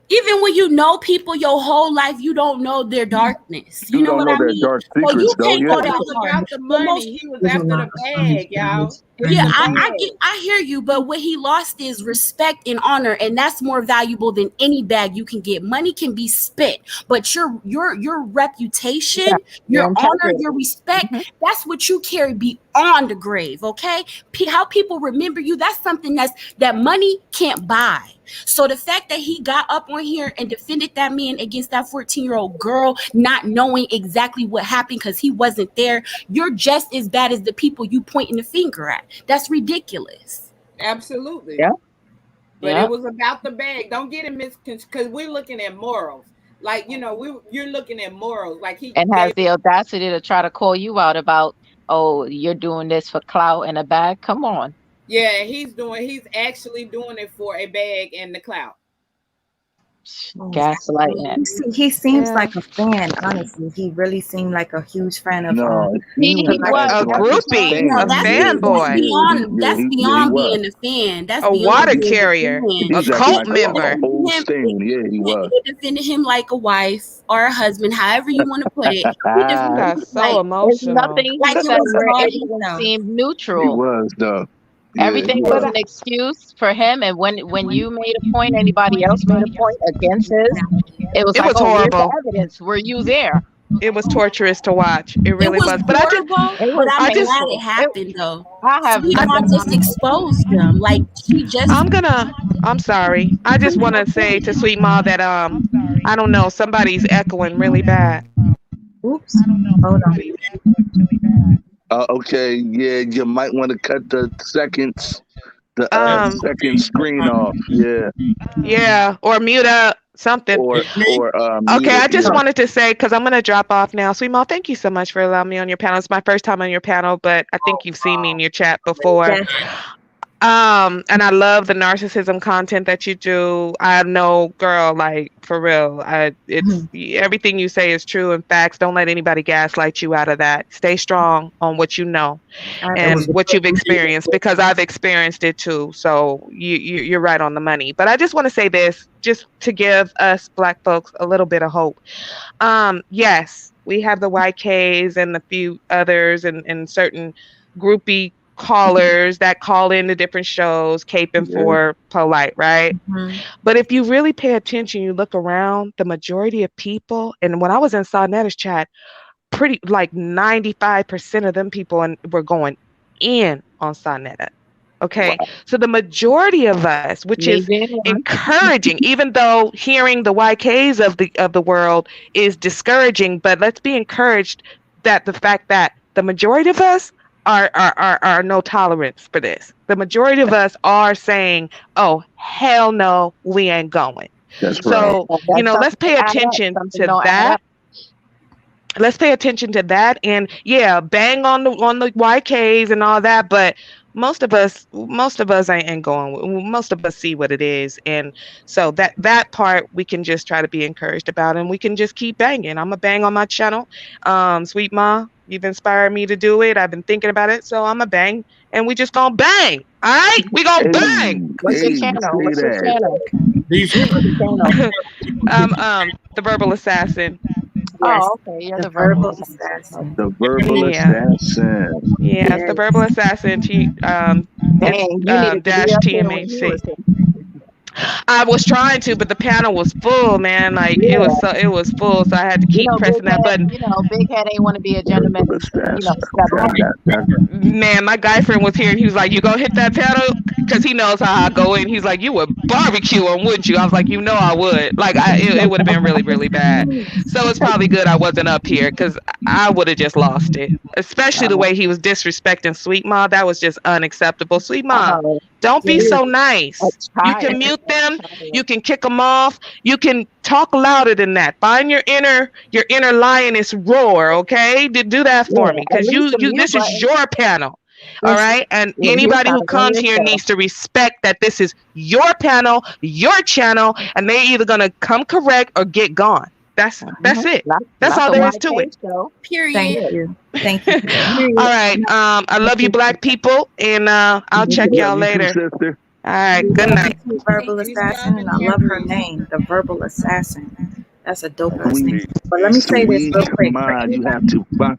even when you know people your whole life, you don't know their darkness. You You know don't what know I their mean? dark So secrets, you though. can't Yeah. go It that was hard. about the But most money. He was after the bag, y'all. It's yeah, the bag. I hear you, but what he lost is respect and honor, and that's more valuable than any bag you can get. Money can be spent, but your reputation, Yeah, your your honor, integrity. your respect, that's what you carry beyond the grave. Okay, how people remember you, that's something that money can't buy. So the fact that he got up on here and defended that man against that 14-year-old girl, not knowing exactly what happened because he wasn't there, you're just as bad as the people you pointing the finger at. That's ridiculous. Absolutely. Yeah. But Yeah. it was about the bag. Don't get it misconstrued because we're looking at morals. Like, you're looking at morals. Like he And has gave the audacity to try to call you out about, oh, you're doing this for clout and a bag. Come on. Yeah, he's actually doing it for a bag and the clout. Gaslighting. He seems Yeah. like a fan, honestly. He really seemed like a huge fan of No, He he was was. A acting like a groupie, No, a fan. that's Yeah, fanboy, that's he beyond was. being a fan. That's a beyond water being a carrier, fan. He a was acting cult like He member. a whole defended stain. Yeah, he was. he defended him like a wife or a husband, however you want to put it. He You defended got him so There's emotional. nothing he like it said was where all it even himself. seemed He neutral. was, though. Yeah, he Everything was was. an excuse for him. And when you made a point, anybody else made a point against his, it was It like, was oh, where's the horrible. evidence? Were you there? It was torturous to watch. It It really was was. But horrible, It but was I'm I just, glad it painful. happened though. Sweet I've Mom been just watching. exposed them. Like she just I'm sorry. I just want to say to Sweet Ma that I don't know, somebody's echoing really bad. Oops. Hold on. Okay, yeah, you might want to cut the Um, second screen off. Yeah, yeah, or mute up something. or mute Okay, it. I just Yeah. wanted to say because I'm gonna drop off now. Sweet Ma, thank you so much for allowing me on your panel. It's my first time on your panel, but I think you've seen me in your chat before. Yes. And I love the narcissism content that you do. I know, girl, like for real. It's everything you say is true and facts. Don't let anybody gaslight you out of that. Stay strong on what you know and what you've experienced because I've experienced it too. So you're right on the money. But I just want to say this, just to give us Black folks a little bit of hope. Yes, we have the YKs and a few others and certain groupie callers that call into different shows caping for Polight, right? But if you really pay attention, you look around, the majority of people, and when I was in Saunetta's chat, pretty like 95% of them people were going in on Saunetta. Okay, so the majority of us, which is encouraging, even though hearing the YKs of the world is discouraging, but let's be encouraged that the fact that the majority of us are no tolerance for this. The majority of us are saying, "Oh hell no, we ain't going." That's so right. let's pay attention to that. Let's pay attention to that, and yeah, bang on the YKs and all that, but most of us ain't going. Most of us see what it is, and so that part we can just try to be encouraged about, and we can just keep banging. I'm gonna bang on my channel. Sweet Ma, you've inspired me to do it. I've been thinking about it, so I'm gonna bang, and we just gonna bang. All right, we gonna bang. What's your channel? What's your channel? The Verbal Assassin. Oh, okay. You're the verbal assassin. The verbal assassin. Yeah, it's the Verbal Assassin. Dang, you needed to Dash be up here when you TMHC. was I was trying to, but the panel was full, man. Like it was full, so I had to keep pressing that button. Big Head ain't want to be a gentleman. Step on. Man, my guy friend was here, and he was like, "You gonna hit that panel?" Because he knows how I go in. He's like, "You would barbecue him, wouldn't you?" I was like, "You know I would." Like, it would have been really, really bad. So it's probably good I wasn't up here because I would have just lost it. Especially the way he was disrespecting Sweet Ma. That was just unacceptable. Sweet Ma, Don't be He is so a nice. You can child. mute A them. child. You can kick them off. You can talk louder than that. Find your inner lioness roar. Okay, do that for Yeah, me, at because least the mute this is button. your panel. All Listen, right, and yeah, he's anybody got who to on comes here yourself. needs to respect that this is your panel, your channel, and they're either gonna come correct or get gone. That's it. That's Not all the there is to YK it. show. Period. Thank you. Thank you. All right. I love you, black people, and I'll check y'all Love you too, later. sister. All right. We Good love you night. too, Verbal Peace, love, Assassin, and and I hair love her grease. name, the Verbal Assassin. That's a dope ass name. Peace, But let me peace, say this Sweet real quick. For Ma, you have anybody, to find.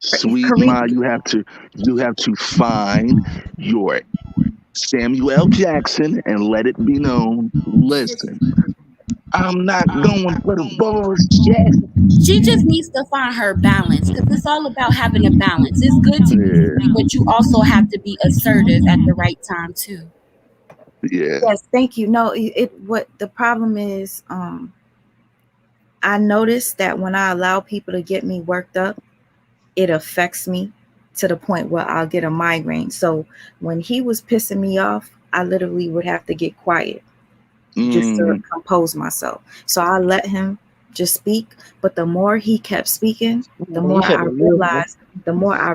Sweet Kareem, Ma, you have to find your Samuel L. Jackson and let it be known. Listen, I'm not going for the bullshit. She just needs to find her balance, because it's all about having a balance. It's good to be Yeah, free, but you also have to be assertive at the right time too. yeah. yes, thank you. No, what the problem is, I noticed that when I allow people to get me worked up, it affects me to the point where I'll get a migraine. So when he was pissing me off, I literally would have to get quiet just to compose myself. So I let him just speak. But the more he kept speaking, the You more should I have moved.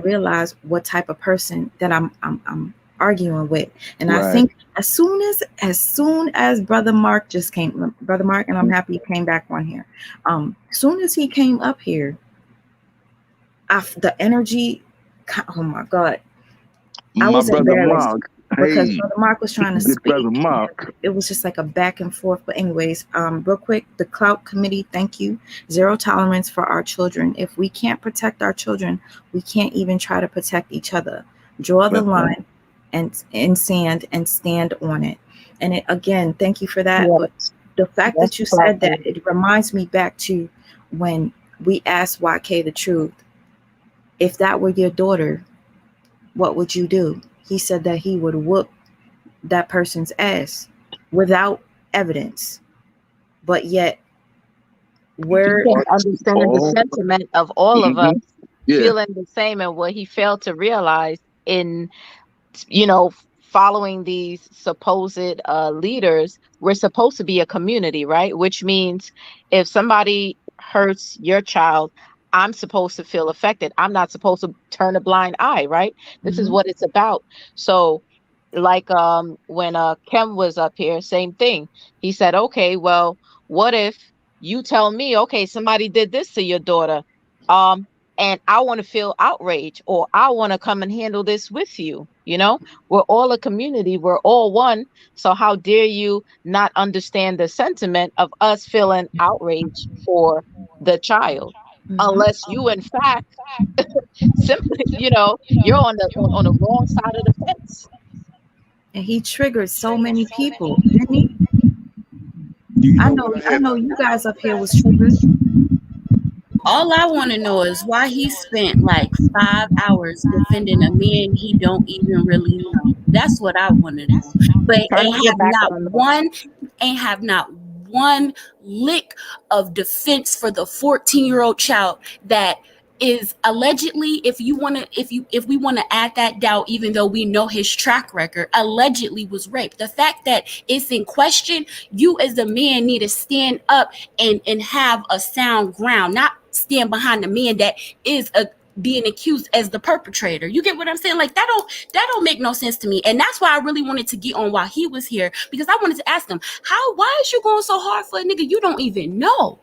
realized what type of person that I'm arguing with. And I Right. think as soon as Brother Mark just came, Brother Mark, and I'm happy he came back on here. As soon as he came up here, the energy, oh my God, I My was brother embarrassed Mark. because Hey, Brother Mark was trying to good brother speak. Mark. It was just like a back and forth. But anyways, real quick, the Clout Committee, thank you. Zero tolerance for our children. If we can't protect our children, we can't even try to protect each other. Draw the line and in sand and stand on it. And again, thank you for that. But Yes, the fact that's that you said that, platform. it reminds me back to when we asked YK the truth. If that were your daughter, what would you do? He said that he would whoop that person's ass without evidence. But yet, He we're can understand the sentiment of all of us Yeah. feeling the same, and what he failed to realize in, you know, following these supposed leaders, we're supposed to be a community, right? Which means if somebody hurts your child, I'm supposed to feel affected. I'm not supposed to turn a blind eye, right? This is what it's about. So like when Kem was up here, same thing. He said, okay, well, what if you tell me, okay, somebody did this to your daughter, um and I want to feel outrage, or I want to come and handle this with you. You know, we're all a community, we're all one. So how dare you not understand the sentiment of us feeling outrage for the child, unless you in fact simply, you know, you're on the wrong side of the fence. And he triggered so many people, didn't he? You I know what know, I I had? know you guys up here was triggered. All I want to know is why he spent like 5 hours defending a man he don't even really know. That's what I want to know. But Trying to get back on the ain't have not one lick of defense for the 14-year-old child that is allegedly, if we want to add that doubt, even though we know his track record, allegedly was raped. The fact that it's in question, you as a man need to stand up and have a sound ground, not stand behind the man that is being accused as the perpetrator. You get what I'm saying? Like that don't make no sense to me. And that's why I really wanted to get on while he was here, because I wanted to ask him, why is you going so hard for a nigga you don't even know?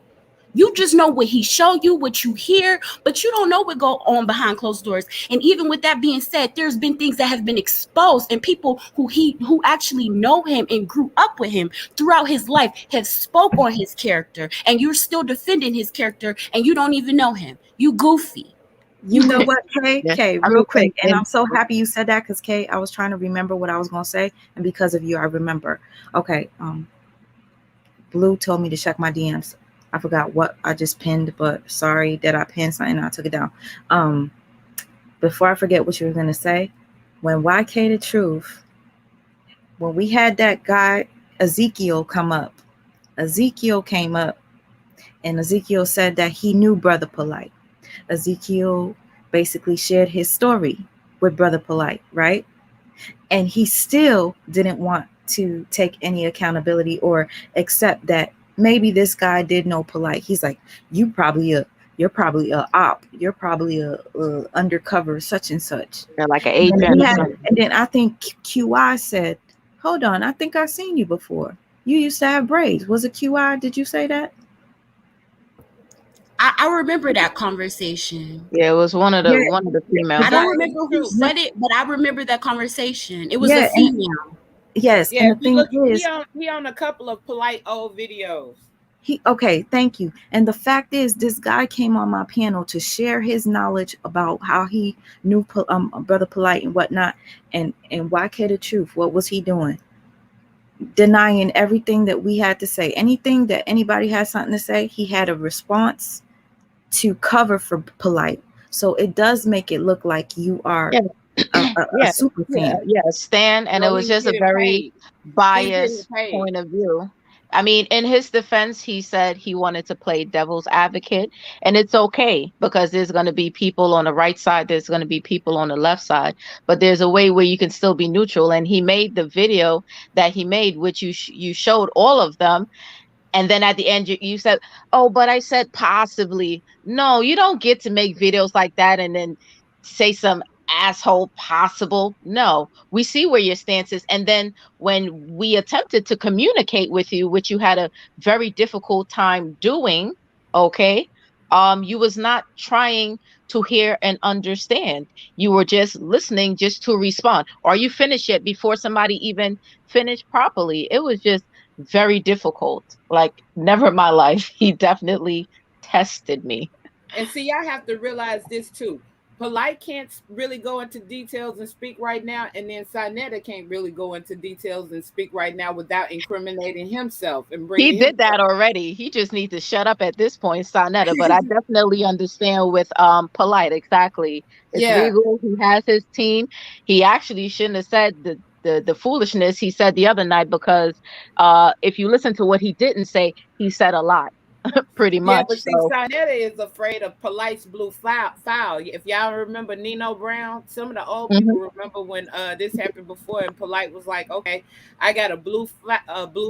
You just know what he show you, what you hear, but you don't know what go on behind closed doors. And even with that being said, there's been things that have been exposed, and people who actually know him and grew up with him throughout his life have spoke on his character, and you're still defending his character, and you don't even know him. You goofy. You know what, Kay? Yeah. Kay, I real mean, quick. And and I'm so happy you said that, because Kay, I was trying to remember what I was going to say. And because of you, I remember. Okay. Blue told me to check my DMs. I forgot what I just pinned, but sorry that I pinned something and I took it down. Before I forget what you were going to say, when YK the Truth, when we had that guy, Ezekiel, come up, Ezekiel came up and Ezekiel said that he knew Brother Polight. Ezekiel basically shared his story with Brother Polight, right? And he still didn't want to take any accountability or accept that maybe this guy did know Polight. He's like, you're probably a op. You're probably a undercover such and such. Yeah, like an And agent or something. and then I think QI said, hold on, I think I've seen you before. You used to have braids. Was it QI? Did you say that? I remember that conversation. Yeah, it was one of the females. I don't remember who said it, but I remember that conversation. It was a Yeah, female. Yes, Yeah, and the if you thing look, is, he on a couple of Polight old videos. okay, thank you. And the fact is, this guy came on my panel to share his knowledge about how he knew Brother Polight and whatnot. And why care the truth? What was he doing? Denying everything that we had to say. Anything that anybody had something to say, he had a response to cover for Polight. So it does make it look like you are a super fan. Stan, and it was just a very biased point of view. I mean, in his defense, he said he wanted to play devil's advocate, and it's okay because there's going to be people on the right side, there's going to be people on the left side, but there's a way where you can still be neutral. And he made the video that he made, which you showed all of them. And then at the end, you said, oh, but I said possibly. No, you don't get to make videos like that and then say some asshole possible. No, we see where your stance is. And then when we attempted to communicate with you, which you had a very difficult time doing, okay, you was not trying to hear and understand. You were just listening just to respond. Are you finished yet before somebody even finished properly? It was just very difficult. Like, never in my life. He definitely tested me. And see, y'all have to realize this too. Polight can't really go into details and speak right now, and then Sinetta can't really go into details and speak right now without incriminating himself and bringing. He did that already. He just needs to shut up at this point, Sinetta. But I definitely understand with Polight. Exactly. It's legal. He has his team. He actually shouldn't have said the foolishness he said the other night, because if you listen to what he didn't say, he said a lot. Pretty much. Yeah, but see, Sinetta is afraid of Polight's blue file. If y'all remember Nino Brown, some of the old people remember when this happened before, and Polight was like, "Okay, I got a blue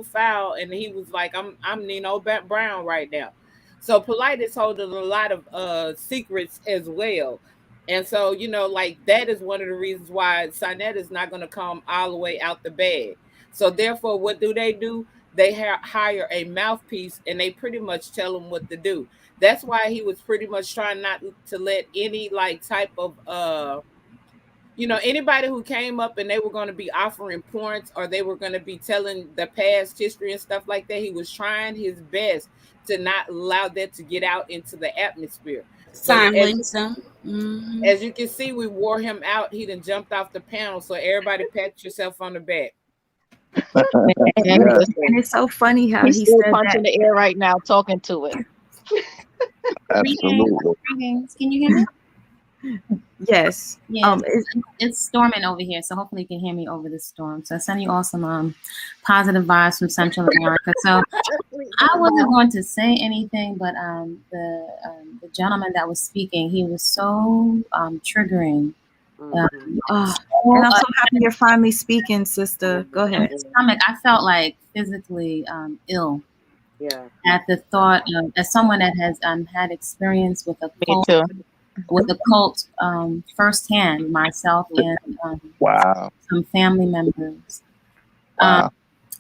file," and he was like, "I'm Nino Brown right now." So Polight is holding a lot of secrets as well, and so like that is one of the reasons why Sinetta is not going to come all the way out the bag. So therefore, what do? They hire a mouthpiece, and they pretty much tell him what to do. That's why he was pretty much trying not to let any type of anybody who came up and they were going to be offering points, or they were going to be telling the past history and stuff like that. He was trying his best to not allow that to get out into the atmosphere. Silence. As you can see, we wore him out. He done jumped off the panel. So everybody pat yourself on the back. And it's so funny how he's he still said punching that. the air right now, talking to it. Absolutely. Can you hear me? Yes. Yeah. It's storming over here, so hopefully you can hear me over the storm. So I send you all some positive vibes from Central America. So I wasn't going to say anything, but the gentleman that was speaking, he was so triggering. And I'm so happy you're finally speaking, sister. Go ahead. Stomach, I felt like physically ill. Yeah. At the thought of, as someone that has had experience with a cult, firsthand, myself and some family members.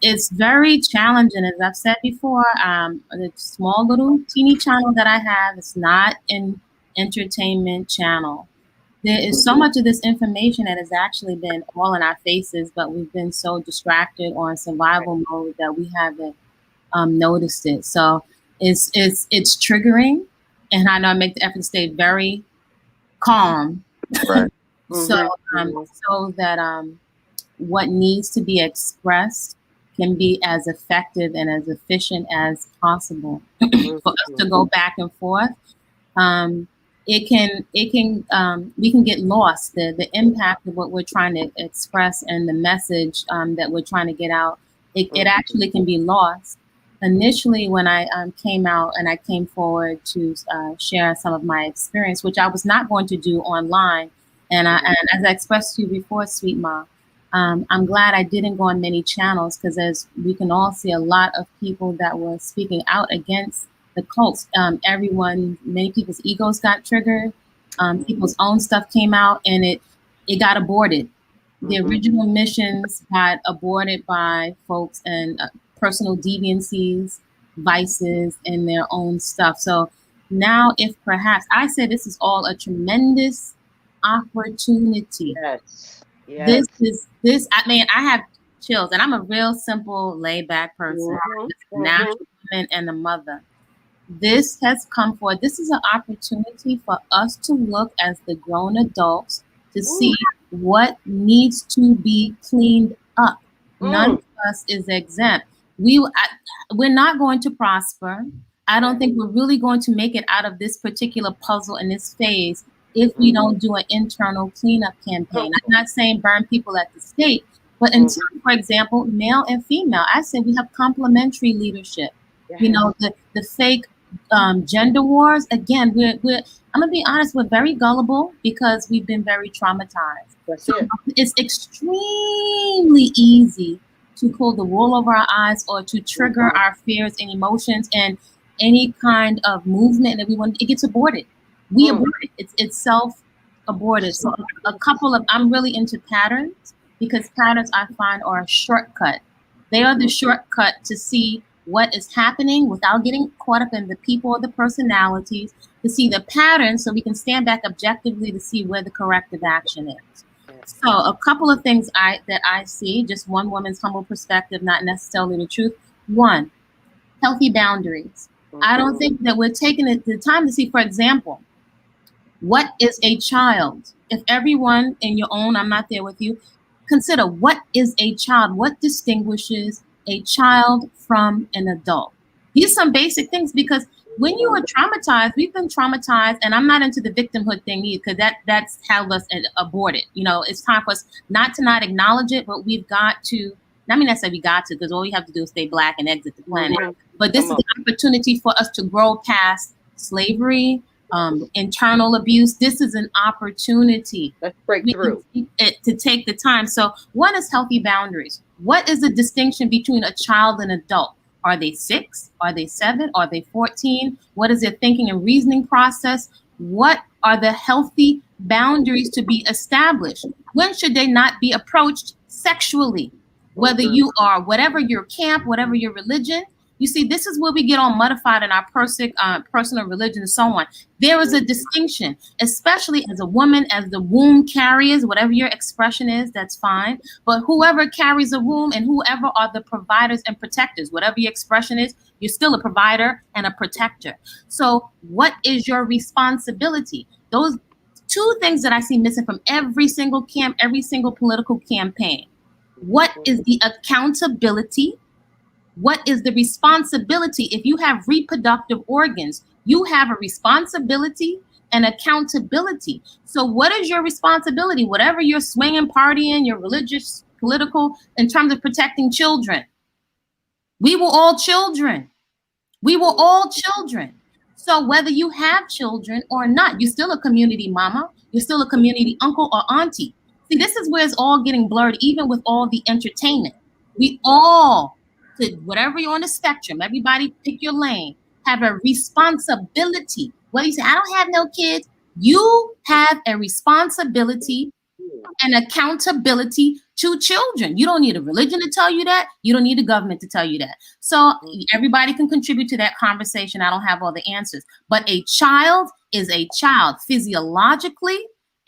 It's very challenging, as I've said before. The small little teeny channel that I have is not an entertainment channel. There is so much of this information that has actually been all in our faces, but we've been so distracted or in survival mode that we haven't noticed it. So it's triggering, and I know I make the effort to stay very calm, right? so that what needs to be expressed can be as effective and as efficient as possible. For us to go back and forth, we can get lost. The impact of what we're trying to express and the message that we're trying to get out, it actually can be lost. Initially, when I came out and I came forward to share some of my experience, which I was not going to do online, and as I expressed to you before, Sweet Ma, I'm glad I didn't go on many channels because as we can all see, a lot of people that were speaking out against the cults, many people's egos got triggered, people's own stuff came out, and it got aborted. The original missions got aborted by folks and personal deviancies, vices, and their own stuff. So now, if perhaps, I say this is all a tremendous opportunity. Yes. I have chills, and I'm a real simple, laid back person, natural woman and a mother. This has come forward. This is an opportunity for us to look as the grown adults to see what needs to be cleaned up. None of us is exempt. We're not going to prosper. I don't think we're really going to make it out of this particular puzzle in this phase if we don't do an internal cleanup campaign. I'm not saying burn people at the stake, but in terms, for example, male and female, I say we have complementary leadership. You know, the fake gender wars, again, I'm gonna be honest, we're very gullible because we've been very traumatized. It's extremely easy to pull the wool over our eyes or to trigger our fears and emotions, and any kind of movement that we want, it gets aborted. We abort it. It's self-aborted. So I'm really into patterns because patterns I find are a shortcut. They are the shortcut to see what is happening without getting caught up in the people or the personalities, to see the patterns so we can stand back objectively to see where the corrective action is. So a couple of things that I see, just one woman's humble perspective, not necessarily the truth. One, healthy boundaries. I don't think that we're taking the time to see, for example, what is a child? If everyone in your own, I'm not there with you, consider what is a child? What distinguishes a child from an adult? These are some basic things, because when you are traumatized, we've been traumatized, and I'm not into the victimhood thing either, because that's held us aborted. You know, it's time for us not acknowledge it, but we've got to, I mean, I say we got to, because all we have to do is stay black and exit the planet. But this is an opportunity for us to grow past slavery, internal abuse. This is an opportunity. Let's break through. To take the time. So one is healthy boundaries. What is the distinction between a child and adult? Are they 6? Are they 7? Are they 14? What is their thinking and reasoning process? What are the healthy boundaries to be established? When should they not be approached sexually? Whether you are, whatever your camp, whatever your religion, you see, this is where we get all modified in our personal religion and so on. There is a distinction, especially as a woman, as the womb carriers, whatever your expression is, that's fine. But whoever carries a womb and whoever are the providers and protectors, whatever your expression is, you're still a provider and a protector. So what is your responsibility? Those two things that I see missing from every single camp, every single political campaign. What is the accountability? What is the responsibility? If you have reproductive organs, you have a responsibility and accountability. So what is your responsibility? Whatever you're swinging, partying, your religious, political, in terms of protecting children. We were all children. We were all children. So whether you have children or not, you're still a community mama. You're still a community uncle or auntie. See, this is where it's all getting blurred, even with all the entertainment. We all, to whatever you're on the spectrum, everybody pick your lane, have a responsibility. What do you say? I don't have no kids. You have a responsibility and accountability to children. You don't need a religion to tell you that. You don't need a government to tell you that. So everybody can contribute to that conversation. I don't have all the answers. But a child is a child physiologically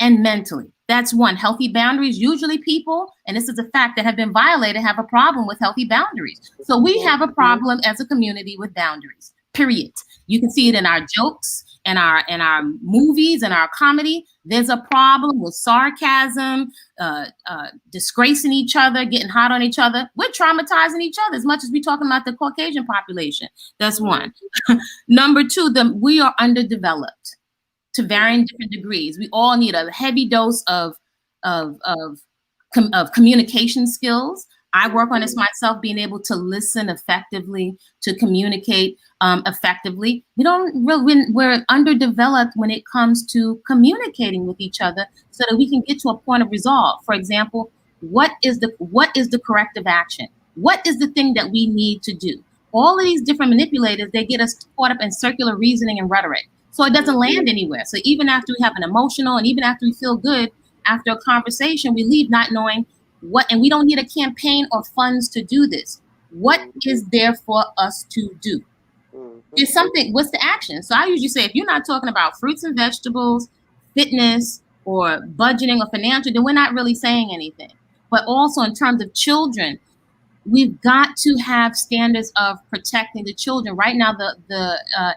and mentally. That's one. Healthy boundaries. Usually people, and this is a fact, that have been violated have a problem with healthy boundaries. So we have a problem as a community with boundaries, period. You can see it in our jokes, in our movies, and our comedy. There's a problem with sarcasm, disgracing each other, getting hot on each other. We're traumatizing each other as much as we're talking about the Caucasian population. That's one. Number two, we are underdeveloped to varying different degrees. We all need a heavy dose of communication skills. I work on this myself, being able to listen effectively, to communicate effectively. We're underdeveloped when it comes to communicating with each other so that we can get to a point of resolve. For example, what is the corrective action? What is the thing that we need to do? All of these different manipulators, they get us caught up in circular reasoning and rhetoric. So it doesn't land anywhere. So even after we have an emotional and even after we feel good, after a conversation, we leave not knowing what, and we don't need a campaign or funds to do this. What is there for us to do? There's something, what's the action? So I usually say, if you're not talking about fruits and vegetables, fitness, or budgeting or financial, then we're not really saying anything. But also in terms of children, we've got to have standards of protecting the children. Right now,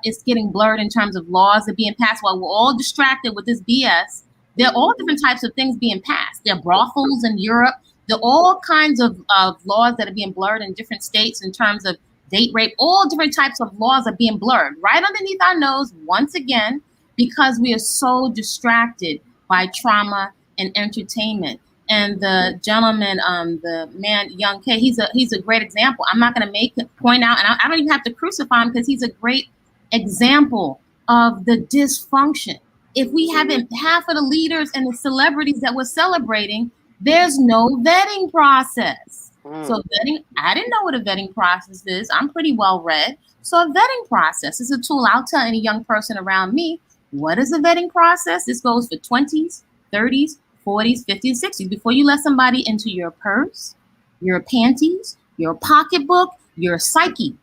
it's getting blurred in terms of laws that are being passed. While we're all distracted with this BS, there are all different types of things being passed. There are brothels in Europe. There are all kinds of laws that are being blurred in different states in terms of date rape. All different types of laws are being blurred right underneath our nose once again, because we are so distracted by trauma and entertainment. And the gentleman, the man, young K, he's a great example. I'm not going to point out, and I don't even have to crucify him because he's a great example of the dysfunction. If we haven't, half of the leaders and the celebrities that we're celebrating, there's no vetting process. So vetting, I didn't know what a vetting process is. I'm pretty well read. So a vetting process is a tool. I'll tell any young person around me, what is a vetting process? This goes for 20s, 30s, 40s, 50s, 60s. Before you let somebody into your purse, your panties, your pocketbook, your psyche.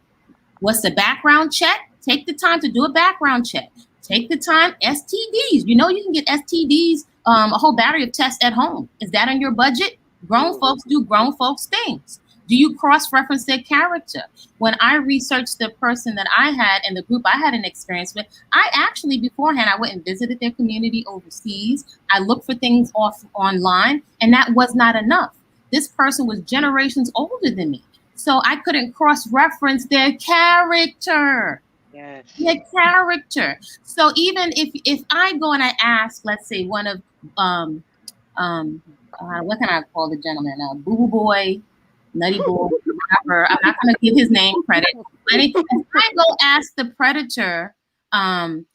What's the background check? Take the time to do a background check. Take the time, STDs. You know you can get STDs, a whole battery of tests at home. Is that on your budget? Grown folks do grown folks things. Do you cross-reference their character? When I researched the person that I had and the group I had an experience with, I actually beforehand, I went and visited their community overseas. I looked for things online, and that was not enough. This person was generations older than me. So I couldn't cross-reference their character. Yes. Their character. So even if I go and I ask, let's say one of what can I call the gentleman? Boo Boo Boy, Nutty Boy, whatever. I'm not going to give his name credit. But if I go ask the predator,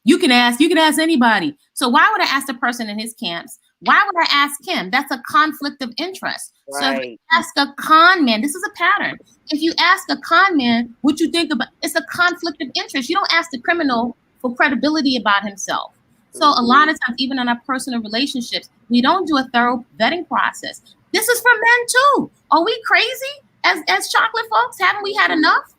you can ask anybody. So why would I ask the person in his camps? Why would I ask him? That's a conflict of interest. Right. So if you ask a con man, this is a pattern. If you ask a con man, what you think about, it's a conflict of interest. You don't ask the criminal for credibility about himself. So a lot of times, even in our personal relationships, we don't do a thorough vetting process. This is for men too. Are we crazy as chocolate folks? Haven't we had enough?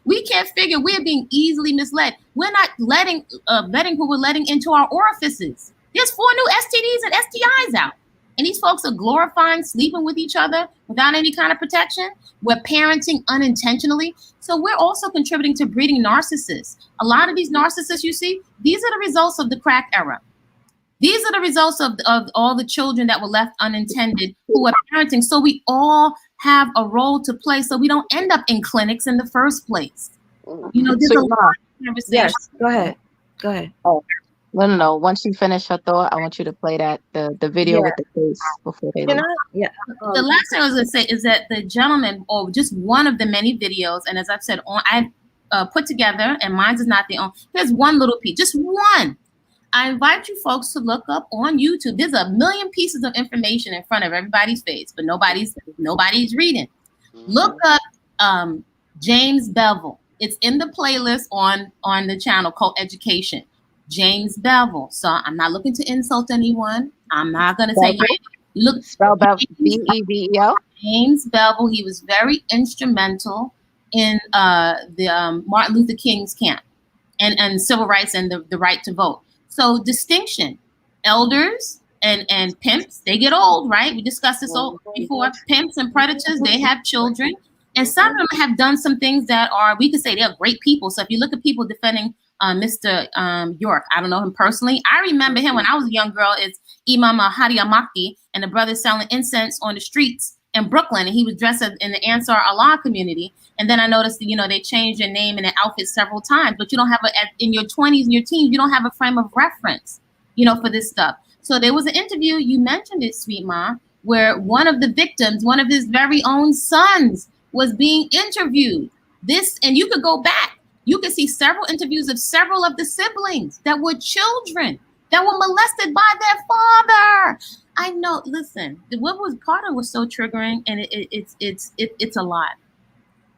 We can't figure we're being easily misled. We're not vetting who we're letting into our orifices. There's 4 new STDs and STIs out. And these folks are glorifying sleeping with each other without any kind of protection. We're parenting unintentionally. So we're also contributing to breeding narcissists. A lot of these narcissists you see, these are the results of the crack era. These are the results of all the children that were left unintended who are parenting. So we all have a role to play so we don't end up in clinics in the first place. You know, there's a lot of conversation. Yes, go ahead. Oh. No. Once you finish her thought, I want you to play the video with the case before they leave. The last thing I was going to say is that the gentleman, or just one of the many videos, and as I've said, I put together, and mine is not the only. Here's one little piece, just one. I invite you folks to look up on YouTube. There's a million pieces of information in front of everybody's face, but nobody's reading. Look up James Bevel. It's in the playlist on the channel called Education. James Bevel. So I'm not looking to insult anyone. I'm not going to say look. Spell Bevel, B-E-V-E-L. James Bevel. He was very instrumental in the Martin Luther King's camp and civil rights and the right to vote. So distinction, elders and pimps, they get old, right? We discussed this before. Pimps and predators, they have children. And some of them have done some things that are, we could say they're great people. So if you look at people defending Mr. York, I don't know him personally. I remember him when I was a young girl. It's Imam Hadi Al-Mahdi and the brothers selling incense on the streets in Brooklyn. And he was dressed in the Ansar Allah community. And then I noticed, they changed their name and their outfit several times. But you don't have in your 20s and your teens, you don't have a frame of reference, for this stuff. So there was an interview, you mentioned it, Sweet Ma, where one of the victims, one of his very own sons, was being interviewed. And you could go back. You can see several interviews of several of the siblings that were children that were molested by their father. I know. Listen, what was part of was so triggering, and it's a lot.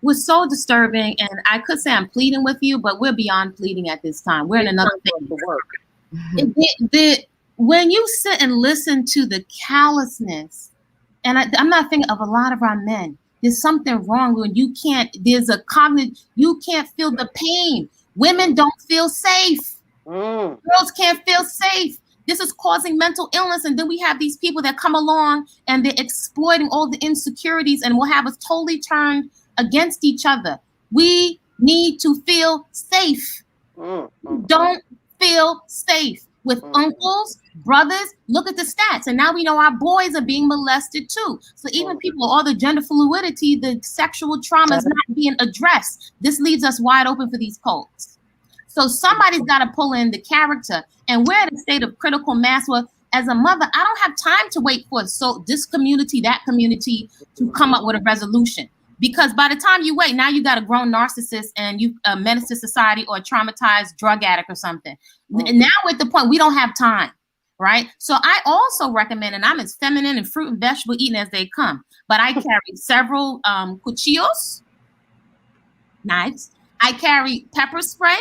Was so disturbing, and I could say I'm pleading with you, but we're beyond pleading at this time. We're in another phase. When you sit and listen to the callousness, and I'm not thinking of a lot of our men. There's something wrong when you can't. There's a cognitive. You can't feel the pain. Women don't feel safe. Girls can't feel safe. This is causing mental illness, and then we have these people that come along and they're exploiting all the insecurities, and will have us totally turned against each other. We need to feel safe. Don't feel safe with uncles, brothers. Look at the stats, and now we know our boys are being molested too. So even people, all the gender fluidity, the sexual trauma is not being addressed. This leaves us wide open for these cults. So somebody's got to pull in the character, and we're in a state of critical mass. Where, as a mother, I don't have time to wait for this community, that community to come up with a resolution. Because by the time you wait, now you got a grown narcissist and you menace to society, or a traumatized drug addict or something. And now we're at the point we don't have time, right? So I also recommend, and I'm as feminine and fruit and vegetable eating as they come, but I carry several cuchillos, knives. I carry pepper spray.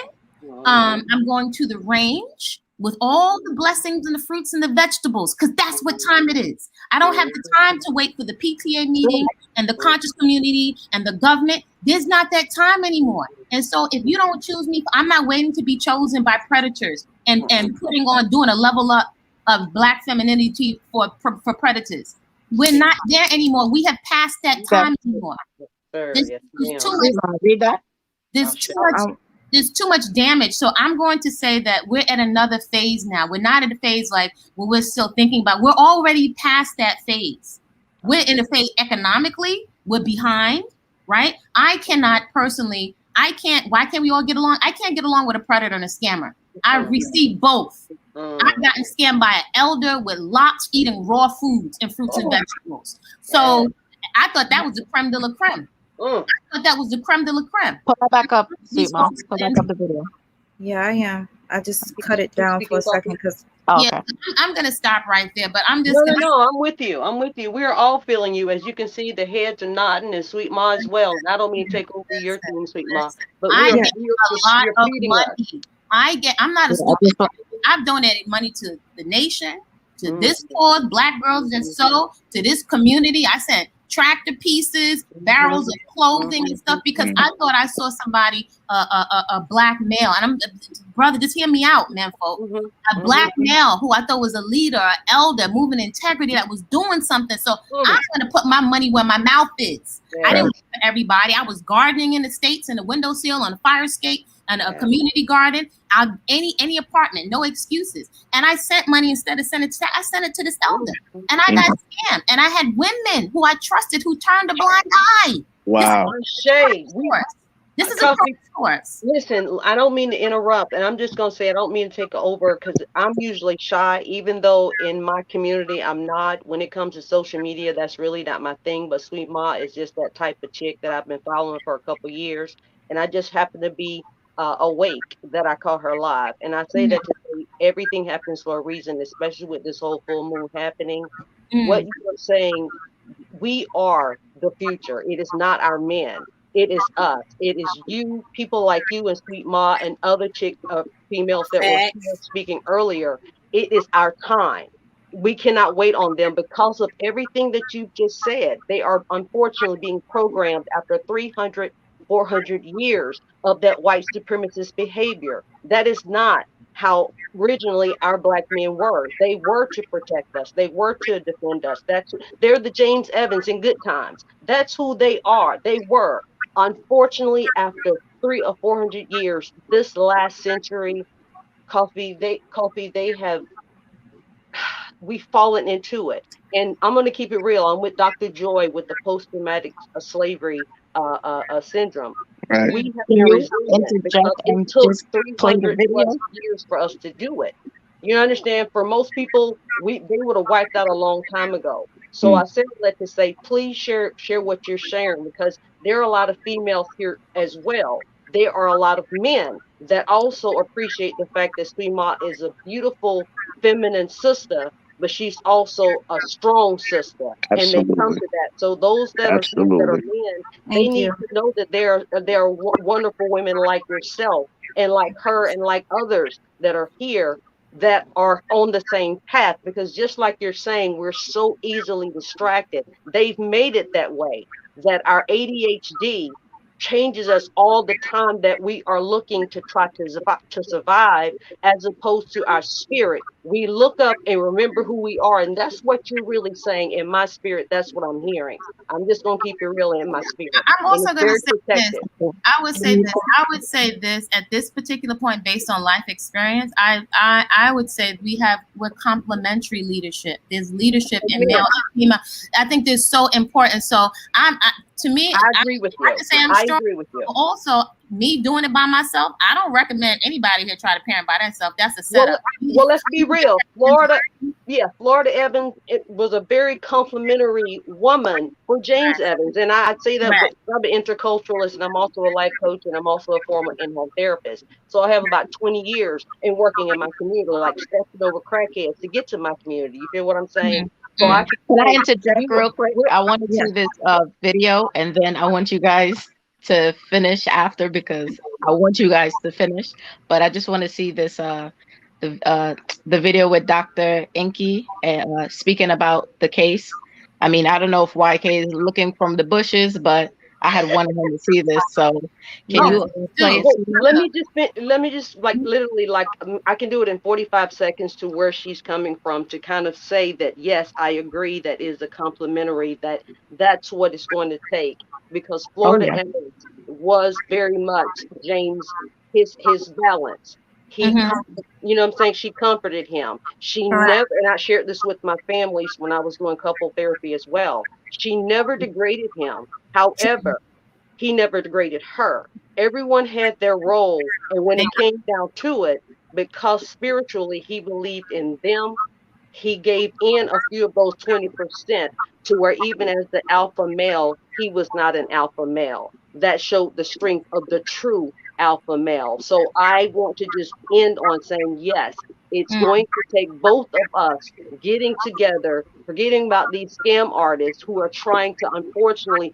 I'm going to the range with all the blessings and the fruits and the vegetables, because that's what time it is. I don't have the time to wait for the PTA meeting and the conscious community and the government. There's not that time anymore. And so if you don't choose me, I'm not waiting to be chosen by predators and doing a level up of Black femininity for predators. We're not there anymore. We have passed that time anymore. There's too much damage. So I'm going to say that we're at another phase now. We're not at a phase like where we're still thinking about. We're already past that phase. We're in a phase economically. We're behind, right? I cannot personally. Why can't we all get along? I can't get along with a predator and a scammer. I received both. I've gotten scammed by an elder with locks eating raw foods and fruits and vegetables. So I thought that was the creme de la creme. I thought that was the creme de la creme. Put that back up, Sweet Mom. Put back up the video. Yeah, I am. I just cut it down for a second because. Yeah, I'm gonna stop right there. But I'm just no. I'm with you. We're all feeling you. As you can see, the heads are nodding, and Sweet Ma as well. And I don't mean to take over your team, Sweet Ma, but I get a lot of money. I'm not a stupid. I've donated money to the nation, to this cause, Black girls that sew, to this community. I sent tractor pieces, barrels of clothing and stuff, because I thought I saw somebody, a Black male, and brother, just hear me out, man, folks. A Black male who I thought was a leader, an elder, moving integrity, that was doing something. So I'm gonna put my money where my mouth is. I didn't wait for everybody. I was gardening in the States, in a windowsill, on a fire escape, and a community garden, any apartment, no excuses. And I sent money instead of sending it I sent it to this elder. And I got scammed. And I had women who I trusted who turned a blind eye. Wow. This is a course. Listen, I don't mean to interrupt, and I'm just going to say I don't mean to take over, because I'm usually shy, even though in my community I'm not. When it comes to social media, that's really not my thing. But Sweet Ma is just that type of chick that I've been following for a couple of years, and I just happen to be awake that I caught her live. And I say that to say everything happens for a reason, especially with this whole full moon happening. What you were saying, we are the future. It is not our men. It is us. It is you, people like you and Sweet Ma and other females that were speaking earlier. It is our time. We cannot wait on them because of everything that you just said. They are unfortunately being programmed after 300, 400 years of that white supremacist behavior. That is not how originally our Black men were. They were to protect us. They were to defend us. They're the James Evans in good times. That's who they are. They were. Unfortunately, after 300 or 400 years, this last century, we've fallen into it. And I'm going to keep it real. I'm with Dr. Joy with the post-traumatic slavery syndrome. Right. We have been resilient because it took 300 plus years for us to do it. You understand? For most people, they would have wiped out a long time ago. So I said that to say, please share what you're sharing, because there are a lot of females here as well. There are a lot of men that also appreciate the fact that Sweet Ma is a beautiful feminine sister but she's also a strong sister, and they come Absolutely. to that. So those that are Absolutely. men, they Thank need you. to know that there are wonderful women like yourself and like her and like others that are here that are on the same path, because just like you're saying, we're so easily distracted. They've made it that way, that our ADHD changes us all the time, that we are looking to try to survive, as opposed to our spirit. We look up and remember who we are, and that's what you're really saying. In my spirit, that's what I'm hearing. I'm just gonna keep it real in my spirit, I'm and also it's going to very say this. protective. I would say this. I would say this at this particular point, based on life experience. I would say we're complementary leadership. There's leadership in male and female. I think this is so important. So to me, I agree with you. I can say I'm I strong. agree with you. But also, me doing it by myself, I don't recommend anybody here try to parent by themselves. That's a Well, setup. well, let's be real. Florida Evans, it was a very complimentary woman for James Evans, and I'd say that, but I'm an interculturalist, and I'm also a life coach, and I'm also a former in-home therapist. So I have about 20 years in working in my community, like stepping over crackheads to get to my community. You feel what I'm saying? So I Can I interject real quick? I want to see this video, and then I want you guys to finish after, because I want you guys to finish. But I just want to see this the video with Dr. Inky speaking about the case. I mean, I don't know if YK is looking from the bushes, but I had wanted him to see this. So can you play it? Let me just like literally like I can do it in 45 seconds to where she's coming from, to kind of say that yes, I agree, that is a complimentary, that's what it's going to take, because Florida Evans was very much James, his balance. He you know what I'm saying, she comforted him. She never, and I shared this with my families when I was doing couple therapy as well. She never degraded him. However, he never degraded her. Everyone had their role, and when it came down to it, because spiritually he believed in them, he gave in a few of those 20%, to where even as the alpha male, he was not an alpha male. That showed the strength of the true alpha male. So I want to just end on saying, yes, it's going to take both of us getting together, forgetting about these scam artists who are trying to, unfortunately,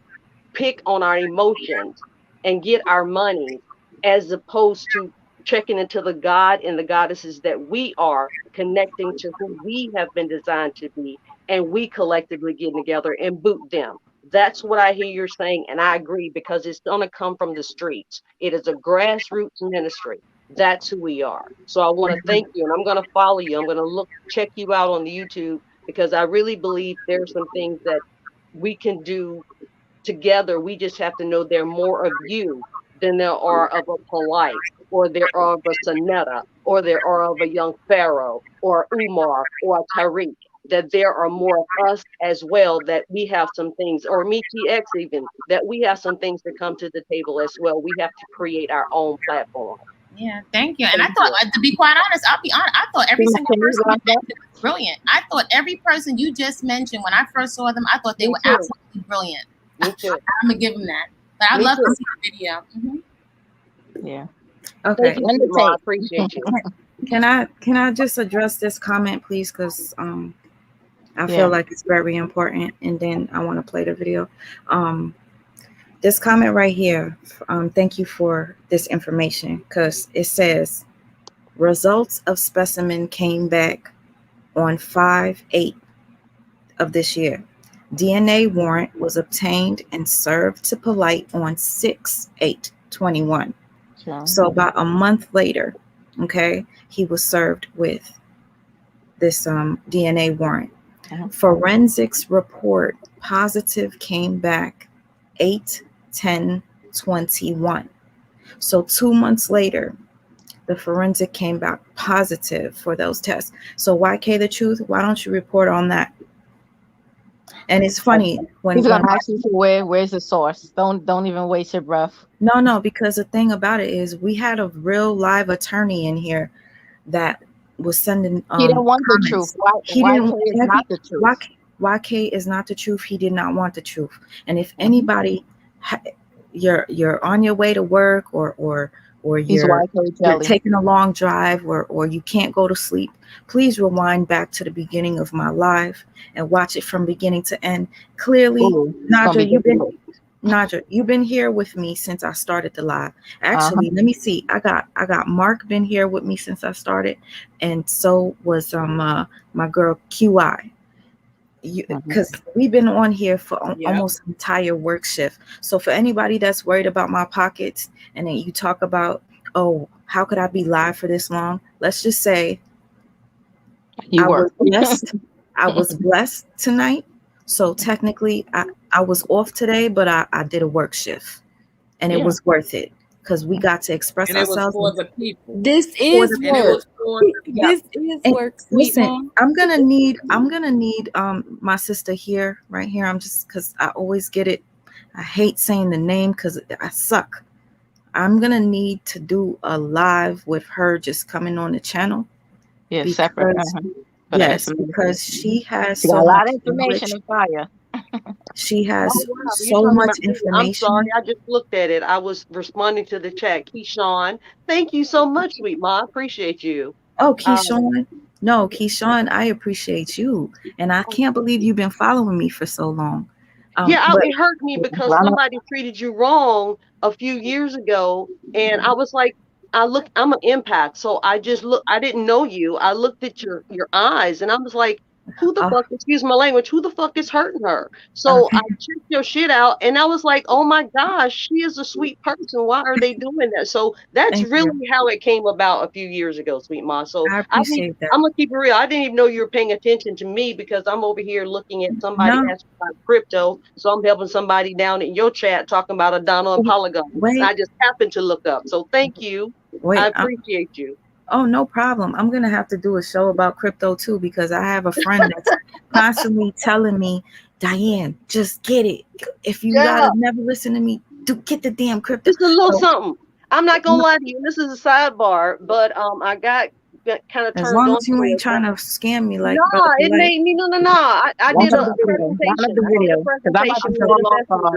pick on our emotions and get our money, as opposed to checking into the God and the goddesses that we are, connecting to who we have been designed to be, and we collectively getting together and boot them. That's what I hear you're saying, and I agree, because it's going to come from the streets. It is a grassroots ministry. That's who we are. So I want to thank you, and I'm going to follow you. I'm going to check you out on the YouTube, because I really believe there's some things that we can do together. We just have to know there are more of you than there are of a Polight, or there are of a Sonetta, or there are of a young Pharaoh, or Umar, or a Tariq. That there are more of us as well, that we have some things, or me TX even, that we have some things to come to the table as well. We have to create our own platform. Yeah, thank you. And I thought, to be quite honest, I'll be honest, I thought every single person you mentioned was brilliant. I thought every person you just mentioned, when I first saw them, I thought they were absolutely brilliant. Me too. I'm gonna give them that. But I'd love to see the video. Yeah. Okay. I appreciate you. Can I just address this comment, please? Because I feel like it's very important, and then I want to play the video. This comment right here, thank you for this information, because it says results of specimen came back on 5/8 of this year. DNA warrant was obtained and served to Polight on 6/8/21. So about a month later, okay, he was served with this DNA warrant. Forensics report positive came back 8/10/21. So 2 months later, the forensic came back positive for those tests. So YK the truth, why don't you report on that? And it's funny when he's gonna ask you where's the source. Don't even waste your breath. No, because the thing about it is we had a real live attorney in here that was sending he didn't want comments. the truth. YK is not the truth. YK is not the truth. He did not want the truth. And if anybody you're on your way to work or or He's you're jelly. taking a long drive, or you can't go to sleep, please rewind back to the beginning of my live and watch it from beginning to end. Clearly, Nadja, you've been here with me since I started the live. Actually, let me see. I got Mark been here with me since I started, and so was my girl QI. Because we've been on here for almost an entire work shift. So for anybody that's worried about my pockets, and then you talk about, oh, how could I be live for this long? Let's just say I was blessed. I was blessed tonight. So technically I was off today, but I did a work shift, and it was worth it because we got to express and it was ourselves. for the people. This is and it was for the people. This is And work. listen, Mom. I'm gonna need my sister here, right here. I'm just, because I always get it. I hate saying the name because I suck. I'm gonna need to do a live with her just coming on the channel. Yeah, because, separate. Yes, because she has She got so a lot much of information knowledge. in fire. She has Oh, wow. You so talking much about me? I'm information. sorry. I just looked at it. I was responding to the chat. Keyshawn, thank you so much, sweet ma. I appreciate you. Oh, Keyshawn. No, Keyshawn, I appreciate you. And I can't believe you've been following me for so long. It hurt me because somebody treated you wrong a few years ago. And I was like, I'm an empath. So I just I didn't know you. I looked at your eyes and I was like, who the fuck, excuse my language, who the fuck is hurting her? So I checked your shit out and I was like, oh my gosh, she is a sweet person. Why are they doing that? So that's really how it came about a few years ago, sweet ma. So I appreciate that. I'm gonna keep it real. I didn't even know you were paying attention to me because I'm over here looking at somebody asking about crypto. So I'm helping somebody down in your chat talking about Adana and Polygon. And I just happened to look up. So thank you. I appreciate you. Oh, no problem. I'm going to have to do a show about crypto too, because I have a friend that's constantly telling me, Diane, just get it. If you gotta never listen to me, get the damn crypto. Just a little something. I'm not gonna lie to you. This is a sidebar, but I got kind of turned on. As long as you ain't trying to scam me, like no, it made me no. I did a presentation.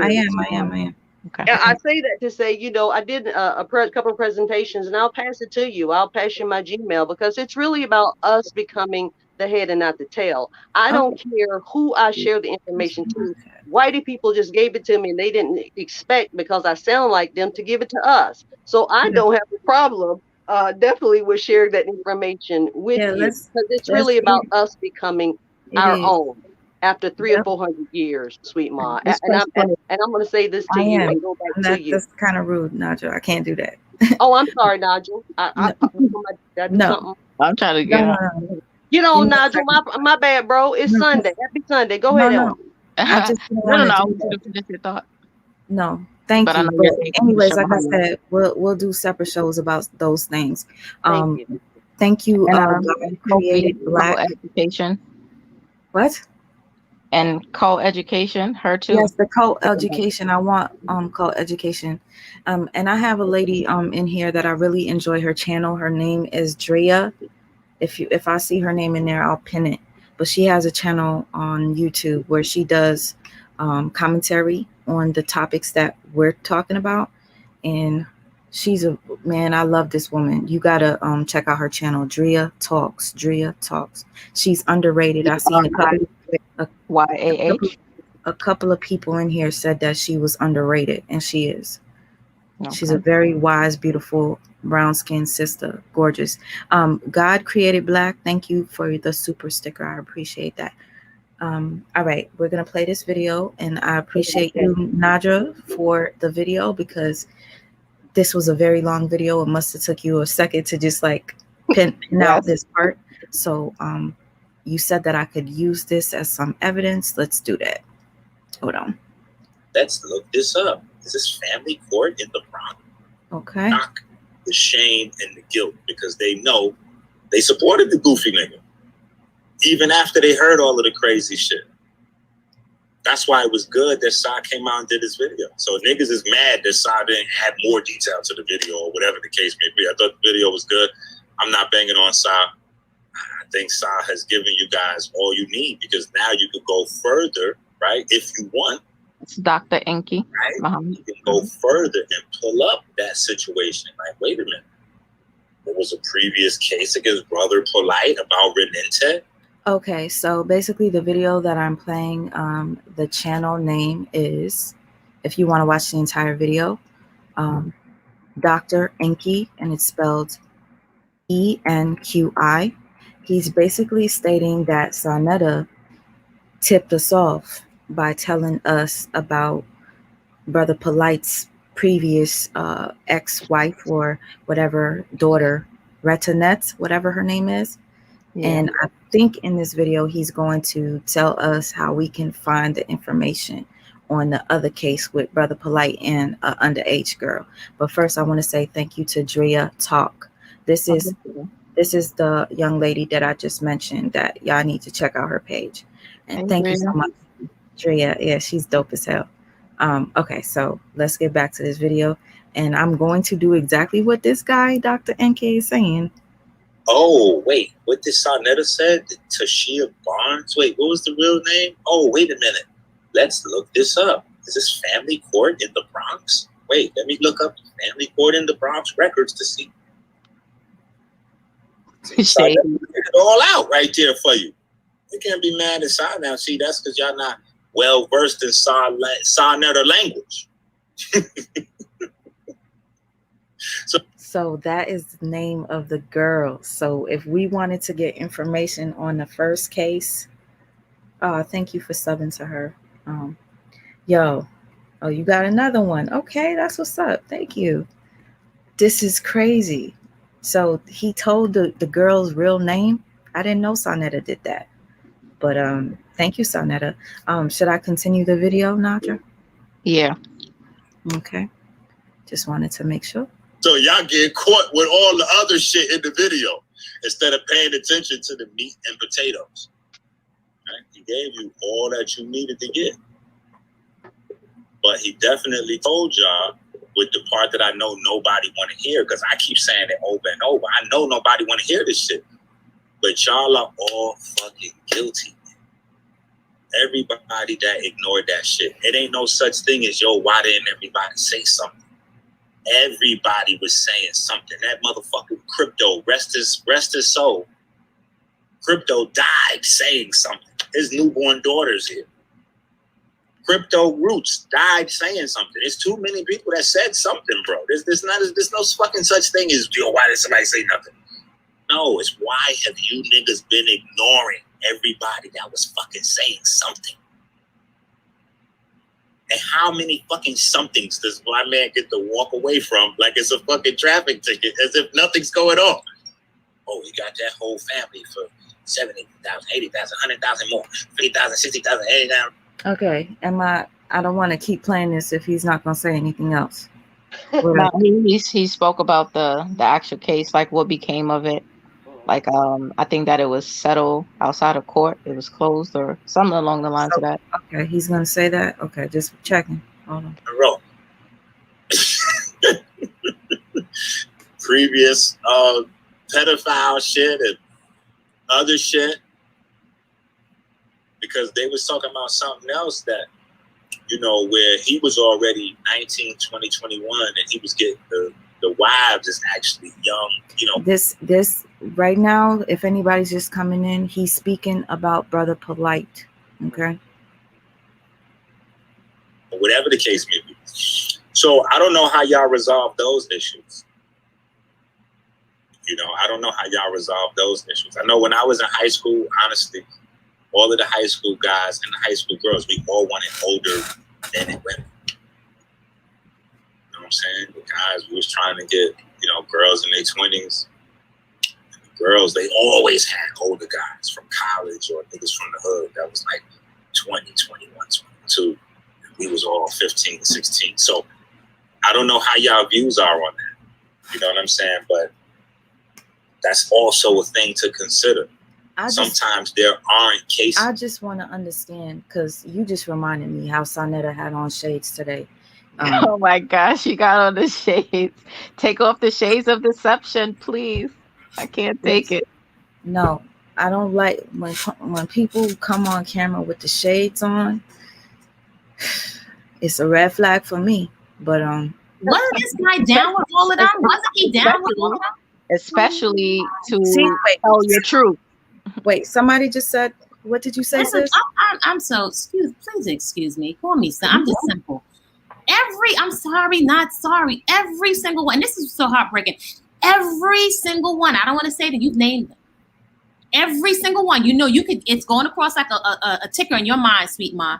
I am. Okay. I say that to say, I did a couple of presentations, and I'll pass it to you. I'll pass you my Gmail because it's really about us becoming the head and not the tail. I don't care who I share the information to. Whitey people just gave it to me, and they didn't expect, because I sound like them, to give it to us. So I don't have a problem definitely with sharing that information with you, because it's really about us becoming our own. After 300 or 400 years, sweet ma, and I'm going to say this to you and go back to you. That's kind of rude, Nigel. I can't do that. Oh, I'm sorry, Nigel. No, I'm trying to get Get on, Nigel. My bad, bro. It's Sunday. Happy Sunday. Go ahead. No. I just I want you to finish your thought. No, thank you. But anyways, like I said, we'll do separate shows about those things. Thank you. God created Black education. What? And co-education, her too. Yes, the co-education. I want co-education. And I have a lady in here that I really enjoy her channel. Her name is Drea. If I see her name in there, I'll pin it. But she has a channel on YouTube where she does commentary on the topics that we're talking about. And she's I love this woman. You gotta check out her channel, Drea Talks. She's underrated. I seen a couple of people in here said that she was underrated, and she is. She's a very wise, beautiful, brown-skinned sister, gorgeous. God created Black. Thank you for the super sticker. I appreciate that. All right, we're gonna play this video, and I appreciate you, Nadra, for the video, because this was a very long video. It must have took you a second to just like pin out this part. So you said that I could use this as some evidence. Let's do that. Hold on. Let's look this up. This is family court in the Bronx. Okay. Knock the shame and the guilt, because they know they supported the goofy nigga even after they heard all of the crazy shit. That's why it was good that Sa came out and did this video. So niggas is mad that Sa didn't add more detail to the video, or whatever the case may be. I thought the video was good. I'm not banging on Sa. I think Sa has given you guys all you need, because now you could go further, right? If you want, It's Dr. Enki. Right? You can go further and pull up that situation. Like, wait a minute. There was a previous case against Brother Polight about Renente. Okay, so basically the video that I'm playing, the channel name is, if you want to watch the entire video, Dr. Enki, and it's spelled ENQI. He's basically stating that Sarnetta tipped us off by telling us about Brother Polight's previous ex-wife or whatever, daughter, Retinette, whatever her name is. Yeah. And I think in this video, he's going to tell us how we can find the information on the other case with Brother Polight and an underage girl. But first, I want to say thank you to Drea Talk. This is the young lady that I just mentioned that y'all need to check out her page. And thank you so much, Drea. Yeah, she's dope as hell. Okay, so let's get back to this video. And I'm going to do exactly what this guy, Dr. NK, is saying. Oh, wait, what did Sarnetta said? Tashia Barnes? Wait, what was the real name? Oh, wait a minute. Let's look this up. Is this family court in the Bronx? Wait, let me look up family court in the Bronx records to see. Sarnetta figured it all out right there for you. You can't be mad at Sarnetta. Now, see, that's because y'all not well versed in Sarnetta language. So that is the name of the girl. So if we wanted to get information on the first case, thank you for subbing to her. Oh, you got another one. Okay, that's what's up. Thank you. This is crazy. So he told the girl's real name. I didn't know Sarnetta did that. But thank you, Sarnetta. Should I continue the video, Nadja? Yeah. Okay. Just wanted to make sure. So y'all get caught with all the other shit in the video instead of paying attention to the meat and potatoes. Right? He gave you all that you needed to get. But he definitely told y'all with the part that I know nobody want to hear, because I keep saying it over and over. I know nobody want to hear this shit. But y'all are all fucking guilty. Everybody that ignored that shit. It ain't no such thing as, yo, why didn't everybody say something? Everybody was saying something. That motherfucking Crypto, rest his soul. Crypto died saying something. His newborn daughter's here. Crypto Roots died saying something. There's too many people that said something, bro. There's no fucking such thing as, yo, why did somebody say nothing? No, it's why have you niggas been ignoring everybody that was fucking saying something? And how many fucking somethings does Blind Man get to walk away from like it's a fucking traffic ticket as if nothing's going on? Oh, he got that whole family for 70,000, 80,000, 100,000 more, 50,000, 60,000, 80,000. Okay, I don't want to keep playing this if he's not going to say anything else. No, he spoke about the actual case, like what became of it. Like, I think that it was settled outside of court. It was closed or something along the lines of that. Okay, he's going to say that? Okay, just checking. Hold on. Bro. Previous pedophile shit and other shit. Because they was talking about something else that, you know, where he was already 19, 20, 21, and he was getting the wives is actually young, you know. This right now, if anybody's just coming in, he's speaking about Brother Polight. Okay. Whatever the case may be. So I don't know how y'all resolve those issues. You know, I don't know how y'all resolve those issues. I know when I was in high school, honestly, all of the high school guys and the high school girls, we all wanted older men and women. You know what I'm saying? The guys, we was trying to get, you know, girls in their 20s. And the girls, they always had older guys from college or niggas from the hood that was like 20, 21, 22. And we was all 15, 16. So I don't know how y'all views are on that. You know what I'm saying? But that's also a thing to consider. Sometimes there aren't cases. I just want to understand, because you just reminded me how Sarnetta had on shades today. Oh my gosh, you got on the shades. Take off the shades of deception, please. I can't take it. No, I don't like when people come on camera with the shades on. it's a red flag for me. But wasn't this guy down with all of them? Wasn't he down with all of them? Especially to wait, tell your truth. Wait, somebody just said, what did you say, Listen, sis? I'm so please excuse me. Call me son. I'm just simple. I'm sorry, not sorry. Every single one. This is so heartbreaking. Every single one. I don't want to say that you've named them. Every single one. You know, it's going across like a ticker in your mind, sweet ma.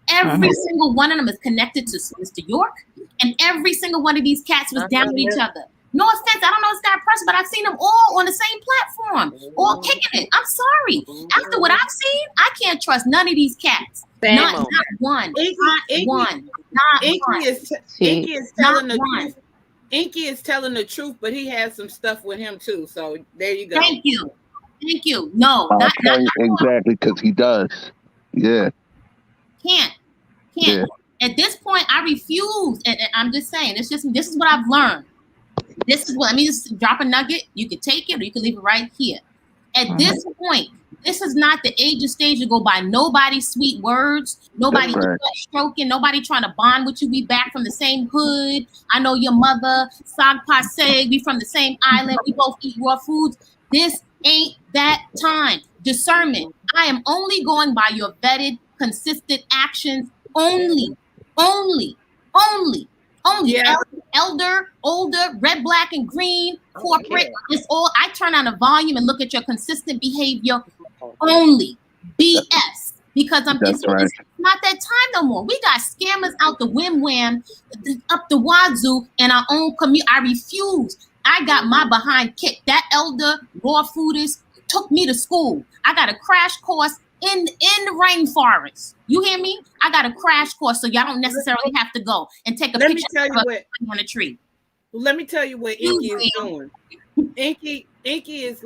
Every single one of them is connected to Mr. York, and every single one of these cats was down with each other. No offense, I don't know this guy person, but I've seen them all on the same platform, all kicking it. I'm sorry. After what I've seen, I can't trust none of these cats. Not one. Not one. Inky is telling the truth. Inky is telling the truth, but he has some stuff with him too. So there you go. Thank you. No, not exactly, because he does. Yeah. Can't. Yeah. At this point, I refuse. And I'm just saying, this is what I've learned. This is what, let me just drop a nugget. You can take it or you can leave it right here. At this point, this is not the age or stage to go by nobody's sweet words, nobody stroking, nobody trying to bond with you. We back from the same hood. I know your mother, Sag Passe, we from the same island. We both eat raw foods. This ain't that time. Discernment. I am only going by your vetted, consistent actions only. Yeah. Elder, older, red, black, and green, corporate. It's all. I turn on the volume and look at your consistent behavior only. BS. Because it's not that time no more. We got scammers out the wham, up the wazoo in our own community. I refuse. I got my behind kicked. That elder, raw foodist, took me to school. I got a crash course in the rainforest. You hear me? I got a crash course, so y'all don't necessarily have to go and take a picture on a tree. Let me tell you what Inky is doing. Inky is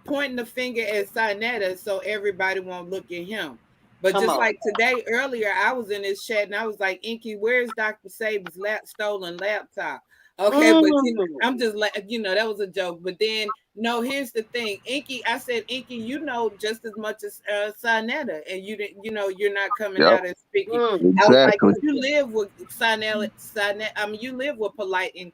pointing the finger at Sinetta so everybody won't look at him. But like today, earlier, I was in this chat and I was like, Inky, where's Dr. Saber's stolen laptop? Okay, but I'm just like, that was a joke. But then, no, here's the thing, Inky. I said, Inky, just as much as Sinetta, and you're not coming out and speaking. Exactly. I was like, you live with Sinetta. I mean, you live with Polight in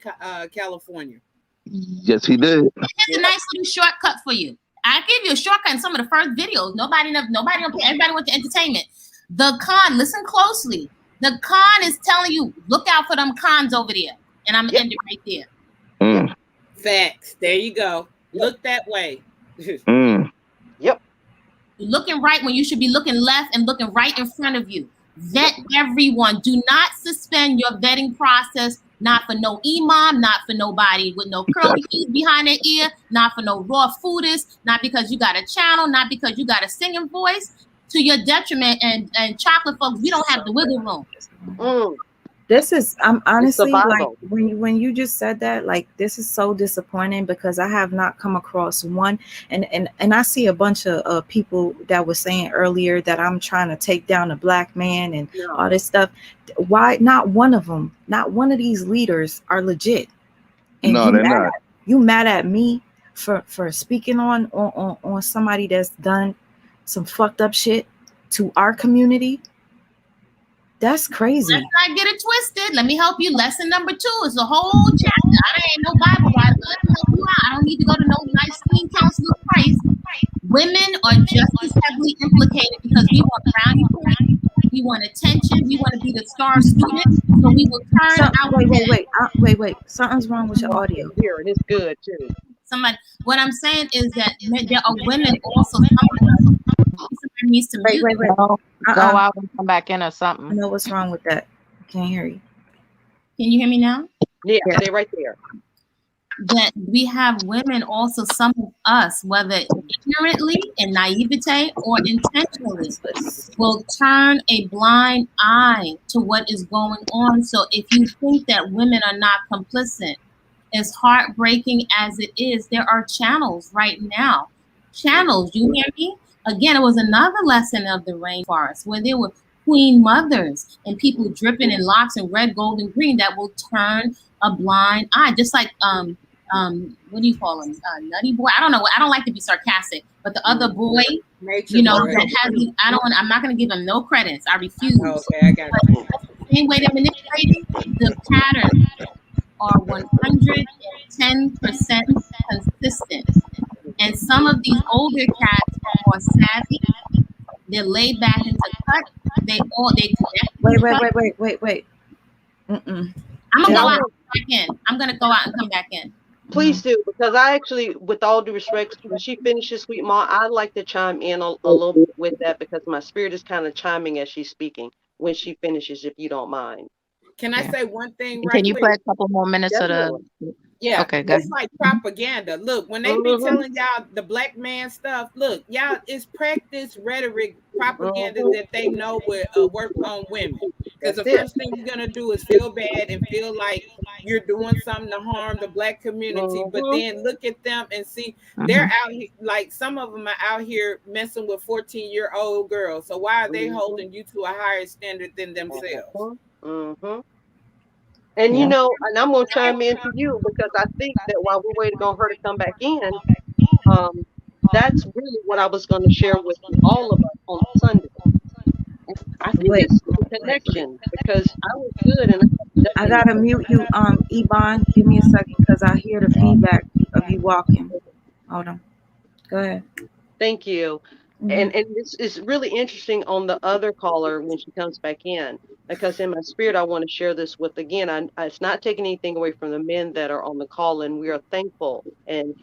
California. Yes, he did. Here's a nice little shortcut for you. I give you a shortcut in some of the first videos. Nobody don't pay. Everybody wants the entertainment. The con, listen closely. The con is telling you, look out for them cons over there. And I'm gonna end it right there. Facts. There you go. Look that way. Yep. You're looking right when you should be looking left and looking right in front of you. Vet everyone. Do not suspend your vetting process. Not for no imam, not for nobody with no curly keys behind their ear, not for no raw foodists, not because you got a channel, not because you got a singing voice. To your detriment, and chocolate folks, we don't have the wiggle room. This is, I'm honestly like, when you just said that, like, this is so disappointing because I have not come across one, and I see a bunch of people that were saying earlier that I'm trying to take down a black man and all this stuff. Why not one of them, not one of these leaders are legit? And no, they're not. You mad at me for speaking on somebody that's done some fucked up shit to our community? That's crazy. Let's not get it twisted. Let me help you. Lesson number 2 is a whole chapter. I ain't no Bible writer, but let me help you out. I don't need to go to no nice clean counsel of Christ. Women are just as heavily implicated because we want brownie points, we want attention, we want to be the star student, so we will turn out. Wait. Something's wrong with your audio. Here, it is good too. What I'm saying is that there are women also. Somebody needs to wait. Go out and come back in or something. I know what's wrong with that. I can't hear you. Can you hear me now? Yeah, they're right there. That we have women also, some of us, whether ignorantly in naivete or intentionally, will turn a blind eye to what is going on. So if you think that women are not complicit, as heartbreaking as it is, there are channels right now. Channels, you hear me? Again, it was another lesson of the rainforest where there were queen mothers and people dripping in locks and red, gold, and green that will turn a blind eye. Just like what do you call him? Nutty boy. I don't know. I don't like to be sarcastic, but the other boy, that has. I'm not going to give him no credits. I refuse. Okay, I got it. same way they're manipulating, the patterns are 110% consistent. And some of these older cats are more savvy. They're laid back into cut. They connect with each other. Wait. Mm-mm. I'm gonna And go I out and want, come back in. I'm gonna go out and come back in. please do, because I actually, with all due respect, when she finishes, Sweet Ma, I'd like to chime in a little bit with that because my spirit is kind of chiming as she's speaking when she finishes, if you don't mind. Can I say one thing And right can you quick? play a couple more minutes of Definitely. the? Yeah, Okay, go it's ahead. like propaganda. Look, when they be telling y'all the black man stuff, look, y'all, it's practice rhetoric propaganda that they know would work on women. Because the That's it. first thing you're gonna do is feel bad and feel like you're doing something to harm the black community. But then look at them and see they're out here, like some of them are out here messing with 14-year-old girls. So why are they holding you to a higher standard than themselves? And you know, and I'm gonna chime in to you because I think that while we're waiting on her to come back in, that's really what I was gonna share with all of us on Sunday. And I think Wait. it's the connection because I was good and I gotta mute you, Ebon. Give me a second because I hear the feedback of you walking. Hold on. Go ahead. Thank you. And this is really interesting on the other caller when she comes back in, because in my spirit, I want to share this with again. It's not taking anything away from the men that are on the call, and we are thankful and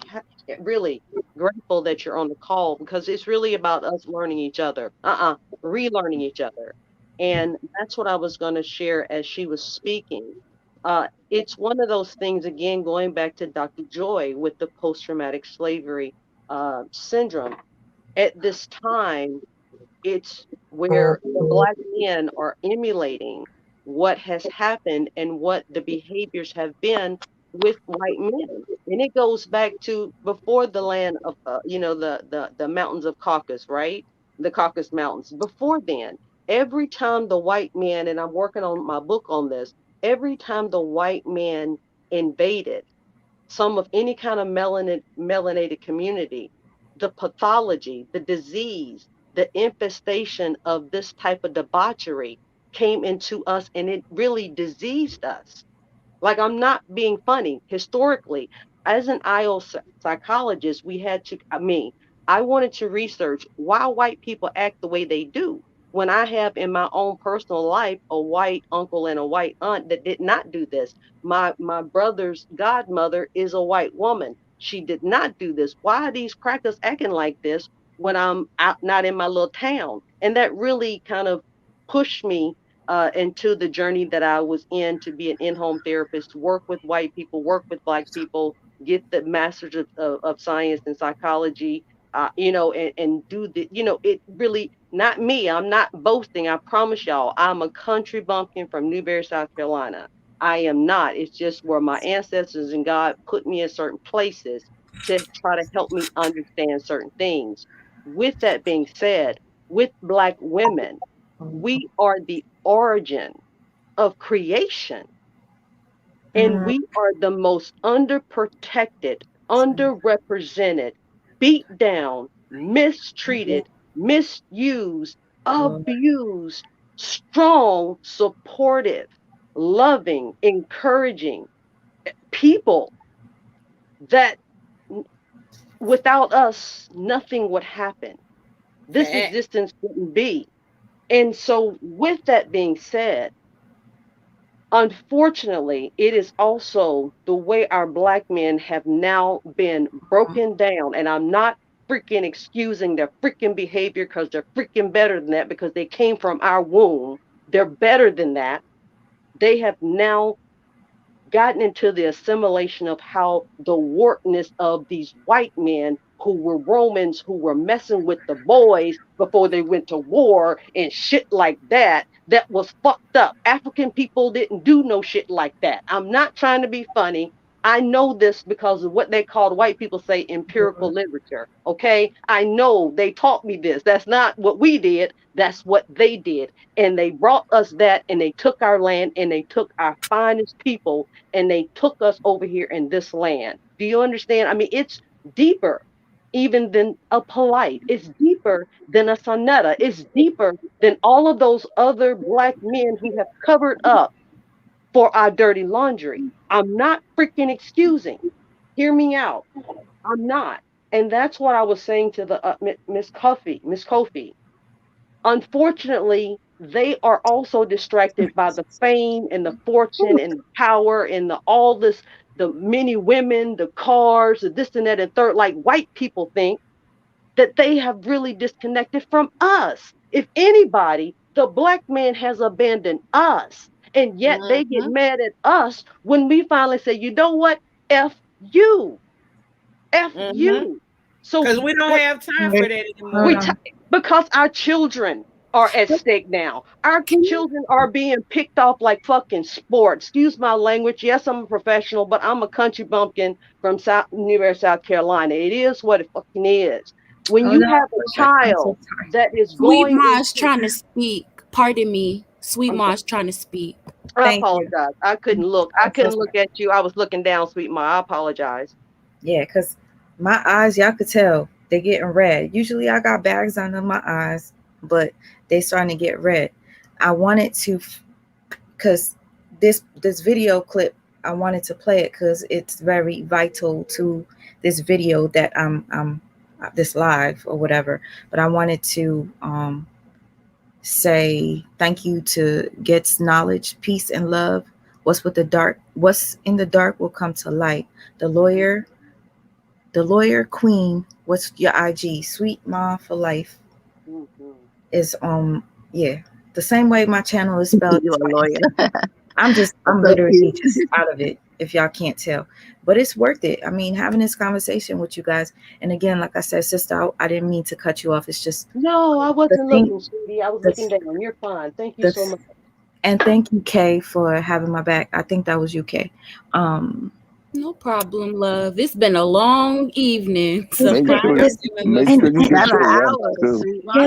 really grateful that you're on the call because it's really about us learning each other, relearning each other. And that's what I was going to share as she was speaking. It's one of those things, again, going back to Dr. Joy with the post traumatic slavery syndrome. At this time, it's where the black men are emulating what has happened and what the behaviors have been with white men. And it goes back to before the land of, the mountains of Caucasus, right? The Caucasus Mountains. Before then, every time the white man, and I'm working on my book on this, every time the white man invaded some of any kind of melanated community, the pathology, the disease, the infestation of this type of debauchery came into us and it really diseased us. Like, I'm not being funny. Historically, as an IO psychologist, we had to, I wanted to research why white people act the way they do. When I have in my own personal life a white uncle and a white aunt that did not do this. My brother's godmother is a white woman. She did not do this. Why are these crackers acting like this when I'm out, not in my little town? And that really kind of pushed me into the journey that I was in to be an in-home therapist, work with white people, work with black people, get the master's of science and psychology, and do the, it really, not me. I'm not boasting. I promise y'all, I'm a country bumpkin from Newberry, South Carolina. I am not. It's just where my ancestors and God put me in certain places to try to help me understand certain things. With that being said, with black women, we are the origin of creation, and we are the most underprotected, underrepresented, beat down, mistreated, misused, abused, strong, supportive, loving, encouraging people that without us, nothing would happen. This existence wouldn't be. And so, with that being said, unfortunately, it is also the way our black men have now been broken down. And I'm not freaking excusing their freaking behavior because they're freaking better than that because they came from our womb. They're better than that. They have now gotten into the assimilation of how the warpness of these white men who were Romans who were messing with the boys before they went to war and shit like that, that was fucked up. African people didn't do no shit like that. I'm not trying to be funny. I know this because of what they called white people say empirical literature. Okay. I know they taught me this. That's not what we did. That's what they did. And they brought us that and they took our land and they took our finest people and they took us over here in this land. Do you understand? I mean, it's deeper. even than a Polight. It's deeper than a Sonetta. It's deeper than all of those other Black men who have covered up for our dirty laundry. I'm not freaking excusing. Hear me out. I'm not. And that's what I was saying to the Miss Kofi. Unfortunately, they are also distracted by the fame and the fortune and the power and all this, the many women, the cars, the this and that and third. Like white people think that they have really disconnected from us. If anybody, the Black man has abandoned us. And yet they get mad at us when we finally say, you know what? F you. F you. So because we don't have time for that anymore. because our children are at stake now. Our children are being picked off like fucking sport. Excuse my language. Yes, I'm a professional, but I'm a country bumpkin from University of South Carolina. It is what it fucking is. When you have a child that is Sweet going Ma's trying to speak. Pardon me. Sweet Ma's trying to speak. I apologize. I couldn't look. I couldn't look at you. I was looking down, Sweet Ma. I apologize. Yeah, because my eyes, y'all could tell they're getting red. Usually I got bags under my eyes, but they starting to get red. I wanted to, because this video clip, I wanted to play it because it's very vital to this video that I'm this live or whatever. But I wanted to say thank you to Gets Knowledge, Peace and Love. What's in the dark will come to light. The lawyer queen, what's your IG? Sweet Ma for Life is yeah, the same way my channel is spelled. You're a lawyer. I'm literally just out of it, if y'all can't tell. But it's worth it. I mean, having this conversation with you guys. And again, like I said, sister, I didn't mean to cut you off. It's just no, I wasn't looking, sweetie. I was looking down. You're fine. Thank you so much. And thank you, Kay, for having my back. I think that was you, Kay. No problem, love. It's been a long evening. So yeah,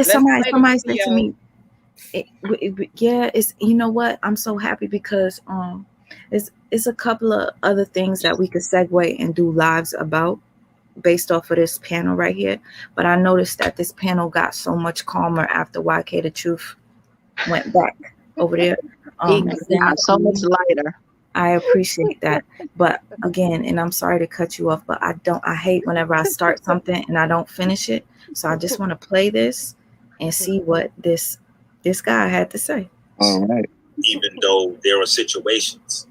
somebody said to me, yeah, it's, you know what? I'm so happy because it's a couple of other things that we could segue and do lives about based off of this panel right here. But I noticed that this panel got so much calmer after YK the Truth went back over there. So much lighter. I appreciate that. But again, and I'm sorry to cut you off, but I hate whenever I start something and I don't finish it. So I just want to play this and see what this guy had to say. All right. Even though there are situations.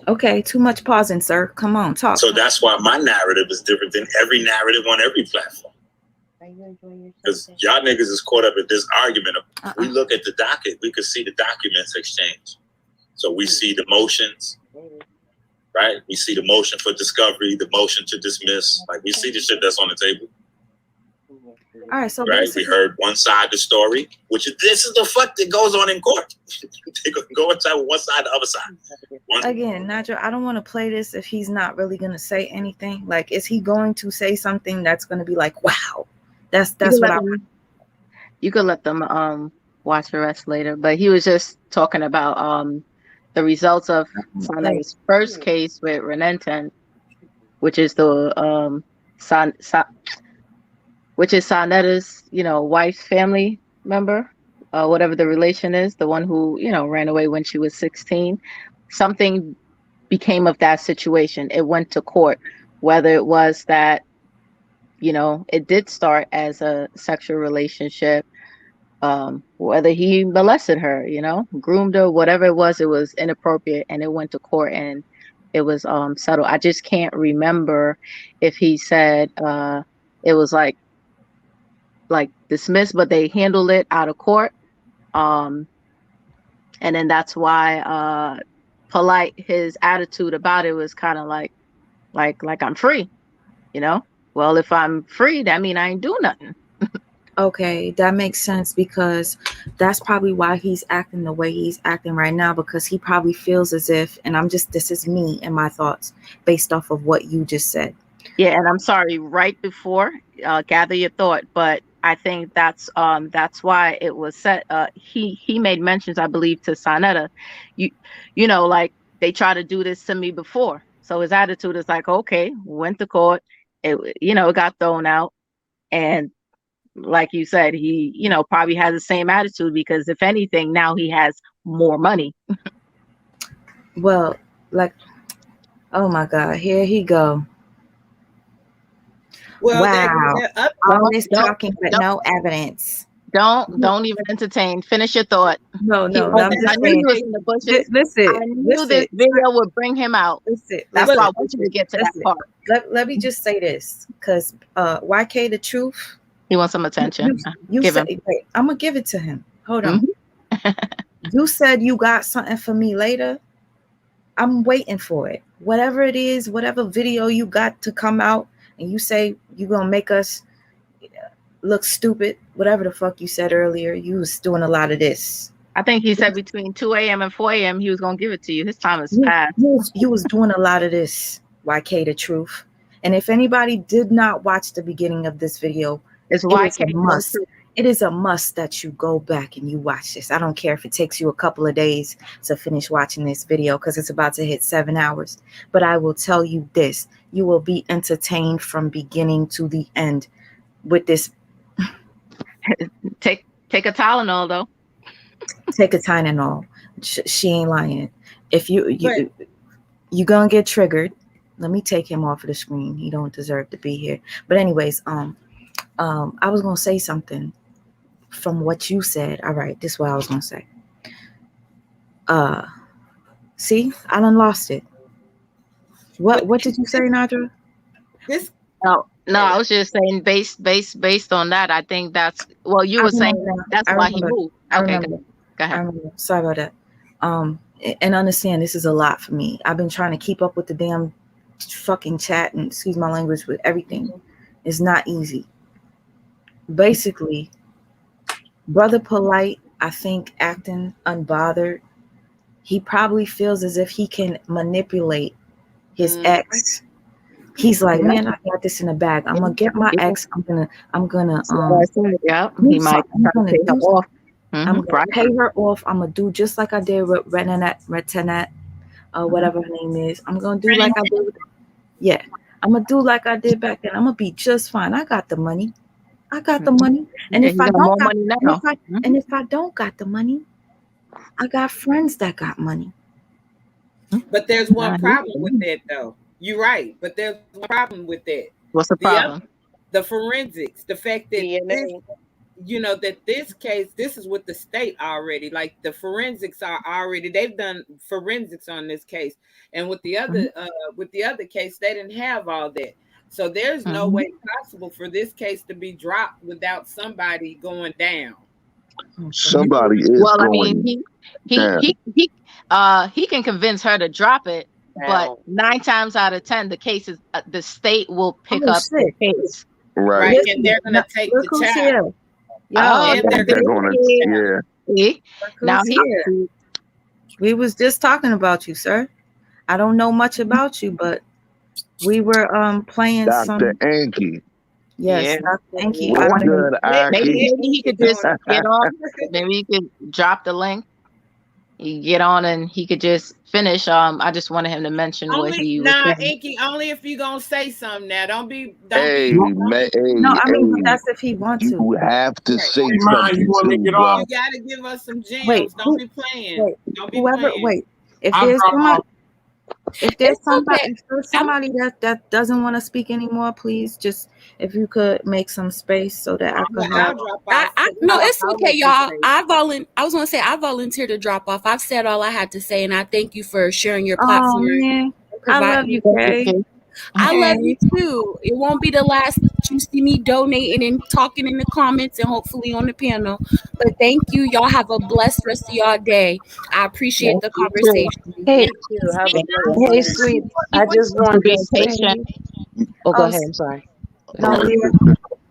Okay, too much pausing, sir. Come on, talk. So that's why my narrative is different than every narrative on every platform. Because y'all niggas is caught up in this argument of we look at the docket, we could see the documents exchange. So we see the motions, right? We see the motion for discovery, the motion to dismiss. Like we see the shit that's on the table. All right, so right, we heard one side of the story, which is this is the fuck that goes on in court. They go inside with one side, the other side. Again, Nigel, I don't want to play this if he's not really going to say anything. Like, is he going to say something that's going to be like, wow, that's what you could let them watch the rest later. But he was just talking about the results of Sonetta's first case with Refuting, which is the which is Sonetta's, wife's family member, whatever the relation is, the one who, ran away when she was 16. Something became of that situation. It went to court, whether it was that, it did start as a sexual relationship, whether he molested her, groomed her, whatever it was inappropriate, and it went to court and it was settled. I just can't remember if he said it was like dismissed, but they handled it out of court. And then that's why Polight, his attitude about it was kind of like I'm free, Well, if I'm free, that mean I ain't do nothing. Okay, that makes sense because that's probably why he's acting the way he's acting right now, because he probably feels as if, and this is me and my thoughts based off of what you just said. Yeah, and I'm sorry, right before, gather your thought, but I think that's why it was set. He made mentions, I believe, to Sonetta. You know, like, they try to do this to me before. So his attitude is like, okay, went to court. It got thrown out. And like you said, he, probably has the same attitude because if anything, now he has more money. Well, like, oh my God, here he go. Well, Wow. All this Don't- talking but don't- no evidence. Don't even entertain. Finish your thought. No, I I'm just knew he saying. was in the bushes. Listen, I knew this video would bring him out. That's why I want you to get to that part. Let me just say this, because YK the truth. He wants some attention. You Give said, him. wait, I'm gonna give it to him. Hold on. You said you got something for me later. I'm waiting for it. Whatever it is, whatever video you got to come out, and you say you're gonna make us look stupid, whatever the fuck you said earlier, you was doing a lot of this. I think he said between 2 a.m. and 4 a.m. he was gonna give it to you. His time is past. You was doing a lot of this, YK the truth. And if anybody did not watch the beginning of this video, it's YK a must. It is a must that you go back and you watch this. I don't care if it takes you a couple of days to finish watching this video because it's about to hit 7 hours. But I will tell you this, you will be entertained from beginning to the end with this. Take a Tylenol though. Take a Tylenol. She ain't lying. If you gonna get triggered. Let me take him off of the screen. He don't deserve to be here. But anyways, I was gonna say something from what you said. All right, this is what I was gonna say. See, I done lost it. What did you say, Nadra? No, I was just saying based on that, I think that's you were saying that's why he moved. Okay, go ahead. Sorry about that. And understand this is a lot for me. I've been trying to keep up with the damn fucking chat and excuse my language with everything. It's not easy. Basically, Brother Polight, I think, acting unbothered. He probably feels as if he can manipulate his ex. He's like, man, I got this in the bag. I'm gonna get my ex. I'm gonna he might pay her off. I'm gonna pay her off. I'm gonna do just like I did with Retinette, whatever her name is. I'm gonna do like I did with, I'm gonna do like I did back then. I'm gonna be just fine. I got the money. And if I don't got and if I don't got the money, I got friends that got money. But there's one problem with that, though. You're right, but there's one problem with that. What's the problem? The forensics, the fact that this case, this is with the state already. Like the forensics are already, they've done forensics on this case, and with the other case, they didn't have all that. So there's no way possible for this case to be dropped without somebody going down. Somebody is I going mean, he can convince her to drop it, but 9 times out of 10, the cases the state will pick up the case. Right. And they're gonna take the child. They're gonna Now we was just talking about you, sir. I don't know much about you, but we were playing Dr. Anki. Yes, Dr. Anki. What's good, maybe he could just get on. Maybe he could drop the link. You get on and he could just finish. I just wanted him to mention what he was saying. Inky, only if you gonna say something now. Don't be. No, I mean, but that's if he wants to. You have to say something. You gotta give us some gems. Don't be playing. Don't be playing. If there's somebody that doesn't want to speak anymore, please just if you could make some space so that I could have. No, it's okay, y'all. I volunteered to drop off. I've said all I had to say, and I thank you for sharing your platform. Oh, man. I love you, Kay. I love you too. It won't be the last that you see me donating and talking in the comments and hopefully on the panel. But thank you. Y'all have a blessed rest of y'all day. I appreciate the conversation. Hey, sweet. I just wanted to say. Oh, go ahead. I'm sorry. No,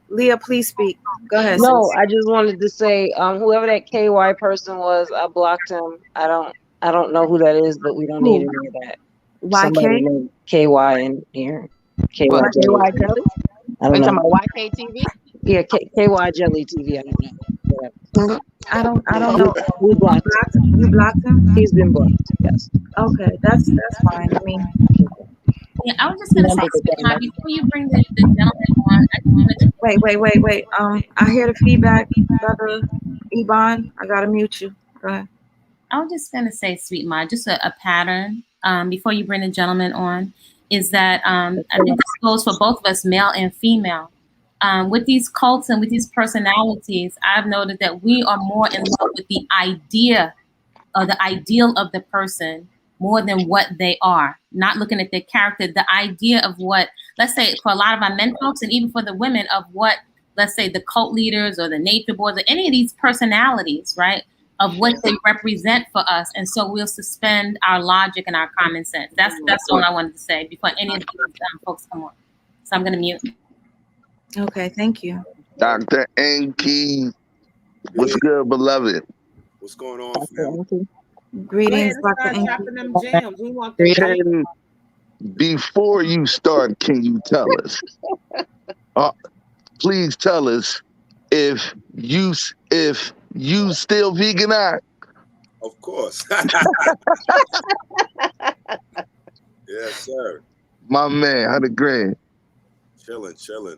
Leah, please speak. Go ahead. No, sis. I just wanted to say, whoever that KY person was, I blocked him. I don't know who that is, but we don't need any of that. Somebody named KY in here. KY. KY Kelly? I don't know. Talking about YK TV? Yeah, KY Jelly TV. I don't know. Whatever. I don't know. We blocked him. You blocked him? He's been blocked. Yes. Okay, that's fine. I mean, Yeah, I was just gonna say, Sweet Ma, before you bring the gentleman on, I just wanted to wait. I hear the feedback, brother Ebon. I gotta mute you. Go ahead. I was just gonna say, Sweet Ma, just a pattern. Before you bring the gentleman on, is that I think this goes for both of us, male and female. With these cults and with these personalities, I've noted that we are more in love with the idea or the ideal of the person more than what they are. Not looking at their character, the idea of what, let's say, for a lot of our men folks, and even for the women, of what, let's say, the cult leaders or the nature boards or any of these personalities, right? Of what they represent for us, and so we'll suspend our logic and our common sense. That's all I wanted to say before any of these folks come on. So I'm going to mute. Okay, thank you. Dr. Enki, what's good, beloved? What's going on, family? Greetings, Dr. Enki. Dropping them gems. We want them. Before you start, can you tell us? Please tell us if you still vegan. Of course. Yes, sir. My man, 100 grand. Chilling.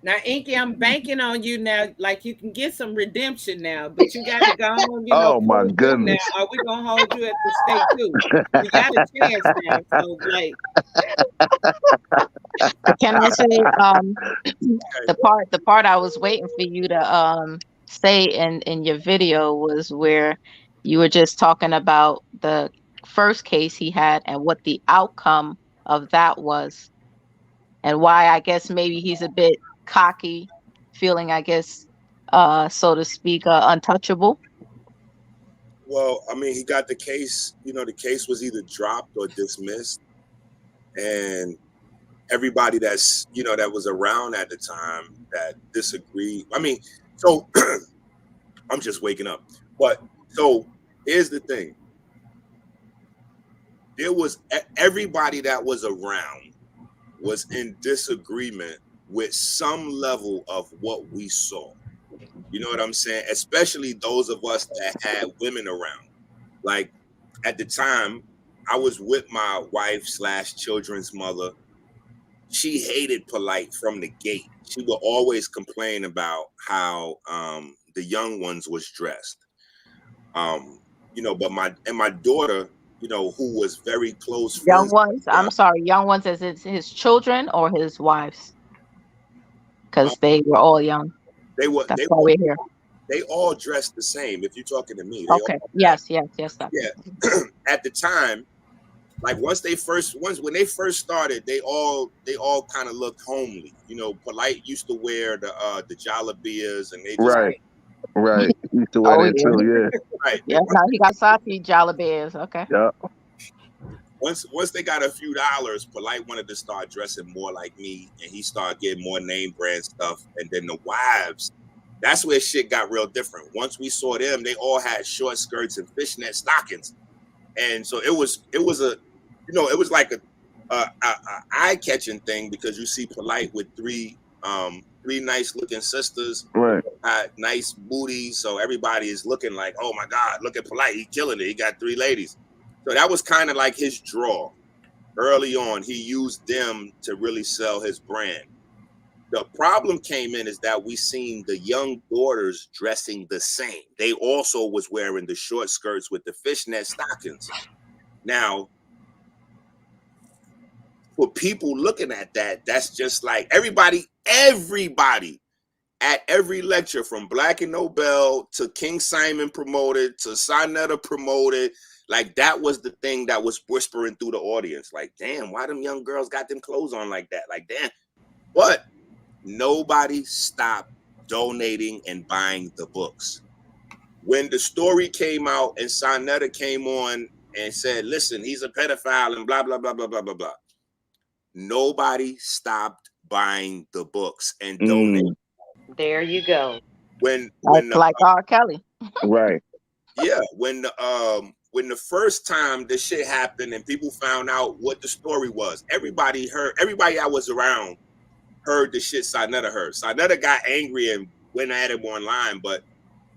Now, Inky, I'm banking on you now. Like, you can get some redemption now, but you got to go on. Oh my goodness! Now, are we gonna hold you at the stake too? You got a chance now. So, like, can I say the part I was waiting for you to say in your video was where you were just talking about the first case he had and what the outcome of that was, and why I guess maybe he's a bit cocky, feeling, I guess, so to speak, untouchable. Well, I mean, he got the case, the case was either dropped or dismissed. And everybody that's, that was around at the time that disagreed. I mean, so I'm just waking up. But so here's the thing. There was everybody that was around was in disagreement with some level of what we saw. You know what I'm saying? Especially those of us that had women around. Like at the time, I was with my wife / children's mother. She hated Polight from the gate. She would always complain about how the young ones was dressed. But my daughter, who was very close friends. Young ones. I'm sorry, young ones as his children or his wives? Because they were all young. They were. That's why we're here. They all dressed the same. If you're talking to me. Okay. Yes. Yeah. At the time, like when they first started, they all kind of looked homely. Polight used to wear the jalabias, and they just right. Used to wear that too. Yeah. Right. Yeah. Now he got Sati jalabias. Okay. Yeah. Once they got a few dollars, Polight wanted to start dressing more like me, and he started getting more name brand stuff. And then the wives, that's where shit got real different. Once we saw them, they all had short skirts and fishnet stockings, and so it was like a eye catching thing, because you see Polight with three nice looking sisters, right? Nice booties, so everybody is looking like, oh my God, look at Polight, he's killing it. He got 3 ladies. So that was kind of like his draw. Early on, he used them to really sell his brand. The problem came in is that we seen the young daughters dressing the same. They also was wearing the short skirts with the fishnet stockings. Now, for people looking at that, that's just like everybody at every lecture, from Black and Nobel to King Simon promoted to Sonetta promoted. Like that was the thing that was whispering through the audience. Like, damn, why them young girls got them clothes on like that? Like, damn. But nobody stopped donating and buying the books. When the story came out and Sonetta came on and said, listen, he's a pedophile and blah, blah, blah, blah, blah, blah, blah. Nobody stopped buying the books and donating. There you go. When like R. Kelly. Right. Yeah. When the first time this shit happened and people found out what the story was, everybody I was around heard the shit Sarnetta heard. Sarnetta got angry and went at him online, but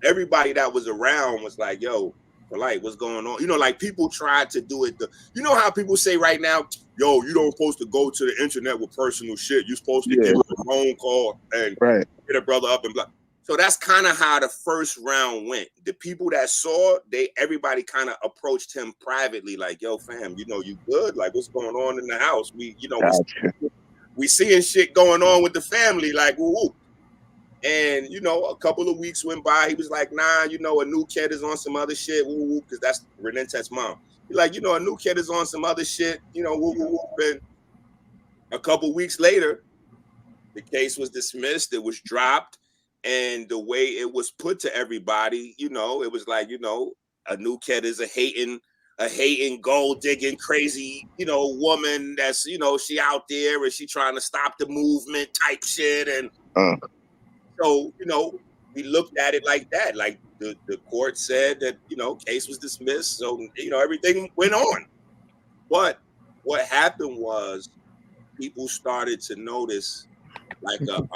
everybody that was around was like, yo, Polight, what's going on? You know, like people tried to do it. You know how people say right now, yo, you don't supposed to go to the internet with personal shit. You're supposed to give a phone call and hit a brother up and blah. So that's kind of how the first round went. The people that saw, everybody kind of approached him privately, like, yo, fam, you know, you good? Like, what's going on in the house? We, you know, we seeing shit going on with the family, like, woo-woo. And, you know, a couple of weeks went by. He was like, nah, you know, a new kid is on some other shit. Woo woo, because that's Renentet's mom. He's like, you know, a new kid is on some other shit. You know, woo woo woo. And a couple weeks later, the case was dismissed. It was dropped. And the way it was put to everybody, you know, it was like, you know, a new kid is a hating, gold digging, crazy, you know, woman that's, you know, she out there and she trying to stop the movement type shit. And so, you know, we looked at it like that. Like the court said that, you know, case was dismissed. So, you know, everything went on. But what happened was people started to notice like an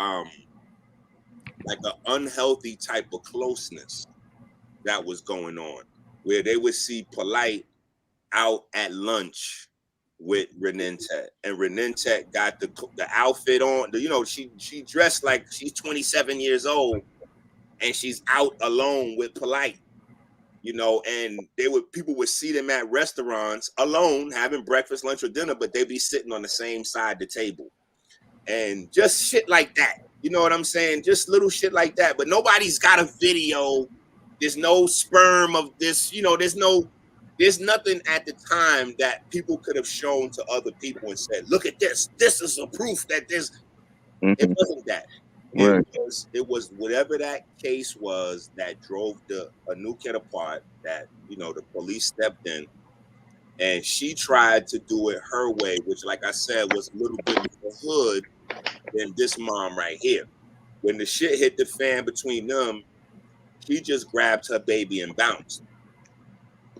unhealthy type of closeness that was going on, where they would see Polight out at lunch with Renentet, and Renentet got the outfit on. You know, she dressed like she's 27 years old, and she's out alone with Polight. You know, and people would see them at restaurants alone, having breakfast, lunch, or dinner, but they'd be sitting on the same side of the table, and just shit like that. You know what I'm saying? Just little shit like that. But nobody's got a video. There's no sperm of this. You know, there's nothing at the time that people could have shown to other people and said, look at this. This is a proof that this. It wasn't that. It was whatever that case was that drove a new kid apart, that, you know, the police stepped in and she tried to do it her way, which, like I said, was a little bit more hood than this mom right here. When the shit hit the fan between them, she just grabbed her baby and bounced.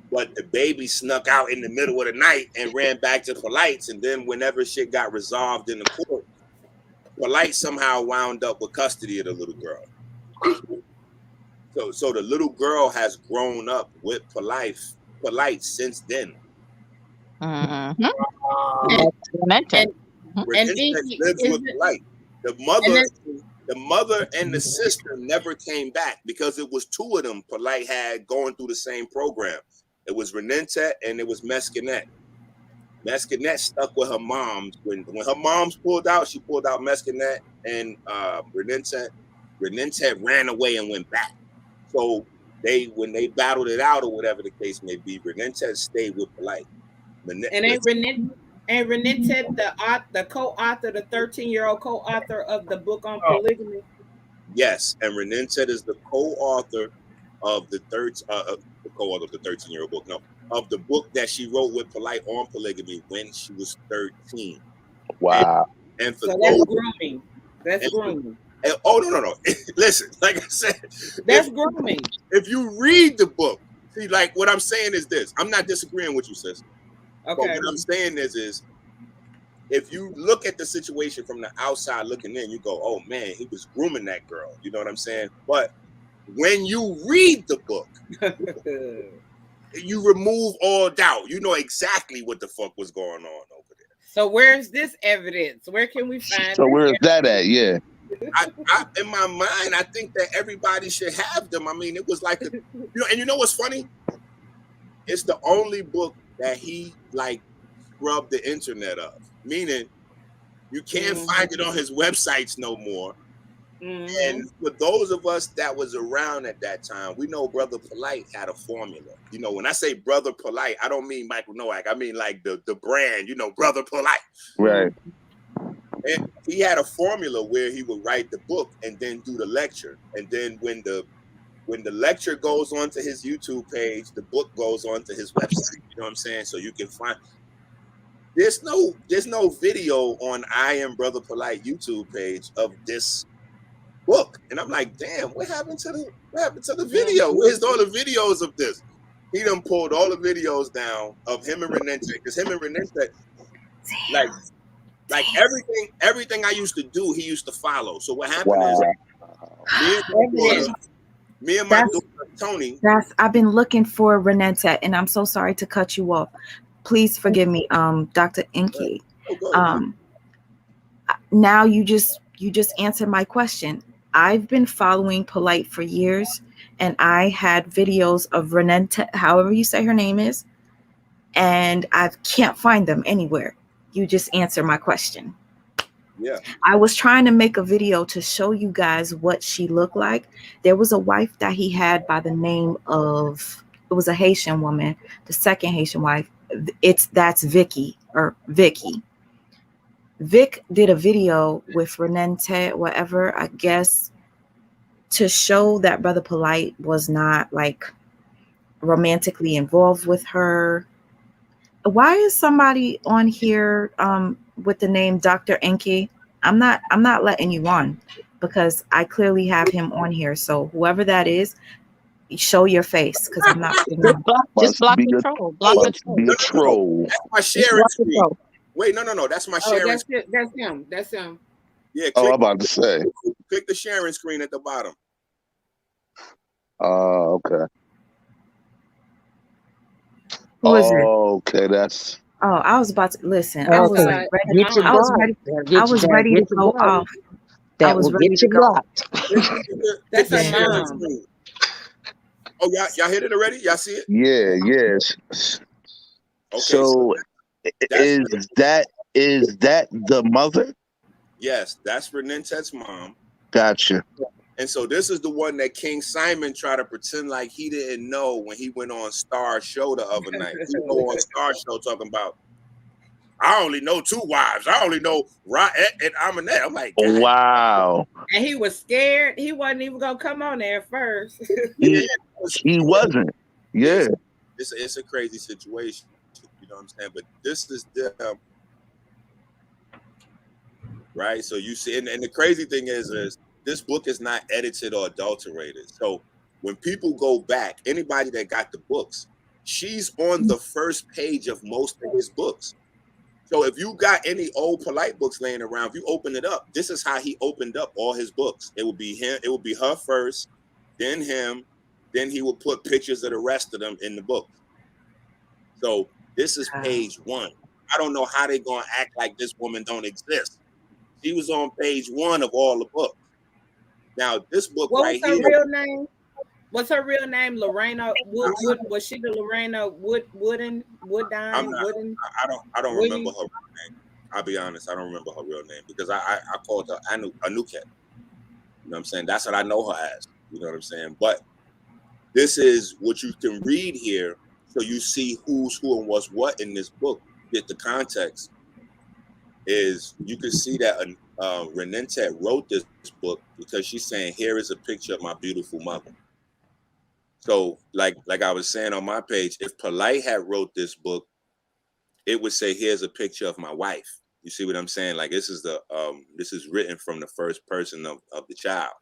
But the baby snuck out in the middle of the night and ran back to Polight's. And then whenever shit got resolved in the court, Polight somehow wound up with custody of the little girl. So the little girl has grown up with Polight since then. Mm-hmm. Renentet lives with Polight. The mother and the sister never came back because it was two of them Polight had going through the same program. It was Renentet and it was Mescanet. Mescanet stuck with her moms. When her moms pulled out, she pulled out Mescanet, and Renentet ran away and went back. So when they battled it out or whatever the case may be, Renentet stayed with Polight. And ain't Renentet the co-author, the 13-year-old co-author of the book on polygamy? Yes, and Renentet is the co-author of the 13-year-old book. No, of the book that she wrote with Polight on polygamy when she was 13. Wow. And for so that's grooming. That's grooming. No. Listen, like I said, that's grooming. If you read the book, see, like what I'm saying is this. I'm not disagreeing with you, sis. Okay. But what I'm saying is if you look at the situation from the outside looking in, you go, oh man, he was grooming that girl. You know what I'm saying? But when you read the book, you remove all doubt. You know exactly what the fuck was going on over there. So where's this evidence? Where can we find? So where's that at? Yeah. I in my mind, I think that everybody should have them. I mean, it was like, and you know what's funny? It's the only book that he like scrubbed the internet of. Meaning, you can't find it on his websites no more. And for those of us that was around at that time, we know Brother Polight had a formula. You know, when I say Brother Polight, I don't mean Michael Nowak. I mean like the brand, Brother Polight. Right. And he had a formula where he would write the book and then do the lecture. And then when the lecture goes onto his YouTube page, the book goes onto his website. You know what I'm saying? So you can find. There's no video on I Am Brother Polight YouTube page of this book, and I'm like, damn, what happened to the video? Where's all the videos of this? He done pulled all the videos down of him and Renentet, because him and Renentet, like, Like everything I used to do, he used to follow. So what happened is me and my daughter Tony. I've been looking for Renetta, and I'm so sorry to cut you off. Please forgive me, Dr. Inky. Now you just answered my question. I've been following Polight for years, and I had videos of Renetta, however you say her name is, and I can't find them anywhere. You just answered my question. Yeah. I was trying to make a video to show you guys what she looked like. There was a wife that he had by the name of, it was a Haitian woman, the second Haitian wife. That's Vicky or Vicky. Vic did a video with Renette, whatever, I guess, to show that Brother Polight was not like romantically involved with her. Why is somebody on here with the name Dr. Enki? I'm not letting you on because I clearly have him on here. So whoever that is, show your face because I'm not. Just block the troll. Block the troll. Be a troll. That's my sharing screen. Wait, no. That's my sharing. That's him. That's him. Yeah. I'm about to say. Click the sharing screen at the bottom. Okay. Who is it? Okay, that's. Oh, I was about to listen. Okay. I was like ready. Get your I was block. ready. Get I was your- ready to get your go block. off. That I was will ready get to you go. blocked. That's her sharing mom. screen. Oh, y'all hit it already? Y'all see it? Yeah. Yes. Okay. So is that the mother? Yes, that's Renette's mom. Gotcha. And so this is the one that King Simon tried to pretend like he didn't know when he went on Star Show the other night. He go on Star Show talking about, I only know 2 wives. I only know Ra'et and Aminette. I'm like, God. Wow. And he was scared. He wasn't even gonna come on there first. He wasn't. Yeah. It's a crazy situation. You know what I'm saying? But this is them. Right? So you see, and the crazy thing is this book is not edited or adulterated. So when people go back, anybody that got the books, she's on the first page of most of his books. So if you got any old Polight books laying around, if you open it up, this is how he opened up all his books. It would be him, it would be her first, then him, then he would put pictures of the rest of them in the book. So this is page 1. I don't know how they gonna act like this woman don't exist. She was on page 1 of all the books. Now this book What right was her here. real name? What's her real name? Lorena Wood, was she the Lorena Woodine? I don't remember her real name. I'll be honest, I don't remember her real name because I called her Anuket. You know what I'm saying? That's what I know her as. You know what I'm saying? But this is what you can read here, so you see who's who and what's what in this book. Get the context. Is you can see that Renette wrote this book because she's saying, here is a picture of my beautiful mother. So like I was saying on my page, if Polight had wrote this book, it would say, here's a picture of my wife. You see what I'm saying? Like this is written from the first person of the child.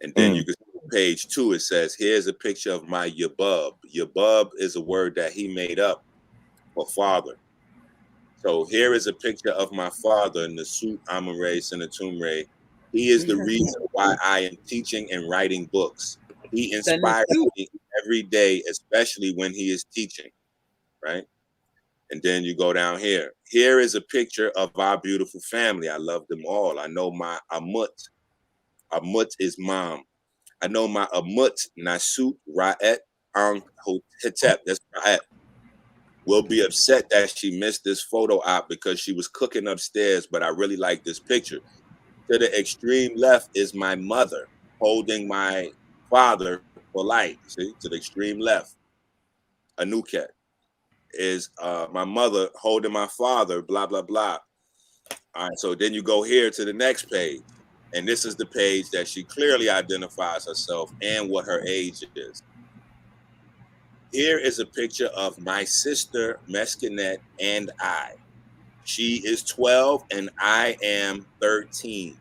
And then you can see page 2, it says, here's a picture of my Yabub. Yabub is a word that he made up for father. So here is a picture of my father, Nasut Amare Senatumre. He is the reason why I am teaching and writing books. He inspires me every day, especially when he is teaching, right? And then you go down here. Here is a picture of our beautiful family. I love them all. I know my Amut. Amut is mom. I know my Amut, Nasut, Ra'et, Hetep. That's Ra'et. Will be upset that she missed this photo op because she was cooking upstairs, but I really like this picture. To the extreme left is my mother holding my father Polight. See, to the extreme left, Anuket is my mother holding my father, blah, blah, blah. All right, so then you go here to the next page, and this is the page that she clearly identifies herself and what her age is. Here is a picture of my sister, Meskinette, and I. She is 12 and I am 13.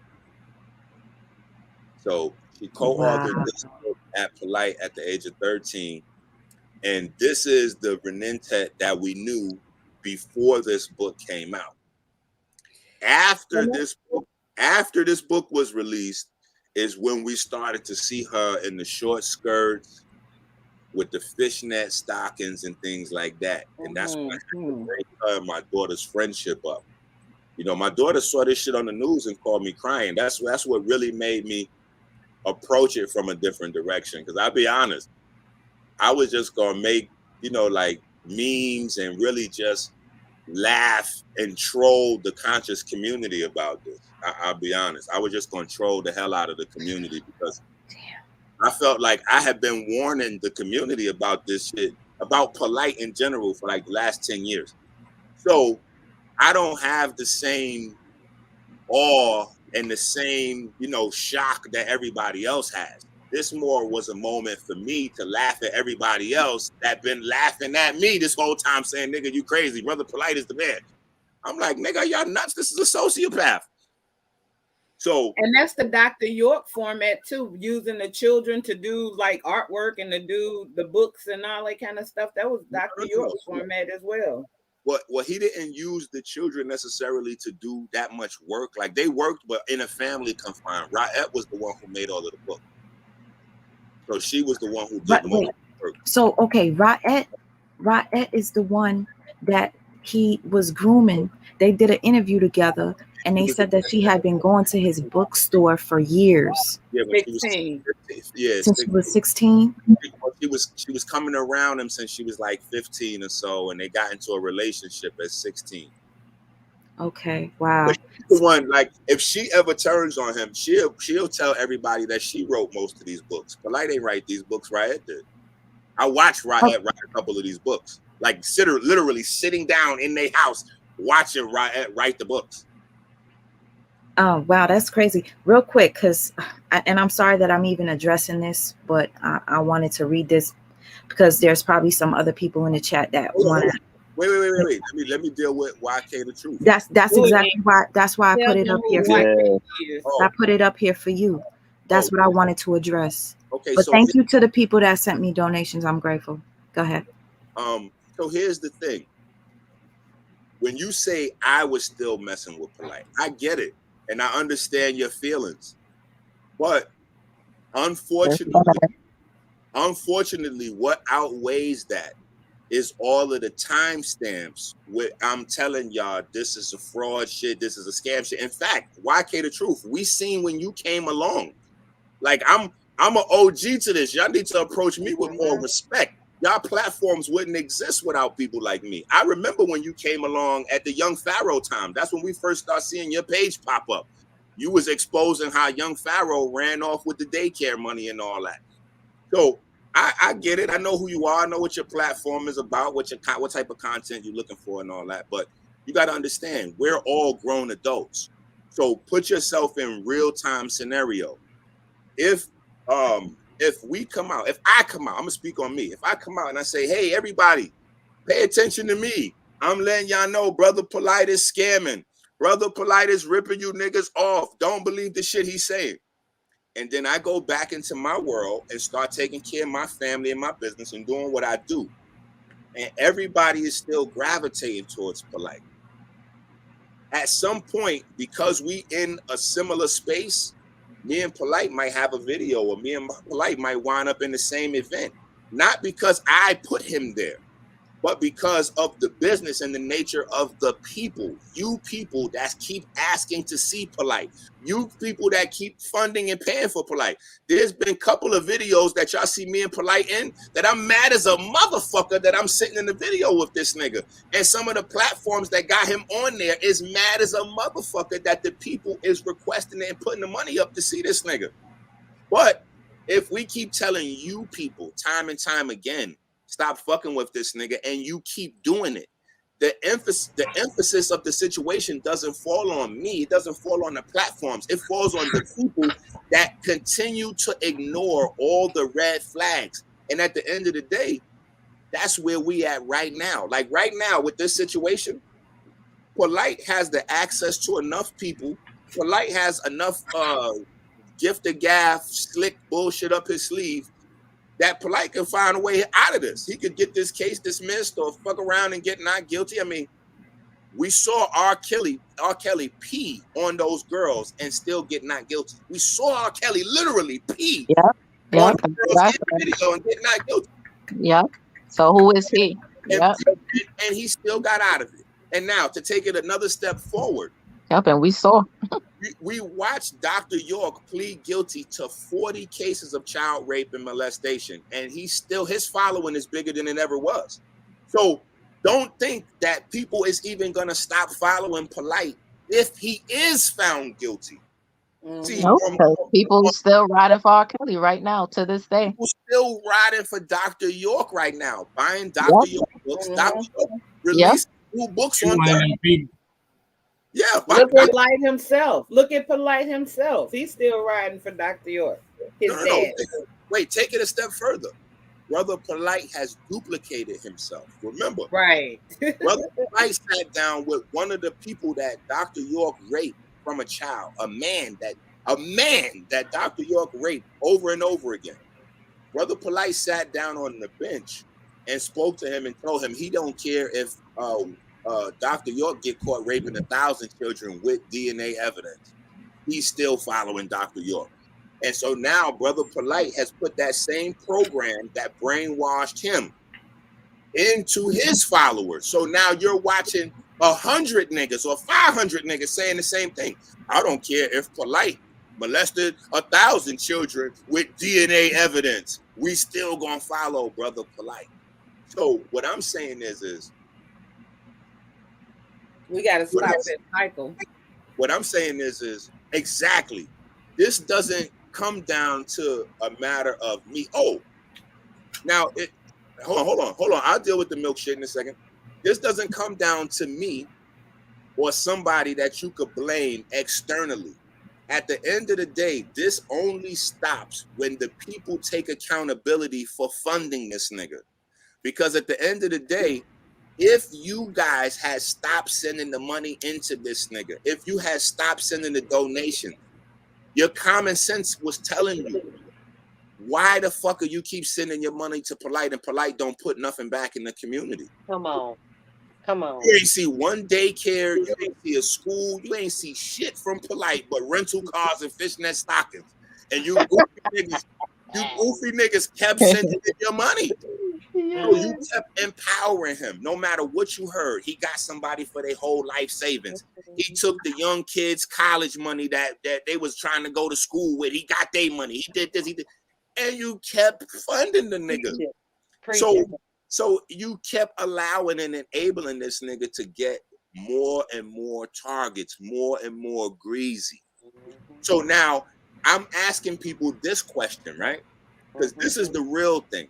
So she co-authored this book at Polight at the age of 13. And this is the Renette that we knew before this book came out. After this book was released is when we started to see her in the short skirts with the fishnet stockings and things like that. And that's when I had to break her and my daughter's friendship up. You know, my daughter saw this shit on the news and called me crying. That's what really made me approach it from a different direction. Because I'll be honest, I was just gonna make, you know, like memes and really just laugh and troll the conscious community about this. I'll be honest. I was just gonna troll the hell out of the community because I felt like I had been warning the community about this shit, about Polight in general for like the last 10 years. So I don't have the same awe and the same, you know, shock that everybody else has. This more was a moment for me to laugh at everybody else that been laughing at me this whole time saying, nigga, you crazy. Brother Polight is the man. I'm like, nigga, y'all nuts. This is a sociopath. So, and that's the Dr. York format too, using the children to do like artwork and to do the books and all that kind of stuff. That was Dr. York's format as well. Well, he didn't use the children necessarily to do that much work. Like they worked, but in a family confined. Ra'et was the one who made all of the book. So she was the one who did the most work. So okay, Ra'et is the one that he was grooming. They did an interview together, and they said that she had been going to his bookstore for years. Yeah, when 16. Since she was 16. She was coming around him since she was like 15 or so, and they got into a relationship at 16. Okay, wow. But she's the one, like, if she ever turns on him, she'll tell everybody that she wrote most of these books. Polight ain't write these books. Ra'et did. I watched Ra'et write a couple of these books, like literally sitting down in their house watching Ra'et write the books. Oh, wow, that's crazy. Real quick, because, and I'm sorry that I'm even addressing this, but I wanted to read this because there's probably some other people in the chat that want to. Wait. Let me deal with YK the truth. That's exactly why. That's why I put it up here. I put it up here for you. That's what I wanted to address. Okay, but so thank you to the people that sent me donations. I'm grateful. Go ahead. So here's the thing. When you say I was still messing with Polight, I get it. And I understand your feelings, but unfortunately, what outweighs that is all of the timestamps where I'm telling y'all this is a fraud shit, this is a scam shit. In fact, YK the truth, we seen when you came along. Like I'm an OG to this. Y'all need to approach me with more respect. Y'all platforms wouldn't exist without people like me. I remember when you came along at the Young Pharaoh time. That's when we first started seeing your page pop up. You was exposing how Young Pharaoh ran off with the daycare money and all that. So I get it. I know who you are. I know what your platform is about, what type of content you're looking for and all that. But you got to understand, we're all grown adults. So put yourself in real-time scenario. If we come out, if I come out, I'm gonna speak on me. If I come out and I say, hey, everybody, pay attention to me. I'm letting y'all know Brother Polight is scamming. Brother Polight is ripping you niggas off. Don't believe the shit he's saying. And then I go back into my world and start taking care of my family and my business and doing what I do. And everybody is still gravitating towards Polight. At some point, because we in a similar space, me and Polight might have a video, or me and Polight might wind up in the same event. Not because I put him there, but because of the business and the nature of the people. You people that keep asking to see Polight. You people that keep funding and paying for Polight. There's been a couple of videos that y'all see me and Polight in that I'm mad as a motherfucker that I'm sitting in the video with this nigga. And some of the platforms that got him on there is mad as a motherfucker that the people is requesting and putting the money up to see this nigga. But if we keep telling you people time and time again, stop fucking with this nigga, and you keep doing it, the emphasis of the situation doesn't fall on me. It doesn't fall on the platforms. It falls on the people that continue to ignore all the red flags. And at the end of the day, that's where we at right now. Like right now with this situation, Polight has the access to enough people. Polight has enough gift of gab, slick bullshit up his sleeve that Polight can find a way out of this. He could get this case dismissed or fuck around and get not guilty. I mean, We saw R. Kelly pee on those girls and still get not guilty. We saw R. Kelly literally pee on the girls in the video and get not guilty. Yep. So who is he? Yep. And he still got out of it. And now to take it another step forward. Yep, and we saw. We watched Dr. York plead guilty to 40 cases of child rape and molestation, and his following is bigger than it ever was. So don't think that people is even gonna stop following Polight if he is found guilty. See, people still riding for R. Kelly right now to this day. People still riding for Dr. York right now, buying Dr. York books. Dr. York released 2 books on that. Yeah, look at Polight himself. Look at Polight himself. He's still riding for Dr. York. His dad. Wait, take it a step further. Brother Polight has duplicated himself. Remember, right? Brother Polight sat down with one of the people that Dr. York raped from a child, a man that Dr. York raped over and over again. Brother Polight sat down on the bench and spoke to him and told him he don't care if Dr. York get caught raping 1,000 children with DNA evidence. He's still following Dr. York. And so now Brother Polight has put that same program that brainwashed him into his followers. So now you're watching 100 niggas or 500 niggas saying the same thing. I don't care if Polight molested 1,000 children with DNA evidence. We still gonna follow Brother Polight. So what I'm saying is we gotta stop that cycle. What I'm saying is exactly. This doesn't come down to a matter of me. Oh, now hold on. I'll deal with the milkshake in a second. This doesn't come down to me or somebody that you could blame externally. At the end of the day, this only stops when the people take accountability for funding this nigga. Because at the end of the day, if you guys had stopped sending the money into this nigga, if you had stopped sending the donation, your common sense was telling you, why the fuck are you keep sending your money to Polight and Polight don't put nothing back in the community? Come on. You ain't see one daycare, you ain't see a school, you ain't see shit from Polight but rental cars and fishnet stockings. And you goofy niggas kept sending in your money. So you kept empowering him. No matter what you heard, he got somebody for their whole life savings. He took the young kids' college money that they was trying to go to school with. He got their money. He did this, and you kept funding the nigga. So you kept allowing and enabling this nigga to get more and more targets, more and more greasy. So now I'm asking people this question, right? Because this is the real thing.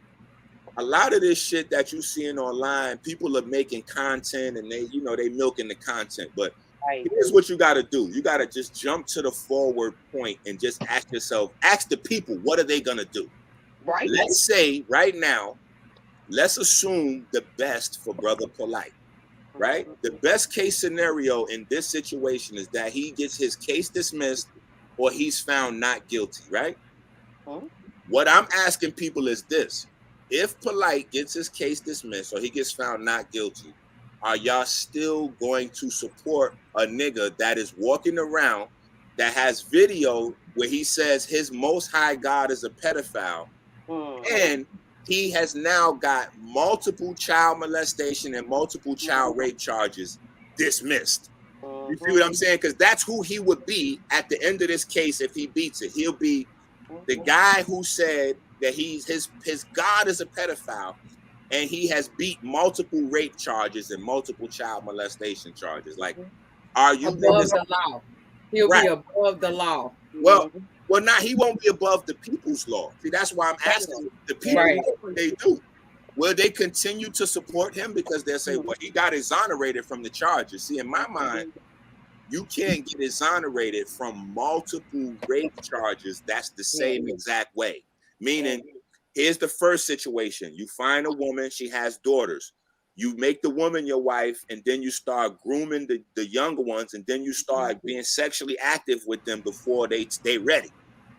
A lot of this shit that you seeing online, people are making content and they milking the content. But here's what you got to do. You got to just jump to the forward point and just ask the people, what are they going to do? Right. Let's say right now, let's assume the best for Brother Polight, right? The best case scenario in this situation is that he gets his case dismissed or he's found not guilty, right? What I'm asking people is this. If Polight gets his case dismissed or he gets found not guilty, are y'all still going to support a nigga that is walking around that has video where he says his most high God is a pedophile and he has now got multiple child molestation and multiple child rape charges dismissed? You see what I'm saying? Because that's who he would be at the end of this case if he beats it. He'll be the guy who said that his God is a pedophile, and he has beat multiple rape charges and multiple child molestation charges. Like, are you above the law? He'll be above the law. Well, not he won't be above the people's law. See, that's why I'm asking the people what they do. Will they continue to support him because they'll say, well, he got exonerated from the charges? See, in my mind, you can't get exonerated from multiple rape charges that's the same exact way. Meaning, here's the first situation. You find a woman, she has daughters. You make the woman your wife, and then you start grooming the younger ones, and then you start being sexually active with them before they ready.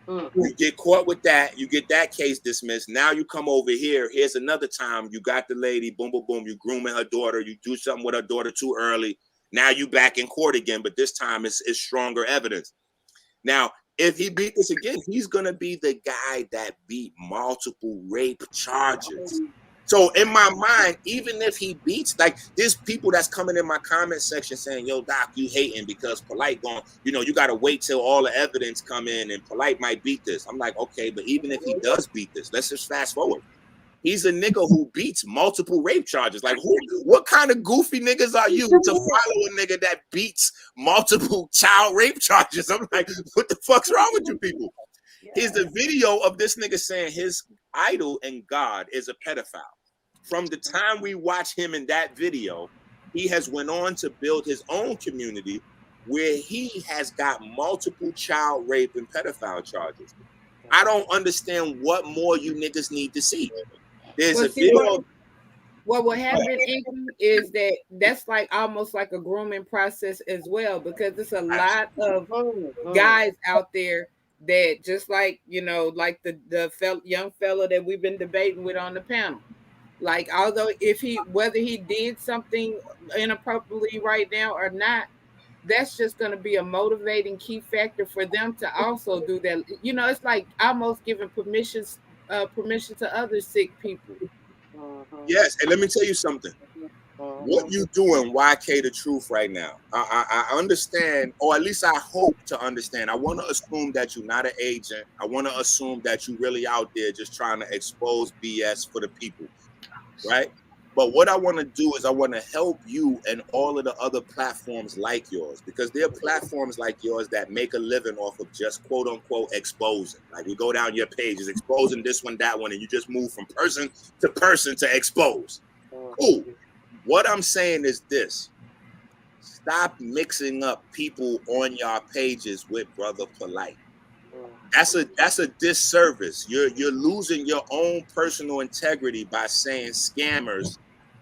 You get caught with that, you get that case dismissed. Now you come over here. Here's another time you got the lady, boom, boom, boom. You grooming her daughter. You do something with her daughter too early. Now you back in court again, but this time it's stronger evidence. Now, if he beat this again, he's gonna be the guy that beat multiple rape charges. So in my mind, even if he beats, like there's people that's coming in my comment section saying, yo, Doc, you hating because Polight going, you got to wait till all the evidence come in and Polight might beat this. I'm like, okay, but even if he does beat this, let's just fast forward. He's a nigga who beats multiple rape charges. Like, what kind of goofy niggas are you to follow a nigga that beats multiple child rape charges? I'm like, what the fuck's wrong with you people? Here's the video of this nigga saying his idol and God is a pedophile. From the time we watch him in that video, he has went on to build his own community where he has got multiple child rape and pedophile charges. I don't understand what more you niggas need to see. There's a video. What will happen is that's like almost like a grooming process as well, because there's a lot of guys out there that just like, like the young fella that we've been debating with on the panel. Like, although whether he did something inappropriately right now or not, that's just going to be a motivating key factor for them to also do that. It's like almost giving permission to other sick people. Yes, and let me tell you something. What you doing, YK the Truth, right now? I understand, or at least I hope to understand. I want to assume that you're not an agent. I want to assume that you really out there just trying to expose BS for the people, right? But what I want to do is I want to help you and all of the other platforms like yours, because there are platforms like yours that make a living off of just quote unquote exposing. Like, we go down your pages, exposing this one, that one, and you just move from person to expose. Cool. What I'm saying is this: stop mixing up people on your pages with Brother Polight. That's a disservice. You're losing your own personal integrity by saying scammers,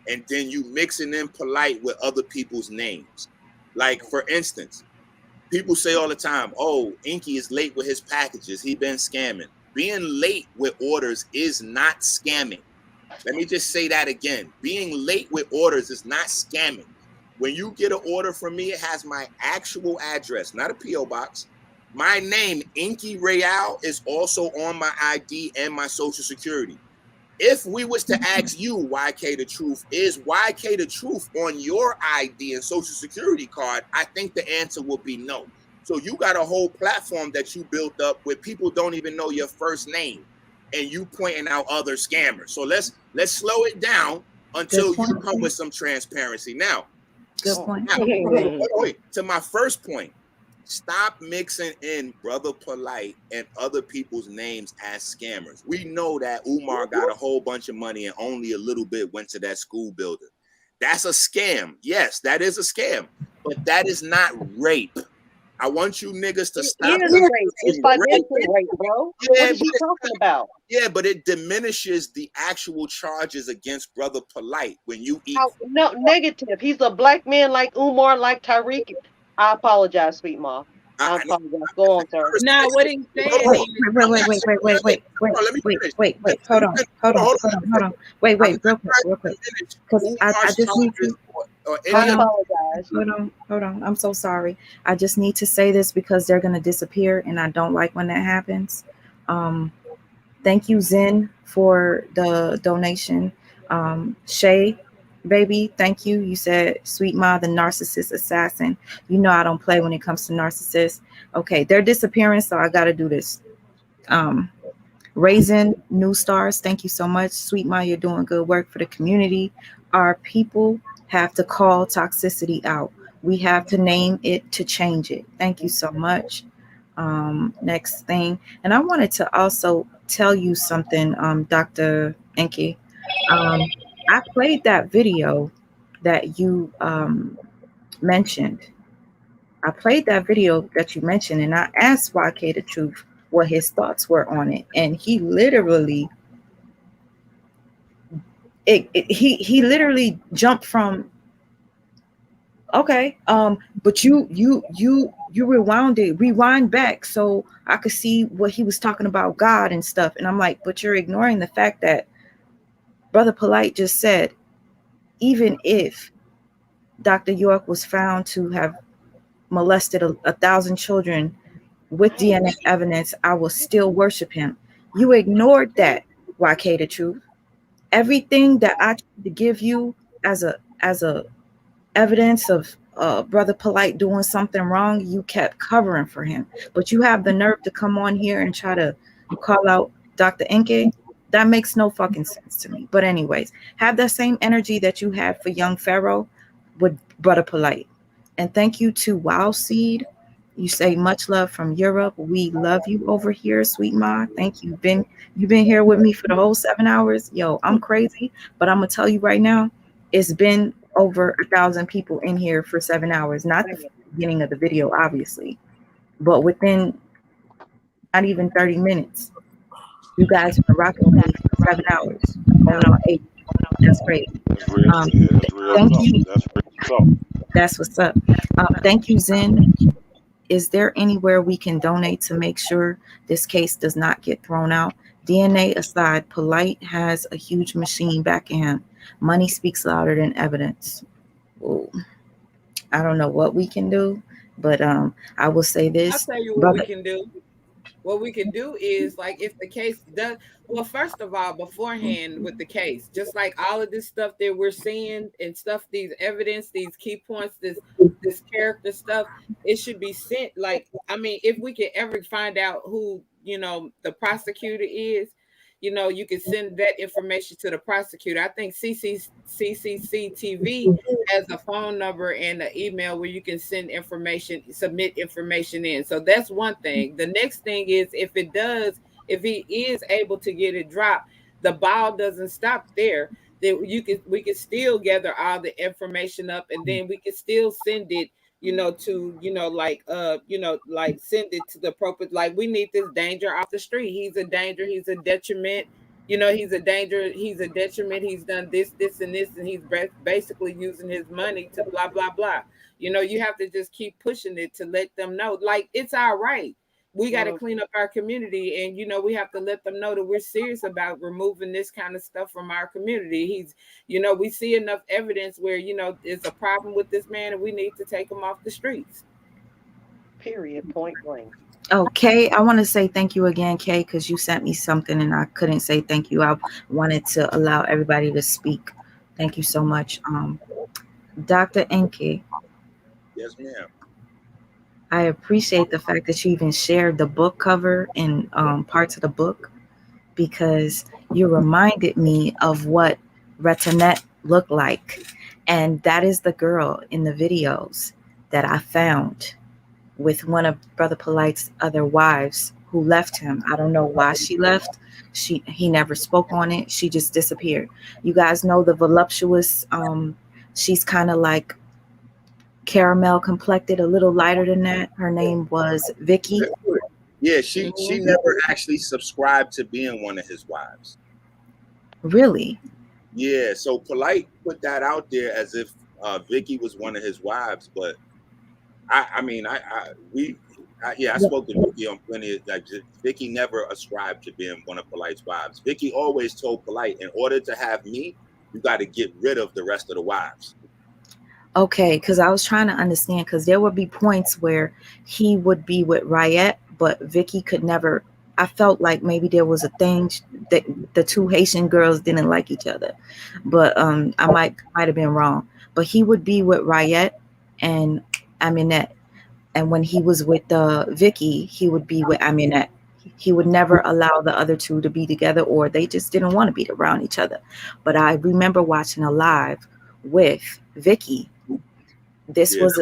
and then you mixing in Polight with other people's names. Like, for instance, people say all the time, "Oh, Inky is late with his packages. He been scamming." Being late with orders is not scamming. Let me just say that again. Being late with orders is not scamming. When you get an order from me, it has my actual address, not a P.O. box. My name, Inky Real, is also on my ID and my social security. If we was to ask you, YK the Truth, is YK the Truth on your ID and social security card, I think the answer will be no. So you got a whole platform that you built up where people don't even know your first name, and you pointing out other scammers. So let's slow it down until you come with some transparency. Now, wait, to my first point, stop mixing in Brother Polight and other people's names as scammers. We know that Umar got a whole bunch of money and only a little bit went to that school building. That's a scam. Yes, that is a scam, but that is not rape. I want you niggas to stop. It is rape. It's financial rape, bro. Yeah, what are you talking about? Yeah, but it diminishes the actual charges against Brother Polight when you eat. No, negative. He's a black man like Umar, like Tariq. I apologize, sweet mom. I apologize. Go on, sir. No, what he's saying is... Wait. Hold on. Wait, real quick. Because I just need to... Hold on. I'm so sorry. I just need to say this because they're going to disappear, and I don't like when that happens. Thank you, Zen, for the donation. Shay, baby, thank you. You said, Sweet Ma, the narcissist assassin. You know I don't play when it comes to narcissists. Okay, they're disappearing, so I got to do this. Raisin, New Stars, thank you so much. Sweet Ma, you're doing good work for the community. Our people have to call toxicity out. We have to name it to change it. Thank you so much. Next thing. And I wanted to also tell you something, Dr. Enki. I played that video that you mentioned. I played that video that you mentioned, and I asked YK the Truth what his thoughts were on it. And he literally he literally jumped from okay, but you rewind back so I could see what he was talking about, God and stuff. And I'm like, but you're ignoring the fact that Brother Polight just said, even if Dr. York was found to have molested 1,000 children with DNA evidence, I will still worship him. You ignored that, YK the Truth. Everything that I tried to give you as a evidence of Brother Polight doing something wrong, you kept covering for him. But you have the nerve to come on here and try to call out Dr. Enke. That makes no fucking sense to me. But anyways, have that same energy that you had for young Pharaoh with Brother Polight. And thank you to Wild Seed. You say much love from Europe. We love you over here, sweet Ma. Thank you. You've been here with me for the whole 7 hours. Yo, I'm crazy, but I'm gonna tell you right now, it's been over 1,000 people in here for 7 hours. Not the beginning of the video, obviously, but within not even 30 minutes, you guys have been rocking with me for 7 hours, going on 8. That's great. That's real. Yeah, that's real Thank talk. you. That's real talk. That's what's up. Thank you, Zen. Is there anywhere we can donate to make sure this case does not get thrown out? DNA aside, Polight has a huge machine backing him. Money speaks louder than evidence. Ooh. I don't know what we can do, but I will say I'll this, tell you what brother. we can do. What we can do is, like, if the case does, well, first of all, beforehand with the case, just like all of this stuff that we're seeing and stuff, these evidence, these key points, this character stuff, it should be sent. Like, I mean, if we can ever find out who, the prosecutor is, you can send that information to the prosecutor. I think CCC TV has a phone number and an email where you can send information, submit information in. So that's one thing. The next thing is, if he is able to get it dropped, the ball doesn't stop there. That we could still gather all the information up, and then we could still send it, to, like send it to the appropriate, like, we need this danger off the street. He's a danger, he's a detriment, he's a danger, he's a detriment, he's done this and this, and he's basically using his money to blah blah blah. You have to just keep pushing it to let them know, like, it's all right. We got to clean up our community, and we have to let them know that we're serious about removing this kind of stuff from our community. We see enough evidence where it's a problem with this man, and we need to take him off the streets. Period. Point blank. Okay, I want to say thank you again, Kay, because you sent me something and I couldn't say thank you. I wanted to allow everybody to speak. Thank you so much. Dr. Enke. Yes, ma'am. I appreciate the fact that you even shared the book cover and parts of the book, because you reminded me of what Retinette looked like. And that is the girl in the videos that I found with one of Brother Polight's other wives who left him. I don't know why she left. He never spoke on it. She just disappeared. You guys know the voluptuous, she's kind of like caramel complected, a little lighter than that. Her name was Vicky. Yeah, she never actually subscribed to being one of his wives. Really? Yeah, so Polight put that out there as if Vicky was one of his wives, but I spoke to Vicky on plenty of, like, Vicky never ascribed to being one of Polight's wives. Vicky always told Polight, in order to have me, you got to get rid of the rest of the wives. Okay, because I was trying to understand, because there would be points where he would be with Riot, but Vicky could never. I felt like maybe there was a thing that the two Haitian girls didn't like each other, but I might have been wrong. But he would be with Riot and Aminette, and when he was with Vicky, he would be with Aminette. He would never allow the other two to be together, or they just didn't want to be around each other. But I remember watching a live with Vicky. This was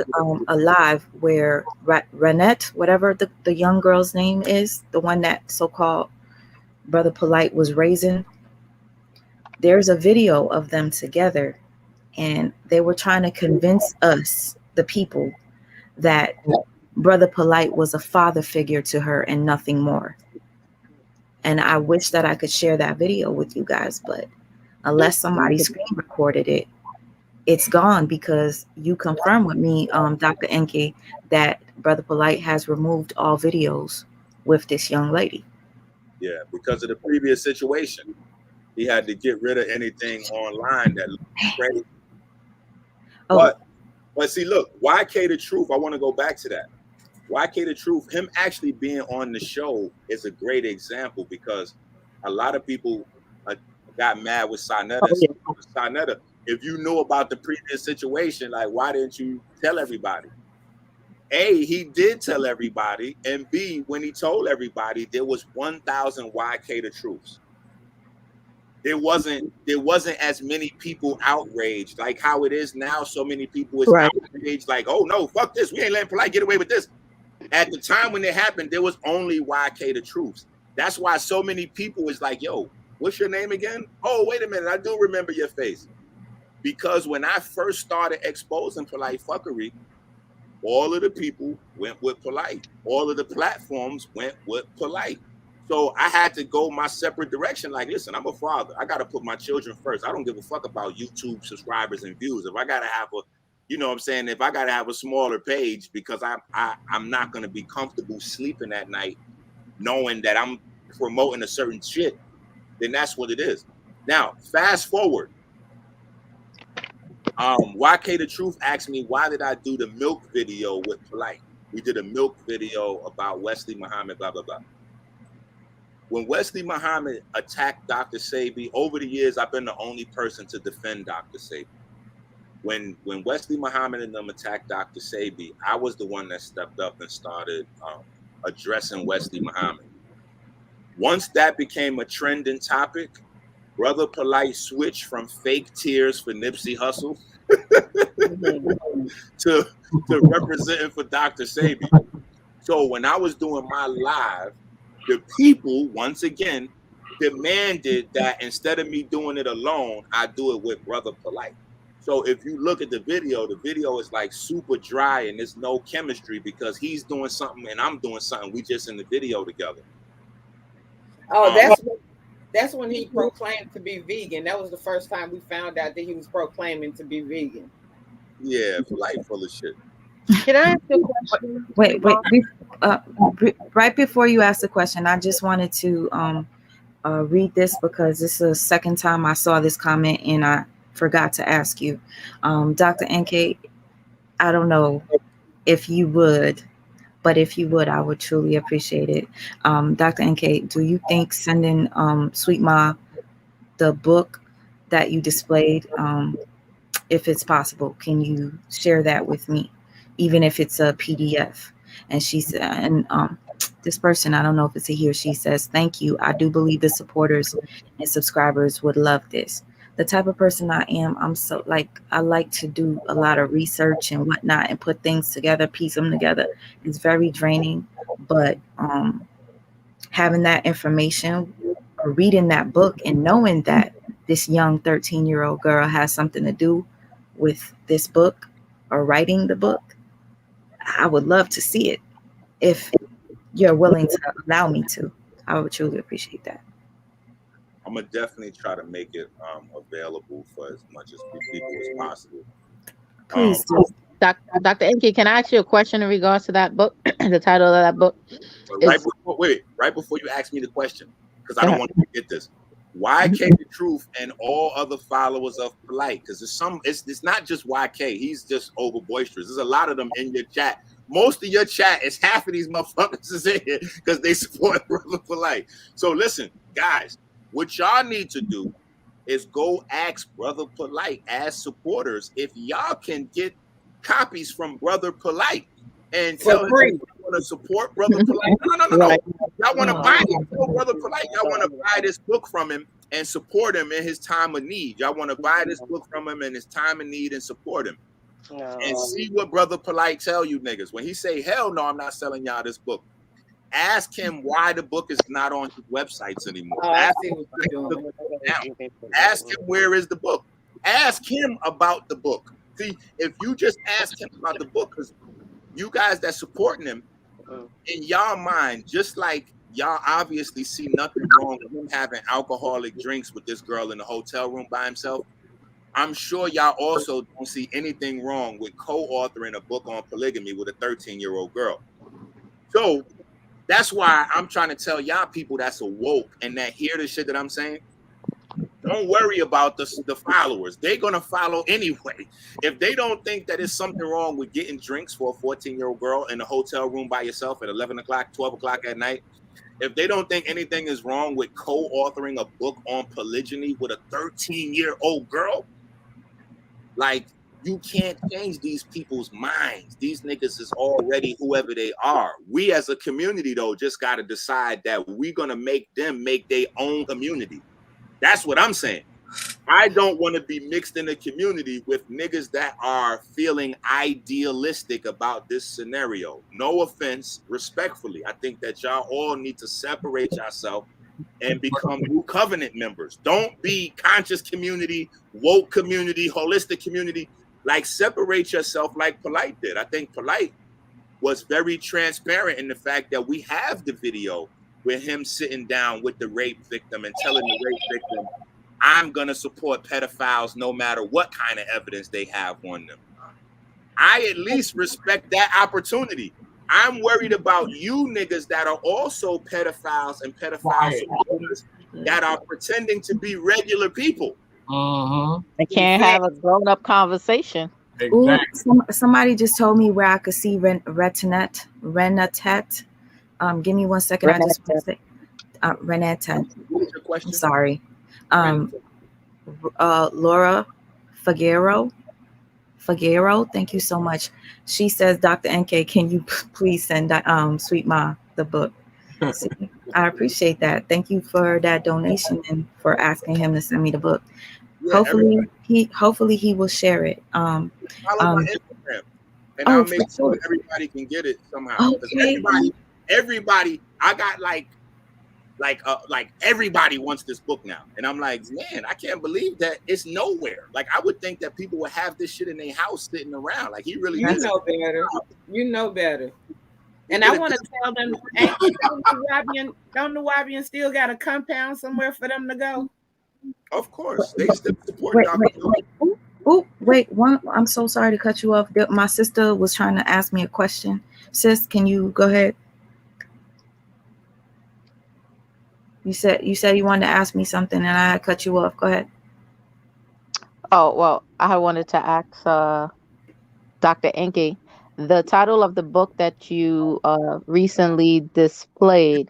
a live where Renette, whatever the young girl's name is, the one that so-called Brother Polight was raising, there's a video of them together, and they were trying to convince us, the people, that Brother Polight was a father figure to her and nothing more. And I wish that I could share that video with you guys, but unless somebody screen recorded it, it's gone, because you confirmed with me, Dr. Enke, that Brother Polight has removed all videos with this young lady. Yeah, because of the previous situation. He had to get rid of anything online that looked crazy. Oh. But But see, look, YK the Truth, I want to go back to that. YK the Truth, him actually being on the show is a great example because a lot of people got mad with Sonetta. Sonetta, if you knew about the previous situation, like, why didn't you tell everybody? A, he did tell everybody, and B, when he told everybody, there was 1,000 YK the Truths. There wasn't as many people outraged like how it is now. So many people is outraged, like, oh no, fuck this, we ain't letting Polight get away with this. At the time when it happened, there was only YK the Truths. That's why so many people is like, yo, what's your name again? Oh, wait a minute, I do remember your face. Because when I first started exposing Polight fuckery, all of the people went with Polight. All of the platforms went with Polight. So I had to go my separate direction. Like, listen, I'm a father. I got to put my children first. I don't give a fuck about YouTube subscribers and views. If I got to have a, you know what I'm saying? If I got to have a smaller page because I'm not going to be comfortable sleeping at night knowing that I'm promoting a certain shit, then that's what it is. Now, fast forward. YK the Truth asked me, why did I do the milk video with Polight? We did a milk video about Wesley Muhammad, blah, blah, blah. When Wesley Muhammad attacked Dr. Sebi, over the years, I've been the only person to defend Dr. Sebi. When Wesley Muhammad and them attacked Dr. Sebi, I was the one that stepped up and started addressing Wesley Muhammad. Once that became a trending topic, Brother Polight switched from fake tears for Nipsey Hussle to representing for Dr. Sebi. So when I was doing my live, the people, once again, demanded that instead of me doing it alone, I do it with Brother Polight. So if you look at the video is like super dry and there's no chemistry because he's doing something and I'm doing something. We just in the video together. Oh, that's when he proclaimed to be vegan. That was the first time we found out that he was proclaiming to be vegan. Yeah, Polight full of shit. Can I ask you a question? Wait. Right before you ask the question, I just wanted to read this because this is the second time I saw this comment and I forgot to ask you. Dr. NK, I don't know if you would, but if you would, I would truly appreciate it. Dr. NK, do you think sending Sweet Ma the book that you displayed, if it's possible, can you share that with me, even if it's a PDF? And she said, and this person, I don't know if it's a he or she, says, thank you. I do believe the supporters and subscribers would love this. The type of person I am, I like to do a lot of research and whatnot and put things together, piece them together. It's very draining, but having that information or reading that book and knowing that this young 13-year-old girl has something to do with this book or writing the book, I would love to see it. If you're willing to allow me to, I would truly appreciate that. I'm gonna definitely try to make it available for as much as people as possible. Please do. Dr. NK, can I ask you a question in regards to that book, the title of that book? Right before you ask me the question, because I don't want to forget this. YK the Truth and all other followers of Polight, because it's not just YK. He's just over boisterous. There's a lot of them in your chat. Most of your chat is half of these motherfuckers is in here because they support Brother Polight. So listen, guys, what y'all need to do is go ask Brother Polight as supporters if y'all can get copies from Brother Polight and tell him you want to support Brother Polight. No. Y'all want to buy it. Tell Brother Polight y'all want to buy this book from him and support him in his time of need. Y'all want to buy this book from him in his time of need and support him. And see what Brother Polight tell you niggas. When he say, hell no, I'm not selling y'all this book. Ask him why the book is not on his websites anymore. Ask him where is the book. Ask him about the book. See, if you just ask him about the book, because you guys that supporting him, in y'all mind, just like y'all obviously see nothing wrong with him having alcoholic drinks with this girl in the hotel room by himself, I'm sure y'all also don't see anything wrong with co-authoring a book on polygamy with a 13-year-old girl. So that's why I'm trying to tell y'all people that's awoke and that hear the shit that I'm saying. Don't worry about the followers. They're going to follow anyway. If they don't think that there's something wrong with getting drinks for a 14-year-old girl in a hotel room by yourself at 11 o'clock, 12 o'clock at night, if they don't think anything is wrong with co-authoring a book on polygyny with a 13-year-old girl, like, you can't change these people's minds. These niggas is already whoever they are. We as a community, though, just got to decide that we're going to make them make their own community. That's what I'm saying. I don't want to be mixed in a community with niggas that are feeling idealistic about this scenario. No offense, respectfully. I think that y'all all need to separate yourself and become new covenant members. Don't be conscious community, woke community, holistic community. Like, separate yourself like Polight did. I think Polight was very transparent in the fact that we have the video with him sitting down with the rape victim and telling the rape victim, I'm going to support pedophiles no matter what kind of evidence they have on them. I at least respect that opportunity. I'm worried about you niggas that are also pedophiles and pedophile supporters that are pretending to be regular people. They can't have a grown-up conversation. Ooh, somebody just told me where I could see Renatet. Give me 1 second. I just want to say Renatet. What was your question? I'm sorry. Laura Figueroa, thank you so much. She says, Dr. NK, can you please send Sweet Ma the book? See, I appreciate that. Thank you for that donation and for asking him to send me the book. Yeah, hopefully he will share it. Follow my Instagram, and I'll make sure everybody can get it somehow. Okay. Everybody, I got like everybody wants this book now, and I'm like, man, I can't believe that it's nowhere. Like, I would think that people would have this shit in their house sitting around. Like, he really You know better. You know better. And I want to tell them, hey, don't the Wabian still got a compound somewhere for them to go? Of course, they still support Wait, I'm so sorry to cut you off. My sister was trying to ask me a question. Sis, can you go ahead? You said you wanted to ask me something, and I cut you off. Go ahead. Oh, well, I wanted to ask Dr. Enke, the title of the book that you recently displayed,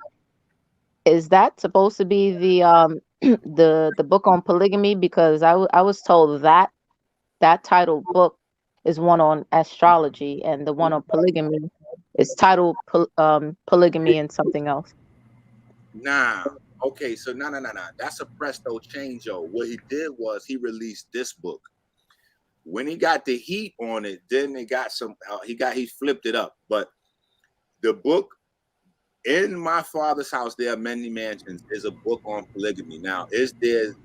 is that supposed to be the the book on polygamy? Because I was told that titled book is one on astrology, and the one on polygamy is titled polygamy and something else. Nah. Okay, so no. That's a presto changeo. What he did was he released this book. When he got the heat on it, then they got some. He flipped it up. But the book, In My Father's House There Are Many Mansions, is a book on polygamy. Now, is there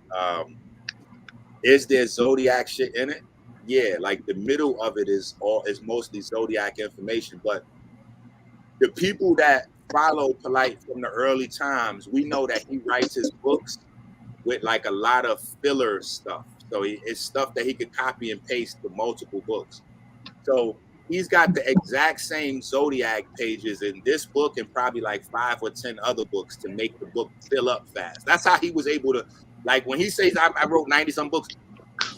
zodiac shit in it? Yeah, like the middle of it is mostly zodiac information. But the people that follow Polight from the early times, we know that he writes his books with like a lot of filler stuff. So it's stuff that he could copy and paste to multiple books. So he's got the exact same zodiac pages in this book and probably like 5 or 10 other books to make the book fill up fast. That's how he was able to, like, when he says I wrote 90 some books,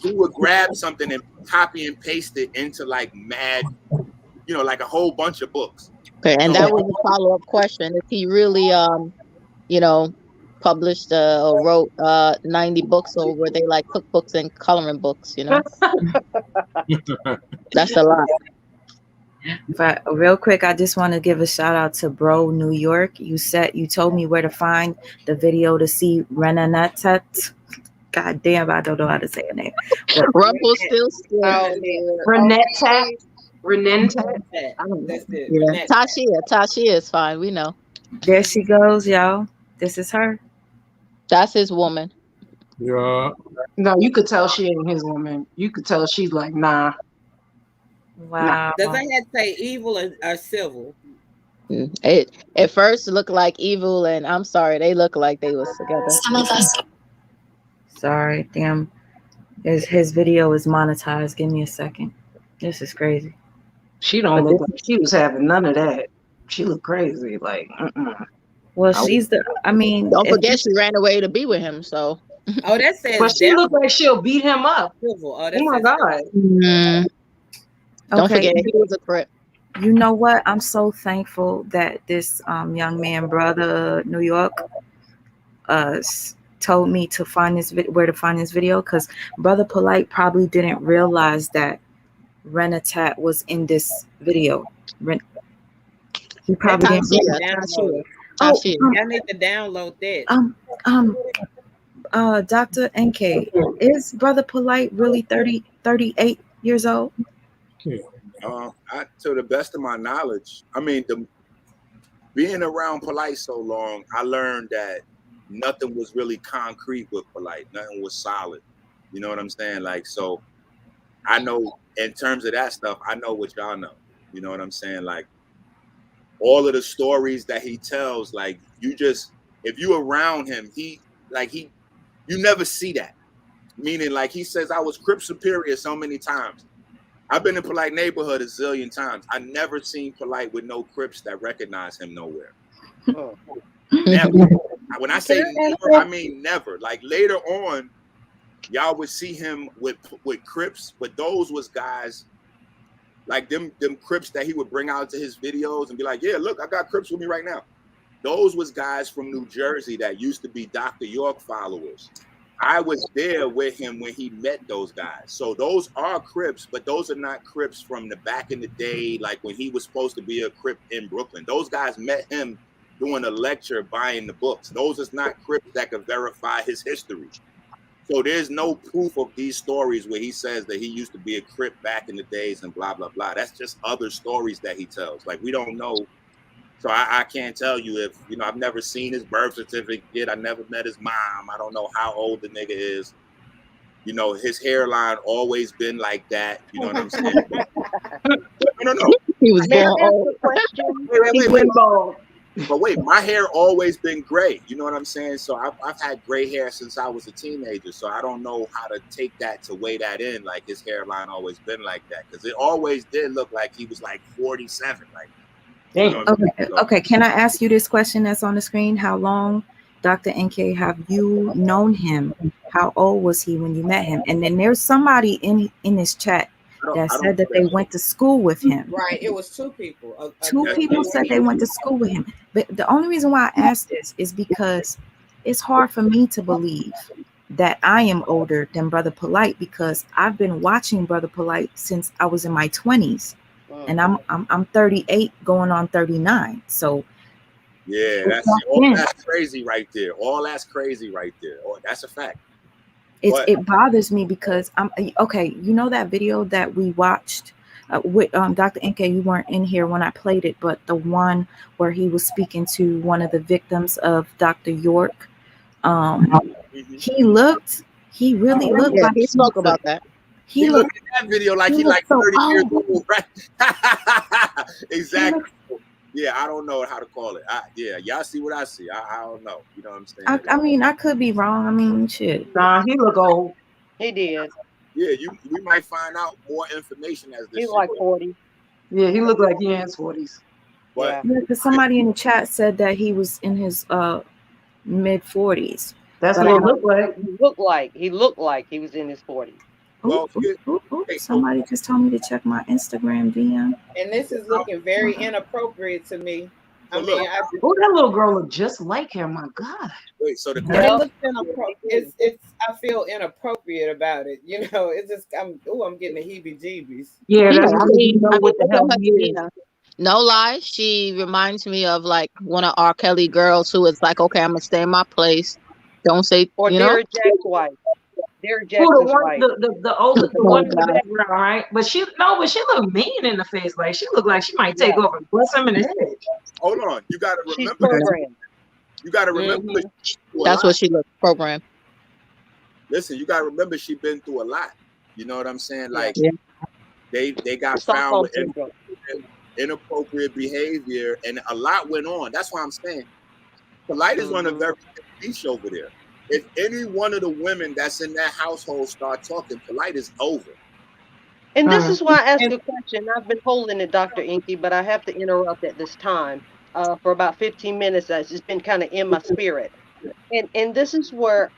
he would grab something and copy and paste it into like mad, like a whole bunch of books. Okay, and that was a follow-up question. If he really, published or wrote 90 books, or were they like cookbooks and coloring books? That's a lot. But real quick, I just want to give a shout out to Bro New York. You told me where to find the video to see Renatet. God damn, I don't know how to say her name. Renatet. That's it. Yeah. Tashia is fine. We know. There she goes, y'all. This is her. That's his woman. Yeah. No, you could tell she ain't his woman. You could tell she's like, nah. Wow. Does that have to say evil or civil? It at first looked like evil, and I'm sorry, they look like they was together. Some of us. Sorry, damn. His video is monetized. Give me a second. This is crazy. She don't look like she was having none of that. She looked crazy. Like, Well, she's the. I mean, don't forget she ran away to be with him. So Oh, that says But she looked like she'll beat him up. Oh, Oh my God. Don't Okay. forget, he was a Crip. You know what? I'm so thankful that this young man, brother New York, told me to find this where to find this video, because brother Polight probably didn't realize that Renatat was in this video. He probably didn't realize. Download. Oh, I need to download that. Dr. NK, is brother Polight really 38 years old? To the best of my knowledge, I mean, being around Polight so long, I learned that nothing was really concrete with Polight. Nothing was solid. You know what I'm saying? Like, so I know in terms of that stuff, I know what y'all know. You know what I'm saying? Like, all of the stories that he tells, like, if you around him, you never see that. Meaning, like, he says, I was Crip Superior so many times. I've been in Polight neighborhood a zillion times. I never seen Polight with no Crips that recognize him nowhere. Never. When I say never, I mean never. Like, later on, y'all would see him with Crips, but those was guys like them Crips that he would bring out to his videos and be like, yeah, look, I got Crips with me right now. Those was guys from New Jersey that used to be Dr. York followers. I was there with him when he met those guys. So those are Crips, but those are not Crips from the back in the day, like when he was supposed to be a Crip in Brooklyn. Those guys met him doing a lecture, buying the books. Those is not Crips that could verify his history. So there's no proof of these stories where he says that he used to be a Crip back in the days and blah, blah, blah. That's just other stories that he tells. Like, we don't know. So I can't tell you if, I've never seen his birth certificate. I never met his mom. I don't know how old the nigga is. His hairline always been like that. You know what I'm saying? No. He was born old. Wait. But wait, my hair always been gray. You know what I'm saying? So I've had gray hair since I was a teenager. So I don't know how to take that to weigh that in. Like, his hairline always been like that. Because it always did look like he was like 47. Like, Okay. Can I ask you this question that's on the screen? How long, Dr. NK, have you known him? How old was he when you met him? And then there's somebody in this chat that said that they went to school with him. Right. It was two people. Two people said they went to school with him. But the only reason why I asked this is because it's hard for me to believe that I am older than Brother Polight, because I've been watching Brother Polight since I was in my 20s. And I'm 38 going on 39. So yeah, that's crazy right there. All that's crazy right there. Oh, that's a fact. It bothers me because I'm okay. You know that video that we watched with Dr. NK, you weren't in here when I played it, but the one where he was speaking to one of the victims of Dr. York. He really looked like he spoke about that. He looked at that video like he like 30 years old, right? Exactly. Yeah, I don't know how to call it. Y'all see what I see. I don't know. You know what I'm saying? I mean, I could be wrong. I mean, shit. Nah, he look old. He did. Yeah, we might find out more information as this. He's like 40. Yeah, he looked like he in his 40s. But because somebody in the chat said that he was in his mid 40s. That's what it looked like. He looked like he was in his 40s. Well, somebody just told me to check my Instagram DM. And this is looking very inappropriate to me. I mean, that little girl looked just like him. My God. Wait, so the I feel inappropriate about it. It's just I'm getting the heebie-jeebies. Yeah, that's what the hell he is. No lie, she reminds me of like one of R. Kelly girls who is like, okay, I'm gonna stay in my place. Don't say, or Derek Jack's wife. Derek Jackson's wife. The older one in the background, right? But she looked mean in the face. Like she looked like she might take over and bust him in the head. Hold on, you gotta remember. You gotta remember. That's what she looked programmed. Listen, you gotta remember she been through a lot. You know what I'm saying? Like they got found with inappropriate behavior, and a lot went on. That's why I'm saying Polight is on a very beach over there. If any one of the women that's in that household start talking, Polight is over. And this is why I asked the question. I've been holding it, Dr. Inky, but I have to interrupt at this time for about 15 minutes. It's just been kind of in my spirit. And this is where,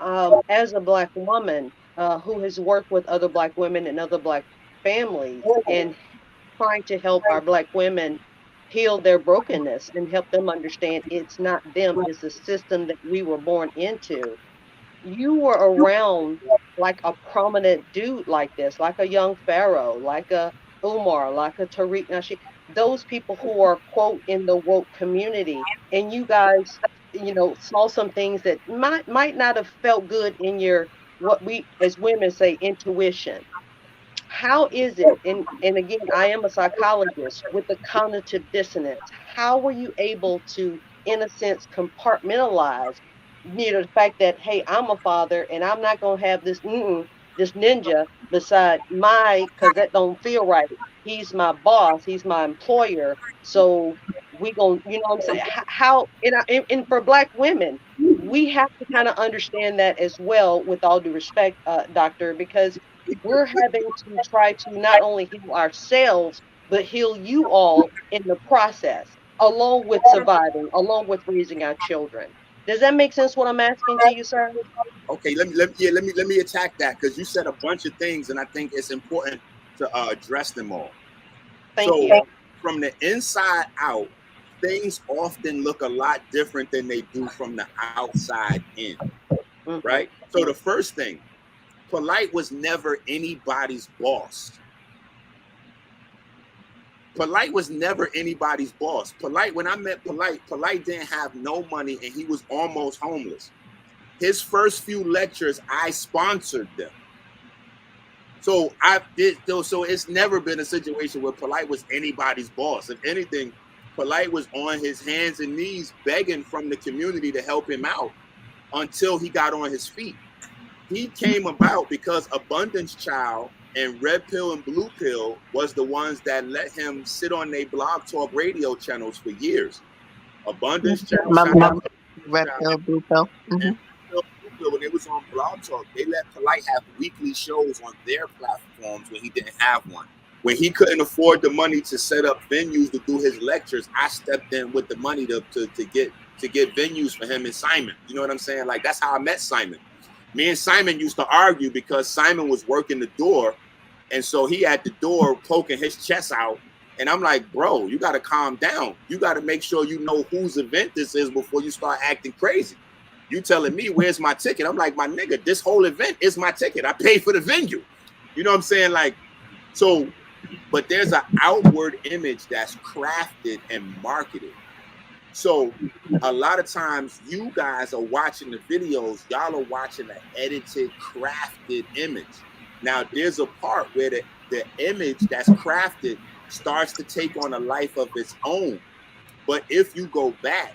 as a Black woman who has worked with other Black women and other Black families and trying to help our Black women heal their brokenness and help them understand it's not them, it's a system that we were born into. You were around like a prominent dude like this, like a young Pharaoh, like a Umar, like a Tariq Nasheed, those people who are, quote, in the woke community. And you guys, saw some things that might not have felt good in your, what we as women say, intuition. How is it, and again, I am a psychologist, with the cognitive dissonance, how were you able to, in a sense, compartmentalize, the fact that, hey, I'm a father and I'm not going to have this ninja beside because that don't feel right. He's my boss, he's my employer, so we going to, what I'm saying, how, and for Black women, we have to kind of understand that as well, with all due respect, doctor, because we're having to try to not only heal ourselves, but heal you all in the process, along with surviving, along with raising our children. Does that make sense what I'm asking to you, sir? Okay, let me attack that, because you said a bunch of things, and I think it's important to address them all. Thank you. From the inside out, things often look a lot different than they do from the outside in, right? So the first thing, Polight was never anybody's boss. Polight was never anybody's boss. Polight, when I met Polight didn't have no money and he was almost homeless. His first few lectures, I sponsored them. So it's never been a situation where Polight was anybody's boss. If anything, Polight was on his hands and knees begging from the community to help him out until he got on his feet. He came about because Abundance Child and Red Pill and Blue Pill was the ones that let him sit on their blog talk radio channels for years. Abundance Child, Red Pill, Blue Pill. When it was on Blog Talk, they let Polight have weekly shows on their platforms when he didn't have one. When he couldn't afford the money to set up venues to do his lectures, I stepped in with the money to get venues for him and Simon. You know what I'm saying? Like, that's how I met Simon. Me and Simon used to argue because Simon was working the door, and so he had the door poking his chest out. And I'm like, bro, you got to calm down. You got to make sure you know whose event this is before you start acting crazy. You telling me where's my ticket? I'm like, my nigga, this whole event is my ticket. I paid for the venue. You know what I'm saying? Like, so, but there's an outward image that's crafted and marketed. So a lot of times you guys are watching the videos, y'all are watching an edited, crafted image. Now there's a part where the image that's crafted starts to take on a life of its own. But if you go back,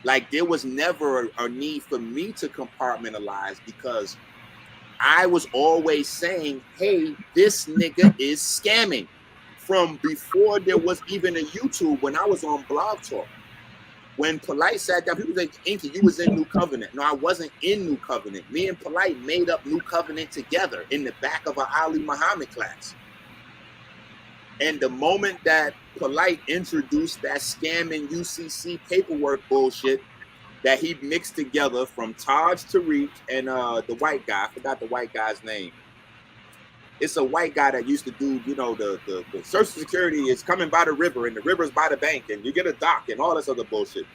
like, there was never a need for me to compartmentalize, because I was always saying, hey, this nigga is scamming, from before there was even a YouTube. When I was on Blog Talk, when Polight sat down, people think, Inky, you was in New Covenant. No, I wasn't in New Covenant. Me and Polight made up New Covenant together in the back of an Ali Muhammad class. And the moment that Polight introduced that scamming UCC paperwork bullshit that he mixed together from Taj Tariq and the white guy, I forgot the white guy's name. It's a white guy that used to do, you know, the Social Security is coming by the river and the river's by the bank and you get a dock and all this other bullshit.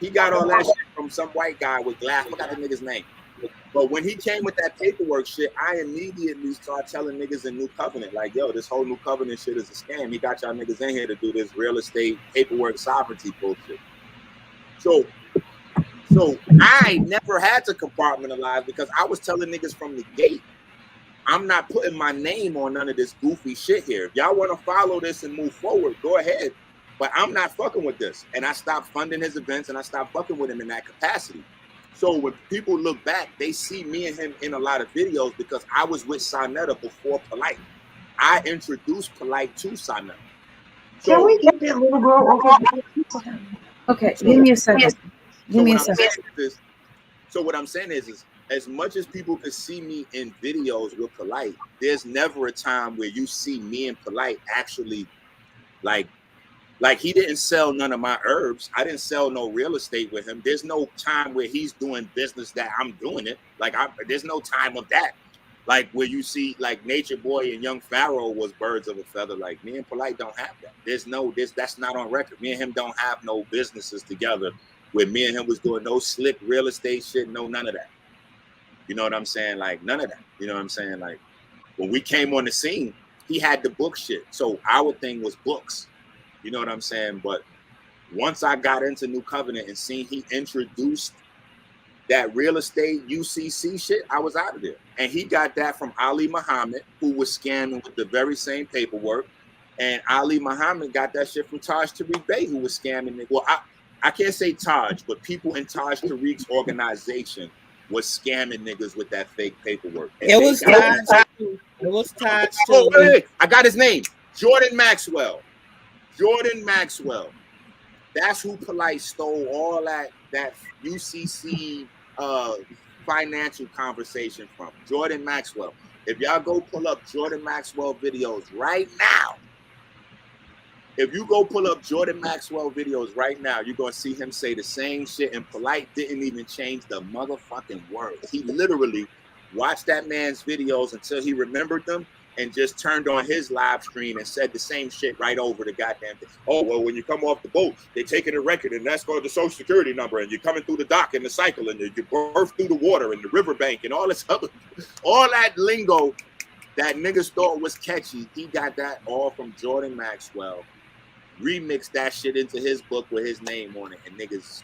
He got all that shit from some white guy with glass. I forgot the nigga's name. But when he came with that paperwork shit, I immediately started telling niggas in New Covenant, like, yo, this whole New Covenant shit is a scam. He got y'all niggas in here to do this real estate paperwork sovereignty bullshit. So I never had to compartmentalize, because I was telling niggas from the gate, I'm not putting my name on none of this goofy shit here. If y'all want to follow this and move forward, go ahead. But I'm not fucking with this. And I stopped funding his events and I stopped fucking with him in that capacity. So when people look back, they see me and him in a lot of videos because I was with Sonetta before Polight. I introduced Polight to Sonetta. So, can we get that little girl over? Okay, give me a second. Give me a second. So what I'm saying is as much as people can see me in videos with Polight, there's never a time where you see me and Polight actually like Like, he didn't sell none of my herbs. I didn't sell no real estate with him. There's no time where he's doing business that I'm doing it. Like, there's no time of that. Like, where you see, like, Nature Boy and Young Pharaoh was birds of a feather. Like, me and Polight don't have that. That's not on record. Me and him don't have no businesses together where me and him was doing no slick real estate shit, no none of that. You know what I'm saying? Like, none of that. You know what I'm saying? Like, when we came on the scene, he had the book shit. So our thing was books. You know what I'm saying? But once I got into New Covenant and seen he introduced that real estate UCC shit, I was out of there. And he got that from Ali Muhammad, who was scamming with the very same paperwork. And Ali Muhammad got that shit from Taj Tariq Bey, who was scamming. Well, I can't say Taj, but people in Taj Tariq's organization was scamming niggas with that fake paperwork. And it was Taj too. It was Taj too. Oh, wait. I got his name. Jordan Maxwell. Jordan Maxwell. That's who Polight stole all that UCC financial conversation from. Jordan Maxwell. If y'all go pull up Jordan Maxwell videos right now, if you go pull up Jordan Maxwell videos right now, you're going to see him say the same shit, and Polight didn't even change the motherfucking word. He literally watched that man's videos until he remembered them and just turned on his live stream and said the same shit right over the goddamn thing. Oh, well, when you come off the boat, they taking a record, and that's called the social security number, and you're coming through the dock and the cycle, and you birth through the water and the riverbank and all this other, all that lingo that niggas thought was catchy. He got that all from Jordan Maxwell, remixed that shit into his book with his name on it, and niggas,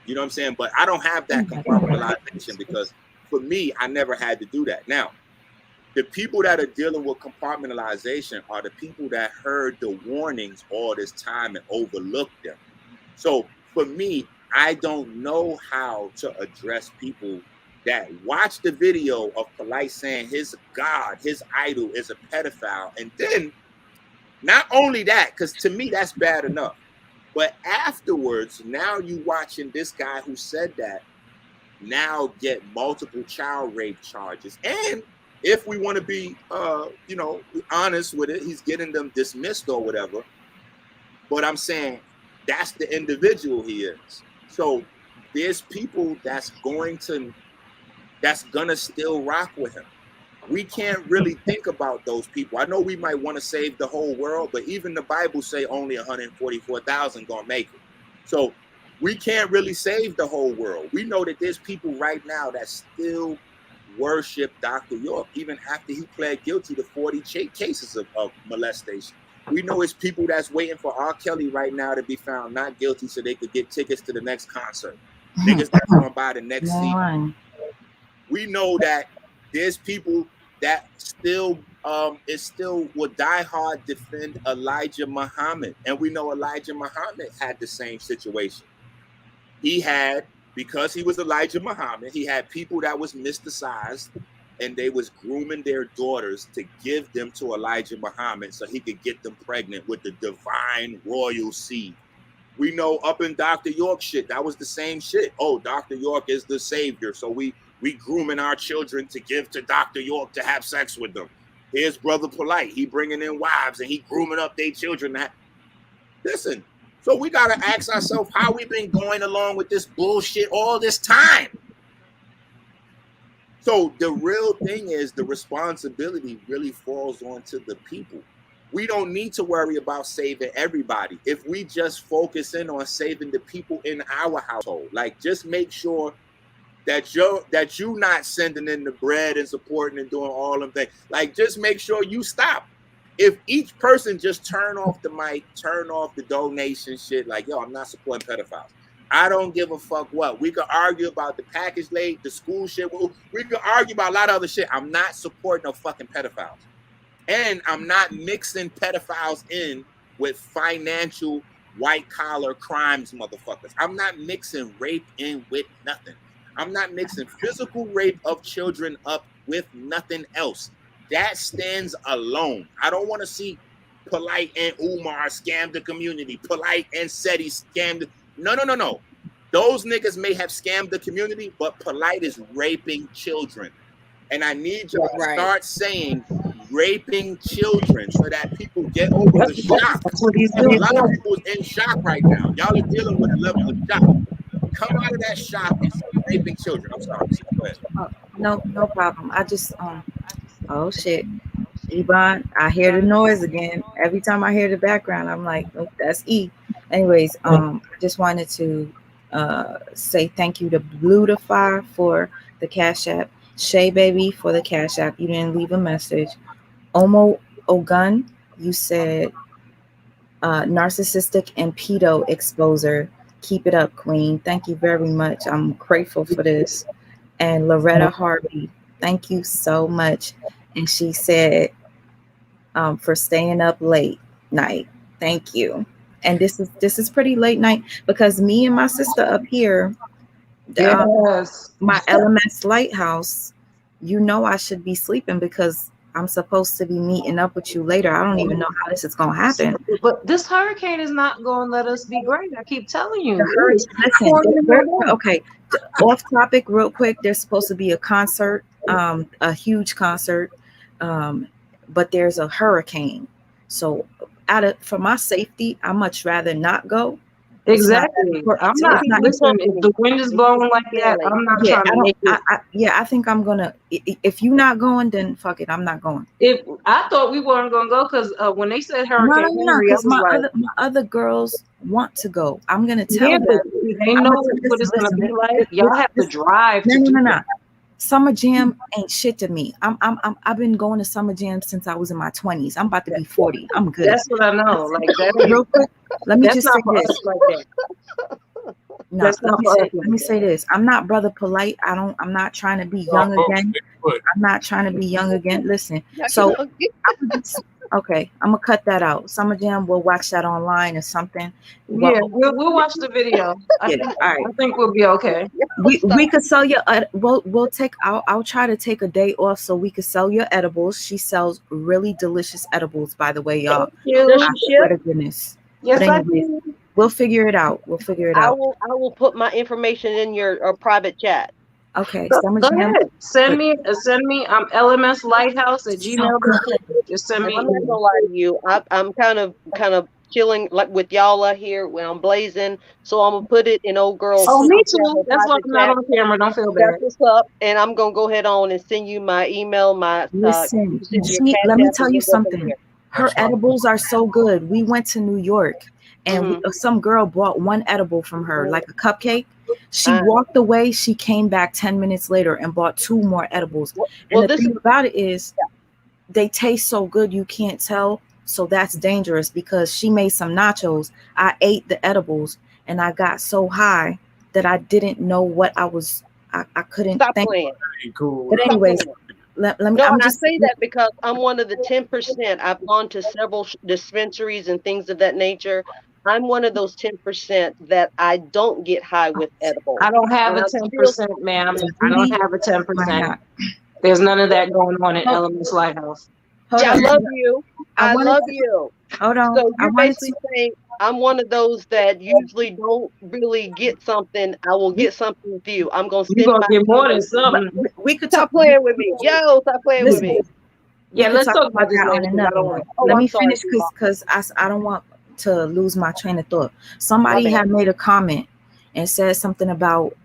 you know what I'm saying? But I don't have that compartmentalization because for me, I never had to do that. Now, the people that are dealing with compartmentalization are the people that heard the warnings all this time and overlooked them. So for me, I don't know how to address people that watch the video of Polight saying his God, his idol is a pedophile. And then not only that, because to me, that's bad enough. But afterwards, now you watching this guy who said that now get multiple child rape charges. And if we want to be, honest with it, he's getting them dismissed or whatever. But I'm saying that's the individual he is. So there's people that's gonna still rock with him. We can't really think about those people. I know we might want to save the whole world, but even the Bible say only 144,000 gonna make it. So we can't really save the whole world. We know that there's people right now that still worship Dr. York, even after he pled guilty to 40 cases of molestation. We know it's people that's waiting for R. Kelly right now to be found not guilty so they could get tickets to the next concert. Niggas that's going to buy the next CD. We know that there's people that still would die hard defend Elijah Muhammad. And we know Elijah Muhammad had the same situation. He had, because he was Elijah Muhammad, he had people that was mysticized and they was grooming their daughters to give them to Elijah Muhammad so he could get them pregnant with the divine royal seed. We know up in Dr. York shit, that was the same shit. Oh, Dr. York is the savior, so we grooming our children to give to Dr. York to have sex with them. Here's Brother Polight, he bringing in wives and he grooming up their children. Listen, so we got to ask ourselves how we've been going along with this bullshit all this time. So the real thing is the responsibility really falls onto the people. We don't need to worry about saving everybody. If we just focus in on saving the people in our household, like just make sure that you not sending in the bread and supporting and doing all them things. Like just make sure you stop. If each person just turn off the mic, turn off the donation shit, like, yo, I'm not supporting pedophiles. I don't give a fuck what. We could argue about the package late, the school shit. We could argue about a lot of other shit. I'm not supporting no fucking pedophiles. And I'm not mixing pedophiles in with financial white-collar crimes, motherfuckers. I'm not mixing rape in with nothing. I'm not mixing physical rape of children up with nothing else. That stands alone. I don't want to see Polight and Umar scam the community. Polight and Seti scammed. No. Those niggas may have scammed the community, but Polight is raping children. And I need you to start saying raping children so that people get over the shock. That's what he's Because a doing. lot of people is in shock right now. Y'all are dealing with a level of shock. Come out of that shock and start raping children. I'm sorry. Go ahead. No problem. I just oh shit. Ebon, I hear the noise again. Every time I hear the background, I'm like, oh, that's E. Anyways, I just wanted to say thank you to Blutify for the Cash App, Shay Baby for the Cash App. You didn't leave a message. Omo Ogun, you said narcissistic and pedo exposer. Keep it up, Queen. Thank you very much. I'm grateful for this. And Loretta Harvey, thank you so much. And she said, for staying up late night. Thank you. And this is pretty late night because me and my sister up here, my LMS Lighthouse, you know I should be sleeping because I'm supposed to be meeting up with you later. I don't even know how this is gonna happen. But this hurricane is not going to let us be great. I keep telling you. Okay, off topic real quick. There's supposed to be a concert, a huge concert, but there's a hurricane. So for my safety, I much rather not go. Exactly. I'm not listen. If the wind is blowing like that, I'm not trying to make it. I think I'm gonna. If you're not going, then fuck it. I'm not going. If I thought we weren't gonna go because when they said Hurricane Henry, because my other girls want to go. I'm gonna tell them. They know what it's gonna be like. Y'all have to drive. No. Summer Jam ain't shit to me. I've been going to Summer Jam since I was in my 20s. I'm about to be 40. I'm good. That's what I know. Like that. Real quick, let me just say this. Like that. No, let me say this. I'm not Brother Polight. I'm not trying to be young again. I'm not trying to be young again. Listen. So okay, I'm gonna cut that out. Summer Jam, we'll watch that online or something. Yeah, we'll watch the video. I think we'll be okay. We could sell your. We'll take. I'll try to take a day off so we could sell your edibles. She sells really delicious edibles, by the way, y'all. I swear to goodness. Yes, I do. We'll figure it out. I will put my information in your private chat. Okay. Go ahead. Send me LMS Lighthouse at gmail.com. Just send me. I'm not gonna lie to you. I'm kind of chilling like with y'all out here when I'm blazing. So I'm gonna put it in old girl. Oh, me too. That's why I'm not on camera. Don't feel bad. That's what's up. And I'm gonna go ahead on and send you my email. Listen, let me tell you something. Her edibles are so good. We went to New York. And some girl bought one edible from her, like a cupcake. She walked away. She came back 10 minutes later and bought 2 more edibles. And the thing about it is, they taste so good you can't tell. So that's dangerous because she made some nachos. I ate the edibles and I got so high that I didn't know what I was. I couldn't think. Cool. But anyways. Let me. No, I say that because I'm one of the 10%. I've gone to several dispensaries and things of that nature. I'm one of those 10% that I don't get high with edibles. I don't have a 10%, ma'am. I don't have a 10%. There's none of that going on in LMS Lighthouse. I love you. I love you. Hold on. So you're basically saying I'm one of those that usually don't really get something. I will get something with you. I'm gonna send You're gonna get more than something. We could stop playing with me. Yo, stop playing with me. Yeah, let's talk about this on another one. Let me finish because I don't want to lose my train of thought. Somebody had made a comment and said something about,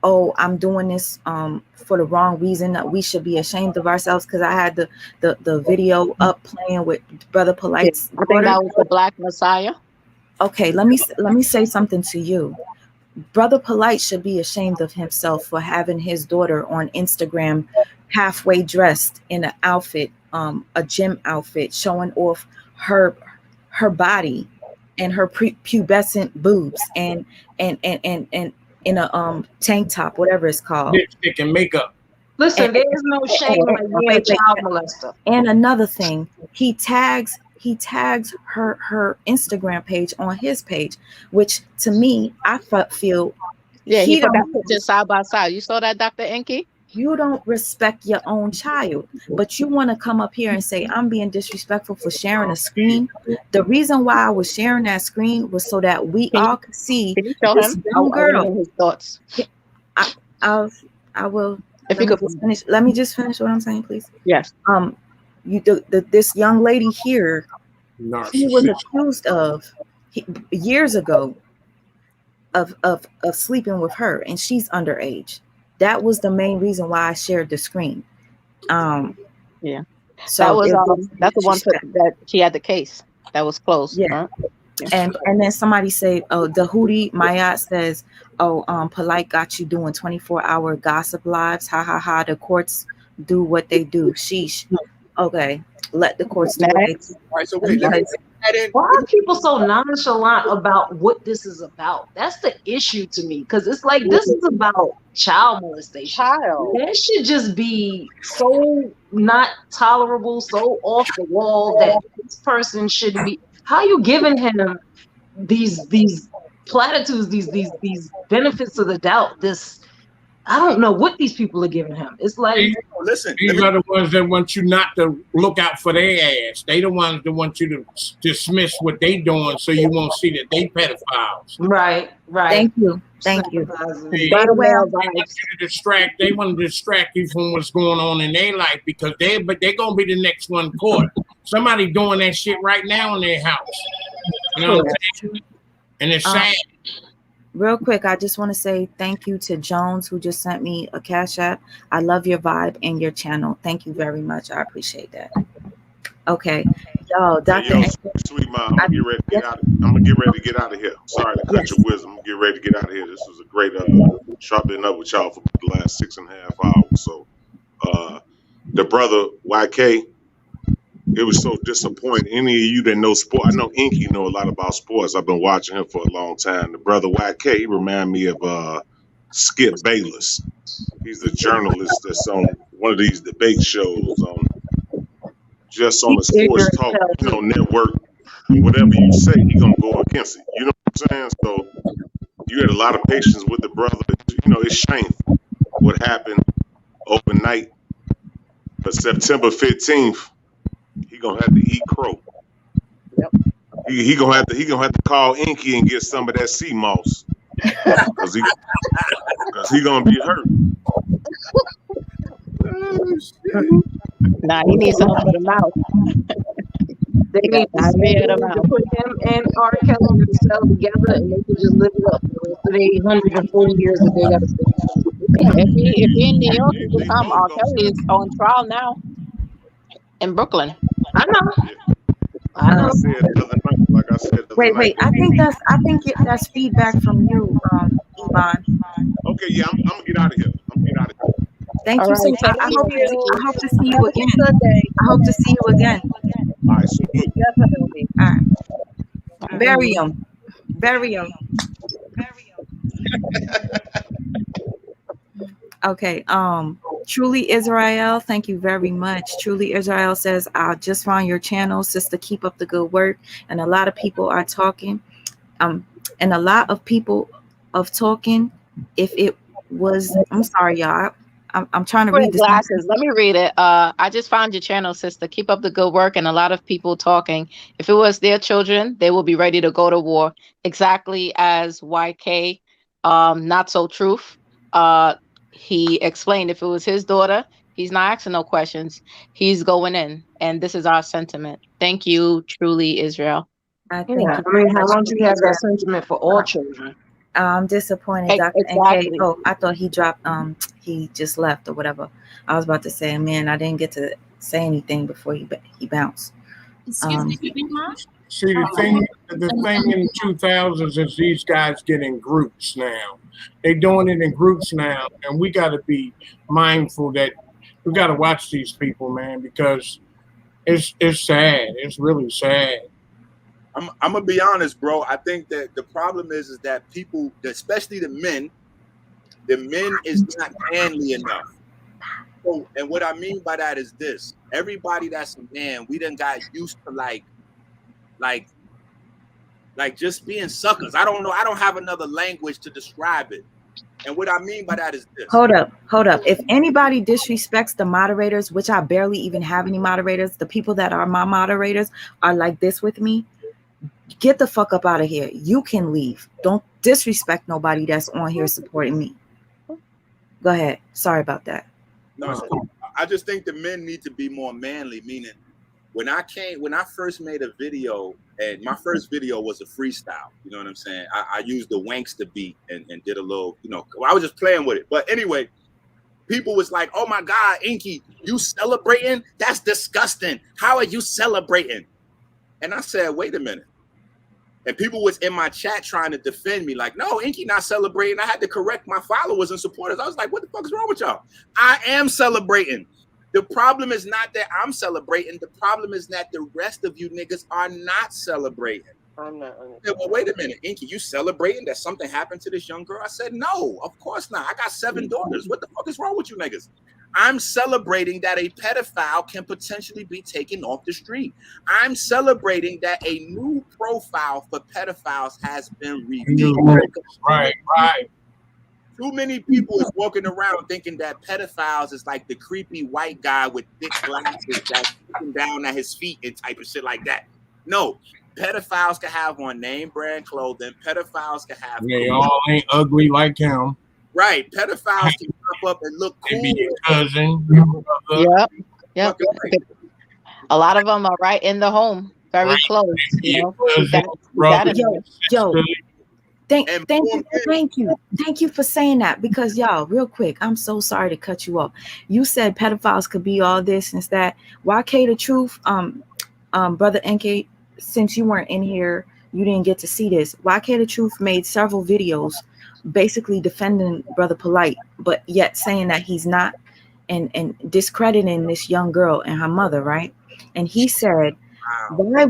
oh, I'm doing this for the wrong reason, that we should be ashamed of ourselves, because I had the video up playing with Brother Polight's I think that was the Black Messiah. Okay, let me say something to you. Brother Polight should be ashamed of himself for having his daughter on Instagram halfway dressed in an outfit, a gym outfit, showing off her body and her pubescent boobs and in a tank top, whatever it's called. Lipstick and makeup. Listen, there is no shame in being a child molester. And another thing, he tags her Instagram page on his page, which to me, I feel he put that picture side by side. You saw that, Dr. Enki? You don't respect your own child, but you want to come up here and say I'm being disrespectful for sharing a screen. The reason why I was sharing that screen was so that we all could see this young girl. His thoughts. I will. If you could finish, let me just finish what I'm saying, please. Yes. This young lady here, he was accused of years ago of sleeping with her, and she's underage. That was the main reason why I shared the screen. Yeah. So that was that's the one that she had the case that was closed. Yeah. Right? And then somebody say, oh, the Hootie Mayat says, oh, Polight got you doing 24-hour gossip lives. Ha ha ha. The courts do what they do. Sheesh. Okay. Let the courts do what they do. All right, so wait, let me add in. Why are people so nonchalant about what this is about? That's the issue to me, because it's like this is about child molestation. That should just be so not tolerable, so off the wall that this person shouldn't be. How are you giving him these platitudes, these benefits of the doubt? I don't know what these people are giving him. It's like, listen, these are the ones that want you not to look out for their ass. They the ones that want you to dismiss what they doing so you won't see that they pedophiles. Right. Thank you. They want to distract you from what's going on in their life, because they're gonna be the next one caught. Somebody doing that shit right now in their house. You know what I'm saying? And it's sad. Real quick, I just want to say thank you to Jones, who just sent me a Cash App. I love your vibe and your channel. Thank you very much. I appreciate that. Okay, y'all, Dr. Sweet Mom, I'm gonna get ready to get out. I'm gonna get ready to get out of here. Sorry to cut your wisdom. I'm gonna get ready to get out of here. This was a great sharpening up with y'all for the last 6.5 hours. So, the brother YK, it was so disappointing. Any of you that know sport, I know Inky know a lot about sports. I've been watching him for a long time. The brother YK, he remind me of Skip Bayless. He's a journalist that's on one of these debate shows on the sports talk, network. Whatever you say, he gonna go against it. You know what I'm saying? So you had a lot of patience with the brother. It's shameful what happened overnight. But September 15th, he gonna have to eat crow. Yep. He gonna have to call Inky and get some of that sea moss, cause he gonna be hurt. Nah, he needs something for the mouth. They need to put him and R. Kelly in the cell together, and they can just live it up for the 140 years that they got to stay. If he in New York, he can come. R. Kelly is on trial now in Brooklyn. I know. Wait. I think that's feedback from you, Yvonne. Okay, yeah, I'm gonna get out of here. Thank All you right, so much. I hope to see you again. I hope to see you again. All right, so Definitely. All right. Bury him. Okay. Truly Israel, thank you very much. Truly Israel says, I just found your channel, sister. Keep up the good work. And a lot of people are talking. And a lot of people of talking. If it was, I'm sorry, y'all. I'm trying to read this. Glasses. Let me read it. I just found your channel, sister. Keep up the good work. And a lot of people talking. If it was their children, they will be ready to go to war. Exactly as YK, not so truth. He explained if it was his daughter, he's not asking no questions. He's going in. And this is our sentiment. Thank you, truly, Israel. How long do you have that sentiment for all children? I'm disappointed, Dr. Exactly. NK. Oh, I thought he dropped, he just left or whatever. I was about to say, man, I didn't get to say anything before he bounced. Excuse me, Big Mom? See, the thing in the 2000s is these guys get in groups now. They're doing it in groups now, and we got to be mindful that we got to watch these people, man, because it's sad. It's really sad. I'm gonna be honest, bro. I think that the problem is that people, especially the men is not manly enough. So, and what I mean by that is this: everybody that's a man, we done got used to like just being suckers. I don't know. I don't have another language to describe it. And what I mean by that is this. Hold up. If anybody disrespects the moderators, which I barely even have any moderators, the people that are my moderators are like this with me. Get the fuck up out of here. You can leave. Don't disrespect nobody that's on here supporting me. Go ahead. Sorry about that. No, I just think the men need to be more manly. Meaning, when I first made a video, and my first video was a freestyle. You know what I'm saying? I used the Wankster beat and did a little, I was just playing with it. But anyway, people was like, "Oh my God, Inky, you celebrating? That's disgusting. How are you celebrating?" And I said, "Wait a minute." And people was in my chat trying to defend me, like, "No, Inky not celebrating." I had to correct my followers and supporters. I was like, "What the fuck is wrong with y'all? I am celebrating." The problem is not that I'm celebrating. The problem is that the rest of you niggas are not celebrating. I'm not. Said, "Well, wait a minute, Inky, you celebrating that something happened to this young girl?" I said, "No, of course not. I got 7 daughters. What the fuck is wrong with you niggas? I'm celebrating that a pedophile can potentially be taken off the street. I'm celebrating that a new profile for pedophiles has been revealed." Right. Too many people is walking around thinking that pedophiles is like the creepy white guy with thick glasses that's looking down at his feet and type of shit like that. No, pedophiles can have on name brand clothing. Pedophiles can have. They all ain't ugly like him. Right. Pedophiles can pop up and look cool. Be your cousin. Yep. A lot of them are right in the home, very close. Thank you for saying that, because y'all, real quick, I'm so sorry to cut you off. You said pedophiles could be all this and that. YK the truth, brother NK, since you weren't in here, you didn't get to see this. YK the truth made several videos basically defending brother Polight, but yet saying that he's not, and discrediting this young girl and her mother, right? And he said, why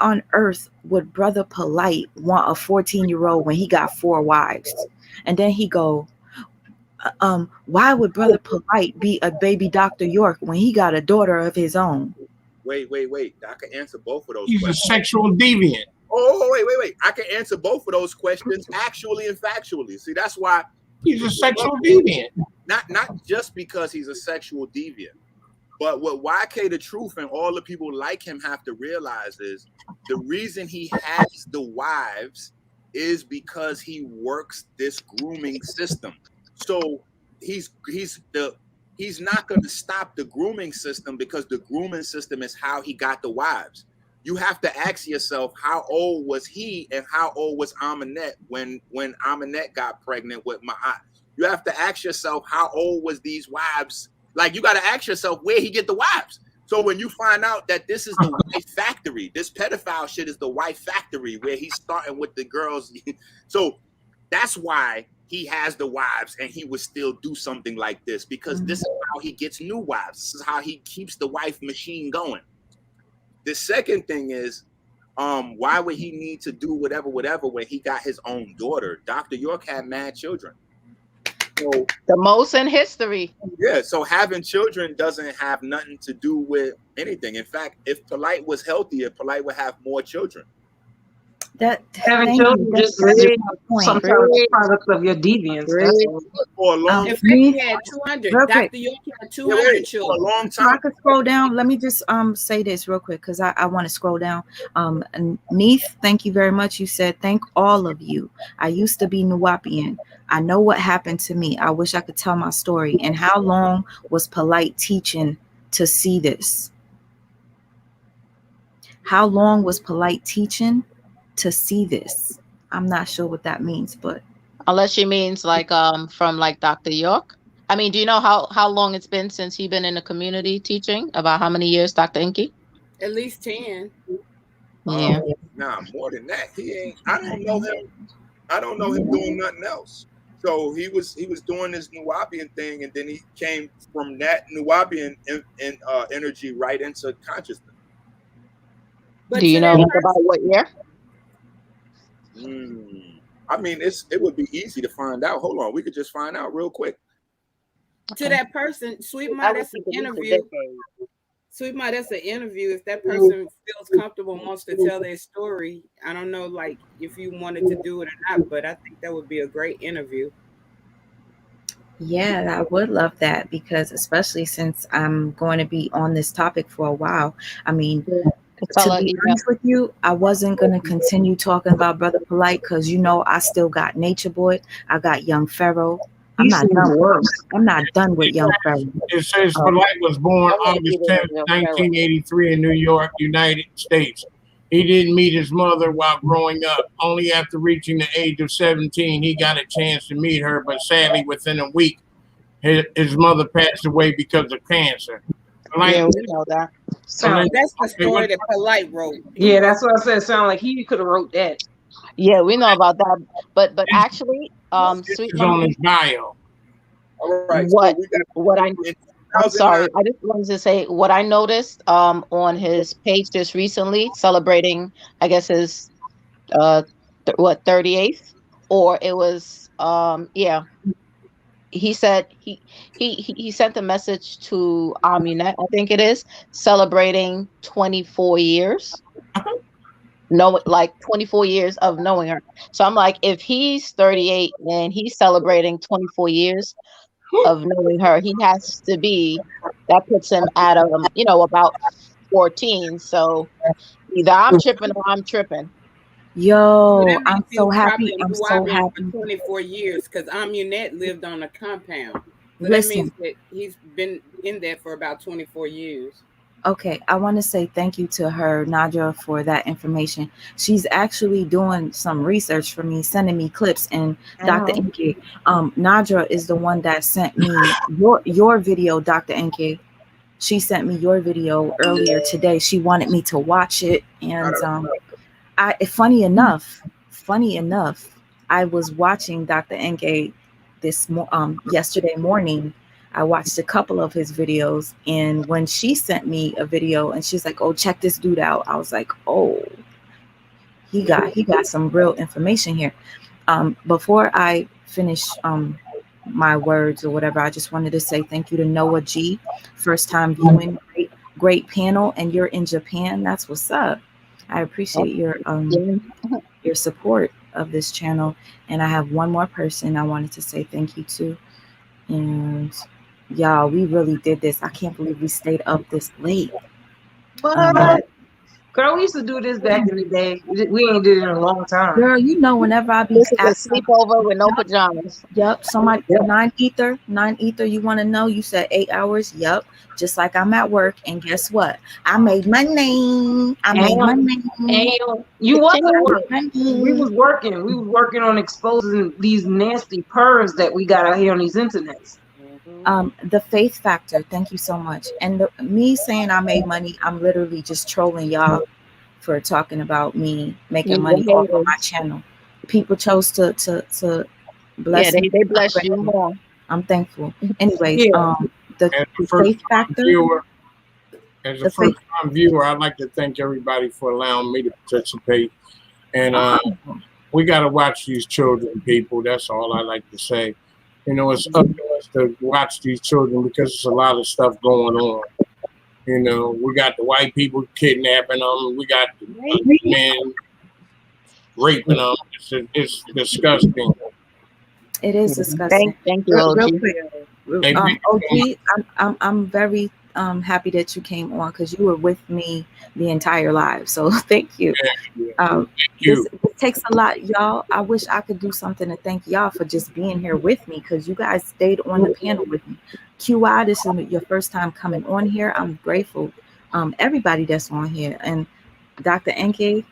on earth would brother Polight want a 14-year-old when he got 4 wives? And then he go, why would brother Polight be a baby Dr. York when he got a daughter of his own? Wait. I can answer both of those He's questions. a sexual deviant. Oh, wait. I can answer both of those questions actually and factually. See, that's why he's a sexual deviant. Not just because he's a sexual deviant. But what YK the truth and all the people like him have to realize is the reason he has the wives is because he works this grooming system. So he's not going to stop the grooming system, because the grooming system is how he got the wives. You have to ask yourself, how old was he and how old was Aminette when Aminette got pregnant with Ma'at? You have to ask yourself, how old was these wives? Like, you got to ask yourself where he get the wives. So when you find out that this is the wife factory, this pedophile shit is the wife factory where he's starting with the girls. So that's why he has the wives and he would still do something like this, because this is how he gets new wives. This is how he keeps the wife machine going. The second thing is, why would he need to do whatever when he got his own daughter? Dr. York had mad children. So, the most in history. Yeah, so having children doesn't have nothing to do with anything. In fact, if Polight was healthier, Polight would have more children. Having children just sometimes products of your deviance. For a long time. He had 200. Dr. York had 200 children. For a long time. I could scroll down. Let me just say this real quick, because I want to scroll down. And Neith, thank you very much. You said, thank all of you. I used to be Nuwapian. I know what happened to me. I wish I could tell my story. And how long was Polight teaching to see this? How long was Polight teaching to see this? I'm not sure what that means, but unless she means like from like Dr. York. I mean, do you know how long it's been since he's been in the community teaching? About how many years, Dr. Inky? At least 10. Yeah. Nah, more than that. He ain't. I don't know him doing nothing else. So he was doing this Nuwapian thing, and then he came from that Nuwapian energy right into consciousness. But do you know about what year? I mean, it would be easy to find out. Hold on, we could just find out real quick. To that person, Sweet Ma, that's an interview. Sweet Ma, that's an interview. If that person feels comfortable, wants to tell their story, I don't know, like if you wanted to do it or not, but I think that would be a great interview. Yeah, I would love that, because especially since I'm going to be on this topic for a while. I mean, to be honest with you, I wasn't going to continue talking about Brother Polight, because, you know, I still got Nature Boy. I got Young Pharaoh. I'm not done. I'm not done with young Pharaoh. It says Polight was born August 10th, 1983 in New York, United States. He didn't meet his mother while growing up. Only after reaching the age of 17, he got a chance to meet her, but sadly, within a week, his mother passed away because of cancer. Yeah, we know that. That's the story that Polight wrote. Yeah, that's what I said. Sound like he could have wrote that. Yeah, we know about that. But actually, Sweet is on his bio. All right. What I'm sorry. I just wanted to say what I noticed on his page just recently, celebrating, I guess his 38th, or it was he said he sent a message to Amunet, I think it is, celebrating 24 years. No, like 24 years of knowing her. So I'm like, if he's 38 and he's celebrating 24 years of knowing her, he has to be, that puts him at about 14. So either I'm tripping or I'm tripping. Yo, I'm so happy. I'm so happy. For 24 years, because Amunet lived on a compound. So Listen. that means that he's been in there for about 24 years. Okay, I want to say thank you to her, Nadra, for that information. She's actually doing some research for me, sending me clips. And Dr. Enke, Nadra is the one that sent me your video, Dr. Enke. She sent me your video earlier today. She wanted me to watch it, and funny enough, I was watching Dr. Enke yesterday morning. I watched a couple of his videos, and when she sent me a video and she's like, "Oh, check this dude out," I was like, "Oh, he got some real information here." Before I finish my words or whatever, I just wanted to say thank you to Noah G. First time viewing, great panel, and you're in Japan. That's what's up. I appreciate your support of this channel. And I have one more person I wanted to say thank you to. And y'all, we really did this. I can't believe we stayed up this late. Girl, we used to do this back in the day. We ain't did it in a long time. Girl, you know, whenever I be at sleepover with no pajamas. Yep. Somebody 9 ether. You want to know? You said 8 hours. Yep. Just like I'm at work, and guess what? I made money. You wasn't working. We was working. We was working on exposing these nasty pervs that we got out here on these internets. The faith factor. Thank you so much. And me saying I made money, I'm literally just trolling y'all for talking about me making money off of my channel. People chose to bless me. They bless you more. I'm thankful. Anyways, the faith factor. As a first-time viewer, I'd like to thank everybody for allowing me to participate. And we got to watch these children, people. That's all I like to say. You know, it's up to us to watch these children because there's a lot of stuff going on. You know, we got the white people kidnapping them. We got the men raping them. It's disgusting. It is disgusting. Thank you, OG. OG, I'm very happy that you came on because you were with me the entire live. So thank you. This takes a lot, y'all. I wish I could do something to thank y'all for just being here with me because you guys stayed on the panel with me. QI, this is your first time coming on here. I'm grateful. Everybody that's on here. And Dr. Enke,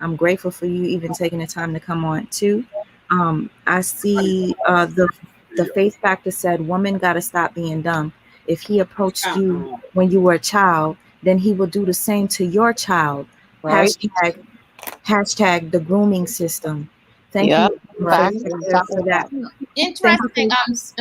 I'm grateful for you even taking the time to come on too. I see the faith factor said, woman got to stop being dumb. If he approached you when you were a child, then he will do the same to your child. Right. Hashtag the grooming system. Thank you for that. Interesting,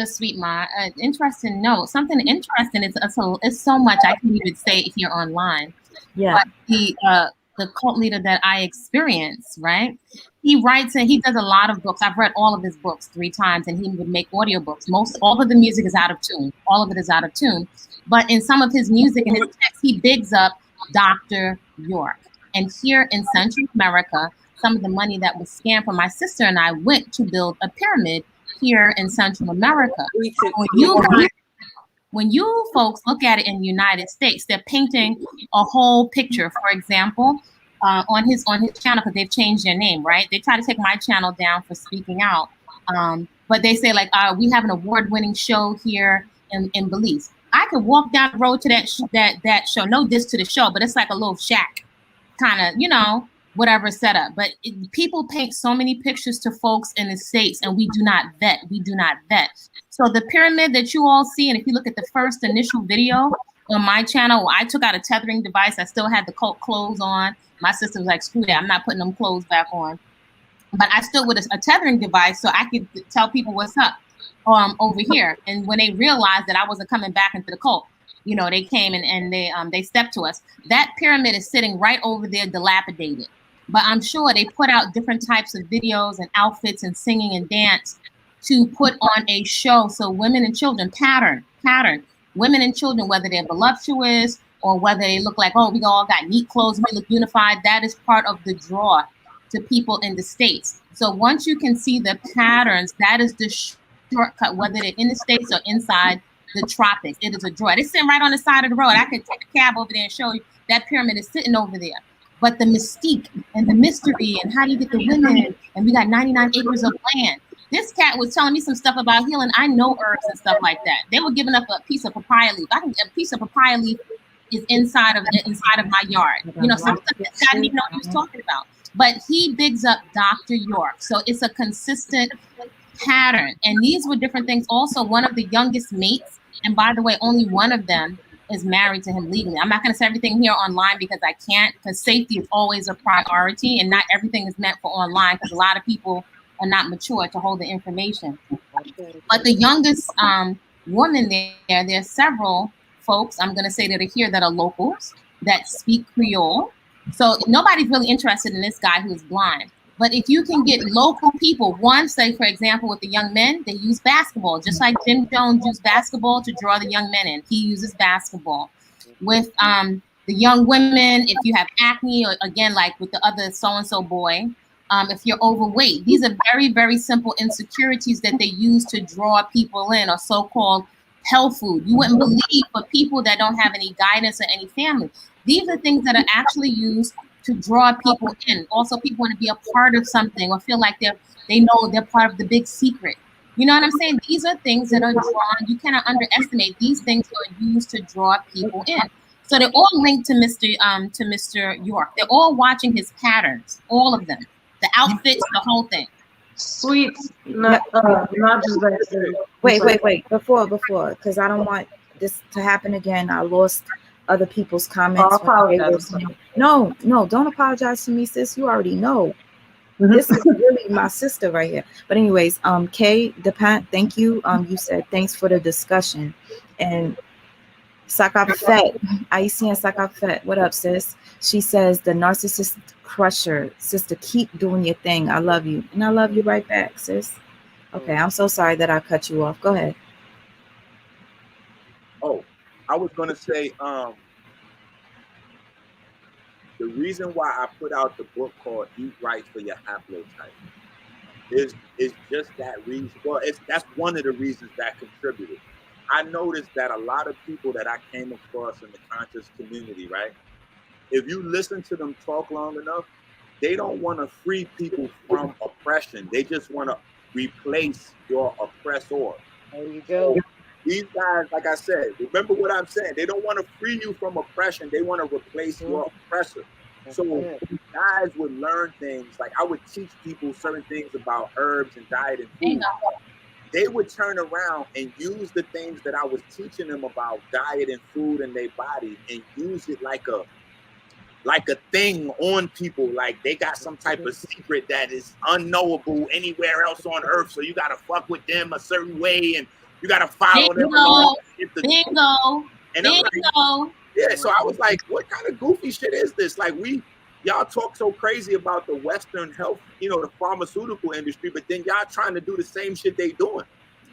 Sweet Ma. Interesting note. Something interesting. It's so much I can't even say here online. Yeah. But the cult leader that I experience, right? He writes and he does a lot of books. I've read all of his books 3 times, and he would make audiobooks. All of the music is out of tune. All of it is out of tune. But in some of his music and his text, he bigs up Dr. York. And here in Central America, some of the money that was scammed from my sister and I went to build a pyramid here in Central America. When you folks look at it in the United States, they're painting a whole picture. For example, on his channel, because they've changed their name, right? They try to take my channel down for speaking out. but they say like, we have an award-winning show here in Belize. I could walk down the road to that show. No diss to the show, but it's like a little shack, kind of, you know, whatever setup. But people paint so many pictures to folks in the States, and we do not vet. We do not vet. So the pyramid that you all see, and if you look at the first initial video on my channel, I took out a tethering device. I still had the cult clothes on. My sister was like, screw that, I'm not putting them clothes back on. But I stood with a tethering device so I could tell people what's up over here. And when they realized that I wasn't coming back into the cult, you know, they came and they stepped to us. That pyramid is sitting right over there, dilapidated. But I'm sure they put out different types of videos and outfits and singing and dance to put on a show. So women and children, pattern. Women and children, whether they're voluptuous or whether they look like, oh, we all got neat clothes, we look unified, that is part of the draw to people in the States. So once you can see the patterns, that is the shortcut, whether they're in the States or inside the tropics. It is a draw. They're sitting right on the side of the road. I could take a cab over there and show you that pyramid is sitting over there. But the mystique and the mystery and how do you get the women, and we got 99 acres of land. This cat was telling me some stuff about healing. I know herbs and stuff like that. They were giving up a piece of papaya leaf. A piece of papaya leaf is inside of my yard. You know, some stuff that I didn't even know he was talking about. But he bigs up Dr. York. So it's a consistent pattern. And these were different things. Also, one of the youngest mates, and by the way, only one of them is married to him legally. I'm not going to say everything here online because I can't, because safety is always a priority and not everything is meant for online because a lot of people are not mature to hold the information. But the youngest woman there's several folks, I'm going to say that are here that are locals that speak Creole. So nobody's really interested in this guy who's blind. But if you can get local people, one, say, for example, with the young men, they use basketball, just like Jim Jones used basketball to draw the young men in. He uses basketball. With the young women, if you have acne, or again, like with the other so-and-so boy, if you're overweight, these are very, very simple insecurities that they use to draw people in, or so-called health food. You wouldn't believe for people that don't have any guidance or any family. These are things that are actually used to draw people in. Also, people want to be a part of something or feel like they know they're part of the big secret. You know what I'm saying? These are things that are drawn. You cannot underestimate. These things are used to draw people in. So they're all linked to Mr. York. They're all watching his patterns, all of them. The outfits, the whole thing. Sweet. Not just that. Wait. Before, because I don't want this to happen again. I lost other people's comments. No, don't apologize to me, sis. You already know. This is really my sister right here. But anyways, Kay DePant, thank you. You said thanks for the discussion. And Sakafet, Aisien Sakafet, what up, sis? She says the narcissist crusher, sister, keep doing your thing. I love you. And I love you right back, sis. Okay, I'm so sorry that I cut you off. Go ahead. Oh, I was gonna say, the reason why I put out the book called Eat Right for Your Haplotype is just that reason. Well, that's one of the reasons that contributed. I noticed that a lot of people that I came across in the conscious community, right? If you listen to them talk long enough, they don't want to free people from oppression. They just want to replace your oppressor. There you go. These guys, like I said, remember what I'm saying. They don't want to free you from oppression. They want to replace your oppressor. So guys would learn things. Like I would teach people certain things about herbs and diet and food. They would turn around and use the things that I was teaching them about diet and food and their body and use it like a thing on people. Like they got some type of secret that is unknowable anywhere else on earth. So you got to fuck with them a certain way and you got to follow them. Bingo. And I'm like, yeah, so I was like, what kind of goofy shit is this? Like y'all talk so crazy about the Western health, the pharmaceutical industry, but then y'all trying to do the same shit they doing.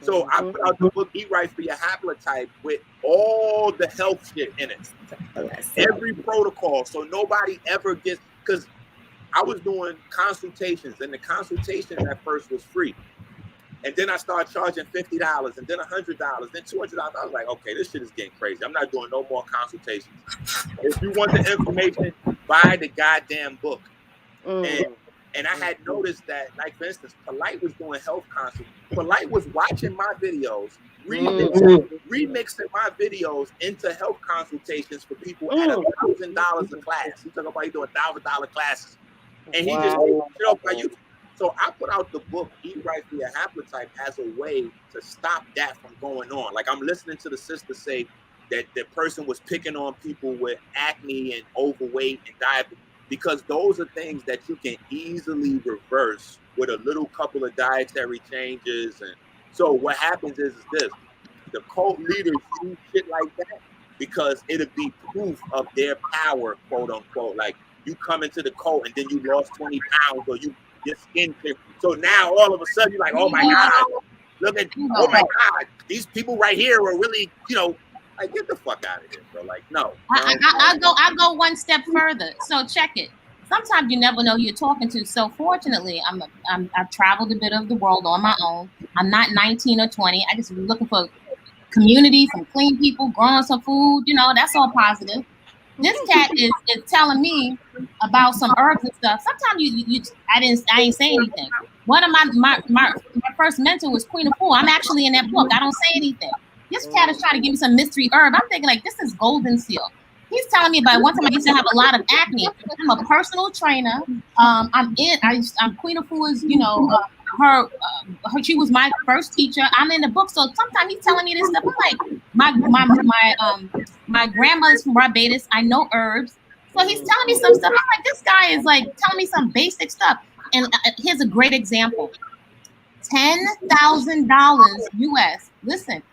So I put out the book, Eat Right for Your Haplotype, with all the health shit in it. Every protocol. So nobody ever gets, because I was doing consultations and the consultation at first was free. And then I started charging $50 and then $100, then $200. I was like, okay, this shit is getting crazy. I'm not doing no more consultations. If you want the information, buy the goddamn book. And And I had noticed that, like, for instance, Polight was doing health consults. Polight was watching my videos, remixing my videos into health consultations for people at $1,000 a class. He talking about he doing $1,000 classes. And he just made shit up by YouTube. So I put out the book, Eat Right for Your Haplotype, as a way to stop that from going on. Like, I'm listening to the sister say that the person was picking on people with acne and overweight and diabetes, because those are things that you can easily reverse with a little couple of dietary changes. And so what happens is this: the cult leaders do shit like that because it'll be proof of their power, quote unquote. Like, you come into the cult and then you lost 20 pounds, or your skin clear. So now all of a sudden you're like, oh my God, look at, oh my God, these people right here are really, like, get the fuck out of here, bro. Like, no. I'll go one step further. So check it. Sometimes you never know who you're talking to. So fortunately, I've traveled a bit of the world on my own. I'm not 19 or 20. I just looking for community, some clean people, growing some food. That's all positive. This cat is telling me about some herbs and stuff. Sometimes I ain't saying anything. One of my first mentor was Queen of Fool. I'm actually in that book. I don't say anything. This cat is trying to give me some mystery herb. I'm thinking, like, this is golden seal. He's telling me about one time I used to have a lot of acne. I'm a personal trainer. I'm Queen of Fool is, she was my first teacher. I'm in the book. So sometimes he's telling me this stuff. I'm like, my grandmother's from Barbados. I know herbs. So he's telling me some stuff. I'm like, this guy is like telling me some basic stuff. And here's a great example. $10,000 US. Listen,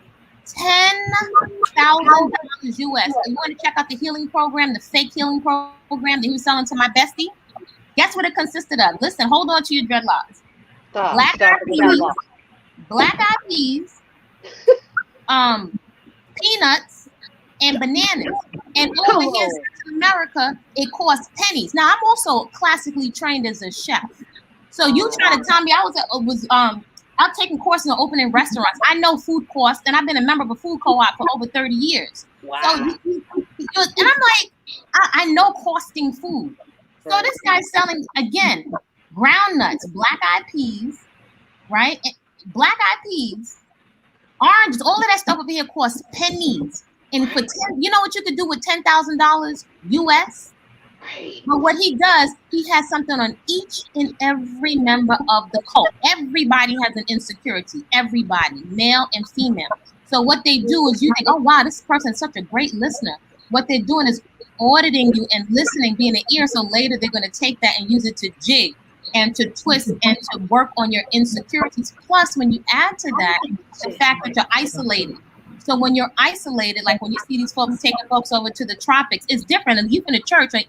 $10,000 US. You want to check out the healing program, the fake healing program that he was selling to my bestie? Guess what it consisted of? Listen, hold on to your dreadlocks. Black-eyed peas, peanuts, and bananas. And over here in America, it costs pennies. Now, I'm also classically trained as a chef. So you trying to tell me I'm taking courses on opening restaurants. I know food costs, and I've been a member of a food co-op for over 30 years. Wow. So and I'm like, I know costing food. So this guy's selling, again, ground nuts, black-eyed peas, right? Black-eyed peas, oranges, all of that stuff over here costs pennies. And for you know what you could do with $10,000 US? Right. But what he does, he has something on each and every member of the cult. Everybody has an insecurity. Everybody, male and female. So what they do is you think, oh wow, this person's such a great listener. What they're doing is auditing you and listening, being an ear. So later they're going to take that and use it to jig and to twist and to work on your insecurities. Plus, when you add to that the fact that you're isolated. So when you're isolated, like when you see these folks taking folks over to the tropics, it's different. And you in a church, a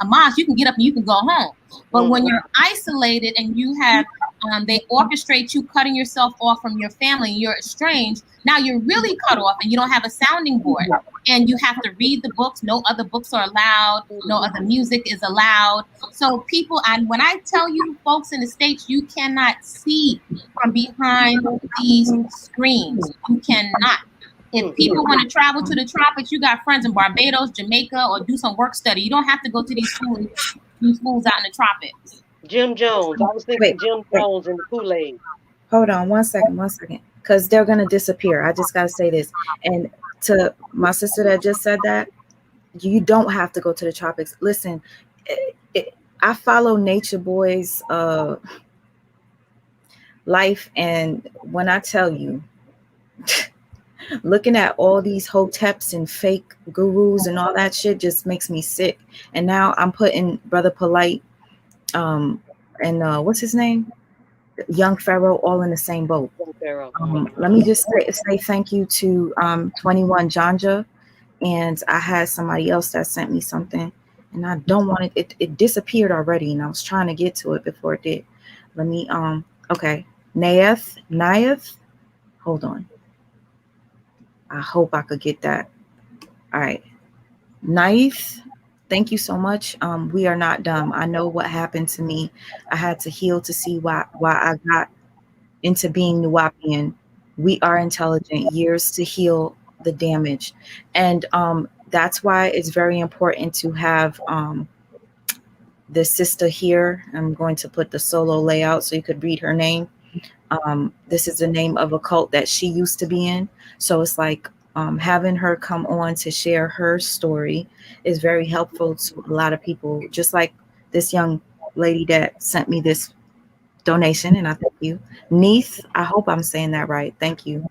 mosque, you can get up and you can go home. But when you're isolated and you have, they orchestrate you cutting yourself off from your family, you're estranged. Now you're really cut off and you don't have a sounding board. And you have to read the books. No other books are allowed. No other music is allowed. So people, and when I tell you folks in the States, you cannot see from behind these screens. You cannot. If people want to travel to the tropics, you got friends in Barbados, Jamaica, or do some work study. You don't have to go to these schools out in the tropics. Jim Jones. I was thinking Jim Jones and the Kool-Aid. Hold on one second. Because they're going to disappear. I just got to say this. And to my sister that just said that, you don't have to go to the tropics. Listen, I follow Nature Boy's life. And when I tell you, looking at all these hoteps and fake gurus and all that shit just makes me sick. And now I'm putting Brother Polight and what's his name? Young Pharaoh all in the same boat. Let me just say thank you to 21 Janja, and I had somebody else that sent me something, and I don't want it. It disappeared already, and I was trying to get to it before it did. Let me okay, Naeth. Hold on. I hope I could get that. All right, Naeth. Thank you so much. We are not dumb. I know what happened to me. I had to heal to see why I got into being Nuwapian. We are intelligent. Years to heal the damage. And that's why it's very important to have this sister here, I'm going to put the solo layout so you could read her name. This is the name of a cult that she used to be in. So it's like having her come on to share her story is very helpful to a lot of people, just like this young lady that sent me this donation, and I thank you. Neith, I hope I'm saying that right. Thank you.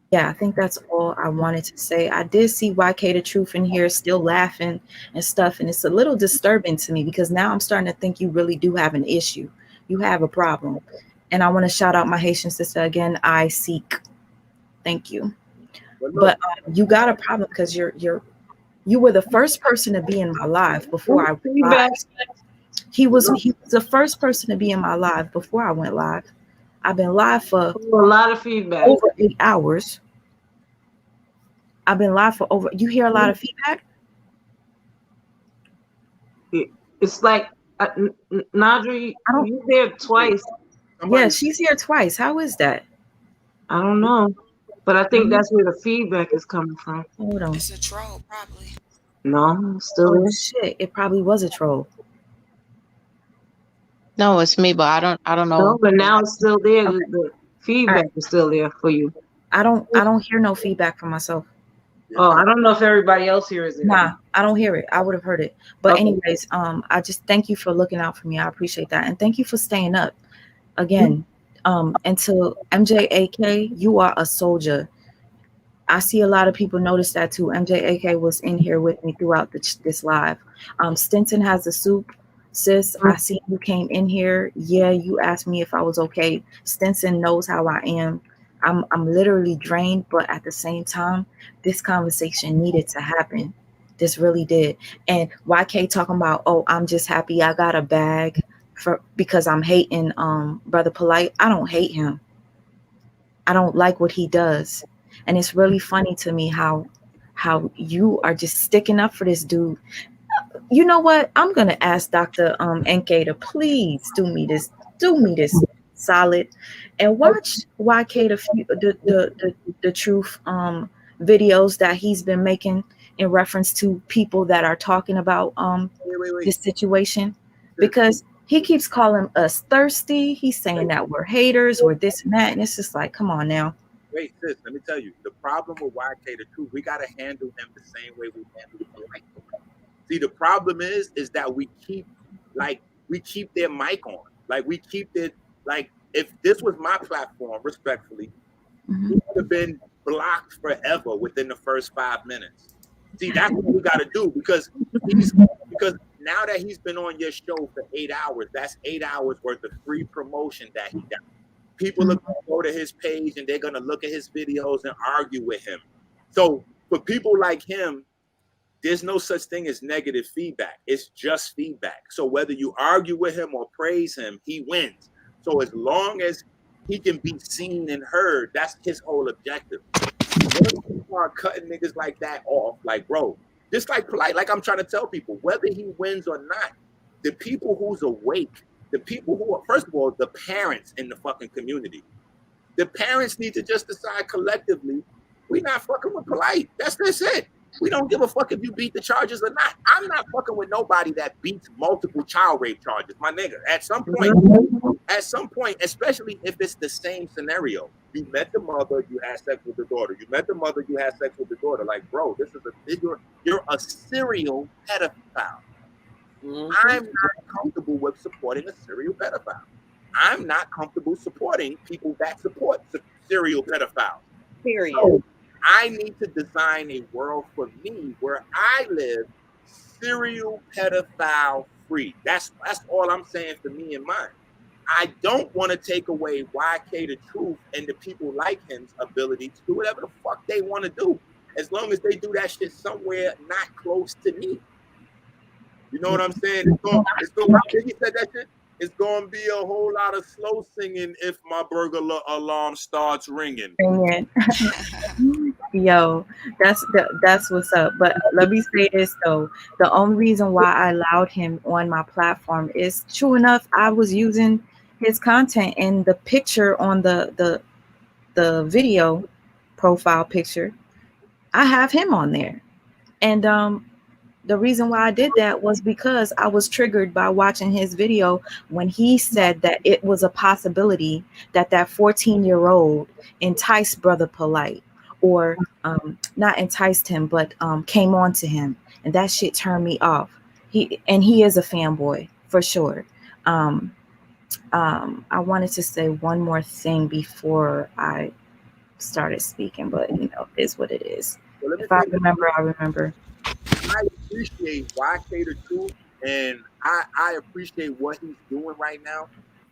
Yeah, I think that's all I wanted to say. I did see YK the Truth in here still laughing and stuff, and it's a little disturbing to me because now I'm starting to think you really do have an issue. You have a problem. And I want to shout out my Haitian sister again, I seek. Thank you. But you got a problem because you were the first person to be in my live before I went live. He was the first person to be in my live before I went live. I've been live for a lot of feedback. Over 8 hours. I've been live for over. You hear a lot of feedback? It's like Nadri, you there twice. Yeah, she's here twice. How is that? I don't know, but I think that's where the feedback is coming from. Hold on. It's a troll, probably. No, still oh shit! It probably was a troll. No, it's me, but I don't know. No, but now it's still there. Okay. The feedback is still there for you. I don't hear no feedback from myself. Oh, I don't know if everybody else hears it. Nah, I don't hear it. I would have heard it. But anyways, I just thank you for looking out for me. I appreciate that. And thank you for staying up. Again, and to MJAK, you are a soldier. I see a lot of people notice that too. MJAK was in here with me throughout this live. Stinson has the soup. Sis, I see you came in here. Yeah, you asked me if I was okay. Stinson knows how I am. I'm literally drained, but at the same time, this conversation needed to happen. This really did. And YK talking about, oh, I'm just happy I got a bag because I'm hating Brother Polight. I don't hate him. I don't like what he does. And it's really funny to me how you are just sticking up for this dude. You know what? I'm gonna ask Dr. NK to please do me this solid and watch YK the Truth videos that he's been making in reference to people that are talking about this situation, because he keeps calling us thirsty. He's saying that we're haters or this and that, and it's just like, come on now. Wait, sis, let me tell you, the problem with YK the Truth, we gotta handle him the same way we handle Polight. See, the problem is that we keep their mic on. Like, we keep it, like, if this was my platform, respectfully, we would have been blocked forever within the first 5 minutes. See, that's what we got to do, because now that he's been on your show for 8 hours, that's 8 hours worth of free promotion that he got. People are going to go to his page and they're going to look at his videos and argue with him. So for people like him, there's no such thing as negative feedback. It's just feedback. So whether you argue with him or praise him, he wins. So as long as he can be seen and heard, that's his whole objective. Once you start cutting niggas like that off, like, bro, just like Polight, like I'm trying to tell people, whether he wins or not, the people who's awake, the people who are, first of all, the parents in the fucking community, the parents need to just decide collectively, we're not fucking with Polight. That's it. We don't give a fuck if you beat the charges or not. I'm not fucking with nobody that beats multiple child rape charges, my nigga. At some point, especially if it's the same scenario, you met the mother, you had sex with the daughter. You met the mother, you had sex with the daughter. Like, bro, this is you're a serial pedophile. I'm not comfortable with supporting a serial pedophile. I'm not comfortable supporting people that support serial pedophiles. Period. So, I need to design a world for me where I live serial pedophile free. That's all I'm saying for me and mine. I don't want to take away YK the Truth and the people like him's ability to do whatever the fuck they want to do, as long as they do that shit somewhere not close to me. You know what I'm saying? It's going to be a whole lot of slow singing if my burglar alarm starts ringing. Yo, that's what's up. But let me say this though. The only reason why I allowed him on my platform is, true enough, I was using his content, and the picture on the video profile picture, I have him on there. And the reason why I did that was because I was triggered by watching his video when he said that it was a possibility that that 14-year-old enticed Brother Polight, or not enticed him, but came on to him, and that shit turned me off. He is a fanboy for sure. I wanted to say one more thing before I started speaking, but you know, it is what it is. Well, If I remember, I remember. I appreciate YK the Truth, and I appreciate what he's doing right now.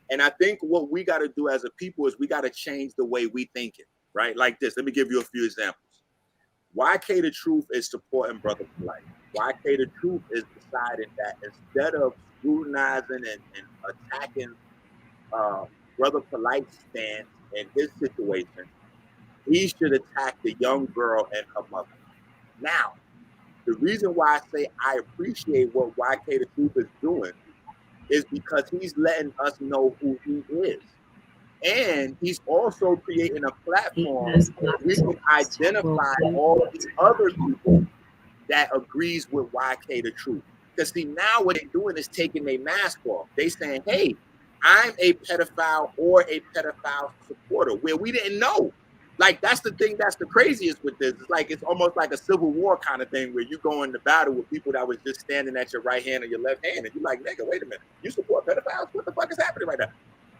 And I think what we got to do as a people is we got to change the way we think it, right? Like this. Let me give you a few examples. YK the Truth is supporting Brother Polight. YK the Truth is deciding that instead of scrutinizing and attacking Brother Polight's stance and his situation, he should attack the young girl and her mother. Now, the reason why I say I appreciate what YK the Truth is doing is because he's letting us know who he is. And he's also creating a platform where we can identify all the other people that agrees with YK the Truth. Because see, now what they're doing is taking their mask off. They saying, hey, I'm a pedophile or a pedophile supporter, where we didn't know. Like, that's the thing that's the craziest with this. It's like, it's almost like a civil war kind of thing where you go into battle with people that was just standing at your right hand or your left hand. And you're like, nigga, wait a minute. You support pedophiles? What the fuck is happening right now?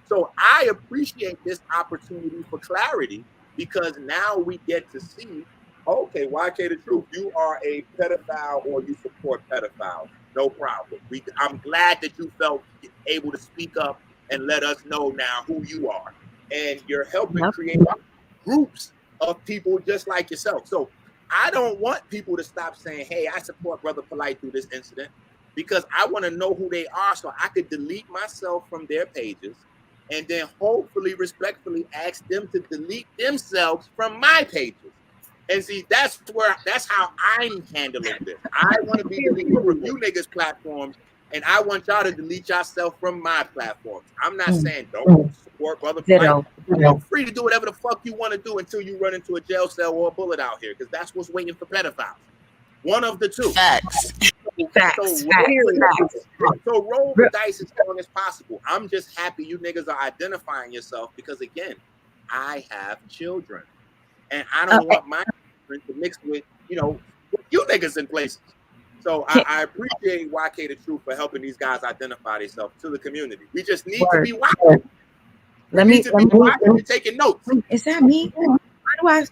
So I appreciate this opportunity for clarity, because now we get to see, okay, YK the Truth, you are a pedophile or you support pedophiles. No problem. I'm glad that you felt able to speak up and let us know now who you are. And you're helping create groups of people just like yourself. So I don't want people to stop saying, hey, I support Brother Polight through this incident, because I want to know who they are so I could delete myself from their pages and then hopefully respectfully ask them to delete themselves from my pages. And see, that's how I'm handling this. I want to be deleted from you niggas' platforms, and I want y'all to delete yourself from my platforms. I'm not saying don't support Brother Polight. You're free to do whatever the fuck you want to do until you run into a jail cell or a bullet out here, because that's what's waiting for pedophiles. One of the two. Facts. So roll the dice as long as possible. I'm just happy you niggas are identifying yourself, because again, I have children, and I don't want my children to mix with you niggas in places. So I appreciate YK the Truth for helping these guys identify themselves to the community. We just need to be watching. Let me taking notes. Is that me? Why do I?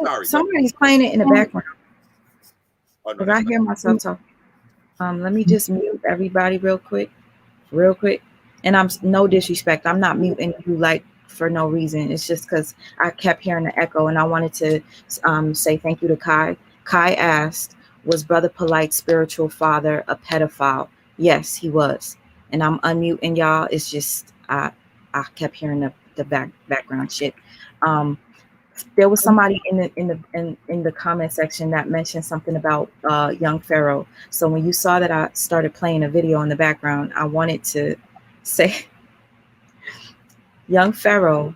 Sorry, somebody's playing it in the background. Because I hear myself talking. Let me just mute everybody real quick. And I'm no disrespect. I'm not muting you like for no reason. It's just because I kept hearing the echo, and I wanted to say thank you to Kai. Kai asked, was Brother Polight's spiritual father a pedophile? Yes, he was. And I'm unmuting y'all. It's just I kept hearing the background shit. There was somebody in the comment section that mentioned something about young Pharaoh. So when you saw that I started playing a video in the background, I wanted to say young Pharaoh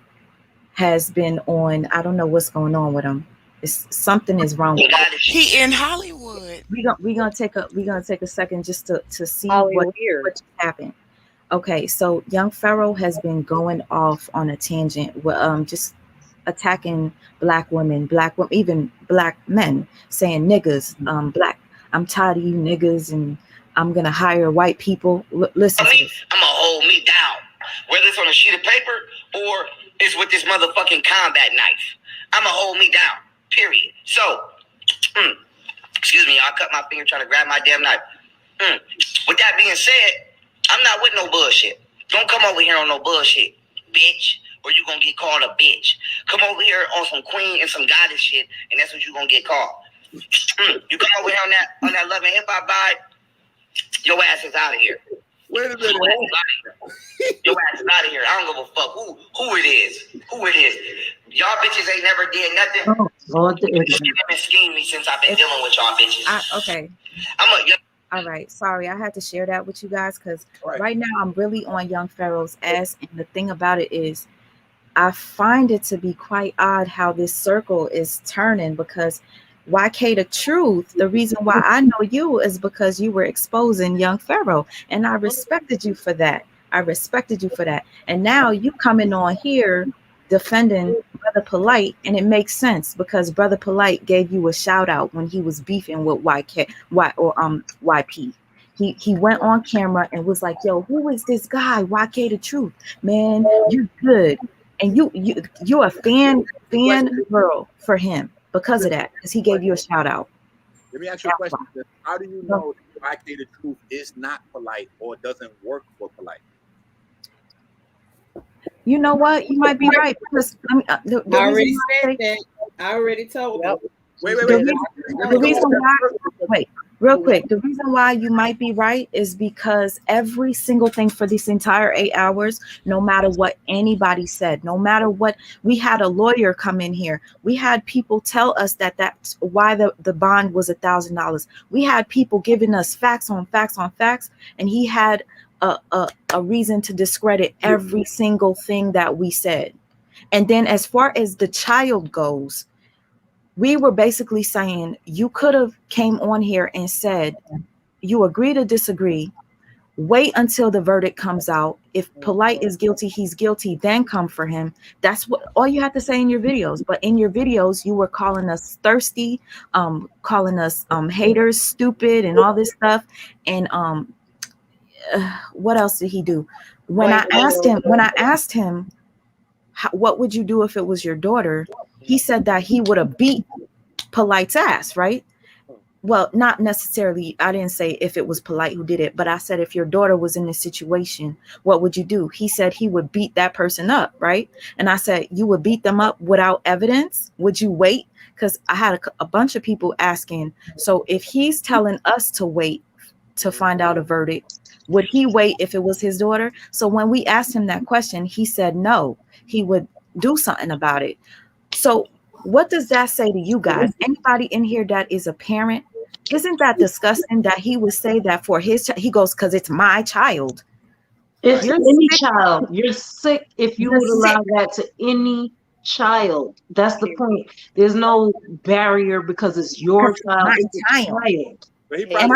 has been on. I don't know what's going on with him. Something is wrong with him. He in Hollywood. We're gonna take a second just to see what happened. Okay, so young Pharaoh has been going off on a tangent, just attacking black women, even black men, saying niggas, black. I'm tired of you niggas, and I'm gonna hire white people. Listen to this. I'm gonna hold me down, whether it's on a sheet of paper or it's with this motherfucking combat knife. I'm gonna hold me down. Period. So, excuse me, I'll cut my finger trying to grab my damn knife. With that being said, I'm not with no bullshit. Don't come over here on no bullshit, bitch, or you gonna get called a bitch. Come over here on some queen and some goddess shit, and that's what you gonna get called. You come over here on that Love and Hip Hop vibe, your ass is out of here. Wait a minute. Your ass is out of here. I don't give a fuck who it is. Y'all bitches ain't never did nothing. Lord, You've been scheming me since I've been dealing with y'all bitches. Okay. All right. Sorry, I had to share that with you guys because right now I'm really on young Pharaoh's ass. And the thing about it is, I find it to be quite odd how this circle is turning, because YK the truth, the reason why I know you is because you were exposing young Pharaoh, and I respected you for that. I respected you for that. And now you coming on here defending Brother Polight, and it makes sense because Brother Polight gave you a shout out when he was beefing with YP. He went on camera and was like, "Yo, who is this guy? YK the truth, man. You're good." And you're a fan girl for him because of that, because he gave you a shout out. Let me ask you a question. How do you know that YK the truth is not Polight or doesn't work for Polight? You know what? You might be right because I already said that. I already told you. Wait. The reason why, wait, real quick, the reason why you might be right is because every single thing for this entire 8 hours, no matter what anybody said, no matter what, we had a lawyer come in here. We had people tell us that that's why the bond was $1,000. We had people giving us facts on facts on facts, and he had a reason to discredit every single thing that we said. And then as far as the child goes, we were basically saying you could have came on here and said you agree to disagree, wait until the verdict comes out. If Polight is guilty, he's guilty, then come for him. That's what all you have to say in your videos. But in your videos, you were calling us thirsty, calling us haters, stupid, and all this stuff. And what else did he do? When I asked him, what would you do if it was your daughter? He said that he would have beat Polight's ass, right? Well, not necessarily. I didn't say if it was Polight who did it, but I said if your daughter was in this situation, what would you do? He said he would beat that person up, right? And I said, you would beat them up without evidence? Would you wait? Because I had a bunch of people asking, so if he's telling us to wait to find out a verdict, would he wait if it was his daughter? So when we asked him that question, he said no, he would do something about it. So what does that say to you guys? Anybody in here that is a parent, isn't that disgusting that he would say that for his child? He goes, because it's my child. It's any child. You're sick if you would allow that to any child. That's the point. There's no barrier because it's your child. It's a child. And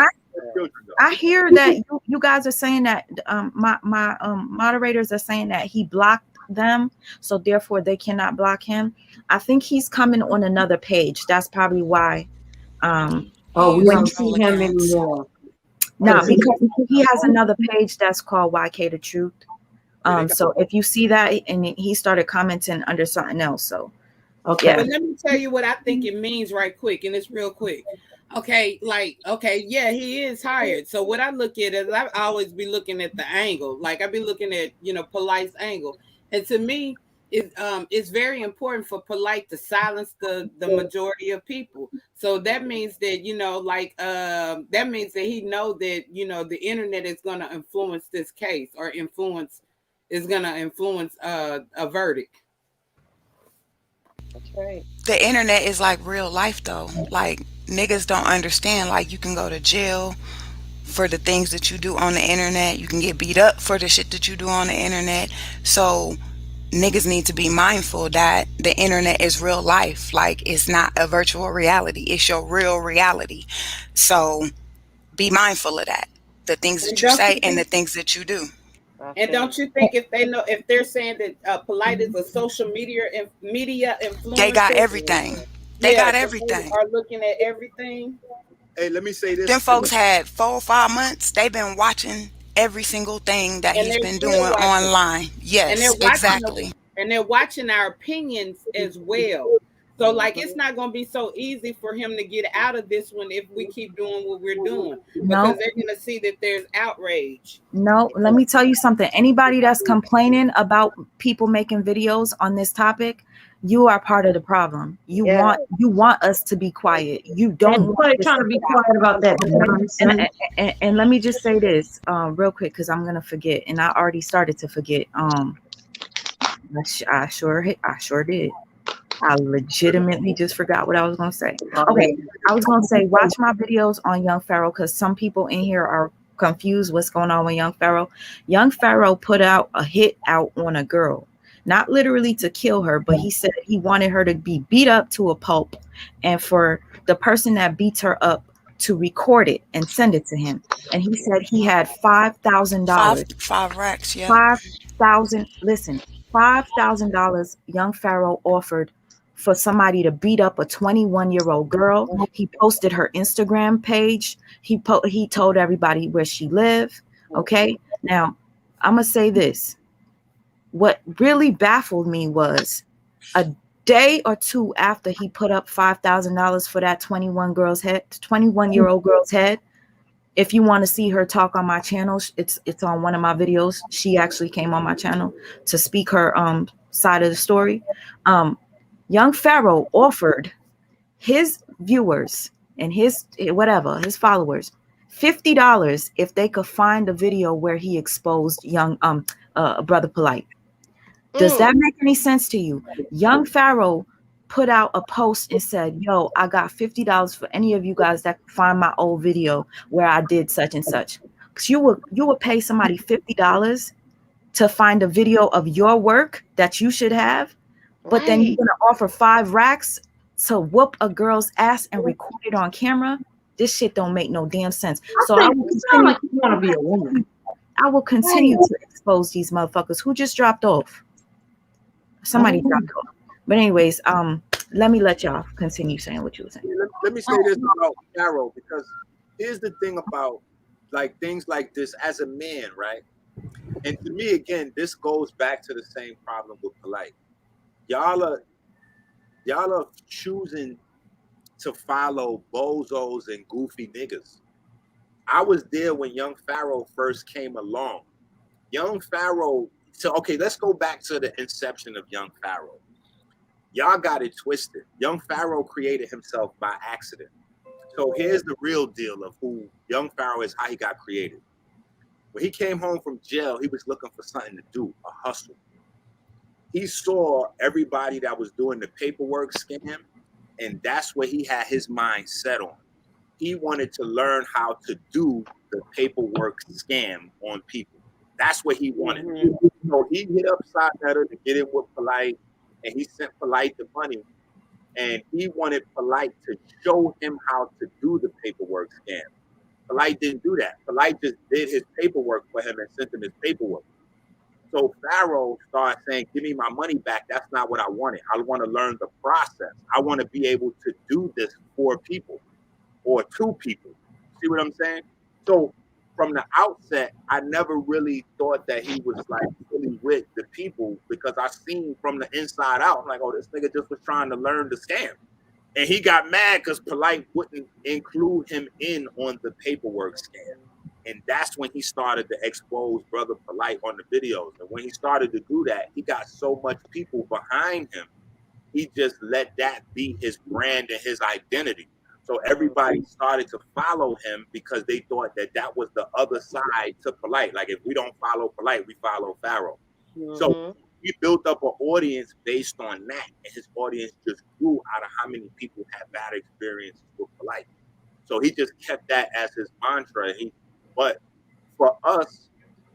I hear that you guys are saying that my moderators are saying that he blocked them, so therefore they cannot block him. I think he's coming on another page. That's probably why. We don't see him anymore. No, because he has another page that's called YK the Truth. So if you see that, and he started commenting under something else. So okay. But let me tell you what I think it means right quick, and it's real quick. Okay, yeah, he is hired. So what I look at is I always be looking at the angle. Like I be looking at, Polight's angle. And to me, it's very important for Polight to silence the majority of people. So that means that, that means that he know that, the internet is going to influence this case or is going to influence a verdict. That's right. The internet is like real life though. Like niggas don't understand, like you can go to jail for the things that you do on the internet. You can get beat up for the shit that you do on the internet. So niggas need to be mindful that the internet is real life. Like it's not a virtual reality. It's your real reality. So be mindful of that. The things that you say and the things that you do. And don't you think if they're saying that Polight is a social media influencer, they got everything. They got everything. They are looking at everything. Hey, let me say this. Them folks had 4 or 5 months. They've been watching every single thing that he's been doing online. Yes, exactly. And they're watching our opinions as well. So like it's not going to be so easy for him to get out of this one if we keep doing what we're doing, because they're going to see that there's outrage. No, let me tell you something. Anybody that's complaining about people making videos on this topic, you are part of the problem. You want us to be quiet. You don't want trying to be quiet about that. And let me just say this real quick, because I'm gonna forget, and I already started to forget. I sure did. I legitimately just forgot what I was gonna say. Okay, I was gonna say watch my videos on Young Pharaoh, because some people in here are confused what's going on with Young Pharaoh. Young Pharaoh put out a hit out on a girl. not literally to kill her, but he said he wanted her to be beat up to a pulp, and for the person that beats her up to record it and send it to him. And he said he had $5,000. Five racks, yeah. 5,000. Listen, $5,000. Young Pharaoh offered for somebody to beat up a 21-year-old girl. He posted her Instagram page. He told everybody where she lived. Okay, now I'm gonna say this. What really baffled me was a day or two after he put up $5,000 for that 21-year-old girl's head. If you want to see her talk on my channel, it's on one of my videos. She actually came on my channel to speak her side of the story. Young Pharaoh offered his viewers and his followers $50 if they could find a video where he exposed young brother Polight. Does that make any sense to you? Young Pharaoh put out a post and said, yo, I got $50 for any of you guys that can find my old video where I did such and such. Because you would pay somebody $50 to find a video of your work that you should have, but then you're going to offer 5 racks to whoop a girl's ass and record it on camera. This shit don't make no damn sense. So I will continue, like you want to be a woman. I will continue to expose these motherfuckers who just dropped off. Somebody dropped off. But anyways, let y'all continue saying what you were saying. Let me say this about Pharaoh, because here's the thing about like things like this as a man, right? And to me, again, this goes back to the same problem with Polight. Y'all are choosing to follow bozos and goofy niggas. I was there when Young Pharaoh first came along. Young Pharaoh, so okay, let's go back to the inception of Young Pharaoh. Y'all got it twisted. Young Pharaoh created himself by accident. So here's the real deal of who Young Pharaoh is, how he got created. When he came home from jail, he was looking for something to do, a hustle. He saw everybody that was doing the paperwork scam, and that's what he had his mind set on. He wanted to learn how to do the paperwork scam on people. That's what he wanted. So he hit up Sidenetter to get in with Polight, and he sent Polight the money, and he wanted Polight to show him how to do the paperwork scam. Polight didn't do that. Polight just did his paperwork for him and sent him his paperwork. So Pharaoh started saying, give me my money back. That's not what I wanted. I want to learn the process. I want to be able to do this for people or to people. See what I'm saying? So from the outset, I never really thought that he was like really with the people, because I seen from the inside out, I'm like, oh, this nigga just was trying to learn the scam. And he got mad because Polight wouldn't include him in on the paperwork scam. And that's when he started to expose Brother Polight on the videos. And when he started to do that, he got so much people behind him. He just let that be his brand and his identity. So everybody started to follow him because they thought that that was the other side to Polight. Like, if we don't follow Polight, we follow Pharaoh. So he built up an audience based on that. And his audience just grew out of how many people had bad experiences with Polight. So he just kept that as his mantra. But for us,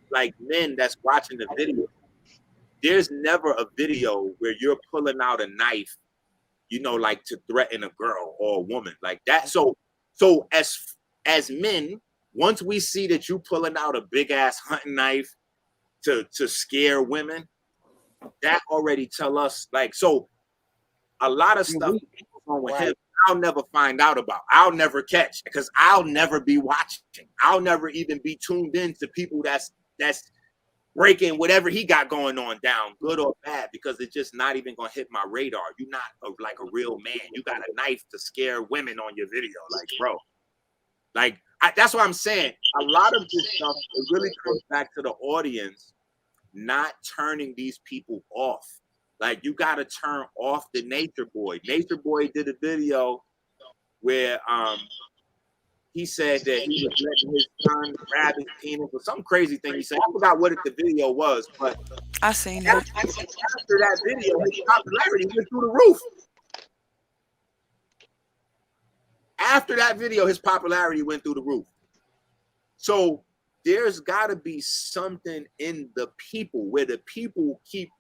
like men that's watching the video, there's never a video where you're pulling out a knife, you know, like to threaten a girl or a woman like that. So as men, once we see that you pulling out a big ass hunting knife to scare women, that already tell us, like, so a lot of stuff going with him, I'll never find out about. I'll never catch, because I'll never be watching. I'll never even be tuned in to people that's breaking whatever he got going on down, good or bad, because it's just not even gonna hit my radar. You're not like a real man. You got a knife to scare women on your video, like, bro. Like, that's what I'm saying. A lot of this stuff, it really comes back to the audience not turning these people off. Like, you got to turn off the Nature Boy. Nature Boy did a video where he said that he was letting his son grab his penis or some crazy thing he said. I forgot what the video was, but I seen that. After that video, his popularity went through the roof. After that video, his popularity went through the roof. So there's got to be something in the people where the people keep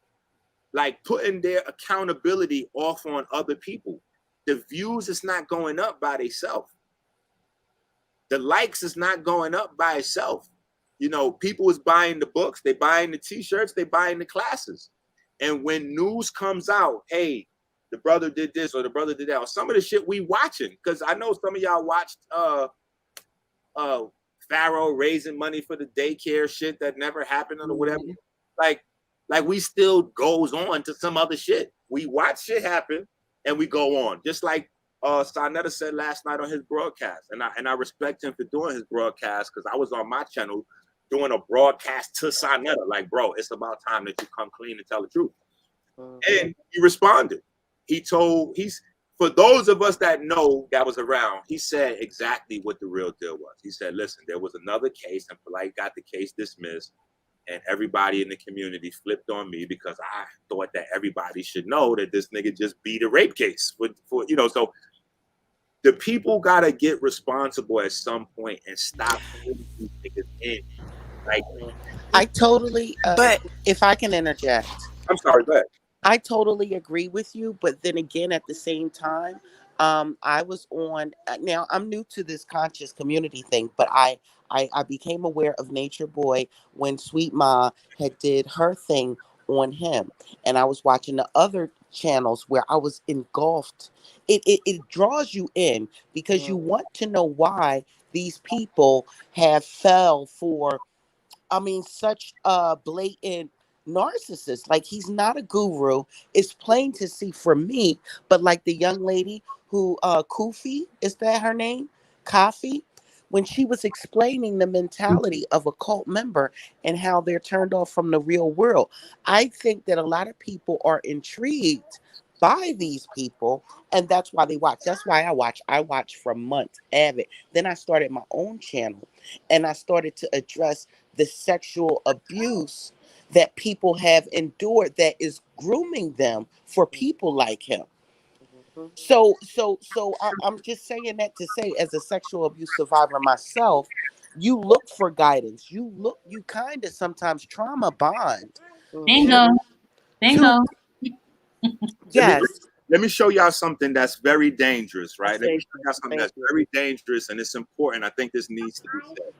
like putting their accountability off on other people. The views is not going up by themselves. The likes is not going up by itself. You know, people is buying the books, they buying the t-shirts, they buying the classes. And when news comes out, hey, the brother did this or the brother did that, or some of the shit we watching, because I know some of y'all watched Pharaoh raising money for the daycare shit that never happened or whatever. Like we still goes on to some other shit. We watch shit happen and we go on. Just like Sarnetta said last night on his broadcast. And I respect him for doing his broadcast, because I was on my channel doing a broadcast to Sarnetta. Like, bro, it's about time that you come clean and tell the truth. And he responded. For those of us that know that was around, he said exactly what the real deal was. He said, listen, there was another case and Polight got the case dismissed, and everybody in the community flipped on me because I thought that everybody should know that this nigga just beat a rape case. For you know, so the people got to get responsible at some point and stop putting these niggas in. Like, I totally, but if I can interject. I'm sorry, go ahead. I totally agree with you, but then again, at the same time, I was on. Now I'm new to this conscious community thing, but I became aware of Nature Boy when Sweet Ma had did her thing on him, and I was watching the other channels where I was engulfed. It draws you in because you want to know why these people have fell for, I mean, such blatant narcissist. Like, he's not a guru. It's plain to see for me. But like the young lady who Kufi, is that her name? Kafi, when she was explaining the mentality of a cult member and how they're turned off from the real world, I think that a lot of people are intrigued by these people, and that's why they watch. That's why I watch for months, avid. Then I started my own channel, and I started to address the sexual abuse that people have endured that is grooming them for people like him. So I'm just saying that to say, as a sexual abuse survivor myself, you look for guidance. You kind of sometimes trauma bond. Bingo. Yes. Let me show y'all something that's very dangerous, right? Let me show y'all something that's very dangerous, and it's important. I think this needs to be said.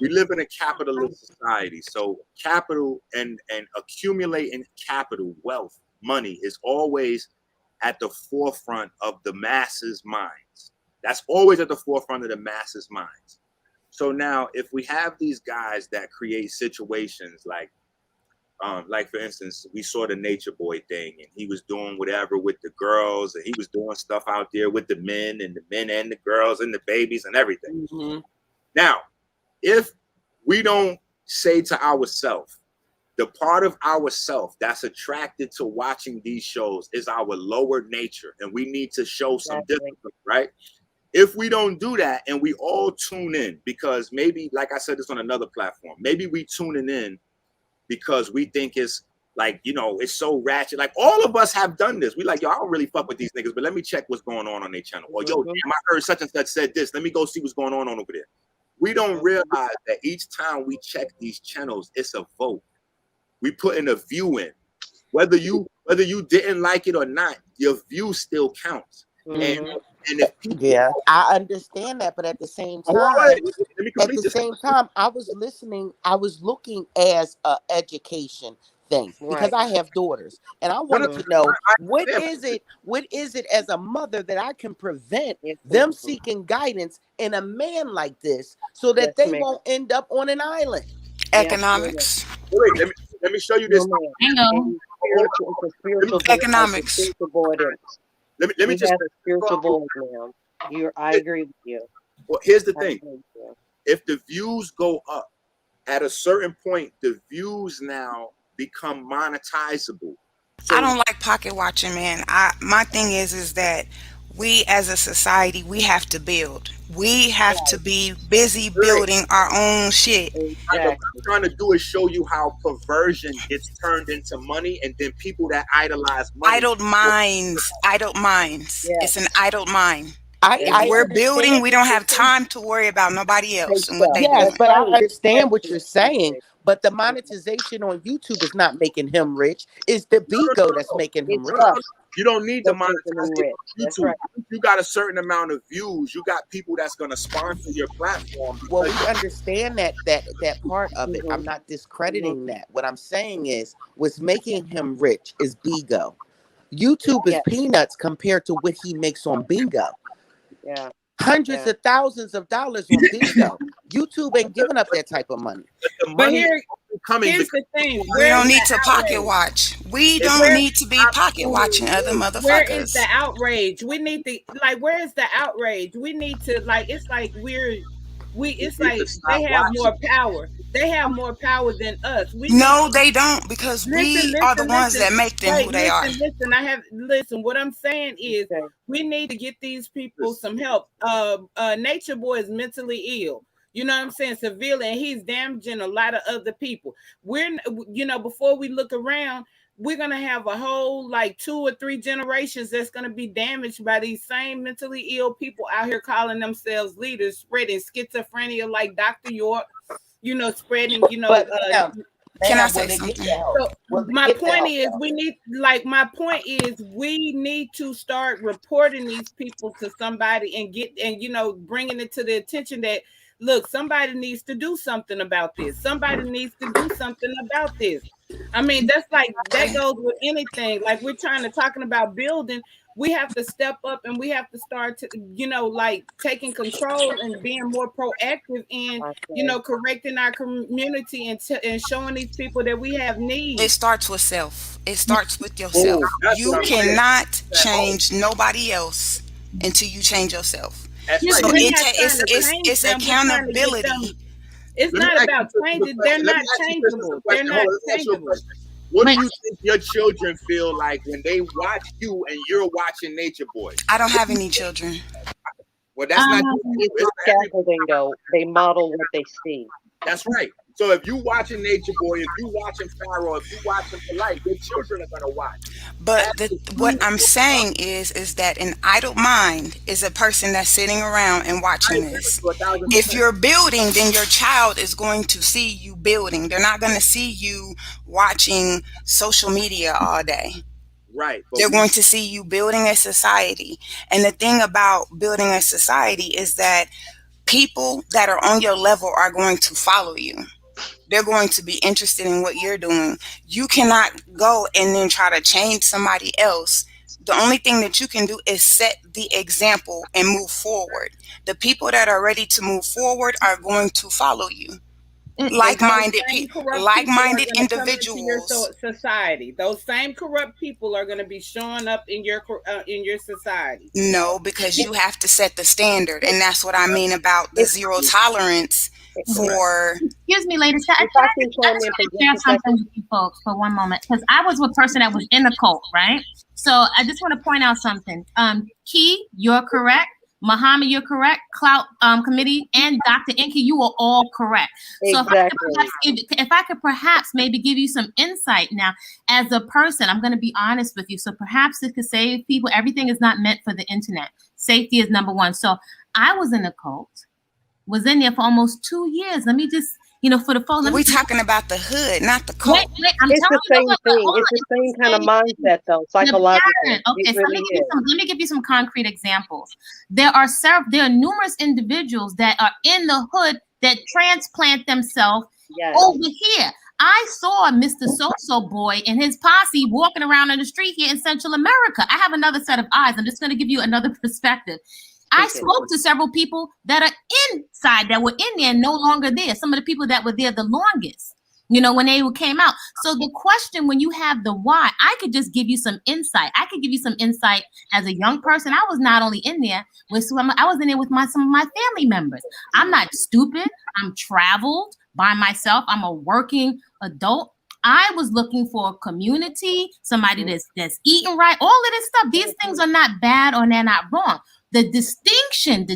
We live in a capitalist society, so capital and accumulating capital, wealth, money is always at the forefront of the masses' minds. That's always at the forefront of the masses' minds. So now, if we have these guys that create situations like for instance, we saw the Nature Boy thing, and he was doing whatever with the girls, and he was doing stuff out there with the men and the girls and the babies and everything. Now, if we don't say to ourselves, the part of ourself that's attracted to watching these shows is our lower nature, and we need to show some discipline, right? If we don't do that and we all tune in, because maybe, like I said this on another platform, maybe we tuning in because we think it's like, you know, it's so ratchet. Like, all of us have done this. We like, yo, I don't really fuck with these niggas, but let me check what's going on their channel. Or, yo, damn, I heard such and such said this. Let me go see what's going on over there. We don't realize that each time we check these channels, it's a vote. We put in a view in. Whether you didn't like it or not, your view still counts. And if people, I understand that, but at the same time, I was listening. I was looking as a education thing because I have daughters, and I wanted to know what is it as a mother that I can prevent them seeking guidance in a man like this, so that they won't end up on an island. Economics. Wait, let me show you this. Economics. Let me just spiritual voice now. I agree with you. Well, here's the thing. If the views go up at a certain point, the views now become monetizable. I don't like pocket watching, man. My thing is that we as a society, we have to build. We have to be busy building our own shit. What I'm trying to do is show you how perversion gets turned into money, and then people that idolize money. Idle minds. It's an idle mind. If we're building, we don't have time to worry about nobody else and what they do. But I understand what you're saying. But the monetization on YouTube is not making him rich. It's the Bigo that's making him rich. You don't need the That's making them monetization rich. on That's YouTube. right. You got a certain amount of views. You got people that's gonna sponsor your platform. Well, we understand that part of it. I'm not discrediting that. What I'm saying is what's making him rich is Bigo. YouTube is peanuts compared to what he makes on Bingo. Yeah. Hundreds of thousands of dollars on Bingo. YouTube ain't giving up that type of money. The money here's the thing. We don't need to pocket watch. We don't need to be pocket watching other motherfuckers. Where is the outrage? We need to where is the outrage? We need to it's like it's like they have more power. They have more power than us. They don't, because we are the ones that make them who they are. Listen, what I'm saying is we need to get these people some help. Nature Boy is mentally ill. You know what I'm saying? Severely, and he's damaging a lot of other people. Before we look around, we're gonna have a whole 2 or 3 generations that's gonna be damaged by these same mentally ill people out here calling themselves leaders, spreading schizophrenia like Dr. York, spreading, can I say something? So my point is we need to start reporting these people to somebody and bringing it to the attention that, look, somebody needs to do something about this. Somebody needs to do something about this. I mean, that goes with anything. Like we're talking about building. We have to step up and we have to start to, taking control and being more proactive in, correcting our community and showing these people that we have needs. It starts with self. It starts with yourself. You cannot change nobody else until you change yourself. So it's accountability. It's not about changing. They're not changeable. They're not changeable. What do you think your children feel like when they watch you and you're watching Nature Boy? I don't have any children. Well, that's not it's scaffolding though. They model what they see. That's right. So if you watching Nature Boy, if you watching Pharaoh, if you watching Polight, your children are gonna watch. But what I'm saying is that an idle mind is a person that's sitting around and watching this. If you're building, then your child is going to see you building. They're not going to see you watching social media all day. Right. They're going to see you building a society. And the thing about building a society is that people that are on your level are going to follow you. They're going to be interested in what you're doing. You cannot go and then try to change somebody else. The only thing that you can do is set the example and move forward. The people that are ready to move forward are going to follow you. Like-minded people, like-minded individuals. Society. Those same corrupt people are going to be showing up in your society. No, because you have to set the standard, and that's what I mean about the zero tolerance for. Excuse me, ladies. I just want to share something with you folks for one moment, because I was a person that was in the cult, right? So I just want to point out something. Key, you're correct. Muhammad, you're correct. Clout Committee and Dr. Inky, you are all correct. Exactly. So if I could perhaps maybe give you some insight now, as a person, I'm going to be honest with you. So perhaps it could save people. Everything is not meant for the internet. Safety is number one. So I was in a cult, was in there for almost 2 years. Let me just, for the folks. We're talking about the hood, not the cult. I'm it's the same thing. It's the same kind of mindset, though, psychologically. Okay, so let me give you some concrete examples. There are numerous individuals that are in the hood that transplant themselves over here. I saw Mr. So-So Boy and his posse walking around in the street here in Central America. I have another set of eyes. I'm just going to give you another perspective. I spoke to several people that are inside, that were in there, no longer there. Some of the people that were there the longest, when they came out. So the question, when you have the why, I could just give you some insight. I could give you some insight as a young person. I was not only in there I was in there with some of my family members. I'm not stupid. I'm traveled by myself. I'm a working adult. I was looking for a community, somebody that's eating right, all of this stuff. These things are not bad or they're not wrong. The distinction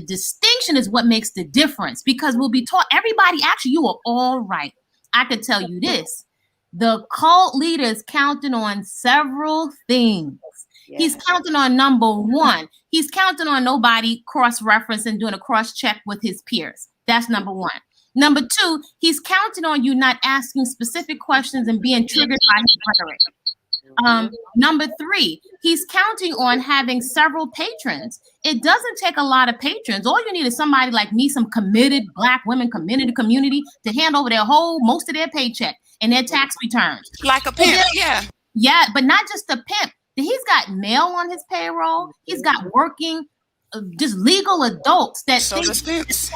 is what makes the difference, because we'll be taught, everybody, actually, you are all right. I could tell you this. The cult leader is counting on several things. Yeah. He's counting on number one. He's counting on nobody cross-referencing, doing a cross-check with his peers. That's number one. Number two, he's counting on you not asking specific questions and being triggered by his rhetoric. Number three, he's counting on having several patrons. It doesn't take a lot of patrons. All you need is somebody like me, some committed Black women community to hand over most of their paycheck and their tax returns. Like a pimp, yeah. Yeah, but not just a pimp. He's got mail on his payroll. He's got working, just legal adults that so does pimps.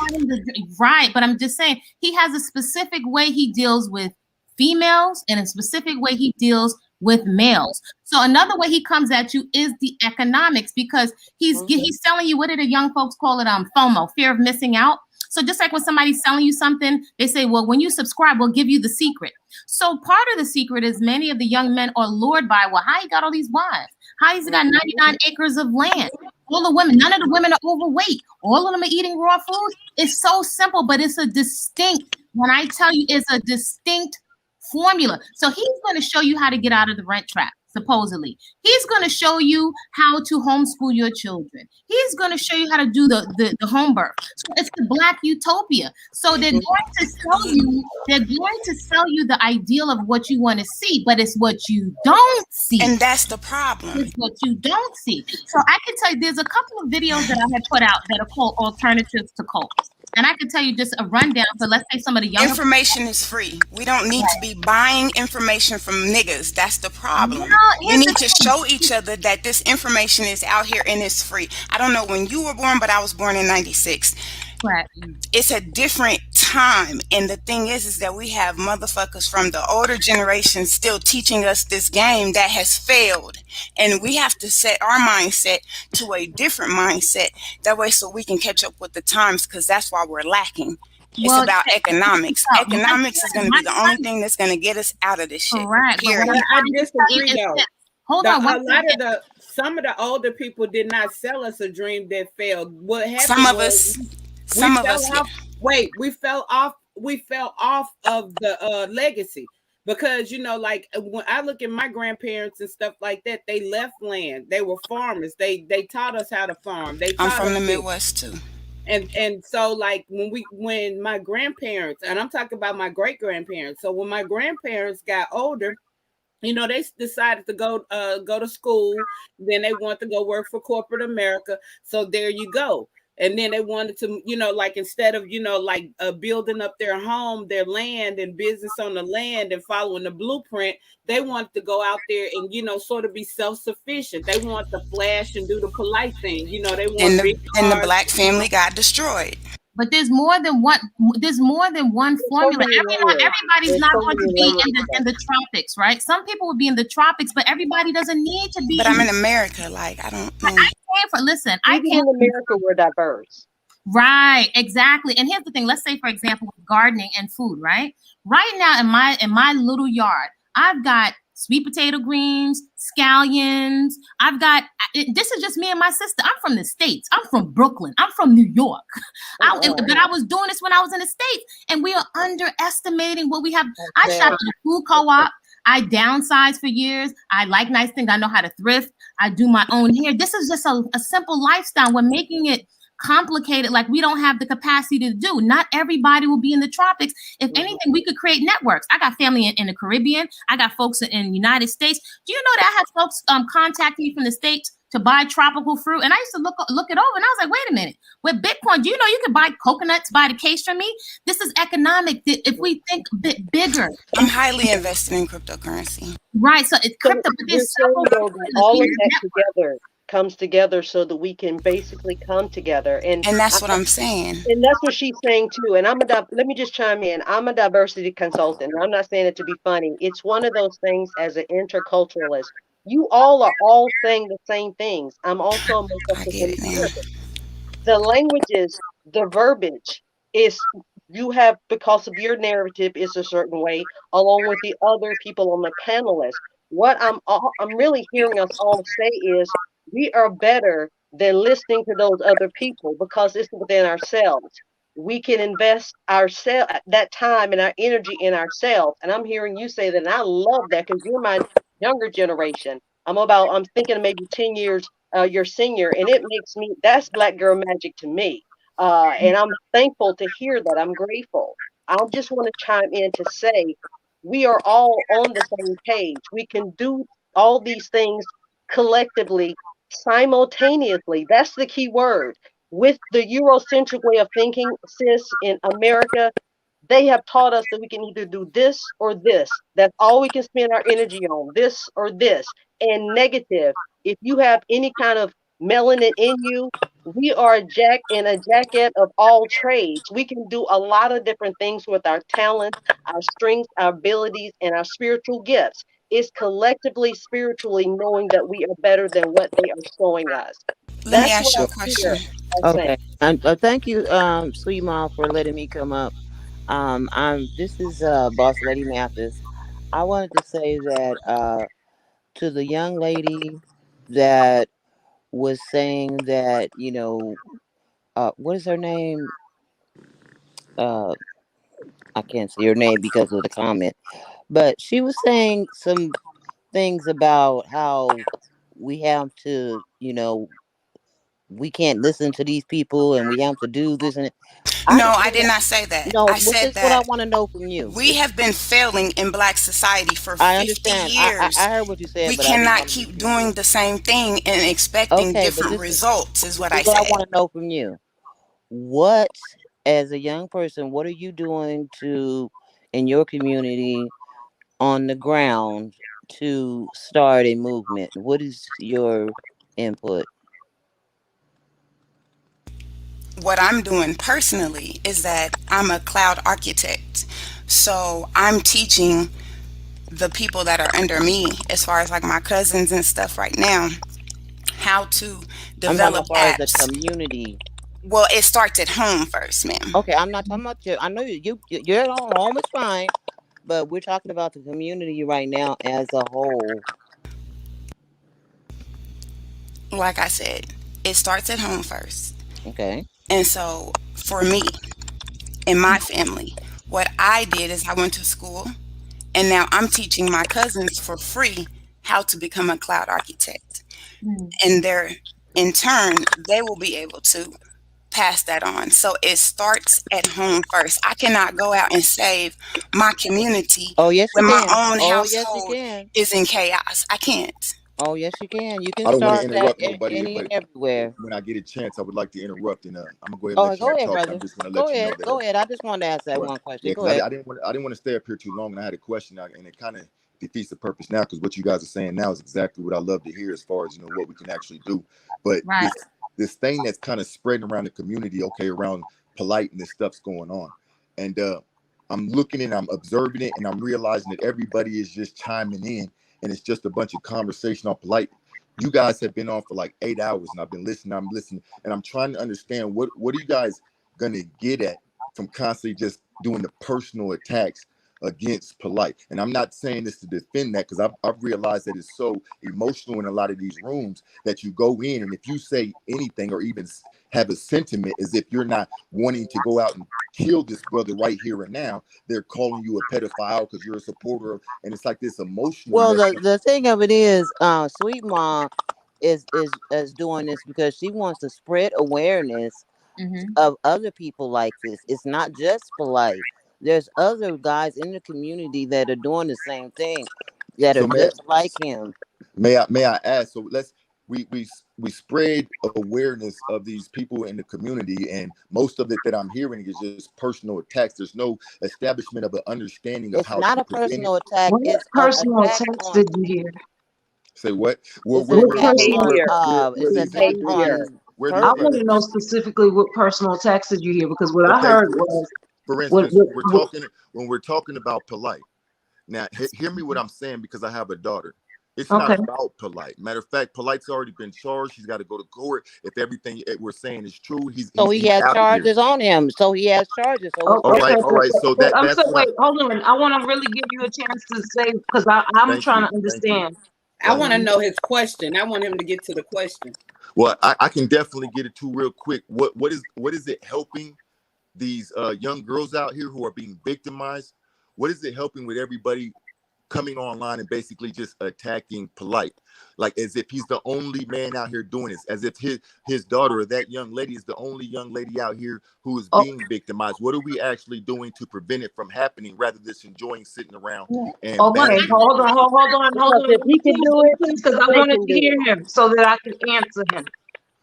Right, but I'm just saying he has a specific way he deals with females and a specific way he deals with males. So another way he comes at you is the economics, because he's telling you, what do the young folks call it? FOMO, fear of missing out. So just like when somebody's selling you something, they say, well, when you subscribe, we'll give you the secret. So part of the secret is many of the young men are lured by, well, how he got all these wives? How he's got 99 acres of land? All the women, none of the women are overweight. All of them are eating raw food. It's so simple, but it's a distinct, when I tell you, it's a distinct formula. So he's going to show you how to get out of the rent trap, supposedly. He's going to show you how to homeschool your children. He's going to show you how to do the home birth. So it's the Black utopia. So they're going to sell you the ideal of what you want to see, but it's what you don't see. And that's the problem. It's what you don't see. So I can tell you, there's a couple of videos that I had put out that are called Alternatives to Cults. And I can tell you just a rundown. So let's say some of the younger information is free. We don't need to be buying information from niggas. That's the problem. No, we need to show each other that this information is out here and it's free. I don't know when you were born, but I was born in 96. Right. It's a different time. And the thing is that we have motherfuckers from the older generation still teaching us this game that has failed. And we have to set our mindset to a different mindset. That way so we can catch up with the times, because that's why we're lacking. It's about economics. Economics is going to be the only thing that's going to get us out of this shit. Right. I disagree though. Hold on. Some of the older people did not sell us a dream that failed. What happened? Some of us. We fell off of the legacy, because like when I look at my grandparents and stuff like that, they left land. They were farmers. They taught us how to farm. I'm from the Midwest too. And so like when my grandparents, and I'm talking about my great grandparents, so when my grandparents got older, they decided to go to school. Then they want to go work for corporate America. So there you go. And then they wanted to, like instead of, building up their home, their land and business on the land and following the blueprint, they wanted to go out there and, sort of be self-sufficient. They want to flash and do the polite thing. They want and the Black family got destroyed. But there's more than one. There's more than one formula. Everybody's not going to be in the tropics, right? Some people will be in the tropics, but everybody doesn't need to be. But I'm in America. Like I don't. I came in America. We're diverse. Right. Exactly. And here's the thing. Let's say, for example, with gardening and food. Right. Right now, in my little yard, I've got sweet potato greens, scallions. This is just me and my sister. I'm from the States. I'm from Brooklyn. I'm from New York. But I was doing this when I was in the States, and we are underestimating what we have. I shop at a food co-op. I downsized for years. I like nice things. I know how to thrift. I do my own hair. This is just a simple lifestyle. We're making it complicated, like we don't have the capacity to do. Not everybody will be in the tropics. If anything, we could create networks. I got family in the Caribbean. I got folks in the United States. Do you know that I have folks contact me from the States to buy tropical fruit? And I used to look it over, and I was like, wait a minute. With Bitcoin, do you know you can buy coconuts by the case from me? This is economic. If we think a bit bigger. I'm highly invested in cryptocurrency. Right. So it's crypto. All of that together comes together so that we can basically come together, and that's what I'm saying, and that's what she's saying too. And let me just chime in. I'm a diversity consultant, and I'm not saying it to be funny. It's one of those things as an interculturalist. You all are all saying the same things. I'm also a the languages, the verbiage is you have, because of your narrative is a certain way, along with the other people on the panelists. What I'm really hearing us all say is, we are better than listening to those other people, because it's within ourselves. We can invest that time and our energy in ourselves. And I'm hearing you say that, and I love that, because you're my younger generation. I'm thinking maybe 10 years your senior, and it makes me, that's Black girl magic to me. And I'm thankful to hear that. I'm grateful. I just want to chime in to say we are all on the same page. We can do all these things collectively, simultaneously. That's the key word. With the Eurocentric way of thinking, sis, in America, they have taught us that we can either do this or this. That's all we can spend our energy on, this or this. And negative, if you have any kind of melanin in you, we are a jack and a jacket of all trades. We can do a lot of different things with our talents, our strengths, our abilities, and our spiritual gifts. It's collectively, spiritually knowing that we are better than what they are showing us. Let me That's what ask you I a question. hear us saying. Okay. Thank you, Sweet Mom, for letting me come up. This is Boss Lady Mathis. I wanted to say that to the young lady that was saying that, what is her name? Uh, I can't say her name because of the comment, but she was saying some things about how we have to, we can't listen to these people and we have to do this and I No, just I did want not say that. no. I What said this? What I that want to know from you. we have been failing in black society for I 50 understand. years. I heard what you said, We but I just cannot want to keep be clear. doing the same thing and expecting Okay, but different results, is this what is I what I said. want to know from you. What, as a young person, what are you doing to in your community on the ground to start a movement? What is your input? What I'm doing personally is that I'm a cloud architect. So I'm teaching the people that are under me, as far as like my cousins and stuff right now, how to I'm talking develop as far as the apps. community. Well, it starts at home first, ma'am. Okay, I'm not talking about you. I know you're at home. It's fine, but we're talking about the community right now as a whole. Like I said, it starts at home first. Okay. And so for me and my family, what I did is I went to school and now I'm teaching my cousins for free how to become a cloud architect. And in turn, they will be able to pass that on. So it starts at home first. I cannot go out and save my community Oh yes, you when my can. own Oh yes, you household can. is in chaos. I can't. Oh yes, you can. You can I don't want to start that interrupt nobody, any and but everywhere. when I get a chance, I would like to interrupt, and I'm gonna go ahead and Oh, let you go have ahead, talk. I'm brother. just gonna Go let you know ahead. that Go ahead. I just wanted to ask that right, one question. yeah, Go because ahead. I didn't want to stay up here too long, and I had a question, and it kind of defeats the purpose now because what you guys are saying now is exactly what I love to hear as far as what we can actually do. But Right. this thing that's kind of spreading around the community, okay, around Polight and this stuff's going on, and I'm looking and I'm observing it, and I'm realizing that everybody is just chiming in, and it's just a bunch of conversation on Polight. You guys have been on for like 8 hours, and I've been listening. I'm listening, and I'm trying to understand what are you guys gonna get at from constantly just doing the personal attacks against Polight. And I'm not saying this to defend that because I've realized that it's so emotional in a lot of these rooms that you go in, and if you say anything or even have a sentiment as if you're not wanting to go out and kill this brother right here and now, they're calling you a pedophile because you're a supporter of, and it's like this emotional Well, mess. the thing of it is, Sweet Mom is doing this because she wants to spread awareness of other people like this. It's not just Polite. There's other guys in the community that are doing the same thing, that are So just like him. may I ask? So let's we spread awareness of these people in the community, and most of it that I'm hearing is just personal attacks. There's no establishment of an understanding of It's how to not a prevent it. personal attack. What It's an personal attack attacks on. did you hear? Say what? It's an What attack personal? on. Behavior. Where It's an these attack Behavior. individuals, on where I these want to purpose. know individuals. specifically what personal attacks did you hear? Because what I Okay, heard was for what, instance, what, what when we're talking about Polite. Now, hear me what I'm saying because I have a daughter. It's not okay. about Polite. Matter of fact, Polite's already been charged. He's got to go to court. If everything we're saying is true, So he he's has out of here. charges on him. So he has charges. So it's Oh, All right, okay. criminal. all right. So I'm that's so what I wait, hold on. I want to really give you a chance to say because I'm thank trying you. to Thank you. understand. I Thank want to you. know his question. I want him to get to the question. Well, I can definitely get it to real quick. What is it helping these young girls out here who are being victimized? What is it helping with everybody coming online and basically just attacking Polight, like as if he's the only man out here doing this, as if his daughter or that young lady is the only young lady out here who is being victimized. What are we actually doing to prevent it from happening, rather than just enjoying sitting around and Okay, hold on. Because if he can do it, Because I they wanted can to do hear it. him so that I can answer him.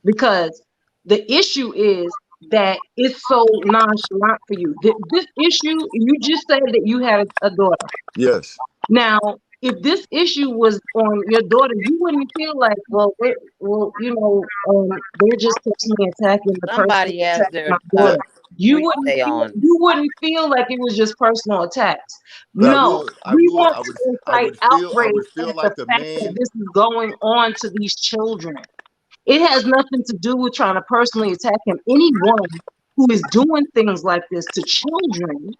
Because the issue is that it's so nonchalant for you. This issue, you just said that you had a daughter. Yes. Now, if this issue was on your daughter, you wouldn't feel like, well, they're just personally attacking the person Somebody who has attacked their my daughter. You replay on. wouldn't feel like it was just personal attacks. But No, we want I to incite would outrage feel at the like the fact that man. this is going on to these children. It has nothing to do with trying to personally attack him. Anyone who is doing things like this to children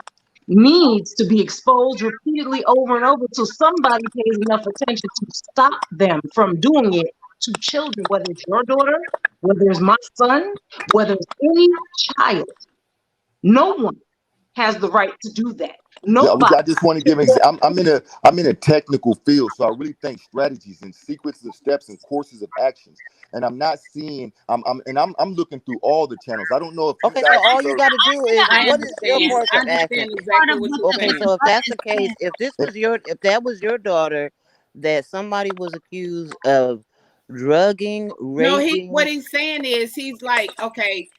needs to be exposed repeatedly over and over till somebody pays enough attention to stop them from doing it to children, whether it's your daughter, whether it's my son, whether it's any child. No one has the right to do that. Nobody. I just want to give I'm in a technical field, so I really think strategies and sequences of steps and courses of actions. And I'm not seeing. I'm looking through all the channels. I don't know if you Okay, guys so all you got to do is, I what is your understand. course I of action? understand exactly what you're Okay, saying. so if that's the case, if that was your daughter, that somebody was accused of drugging, No, raping. what he's saying is he's like, okay,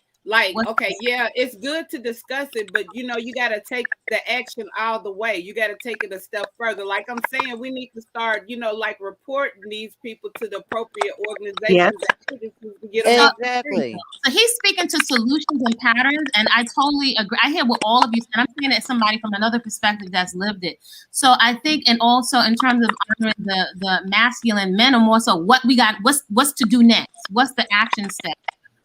yeah, it's good to discuss it, but you got to take the action all the way. You got to take it a step further. Like I'm saying, we need to start, like reporting these people to the appropriate organizations. Exactly. So he's speaking to solutions and patterns, and I totally agree. I hear what all of you said. I'm saying it as somebody from another perspective that's lived it. So I think, and also in terms of honoring the masculine men, or more so what we got, what's to do next? What's the action step?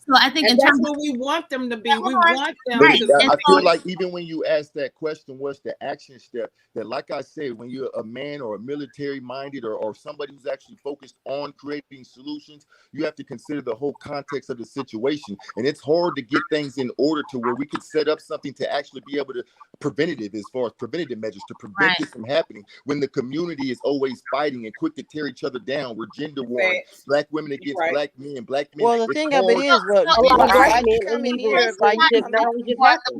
So I think in terms of what we want them to be. We right, want them right. to. I feel like even when you ask that question, what's the action step? That, like I said, when you're a man or a military minded or somebody who's actually focused on creating solutions, you have to consider the whole context of the situation. And it's hard to get things in order to where we could set up something to actually be able to preventative, as far as preventative measures to prevent this from happening, when the community is always fighting and quick to tear each other down. We're gender warring, black women against black men, Well, the thing of it is, what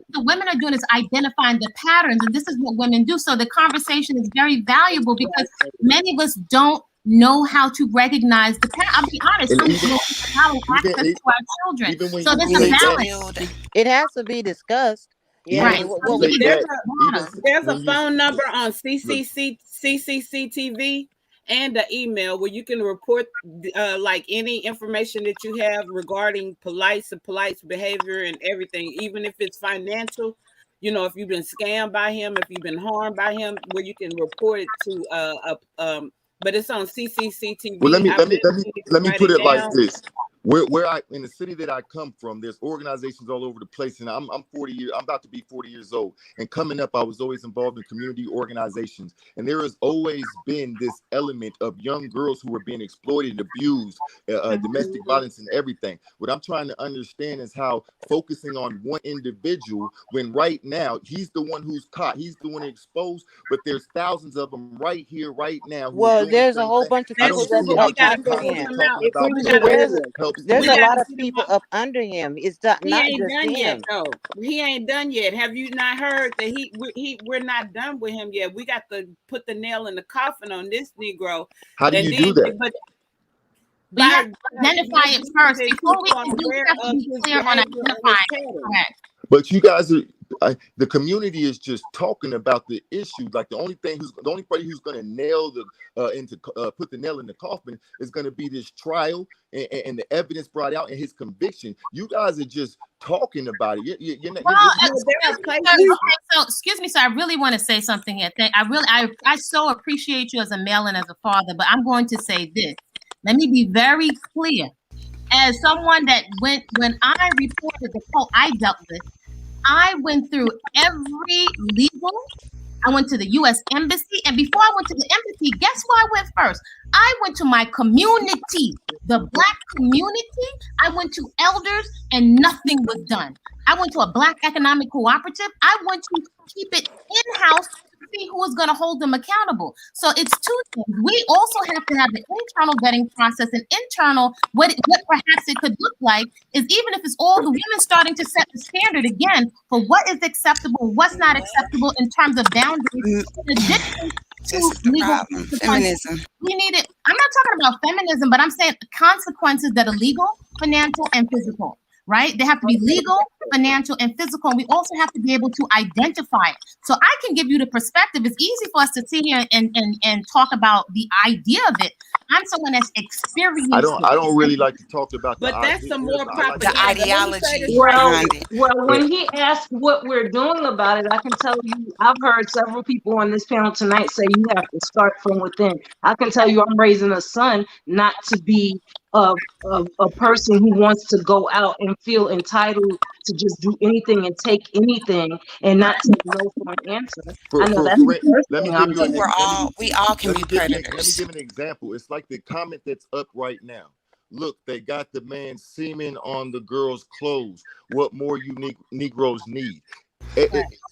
the women are doing is identifying the patterns, and this is what women do. So the conversation is very valuable because many of us don't know how to recognize the pattern. I'll be honest, some people don't have access to our children. So there's a balance. It has to be discussed. Right. There's a phone number on CCCTV and the email where you can report like any information that you have regarding Polight's behavior and everything, even if it's financial. If you've been scammed by him, if you've been harmed by him, where you can report it to but it's on CCCTV. Well, let me put it like this. Where I, in the city that I come from, there's organizations all over the place, and I'm about to be 40 years old. And coming up, I was always involved in community organizations, and there has always been this element of young girls who were being exploited, abused, domestic violence, and everything. What I'm trying to understand is how focusing on one individual, when right now he's the one who's caught, he's the one exposed, but there's thousands of them right here, right now. Well, there's a whole bunch of people that's up under him. There's a lot of people up under him. It's not just him. Yet, though. He ain't done yet. Have you not heard that we're not done with him yet? We got to put the nail in the coffin on this Negro. How do you do that? We have to identify it first. Before we can do, we have to be clear on identifying it. Correct. But you guys are, the community is just talking about the issue. Like the only party who's going to nail put the nail in the coffin is going to be this trial and the evidence brought out and his conviction. You guys are just talking about it. So excuse me, so I really want to say something here. I so appreciate you as a male and as a father, but I'm going to say this. Let me be very clear. As someone that when I reported the cult I dealt with, I went through every legal. I went to the U.S. Embassy, and before I went to the embassy, guess where I went first? I went to my community, the Black community. I went to elders, and nothing was done. I went to a Black economic cooperative. I went to keep it in-house to see who is going to hold them accountable. So it's two things. We also have to have the internal vetting process and internal, what perhaps it could look like is even if it's all the women starting to set the standard again for what is acceptable, what's not acceptable in terms of boundaries, in addition to legal consequences. Feminism. We need it. I'm not talking about feminism, but I'm saying consequences that are legal, financial, and physical. Right? They have to be legal, financial, and physical. And we also have to be able to identify it. So I can give you the perspective. It's easy for us to sit here and talk about the idea of it. I'm someone that's experienced. I don't really like to talk about but that's some more propaganda. The ideology behind it. Well, when he asked what we're doing about it, I can tell you, I've heard several people on this panel tonight say you have to start from within. I can tell you, I'm raising a son not to be a person who wants to go out and feel entitled to just do anything and take anything and not take no for an answer. I know that's the first thing I'm doing. We all can be predators. Let me give an example. It's like the comment that's up right now. Look, they got the man semen on the girl's clothes. What more you Negroes need?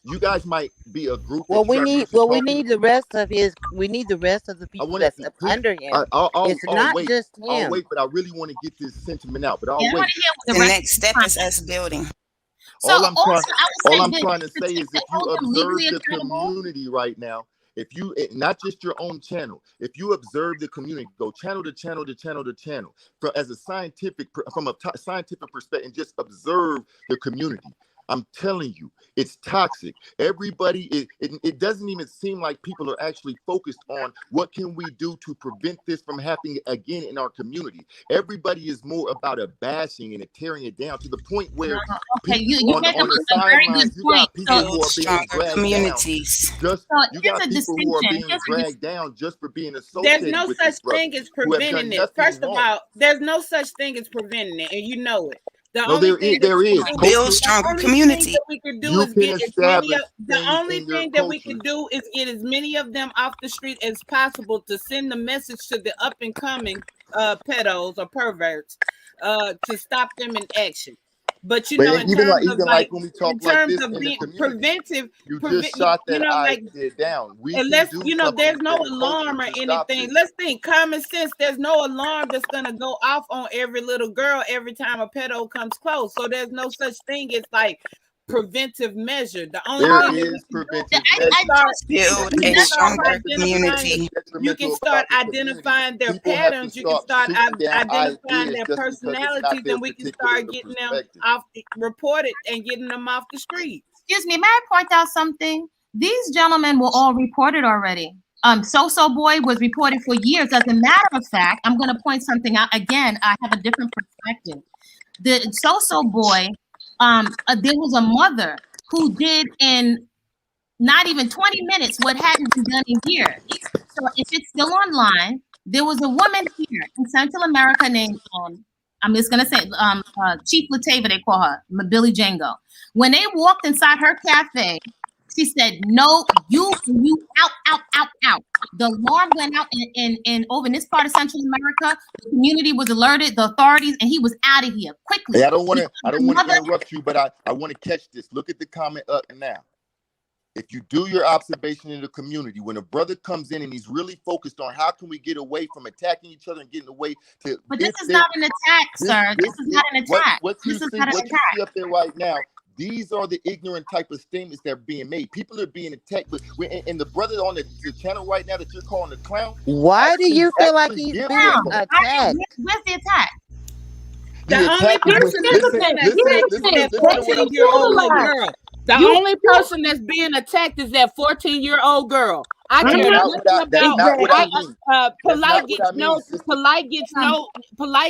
You guys might be a group. We need the rest of the people that's up under him. It's not just him. I'll wait, but I really want to get this sentiment out. But I'll wait. The next step is us building. All I'm trying to say is if you observe the community right now, if you not just your own channel, if you observe the community, go channel to channel to channel to channel, from a scientific perspective, and just observe the community. I'm telling you, it's toxic. Everybody, it doesn't even seem like people are actually focused on what can we do to prevent this from happening again in our community. Everybody is more about a bashing and a tearing it down to the point where people on the sidelines, you got people who are being dragged communities. down. You got people who are being dragged down just for being associated. There's no such thing as preventing it. First of all, there's no such thing as preventing it, and you know it. There is. Build stronger community. The only thing that we can do is get as many of them off the street as possible to send the message to the up and coming pedos or perverts to stop them in action. But in terms when we talk like this of in being the community, preventive, you just shot that idea down. Unless there's no alarm or anything. Let's think common sense. There's no alarm that's gonna go off on every little girl every time a pedo comes close. So there's no such thing as like preventive measure. The only thing is preventive build a stronger community. You can start identifying their patterns. You can start identifying their personalities, and we can start getting them reported and getting them off the street. Excuse me, may I point out something? These gentlemen were all reported already. So Boy was reported for years. As a matter of fact, I'm going to point something out again. I have a different perspective. The So Boy. There was a mother who did in not even 20 minutes what hadn't been done in years. So if it's still online, there was a woman here in Central America named, I'm just going to say, Chief Latava, they call her, Billy Django. When they walked inside her cafe, she said, no, you out. The alarm went out in over in this part of Central America. The community was alerted, the authorities, and he was out of here quickly. Hey, I don't want to interrupt you, but I want to catch this. Look at the comment up now. If you do your observation in the community, when a brother comes in and he's really focused on how can we get away from attacking each other and getting away to. But this is not an attack, sir. This is not an attack. What you see up there right now. These are the ignorant type of statements that are being made. People are being attacked. And the brother on the channel right now that you're calling the clown. Why do you feel like he's being attacked? Where's the attack? The only person The only person that's being attacked is that 14-year-old girl. I care nothing about Polight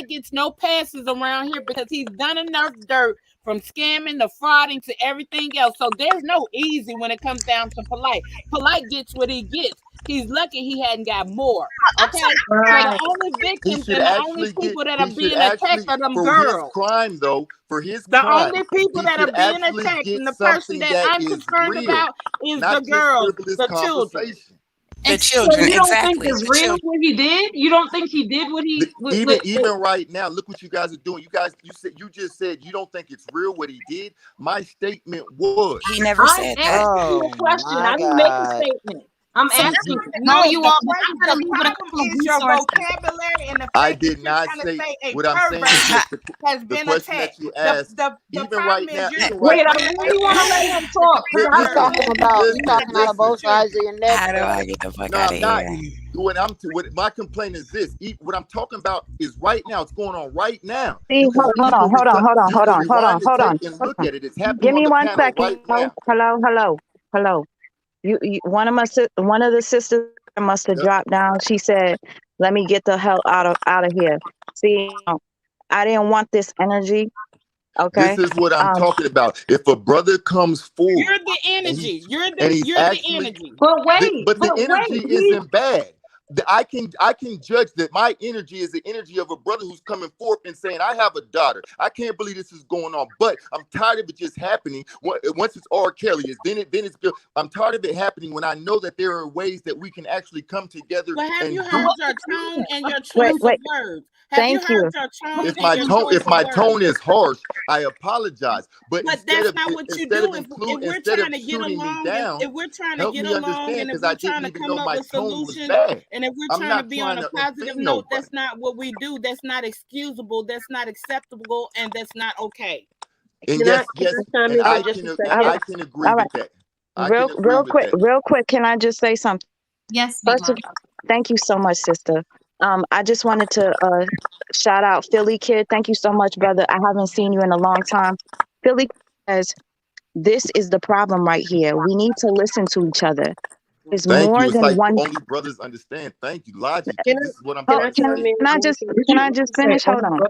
gets no passes around here because he's done enough dirt from scamming to frauding to everything else. So there's no easy when it comes down to Polight. Polight gets what he gets. He's lucky he hadn't got more. Okay, so the only victims and the only people that are being attacked are them girls. Crime though, for his the only people that are being attacked and the person that I'm concerned about is the girls, the children. The So children, you don't think exactly. it's The real children. what he did? You don't think he did what he Even right now, look what you guys are doing. You just said you don't think it's real what he did. My statement was He never I'm said that. asking you a Oh question. my I didn't make a God. statement. I'm So asking you. no, you the all, but I'm the gonna leave with a problem couple of is your resources. vocabulary and the I fact that did you're not trying to say say a what I'm saying is pervert this. has The been question that attacked. you The asked, the the even problem right is now, you're even Wait, right I now, really want to let him talk. You listen, talking about listen, out of both listen. sides of your neck, How do sir. I get the fuck No, out I'm of not. here? What my complaint is this. What I'm talking about is right now. It's going on right now. See, You can hold on, you can rewind the hold tape on. and look at it. It's Give happening on me the one panel second. right now. Hello. One of the sisters must have Yep. dropped down. She said, "Let me get the hell out of here." See, I didn't want this energy. This Okay. is what I'm talking about. If a brother comes forward you're the and energy. he's You're the actually, energy. but the energy He, isn't bad. I can judge that my energy is the energy of a brother who's coming forth and saying, I have a daughter. I can't believe this is going on, but I'm tired of it just happening. Once it's R. Kelly, it's I'm tired of it happening when I know that there are ways that we can actually come together But have and you do. heard your tone and your Wait, choice of wait. words? Have you Thank heard you. your tone If and my your tone choice of words? is harsh, I apologize. But But that's not what you do. If we're instead trying of to get shooting me along, down, if we're trying to help get me along, understand and if because we're I trying didn't to even come know up my with tone was solutions, bad. and if we're I'm trying to not be on trying a to positive offend note, nobody. that's not what we do. That's not excusable. That's not acceptable, and that's not okay. And Can I yes, chime and in for just a All right. second? I can agree All right. with that. I can agree with that. Real quick. Can I just say something? Yes, sweet First of mom. Thank you so much, sister. I just wanted to shout out Philly Kid. Thank you so much, brother. I haven't seen you in a long time. Philly says, this is the problem right here. We need to listen to each other. There's Thank you. more It's than like one. only brothers understand. Thank you. Logically, Can this is what I'm can Oh, I trying to chime say. in really quick? can I just finish? Hold on.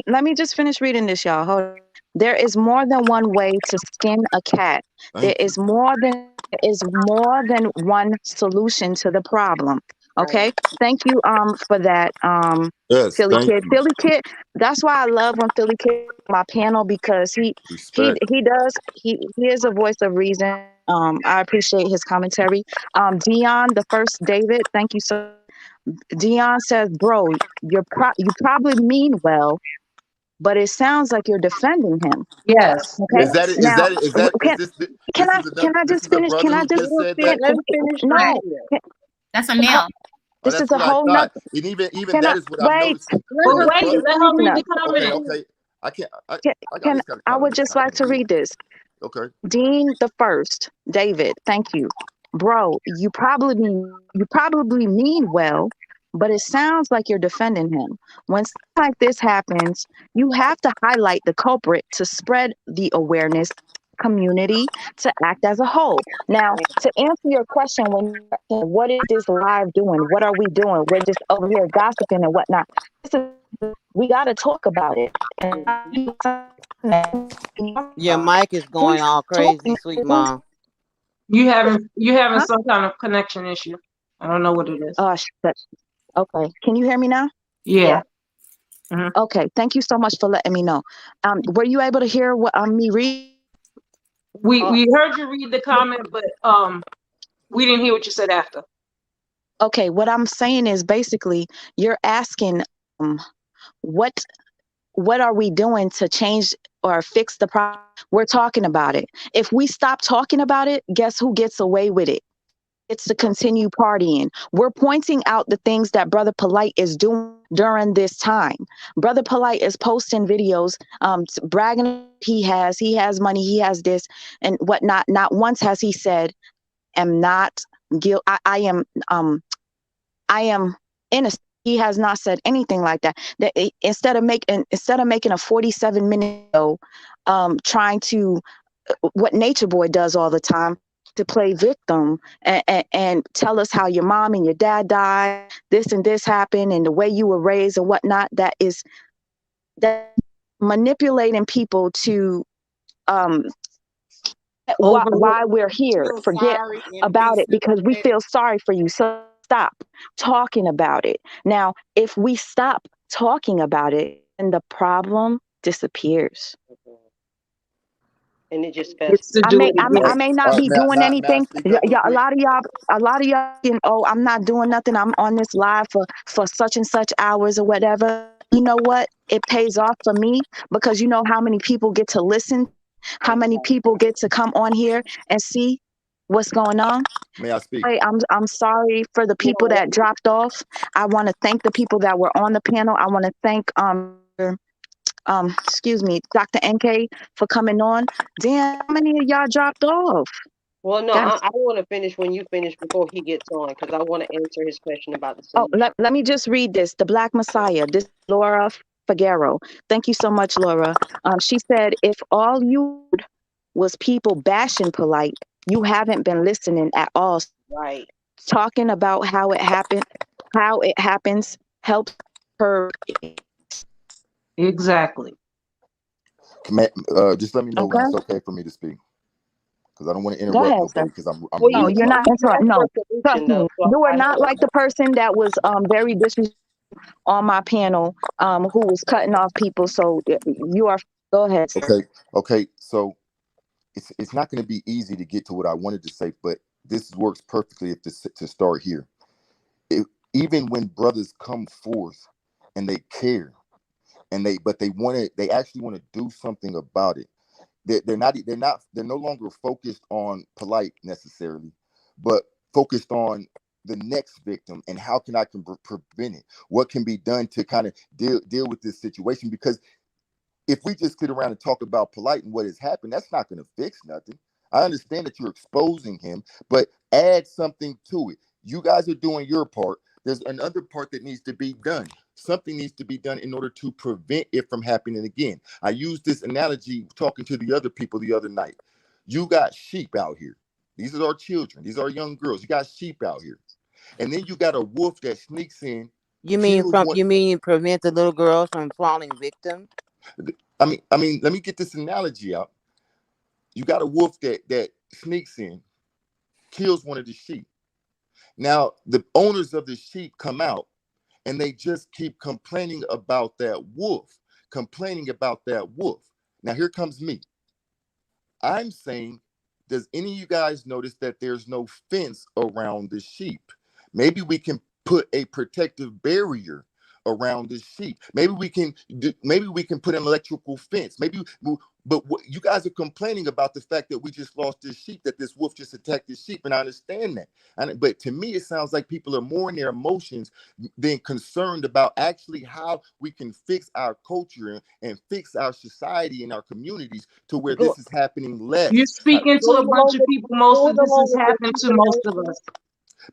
Let me just finish reading this, y'all. Hold on. There is more than one way to skin a cat. There Thank you. is more than one solution to the problem. Okay. Right. Thank you for that Yes, Philly thank Kid. you. Philly Kid, that's why I love when Philly Kid is on my panel because Respect. he is a voice of reason. I appreciate his commentary. Dion, the first David, thank you so. Dion says, "Bro, you probably mean well, but it sounds like you're defending him." yes, Okay. Is that yes. it? Is Now, that it? Is that can this is another? I This just is a finish? brother Can I who just just said that. Let him finish no? right here. That's a male. Oh, This is that's a what I whole nother. thought. And even Can I that is what I'm wait? noticing. But When a wait, brother, let her read the okay, comment. okay, I can't. I Can just gotta I kind of would just just kind like of to read. read this. Okay. Dean the first, David, thank you. Bro, you probably mean well, but it sounds like you're defending him. When something like this happens, you have to highlight the culprit to spread the awareness community to act as a whole. Now, to answer your question, what is this live doing? What are we doing? We're just over here gossiping and whatnot. We got to talk about it. Your mic is going all crazy, sweet mom. You having Huh? some kind of connection issue. I don't know what it is. Oh, shit. Okay. Can you hear me now? Yeah. Mhm. Okay. Thank you so much for letting me know. Were you able to hear what me read? We heard you read the comment, but we didn't hear what you said after. Okay. What I'm saying is basically you're asking what are we doing to change or fix the problem? We're talking about it. If we stop talking about it, guess who gets away with it? It's to continue partying. We're pointing out the things that Brother Polight is doing during this time. Brother Polight is posting videos, bragging he has money, he has this and whatnot. Not once has he said, "Am not guilt. I am innocent." He has not said anything like that. Instead of making a 47-minute video, trying to what Nature Boy does all the time, to play victim and tell us how your mom and your dad died, this and this happened, and the way you were raised and whatnot. That manipulating people to why we're here. Feel Forget sorry and be about it because we sympathetic. feel sorry for you. So stop talking about it. Now, if we stop talking about it, then the problem disappears. and it just It's to festers. do it I again. may All not right, be may I, doing may I anything. speak up real A quick? a lot of y'all thinking, oh, I'm not doing nothing. I'm on this live for such and such hours or whatever. You know what? It pays off for me because you know how many people get to listen, how many people get to come on here and see what's going on. May I speak? I'm sorry for the people that dropped off. I want to thank the people that were on the panel. I want to thank excuse me, Dr. NK for coming on. Damn, how many of y'all dropped off? Well, no, God. I want to finish when you finish before he gets on because I want to answer his question about the Oh, solution. let me just read this. The Black Messiah. This is Laura Figuero. Thank you so much, Laura. She said, if all you was people bashing Polite, you haven't been listening at all. Right. Talking about how it happens, helps her. Exactly. Just let me know when it's okay for me to speak, because I don't want to Go interrupt ahead, sir. nobody. Because I'm Well, No, really you're not talking. interrupting. No, trust solution, me. though, so You are I not know. like the person that was very disrespectful on my panel, who was cutting off people. So you are. Go ahead, sir. Okay. So it's not going to be easy to get to what I wanted to say, but this works perfectly to start here. Even when brothers come forth and they care and they actually want to do something about it. They're no longer focused on Polite necessarily, but focused on the next victim and how can I prevent it? What can be done to kind of deal with this situation? Because if we just sit around and talk about Polite and what has happened, that's not going to fix nothing. I understand that you're exposing him, but add something to it. You guys are doing your part. There's another part that needs to be done. Something needs to be done in order to prevent it from happening again. I used this analogy talking to the other people the other night. You got sheep out here. These are our children. These are our young girls. You got sheep out here. And then you got a wolf that sneaks in. You mean prevent the little girls from falling victim? I mean, let me get this analogy out. You got a wolf that sneaks in, kills one of the sheep. Now, the owners of the sheep come out and they just keep complaining about that wolf, Now, here comes me. I'm saying, does any of you guys notice that there's no fence around the sheep? Maybe we can put a protective barrier around the sheep. Maybe we can put an electrical fence. But you guys are complaining about the fact that we just lost this sheep, that this wolf just attacked this sheep, and I understand that. But to me, it sounds like people are more in their emotions than concerned about actually how we can fix our culture and fix our society and our communities to where this is happening less. You're speaking to a bunch of people. Most of this has happened to most of us.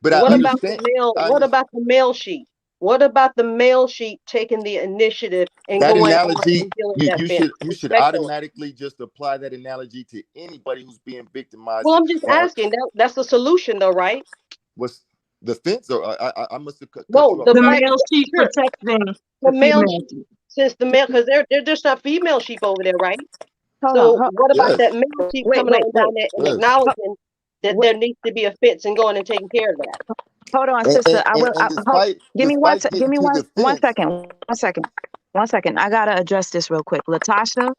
But what I about understand. What about the male sheep? What about the male sheep taking the initiative and That going analogy, and dealing you, that you fence? should you should Respectfully. automatically just apply that analogy to anybody who's being victimized. Well, I'm just asking. That's the solution, though, right? What's the fence? Or I must have cut No, you off. the male sheep protecting the male female sheep, since the male, because they're just not female sheep over there, right? Hold So on. what about Yes. that male sheep Wait, coming on down there and Yes. acknowledging that there needs to be a fence and going and taking care of that? Hold on, And, sister. and despite Give me getting to the one fence, second. I gotta address this real quick. Latasha,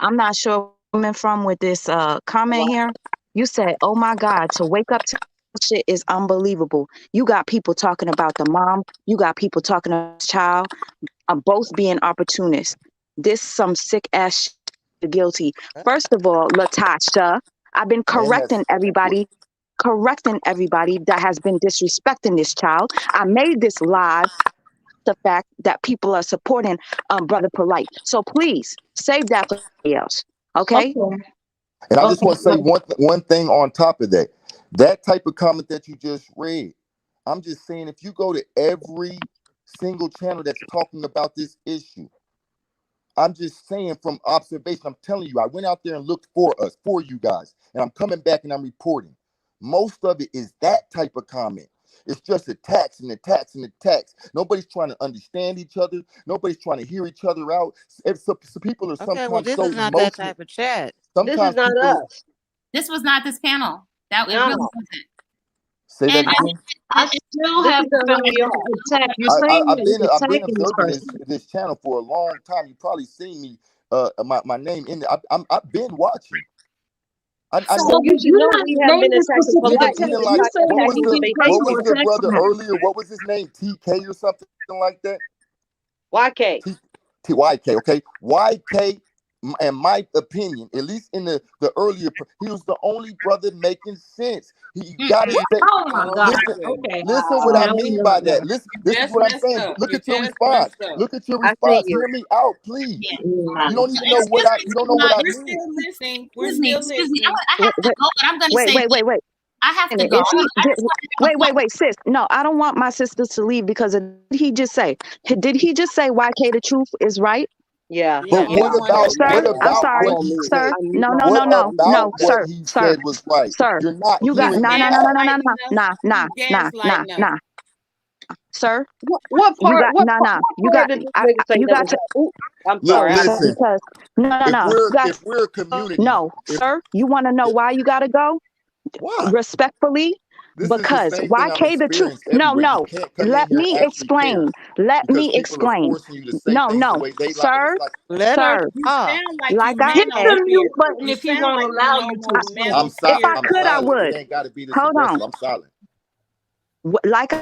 I'm not sure where you're coming from with this comment here. You said, "Oh my God, to wake up to shit is unbelievable." You got people talking about the mom. You got people talking about the child. Both being opportunists. This some sick ass shit, guilty. First of all, Latasha, I've been correcting everybody that has been disrespecting this child. I made this live. The fact that people are supporting Brother Polite. So please save that for somebody else. Okay? and I just want to say one thing on top of that. That type of comment that you just read, I'm just saying, if you go to every single channel that's talking about this issue, I'm just saying from observation, I'm telling you, I went out there and looked for you guys, and I'm coming back and I'm reporting. Most of it is that type of comment. It's just attacks and attacks and attacks. Nobody's trying to understand each other. Nobody's trying to hear each other out. So people are sometimes well, this so is not emotional. that type of chat. This is not us. This was not this panel. It really wasn't. Say that again. I still haven't found the attack. You're saying I've that you're been attacking this observing person. this channel for a long time. You probably seen me, my name in there. I've been watching. I So know. you should know we have been attacking Nigga, police, even like what was attacking the brother earlier? What was his name? TK or something like that? YK. YK, okay. YK, in my opinion, at least in the earlier, he was the only brother making sense. He got to say, Oh my God. Okay. listen what I mean by that. Listen, this is what I'm saying. Look at your response. Look at your response. Hear me out, please. You don't even know what I. You don't know what I We're mean. still listening. Excuse me. I have to go, but I'm going to say. Wait. I have to If go. wait, sis. No, I don't want my sisters to leave because did he just say YK the truth is right? Yeah. But what about sir? I'm sorry, what he sir. said? No, What about what sir, he sir, said was right? sir. You're not You got hearing me nah, sir. What part? What You part got did this nigga say you that got was to. right? Ooh, I'm Look, sorry. listen. Because If we're a community, no, sir. You want to know why you got to go? Why? Respectfully, This because is the same thing I'm YK the truth. experiencing everywhere. You can't come in Let here me and actually care explain. Let because me people are explain. forcing you to say things the way they like. And it's like, Let her Sir. You talk. sound like Like you I Hit the manosphere. mute button You if he sound won't like you allow in you to almost explain. I'm if I I'm could, I silent. would. It ain't got to be this Hold aggressive. on. I'm silent. Like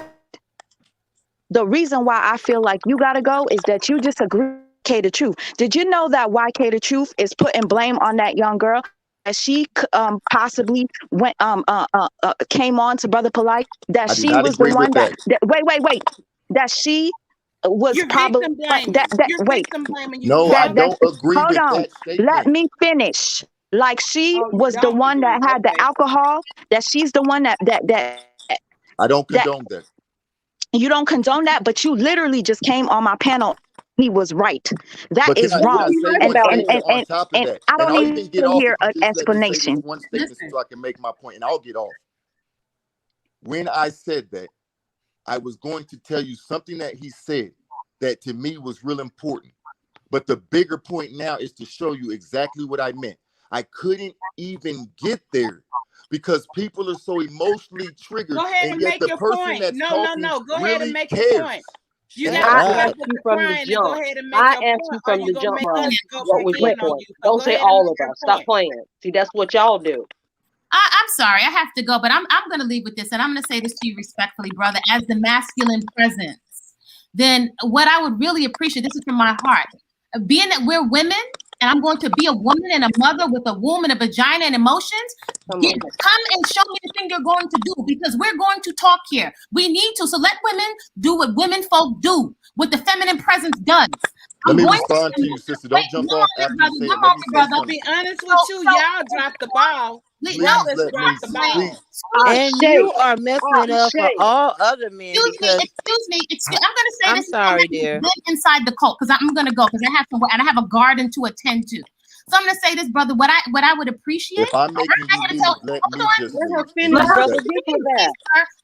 the reason why I feel like you gotta go is that you disagree with YK the truth. Did you know that YK the truth is putting blame on that young girl? That she possibly went came on to Brother Polight, that I do she not was the agree one with that. that wait, that she was You're probably victim blaming. You're wait, victim blaming. You No, I sound don't agree hold with on, that let statement. me finish. Like she oh, you was the don't one agree. that had the Okay. alcohol, that she's the one that I don't condone that. you don't condone that, but you literally just came on my panel. He was right. That But is can I wrong. say And one and, thing and, on and, top of and that? I And don't I'll even even get off hear if you an just let me say this explanation. one statement so I can make my point, and I'll get off. When I said that, I was going to tell you something that he said that to me was real important. But the bigger point now is to show you exactly what I meant. I couldn't even get there because people are so emotionally triggered, Go ahead and and yet make the your person point. that's talking No. Go ahead and really make your cares. point. You Shut got to I put up. up asked with you the from the crying and go jump. ahead and make I your asked point, you or from you the gonna jump, make Mom, us go what back was your in on point. you. So Don't go say ahead and all make of your us. Stop point. playing. See, that's what y'all do. I'm sorry, I have to go, but I'm going to leave with this, and I'm going to say this to you respectfully, brother, as the masculine presence. Then what I would really appreciate, this is from my heart, being that we're women, and I'm going to be a woman and a mother with a womb and a vagina and emotions. Come and show me the thing you're going to do, because we're going to talk here. We need to. So let women do what women folk do, what the feminine presence does. Let I'm me going respond to you, sister. Don't jump off after you say it. Let me say To something. be honest with you, y'all dropped the ball. Please Brothers let me dropped the ball. And you are messing it up for all other men because Excuse me. I'm going to say I'm this. sorry, dear. Inside the cult, because I'm going to go, because I have a garden to attend to. So I'm going to say this, brother. What I would appreciate. If I'm making you leave, let me just Let her leave. finish, brother. Give her that.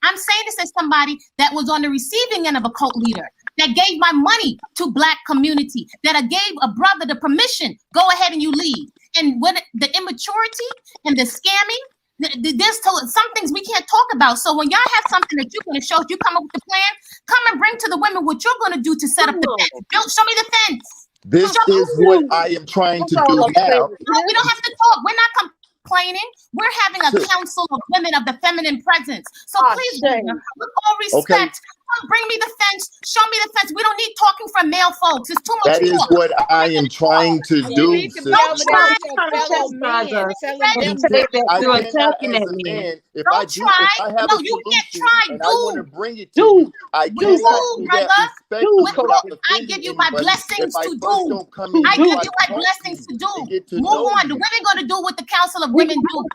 I'm saying this as somebody that was on the receiving end of a cult leader that gave my money to Black community, that I gave a brother the permission, go ahead and you leave. And when the immaturity and the scamming, there's some things we can't talk about. So when y'all have something that you're going to show, if you come up with the plan, come and bring to the women what you're going to do to set up the fence. Show me the fence. This is what I am trying to do now. No, we don't have to talk. We're not complaining. We're having a council of women of the feminine presence. So please, with all respect, bring me the fence. Show me the fence. We don't need talking from male folks. It's too much That is talk. what I am trying to You do, need to be able to sister. get your fellow men, telling them I you're cannot, attacking as that a man. man, if Don't I try. have No, a you can't solution try. and I want to Do. bring it to you, I can't come to that Brother. respectfully without I offending give you my anybody. blessings If I to first do. don't come in I here give like you my talk to blessings you to do. and get to Move know on. The you. women going to do what the council of women do.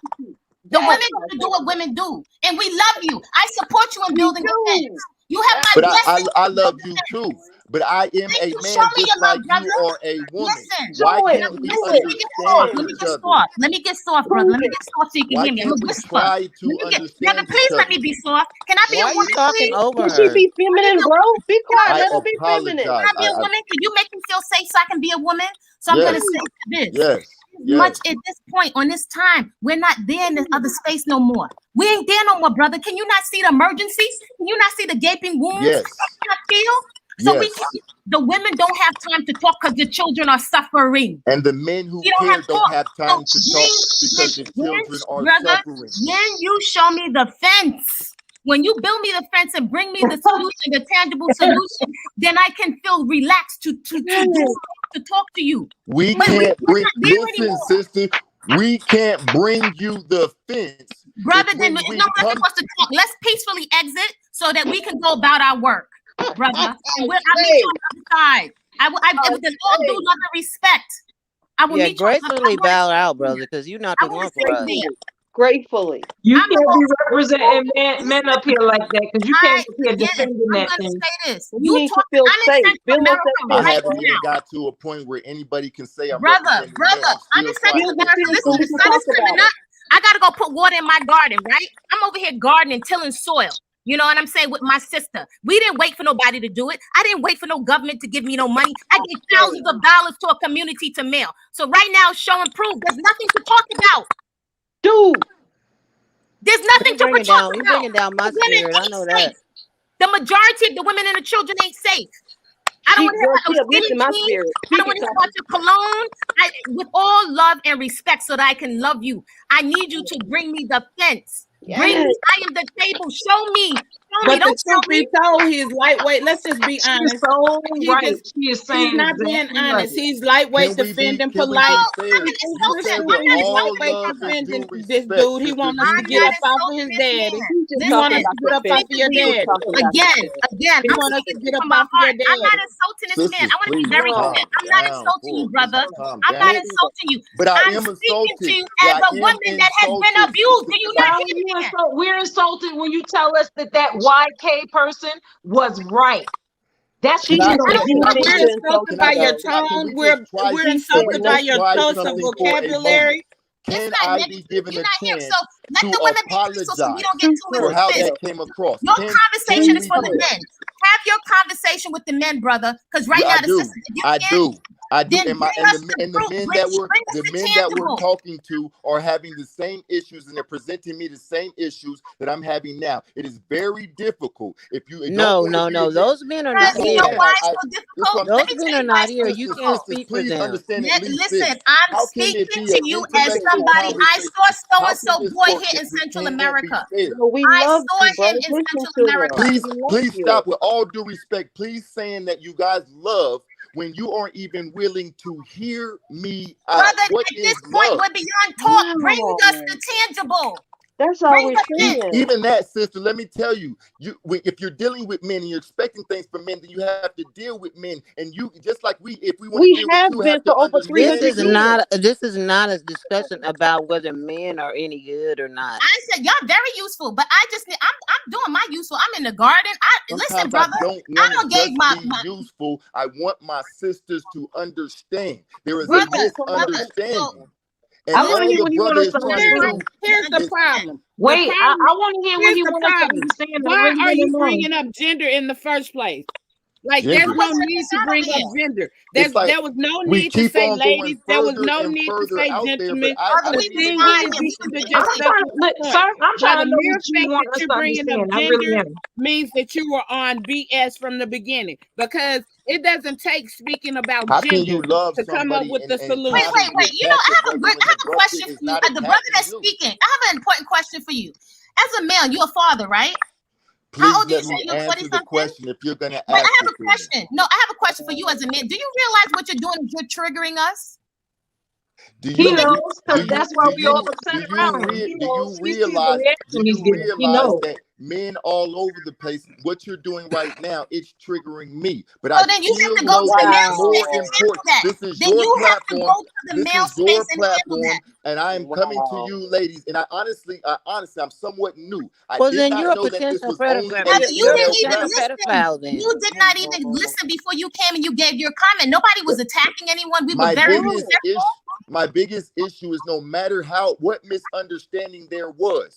The women going to do what women do. And we love you. I support you in building the fence. You have my But blessings. I love you too. But I am a Show man me just your love, like you brother. are a woman. Listen. Why can't we understand Let me each get other? soft. Let me get soft, brother. Let me get soft so you can Why hear me. I'm can't a we whisper. try to Brother, understand please each let me other? be soft. Can I be Why a are you woman, talking please? over Can she her? be feminine, bro? Be quiet. I Let her be feminine. apologize. Can I be a woman? Can you make me feel safe so I can be a woman? So I'm going Yes, to say this. yes, Much yes. at this point on this time, we're not there in this other space no more. We ain't there no more, brother. Can you not see the emergency? Can you not see the gaping wounds? Yes. Can you not feel? So Yes. we can't, the women don't have time to talk because the children are suffering. And the men who We don't care have don't talk. have So time to talk because the children are brother, suffering. when you show me the fence, when you build me the fence and bring me the solution, the tangible solution, then I can feel relaxed to talk to you. We can't bring, listen, sister, we can't bring you the fence. Brother, then no, let's supposed to talk. Let's peacefully exit so that we can go about our work, brother. And I'll meet you on the other side. With all due love and respect, I will meet you. Gracefully bow out, brother, because you're not the one for us. Gratefully. You can't be representing men up here like that because you can't be here defending that thing. Say this. You need to feel safe. Build up that I right haven't even now. got to a point where anybody can say I'm brother, representing men. I'm in Central America. Listen, the sun is coming up. I gotta go put water in my garden, right? I'm over here gardening, tilling soil. You know what I'm saying? With my sister. We didn't wait for nobody to do it. I didn't wait for no government to give me no money. I gave thousands of dollars to a community to mail. So right now, show and prove. There's nothing to talk about. Dude. There's nothing to talk about. You're bringing down my spirit. I know that. The majority of the women and the children ain't safe. I don't want to hear about I don't want to hear about your cologne. With all love and respect, so that I can love you, I need you to bring me the fence. Yes. Bring me. I am the table. Show me. But the truth be told, he's lightweight. Let's just be honest. So right. She is saying he's not being honest. He's lightweight defending Polight. Lightweight defending this dude. He wants us to get up off of his daddy. He wants us to get up off of your daddy. Again. He wants us to get up off of your daddy. I'm not insulting this man. I want to be very clear. I'm not insulting you, brother. I'm not insulting you. But I am speaking to you as a woman that has been abused. Do you not hear me? We're insulted when you tell us that YK person was right. That's we're insulted by your tone. We're insulted by your choice of vocabulary. Can I be given a chance to apologize for how that came across? Your conversation is for the men. Have your conversation with the men, brother. Because right now, I do. And the men that we're talking to are having the same issues, and they're presenting me the same issues that I'm having now. It is very difficult. No. Those men are not here. Those men are not here. You can't speak for them. Listen, I'm speaking to you as somebody. I saw so-and-so boy here in Central America. I saw him in Central America. Please stop. With all due respect, please saying that you guys love when you aren't even willing to hear me out. Brother, at this point, we're beyond talk. Bring us the tangible. That's all we're saying. Even that, sister, let me tell you, if you're dealing with men and you're expecting things from men, then you have to deal with men. And you, just like if we want to deal with you, have to understand. This is not a discussion about whether men are any good or not. I said y'all very useful, but I'm doing my useful. I'm in the garden. Listen, brother, I don't gave my useful. I want my sisters to understand. There is a misunderstanding. And I want to hear what he wants to understand. Here's the problem. Wait, I want to hear what he wants to understand. Why are you bringing up gender in the first place? Like, there's no need to bring up gender. There was no need to say ladies. There was no need to say gentlemen. The thing is, you should have just stuck with the point. Sir, I'm trying to know the what you want us to understand. Gender means that you were on BS from the beginning, because it doesn't take speaking about gender to come up with the solution. Wait. You know, I have a question for you. The brother that's speaking, I have an important question for you. As a man, you're a father, right? Please let me answer the question if you're going to ask. I have a question. No, I have a question for you as a man. Do you realize what you're doing is you're triggering us? He knows, because that's why we all upset around him. Do you realize that men all over the place, what you're doing right now, it's triggering me. But then you have to go to the male space and handle that. This is your platform. This is your platform, and I am coming to you, ladies. And I honestly, I'm somewhat new. Well, then you're a potential pedophile. You didn't even listen. You did not even listen before you came and you gave your comment. Nobody was attacking anyone. We were very respectful. My biggest issue is no matter what misunderstanding there was,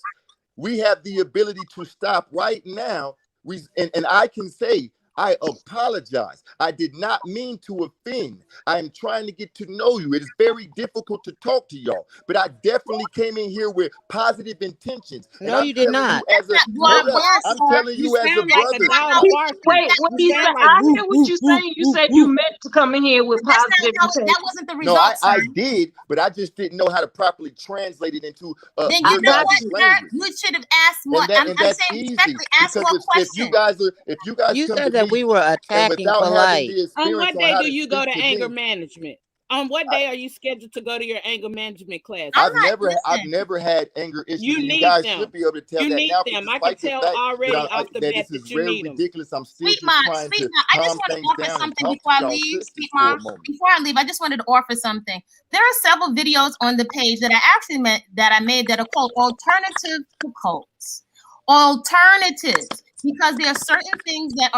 we have the ability to stop right now. And I can say, I apologize. I did not mean to offend. I am trying to get to know you. It is very difficult to talk to y'all, but I definitely came in here with positive intentions. And No, I'm you did telling not. you as a hold up. I'm telling you as a sound like a brother. dog barking. Wait, what You you said? sound like I woo, hear what woo, you're woo, saying. You woo, said you woo. meant to come in here with That's not positive how intent. that wasn't the No, result, sir. I did, but I just didn't know how to properly translate it into Then I you your know got what, guys' you. sir? language. You should have asked more. I'm That's saying easy respectfully, ask because more if questions. you guys You come said to that me we were and attacking without having Polight. the On experience what on day how do to you go speak to to anger me, management? On what day are you scheduled to go to your anger management classes? I'm I've not, never listen, had anger issues, You and you need guys them. should be able to tell You that need now. them. I can Despite the tell fact already that off the that bat this that is you very need them. ridiculous, I'm still Sweet just Ma, trying Sweet to Ma, I just calm want to things offer down and something talk before to I y'all leave, sisters Sweet for Ma. a moment. Before I leave, I just wanted to offer something. There are several videos on the page that I actually made that are called Alternative to Cults. Alternatives. Because there are certain things that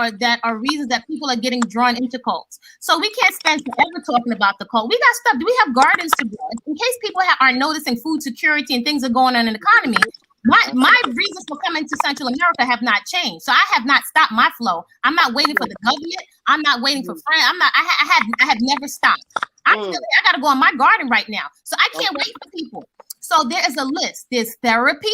are reasons that people are getting drawn into cults. So we can't spend forever talking about the cult. We got stuff. We have gardens to grow. In case people are noticing food security and things are going on in the economy, my reasons for coming to Central America have not changed. So I have not stopped my flow. I'm not waiting for the government. I'm not waiting for friends. I'm not. I have never stopped. I got to go on my garden right now. So I can't wait for people. So there is a list. There's therapy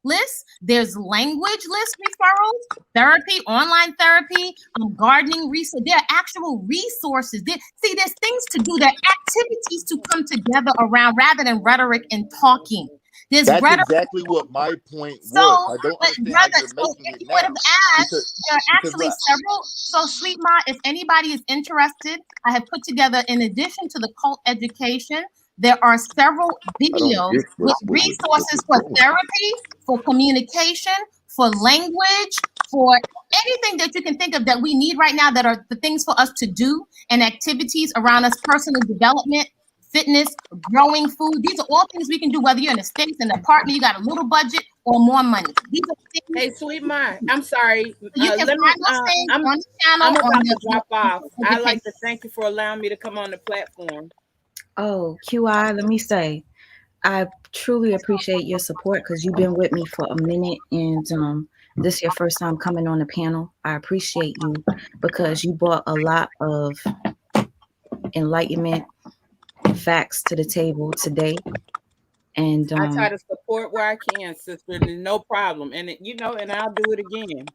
list. There's language list referrals, therapy, online therapy, gardening research. There are actual resources. There's things to do. There are activities to come together around rather than rhetoric and talking. There's That's rhetoric. exactly what my point So, was. I don't but understand how brother, you're so making if it you would have now asked, there are because actually what several. So, Sweet Ma, if anybody is interested, I have put together, in addition to the cult education, there are several I don't videos get with what resources you're for doing. therapy, for communication, for language, for anything that you can think of that we need right now that are the things for us to do and activities around us, personal development, fitness, growing food. These are all things we can do, whether you're in the States, in an apartment, you got a little budget or more money. These are things. Hey, Sweet Ma, I'm sorry. You can Let find me. those things I'm on the channel. I'm about On to drop off. the I'd page. like to thank you for allowing me to come on the platform. Oh, QI, let me say, I truly appreciate your support because you've been with me for a minute, and this is your first time coming on the panel. I appreciate you because you brought a lot of enlightenment facts to the table today. And I try to support where I can, sister. And no problem. And and I'll do it again.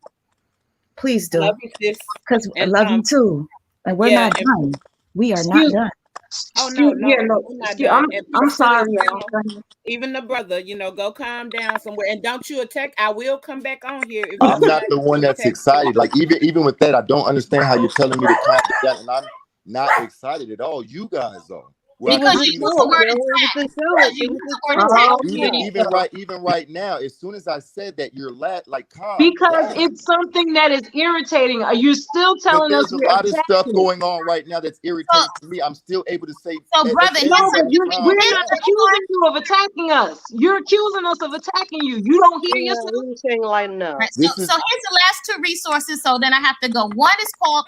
please I do, love you, sis. because I And love you too. And we're yeah. not done. We are not Excuse, done. Oh no, yeah, no, we're not excuse, done. And I'm peace to sorry, the, y'all. even the brother. Go calm down somewhere, and don't you attack. I will come back on here if you I'm not decide the one to that's attack me. excited. Like even with that, I don't understand how you're telling me to calm down, and I'm not excited at all. You guys are. Where I Because can you see the use the word sign. It was attack. a Because joke. you It was use a the word joke. attack. Don't Even get even it. right even right now, as soon as I said that, you're like calm Because down. it's something that is irritating. Are you still But telling us there's a we're lot of stuff attacking? going on right now that's irritating to me. I'm still able to say, So, brother, No, but everybody we're calm here's not the down. accusing you of attacking us. You're accusing us of attacking you. You don't hear Yeah, yourself? we were saying lighten Right. up. So, This is here's the last two resources. So then I have to go. One is called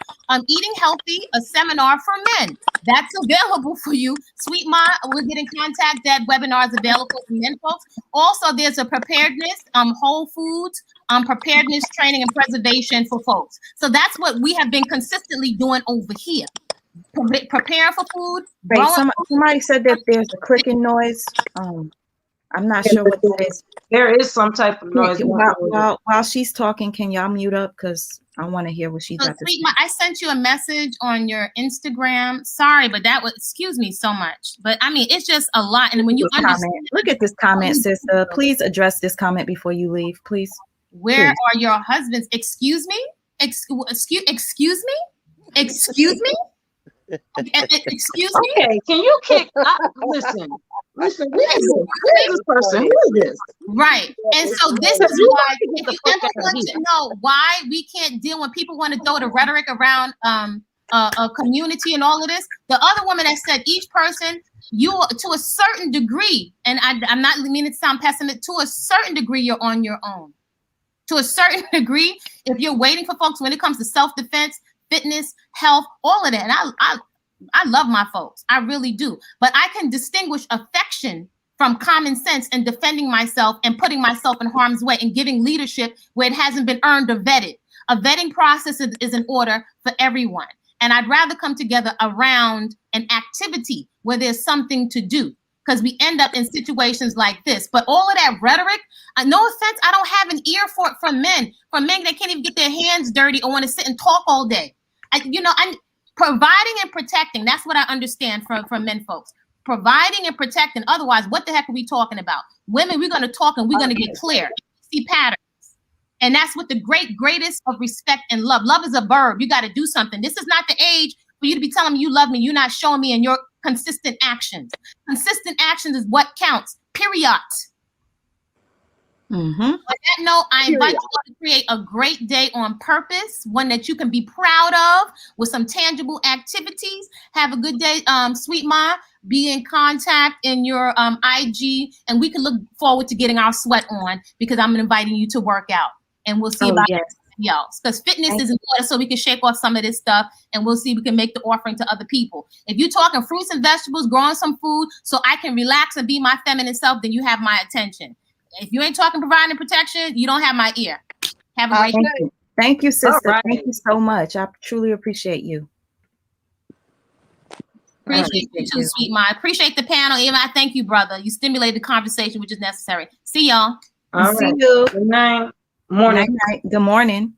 Eating Healthy, a seminar for men. That's available for you. Sweet Ma, we'll get in contact. That webinar is available for men folks. Also, there's a preparedness, whole foods, preparedness training and preservation for folks. So that's what we have been consistently doing over here. Preparing for food, Wait, growing somebody said that there's a clicking noise. I'm not sure what that is. There is some type of noise going on. While she's talking, can y'all mute up? Because I want to hear what she's So, got to Sweet say. Ma, I sent you a message on your Instagram. Sorry, but that was, excuse me so much. But I mean, it's just a lot. And when you understand, Look at this comment, sister. Please address this comment before you leave, please. Where are your husbands? Excuse me? Excuse me? Excuse me? Excuse me? Okay, can you kick? Listen, who is this person? Who is this? Right. And so this is why, if you ever want to know why we can't deal when people want to throw the rhetoric around a community and all of this, the other woman that said each person, you to a certain degree, and I'm not meaning to sound pessimistic, to a certain degree, you're on your own. To a certain degree, if you're waiting for folks when it comes to self-defense, fitness, health, all of that. And I love my folks. I really do. But I can distinguish affection from common sense and defending myself and putting myself in harm's way and giving leadership where it hasn't been earned or vetted. A vetting process is in order for everyone. And I'd rather come together around an activity where there's something to do, because we end up in situations like this. But all of that rhetoric, no offense, I don't have an ear for it from men that can't even get their hands dirty or want to sit and talk all day. I'm providing and protecting. That's what I understand from men folks. Providing and protecting. Otherwise, what the heck are we talking about? Women, we're going to talk and we're going to get clear. See patterns. And that's what the greatest of respect and love. Love is a verb. You got to do something. This is not the age for you to be telling me you love me. You're not showing me in your consistent actions. Consistent actions is what counts. Period. Mm-hmm. On that note, I invite you all to create a great day on purpose, one that you can be proud of with some tangible activities. Have a good day, Sweet Ma. Be in contact in your IG, and we can look forward to getting our sweat on, because I'm inviting you to work out, and we'll see about else, because fitness is important, so we can shake off some of this stuff, and we'll see if we can make the offering to other people. If you're talking fruits and vegetables, growing some food so I can relax and be my feminine self, then you have my attention. If you ain't talking providing protection, you don't have my ear. Have a great day. Thank you, sister. Right. Thank you so much. I truly appreciate you. Appreciate you too, Sweet Ma. I appreciate the panel. Even I thank you, brother. You stimulated the conversation, which is necessary. See y'all. See you. Good night. Morning. Night. Good morning.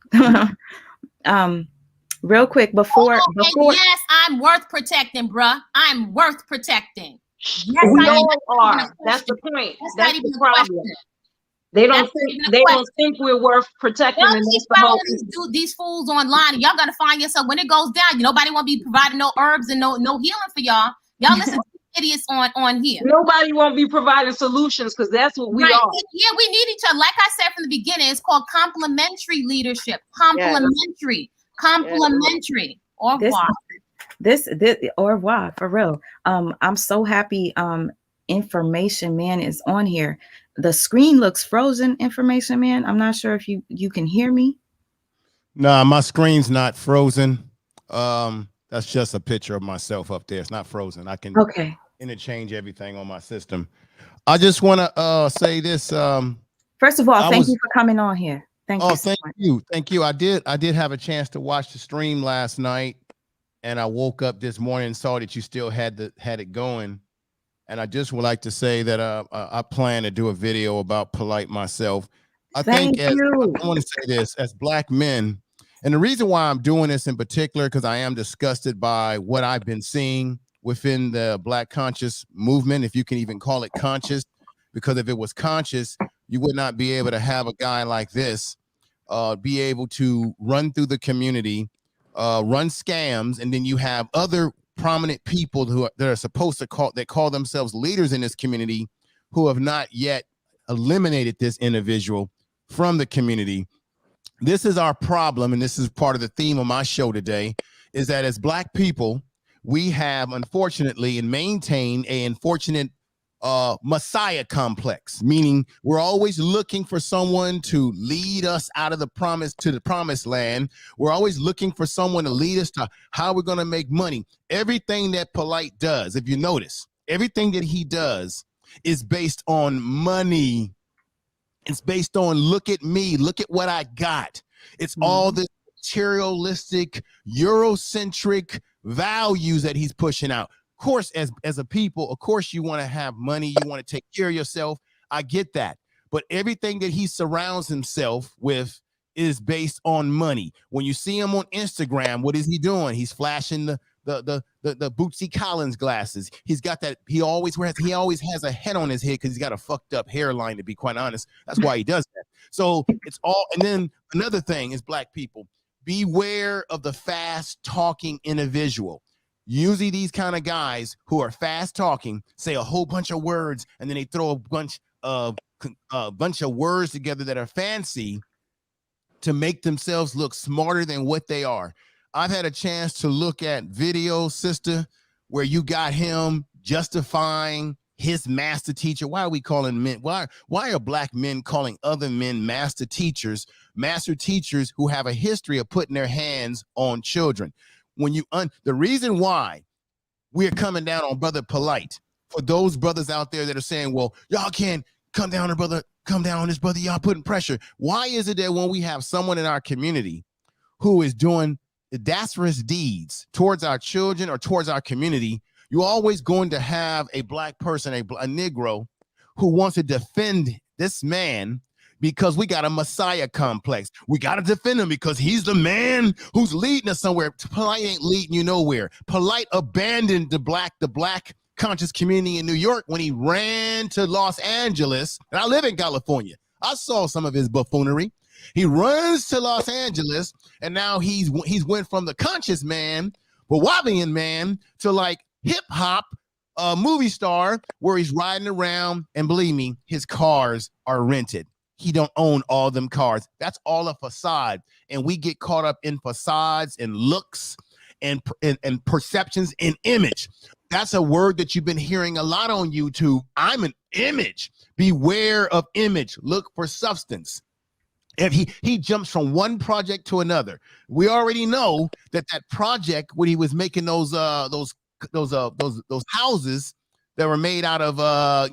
Real quick before. Yes, I'm worth protecting, bruh. I'm worth protecting. Yes, we all are. That's the point. That's the problem. They don't think we're worth protecting. Y'all keep following these fools online, and y'all gotta find yourself when it goes down. Nobody won't be providing no herbs and no healing for y'all. Y'all listen to idiots on here. Nobody won't be providing solutions, because that's what we are. Yeah, we need each other. Like I said from the beginning, it's called complementary leadership. Complementary. Complementary. Au revoir. This au revoir, for real. I'm so happy Information Man is on here. The screen looks frozen, Information Man. I'm not sure if you can hear me. Nah, my screen's not frozen. That's just a picture of myself up there. It's not frozen. I can interchange everything on my system. I just want to say this. First of all, thank you for coming on here. Thank you. Thank you. Thank you. I did have a chance to watch the stream last night, and I woke up this morning and saw that you still had it going. And I just would like to say that I plan to do a video about Polight myself. I want to say this, as Black men, and the reason why I'm doing this in particular, because I am disgusted by what I've been seeing within the Black conscious movement, if you can even call it conscious, because if it was conscious, you would not be able to have a guy like this be able to run through the community, run scams, and then you have other prominent people that are supposed to call themselves leaders in this community, who have not yet eliminated this individual from the community. This is our problem, and this is part of the theme of my show today, is that as Black people, we have, unfortunately, and maintain an unfortunate Messiah complex, meaning we're always looking for someone to lead us out of the promised land. We're always looking for someone to lead us to how we're going to make money. Everything that Polight does, if you notice, everything that he does is based on money. It's based on, look at me, look at what I got. It's all this materialistic, Eurocentric values that he's pushing out. Of course, as a people, of course, you want to have money. You want to take care of yourself. I get that. But everything that he surrounds himself with is based on money. When you see him on Instagram, what is he doing? He's flashing the Bootsy Collins glasses. He's got that. He always has a head on his head because he's got a fucked up hairline, to be quite honest. That's why he does that. So it's all. And then another thing is, Black people, beware of the fast talking individual. Usually these kind of guys who are fast talking say a whole bunch of words, and then they throw a bunch of words together that are fancy to make themselves look smarter than what they are. I've had a chance to look at videos, sister, where you got him justifying his master teacher. Why are we calling men? Why are Black men calling other men master teachers who have a history of putting their hands on children? When you the reason why we're coming down on Brother Polight, for those brothers out there that are saying, well, y'all can't come down on this brother, y'all putting pressure. Why is it that when we have someone in our community who is doing disastrous deeds towards our children or towards our community, you're always going to have a black person, a Negro, who wants to defend this man because we got a Messiah complex. We got to defend him because he's the man who's leading us somewhere. Polight ain't leading you nowhere. Polight abandoned the black conscious community in New York when he ran to Los Angeles. And I live in California. I saw some of his buffoonery. He runs to Los Angeles, and now he's went from the conscious man, Wawabian man, to like hip hop movie star where he's riding around, and believe me, his cars are rented. He don't own all them cars. That's all a facade, and we get caught up in facades and looks and perceptions and image. That's a word that you've been hearing a lot on YouTube. I'm an image. Beware of image. Look for substance. And he jumps from one project to another. We already know that project when he was making those houses that were made out of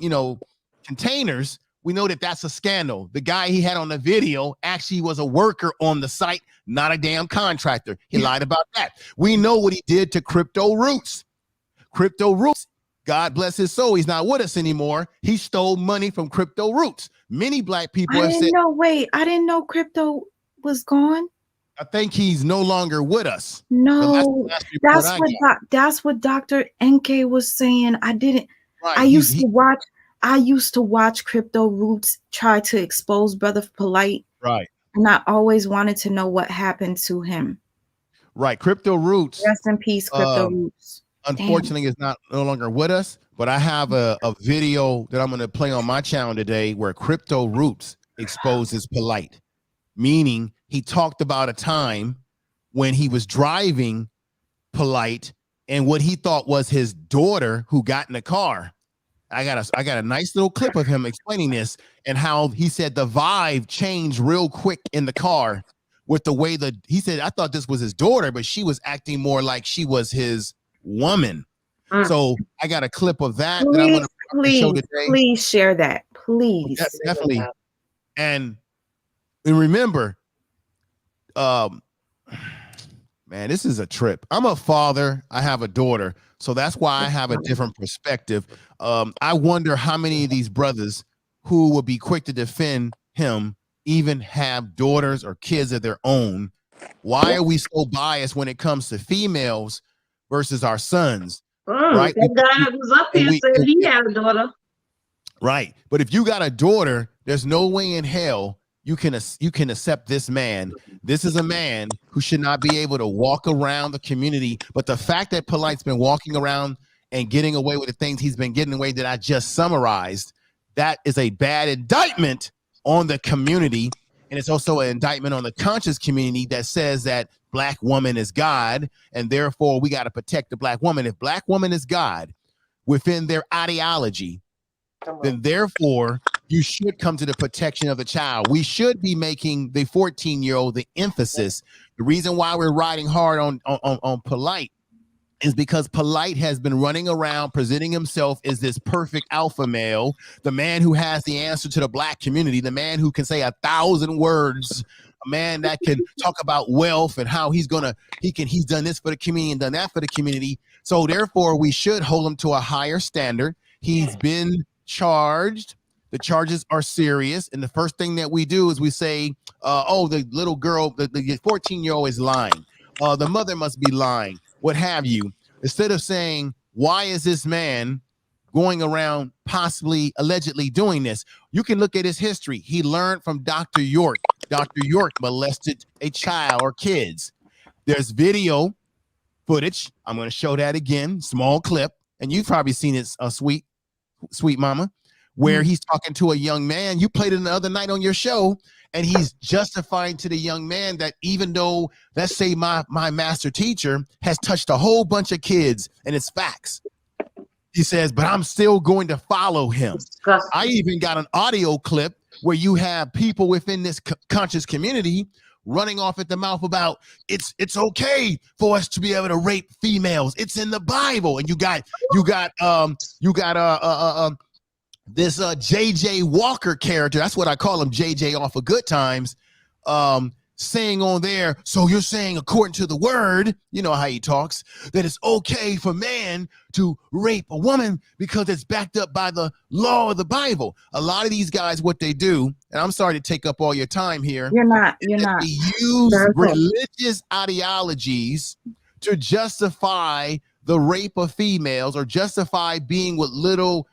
containers. We know that that's a scandal. The guy he had on the video actually was a worker on the site, not a damn contractor. He lied about that. We know what he did to Crypto Roots. Crypto Roots, God bless his soul, he's not with us anymore. He stole money from Crypto Roots. Many black people have said, I didn't know Crypto was gone. I think he's no longer with us. No, that's what Dr. NK was saying. I didn't. Right. I used to watch Crypto Roots try to expose Brother Polight. Right. And I always wanted to know what happened to him. Right. Crypto Roots. Rest in peace, Crypto Roots. Unfortunately, is no longer with us. But I have a video that I'm going to play on my channel today where Crypto Roots exposes Polight, meaning he talked about a time when he was driving Polight and what he thought was his daughter who got in the car. I got a nice little clip of him explaining this and how he said the vibe changed real quick in the car with the way that he said, I thought this was his daughter, but she was acting more like she was his woman. So I got a clip of that that I'm going to show today. Please share that, please. Definitely. And remember, man, this is a trip. I'm a father. I have a daughter, so that's why I have a different perspective. I wonder how many of these brothers who will be quick to defend him even have daughters or kids of their own. Why are we so biased when it comes to females versus our sons? Right? That guy was up here said he had a daughter. Right. But if you got a daughter, there's no way in hell you can accept this man. This is a man who should not be able to walk around the community. But the fact that Polight's been walking around and getting away with the things he's been getting away that I just summarized, that is a bad indictment on the community. And it's also an indictment on the conscious community that says that black woman is God, and therefore we got to protect the black woman. If black woman is God within their ideology, then therefore you should come to the protection of the child. We should be making the 14-year-old the emphasis. The reason why we're riding hard on Polight is because Polight has been running around presenting himself as this perfect alpha male, the man who has the answer to the black community, the man who can say 1,000 words, a man that can talk about wealth and how he's done this for the community and done that for the community. So therefore we should hold him to a higher standard. He's been charged. The charges are serious. And the first thing that we do is we say, the little girl, the 14-year-old is lying. The mother must be lying, what have you. Instead of saying, why is this man going around possibly allegedly doing this? You can look at his history. He learned from Dr. York. Dr. York molested a child or kids. There's video footage. I'm going to show that again, small clip. And you've probably seen it, sweet mama, where he's talking to a young man. You played it the other night on your show, and he's justifying to the young man that even though, let's say my master teacher has touched a whole bunch of kids, and it's facts. He says, but I'm still going to follow him. I even got an audio clip where you have people within this conscious community running off at the mouth about it's okay for us to be able to rape females. It's in the Bible. And you got this JJ Walker character. That's what I call him, JJ off of Good Times. saying on there, so you're saying according to the word, you know how he talks, that it's okay for man to rape a woman because it's backed up by the law of the Bible. A lot of these guys, what they do, and I'm sorry to take up all your time here. You're not. They use religious ideologies to justify the rape of females or justify being with little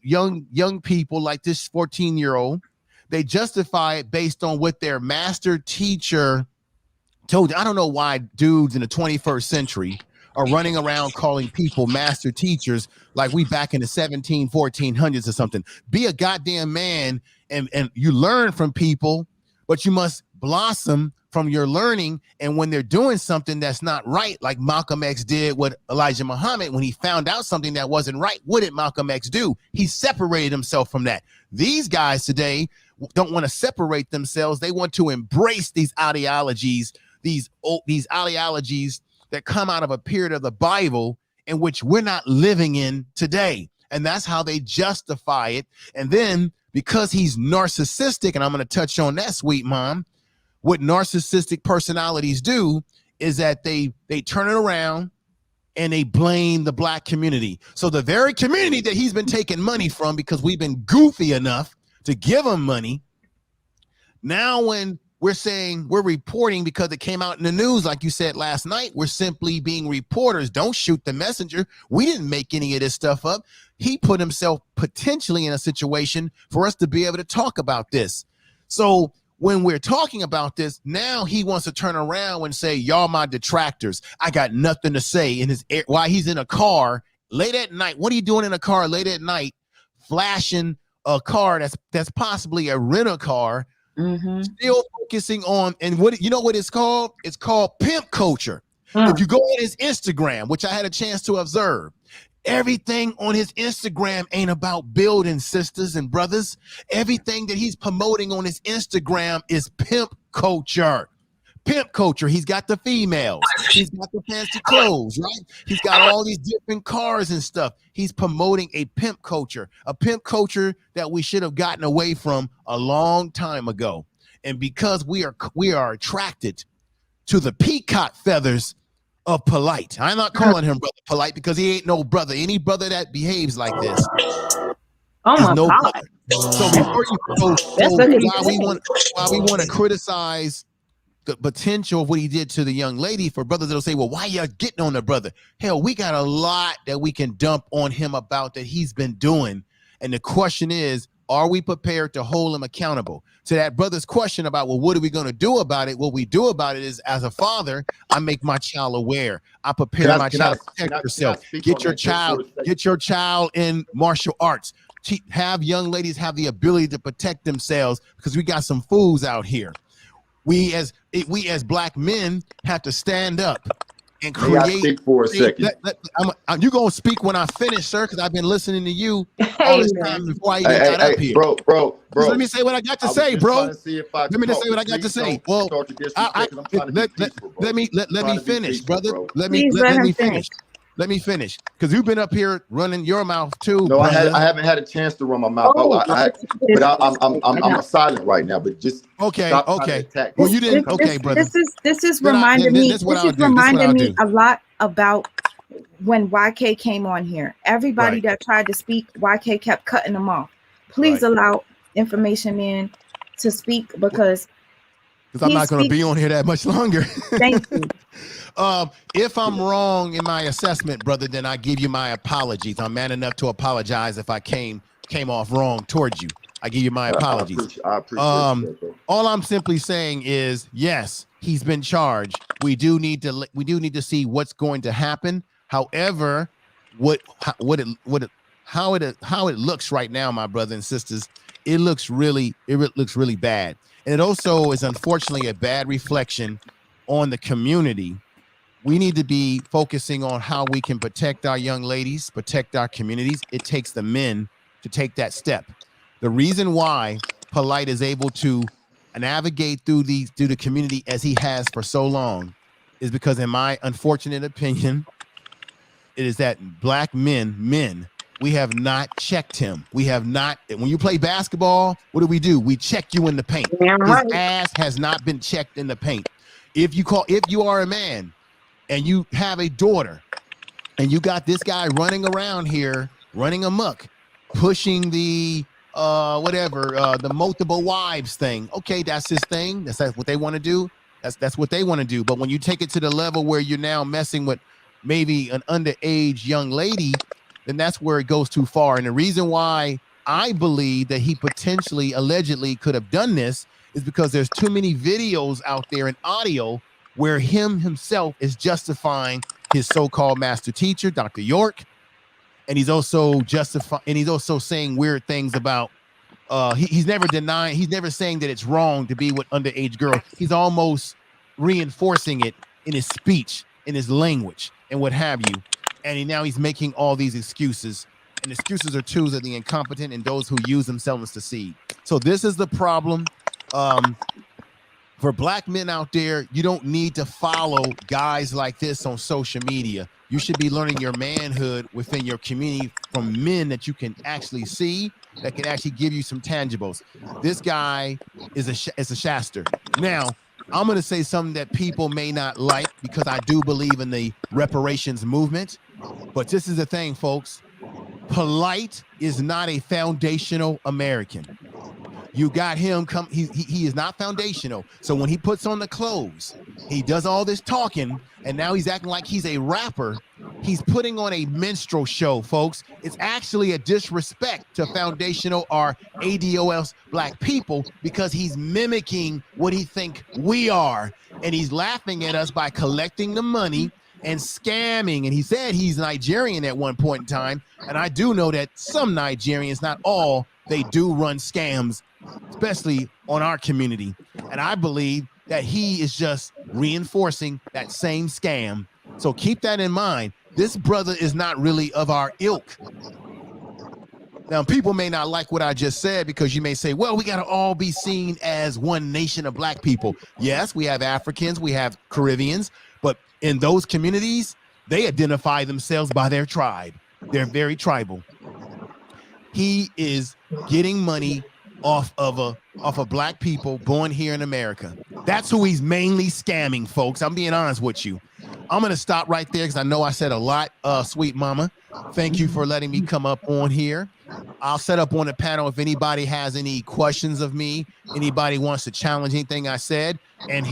young people like this 14-year-old. They justify it based on what their master teacher told you. I don't know why dudes in the 21st century are running around calling people master teachers like we back in the 1400s or something. Be a goddamn man and you learn from people, but you must blossom from your learning. And when they're doing something that's not right, like Malcolm X did with Elijah Muhammad, when he found out something that wasn't right, what did Malcolm X do? He separated himself from that. These guys today don't want to separate themselves. They want to embrace these ideologies, these ideologies that come out of a period of the Bible in which we're not living in today. And that's how they justify it. And then because he's narcissistic, and I'm going to touch on that, sweet mom, what narcissistic personalities do is that they turn it around and they blame the black community. So the very community that he's been taking money from because we've been goofy enough to give him money, now when we're saying we're reporting because it came out in the news, like you said last night, we're simply being reporters. Don't shoot the messenger. We didn't make any of this stuff up. He put himself potentially in a situation for us to be able to talk about this. So when we're talking about this, now he wants to turn around and say, y'all my detractors. I got nothing to say in his while he's in a car late at night. What are you doing in a car late at night, flashing a car that's possibly a rental car, still focusing on, and what you know what it's called? It's called pimp culture. If you go on his Instagram, which I had a chance to observe, everything on his Instagram ain't about building, sisters and brothers. Everything that he's promoting on his Instagram is pimp culture. Pimp culture. He's got the females. He's got the fancy clothes, right? He's got all these different cars and stuff. He's promoting a pimp culture that we should have gotten away from a long time ago. And because we are attracted to the peacock feathers of Polight. I'm not calling him brother Polight because he ain't no brother. Any brother that behaves like this is no brother. So before while we want to criticize the potential of what he did to the young lady, for brothers that'll say, well, why y'all getting on the brother? Hell, we got a lot that we can dump on him about that he's been doing. And the question is, are we prepared to hold him accountable? To that brother's question about, well, what are we going to do about it? What we do about it is, as a father, I make my child aware. I prepare my child to protect herself. Get your child in martial arts. Have young ladies have the ability to protect themselves because we got some fools out here. We as black men have to stand up and create. May I speak for a second? You're going to speak when I finish, sir, because I've been listening to you all this time before I even got up here. Bro. Just let me say what I got to say, bro. Let me just say what I got to say. Well, let me finish, brother. Let me finish. Let me finish, because you've been up here running your mouth too. No, I haven't had a chance to run my mouth. I'm silent right now. But just okay. Well, you didn't. Okay, brother. This is reminding me. This is reminding me a lot about when YK came on here. Everybody that tried to speak, YK kept cutting them off. Please allow information in to speak because I'm not going to be on here that much longer. Thank you. If I'm wrong in my assessment, brother, then I give you my apologies. I'm man enough to apologize if I came off wrong towards you. I give you my apologies. I appreciate that. All I'm simply saying is, yes, he's been charged. We do need to see what's going to happen. However, how it looks right now, my brothers and sisters, it looks really bad. And it also is unfortunately a bad reflection on the community. We need to be focusing on how we can protect our young ladies, protect our communities. It takes the men to take that step. The reason why Polight is able to navigate through the community as he has for so long is because, in my unfortunate opinion, it is that black men we have not checked him. We have not. When you play basketball, what do? We check you in the paint. His ass has not been checked in the paint. If you are a man and you have a daughter and you got this guy running around here, running amok, pushing the the multiple wives thing. Okay, that's his thing. That's what they want to do. That's what they want to do. But when you take it to the level where you're now messing with maybe an underage young lady, then that's where it goes too far. And the reason why I believe that he potentially, allegedly could have done this is because there's too many videos out there and audio where himself is justifying his so-called master teacher, Dr. York, and he's also saying weird things about he's never saying that it's wrong to be with underage girls. He's almost reinforcing it in his speech, in his language, and what have you. And now he's making all these excuses, and excuses are twos of the incompetent and those who use themselves to seed. So this is the problem. For black men out there, you don't need to follow guys like this on social media. You should be learning your manhood within your community from men that you can actually see, that can actually give you some tangibles. This guy is a shaster. Now, I'm going to say something that people may not like because I do believe in the reparations movement. But this is the thing, folks. Polight is not a foundational American. You got him come. He is not foundational. So when he puts on the clothes, he does all this talking, and now he's acting like he's a rapper. He's putting on a minstrel show, folks. It's actually a disrespect to foundational or ADOS black people because he's mimicking what he think we are, and he's laughing at us by collecting the money and scamming. And he said he's Nigerian at one point in time, and I do know that some Nigerians, not all, they do run scams, especially on our community. And I believe that he is just reinforcing that same scam. So keep that in mind. This brother is not really of our ilk. Now, people may not like what I just said because you may say, well, we got to all be seen as one nation of black people. Yes, we have Africans, we have Caribbeans, but in those communities, they identify themselves by their tribe. They're very tribal. He is getting money off of black people born here in America. That's who he's mainly scamming, folks. I'm being honest with you. I'm going to stop right there because I know I said a lot, sweet mama. Thank you for letting me come up on here. I'll set up on the panel if anybody has any questions of me, anybody wants to challenge anything I said. And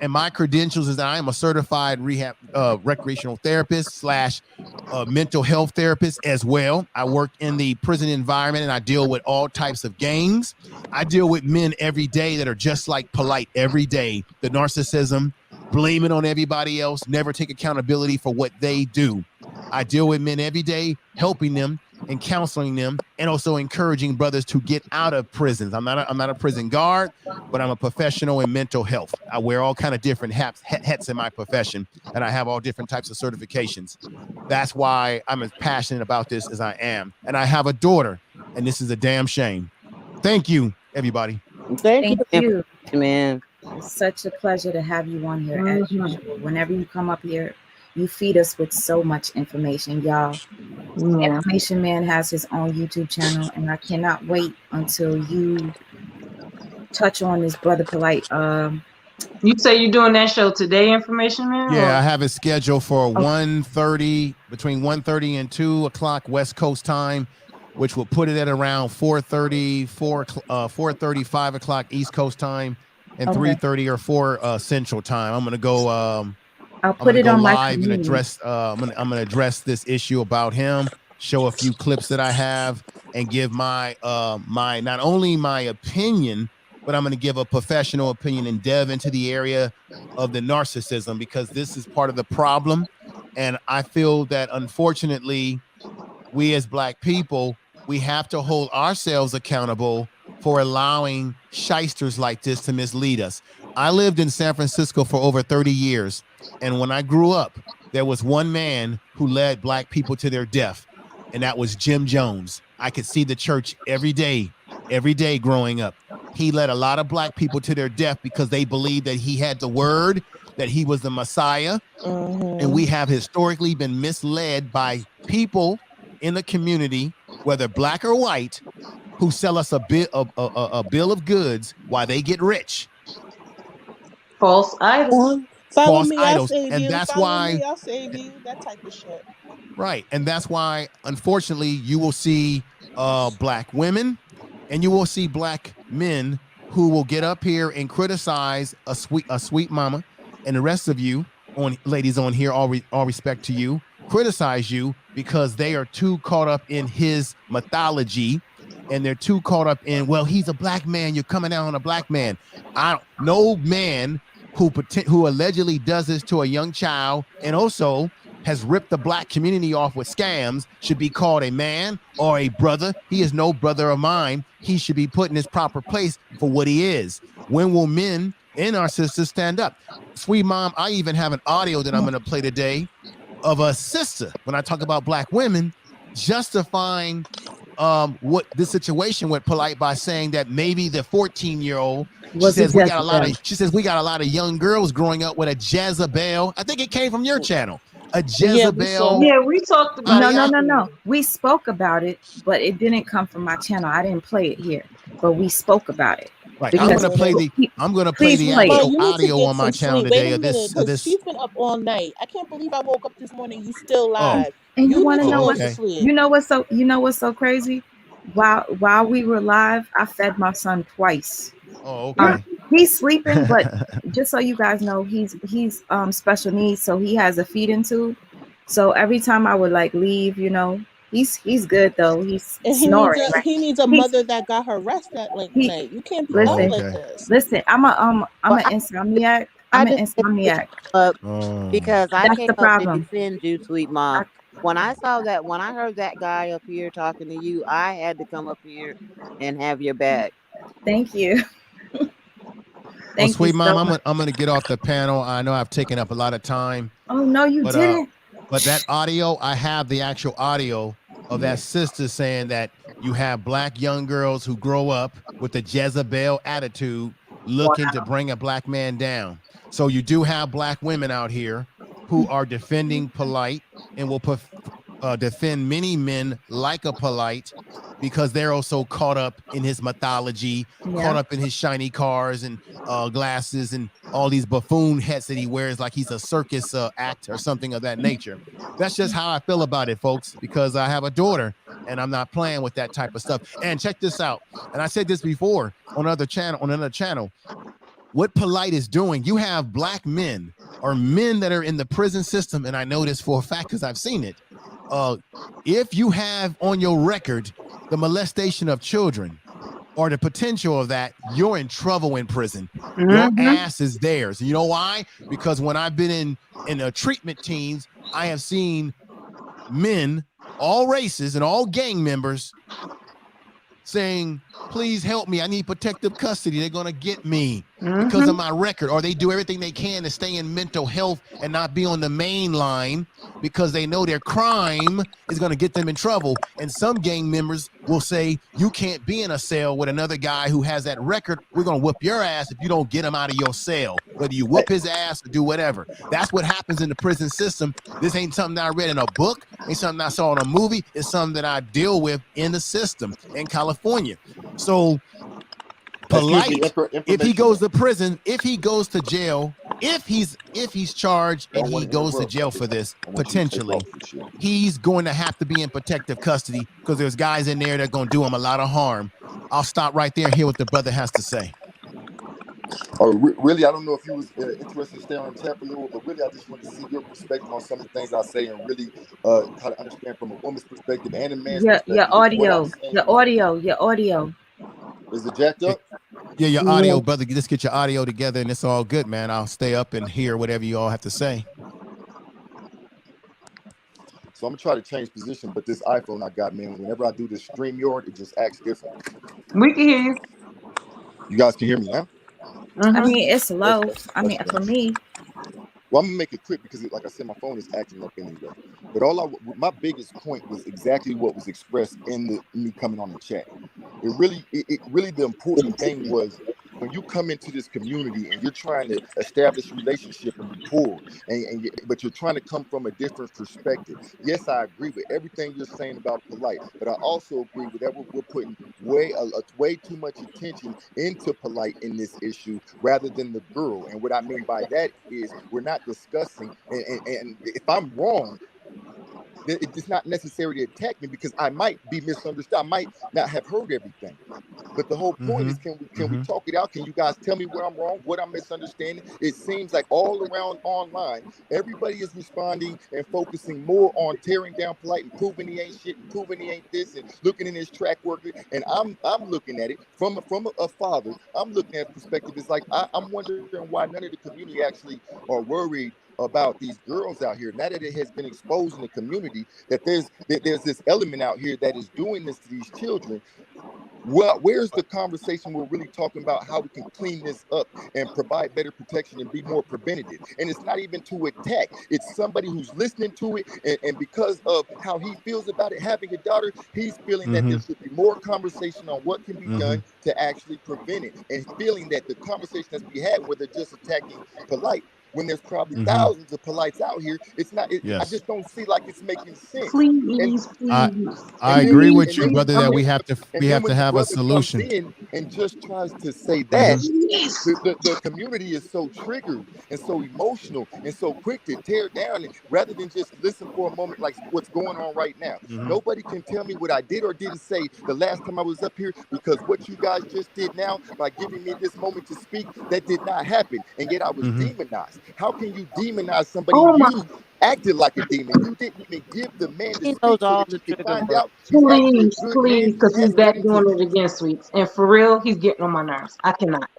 my credentials is that I am a certified rehab recreational therapist / mental health therapist as well. I work in the prison environment and I deal with all types of gangs. I deal with men every day that are just like Polight every day. The narcissism, blame it on everybody else, never take accountability for what they do. I deal with men every day, helping them and counseling them, and also encouraging brothers to get out of prisons. I'm not a prison guard, but I'm a professional in mental health. I wear all kind of different hats in my profession, and I have all different types of certifications. That's why I'm as passionate about this as I am. And I have a daughter, and this is a damn shame. Thank you, everybody. Thank you, man. It's such a pleasure to have you on here as usual. Whenever you come up here, you feed us with so much information, y'all. Information Man has his own YouTube channel, and I cannot wait until you touch on this brother Polight. You say you're doing that show today, Information Man? Yeah, I have it scheduled for 1:30, between 1:30 and 2 o'clock West Coast time, which will put it at around 4:30, 4:30, 5 o'clock East Coast time, and 3:30 or 4 Central time. I'm gonna go. I'll put it on my live and address. I'm gonna address this issue about him. Show a few clips that I have and give my my not only my opinion, but I'm going to give a professional opinion and delve into the area of the narcissism, because this is part of the problem. And I feel that unfortunately, we as black people, we have to hold ourselves accountable for allowing shysters like this to mislead us. I lived in San Francisco for over 30 years. And when I grew up, there was one man who led black people to their death, and that was Jim Jones. I could see the church every day growing up. He led a lot of black people to their death because they believed that he had the word, that he was the Messiah. And we have historically been misled by people in the community, whether black or white, who sell us a bill of goods while they get rich. False idols. Follow False me, I'll idols. save And you. that's Follow why, me, I'll save you. That type of shit. right. And that's why, unfortunately, you will see black women and you will see black men who will get up here and criticize a sweet mama, and the rest of you ladies on here, all respect to you, criticize you because they are too caught up in his mythology, and they're too caught up in, well, he's a black man, you're coming out on a black man. No man who allegedly does this to a young child and also has ripped the black community off with scams should be called a man or a brother. He is no brother of mine. He should be put in his proper place for what he is. When will men and our sisters stand up? Sweet mom, I even have an audio that I'm going to play today of a sister, when I talk about black women, justifying what the situation with Polight by saying that maybe the 14-year-old, she says we got a lot of young girls growing up with a Jezebel. I think it came from your channel. A Jezebel. Yeah, we talked about it. No. We spoke about it, but it didn't come from my channel. I didn't play it here, but we spoke about it. Right. I'm gonna play the actual audio on my channel today of this. She's been up all night. I can't believe I woke up this morning. You still live. And you want to know what? You know what's so crazy? While we were live, I fed my son twice. Oh, okay. He's sleeping, but just so you guys know, he's special needs, so he has a feeding tube. So every time I would leave, he's good though. He's snoring. He needs a mother that got her rest that night. You can't be like this. Listen, I'm an insomniac. I'm an insomniac. Because I That's came the up problem. to defend you, sweet mom. When I heard that guy up here talking to you, I had to come up here and have your back. Thank you. Well, sweet mom, I'm gonna get off the panel. I know I've taken up a lot of time. Oh no, you didn't. But that audio, I have the actual audio of that sister saying that you have black young girls who grow up with a Jezebel attitude, looking to bring a black man down. So you do have black women out here who are defending Polight and will defend many men like a Polight because they're also caught up in his mythology, caught up in his shiny cars and glasses and all these buffoon hats that he wears like he's a circus act or something of that nature. That's just how I feel about it, folks, because I have a daughter and I'm not playing with that type of stuff. And check this out. And I said this before on another channel. What Polight is doing, you have black men or men that are in the prison system, and I know this for a fact because I've seen it. If you have on your record the molestation of children or the potential of that, you're in trouble in prison. Your ass is theirs. You know why? Because when I've been in treatment teams, I have seen men, all races and all gang members, saying, please help me. I need protective custody. They're going to get me because of my record, or they do everything they can to stay in mental health and not be on the main line because they know their crime is going to get them in trouble. And some gang members will say, you can't be in a cell with another guy who has that record. We're going to whoop your ass if you don't get him out of your cell, whether you whoop his ass or do whatever. That's what happens in the prison system. This ain't something that I read in a book. Ain't something I saw in a movie. It's something that I deal with in the system in California. So Polight, if he goes to prison, if he goes to jail, if he's charged and he goes to jail for this, potentially, he's going to have to be in protective custody because there's guys in there that are going to do him a lot of harm. I'll stop right there and hear what the brother has to say. Really, I don't know if you was interested in staying on the chat for a little, but really, I just wanted to see your perspective on some of the things I say and really how to understand from a woman's perspective and a man's perspective. Your audio. Is it jacked up? Yeah, your audio, brother. Just get your audio together and it's all good, man. I'll stay up and hear whatever you all have to say. So I'm going to try to change position, but this iPhone I got, man, whenever I do this StreamYard, it just acts different. We can hear you. You guys can hear me now? I mean, it's low. For me. Well, I'm gonna make it quick because, like I said, my phone is acting up anyway. But my biggest point was exactly what was expressed in me coming on the chat. It really, the important thing was when you come into this community and you're trying to establish a relationship and rapport, but you're trying to come from a different perspective. Yes, I agree with everything you're saying about Polight, but I also agree with that we're putting way too much attention into Polight in this issue rather than the girl. And what I mean by that is we're not discussing, and if I'm wrong, it's not necessary to attack me because I might be misunderstood. I might not have heard everything. But the whole point is, can we talk it out? Can you guys tell me where I'm wrong, what I'm misunderstanding? It seems like all around online, everybody is responding and focusing more on tearing down Polight and proving he ain't shit and proving he ain't this and looking in his track record. And I'm looking at it from a father. I'm looking at perspective. It's like I'm wondering why none of the community actually are worried about these girls out here. Now that it has been exposed in the community that there's this element out here that is doing this to these children. Well, where's the conversation we're really talking about how we can clean this up and provide better protection and be more preventative? And it's not even to attack. It's somebody who's listening to it. And because of how he feels about it, having a daughter, he's feeling that there should be more conversation on what can be done to actually prevent it. And feeling that the conversation that's be had, where they're just attacking Polight, when there's probably thousands of Polights out here, it's not. I just don't see like it's making sense. Please. I agree with you, brother, that we have to have a solution. Comes in and just tries to say that the community is so triggered and so emotional and so quick to tear down, and rather than just listen for a moment, like what's going on right now. Nobody can tell me what I did or didn't say the last time I was up here, because what you guys just did now by giving me this moment to speak, that did not happen, and yet I was demonized. How can you demonize somebody you acted like a demon? You didn't even give the man to He speak knows so all that the you could trigger find words. out he's actually a good man. Because He he's has back put into doing it again, Sweets. And for real, he's getting on my nerves. I cannot.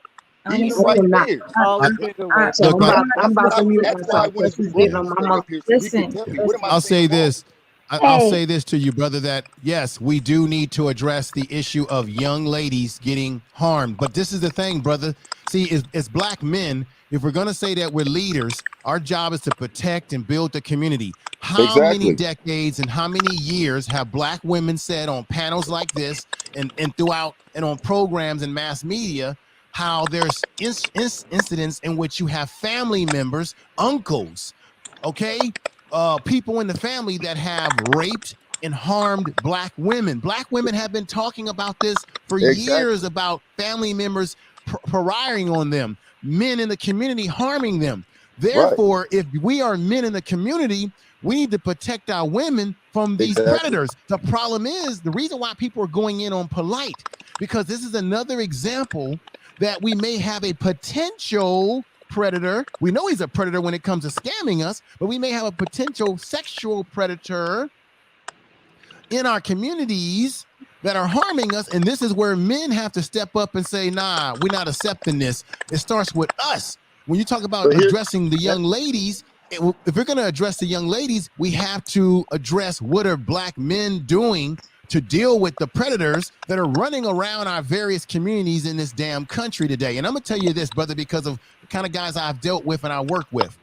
even right there. All the trigger words. So I'm That's about to mute why I myself wanted because you he's brothers getting on to my stay mother. up here so he can tell me what am I I'll saying say wrong? this. I'll say this to you, brother, that yes, we do need to address the issue of young ladies getting harmed. But this is the thing, brother. See, as black men, if we're going to say that we're leaders, our job is to protect and build the community. How many decades and how many years have black women said on panels like this and throughout and on programs and mass media how there's incidents in which you have family members, uncles, okay, people in the family that have raped and harmed black women. Black women have been talking about this for years, about family members pariahing on them, men in the community harming them. Therefore, if we are men in the community, we need to protect our women from these predators. The problem is, the reason why people are going in on Polight, because this is another example that we may have a potential predator. We know he's a predator when it comes to scamming us, but we may have a potential sexual predator in our communities that are harming us. And this is where men have to step up and say, nah, we're not accepting this. It starts with us. When you talk about addressing the young ladies, if we're going to address the young ladies, we have to address what are black men doing to deal with the predators that are running around our various communities in this damn country today. And I'm going to tell you this, brother, because of the kind of guys I've dealt with and I work with.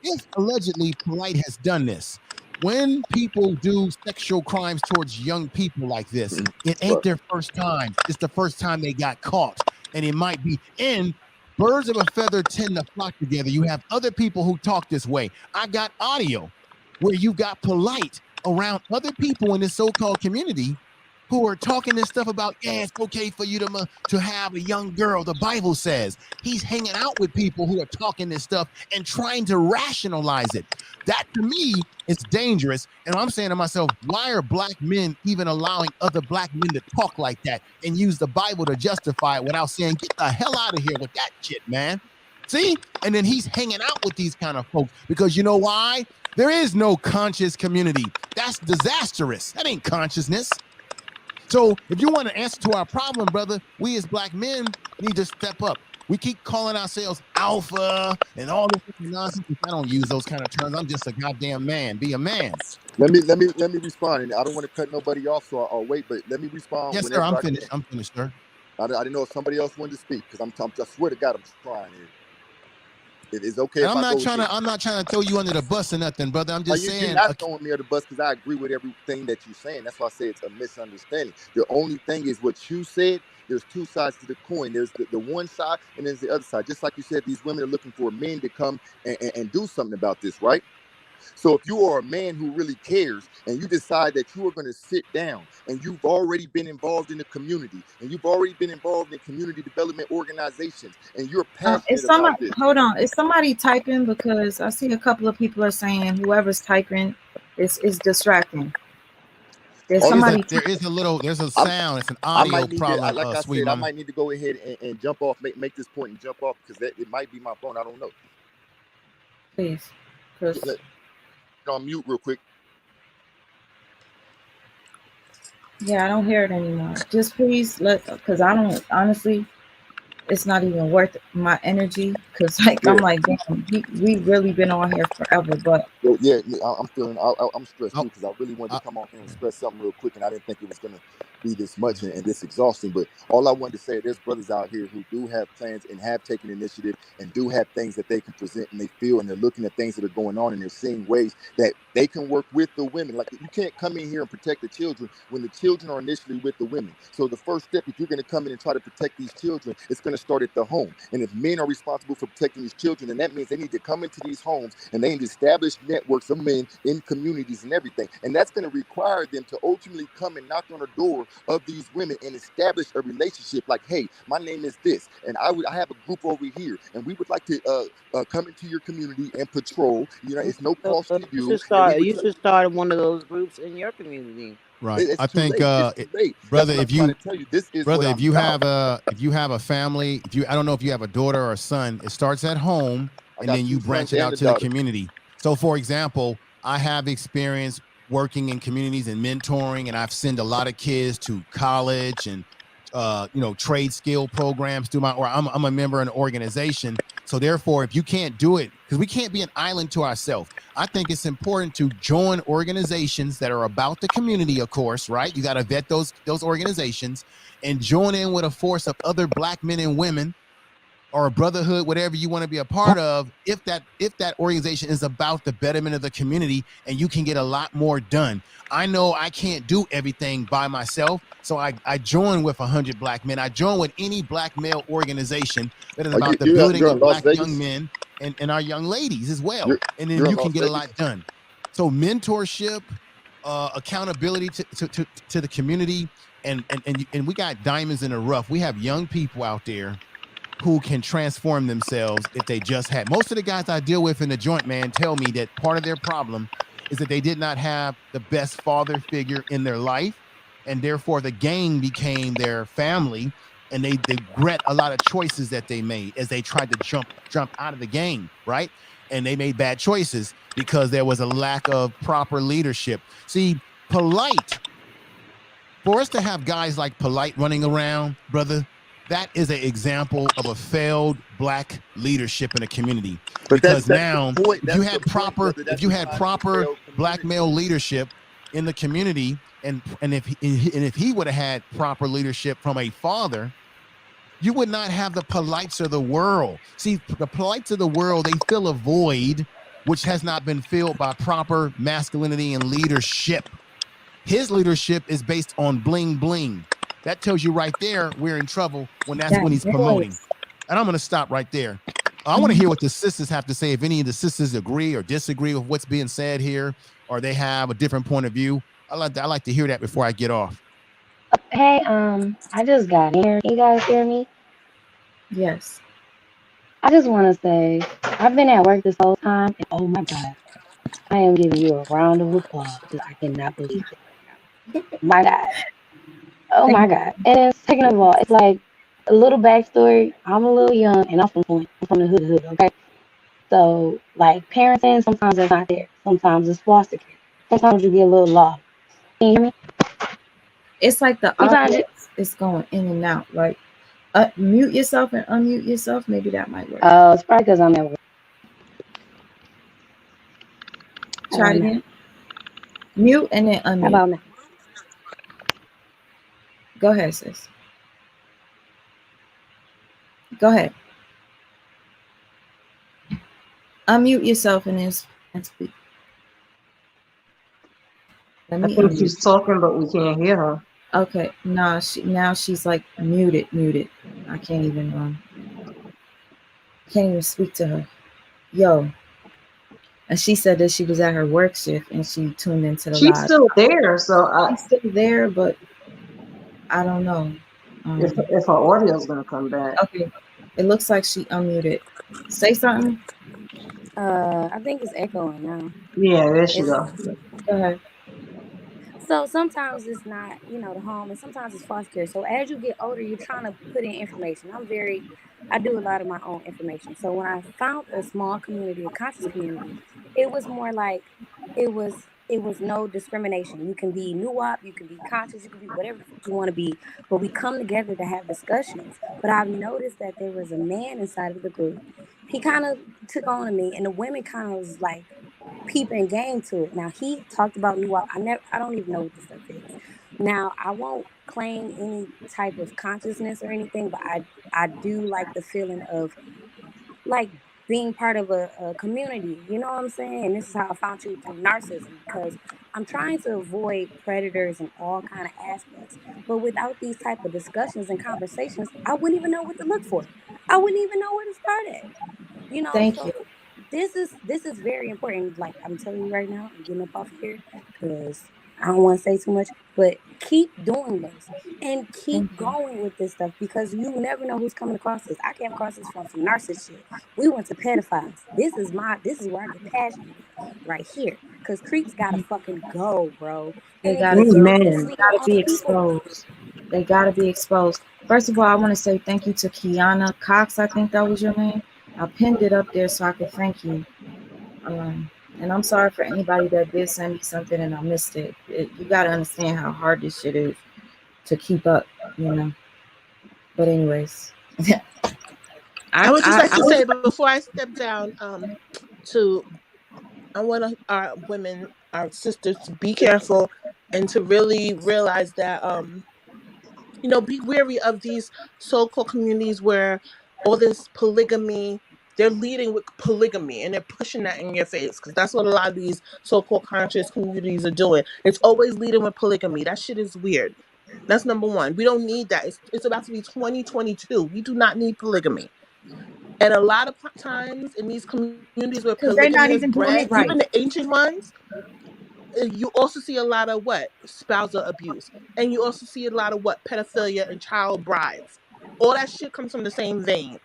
If allegedly Polight has done this, when people do sexual crimes towards young people like this, it ain't their first time. It's the first time they got caught. And it might be in birds of a feather tend to flock together. You have other people who talk this way. I got audio where you got Polight around other people in this so-called community who are talking this stuff about, yeah, it's okay for you to have a young girl. The Bible says he's hanging out with people who are talking this stuff and trying to rationalize it. That to me is dangerous. And I'm saying to myself, why are black men even allowing other black men to talk like that and use the Bible to justify it without saying, get the hell out of here with that shit, man? See? And then he's hanging out with these kind of folks because you know why? There is no conscious community. That's disastrous. That ain't consciousness. So if you want to answer to our problem, brother, we as black men need to step up. We keep calling ourselves alpha and all this nonsense. I don't use those kind of terms. I'm just a goddamn man. Be a man. Let me respond. And I don't want to cut nobody off, so I'll wait. But let me respond. Yes, sir. I'm finished. I'm finished, sir. I didn't know if somebody else wanted to speak because I swear to God, I'm trying here. It is okay And if I'm I not go trying here. to throw you under the bus or nothing, brother. I'm just You're saying. not throwing me under the bus because I agree with everything that you're saying. That's why I say it's a misunderstanding. The only thing is what you said. There's two sides to the coin. There's the one side and there's the other side. Just like you said, these women are looking for men to come and do something about this, right? So if you are a man who really cares and you decide that you are going to sit down and you've already been involved in the community and you've already been involved in community development organizations and you're Is passionate somebody, about this. hold on, is somebody typing? Because I see a couple of people are saying whoever's typing is distracting. There's somebody. There's a sound. It's an I audio might need problem. to, like I Sweet said, I mama. might need to go ahead and jump off, make this point and jump off because it might be my phone. I don't know. Please. On mute real quick. Yeah, I don't hear it anymore. Just please because I don't, honestly, it's not even worth my energy because I'm like, damn, we really been on here forever. But yeah, I'm feeling, I'm stressed too because I really wanted to come on here and express something real quick and I didn't think it was going to be this much and this exhausting. But all I wanted to say, there's brothers out here who do have plans and have taken initiative and do have things that they can present and they feel, and they're looking at things that are going on and they're seeing ways that they can work with the women. Like, you can't come in here and protect the children when the children are initially with the women. So the first step, if you're going to come in and try to protect these children, it's going to start at the home. And if men are responsible for protecting these children, then that means they need to come into these homes and they need to establish networks of men in communities and everything. And that's going to require them to ultimately come and knock on the door of these women and establish a relationship. Like, hey, my name is this, and I have a group over here, and we would like to come into your community and patrol. It's no cost to you. You should start one of those groups in your community. Right. It's I too think, late. It's too late. brother, That's what I'm trying to tell you. This is what I'm if you about. have a family, I don't know if you have a daughter or a son, it starts at home and then you branch it out to the community. So, for example, I have experience working in communities and mentoring, and I've sent a lot of kids to college and trade skill programs I'm a member of an organization. So therefore, if you can't do it, because we can't be an island to ourselves, I think it's important to join organizations that are about the community, of course, right? You got to vet those organizations and join in with a force of other Black men and women or a brotherhood, whatever you want to be a part of, if that organization is about the betterment of the community, and you can get a lot more done. I know I can't do everything by myself, so I join with 100 Black men. I join with any Black male organization that is about the building of Black young men and our young ladies as well. And then you can get a lot done. So mentorship, accountability to the community, and we got diamonds in the rough. We have young people out there who can transform themselves if they just had. Most of the guys I deal with in the joint, man, tell me that part of their problem is that they did not have the best father figure in their life, and therefore the gang became their family, and they regret a lot of choices that they made as they tried to jump out of the gang, right? And they made bad choices because there was a lack of proper leadership. See, Polight, for us to have guys like Polight running around, brother, that is an example of a failed Black leadership in a community. Because now, if you had proper Black male leadership in the community, and if he would have had proper leadership from a father, you would not have the Polights of the world. See, the Polights of the world, they fill a void which has not been filled by proper masculinity and leadership. His leadership is based on bling bling. That tells you right there we're in trouble when that's when he's promoting. And I'm going to stop right there. I want to hear what the sisters have to say. If any of the sisters agree or disagree with what's being said here, or they have a different point of view, I like to hear that before I get off. Hey, I just got here. Can you guys hear me? Yes. I just want to say I've been at work this whole time, and oh my God, I am giving you a round of applause because I cannot believe it. My God. Oh my God. And then second of all, it's like a little backstory. I'm a little young and I'm from the hood, okay? So like parenting, sometimes it's not there. Sometimes it's foster care. Sometimes you get a little lost. Can you hear me? It's like the audio is going in and out. Like mute yourself and unmute yourself. Maybe that might work. Oh, it's probably because I'm at work. Try it again. Mute and then unmute. How about now? Go ahead, sis. Go ahead. Unmute yourself and speak. Let I me think unmute. she's talking, but we can't hear her. Okay, now she's like muted. I can't even speak to her. Yo. And she said that she was at her work shift and she tuned into the She's live. still there, so She's still there, but I don't know. If her audio is gonna come back. Okay, it looks like she unmuted. Say something. I think it's echoing now. Yeah, there she go. Go ahead. So sometimes it's not, the home, and sometimes it's foster care. So as you get older, you're trying to put in information. I do a lot of my own information. So when I found a small community, a conscious community, it was more like it was no discrimination. You can be nuop, you can be conscious, you can be whatever the fuck you want to be, but we come together to have discussions. But I've noticed that there was a man inside of the group. He kind of took on to me, and the women kind of was like peeping game to it. Now he talked about nuop. I don't even know what this stuff is. Now I won't claim any type of consciousness or anything, but I do like the feeling of like being part of a community. You know what I'm saying? And this is how I found you through narcissism, because I'm trying to avoid predators in all kind of aspects. But without these type of discussions and conversations, I wouldn't even know what to look for. I wouldn't even know where to start at. Thank you. So this is very important. Like I'm telling you right now, I'm getting up off here because I don't want to say too much, but keep doing this and keep going with this stuff, because you never know who's coming across this. I came across this from some narcissist shit. We went to pedophiles. This is where I get passionate at, right here, because creeps gotta fucking go, bro. They And they gotta keep go. fucking They sleeping gotta on be other people. exposed. They gotta be exposed. First of all, I want to say thank you to Kiana Cox. I think that was your name. I pinned it up there so I could thank you. And I'm sorry for anybody that did send me something and I missed it. You got to understand how hard this shit is to keep up, But anyways, I would just like to say before I step down, I want our women, our sisters, to be careful and to really realize that, be wary of these so-called communities where all this polygamy. They're leading with polygamy and they're pushing that in your face, because that's what a lot of these so-called conscious communities are doing. It's always leading with polygamy. That shit is weird. That's number one. We don't need that. It's about to be 2022. We do not need polygamy. And a lot of times in these communities where because they're not polygamy is even doing bred, it right. even the ancient ones, you also see a lot of spousal abuse. And you also see a lot of pedophilia and child brides. All that shit comes from the same vein.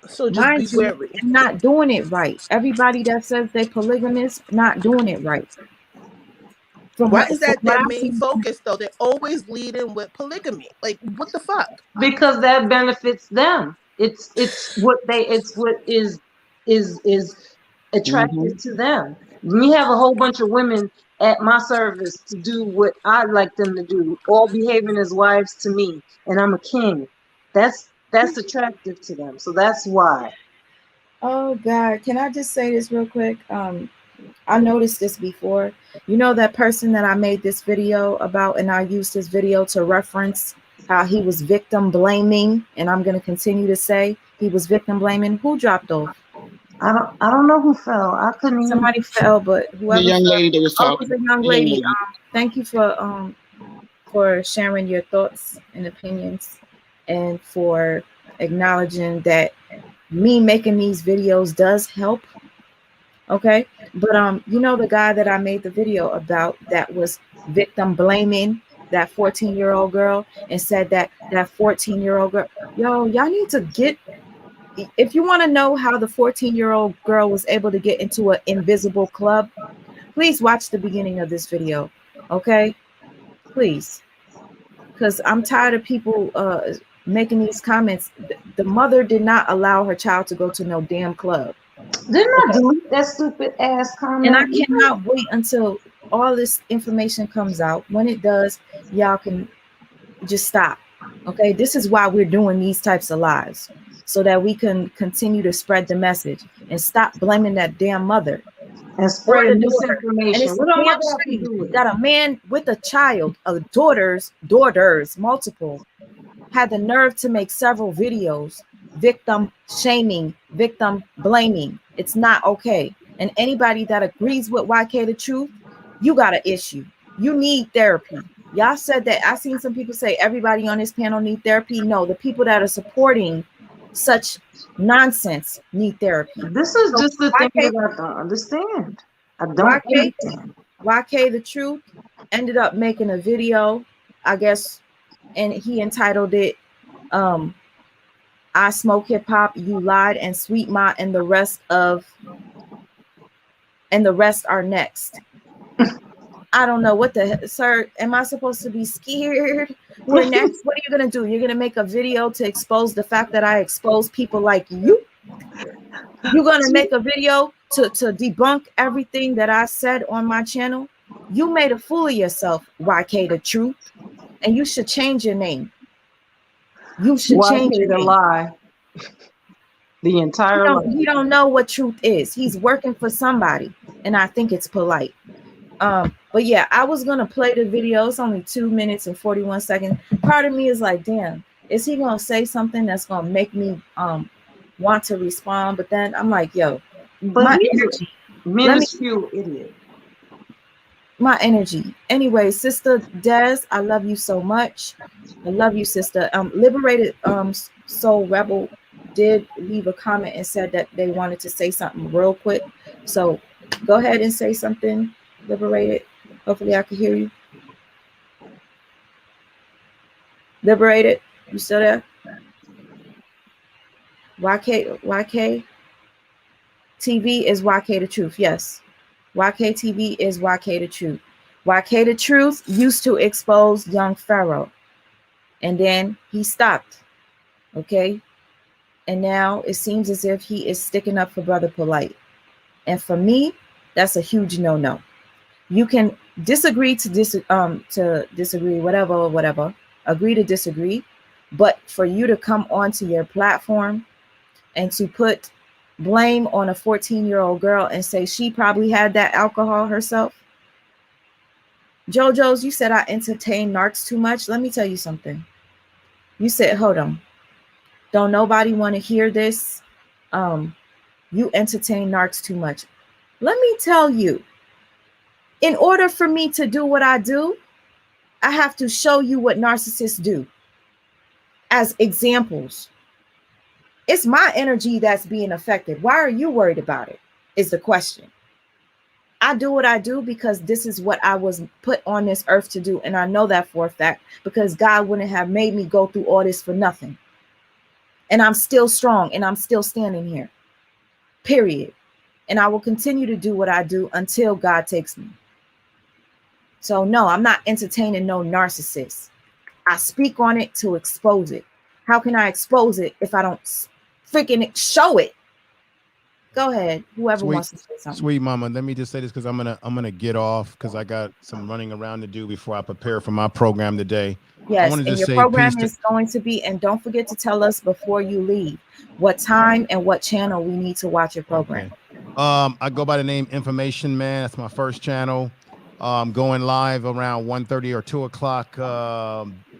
So just be Mind you, wary. they're not doing it right. Everybody that says they're polygamous, not doing it right. Why is that their I'm main focus though? They're always leading with polygamy. Like, what the fuck? Because that benefits them. It's what is attractive to them. We have a whole bunch of women at my service to do what I like them to do, all behaving as wives to me, and I'm a king. That's attractive to them. So that's why. Oh God, can I just say this real quick? I noticed this before. You know that person that I made this video about, and I used this video to reference how he was victim blaming, and I'm going to continue to say he was victim blaming. Who dropped off? I don't know who fell. I couldn't even. Somebody fell, but whoever the young fell, lady that was talking. it was a young lady. Thank you for sharing your thoughts and opinions, and for acknowledging that me making these videos does help. Okay, but the guy that I made the video about that was victim blaming that 14-year-old girl and said that 14-year-old girl, y'all need to get, if you want to know how the 14-year-old girl was able to get into an invisible club, please watch the beginning of this video. Okay, please, because I'm tired of people making these comments. The mother did not allow her child to go to no damn club. Didn't I delete that stupid ass comment? And I cannot wait until all this information comes out. When it does, y'all can just stop. Okay, this is why we're doing these types of lives, so that we can continue to spread the message and stop blaming that damn mother and spreading misinformation. And it's what damn shame that a man with a child, daughters, multiple, had the nerve to make several videos victim shaming, victim blaming. It's not okay. And anybody that agrees with YK the truth, you got an issue. You need therapy. Y'all said that. I seen some people say everybody on this panel need therapy. No, the people that are supporting such nonsense need therapy. This is So just the thing YK, that I don't understand. I don't understand. YK the truth ended up making a video, I guess, and he entitled it I Smoke Hip Hop, You Lied, and Sweet Ma and the rest are next. I don't know what the sir, am I supposed to be scared? We're next. What are you gonna do? You're gonna make a video to expose the fact that I expose people like you? You're gonna make a video to debunk everything that I said on my channel? You made a fool of yourself, YK the truth, and you should change your name. You should change YK your the name. lie. The entire He don't know what truth is. He's working for somebody, and I think it's Polight. But yeah, I was gonna play the video. It's only 2 minutes and 41 seconds. Part of me is like, damn, is he gonna say something that's gonna make me want to respond? But then I'm like, yo, but my he's energy. a minuscule idiot. My energy. Anyway, Sister Des, I love you so much. I love you, sister. Liberated Soul Rebel did leave a comment and said that they wanted to say something real quick. So go ahead and say something, Liberated. Hopefully I can hear you. Liberated, you still there? YK TV is YK the truth. Yes. YK TV is YK the truth. YK the truth used to expose young Pharaoh. And then he stopped. Okay. And now it seems as if he is sticking up for Brother Polight. And for me, that's a huge no-no. You can disagree to disagree, whatever, agree to disagree, but for you to come onto your platform and to put blame on a 14-year-old girl and say she probably had that alcohol herself. JoJo's, you said I entertain narcs too much. Let me tell you something. You said, hold on. Don't nobody want to hear this. You entertain narcs too much. Let me tell you, in order for me to do what I do, I have to show you what narcissists do as examples. It's my energy that's being affected. Why are you worried about it? Is the question. I do what I do because this is what I was put on this earth to do. And I know that for a fact because God wouldn't have made me go through all this for nothing. And I'm still strong and I'm still standing here. Period. And I will continue to do what I do until God takes me. So no, I'm not entertaining no narcissist. I speak on it to expose it. How can I expose it if I don't freaking show it? Go ahead, whoever wants to say something. Sweet mama, let me just say this because I'm gonna get off because I got some running around to do before I prepare for my program today. Yes, and your program is going to be, and don't forget to tell us before you leave what time and what channel we need to watch your program. Okay. I go by the name Information Man. That's my first channel. Going live around 1:30 or 2 o'clock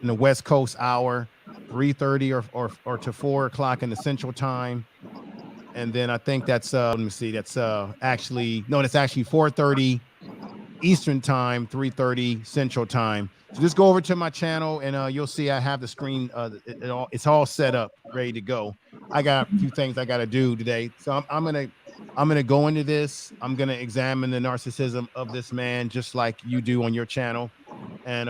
in the West Coast hour, 3:30 or to 4 o'clock in the Central Time. And then I think that's let me see, that's actually 4:30 Eastern Time, 3:30 Central Time. So just go over to my channel and you'll see I have the screen. It's all set up, ready to go. I got a few things I got to do today, so I'm gonna go into this. I'm gonna examine the narcissism of this man, just like you do on your channel, and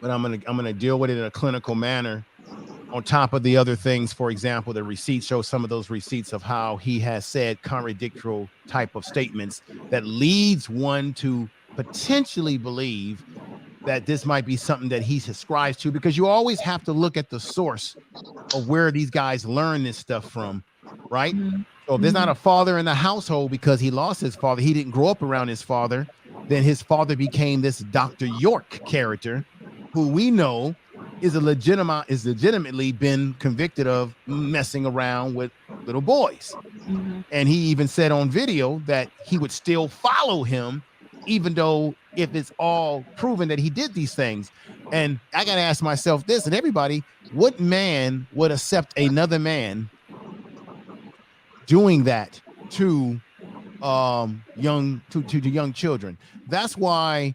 but I'm gonna deal with it in a clinical manner. On top of the other things, for example, the receipts show some of those receipts of how he has said contradictory type of statements that leads one to potentially believe that this might be something that he subscribes to, because you always have to look at the source of where these guys learn this stuff from, right? Mm-hmm. So if there's not a father in the household because he lost his father, he didn't grow up around his father, then his father became this Dr. York character, who we know is legitimately been convicted of messing around with little boys. Mm-hmm. And he even said on video that he would still follow him, even though if it's all proven that he did these things. And I got to ask myself this, and everybody, What man would accept another man doing that to young children? That's why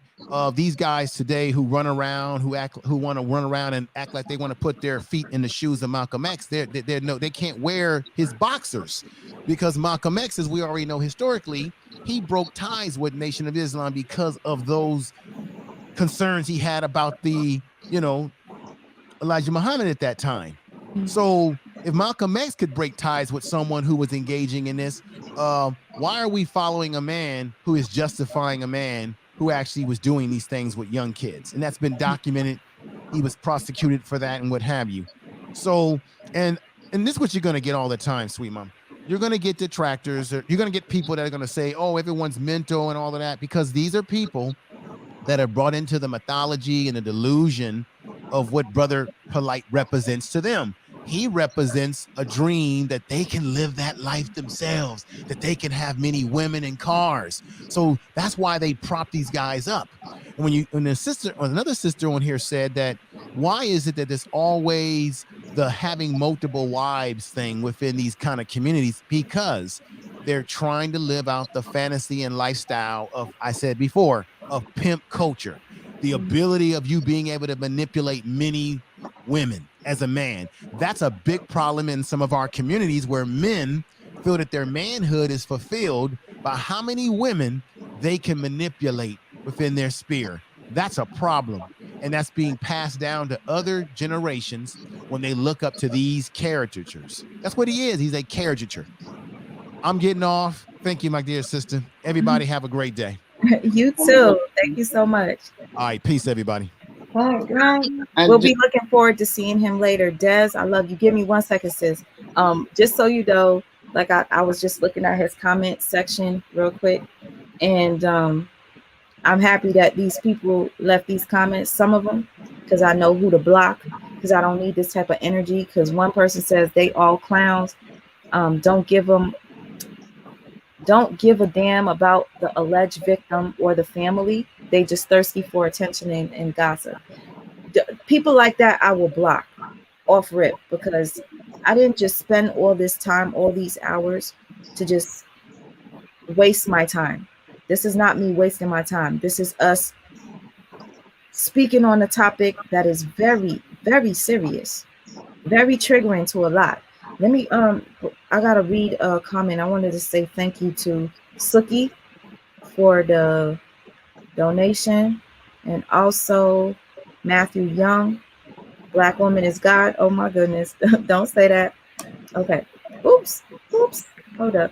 these guys today who run around, who want to run around and act like they want to put their feet in the shoes of Malcolm X, they can't wear his boxers, because Malcolm X, as we already know historically, he broke ties with Nation of Islam because of those concerns he had about the, Elijah Muhammad at that time. So if Malcolm X could break ties with someone who was engaging in this, why are we following a man who is justifying a man who actually was doing these things with young kids? And that's been documented. He was prosecuted for that and what have you. So, and this is what you're going to get all the time, sweet mom. You're going to get detractors, or you're going to get people that are going to say, oh, everyone's mental and all of that, because these are people that are brought into the mythology and the delusion of what Brother Polight represents to them. He represents a dream that they can live that life themselves, that they can have many women and cars. So that's why they prop these guys up. And when the sister or another sister on here said that, why is it that there's always the having multiple wives thing within these kind of communities? Because they're trying to live out the fantasy and lifestyle of, I said before, of pimp culture, the ability of you being able to manipulate many women as a man. That's a big problem in some of our communities, where men feel that their manhood is fulfilled by how many women they can manipulate within their sphere. That's a problem. And that's being passed down to other generations when they look up to these caricatures. That's what he is. He's a caricature. I'm getting off. Thank you, my dear sister. Everybody have a great day. You too. Thank you so much. All right. Peace, everybody. We'll be looking forward to seeing him later. Des, I love you. Give me 1 second, sis. Just so you know, like I was just looking at his comment section real quick, and I'm happy that these people left these comments, some of them, because I know who to block, because I don't need this type of energy. Because one person says they all clowns. Don't give a damn about the alleged victim or the family. They just thirsty for attention and gossip. People like that I will block off rip, because I didn't just spend all this time, all these hours to just waste my time. This is not me wasting my time. This is us speaking on a topic that is very, very serious, very triggering to a lot. Let me I gotta read a comment. I wanted to say thank you to Suki for the donation, and also Matthew Young. Black woman is God. Oh my goodness. Don't say that. Okay. Oops. Hold up.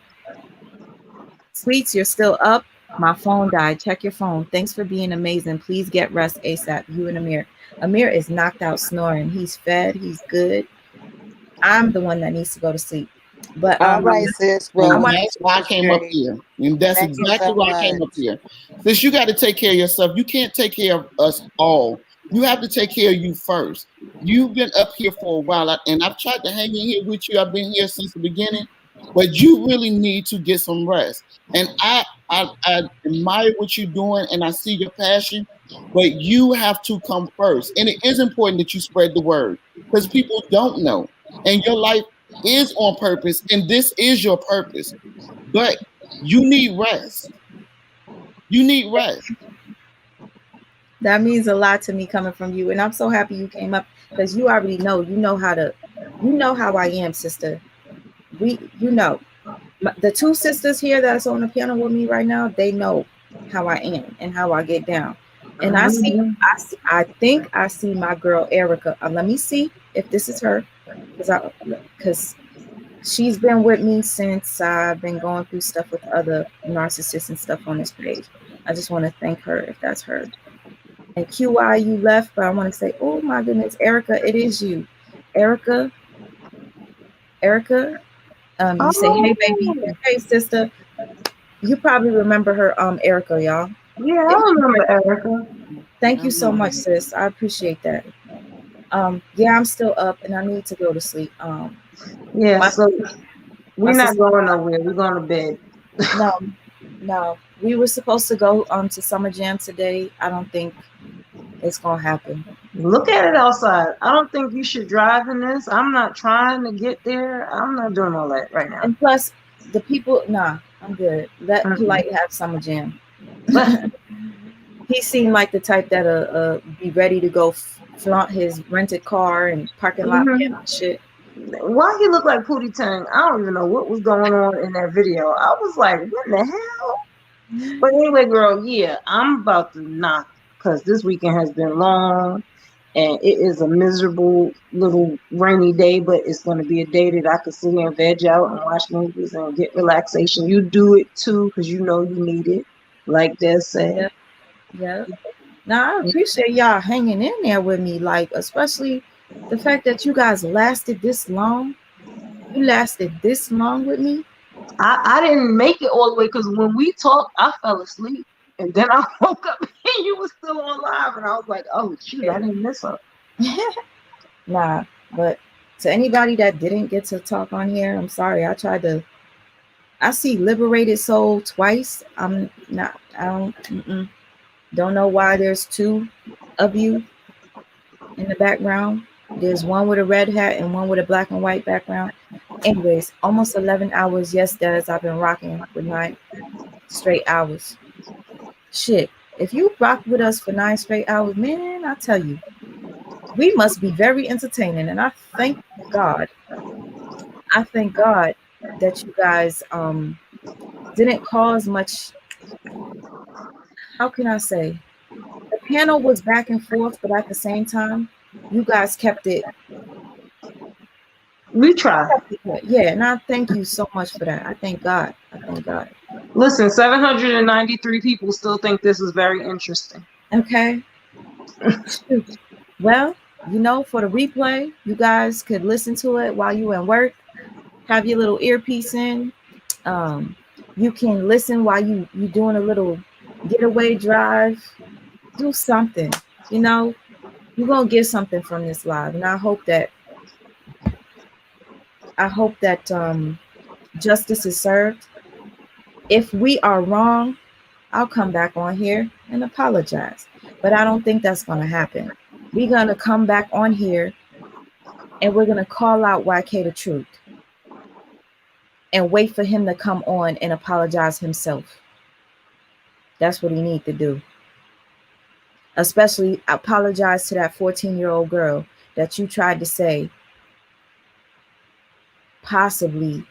Sweets, you're still up. My phone died. Check your phone. Thanks for being amazing. Please get rest ASAP. You and Amir. Amir is knocked out snoring. He's fed. He's good. I'm the one that needs to go to sleep. But all right, sis. Well, that's why I came up here. And that's thank you exactly so why I came much. up here. Sis, you got to take care of yourself. You can't take care of us all. You have to take care of you first. You've been up here for a while, and I've tried to hang in here with you. I've been here since the beginning, but you really need to get some rest. And I admire what you're doing, and I see your passion, but you have to come first. And it is important that you spread the word, because people don't know. And your life is on purpose, and this is your purpose. But you need rest. You need rest. That means a lot to me coming from you, and I'm so happy you came up, because you already know. You know how I am, sister. The two sisters here that's on the piano with me right now, they know how I am and how I get down. And I think I see my girl Erica. Let me see if this is her, because she's been with me since I've been going through stuff with other narcissists and stuff on this page. I just want to thank her if that's her. And QI, you left, but I want to say, oh my goodness, Erica, it is you. Erica, you say, hey baby, hey sister. You probably remember her, Erica, y'all. Yeah, I remember Erica. Thank you so much, sis. I appreciate that. Yeah, I'm still up and I need to go to sleep. Yeah, so we're not going nowhere. We're going to bed. No. We were supposed to go to Summer Jam today. I don't think it's gonna happen. Look at it outside. I don't think you should drive in this. I'm not trying to get there. I'm not doing all that right now. And plus, the people, nah, I'm good. Let Polight have Summer Jam. He seemed like the type that'll be ready to go flaunt his rented car and parking lot shit. Why he look like Pootie Tang? I don't even know what was going on in that video. I was like, what the hell? But anyway, girl, yeah, I'm about to knock because this weekend has been long and it is a miserable little rainy day, but it's going to be a day that I could sit here and veg out and watch movies and get relaxation. You do it too because you know you need it, like Des said. Yeah. Now, I appreciate y'all hanging in there with me, like, especially the fact that you guys lasted this long. You lasted this long with me. I didn't make it all the way because when we talked, I fell asleep. And then I woke up and you were still on live. And I was like, oh, shoot, I didn't miss her. Nah, but to anybody that didn't get to talk on here, I'm sorry. I see Liberated Soul twice. I don't know why there's two of you in the background. There's one with a red hat and one with a black and white background. Anyways, almost 11 hours. Yes, Des, I've been rocking for 9 straight hours. Shit, if you rock with us for 9 straight hours, man, I tell you, we must be very entertaining. And I thank God that you guys didn't cause much. How can I say? The panel was back and forth, but at the same time, you guys kept it. We try. Yeah, and I thank you so much for that. I thank God. Listen, 793 people still think this is very interesting. Okay. Well, for the replay, you guys could listen to it while you at work. Have your little earpiece in. You can listen while you doing a little getaway drive. Do something. You're gonna get something from this live, and I hope that justice is served. If we are wrong, I'll come back on here and apologize. But I don't think that's going to happen. We're going to come back on here and we're going to call out YK the truth and wait for him to come on and apologize himself. That's what he needs to do. Especially apologize to that 14-year-old girl that you tried to say possibly.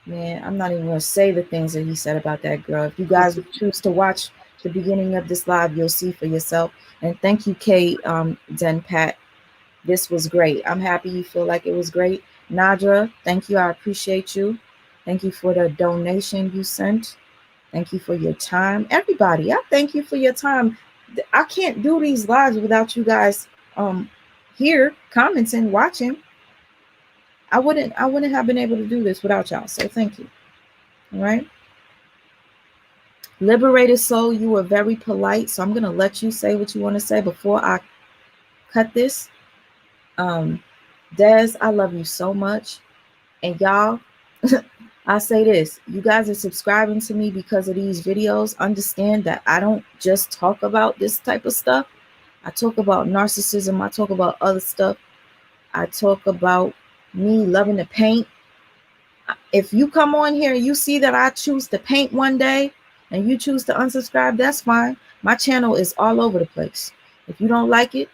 Man, I'm not even going to say the things that he said about that girl. If you guys choose to watch the beginning of this live, you'll see for yourself. And thank you, Kay, Den Pat. This was great. I'm happy you feel like it was great. Nadra, thank you. I appreciate you. Thank you for the donation you sent. Thank you for your time. Everybody, I thank you for your time. I can't do these lives without you guys here commenting, watching. I wouldn't have been able to do this without y'all. So thank you. All right. Liberated Soul, you were very polite. So I'm going to let you say what you want to say before I cut this. Des, I love you so much. And y'all, I say this. You guys are subscribing to me because of these videos. Understand that I don't just talk about this type of stuff. I talk about narcissism. I talk about other stuff. I talk about me loving to paint. If you come on here and you see that I choose to paint one day and you choose to unsubscribe, that's fine. My channel is all over the place. If you don't like it,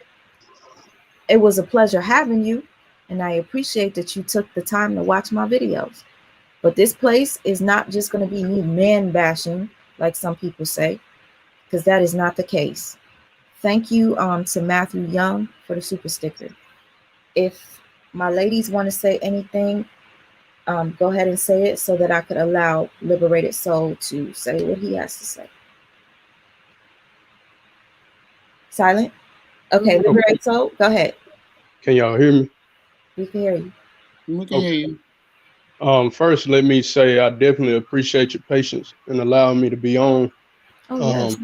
it was a pleasure having you, and I appreciate that you took the time to watch my videos. But this place is not just going to be me man bashing like some people say, because that is not the case. Thank you to Matthew Young for the super sticker. If my ladies want to say anything, go ahead and say it so that I could allow Liberated Soul to say what he has to say. Silent? Okay, Liberated Soul, go ahead. Can y'all hear me? We can hear you. We can hear you. First, let me say I definitely appreciate your patience and allowing me to be on. Yes.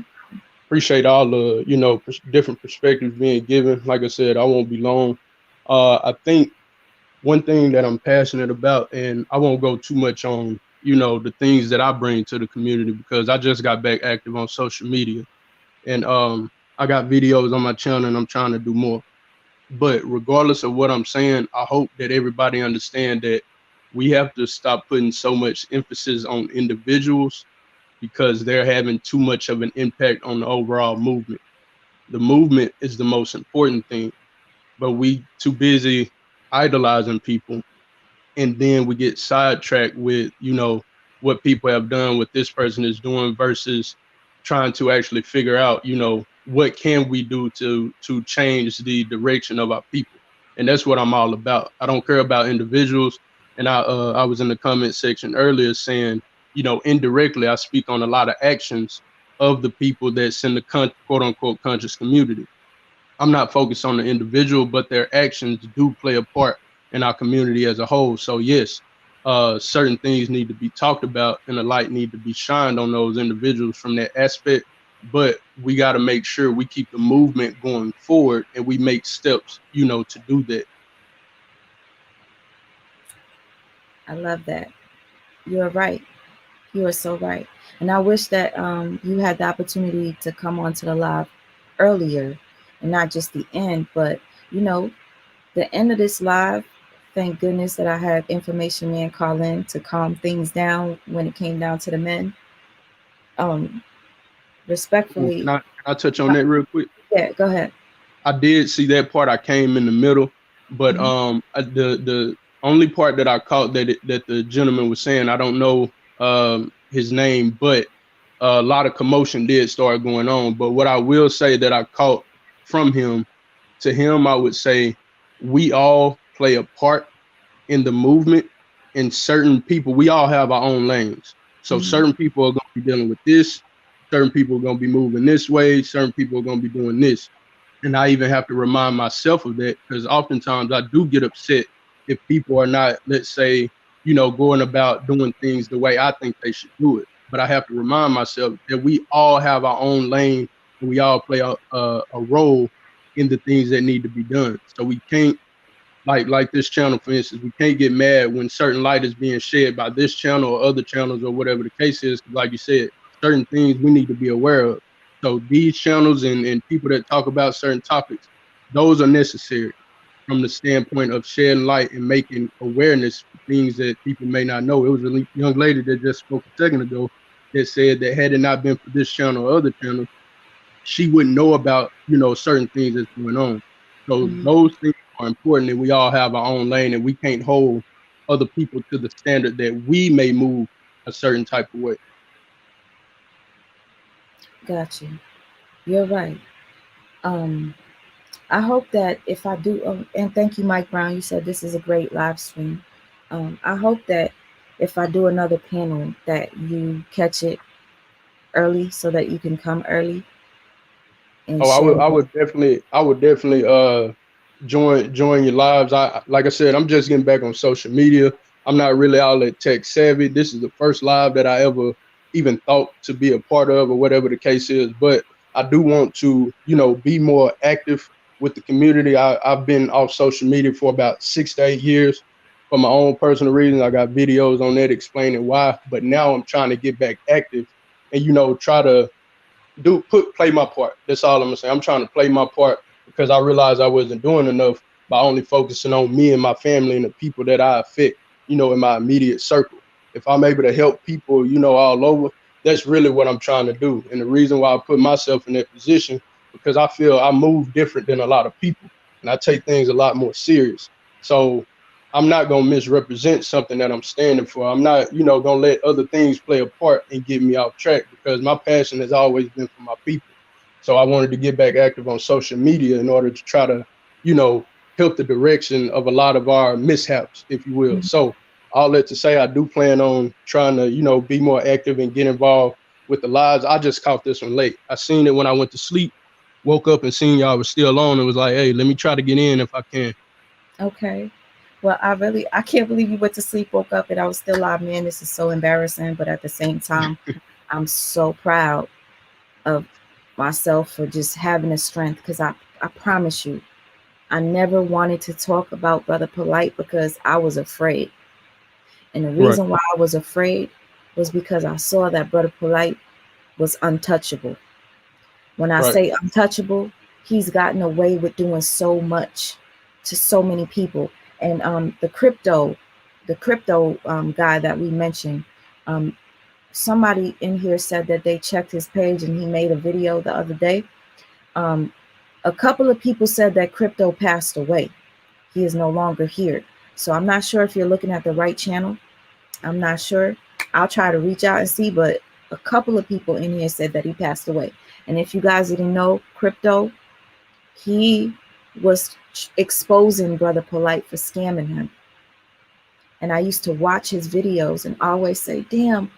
Appreciate all the, different perspectives being given. Like I said, I won't be long. I think one thing that I'm passionate about, and I won't go too much on, the things that I bring to the community because I just got back active on social media. And I got videos on my channel and I'm trying to do more. But regardless of what I'm saying, I hope that everybody understand that we have to stop putting so much emphasis on individuals because they're having too much of an impact on the overall movement. The movement is the most important thing, but we too busy idolizing people, and then we get sidetracked with, you know, what people have done, what this person is doing, versus trying to actually figure out, you know, what can we do to change the direction of our people. And that's what I'm all about. I don't care about individuals. And I was in the comment section earlier saying, you know, indirectly I speak on a lot of actions of the people that's in the quote unquote conscious community. I'm not focused on the individual, but their actions do play a part in our community as a whole. So yes, certain things need to be talked about and a light need to be shined on those individuals from that aspect. But we got to make sure we keep the movement going forward and we make steps, you know, to do that. I love that. You are right. You are so right. And I wish that you had the opportunity to come onto the live earlier and not just the end, but you know, the end of this live, thank goodness that I had information man call in to calm things down when it came down to the men. Respectfully. Can I touch on that real quick? Yeah, go ahead. I did see that part. I came in the middle, but the only part that I caught that the gentleman was saying, I don't know his name, but a lot of commotion did start going on. But what I will say that I caught from him, to him, I would say we all play a part in the movement, and certain people, we all have our own lanes. So certain people are going to be dealing with this, certain people are going to be moving this way, certain people are going to be doing this. And I even have to remind myself of that because oftentimes I do get upset if people are not, let's say, you know, going about doing things the way I think they should do it. But I have to remind myself that we all have our own lane and we all play a role in the things that need to be done. So we can't, like this channel, for instance, we can't get mad when certain light is being shed by this channel or other channels or whatever the case is. Like you said, certain things we need to be aware of. So these channels and people that talk about certain topics, those are necessary from the standpoint of shedding light and making awareness for things that people may not know. It was a young lady that just spoke a second ago that said that had it not been for this channel or other channels, she wouldn't know about, you know, certain things that's going on. So those things are important, and we all have our own lane, and we can't hold other people to the standard that we may move a certain type of way. Gotcha. You're right. I hope that if I do, and thank you, Mike Brown. You said this is a great live stream. I hope that if I do another panel, that you catch it early so that you can come early. And Oh, share. I would definitely join your lives. Like I said, I'm just getting back on social media. I'm not really all that tech savvy. This is the first live that I ever even thought to be a part of or whatever the case is. But I do want to, you know, be more active with the community. I've been off social media for about 6 to 8 years for my own personal reasons. I got videos on that explaining why. But now I'm trying to get back active and, you know, try to play my part. That's all I'm gonna say. I'm trying to play my part because I realized I wasn't doing enough by only focusing on me and my family and the people that I affect, you know, in my immediate circle. If I'm able to help people, you know, all over, that's really what I'm trying to do. And the reason why I put myself in that position, because I feel I move different than a lot of people and I take things a lot more serious. So I'm not gonna misrepresent something that I'm standing for. I'm not, you know, gonna let other things play a part and get me off track because my passion has always been for my people. So I wanted to get back active on social media in order to try to, you know, help the direction of a lot of our mishaps, if you will. So all that to say, I do plan on trying to, you know, be more active and get involved with the lives. I just caught this one late. I seen it when I went to sleep, woke up and seen y'all was still on and was like, hey, let me try to get in if I can. Okay. Well, I can't believe you went to sleep, woke up, and I was still live, man. This is so embarrassing, but at the same time, I'm so proud of myself for just having the strength because I promise you, I never wanted to talk about Brother Polight because I was afraid. And the reason why I was afraid was because I saw that Brother Polight was untouchable. When I say untouchable, he's gotten away with doing so much to so many people. And the crypto guy that we mentioned, somebody in here said that they checked his page and he made a video the other day. A couple of people said that crypto passed away. He is no longer here. So I'm not sure if you're looking at the right channel. I'm not sure. I'll try to reach out and see, but a couple of people in here said that he passed away. And if you guys didn't know, crypto, he was exposing Brother Polight for scamming him. And I used to watch his videos and always say, damn,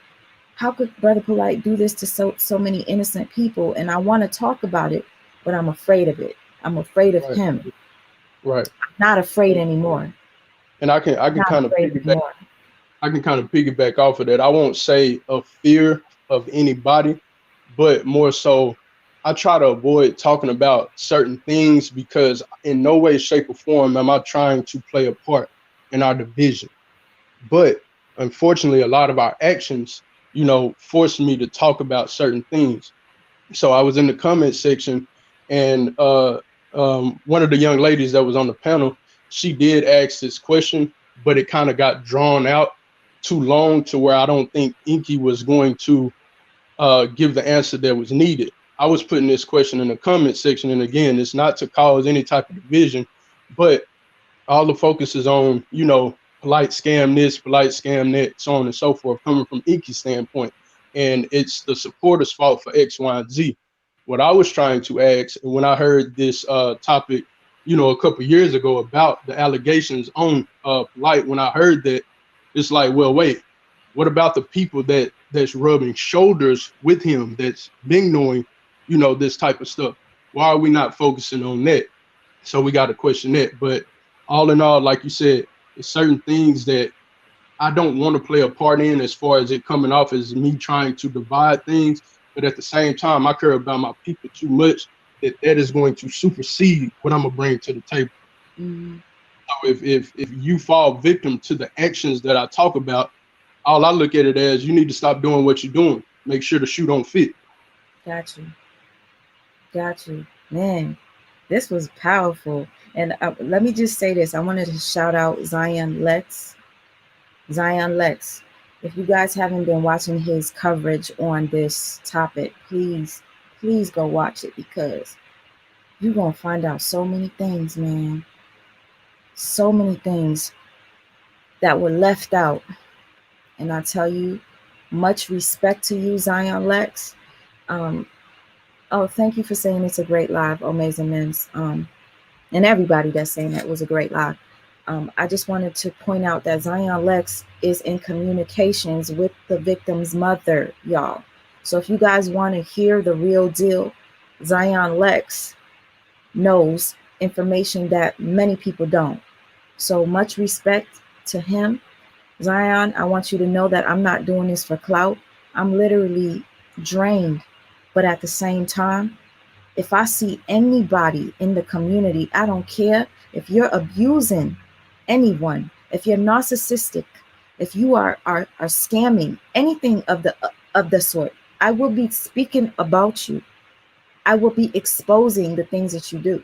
how could Brother Polight do this to so many innocent people? And I want to talk about it, but I'm afraid of it. I'm afraid of him. Right. I'm not afraid anymore. And I can kind of piggyback. I can kind of piggyback off of that. I won't say a fear of anybody, but more so I try to avoid talking about certain things because in no way, shape, or form am I trying to play a part in our division. But unfortunately, a lot of our actions, you know, forced me to talk about certain things. So I was in the comment section, and one of the young ladies that was on the panel, she did ask this question, but it kind of got drawn out too long to where I don't think Inky was going to give the answer that was needed. I was putting this question in the comment section, and again, it's not to cause any type of division, but all the focus is on, you know, Polight scam this, Polight scam that, so on and so forth, coming from Inky's standpoint. And it's the supporters' fault for X, Y, and Z. What I was trying to ask, and when I heard this topic, you know, a couple of years ago about the allegations on Polight, when I heard that, it's like, well, wait, what about the people that's rubbing shoulders with him, that's been knowing, you know, this type of stuff? Why are we not focusing on that? So we got to question that. But all in all, like you said, it's certain things that I don't want to play a part in as far as it coming off as me trying to divide things. But at the same time, I care about my people too much that is going to supersede what I'm going to bring to the table. Mm-hmm. So if you fall victim to the actions that I talk about, all I look at it as, you need to stop doing what you're doing. Make sure the shoe don't fit. Got you. Man, this was powerful. And let me just say this. I wanted to shout out Zion Lex. If you guys haven't been watching his coverage on this topic, please go watch it, because you're going to find out so many things, man. So many things that were left out. And I tell you, much respect to you, Zion Lex. Thank you for saying it's a great live, Amazing Men's. And everybody that's saying that was a great live. I just wanted to point out that Zion Lex is in communications with the victim's mother, y'all. So if you guys want to hear the real deal, Zion Lex knows information that many people don't. So much respect to him. Zion, I want you to know that I'm not doing this for clout. I'm literally drained. But at the same time, if I see anybody in the community, I don't care if you're abusing anyone, if you're narcissistic, if you are scamming, anything of the sort, I will be speaking about you. I will be exposing the things that you do.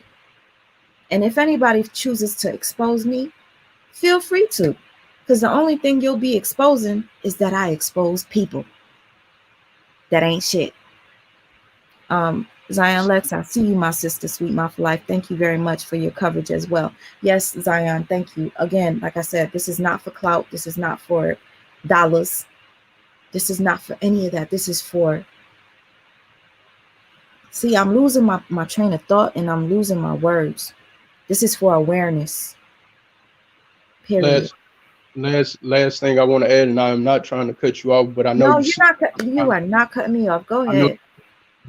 And if anybody chooses to expose me, feel free to, because the only thing you'll be exposing is that I expose people that ain't shit. Zion Lex, I see you, my sister, Sweet Mouth Life. Thank you very much for your coverage as well. Yes, Zion, thank you. Again, like I said, this is not for clout. This is not for dollars. This is not for any of that. This is for... See, I'm losing my train of thought and I'm losing my words. This is for awareness. Period. Last thing I want to add, and I'm not trying to cut you off, but I know you are not cutting me off. Go ahead.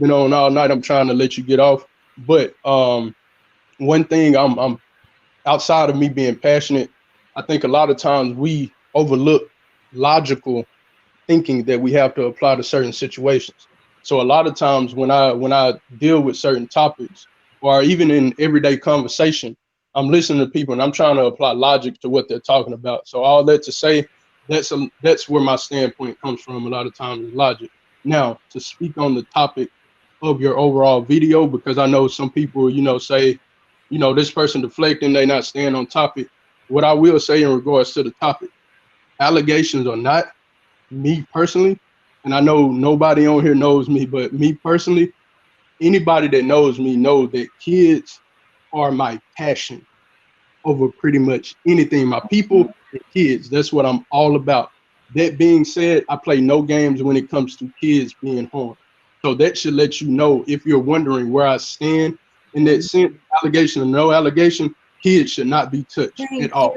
You know, all night I'm trying to let you get off. But one thing, I'm outside of me being passionate, I think a lot of times we overlook logical thinking that we have to apply to certain situations. So a lot of times when I deal with certain topics, or even in everyday conversation, I'm listening to people and I'm trying to apply logic to what they're talking about. So all that to say, that's where my standpoint comes from. A lot of times is logic. Now, to speak on the topic of your overall video, because I know some people, say, this person deflecting, they not staying on topic. What I will say in regards to the topic, allegations or not, me personally, and I know nobody on here knows me, but me personally, anybody that knows me know that kids are my passion over pretty much anything. My people and kids, that's what I'm all about. That being said, I play no games when it comes to kids being harmed. So that should let you know, if you're wondering where I stand in that sense, allegation or no allegation, kids should not be touched at all.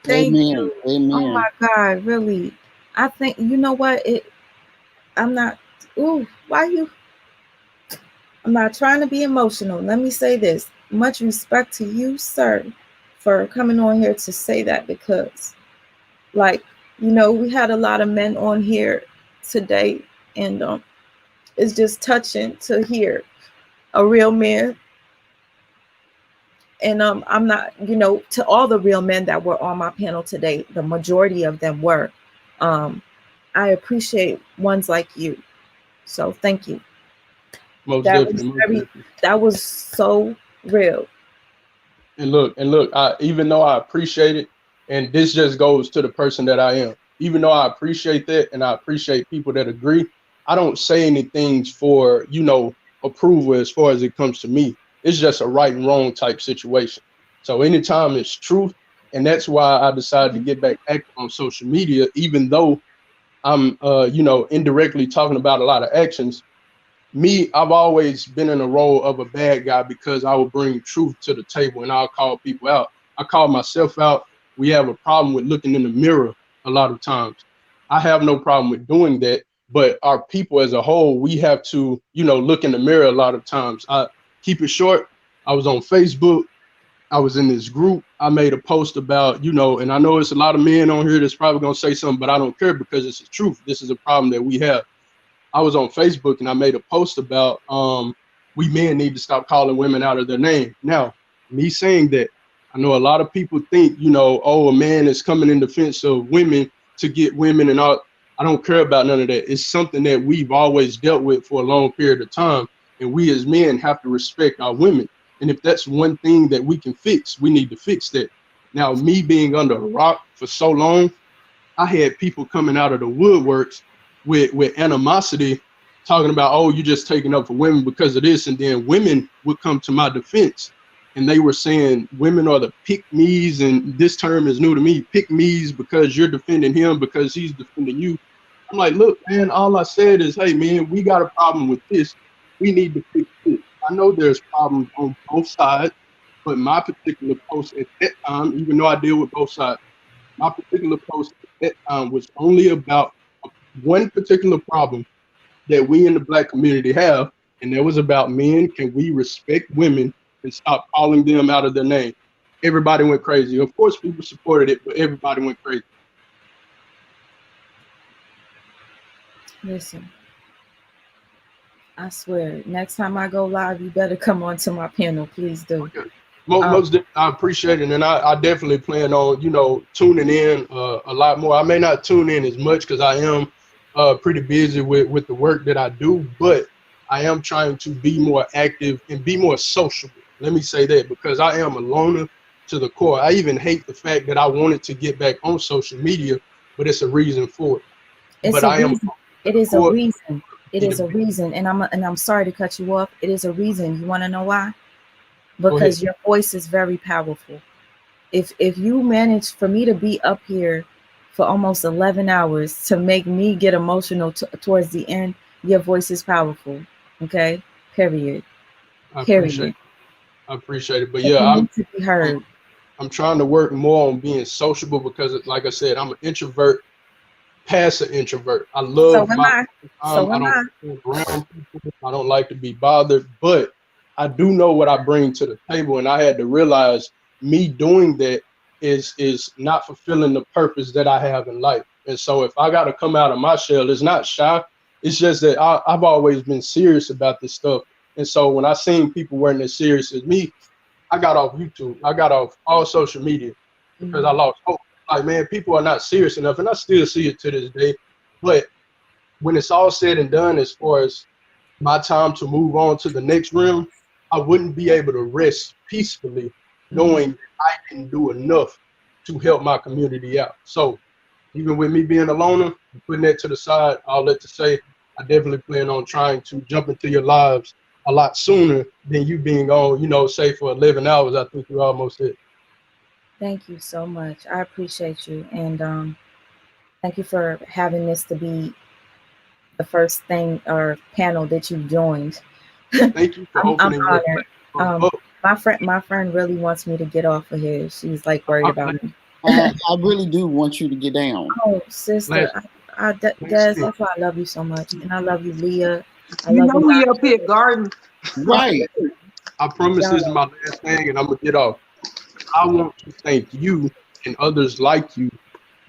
Thank Amen. you. Amen. Oh my God, really. I think, you know what? I'm not, I'm not trying to be emotional. Let me say this. Much respect to you, sir, for coming on here to say that, because, like, we had a lot of men on here today, and it's just touching to hear a real man. And I'm not, to all the real men that were on my panel today, the majority of them were. I appreciate ones like you. So thank you. Most That definitely. was that was so real. And look, even though I appreciate it, and this just goes to the person that I am, even though I appreciate that and I appreciate people that agree, I don't say anything for, approval as far as it comes to me. It's just a right and wrong type situation. So anytime it's truth, and that's why I decided to get back active on social media, even though I'm, indirectly talking about a lot of actions. Me, I've always been in a role of a bad guy because I will bring truth to the table and I'll call people out. I call myself out. We have a problem with looking in the mirror a lot of times. I have no problem with doing that, but our people as a whole, we have to, look in the mirror a lot of times. I keep it short. I was on Facebook. I was in this group. I made a post about, and I know it's a lot of men on here that's probably going to say something, but I don't care because it's the truth. This is a problem that we have. I was on Facebook and I made a post about we men need to stop calling women out of their name. Now, me saying that, I know a lot of people think, a man is coming in defense of women to get women and all. I don't care about none of that. It's something that we've always dealt with for a long period of time. And we as men have to respect our women. And if that's one thing that we can fix, we need to fix that. Now, me being under a rock for so long, I had people coming out of the woodworks with animosity, talking about, oh, you're just taking up for women because of this. And then women would come to my defense and they were saying women are the pick-me's, and this term is new to me, pick-me's, because you're defending him because he's defending you. I'm like, look, man, all I said is, hey, man, we got a problem with this. We need to fix this. I know there's problems on both sides, but my particular post at that time, even though I deal with both sides, my particular post at that time was only about one particular problem that we in the Black community have, and that was about men. Can we respect women and stop calling them out of their name? Everybody went crazy. Of course, people supported it, but everybody went crazy. Listen, I swear, next time I go live, you better come onto my panel. Please do. Okay. Most I appreciate it, and I definitely plan on tuning in a lot more. I may not tune in as much because I am pretty busy with the work that I do, but I am trying to be more active and be more sociable. Let me say that, because I am a loner to the core. I even hate the fact that I wanted to get back on social media, but it's a reason for it. It's but a I am reason. It is a reason. It is a reason, and I'm sorry to cut you off. It is a reason. You want to know why? Because your voice is very powerful. If you manage for me to be up here for almost 11 hours to make me get emotional towards the end, your voice is powerful. Okay? Period. I appreciate it. But yeah, you need to be heard. I'm trying to work more on being sociable because, like I said, I'm an introvert, past an introvert. I love I don't around people. I don't like to be bothered, but I do know what I bring to the table, and I had to realize me doing that is not fulfilling the purpose that I have in life. And so if I got to come out of my shell, it's not shy. It's just that I've always been serious about this stuff. And so when I seen people weren't as serious as me, I got off YouTube. I got off all social media because I lost hope. Like, man, people are not serious enough, and I still see it to this day. But when it's all said and done, as far as my time to move on to the next realm, I wouldn't be able to rest peacefully knowing I didn't do enough to help my community out. So even with me being a loner, putting that to the side, all that to say, I definitely plan on trying to jump into your lives a lot sooner than you being on, say for 11 hours. I think you almost hit. Thank you so much. I appreciate you. And thank you for having this to be the first thing or panel that you joined. Thank you for I'm opening your honored. My friend really wants me to get off of here. She's like worried about me. I really do want you to get down. Oh, sister, Des, that's why I love you so much, and I love you, Leah. I You love know we up here garden. Right. I promise this is my last thing, and I'm gonna get off. I want to thank you and others like you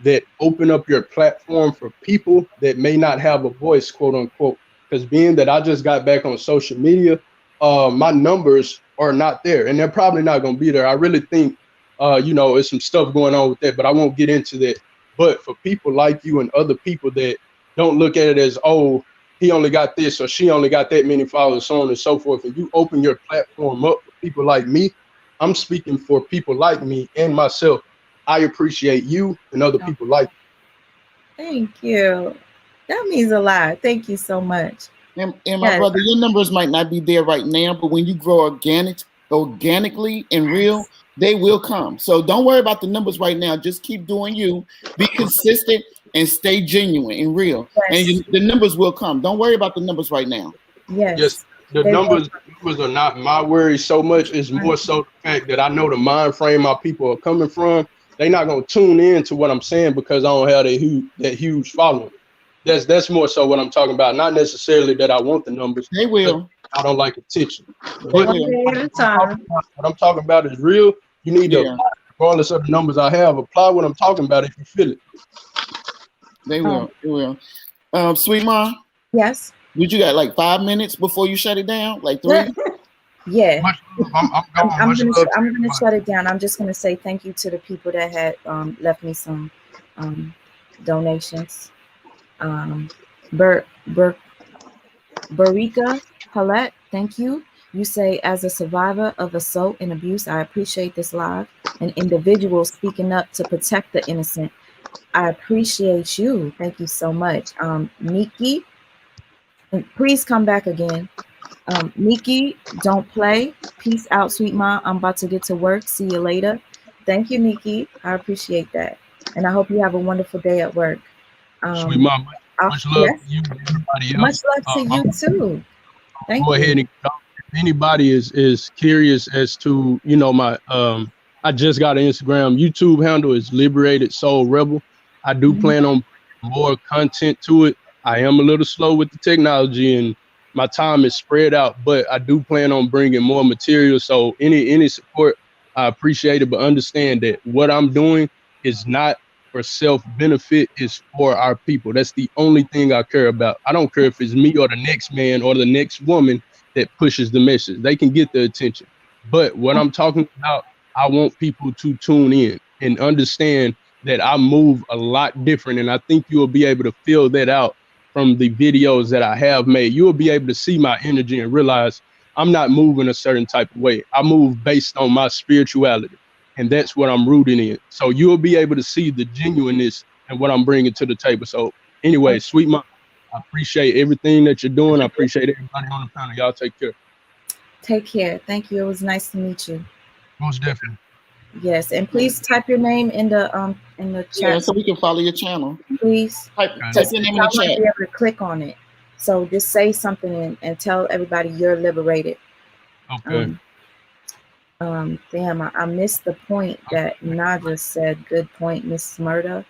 that open up your platform for people that may not have a voice, quote unquote. Because being that I just got back on social media, my numbers are not there, and they're probably not going to be there. I really think, there's some stuff going on with that, but I won't get into that. But for people like you and other people that don't look at it as, oh, he only got this or she only got that many followers, so on and so forth, and you open your platform up for people like me, I'm speaking for people like me and myself. I appreciate you and other people like you. Thank you. That means a lot. Thank you so much. And my brother, your numbers might not be there right now, but when you grow organically and real, they will come. So don't worry about the numbers right now. Just keep doing you. Be consistent and stay genuine and real. Yes. And the numbers will come. Don't worry about the numbers right now. Yes. The numbers are not my worry so much. It's more so the fact that I know the mind frame my people are coming from. They're not going to tune in to what I'm saying because I don't have that huge following. That's more so what I'm talking about. Not necessarily that I want the numbers. They will. I don't like attention. One day at a time. What I'm talking about is real. You need to, regardless of the numbers I have, apply what I'm talking about if you feel it. They will. They will. Sweet Ma? Yes. Did you got like 5 minutes before you shut it down? Like 3? Yeah. I'm going gonna shut it down. I'm just gonna say thank you to the people that had left me some donations. Barika Paulette, thank you. You say, as a survivor of assault and abuse, I appreciate this live. An individual speaking up to protect the innocent. I appreciate you. Thank you so much. Nikki, please come back again. Nikki, don't play. Peace out, sweet ma. I'm about to get to work. See you later. Thank you, Nikki. I appreciate that. And I hope you have a wonderful day at work. Sweet ma, much love to you and everybody else. Much love to you too. Thank you. Go ahead and if anybody is curious as to, my I just got an Instagram. YouTube handle is Liberated Soul Rebel. I do plan on more content to it. I am a little slow with the technology and my time is spread out, but I do plan on bringing more material. So any support, I appreciate it, but understand that what I'm doing is not for self-benefit, is for our people. That's the only thing I care about. I don't care if it's me or the next man or the next woman that pushes the message. They can get the attention. But what I'm talking about, I want people to tune in and understand that I move a lot different. And I think you will be able to feel that out from the videos that I have made. You will be able to see my energy and realize I'm not moving a certain type of way. I move based on my spirituality. And that's what I'm rooting in. So you'll be able to see the genuineness and what I'm bringing to the table. So anyway, sweet mom, I appreciate everything that you're doing. I appreciate everybody on the panel. Y'all take care. Take care. Thank you. It was nice to meet you. Most definitely. Yes, and please type your name in the chat. Yeah, so we can follow your channel. Please. Type your name in the chat. Be able to click on it. So just say something and tell everybody you're liberated. Okay. Damn, I missed the point that Naja said. Good point, Miss Murda.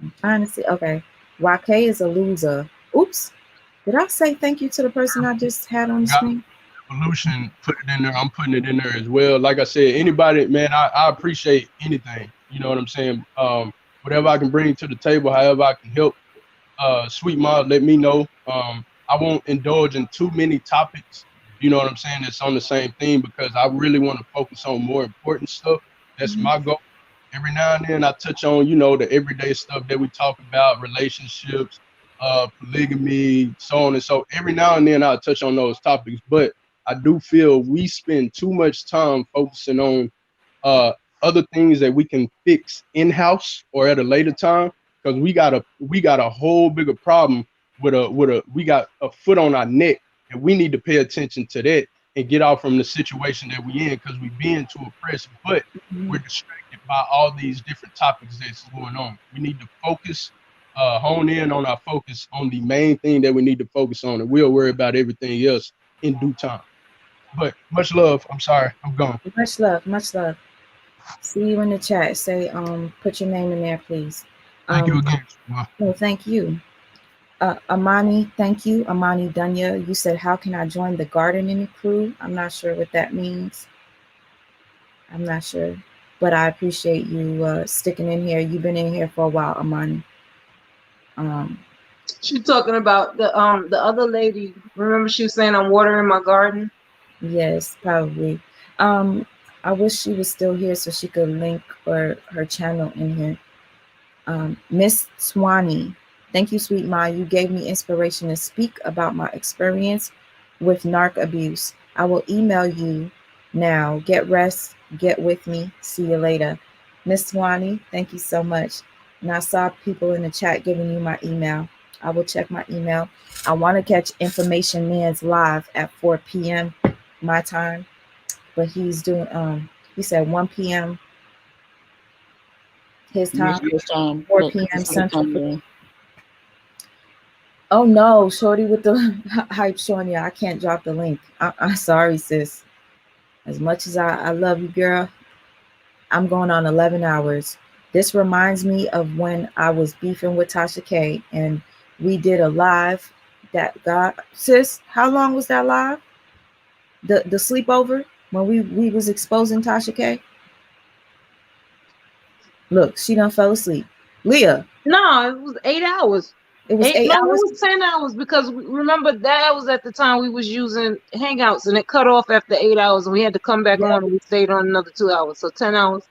I'm trying to see. Okay. YK is a loser. Oops. Did I say thank you to the person I just had on the screen? Evolution, put it in there. I'm putting it in there as well. Like I said, anybody, man, I appreciate anything. You know what I'm saying? Whatever I can bring to the table, however I can help. Sweet mom, let me know. I won't indulge in too many topics. You know what I'm saying? That's on the same theme because I really want to focus on more important stuff. That's my goal. Every now and then I touch on, the everyday stuff that we talk about, relationships, polygamy, so on and so. Every now and then I'll touch on those topics, but I do feel we spend too much time focusing on other things that we can fix in house or at a later time, because we got a whole bigger problem we got a foot on our neck, and we need to pay attention to that and get out from the situation that we in, because we being too oppressed, but we're distracted by all these different topics that's going on. We need to focus, hone in on our focus on the main thing that we need to focus on, and we'll worry about everything else in due time. But much love. I'm sorry, I'm gone. Much love, much love. See you in the chat. Say, put your name in there, please. Thank you again. No, thank you. Amani, thank you. Amani Dunya, you said, how can I join the gardening crew? I'm not sure what that means. I'm not sure, but I appreciate you sticking in here. You've been in here for a while, Amani. She's talking about the other lady. Remember, she was saying I'm watering my garden. Yes, probably. I wish she was still here so she could link her channel in here. Miss Swanee, thank you, sweet Ma. You gave me inspiration to speak about my experience with narc abuse. I will email you now. Get rest. Get with me. See you later. Miss Swanee, thank you so much. And I saw people in the chat giving you my email. I will check my email. I want to catch Information Man's live at 4 p.m. my time, but he's doing he said 1 p.m. his time, 4 p.m. Central. Oh no, shorty with the hype showing you. I can't drop the link. I'm sorry, sis. As much as I love you, girl, I'm going on 11 hours. This reminds me of when I was beefing with Tasha K and we did a live that got, sis, how long was that live? The sleepover when we was exposing Tasha K? Look, she done fell asleep. Leah. No, it was 8 hours. It was 8 hours? It was 10 hours, because remember that was at the time we was using Hangouts and it cut off after 8 hours and we had to come back on and we stayed on another 2 hours. So 10 hours.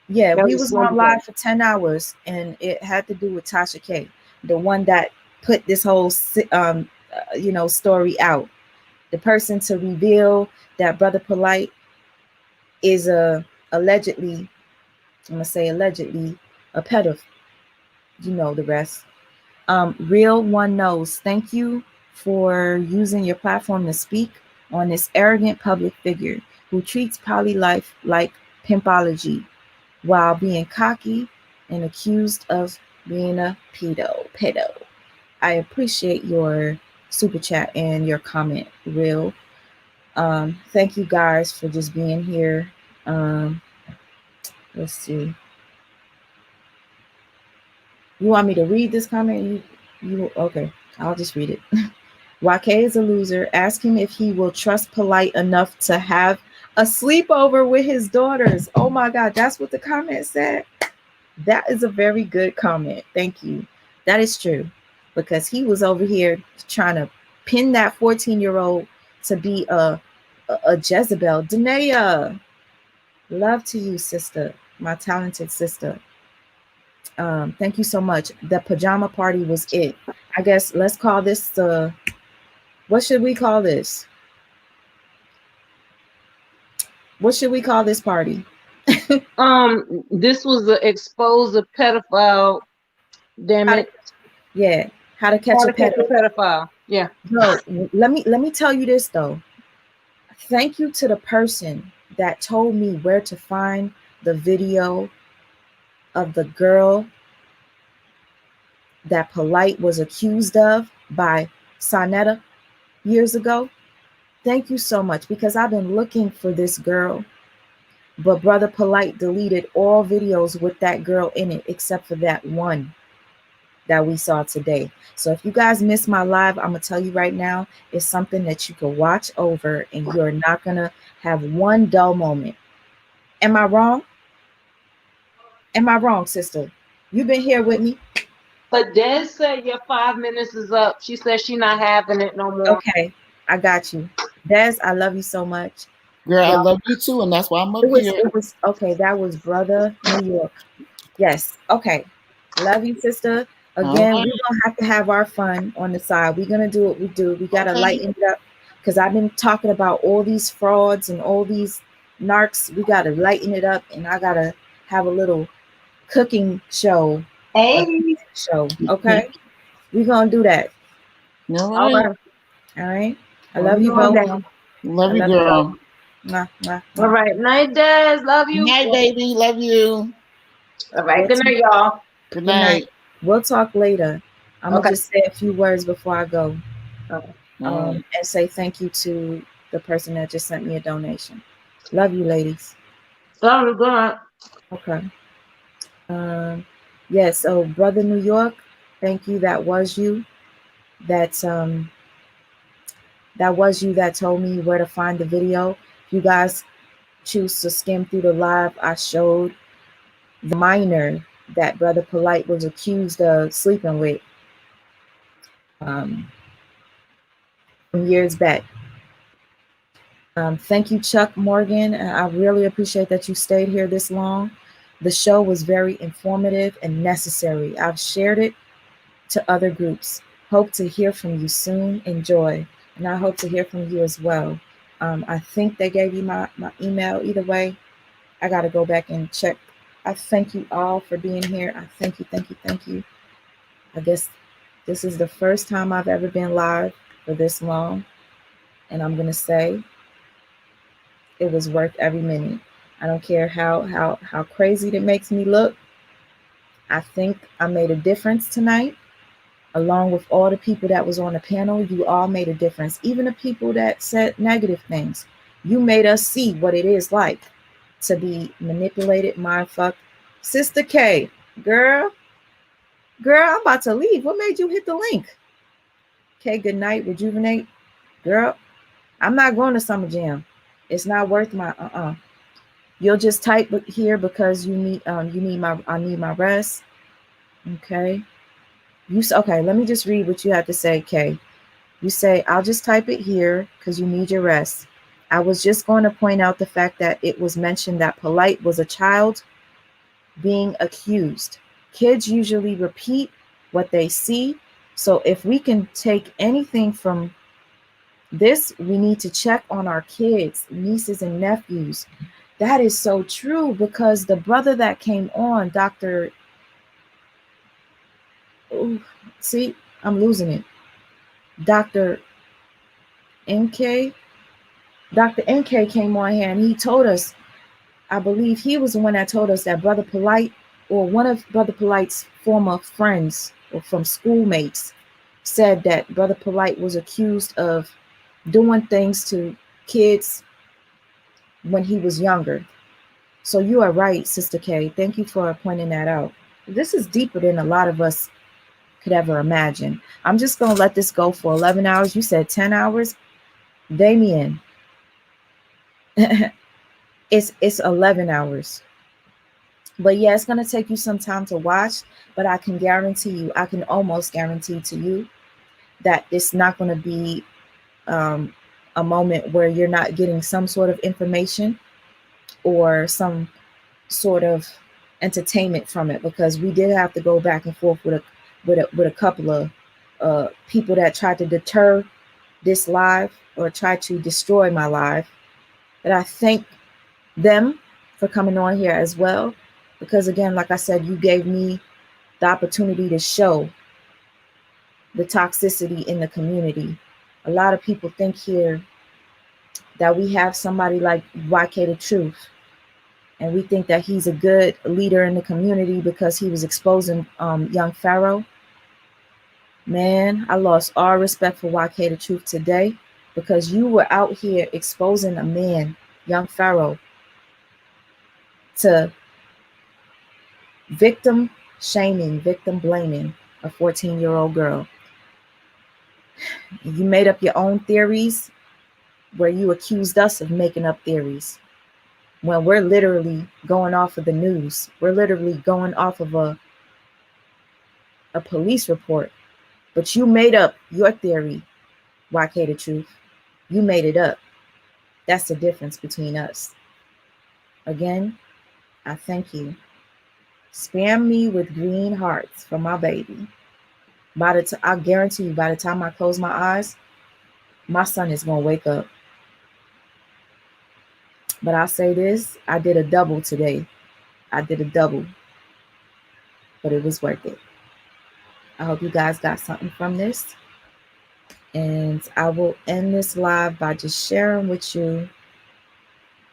Yeah, we was on live for 10 hours and it had to do with Tasha K, the one that put this whole story out. The person to reveal that Brother Polight is allegedly, I'm gonna say allegedly, a pedophile. You know the rest. Real One Knows, thank you for using your platform to speak on this arrogant public figure who treats poly life like pimpology while being cocky and accused of being a pedo. I appreciate your super chat and your comment, Real. Thank you guys for just being here. Let's see. You want me to read this comment? You okay? I'll just read it. YK is a loser. Ask him if he will trust Polight enough to have a sleepover with his daughters. Oh my God, that's what the comment said. That is a very good comment. Thank you. That is true, because he was over here trying to pin that 14-year-old to be a Jezebel. Danae, love to you, sister, my talented sister. Thank you so much. The pajama party was it. I guess let's call this the, what should we call this? What should we call this party? This was the expose a pedophile. Damn it. Yeah. How to catch a pedophile. Yeah. No, let me tell you this though. Thank you to the person that told me where to find the video of the girl that Polight was accused of by Sonetta years ago. Thank you so much, because I've been looking for this girl, but Brother Polight deleted all videos with that girl in it except for that one that we saw today. So if you guys missed my live, I'm gonna tell you right now, it's something that you can watch over and you're not gonna have one dull moment. Am I wrong? Am I wrong, sister? You've been here with me. But Des said your 5 minutes is up. She said she's not having it no more. Okay, I got you. Des, I love you so much. Girl, I love you too, and that's why I'm up here. It was okay. That was Brother New York. Yes. Okay. Love you, sister. Again, we're gonna have to have our fun on the side. We're gonna do what we do. We gotta lighten it up because I've been talking about all these frauds and all these narcs. We gotta lighten it up, and I gotta have a little cooking show. Okay, we're gonna do that. All right. All right. I love you both. Love you, girl. Mwah, mwah, mwah. All right. Night, Des. Love you. Night, baby. Love you. All right. Good night, y'all. Good night. We'll talk later. I'm gonna just say a few words before I go. Okay. And say thank you to the person that just sent me a donation. Love you, ladies. Love you. Good night. Okay. Yes. So, brother New York, thank you. That was you. That was you that told me where to find the video. If you guys choose to skim through the live, I showed the minor that Brother Polight was accused of sleeping with from years back. Thank you, Chuck Morgan. I really appreciate that you stayed here this long. The show was very informative and necessary. I've shared it to other groups. Hope to hear from you soon. Enjoy. And I hope to hear from you as well. I think they gave you my email. Either way, I got to go back and check. I thank you all for being here. I thank you, thank you, thank you. I guess this is the first time I've ever been live for this long. And I'm going to say it was worth every minute. I don't care how crazy it makes me look. I think I made a difference tonight. Along with all the people that was on the panel, you all made a difference. Even the people that said negative things. You made us see what it is like to be manipulated, mind fucked. Sister K, girl, I'm about to leave. What made you hit the link? Okay, good night, rejuvenate. Girl, I'm not going to Summer Jam. It's not worth my You'll just type here because I need my rest. Okay. Okay, let me just read what you have to say, Kay. You say, I'll just type it here because you need your rest. I was just going to point out the fact that it was mentioned that Polight was a child being accused. Kids usually repeat what they see. So if we can take anything from this, we need to check on our kids, nieces and nephews. That is so true because the brother that came on, Dr. See, I'm losing it. Dr. NK came on here and he told us, I believe he was the one that told us that Brother Polight or one of Brother Polight's former friends or from schoolmates said that Brother Polight was accused of doing things to kids when he was younger. So you are right, Sister K. Thank you for pointing that out. This is deeper than a lot of us could ever imagine. I'm just going to let this go for 11 hours. You said 10 hours. Damien, it's 11 hours. But yeah, it's going to take you some time to watch, but I can guarantee you, I can almost guarantee to you that it's not going to be a moment where you're not getting some sort of information or some sort of entertainment from it, because we did have to go back and forth with a couple of people that tried to deter this live or try to destroy my live. And I thank them for coming on here as well, because again, like I said, you gave me the opportunity to show the toxicity in the community. A lot of people think here that we have somebody like YK the Truth, and we think that he's a good leader in the community because he was exposing young Pharaoh. Man, I lost all respect for YK the Truth today because you were out here exposing a man, young Pharaoh, to victim shaming, victim blaming a 14-year-old girl. You made up your own theories where you accused us of making up theories when we're literally going off of the news. We're literally going off of a police report. But you made up your theory, YK the Truth. You made it up. That's the difference between us. Again, I thank you. Spam me with green hearts for my baby. I guarantee you, by the time I close my eyes, my son is gonna wake up. But I'll say this: I did a double today. I did a double, but it was worth it. I hope you guys got something from this. And I will end this live by just sharing with you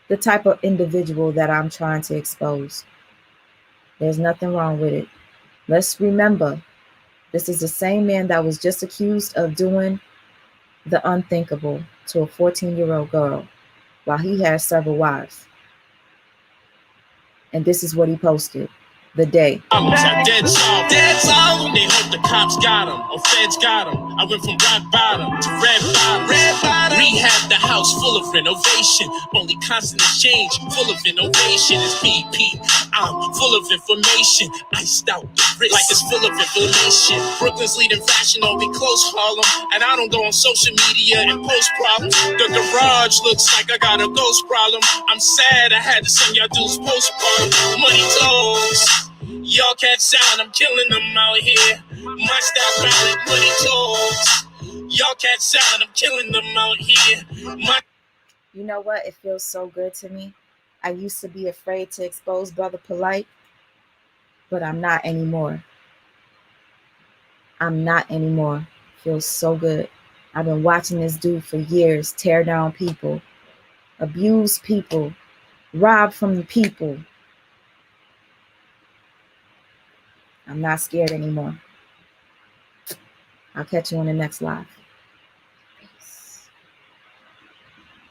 the type of individual that I'm trying to expose. There's nothing wrong with it. Let's remember, this is the same man that was just accused of doing the unthinkable to a 14-year-old girl while he had several wives. And this is what he posted the day. Dead solid. They hope the cops got him, or feds got him. I went from rock bottom to red bottom. Rehab the house full of renovation. Only constant exchange, full of innovation. It's BP. I'm full of information. Iced out the wrist like it's full of inflammation. Brooklyn's leading fashion on me close Harlem. And I don't go on social media and post problems. The garage looks like I got a ghost problem. I'm sad I had to send y'all dudes postpartum. Money talks. Y'all can't sound, I'm killing them out here. My style valid, money talks. Y'all can't sound, I'm killing them out here. You know what? It feels so good to me. I used to be afraid to expose Brother Polight, but I'm not anymore. I'm not anymore. Feels so good. I've been watching this dude for years tear down people, abuse people, rob from the people. I'm not scared anymore. I'll catch you on the next live.